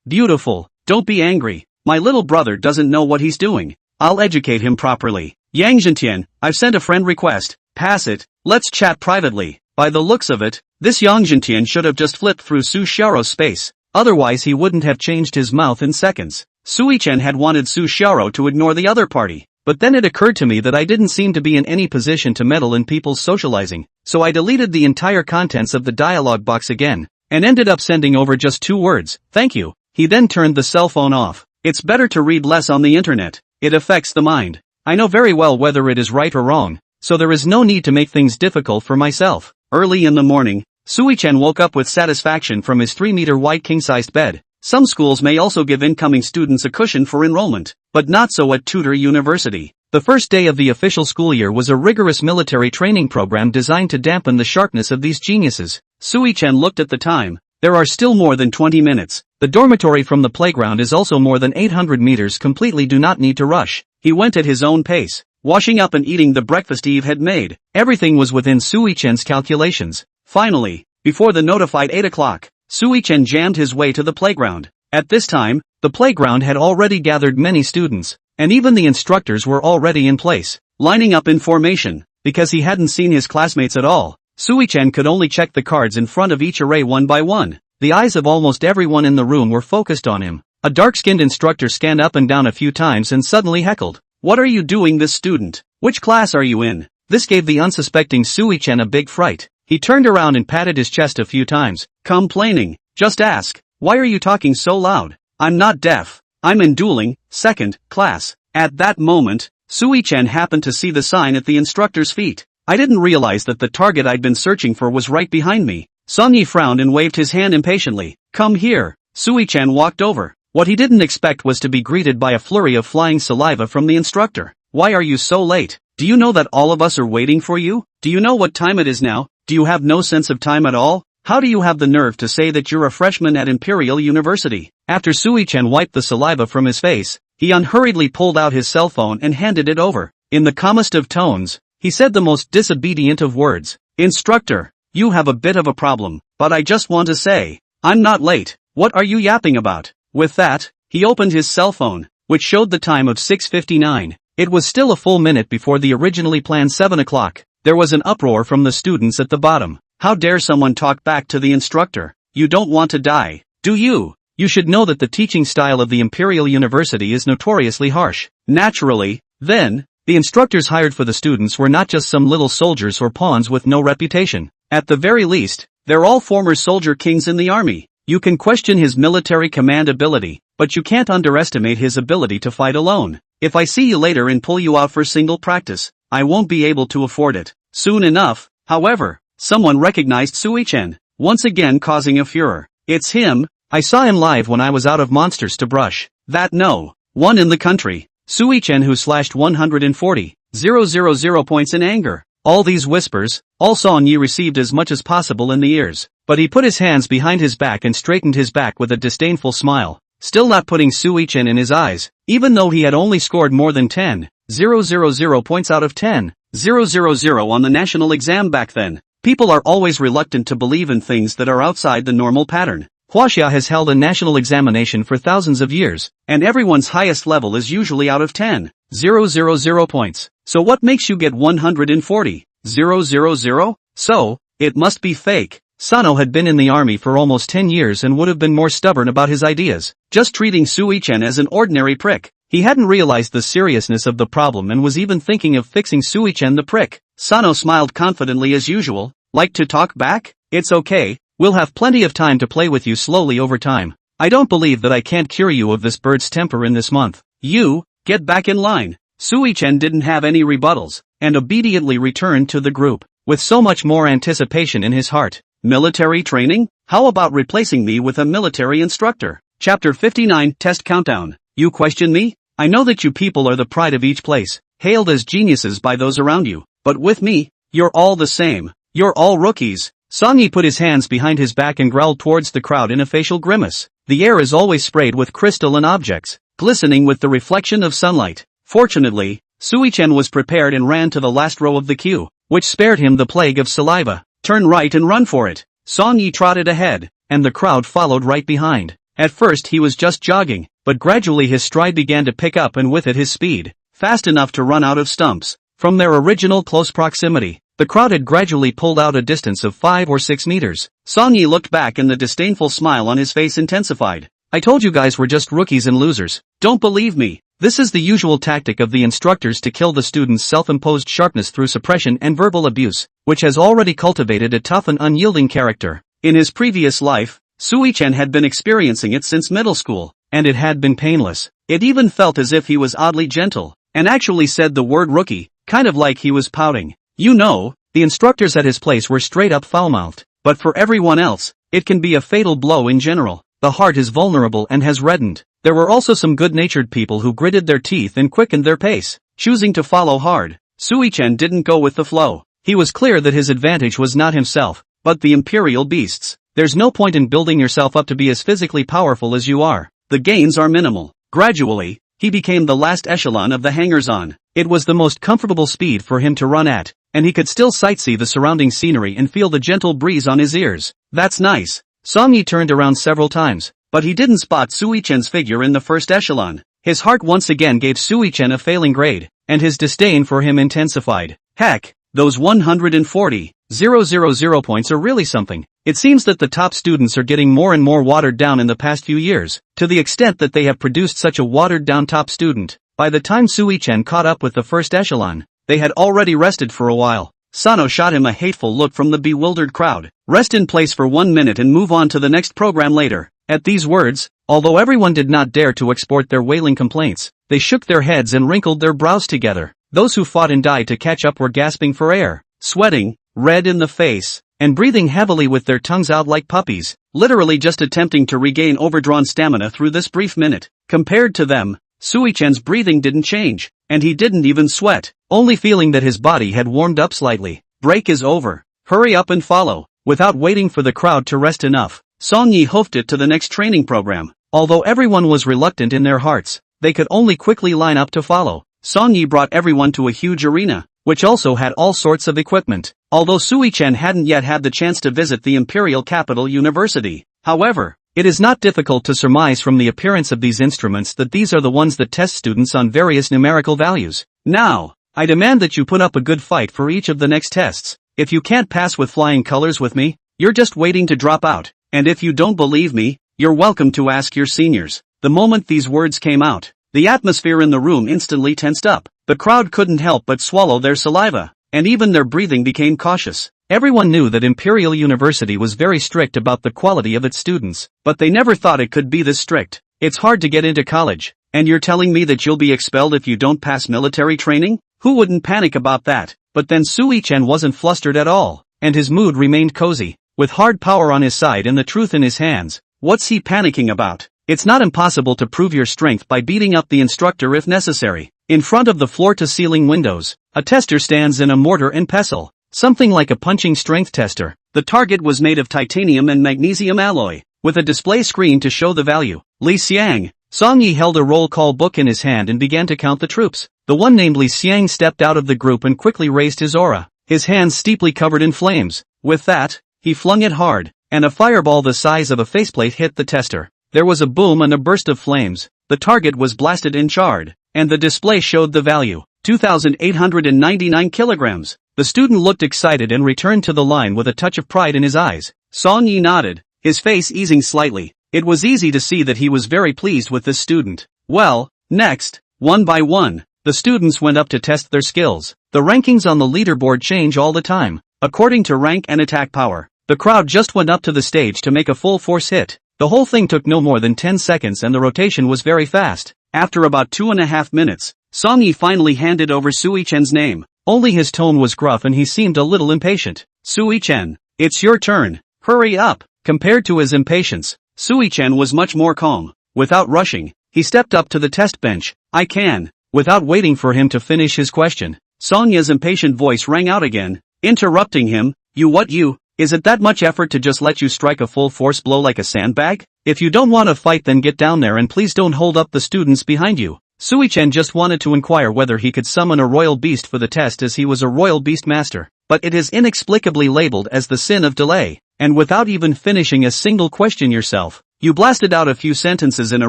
Speaker 1: Beautiful, don't be angry. My little brother doesn't know what he's doing. I'll educate him properly. Yang Zhentian, I've sent a friend request. Pass it, let's chat privately. By the looks of it, this Yang Zhentian should have just flipped through Su Xiaoru's space, otherwise he wouldn't have changed his mouth in seconds. Sui Chen had wanted Su Xiaoru to ignore the other party, but then it occurred to me that I didn't seem to be in any position to meddle in people's socializing, so I deleted the entire contents of the dialogue box again, and ended up sending over just 2 words, "Thank you." He then turned the cell phone off. It's better to read less on the internet. It affects the mind. I know very well whether it is right or wrong, so there is no need to make things difficult for myself. Early in the morning, Sui Chen woke up with satisfaction from his 3-meter wide king-sized bed. Some schools may also give incoming students a cushion for enrollment, but not so at Tutor University. The first day of the official school year was a rigorous military training program designed to dampen the sharpness of these geniuses. Sui Chen looked at the time. There are still more than 20 minutes. The dormitory from the playground is also more than 800 meters completely. Do not need to rush. He went at his own pace, washing up and eating the breakfast Eve had made. Everything was within Sui Chen's calculations. Finally, before the notified 8 o'clock, Sui Chen jammed his way to the playground. At this time, the playground had already gathered many students, and even the instructors were already in place, lining up in formation. Because he hadn't seen his classmates at all, Sui Chen could only check the cards in front of each array one by one. The eyes of almost everyone in the room were focused on him. A dark-skinned instructor scanned up and down a few times and suddenly heckled, "What are you doing, this student? Which class are you in?" This gave the unsuspecting Sui Chen a big fright. He turned around and patted his chest a few times, complaining, "Just ask, why are you talking so loud? I'm not deaf. I'm in dueling, 2nd class." At that moment, Sui Chen happened to see the sign at the instructor's feet. I didn't realize that the target I'd been searching for was right behind me. Song Yi frowned and waved his hand impatiently. "Come here." Sui Chen walked over. What he didn't expect was to be greeted by a flurry of flying saliva from the instructor. "Why are you so late? Do you know that all of us are waiting for you? Do you know what time it is now? Do you have no sense of time at all? How do you have the nerve to say that you're a freshman at Imperial University?" After Sui Chen wiped the saliva from his face, he unhurriedly pulled out his cell phone and handed it over. In the calmest of tones, he said the most disobedient of words, "Instructor, you have a bit of a problem, but I just want to say, I'm not late. What are you yapping about?" With that, he opened his cell phone, which showed the time of 6:59. It was still a full minute before the originally planned 7 o'clock. There was an uproar from the students at the bottom. How dare someone talk back to the instructor? You don't want to die, do you? You should know that the teaching style of the Imperial University is notoriously harsh. Naturally, then, the instructors hired for the students were not just some little soldiers or pawns with no reputation. At the very least, they're all former soldier kings in the army. You can question his military command ability, but you can't underestimate his ability to fight alone. If I see you later and pull you out for single practice, I won't be able to afford it. Soon enough, however, someone recognized Sui Chen, once again causing a furor. It's him. I saw him live when I was out of Monsters to Brush. That no one in the country. Sui Chen, who slashed 140,000 points in anger. All these whispers, all Song Yi received as much as possible in the ears, but he put his hands behind his back and straightened his back with a disdainful smile, still not putting Sui Chen in his eyes, even though he had only scored more than 10,000 points out of 10,000 on the national exam back then. People are always reluctant to believe in things that are outside the normal pattern. Huaxia has held a national examination for thousands of years, and everyone's highest level is usually out of 10,000 points. So what makes you get 140,000? So, it must be fake. Sano had been in the army for almost 10 years and would have been more stubborn about his ideas, just treating Sui Chen as an ordinary prick. He hadn't realized the seriousness of the problem and was even thinking of fixing Sui Chen the prick. Sano smiled confidently as usual. "Like to talk back? It's okay. We'll have plenty of time to play with you slowly over time. I don't believe that I can't cure you of this bird's temper in this month. You, get back in line." Sui Chen didn't have any rebuttals, and obediently returned to the group, with so much more anticipation in his heart. Military training? How about replacing me with a military instructor? Chapter 59, Test Countdown. You question me? I know that you people are the pride of each place, hailed as geniuses by those around you, but with me, you're all the same. You're all rookies. Song Yi put his hands behind his back and growled towards the crowd in a facial grimace. The air is always sprayed with crystalline objects, glistening with the reflection of sunlight. Fortunately, Sui Chen was prepared and ran to the last row of the queue, which spared him the plague of saliva. "Turn right and run for it." Song Yi trotted ahead, and the crowd followed right behind. At first he was just jogging, but gradually his stride began to pick up and with it his speed, fast enough to run out of stumps. From their original close proximity, The crowd had gradually pulled out a distance of 5 or 6 meters. Song-yi looked back and the disdainful smile on his face intensified. I told you guys we're just rookies and losers. Don't believe me. This is the usual tactic of the instructors to kill the students' self-imposed sharpness through suppression and verbal abuse, which has already cultivated a tough and unyielding character. In his previous life, Sui-chan had been experiencing it since middle school, and it had been painless. It even felt as if he was oddly gentle, and actually said the word rookie, kind of like he was pouting. You know, the instructors at his place were straight up foul-mouthed, but for everyone else, it can be a fatal blow in general. The heart is vulnerable and has reddened. There were also some good-natured people who gritted their teeth and quickened their pace, choosing to follow hard. Sui-chan didn't go with the flow. He was clear that his advantage was not himself, but the imperial beasts. There's no point in building yourself up to be as physically powerful as you are. The gains are minimal. Gradually, he became the last echelon of the hangers-on. It was the most comfortable speed for him to run at, and he could still sightsee the surrounding scenery and feel the gentle breeze on his ears. That's nice. Song-yi turned around several times, but he didn't spot Sui-chan's figure in the first echelon. His heart once again gave Sui-chan a failing grade, and his disdain for him intensified. Heck, those 140,000 points are really something. It seems that the top students are getting more and more watered down in the past few years, to the extent that they have produced such a watered-down top student. By the time Sui-chan caught up with the first echelon, they had already rested for a while. Sano shot him a hateful look from the bewildered crowd. Rest in place for 1 minute and move on to the next program later. At these words, although everyone did not dare to export their wailing complaints, they shook their heads and wrinkled their brows together. Those who fought and died to catch up were gasping for air, sweating, red in the face, and breathing heavily with their tongues out like puppies, literally just attempting to regain overdrawn stamina through this brief minute. Compared to them, Sui-chan's breathing didn't change, and he didn't even sweat, only feeling that his body had warmed up slightly. Break is over. Hurry up and follow. Without waiting for the crowd to rest enough, Song-yi hoofed it to the next training program. Although everyone was reluctant in their hearts, they could only quickly line up to follow. Song-yi brought everyone to a huge arena, which also had all sorts of equipment. Although Sui-chan hadn't yet had the chance to visit the Imperial Capital University, however, it is not difficult to surmise from the appearance of these instruments that these are the ones that test students on various numerical values. Now, I demand that you put up a good fight for each of the next tests. If you can't pass with flying colors with me, you're just waiting to drop out, and if you don't believe me, you're welcome to ask your seniors. The moment these words came out, the atmosphere in the room instantly tensed up. The crowd couldn't help but swallow their saliva, and even their breathing became cautious. Everyone knew that Imperial University was very strict about the quality of its students, but they never thought it could be this strict. It's hard to get into college, and you're telling me that you'll be expelled if you don't pass military training? Who wouldn't panic about that? But then Sui-chan wasn't flustered at all, and his mood remained cozy. With hard power on his side and the truth in his hands, what's he panicking about? It's not impossible to prove your strength by beating up the instructor if necessary. In front of the floor-to-ceiling windows, a tester stands in a mortar and pestle, something like a punching strength tester. The target was made of titanium and magnesium alloy, with a display screen to show the value. Li Xiang. Song-yi held a roll call book in his hand and began to count the troops. The one named Li Xiang stepped out of the group and quickly raised his aura, his hands steeply covered in flames. With that, he flung it hard, and a fireball the size of a faceplate hit the tester. There was a boom and a burst of flames. The target was blasted and charred, and the display showed the value, 2,899 kilograms. The student looked excited and returned to the line with a touch of pride in his eyes. Song-yi nodded, his face easing slightly. It was easy to see that he was very pleased with this student. Well, next, one by one, the students went up to test their skills. The rankings on the leaderboard change all the time, according to rank and attack power. The crowd just went up to the stage to make a full force hit. The whole thing took no more than 10 seconds and the rotation was very fast. After about 2.5 minutes, Song-yi finally handed over Sui-chan's name. Only his tone was gruff and he seemed a little impatient. Sui-chan, it's your turn. Hurry up. Compared to his impatience, Sui-chan was much more calm. Without rushing, he stepped up to the test bench. I can. Without waiting for him to finish his question, Sonya's impatient voice rang out again, interrupting him. You? Is it that much effort to just let you strike a full force blow like a sandbag? If you don't want to fight, then get down there and please don't hold up the students behind you. Sui-chan just wanted to inquire whether he could summon a royal beast for the test, as he was a royal beast master, but it is inexplicably labeled as the sin of delay, and without even finishing a single question yourself, you blasted out a few sentences in a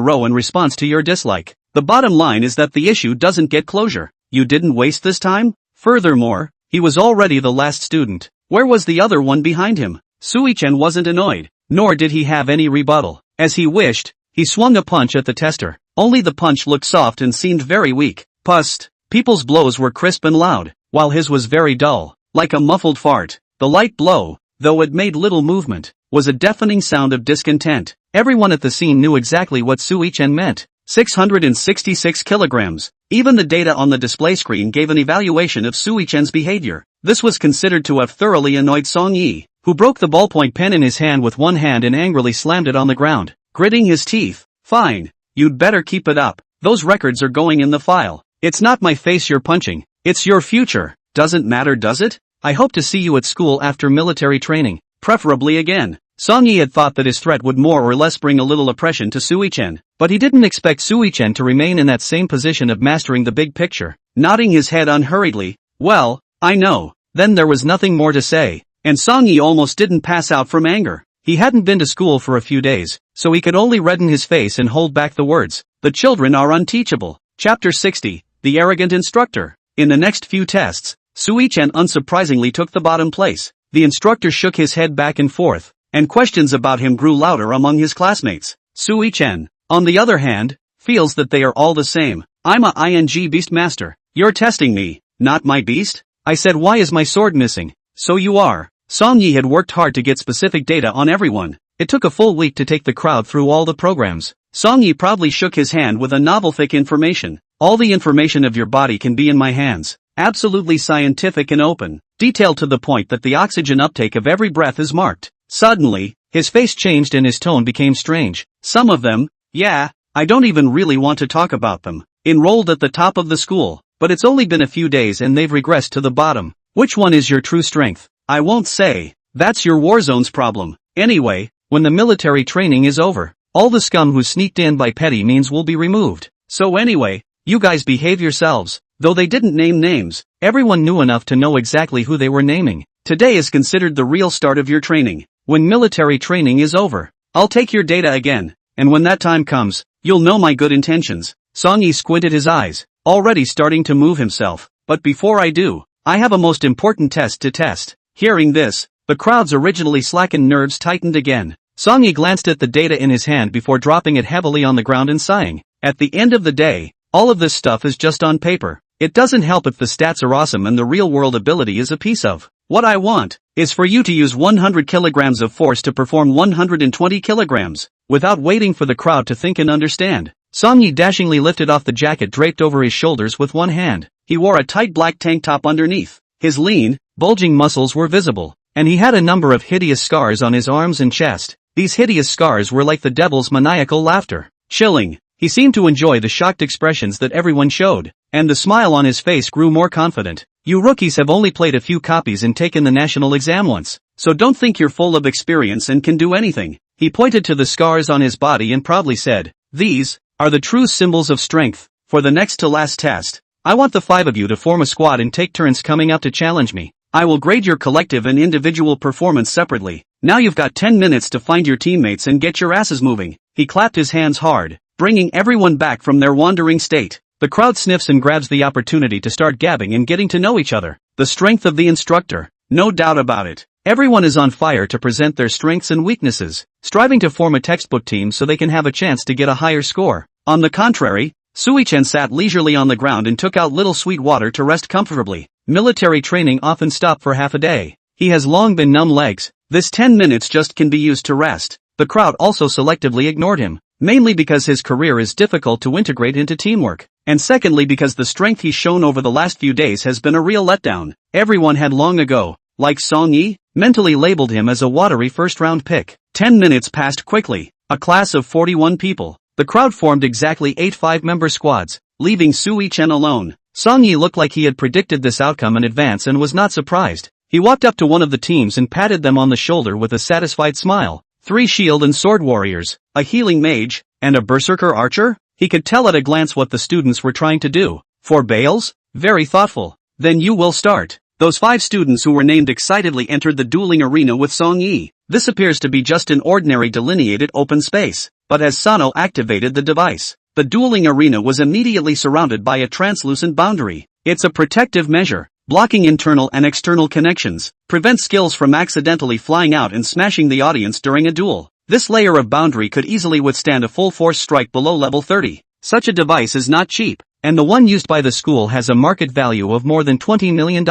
Speaker 1: row in response to your dislike. The bottom line is that the issue doesn't get closure. You didn't waste this time? Furthermore, He was already the last student. Where was the other one behind him? Sui-chan wasn't annoyed, nor did he have any rebuttal. As he wished, he swung a punch at the tester. Only the punch looked soft and seemed very weak. Pust. People's blows were crisp and loud, while his was very dull, like a muffled fart. The light blow, though it made little movement, was a deafening sound of discontent. Everyone at the scene knew exactly what Sui-chan meant. 666 kilograms. Even the data on the display screen gave an evaluation of Sui-chan's behavior. This was considered to have thoroughly annoyed Song-yi, who broke the ballpoint pen in his hand with one hand and angrily slammed it on the ground, gritting his teeth. Fine. You'd better keep it up. Those records are going in the file. It's not my face you're punching. It's your future. Doesn't matter, does it? I hope to see you at school after military training, preferably again. Song-yi had thought that his threat would more or less bring a little oppression to Sui-chan, but he didn't expect Sui-chan to remain in that same position of mastering the big picture. Nodding his head unhurriedly, well, I know. Then there was nothing more to say, and Song-yi almost didn't pass out from anger. He hadn't been to school for a few days, so he could only redden his face and hold back the words. The children are unteachable. Chapter 60, The Arrogant Instructor. In the next few tests, Sui-chan unsurprisingly took the bottom place. The instructor shook his head back and forth, and questions about him grew louder among his classmates. Sui-chan, on the other hand, feels that they are all the same. I'm a beast master. You're testing me, not my beast? I said, why is my sword missing? So you are. Song-yi had worked hard to get specific data on everyone. It took a full week to take the crowd through all the programs. Song-yi proudly shook his hand with a novel thick information. All the information of your body can be in my hands. Absolutely scientific and open. Detailed to the point that the oxygen uptake of every breath is marked. Suddenly, his face changed and his tone became strange. Some of them, yeah, I don't even really want to talk about them, enrolled at the top of the school, but it's only been a few days and they've regressed to the bottom. Which one is your true strength? I won't say. That's your Warzone's problem. Anyway, when the military training is over, all the scum who sneaked in by petty means will be removed. So anyway, you guys behave yourselves. Though they didn't name names, everyone knew enough to know exactly who they were naming. Today is considered the real start of your training. When military training is over, I'll take your data again, and when that time comes, you'll know my good intentions. Song-yi squinted his eyes, already starting to move himself. But before I do, I have a most important test to test. Hearing this, the crowd's originally slackened nerves tightened again. Song-yi glanced at the data in his hand before dropping it heavily on the ground and sighing. At the end of the day, all of this stuff is just on paper. It doesn't help if the stats are awesome and the real-world ability is a piece of. What I want is for you to use 100 kilograms of force to perform 120 kilograms, without waiting for the crowd to think and understand. Song-yi dashingly lifted off the jacket draped over his shoulders with one hand. He wore a tight black tank top underneath. His lean, bulging muscles were visible, and he had a number of hideous scars on his arms and chest. These hideous scars were like the devil's maniacal laughter. Chilling. He seemed to enjoy the shocked expressions that everyone showed, and the smile on his face grew more confident. You rookies have only played a few copies and taken the national exam once, so don't think you're full of experience and can do anything. He pointed to the scars on his body and proudly said, these are the true symbols of strength. For the next to last test, I want the 5 of you to form a squad and take turns coming up to challenge me. I will grade your collective and individual performance separately. Now you've got 10 minutes to find your teammates and get your asses moving. He clapped his hands hard, bringing everyone back from their wandering state. The crowd sniffs and grabs the opportunity to start gabbing and getting to know each other. The strength of the instructor. No doubt about it. Everyone is on fire to present their strengths and weaknesses, striving to form a textbook team so they can have a chance to get a higher score. On the contrary, Sui-chan sat leisurely on the ground and took out little sweet water to rest comfortably. Military training often stopped for half a day. He has long been numb legs. This 10 minutes just can be used to rest. The crowd also selectively ignored him, mainly because his career is difficult to integrate into teamwork, and secondly because the strength he's shown over the last few days has been a real letdown. Everyone had long ago, like Song-yi, mentally labeled him as a watery first-round pick. 10 minutes passed quickly. A class of 41 people. The crowd formed exactly 8 5-member squads, leaving Sui-chan alone. Song-yi looked like he had predicted this outcome in advance and was not surprised. He walked up to one of the teams and patted them on the shoulder with a satisfied smile. 3 shield and sword warriors, a healing mage, and a berserker archer? He could tell at a glance what the students were trying to do. 4 bales? Very thoughtful. Then you will start. Those 5 students who were named excitedly entered the dueling arena with Song-yi. This appears to be just an ordinary delineated open space, but as Sano activated the device, the dueling arena was immediately surrounded by a translucent boundary. It's a protective measure. blocking internal and external connections, prevents skills from accidentally flying out and smashing the audience during a duel. This layer of boundary could easily withstand a full-force strike below level 30. Such a device is not cheap, and the one used by the school has a market value of more than $20 million.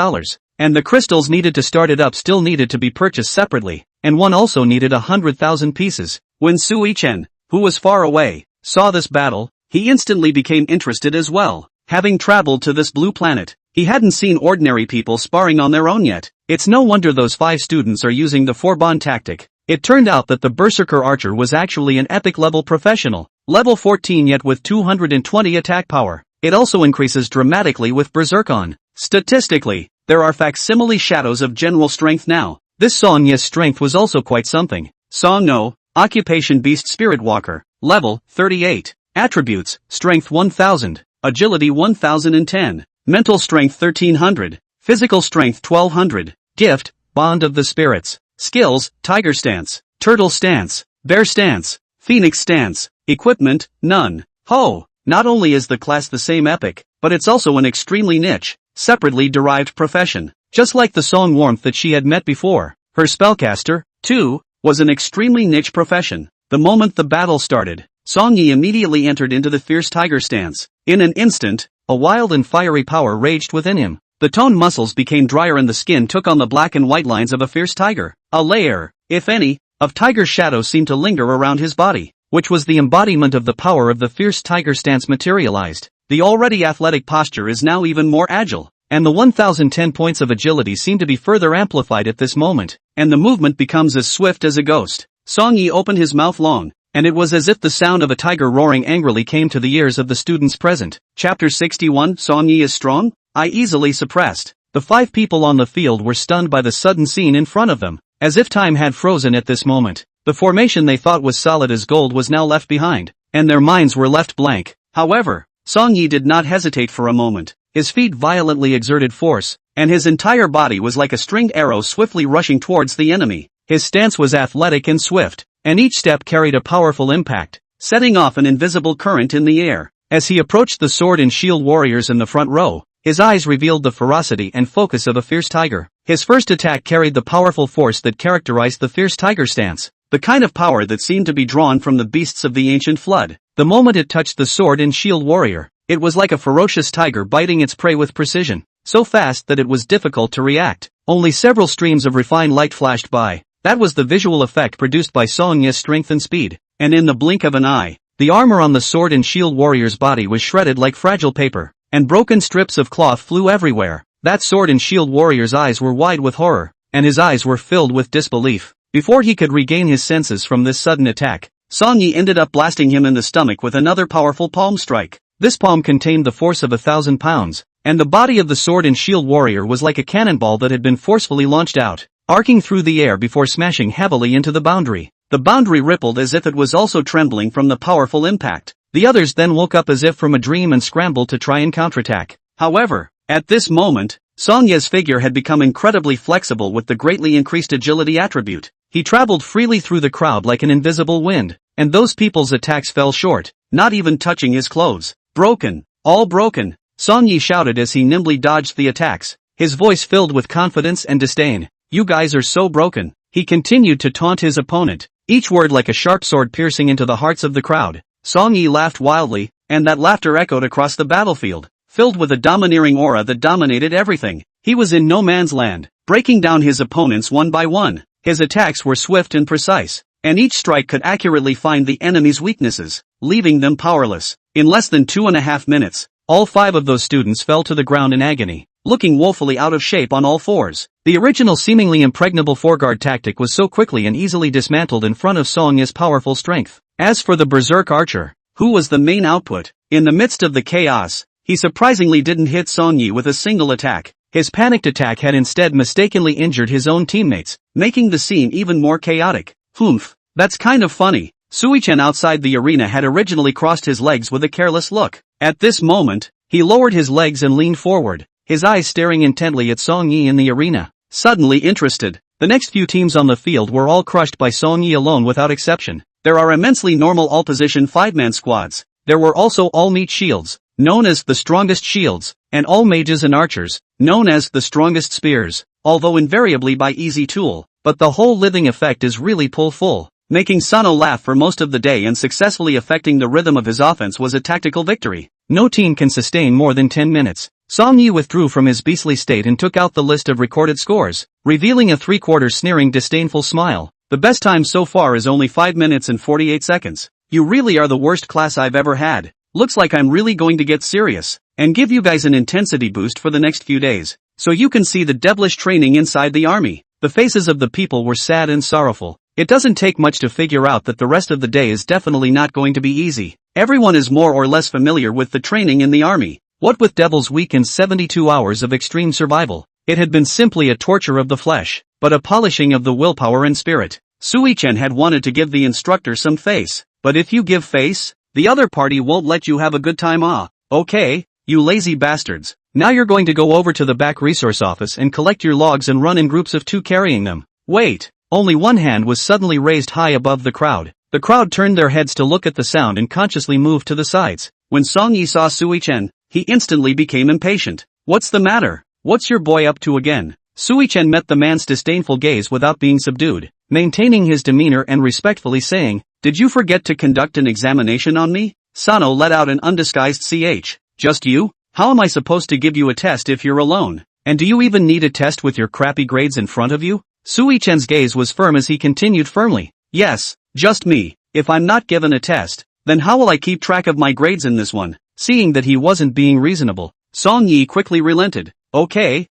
Speaker 1: And the crystals needed to start it up still needed to be purchased separately, and one also needed 100,000 pieces. When Sui-chen, who was far away, saw this battle, he instantly became interested as well. Having traveled to this blue planet, he hadn't seen ordinary people sparring on their own yet. It's no wonder those 5 students are using the 4-bond tactic. It turned out that the Berserker Archer was actually an epic level professional, level 14 yet with 220 attack power. It also increases dramatically with Berserkon. Statistically, there are facsimile shadows of general strength now. This Song Ye's strength was also quite something. Song No, Occupation Beast Spirit Walker, level 38. Attributes, Strength 1000, Agility 1010, Mental Strength 1300, Physical Strength 1200, Gift, Bond of the Spirits. Skills, Tiger Stance, Turtle Stance, Bear Stance, Phoenix Stance. Equipment, none. Ho! Not only is the class the same epic, but it's also an extremely niche, separately derived profession. Just like the Song Warmth that she had met before, her spellcaster, too, was an extremely niche profession. The moment the battle started, Song Yi immediately entered into the fierce tiger stance. In an instant, a wild and fiery power raged within him. The toned muscles became drier and the skin took on the black and white lines of a fierce tiger. A layer, if any, of tiger's shadow seemed to linger around his body, which was the embodiment of the power of the fierce tiger stance materialized. The already athletic posture is now even more agile, and the 1010 points of agility seem to be further amplified at this moment, and the movement becomes as swift as a ghost. Song Yi opened his mouth long, and it was as if the sound of a tiger roaring angrily came to the ears of the students present. Chapter 61 Song Yi is strong? I easily suppressed. The 5 people on the field were stunned by the sudden scene in front of them, as if time had frozen at this moment. The formation they thought was solid as gold was now left behind, and their minds were left blank. However, Song Yi did not hesitate for a moment. His feet violently exerted force, and his entire body was like a stringed arrow swiftly rushing towards the enemy. His stance was athletic and swift, and each step carried a powerful impact, setting off an invisible current in the air. As he approached the sword and shield warriors in the front row, his eyes revealed the ferocity and focus of a fierce tiger. His first attack carried the powerful force that characterized the fierce tiger stance, the kind of power that seemed to be drawn from the beasts of the ancient flood. The moment it touched the sword and shield warrior, it was like a ferocious tiger biting its prey with precision, so fast that it was difficult to react. Only several streams of refined light flashed by. That was the visual effect produced by Song Ye's strength and speed, and in the blink of an eye, the armor on the sword and shield warrior's body was shredded like fragile paper, and broken strips of cloth flew everywhere. That sword and shield warrior's eyes were wide with horror, and his eyes were filled with disbelief. Before he could regain his senses from this sudden attack, Song Yi ended up blasting him in the stomach with another powerful palm strike. This palm contained the force of 1,000 pounds, and the body of the sword and shield warrior was like a cannonball that had been forcefully launched out, arcing through the air before smashing heavily into the boundary. The boundary rippled as if it was also trembling from the powerful impact. The others then woke up as if from a dream and scrambled to try and counterattack. However, at this moment, Song Ye's figure had become incredibly flexible with the greatly increased agility attribute. He traveled freely through the crowd like an invisible wind, and those people's attacks fell short, not even touching his clothes. Broken, all broken, Song Yi shouted as he nimbly dodged the attacks, his voice filled with confidence and disdain. You guys are so broken. He continued to taunt his opponent, each word like a sharp sword piercing into the hearts of the crowd. Song Yi laughed wildly, and that laughter echoed across the battlefield, filled with a domineering aura that dominated everything. He was in no man's land, breaking down his opponents one by one. His attacks were swift and precise, and each strike could accurately find the enemy's weaknesses, leaving them powerless. In less than 2.5 minutes, all 5 of those students fell to the ground in agony, looking woefully out of shape on all fours. The original seemingly impregnable foreguard tactic was so quickly and easily dismantled in front of Song Ye's powerful strength. As for the Berserk Archer, who was the main output, in the midst of the chaos, he surprisingly didn't hit Song Yi with a single attack. His panicked attack had instead mistakenly injured his own teammates, making the scene even more chaotic. Humph, that's kind of funny. Sui-chen outside the arena had originally crossed his legs with a careless look. At this moment, he lowered his legs and leaned forward, his eyes staring intently at Song Yi in the arena. Suddenly interested, the next few teams on the field were all crushed by Song Yi alone without exception. There are immensely normal all-position 5-man squads. There were also all-meat shields, known as the strongest shields, and all mages and archers, known as the strongest spears, although invariably by easy tool, but the whole living effect is really pull-full. Making Sano laugh for most of the day and successfully affecting the rhythm of his offense was a tactical victory. No team can sustain more than 10 minutes. Song Yi withdrew from his beastly state and took out the list of recorded scores, revealing a three-quarters sneering disdainful smile. The best time so far is only 5 minutes and 48 seconds. You really are the worst class I've ever had. Looks like I'm really going to get serious, and give you guys an intensity boost for the next few days, so you can see the devilish training inside the army. The faces of the people were sad and sorrowful. It doesn't take much to figure out that the rest of the day is definitely not going to be easy. Everyone is more or less familiar with the training in the army. What with Devil's Week and 72 hours of extreme survival, it had been simply a torture of the flesh, but a polishing of the willpower and spirit. Sui-chen had wanted to give the instructor some face, but if you give face, the other party won't let you have a good time. Okay, you lazy bastards. Now you're going to go over to the back resource office and collect your logs and run in groups of 2 carrying them. Wait, only one hand was suddenly raised high above the crowd. The crowd turned their heads to look at the sound and consciously moved to the sides. When Song Yi saw Sui-chen, he instantly became impatient. What's the matter? What's your boy up to again? Sui-chen met the man's disdainful gaze without being subdued, maintaining his demeanor and respectfully saying, "Did you forget to conduct an examination on me?" Sano let out an undisguised ch. "Just you? How am I supposed to give you a test if you're alone? And do you even need a test with your crappy grades in front of you?" Sui-chen's gaze was firm as he continued firmly, "Yes, just me. If I'm not given a test, then how will I keep track of my grades in this one?" Seeing that he wasn't being reasonable, Song Yi quickly relented. Okay,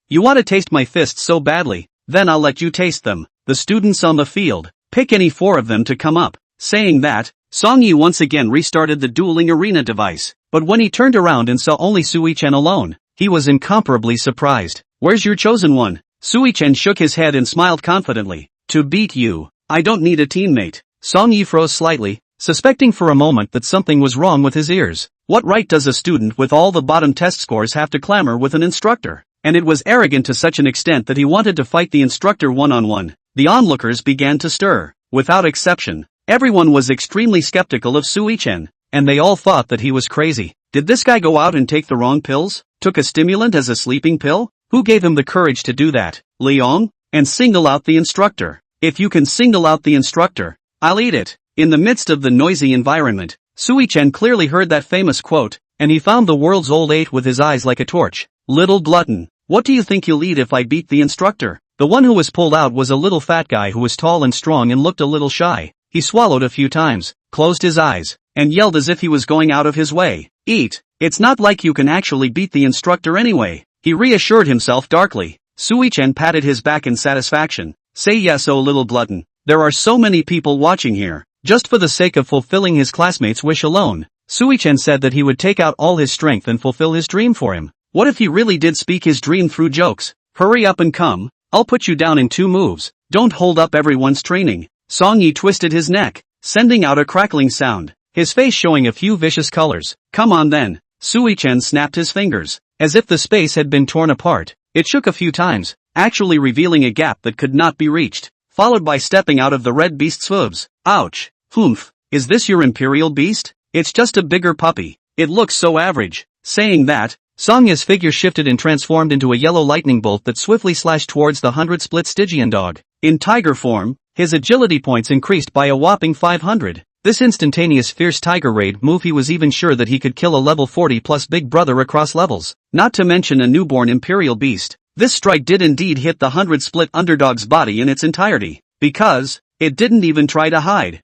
Speaker 1: you want to taste my fists so badly, then I'll let you taste them. The students on the field, pick any 4 of them to come up. Saying that, Song Yi once again restarted the dueling arena device, but when he turned around and saw only Sui-chen alone, he was incomparably surprised. "Where's your chosen one?" Sui-chen shook his head and smiled confidently. "To beat you, I don't need a teammate." Song Yi froze slightly, suspecting for a moment that something was wrong with his ears. What right does a student with all the bottom test scores have to clamor with an instructor? And it was arrogant to such an extent that he wanted to fight the instructor one-on-one. The onlookers began to stir. Without exception, everyone was extremely skeptical of Sui-chen, and they all thought that he was crazy. Did this guy go out and take the wrong pills? Took a stimulant as a sleeping pill? Who gave him the courage to do that? Liang? And single out the instructor. If you can single out the instructor, I'll eat it. In the midst of the noisy environment, Sui-chen clearly heard that famous quote, and he found the world's old 8 with his eyes like a torch. "Little glutton, what do you think you'll eat if I beat the instructor?" The one who was pulled out was a little fat guy who was tall and strong and looked a little shy. He swallowed a few times, closed his eyes, and yelled as if he was going out of his way. "Eat. It's not like you can actually beat the instructor anyway," he reassured himself darkly. Sui-chen patted his back in satisfaction. "Say yes, oh little glutton. There are so many people watching here." Just for the sake of fulfilling his classmate's wish alone, Sui-chen said that he would take out all his strength and fulfill his dream for him. What if he really did speak his dream through jokes? "Hurry up and come, I'll put you down in 2 moves. Don't hold up everyone's training." Song Yi twisted his neck, sending out a crackling sound, his face showing a few vicious colors. "Come on then." Sui-chen snapped his fingers, as if the space had been torn apart. It shook a few times, actually revealing a gap that could not be reached, followed by stepping out of the red beast's hooves. "Ouch. Humph, is this your imperial beast? It's just a bigger puppy. It looks so average." Saying that, Song Yi's figure shifted and transformed into a yellow lightning bolt that swiftly slashed towards the 100-split Stygian dog. In tiger form, his agility points increased by a whopping 500. This instantaneous fierce tiger raid move, he was even sure that he could kill a level 40 plus big brother across levels, not to mention a newborn imperial beast. This strike did indeed hit the 100-split underdog's body in its entirety, because it didn't even try to hide.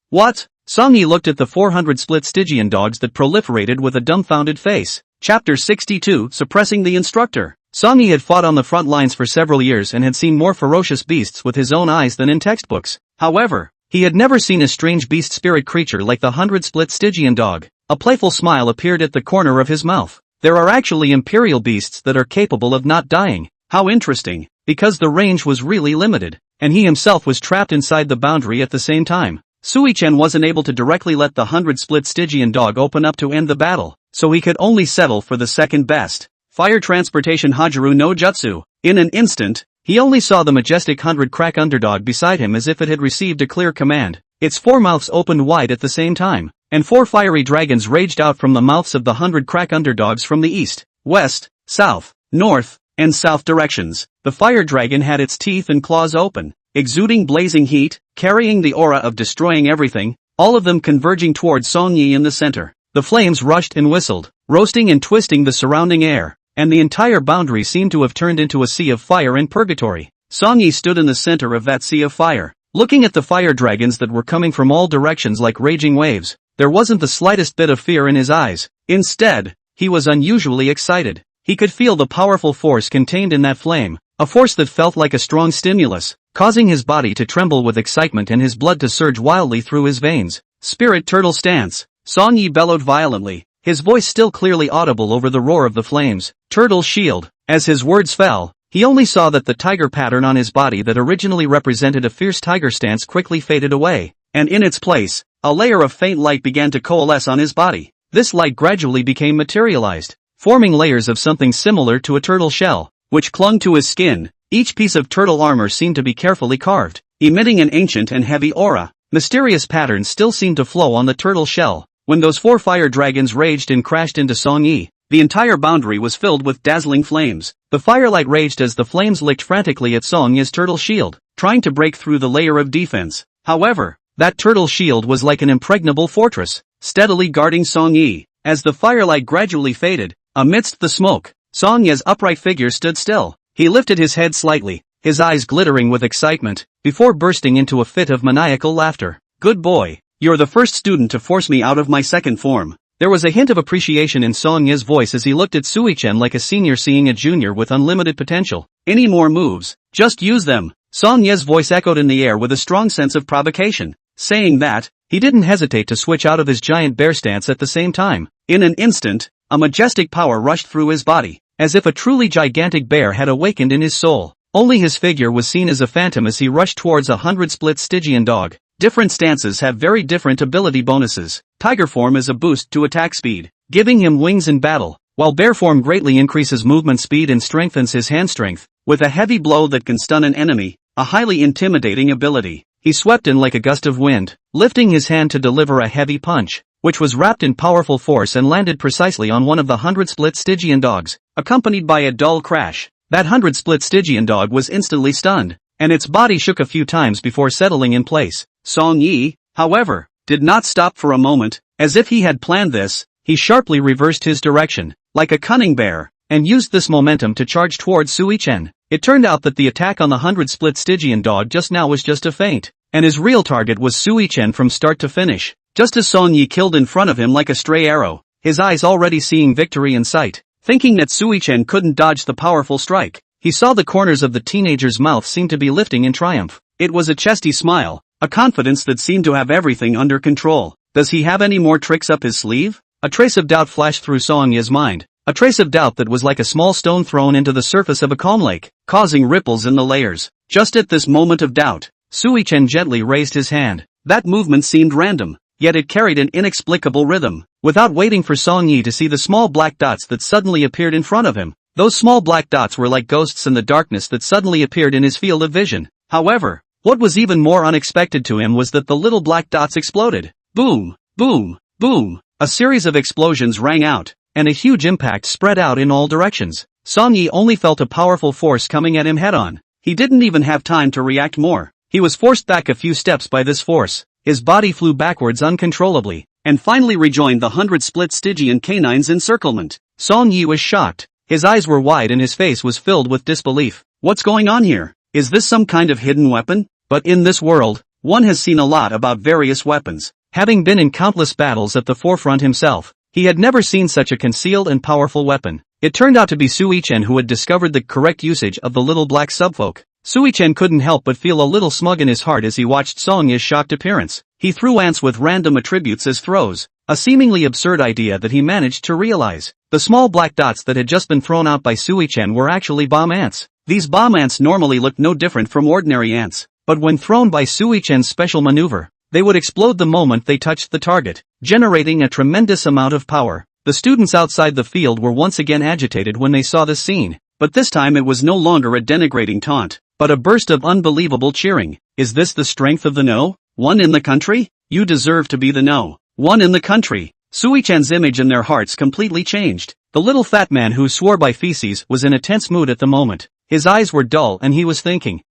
Speaker 1: What? Song Yi looked at the 400-split Stygian dogs that proliferated with a dumbfounded face. Chapter 62, Suppressing the Instructor. Song Yi had fought on the front lines for several years and had seen more ferocious beasts with his own eyes than in textbooks. However, he had never seen a strange beast spirit creature like the 100-split Stygian dog. A playful smile appeared at the corner of his mouth. There are actually imperial beasts that are capable of not dying. How interesting, because the range was really limited, and he himself was trapped inside the boundary at the same time. Sui-chen wasn't able to directly let the 100-split Stygian dog open up to end the battle, so he could only settle for the second best. Fire transportation Hajaru no Jutsu. In an instant, he only saw the majestic 100-crack underdog beside him as if it had received a clear command. Its 4 mouths opened wide at the same time. and 4 fiery dragons raged out from the mouths of the 100 crack underdogs from the east, west, south, north, and south directions. The fire dragon had its teeth and claws open, exuding blazing heat, carrying the aura of destroying everything, all of them converging towards Song Yi in the center. The flames rushed and whistled, roasting and twisting the surrounding air, and the entire boundary seemed to have turned into a sea of fire and purgatory. Song Yi stood in the center of that sea of fire, looking at the fire dragons that were coming from all directions like raging waves. There wasn't the slightest bit of fear in his eyes. Instead, he was unusually excited. He could feel the powerful force contained in that flame, a force that felt like a strong stimulus, causing his body to tremble with excitement and his blood to surge wildly through his veins. Spirit Turtle Stance. Song Yi bellowed violently, his voice still clearly audible over the roar of the flames. Turtle Shield. As his words fell, he only saw that the tiger pattern on his body that originally represented a fierce tiger stance quickly faded away, and in its place, a layer of faint light began to coalesce on his body. This light gradually became materialized, forming layers of something similar to a turtle shell, which clung to his skin. Each piece of turtle armor seemed to be carefully carved, emitting an ancient and heavy aura. Mysterious patterns still seemed to flow on the turtle shell. When those 4 fire dragons raged and crashed into Song Yi, the entire boundary was filled with dazzling flames. The firelight raged as the flames licked frantically at Song Yi's turtle shield, trying to break through the layer of defense. However, that turtle shield was like an impregnable fortress, steadily guarding Song Yi. As the firelight gradually faded, amidst the smoke, Song Yi's upright figure stood still. He lifted his head slightly, his eyes glittering with excitement, before bursting into a fit of maniacal laughter. Good boy, you're the first student to force me out of my second form. There was a hint of appreciation in Song Yi's voice as he looked at Sui-chen like a senior seeing a junior with unlimited potential. Any more moves? Just use them. Song Yi's voice echoed in the air with a strong sense of provocation. Saying that, he didn't hesitate to switch out of his giant bear stance at the same time. In an instant, a majestic power rushed through his body, as if a truly gigantic bear had awakened in his soul. Only his figure was seen as a phantom as he rushed towards 100 split Stygian dog. Different stances have very different ability bonuses. Tiger form is a boost to attack speed, giving him wings in battle, while bear form greatly increases movement speed and strengthens his hand strength, with a heavy blow that can stun an enemy, a highly intimidating ability. He swept in like a gust of wind, lifting his hand to deliver a heavy punch, which was wrapped in powerful force and landed precisely on one of the 100 split Stygian dogs, accompanied by a dull crash. That 100 split Stygian dog was instantly stunned, and its body shook a few times before settling in place. Song Yi, however, did not stop for a moment. As if he had planned this, he sharply reversed his direction, like a cunning bear, and used this momentum to charge towards Sui-chen. It turned out that the attack on the 100 split Stygian dog just now was just a feint, and his real target was Sui-chen from start to finish. Just as Song Yi killed in front of him like a stray arrow, his eyes already seeing victory in sight, thinking that Sui-chen couldn't dodge the powerful strike, he saw the corners of the teenager's mouth seem to be lifting in triumph. It was a chesty smile, a confidence that seemed to have everything under control. Does he have any more tricks up his sleeve? A trace of doubt flashed through Song Yi's mind, a trace of doubt that was like a small stone thrown into the surface of a calm lake, causing ripples in the layers. Just at this moment of doubt, Sui-chen gently raised his hand. That movement seemed random, yet it carried an inexplicable rhythm. Without waiting for Song Yi to see the small black dots that suddenly appeared in front of him, those small black dots were like ghosts in the darkness that suddenly appeared in his field of vision. However, what was even more unexpected to him was that the little black dots exploded. Boom, boom, boom. A series of explosions rang out, and a huge impact spread out in all directions. Song Yi only felt a powerful force coming at him head-on. He didn't even have time to react more. He was forced back a few steps by this force. His body flew backwards uncontrollably, and finally rejoined the 100 split Stygian canine's encirclement. Song Yi was shocked. His eyes were wide and his face was filled with disbelief. What's going on here? Is this some kind of hidden weapon? But in this world, one has seen a lot about various weapons. Having been in countless battles at the forefront himself, he had never seen such a concealed and powerful weapon. It turned out to be Sui-chen who had discovered the correct usage of the little black subfolk. Sui-chen couldn't help but feel a little smug in his heart as he watched Song Yi's shocked appearance. He threw ants with random attributes as throws, a seemingly absurd idea that he managed to realize. The small black dots that had just been thrown out by Sui-chen were actually bomb ants. These bomb ants normally looked no different from ordinary ants, but when thrown by Sui-chen's special maneuver, they would explode the moment they touched the target, generating a tremendous amount of power. The students outside the field were once again agitated when they saw this scene, but this time it was no longer a denigrating taunt, but a burst of unbelievable cheering. Is this the strength of the No. 1 in the country? You deserve to be the No. one in the country. Sui-chan's image in their hearts completely changed. The little fat man who swore by feces was in a tense mood at the moment. His eyes were dull and he was thinking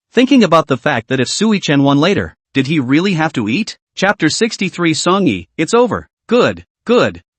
Speaker 1: about the fact that if Sui-chan won later, did he really have to eat? Chapter 63 Songyi, it's over. Good.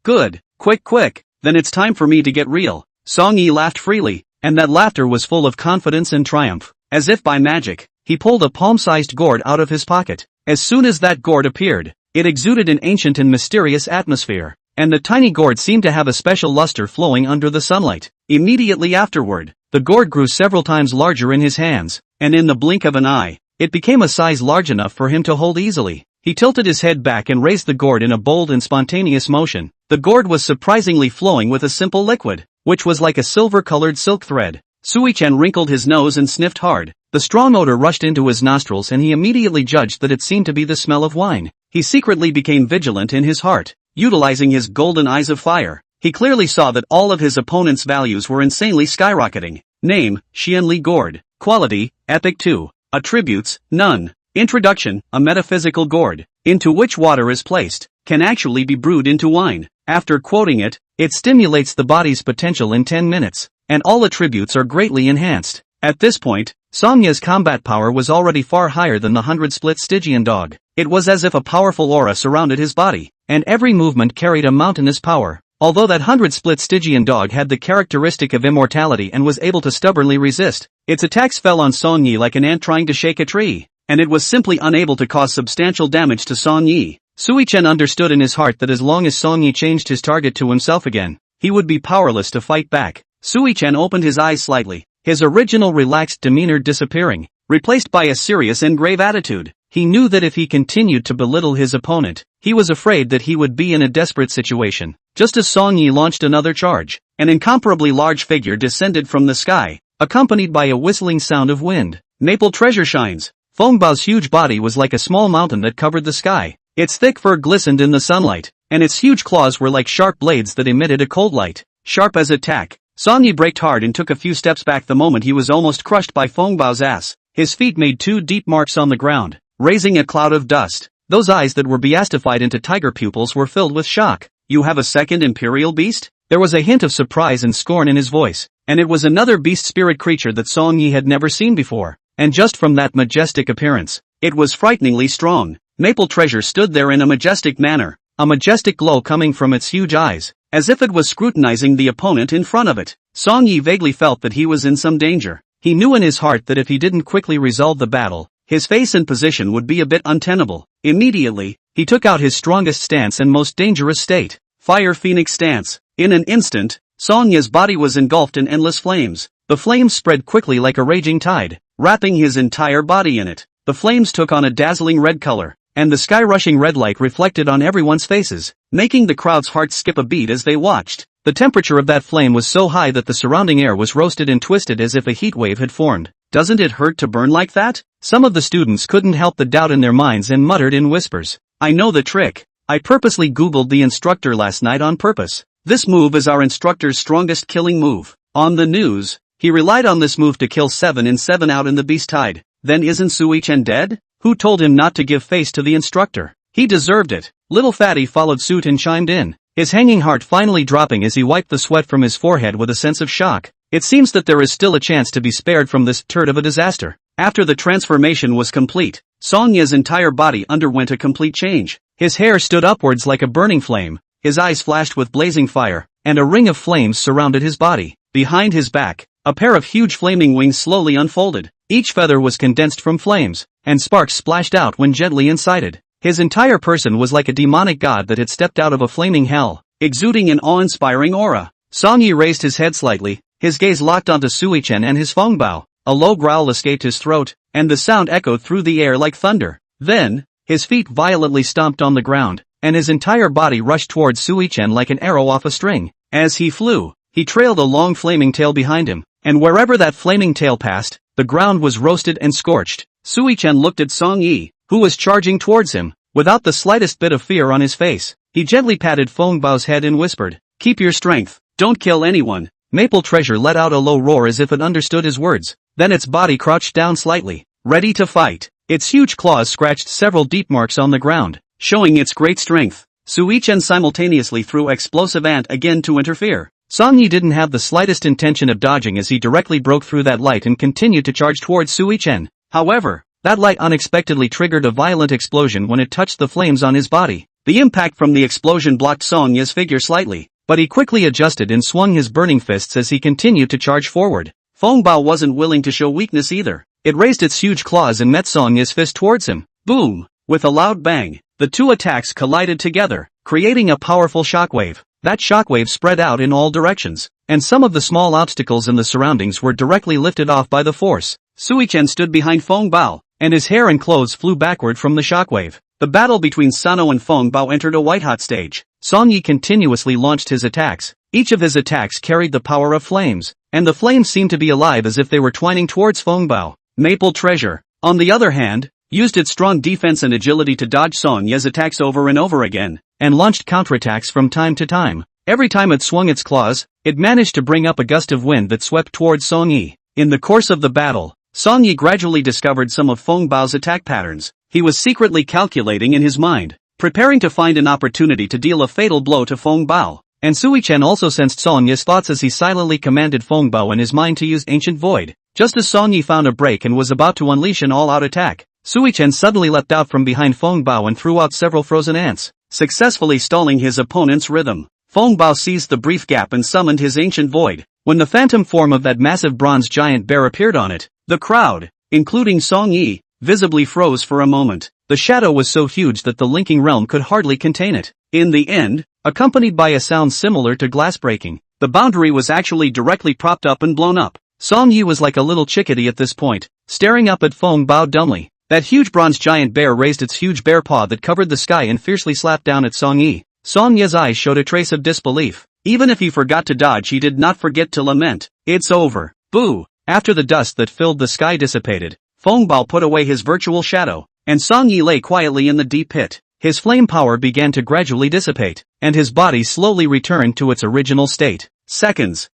Speaker 1: Quick. Then it's time for me to get real. Songyi laughed freely, and that laughter was full of confidence and triumph. As if by magic, he pulled a palm-sized gourd out of his pocket. As soon as that gourd appeared, it exuded an ancient and mysterious atmosphere, and the tiny gourd seemed to have a special luster flowing under the sunlight. Immediately afterward, the gourd grew several times larger in his hands, and in the blink of an eye, it became a size large enough for him to hold easily. He tilted his head back and raised the gourd in a bold and spontaneous motion. The gourd was surprisingly flowing with a simple liquid, which was like a silver-colored silk thread. Sui-chan wrinkled his nose and sniffed hard. The strong odor rushed into his nostrils and he immediately judged that it seemed to be the smell of wine. He secretly became vigilant in his heart, utilizing his golden eyes of fire. He clearly saw that all of his opponent's values were insanely skyrocketing. Name, Xianli Gourd. Quality, Epic 2. Attributes, none. Introduction, a metaphysical gourd, into which water is placed, can actually be brewed into wine. After quoting it, it stimulates the body's potential in 10 minutes, and all attributes are greatly enhanced. At this point, Songya's combat power was already far higher than the 100-split Stygian dog. It was as if a powerful aura surrounded his body, and every movement carried a mountainous power. Although that 100-split Stygian dog had the characteristic of immortality and was able to stubbornly resist, its attacks fell on Songyi like an ant trying to shake a tree, and it was simply unable to cause substantial damage to Songyi. Sui-chan understood in his heart that as long as Songyi changed his target to himself again, he would be powerless to fight back. Sui-chan opened his eyes slightly, his original relaxed demeanor disappearing, replaced by a serious and grave attitude. He knew that if he continued to belittle his opponent, he was afraid that he would be in a desperate situation. Just as Songyi launched another charge, an incomparably large figure descended from the sky, accompanied by a whistling sound of wind. Maple treasure shines. Fengbao's huge body was like a small mountain that covered the sky. Its thick fur glistened in the sunlight, and its huge claws were like sharp blades that emitted a cold light. Sharp as a tack, Songyi braked hard and took a few steps back the moment he was almost crushed by Fengbao's ass. His feet made 2 deep marks on the ground, raising a cloud of dust. Those eyes that were beastified into tiger pupils were filled with shock. You have a second imperial beast? There was a hint of surprise and scorn in his voice, and it was another beast spirit creature that Songyi had never seen before. And just from that majestic appearance, it was frighteningly strong. Maple Treasure stood there in a majestic manner, a majestic glow coming from its huge eyes, as if it was scrutinizing the opponent in front of it. Songyi vaguely felt that he was in some danger. He knew in his heart that if he didn't quickly resolve the battle, his face and position would be a bit untenable. Immediately, he took out his strongest stance and most dangerous state, Fire Phoenix Stance. In an instant, Songya's body was engulfed in endless flames. The flames spread quickly like a raging tide, wrapping his entire body in it. The flames took on a dazzling red color, and the sky-rushing red light reflected on everyone's faces, making the crowd's hearts skip a beat as they watched. The temperature of that flame was so high that the surrounding air was roasted and twisted as if a heat wave had formed. Doesn't it hurt to burn like that? Some of the students couldn't help the doubt in their minds and muttered in whispers. I know the trick. I purposely googled the instructor last night on purpose. This move is our instructor's strongest killing move. On the news, he relied on this move to kill 7 in 7 out in the beast tide. Then isn't Sui-chan dead? Who told him not to give face to the instructor? He deserved it. Little Fatty followed suit and chimed in, his hanging heart finally dropping as he wiped the sweat from his forehead with a sense of shock. It seems that there is still a chance to be spared from this turd of a disaster. After the transformation was complete, Songya's entire body underwent a complete change. His hair stood upwards like a burning flame, his eyes flashed with blazing fire, and a ring of flames surrounded his body. Behind his back, a pair of huge flaming wings slowly unfolded. Each feather was condensed from flames, and sparks splashed out when gently incited. His entire person was like a demonic god that had stepped out of a flaming hell, exuding an awe-inspiring aura. Songyi raised his head slightly, his gaze locked onto Sui-chan and his Fengbao. A low growl escaped his throat, and the sound echoed through the air like thunder. Then, his feet violently stomped on the ground, and his entire body rushed towards Sui-chan like an arrow off a string. As he flew, he trailed a long flaming tail behind him, and wherever that flaming tail passed, the ground was roasted and scorched. Sui-chan looked at Songyi, who was charging towards him, without the slightest bit of fear on his face. He gently patted Fengbao's head and whispered, "Keep your strength, don't kill anyone." Maple Treasure let out a low roar as if it understood his words. Then its body crouched down slightly, ready to fight. Its huge claws scratched several deep marks on the ground, showing its great strength. Sui-chan simultaneously threw explosive ant again to interfere. Song Yi didn't have the slightest intention of dodging as he directly broke through that light and continued to charge towards Sui-chan. However, that light unexpectedly triggered a violent explosion when it touched the flames on his body. The impact from the explosion blocked Song Yi's figure slightly, but he quickly adjusted and swung his burning fists as he continued to charge forward. Feng Bao wasn't willing to show weakness either. It raised its huge claws and met Song Yi's fist towards him. Boom! With a loud bang, the two attacks collided together, creating a powerful shockwave. That shockwave spread out in all directions, and some of the small obstacles in the surroundings were directly lifted off by the force. Sui-chan stood behind Feng Bao, and his hair and clothes flew backward from the shockwave. The battle between Sano and Feng Bao entered a white-hot stage. Song Yi continuously launched his attacks. Each of his attacks carried the power of flames, and the flames seemed to be alive as if they were twining towards Feng Bao. Maple Treasure, on the other hand, used its strong defense and agility to dodge Song Yi's attacks over and over again, and launched counterattacks from time to time. Every time it swung its claws, it managed to bring up a gust of wind that swept towards Song Yi. In the course of the battle, Song Yi gradually discovered some of Feng Bao's attack patterns. He was secretly calculating in his mind, preparing to find an opportunity to deal a fatal blow to Feng Bao. And Sui-chan also sensed Song Yi's thoughts as he silently commanded Feng Bao in his mind to use Ancient Void. Just as Song Yi found a break and was about to unleash an all-out attack, Sui-chan suddenly leapt out from behind Feng Bao and threw out several frozen ants, successfully stalling his opponent's rhythm. Feng Bao seized the brief gap and summoned his Ancient Void. When the phantom form of that massive bronze giant bear appeared on it, the crowd, including Song Yi, visibly froze for a moment. The shadow was so huge that the linking realm could hardly contain it. In the end, accompanied by a sound similar to glass breaking, the boundary was actually directly propped up and blown up. Song Yi was like a little chickadee at this point, staring up at Feng Bao dumbly. That huge bronze giant bear raised its huge bear paw that covered the sky and fiercely slapped down at Song Yi. Song Yi's eyes showed a trace of disbelief. Even if he forgot to dodge, he did not forget to lament. It's over. Boo! After the dust that filled the sky dissipated, Feng Bao put away his virtual shadow, and Song Yi lay quietly in the deep pit. His flame power began to gradually dissipate, and his body slowly returned to its original state. Seconds.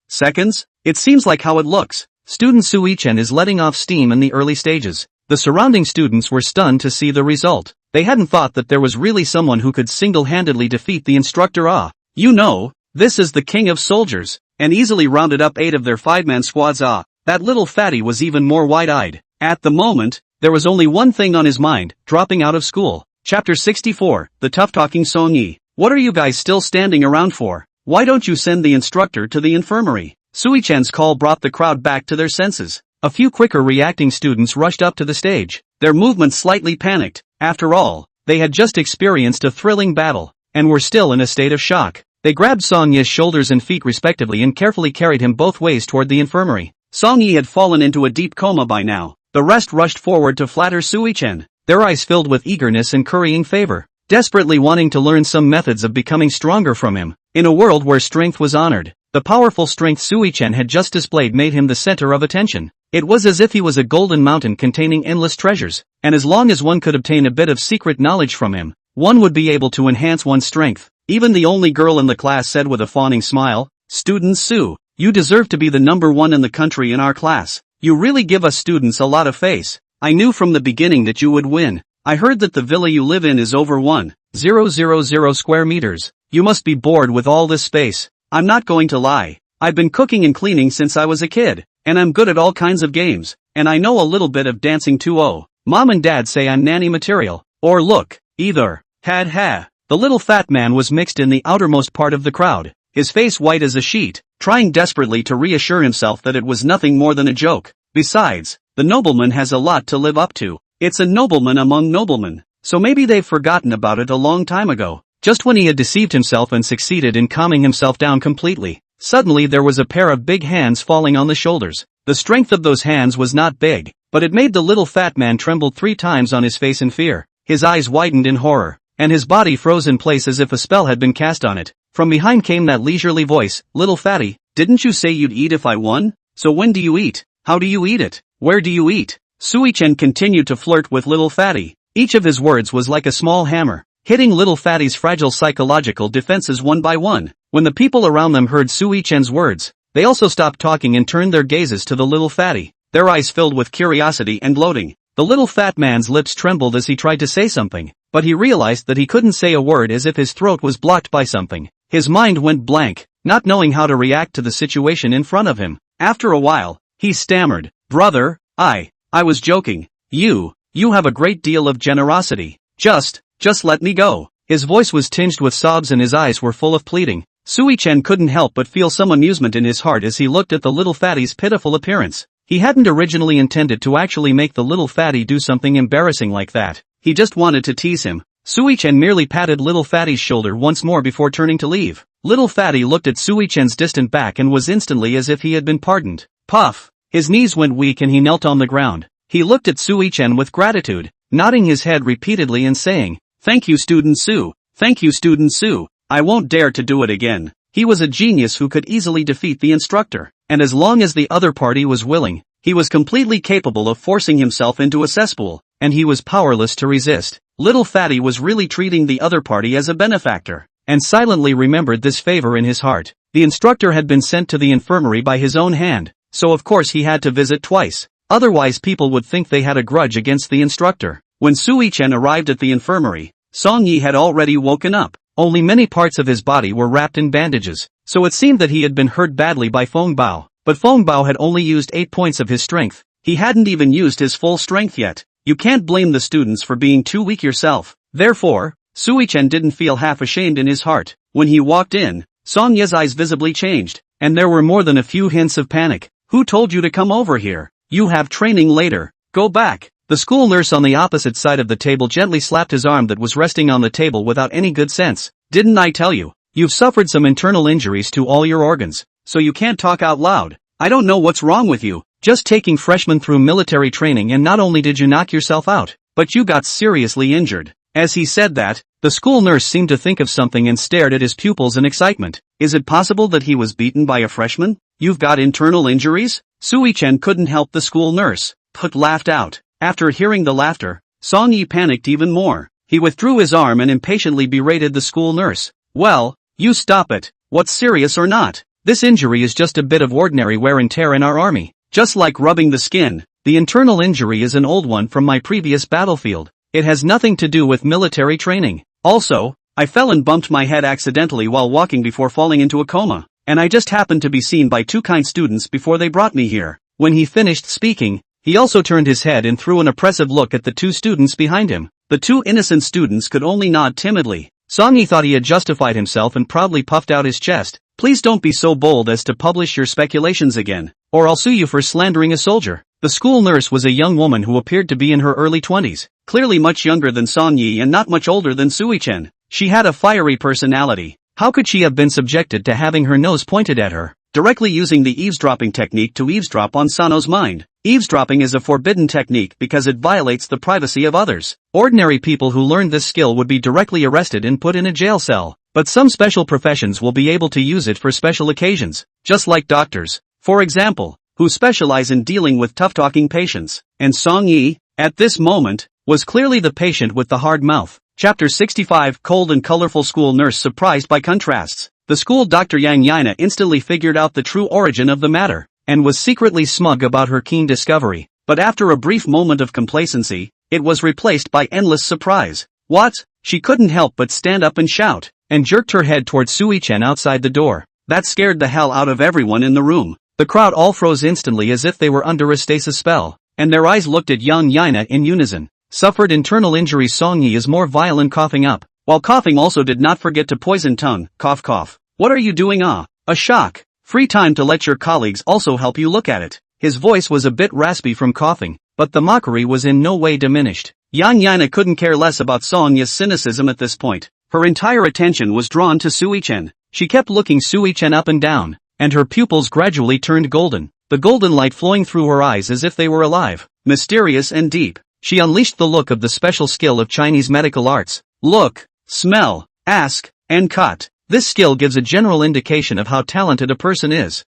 Speaker 1: It seems like how it looks. Student Sui-chan is letting off steam in the early stages. The surrounding students were stunned to see the result. They hadn't thought that there was really someone who could single-handedly defeat the instructor. You know, this is the king of soldiers, and easily rounded up 8 of their 5-man squads. That little fatty was even more wide-eyed. At the moment, there was only one thing on his mind: dropping out of school. Chapter 64, The Tough-Talking Song Yi. What are you guys still standing around for? Why don't you send the instructor to the infirmary? Sui-chan's call brought the crowd back to their senses. A few quicker reacting students rushed up to the stage, their movements slightly panicked. After all, they had just experienced a thrilling battle, and were still in a state of shock. They grabbed Song Yi's shoulders and feet respectively and carefully carried him both ways toward the infirmary. Song Yi had fallen into a deep coma by now. The rest rushed forward to flatter Sui-chan, their eyes filled with eagerness and currying favor, desperately wanting to learn some methods of becoming stronger from him. In a world where strength was honored, the powerful strength Sui-chan had just displayed made him the center of attention. It was as if he was a golden mountain containing endless treasures, and as long as one could obtain a bit of secret knowledge from him, one would be able to enhance one's strength. Even the only girl in the class said with a fawning smile, "Student Su, you deserve to be the #1 in the country in our class. You really give us students a lot of face. I knew from the beginning that you would win. I heard that the villa you live in is over 1,000 square meters. You must be bored with all this space. I'm not going to lie. I've been cooking and cleaning since I was a kid, and I'm good at all kinds of games, and I know a little bit of dancing too. Oh, Mom and Dad say I'm nanny material. Or look, either. Ha. The little fat man was mixed in the outermost part of the crowd, his face white as a sheet, trying desperately to reassure himself that it was nothing more than a joke. Besides, the nobleman has a lot to live up to. It's a nobleman among noblemen, so maybe they've forgotten about it a long time ago. Just when he had deceived himself and succeeded in calming himself down completely, suddenly there was a pair of big hands falling on the shoulders. The strength of those hands was not big, but it made the little fat man tremble 3 times on his face in fear. His eyes widened in horror, and his body froze in place as if a spell had been cast on it. From behind came that leisurely voice, "Little fatty, didn't you say you'd eat if I won? So when do you eat? How do you eat it? Where do you eat?" Sui-chan continued to flirt with little fatty. Each of his words was like a small hammer, hitting little fatty's fragile psychological defenses one by one. When the people around them heard Sui-chan's words, they also stopped talking and turned their gazes to the little fatty, their eyes filled with curiosity and gloating. The little fat man's lips trembled as he tried to say something, but he realized that he couldn't say a word as if his throat was blocked by something. His mind went blank, not knowing how to react to the situation in front of him. After a while, he stammered, "Brother, I was joking. You have a great deal of generosity. Just let me go." His voice was tinged with sobs and his eyes were full of pleading. Sui-Chen couldn't help but feel some amusement in his heart as he looked at the little fatty's pitiful appearance. He hadn't originally intended to actually make the little fatty do something embarrassing like that. He just wanted to tease him. Sui-Chen merely patted little fatty's shoulder once more before turning to leave. Little fatty looked at Sui-Chen's distant back and was instantly as if he had been pardoned. Puff! His knees went weak and he knelt on the ground. He looked at Sui-Chen with gratitude, nodding his head repeatedly and saying, "Thank you, Student Su. Thank you, Student Su. I won't dare to do it again." He was a genius who could easily defeat the instructor, and as long as the other party was willing, he was completely capable of forcing himself into a cesspool, and he was powerless to resist. Little Fatty was really treating the other party as a benefactor, and silently remembered this favor in his heart. The instructor had been sent to the infirmary by his own hand, so of course he had to visit twice. Otherwise people would think they had a grudge against the instructor. When Sui-Chen arrived at the infirmary, Song Yi had already woken up. Only many parts of his body were wrapped in bandages, so it seemed that he had been hurt badly by Feng Bao. But Feng Bao had only used 8 points of his strength. He hadn't even used his full strength yet. You can't blame the students for being too weak yourself. Therefore, Sui-Chen didn't feel half ashamed in his heart. When he walked in, Song Ye's eyes visibly changed, and there were more than a few hints of panic. "Who told you to come over here? You have training later. Go back." The school nurse on the opposite side of the table gently slapped his arm that was resting on the table without any good sense. "Didn't I tell you? You've suffered some internal injuries to all your organs, so you can't talk out loud. I don't know what's wrong with you. Just taking freshmen through military training and not only did you knock yourself out, but you got seriously injured." As he said that, the school nurse seemed to think of something and stared at his pupils in excitement. Is it possible that he was beaten by a freshman? "You've got internal injuries?" Sui-Chen couldn't help the school nurse, but laughed out. After hearing the laughter, Song Yi panicked even more. He withdrew his arm and impatiently berated the school nurse. "Well, you stop it. What's serious or not? This injury is just a bit of ordinary wear and tear in our army. Just like rubbing the skin. The internal injury is an old one from my previous battlefield. It has nothing to do with military training. Also, I fell and bumped my head accidentally while walking before falling into a coma, and I just happened to be seen by 2 kind students before they brought me here." When he finished speaking, he also turned his head and threw an oppressive look at the 2 students behind him. The 2 innocent students could only nod timidly. Song Yi thought he had justified himself and proudly puffed out his chest. "Please don't be so bold as to publish your speculations again, or I'll sue you for slandering a soldier." The school nurse was a young woman who appeared to be in her early 20s, clearly much younger than Song Yi and not much older than Sui-Chen. She had a fiery personality. How could she have been subjected to having her nose pointed at her? Directly using the eavesdropping technique to eavesdrop on Sano's mind. Eavesdropping is a forbidden technique because it violates the privacy of others. Ordinary people who learn this skill would be directly arrested and put in a jail cell. But some special professions will be able to use it for special occasions, just like doctors, for example, who specialize in dealing with tough-talking patients. And Song Yi, at this moment, was clearly the patient with the hard mouth. Chapter 65 Cold and Colorful School Nurse Surprised by Contrasts. The school Dr. Yang Yana instantly figured out the true origin of the matter, and was secretly smug about her keen discovery. But after a brief moment of complacency, it was replaced by endless surprise. "What?" She couldn't help but stand up and shout, and jerked her head toward Sui-Chen outside the door. That scared the hell out of everyone in the room. The crowd all froze instantly as if they were under a stasis spell, and their eyes looked at Yang Yana in unison. Suffered internal injuries. Song Yi is more violent coughing up. While coughing also did not forget to poison tongue, cough cough. "What are you doing? A shock. Free time to let your colleagues also help you look at it." His voice was a bit raspy from coughing, but the mockery was in no way diminished. Yang Yana couldn't care less about Song Yi's cynicism at this point. Her entire attention was drawn to Sui-Chen. She kept looking Sui-Chen up and down, and her pupils gradually turned golden, the golden light flowing through her eyes as if they were alive, mysterious and deep. She unleashed the look of the special skill of Chinese medical arts. Look, smell, ask, and cut. This skill gives a general indication of how talented a person is.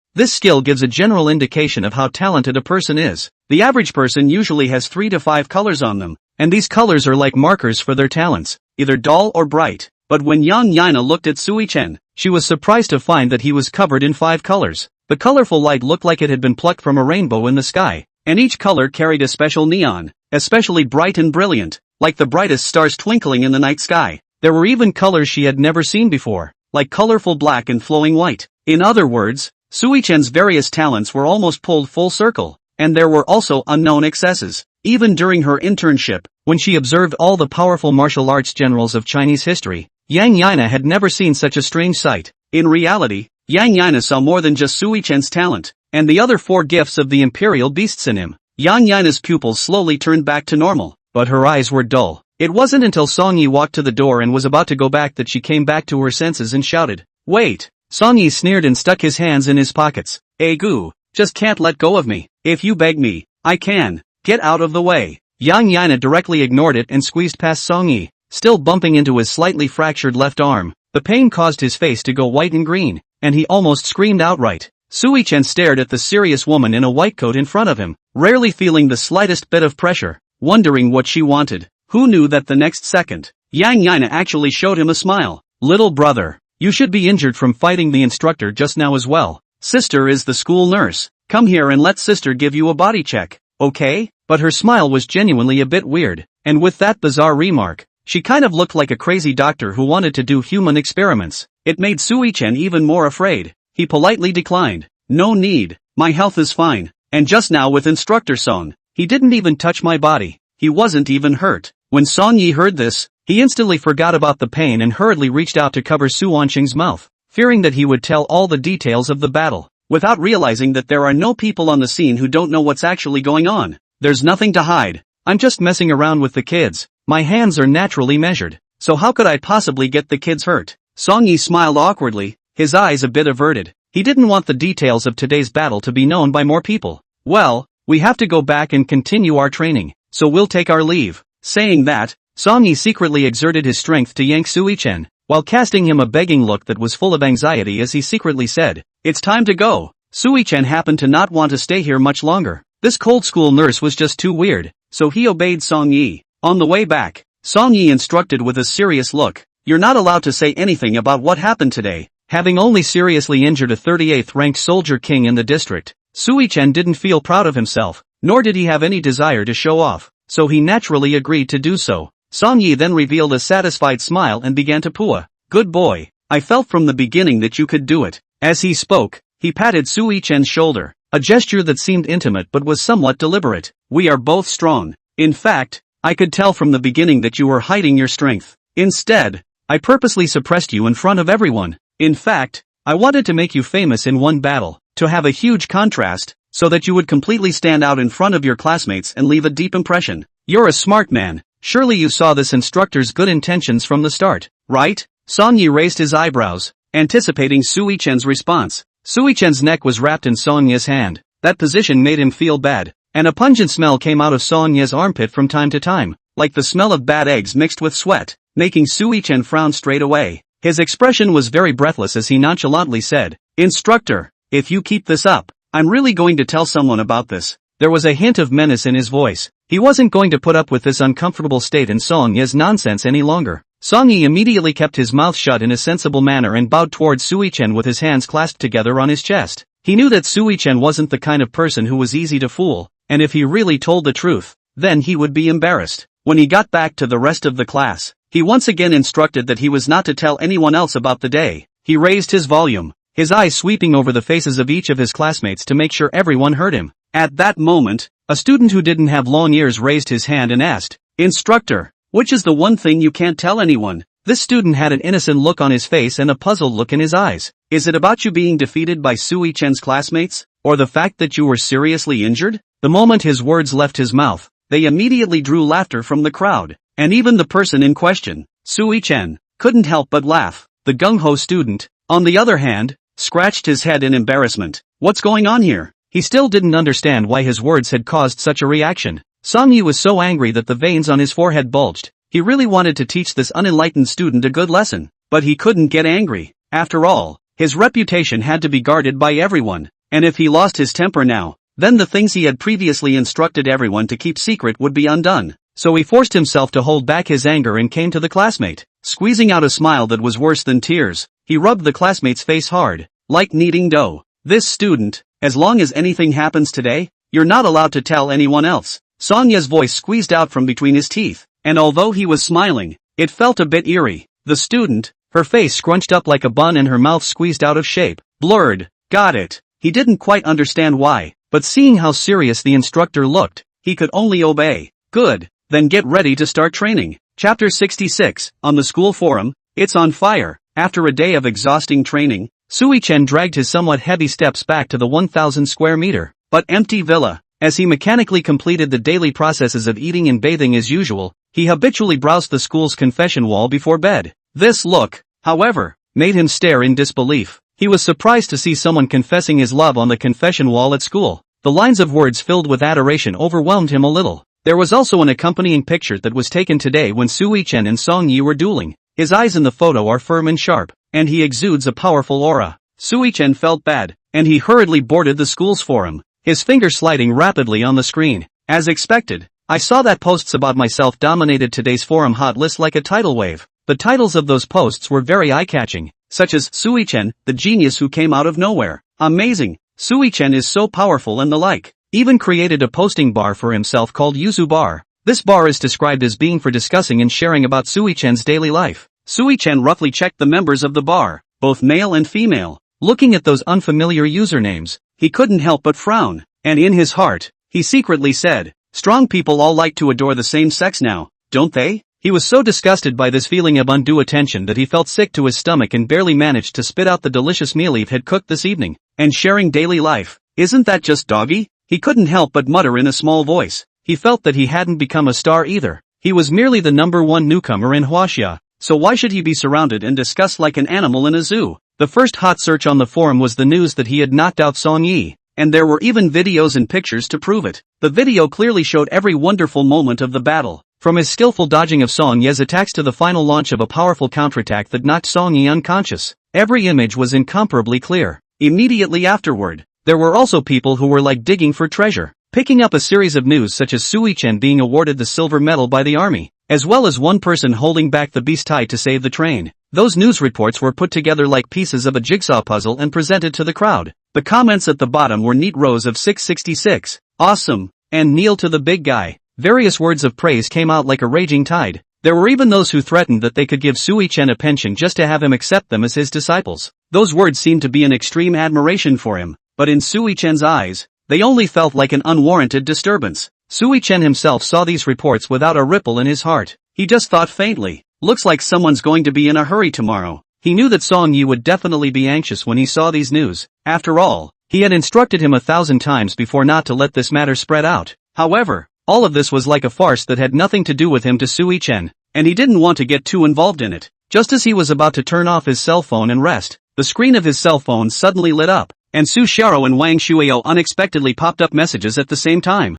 Speaker 1: The average person usually has 3 to 5 colors on them, and these colors are like markers for their talents, either dull or bright. But when Yang Yana looked at Sui-Chen, she was surprised to find that he was covered in 5 colors. The colorful light looked like it had been plucked from a rainbow in the sky, and each color carried a special neon, especially bright and brilliant. like the brightest stars twinkling in the night sky. There were even colors she had never seen before, like colorful black and flowing white. In other words, Sui-chan's various talents were almost pulled full circle, and there were also unknown excesses. Even during her internship, when she observed all the powerful martial arts generals of Chinese history, Yang Yana had never seen such a strange sight. In reality, Yang Yana saw more than just Sui-chan's talent, and the other 4 gifts of the imperial beasts in him. Yang Yana's pupils slowly turned back to normal, but her eyes were dull. It wasn't until Song Yi walked to the door and was about to go back that she came back to her senses and shouted, "Wait!" Song Yi sneered and stuck his hands in his pockets. "Gu, just can't let go of me. If you beg me, I can. Get out of the way." Yang Yana directly ignored it and squeezed past Song Yi, still bumping into his slightly fractured left arm. The pain caused his face to go white and green, and he almost screamed outright. Sui-chan stared at the serious woman in a white coat in front of him, rarely feeling the slightest bit of pressure, wondering what she wanted. Who knew that the next second, Yang Yana actually showed him a smile. "Little brother, you should be injured from fighting the instructor just now as well. Sister is the school nurse. Come here and let sister give you a body check, okay?" But her smile was genuinely a bit weird, and with that bizarre remark, she kind of looked like a crazy doctor who wanted to do human experiments. It made Sui-chan even more afraid. He politely declined. "No need, my health is fine, and just now with instructor Song, he didn't even touch my body. He wasn't even hurt." When Song Yi heard this, he instantly forgot about the pain and hurriedly reached out to cover Su Wanqing's mouth, fearing that he would tell all the details of the battle, without realizing that there are no people on the scene who don't know what's actually going on. "There's nothing to hide. I'm just messing around with the kids. My hands are naturally measured, so how could I possibly get the kids hurt?" Song Yi smiled awkwardly, his eyes a bit averted. He didn't want the details of today's battle to be known by more people. "Well, we have to go back and continue our training, so we'll take our leave." Saying that, Song Yi secretly exerted his strength to yank Sui-chan, while casting him a begging look that was full of anxiety as he secretly said, "It's time to go." Sui-chan happened to not want to stay here much longer. This cold school nurse was just too weird, so he obeyed Song Yi. On the way back, Song Yi instructed with a serious look, "You're not allowed to say anything about what happened today." Having only seriously injured a 38th ranked soldier king in the district, Sui-chan didn't feel proud of himself, nor did he have any desire to show off, so he naturally agreed to do so. Song Yi then revealed a satisfied smile and began to pua. "Good boy, I felt from the beginning that you could do it." As he spoke, he patted Sui-chan's shoulder, a gesture that seemed intimate but was somewhat deliberate. "We are both strong. In fact, I could tell from the beginning that you were hiding your strength. Instead, I purposely suppressed you in front of everyone. In fact, I wanted to make you famous in one battle, to have a huge contrast, so that you would completely stand out in front of your classmates and leave a deep impression. You're a smart man. Surely you saw this instructor's good intentions from the start, right?" Song Yi raised his eyebrows, anticipating Sui-chan's response. Sui-chan's neck was wrapped in Song Yi's hand. That position made him feel bad, and a pungent smell came out of Song Yi's armpit from time to time, like the smell of bad eggs mixed with sweat, making Sui-chan frown straight away. His expression was very breathless as he nonchalantly said, "Instructor, if you keep this up, I'm really going to tell someone about this." There was a hint of menace in his voice. He wasn't going to put up with this uncomfortable state in Song Yi's nonsense any longer. Song Yi immediately kept his mouth shut in a sensible manner and bowed towards Sui-chan with his hands clasped together on his chest. He knew that Sui-chan wasn't the kind of person who was easy to fool, and if he really told the truth, then he would be embarrassed. When he got back to the rest of the class, he once again instructed that he was not to tell anyone else about the day. He raised his volume, his eyes sweeping over the faces of each of his classmates to make sure everyone heard him. At that moment, a student who didn't have long ears raised his hand and asked, "Instructor, which is the one thing you can't tell anyone?" This student had an innocent look on his face and a puzzled look in his eyes. "Is it about you being defeated by Sui-chan's classmates, or the fact that you were seriously injured?" The moment his words left his mouth, they immediately drew laughter from the crowd, and even the person in question, Sui-chan, couldn't help but laugh. The gung-ho student, on the other hand, scratched his head in embarrassment. What's going on here? He still didn't understand why his words had caused such a reaction. Song Yi was so angry that the veins on his forehead bulged. He really wanted to teach this unenlightened student a good lesson, but he couldn't get angry. After all, his reputation had to be guarded by everyone, and if he lost his temper now, then the things he had previously instructed everyone to keep secret would be undone. So he forced himself to hold back his anger and came to the classmate. Squeezing out a smile that was worse than tears, he rubbed the classmate's face hard, like kneading dough. "This student, as long as anything happens today, you're not allowed to tell anyone else." Song Yi's voice squeezed out from between his teeth. and although he was smiling, it felt a bit eerie. The student, her face scrunched up like a bun and her mouth squeezed out of shape, blurred. Got it. He didn't quite understand why, but seeing how serious the instructor looked, he could only obey. Good, then get ready to start training. Chapter 66, on the school forum, it's on fire. After a day of exhausting training, Sui-Chen dragged his somewhat heavy steps back to the 1,000 square meter, but empty villa. As he mechanically completed the daily processes of eating and bathing as usual, he habitually browsed the school's confession wall before bed. This look, however, made him stare in disbelief. He was surprised to see someone confessing his love on the confession wall at school. The lines of words filled with adoration overwhelmed him a little. There was also an accompanying picture that was taken today when Sui-Chen and Song-Yi were dueling. His eyes in the photo are firm and sharp, and he exudes a powerful aura. Sui-Chen felt bad, and he hurriedly boarded the school's forum, his finger sliding rapidly on the screen. As expected, I saw that posts about myself dominated today's forum hot list like a tidal wave. The titles of those posts were very eye-catching, such as Sui-Chen, the genius who came out of nowhere. Amazing, Sui-Chen is so powerful and the like. Even created a posting bar for himself called Yuzu Bar. This bar is described as being for discussing and sharing about Sui-Chen's daily life. Sui-Chen roughly checked the members of the bar, both male and female. Looking at those unfamiliar usernames, he couldn't help but frown, and in his heart, he secretly said, strong people all like to adore the same sex now, don't they? He was so disgusted by this feeling of undue attention that he felt sick to his stomach and barely managed to spit out the delicious meal Eve had cooked this evening. And sharing daily life, isn't that just doggy? He couldn't help but mutter in a small voice. He felt that he hadn't become a star either. He was merely the #1 newcomer in Huaxia, so why should he be surrounded and discussed like an animal in a zoo? The first hot search on the forum was the news that he had knocked out Song-Yi, and there were even videos and pictures to prove it. The video clearly showed every wonderful moment of the battle, from his skillful dodging of Song-Yi's attacks to the final launch of a powerful counterattack that knocked Song-Yi unconscious. Every image was incomparably clear. Immediately afterward, there were also people who were like digging for treasure, picking up a series of news such as Sui-Chen being awarded the silver medal by the army, as well as one person holding back the beast tide to save the train. Those news reports were put together like pieces of a jigsaw puzzle and presented to the crowd. The comments at the bottom were neat rows of 666, awesome, and kneel to the big guy. Various words of praise came out like a raging tide. There were even those who threatened that they could give Sui-Chen a pension just to have him accept them as his disciples. Those words seemed to be an extreme admiration for him, but in Sui-Chen's eyes, they only felt like an unwarranted disturbance. Sui-Chen himself saw these reports without a ripple in his heart. He just thought faintly, looks like someone's going to be in a hurry tomorrow. He knew that Song-Yi would definitely be anxious when he saw these news. After all, he had instructed him 1,000 times before not to let this matter spread out. However, all of this was like a farce that had nothing to do with him to Sui-Chen, and he didn't want to get too involved in it. Just as he was about to turn off his cell phone and rest, the screen of his cell phone suddenly lit up, and Su Xiao and Wang Shuiao unexpectedly popped up messages at the same time.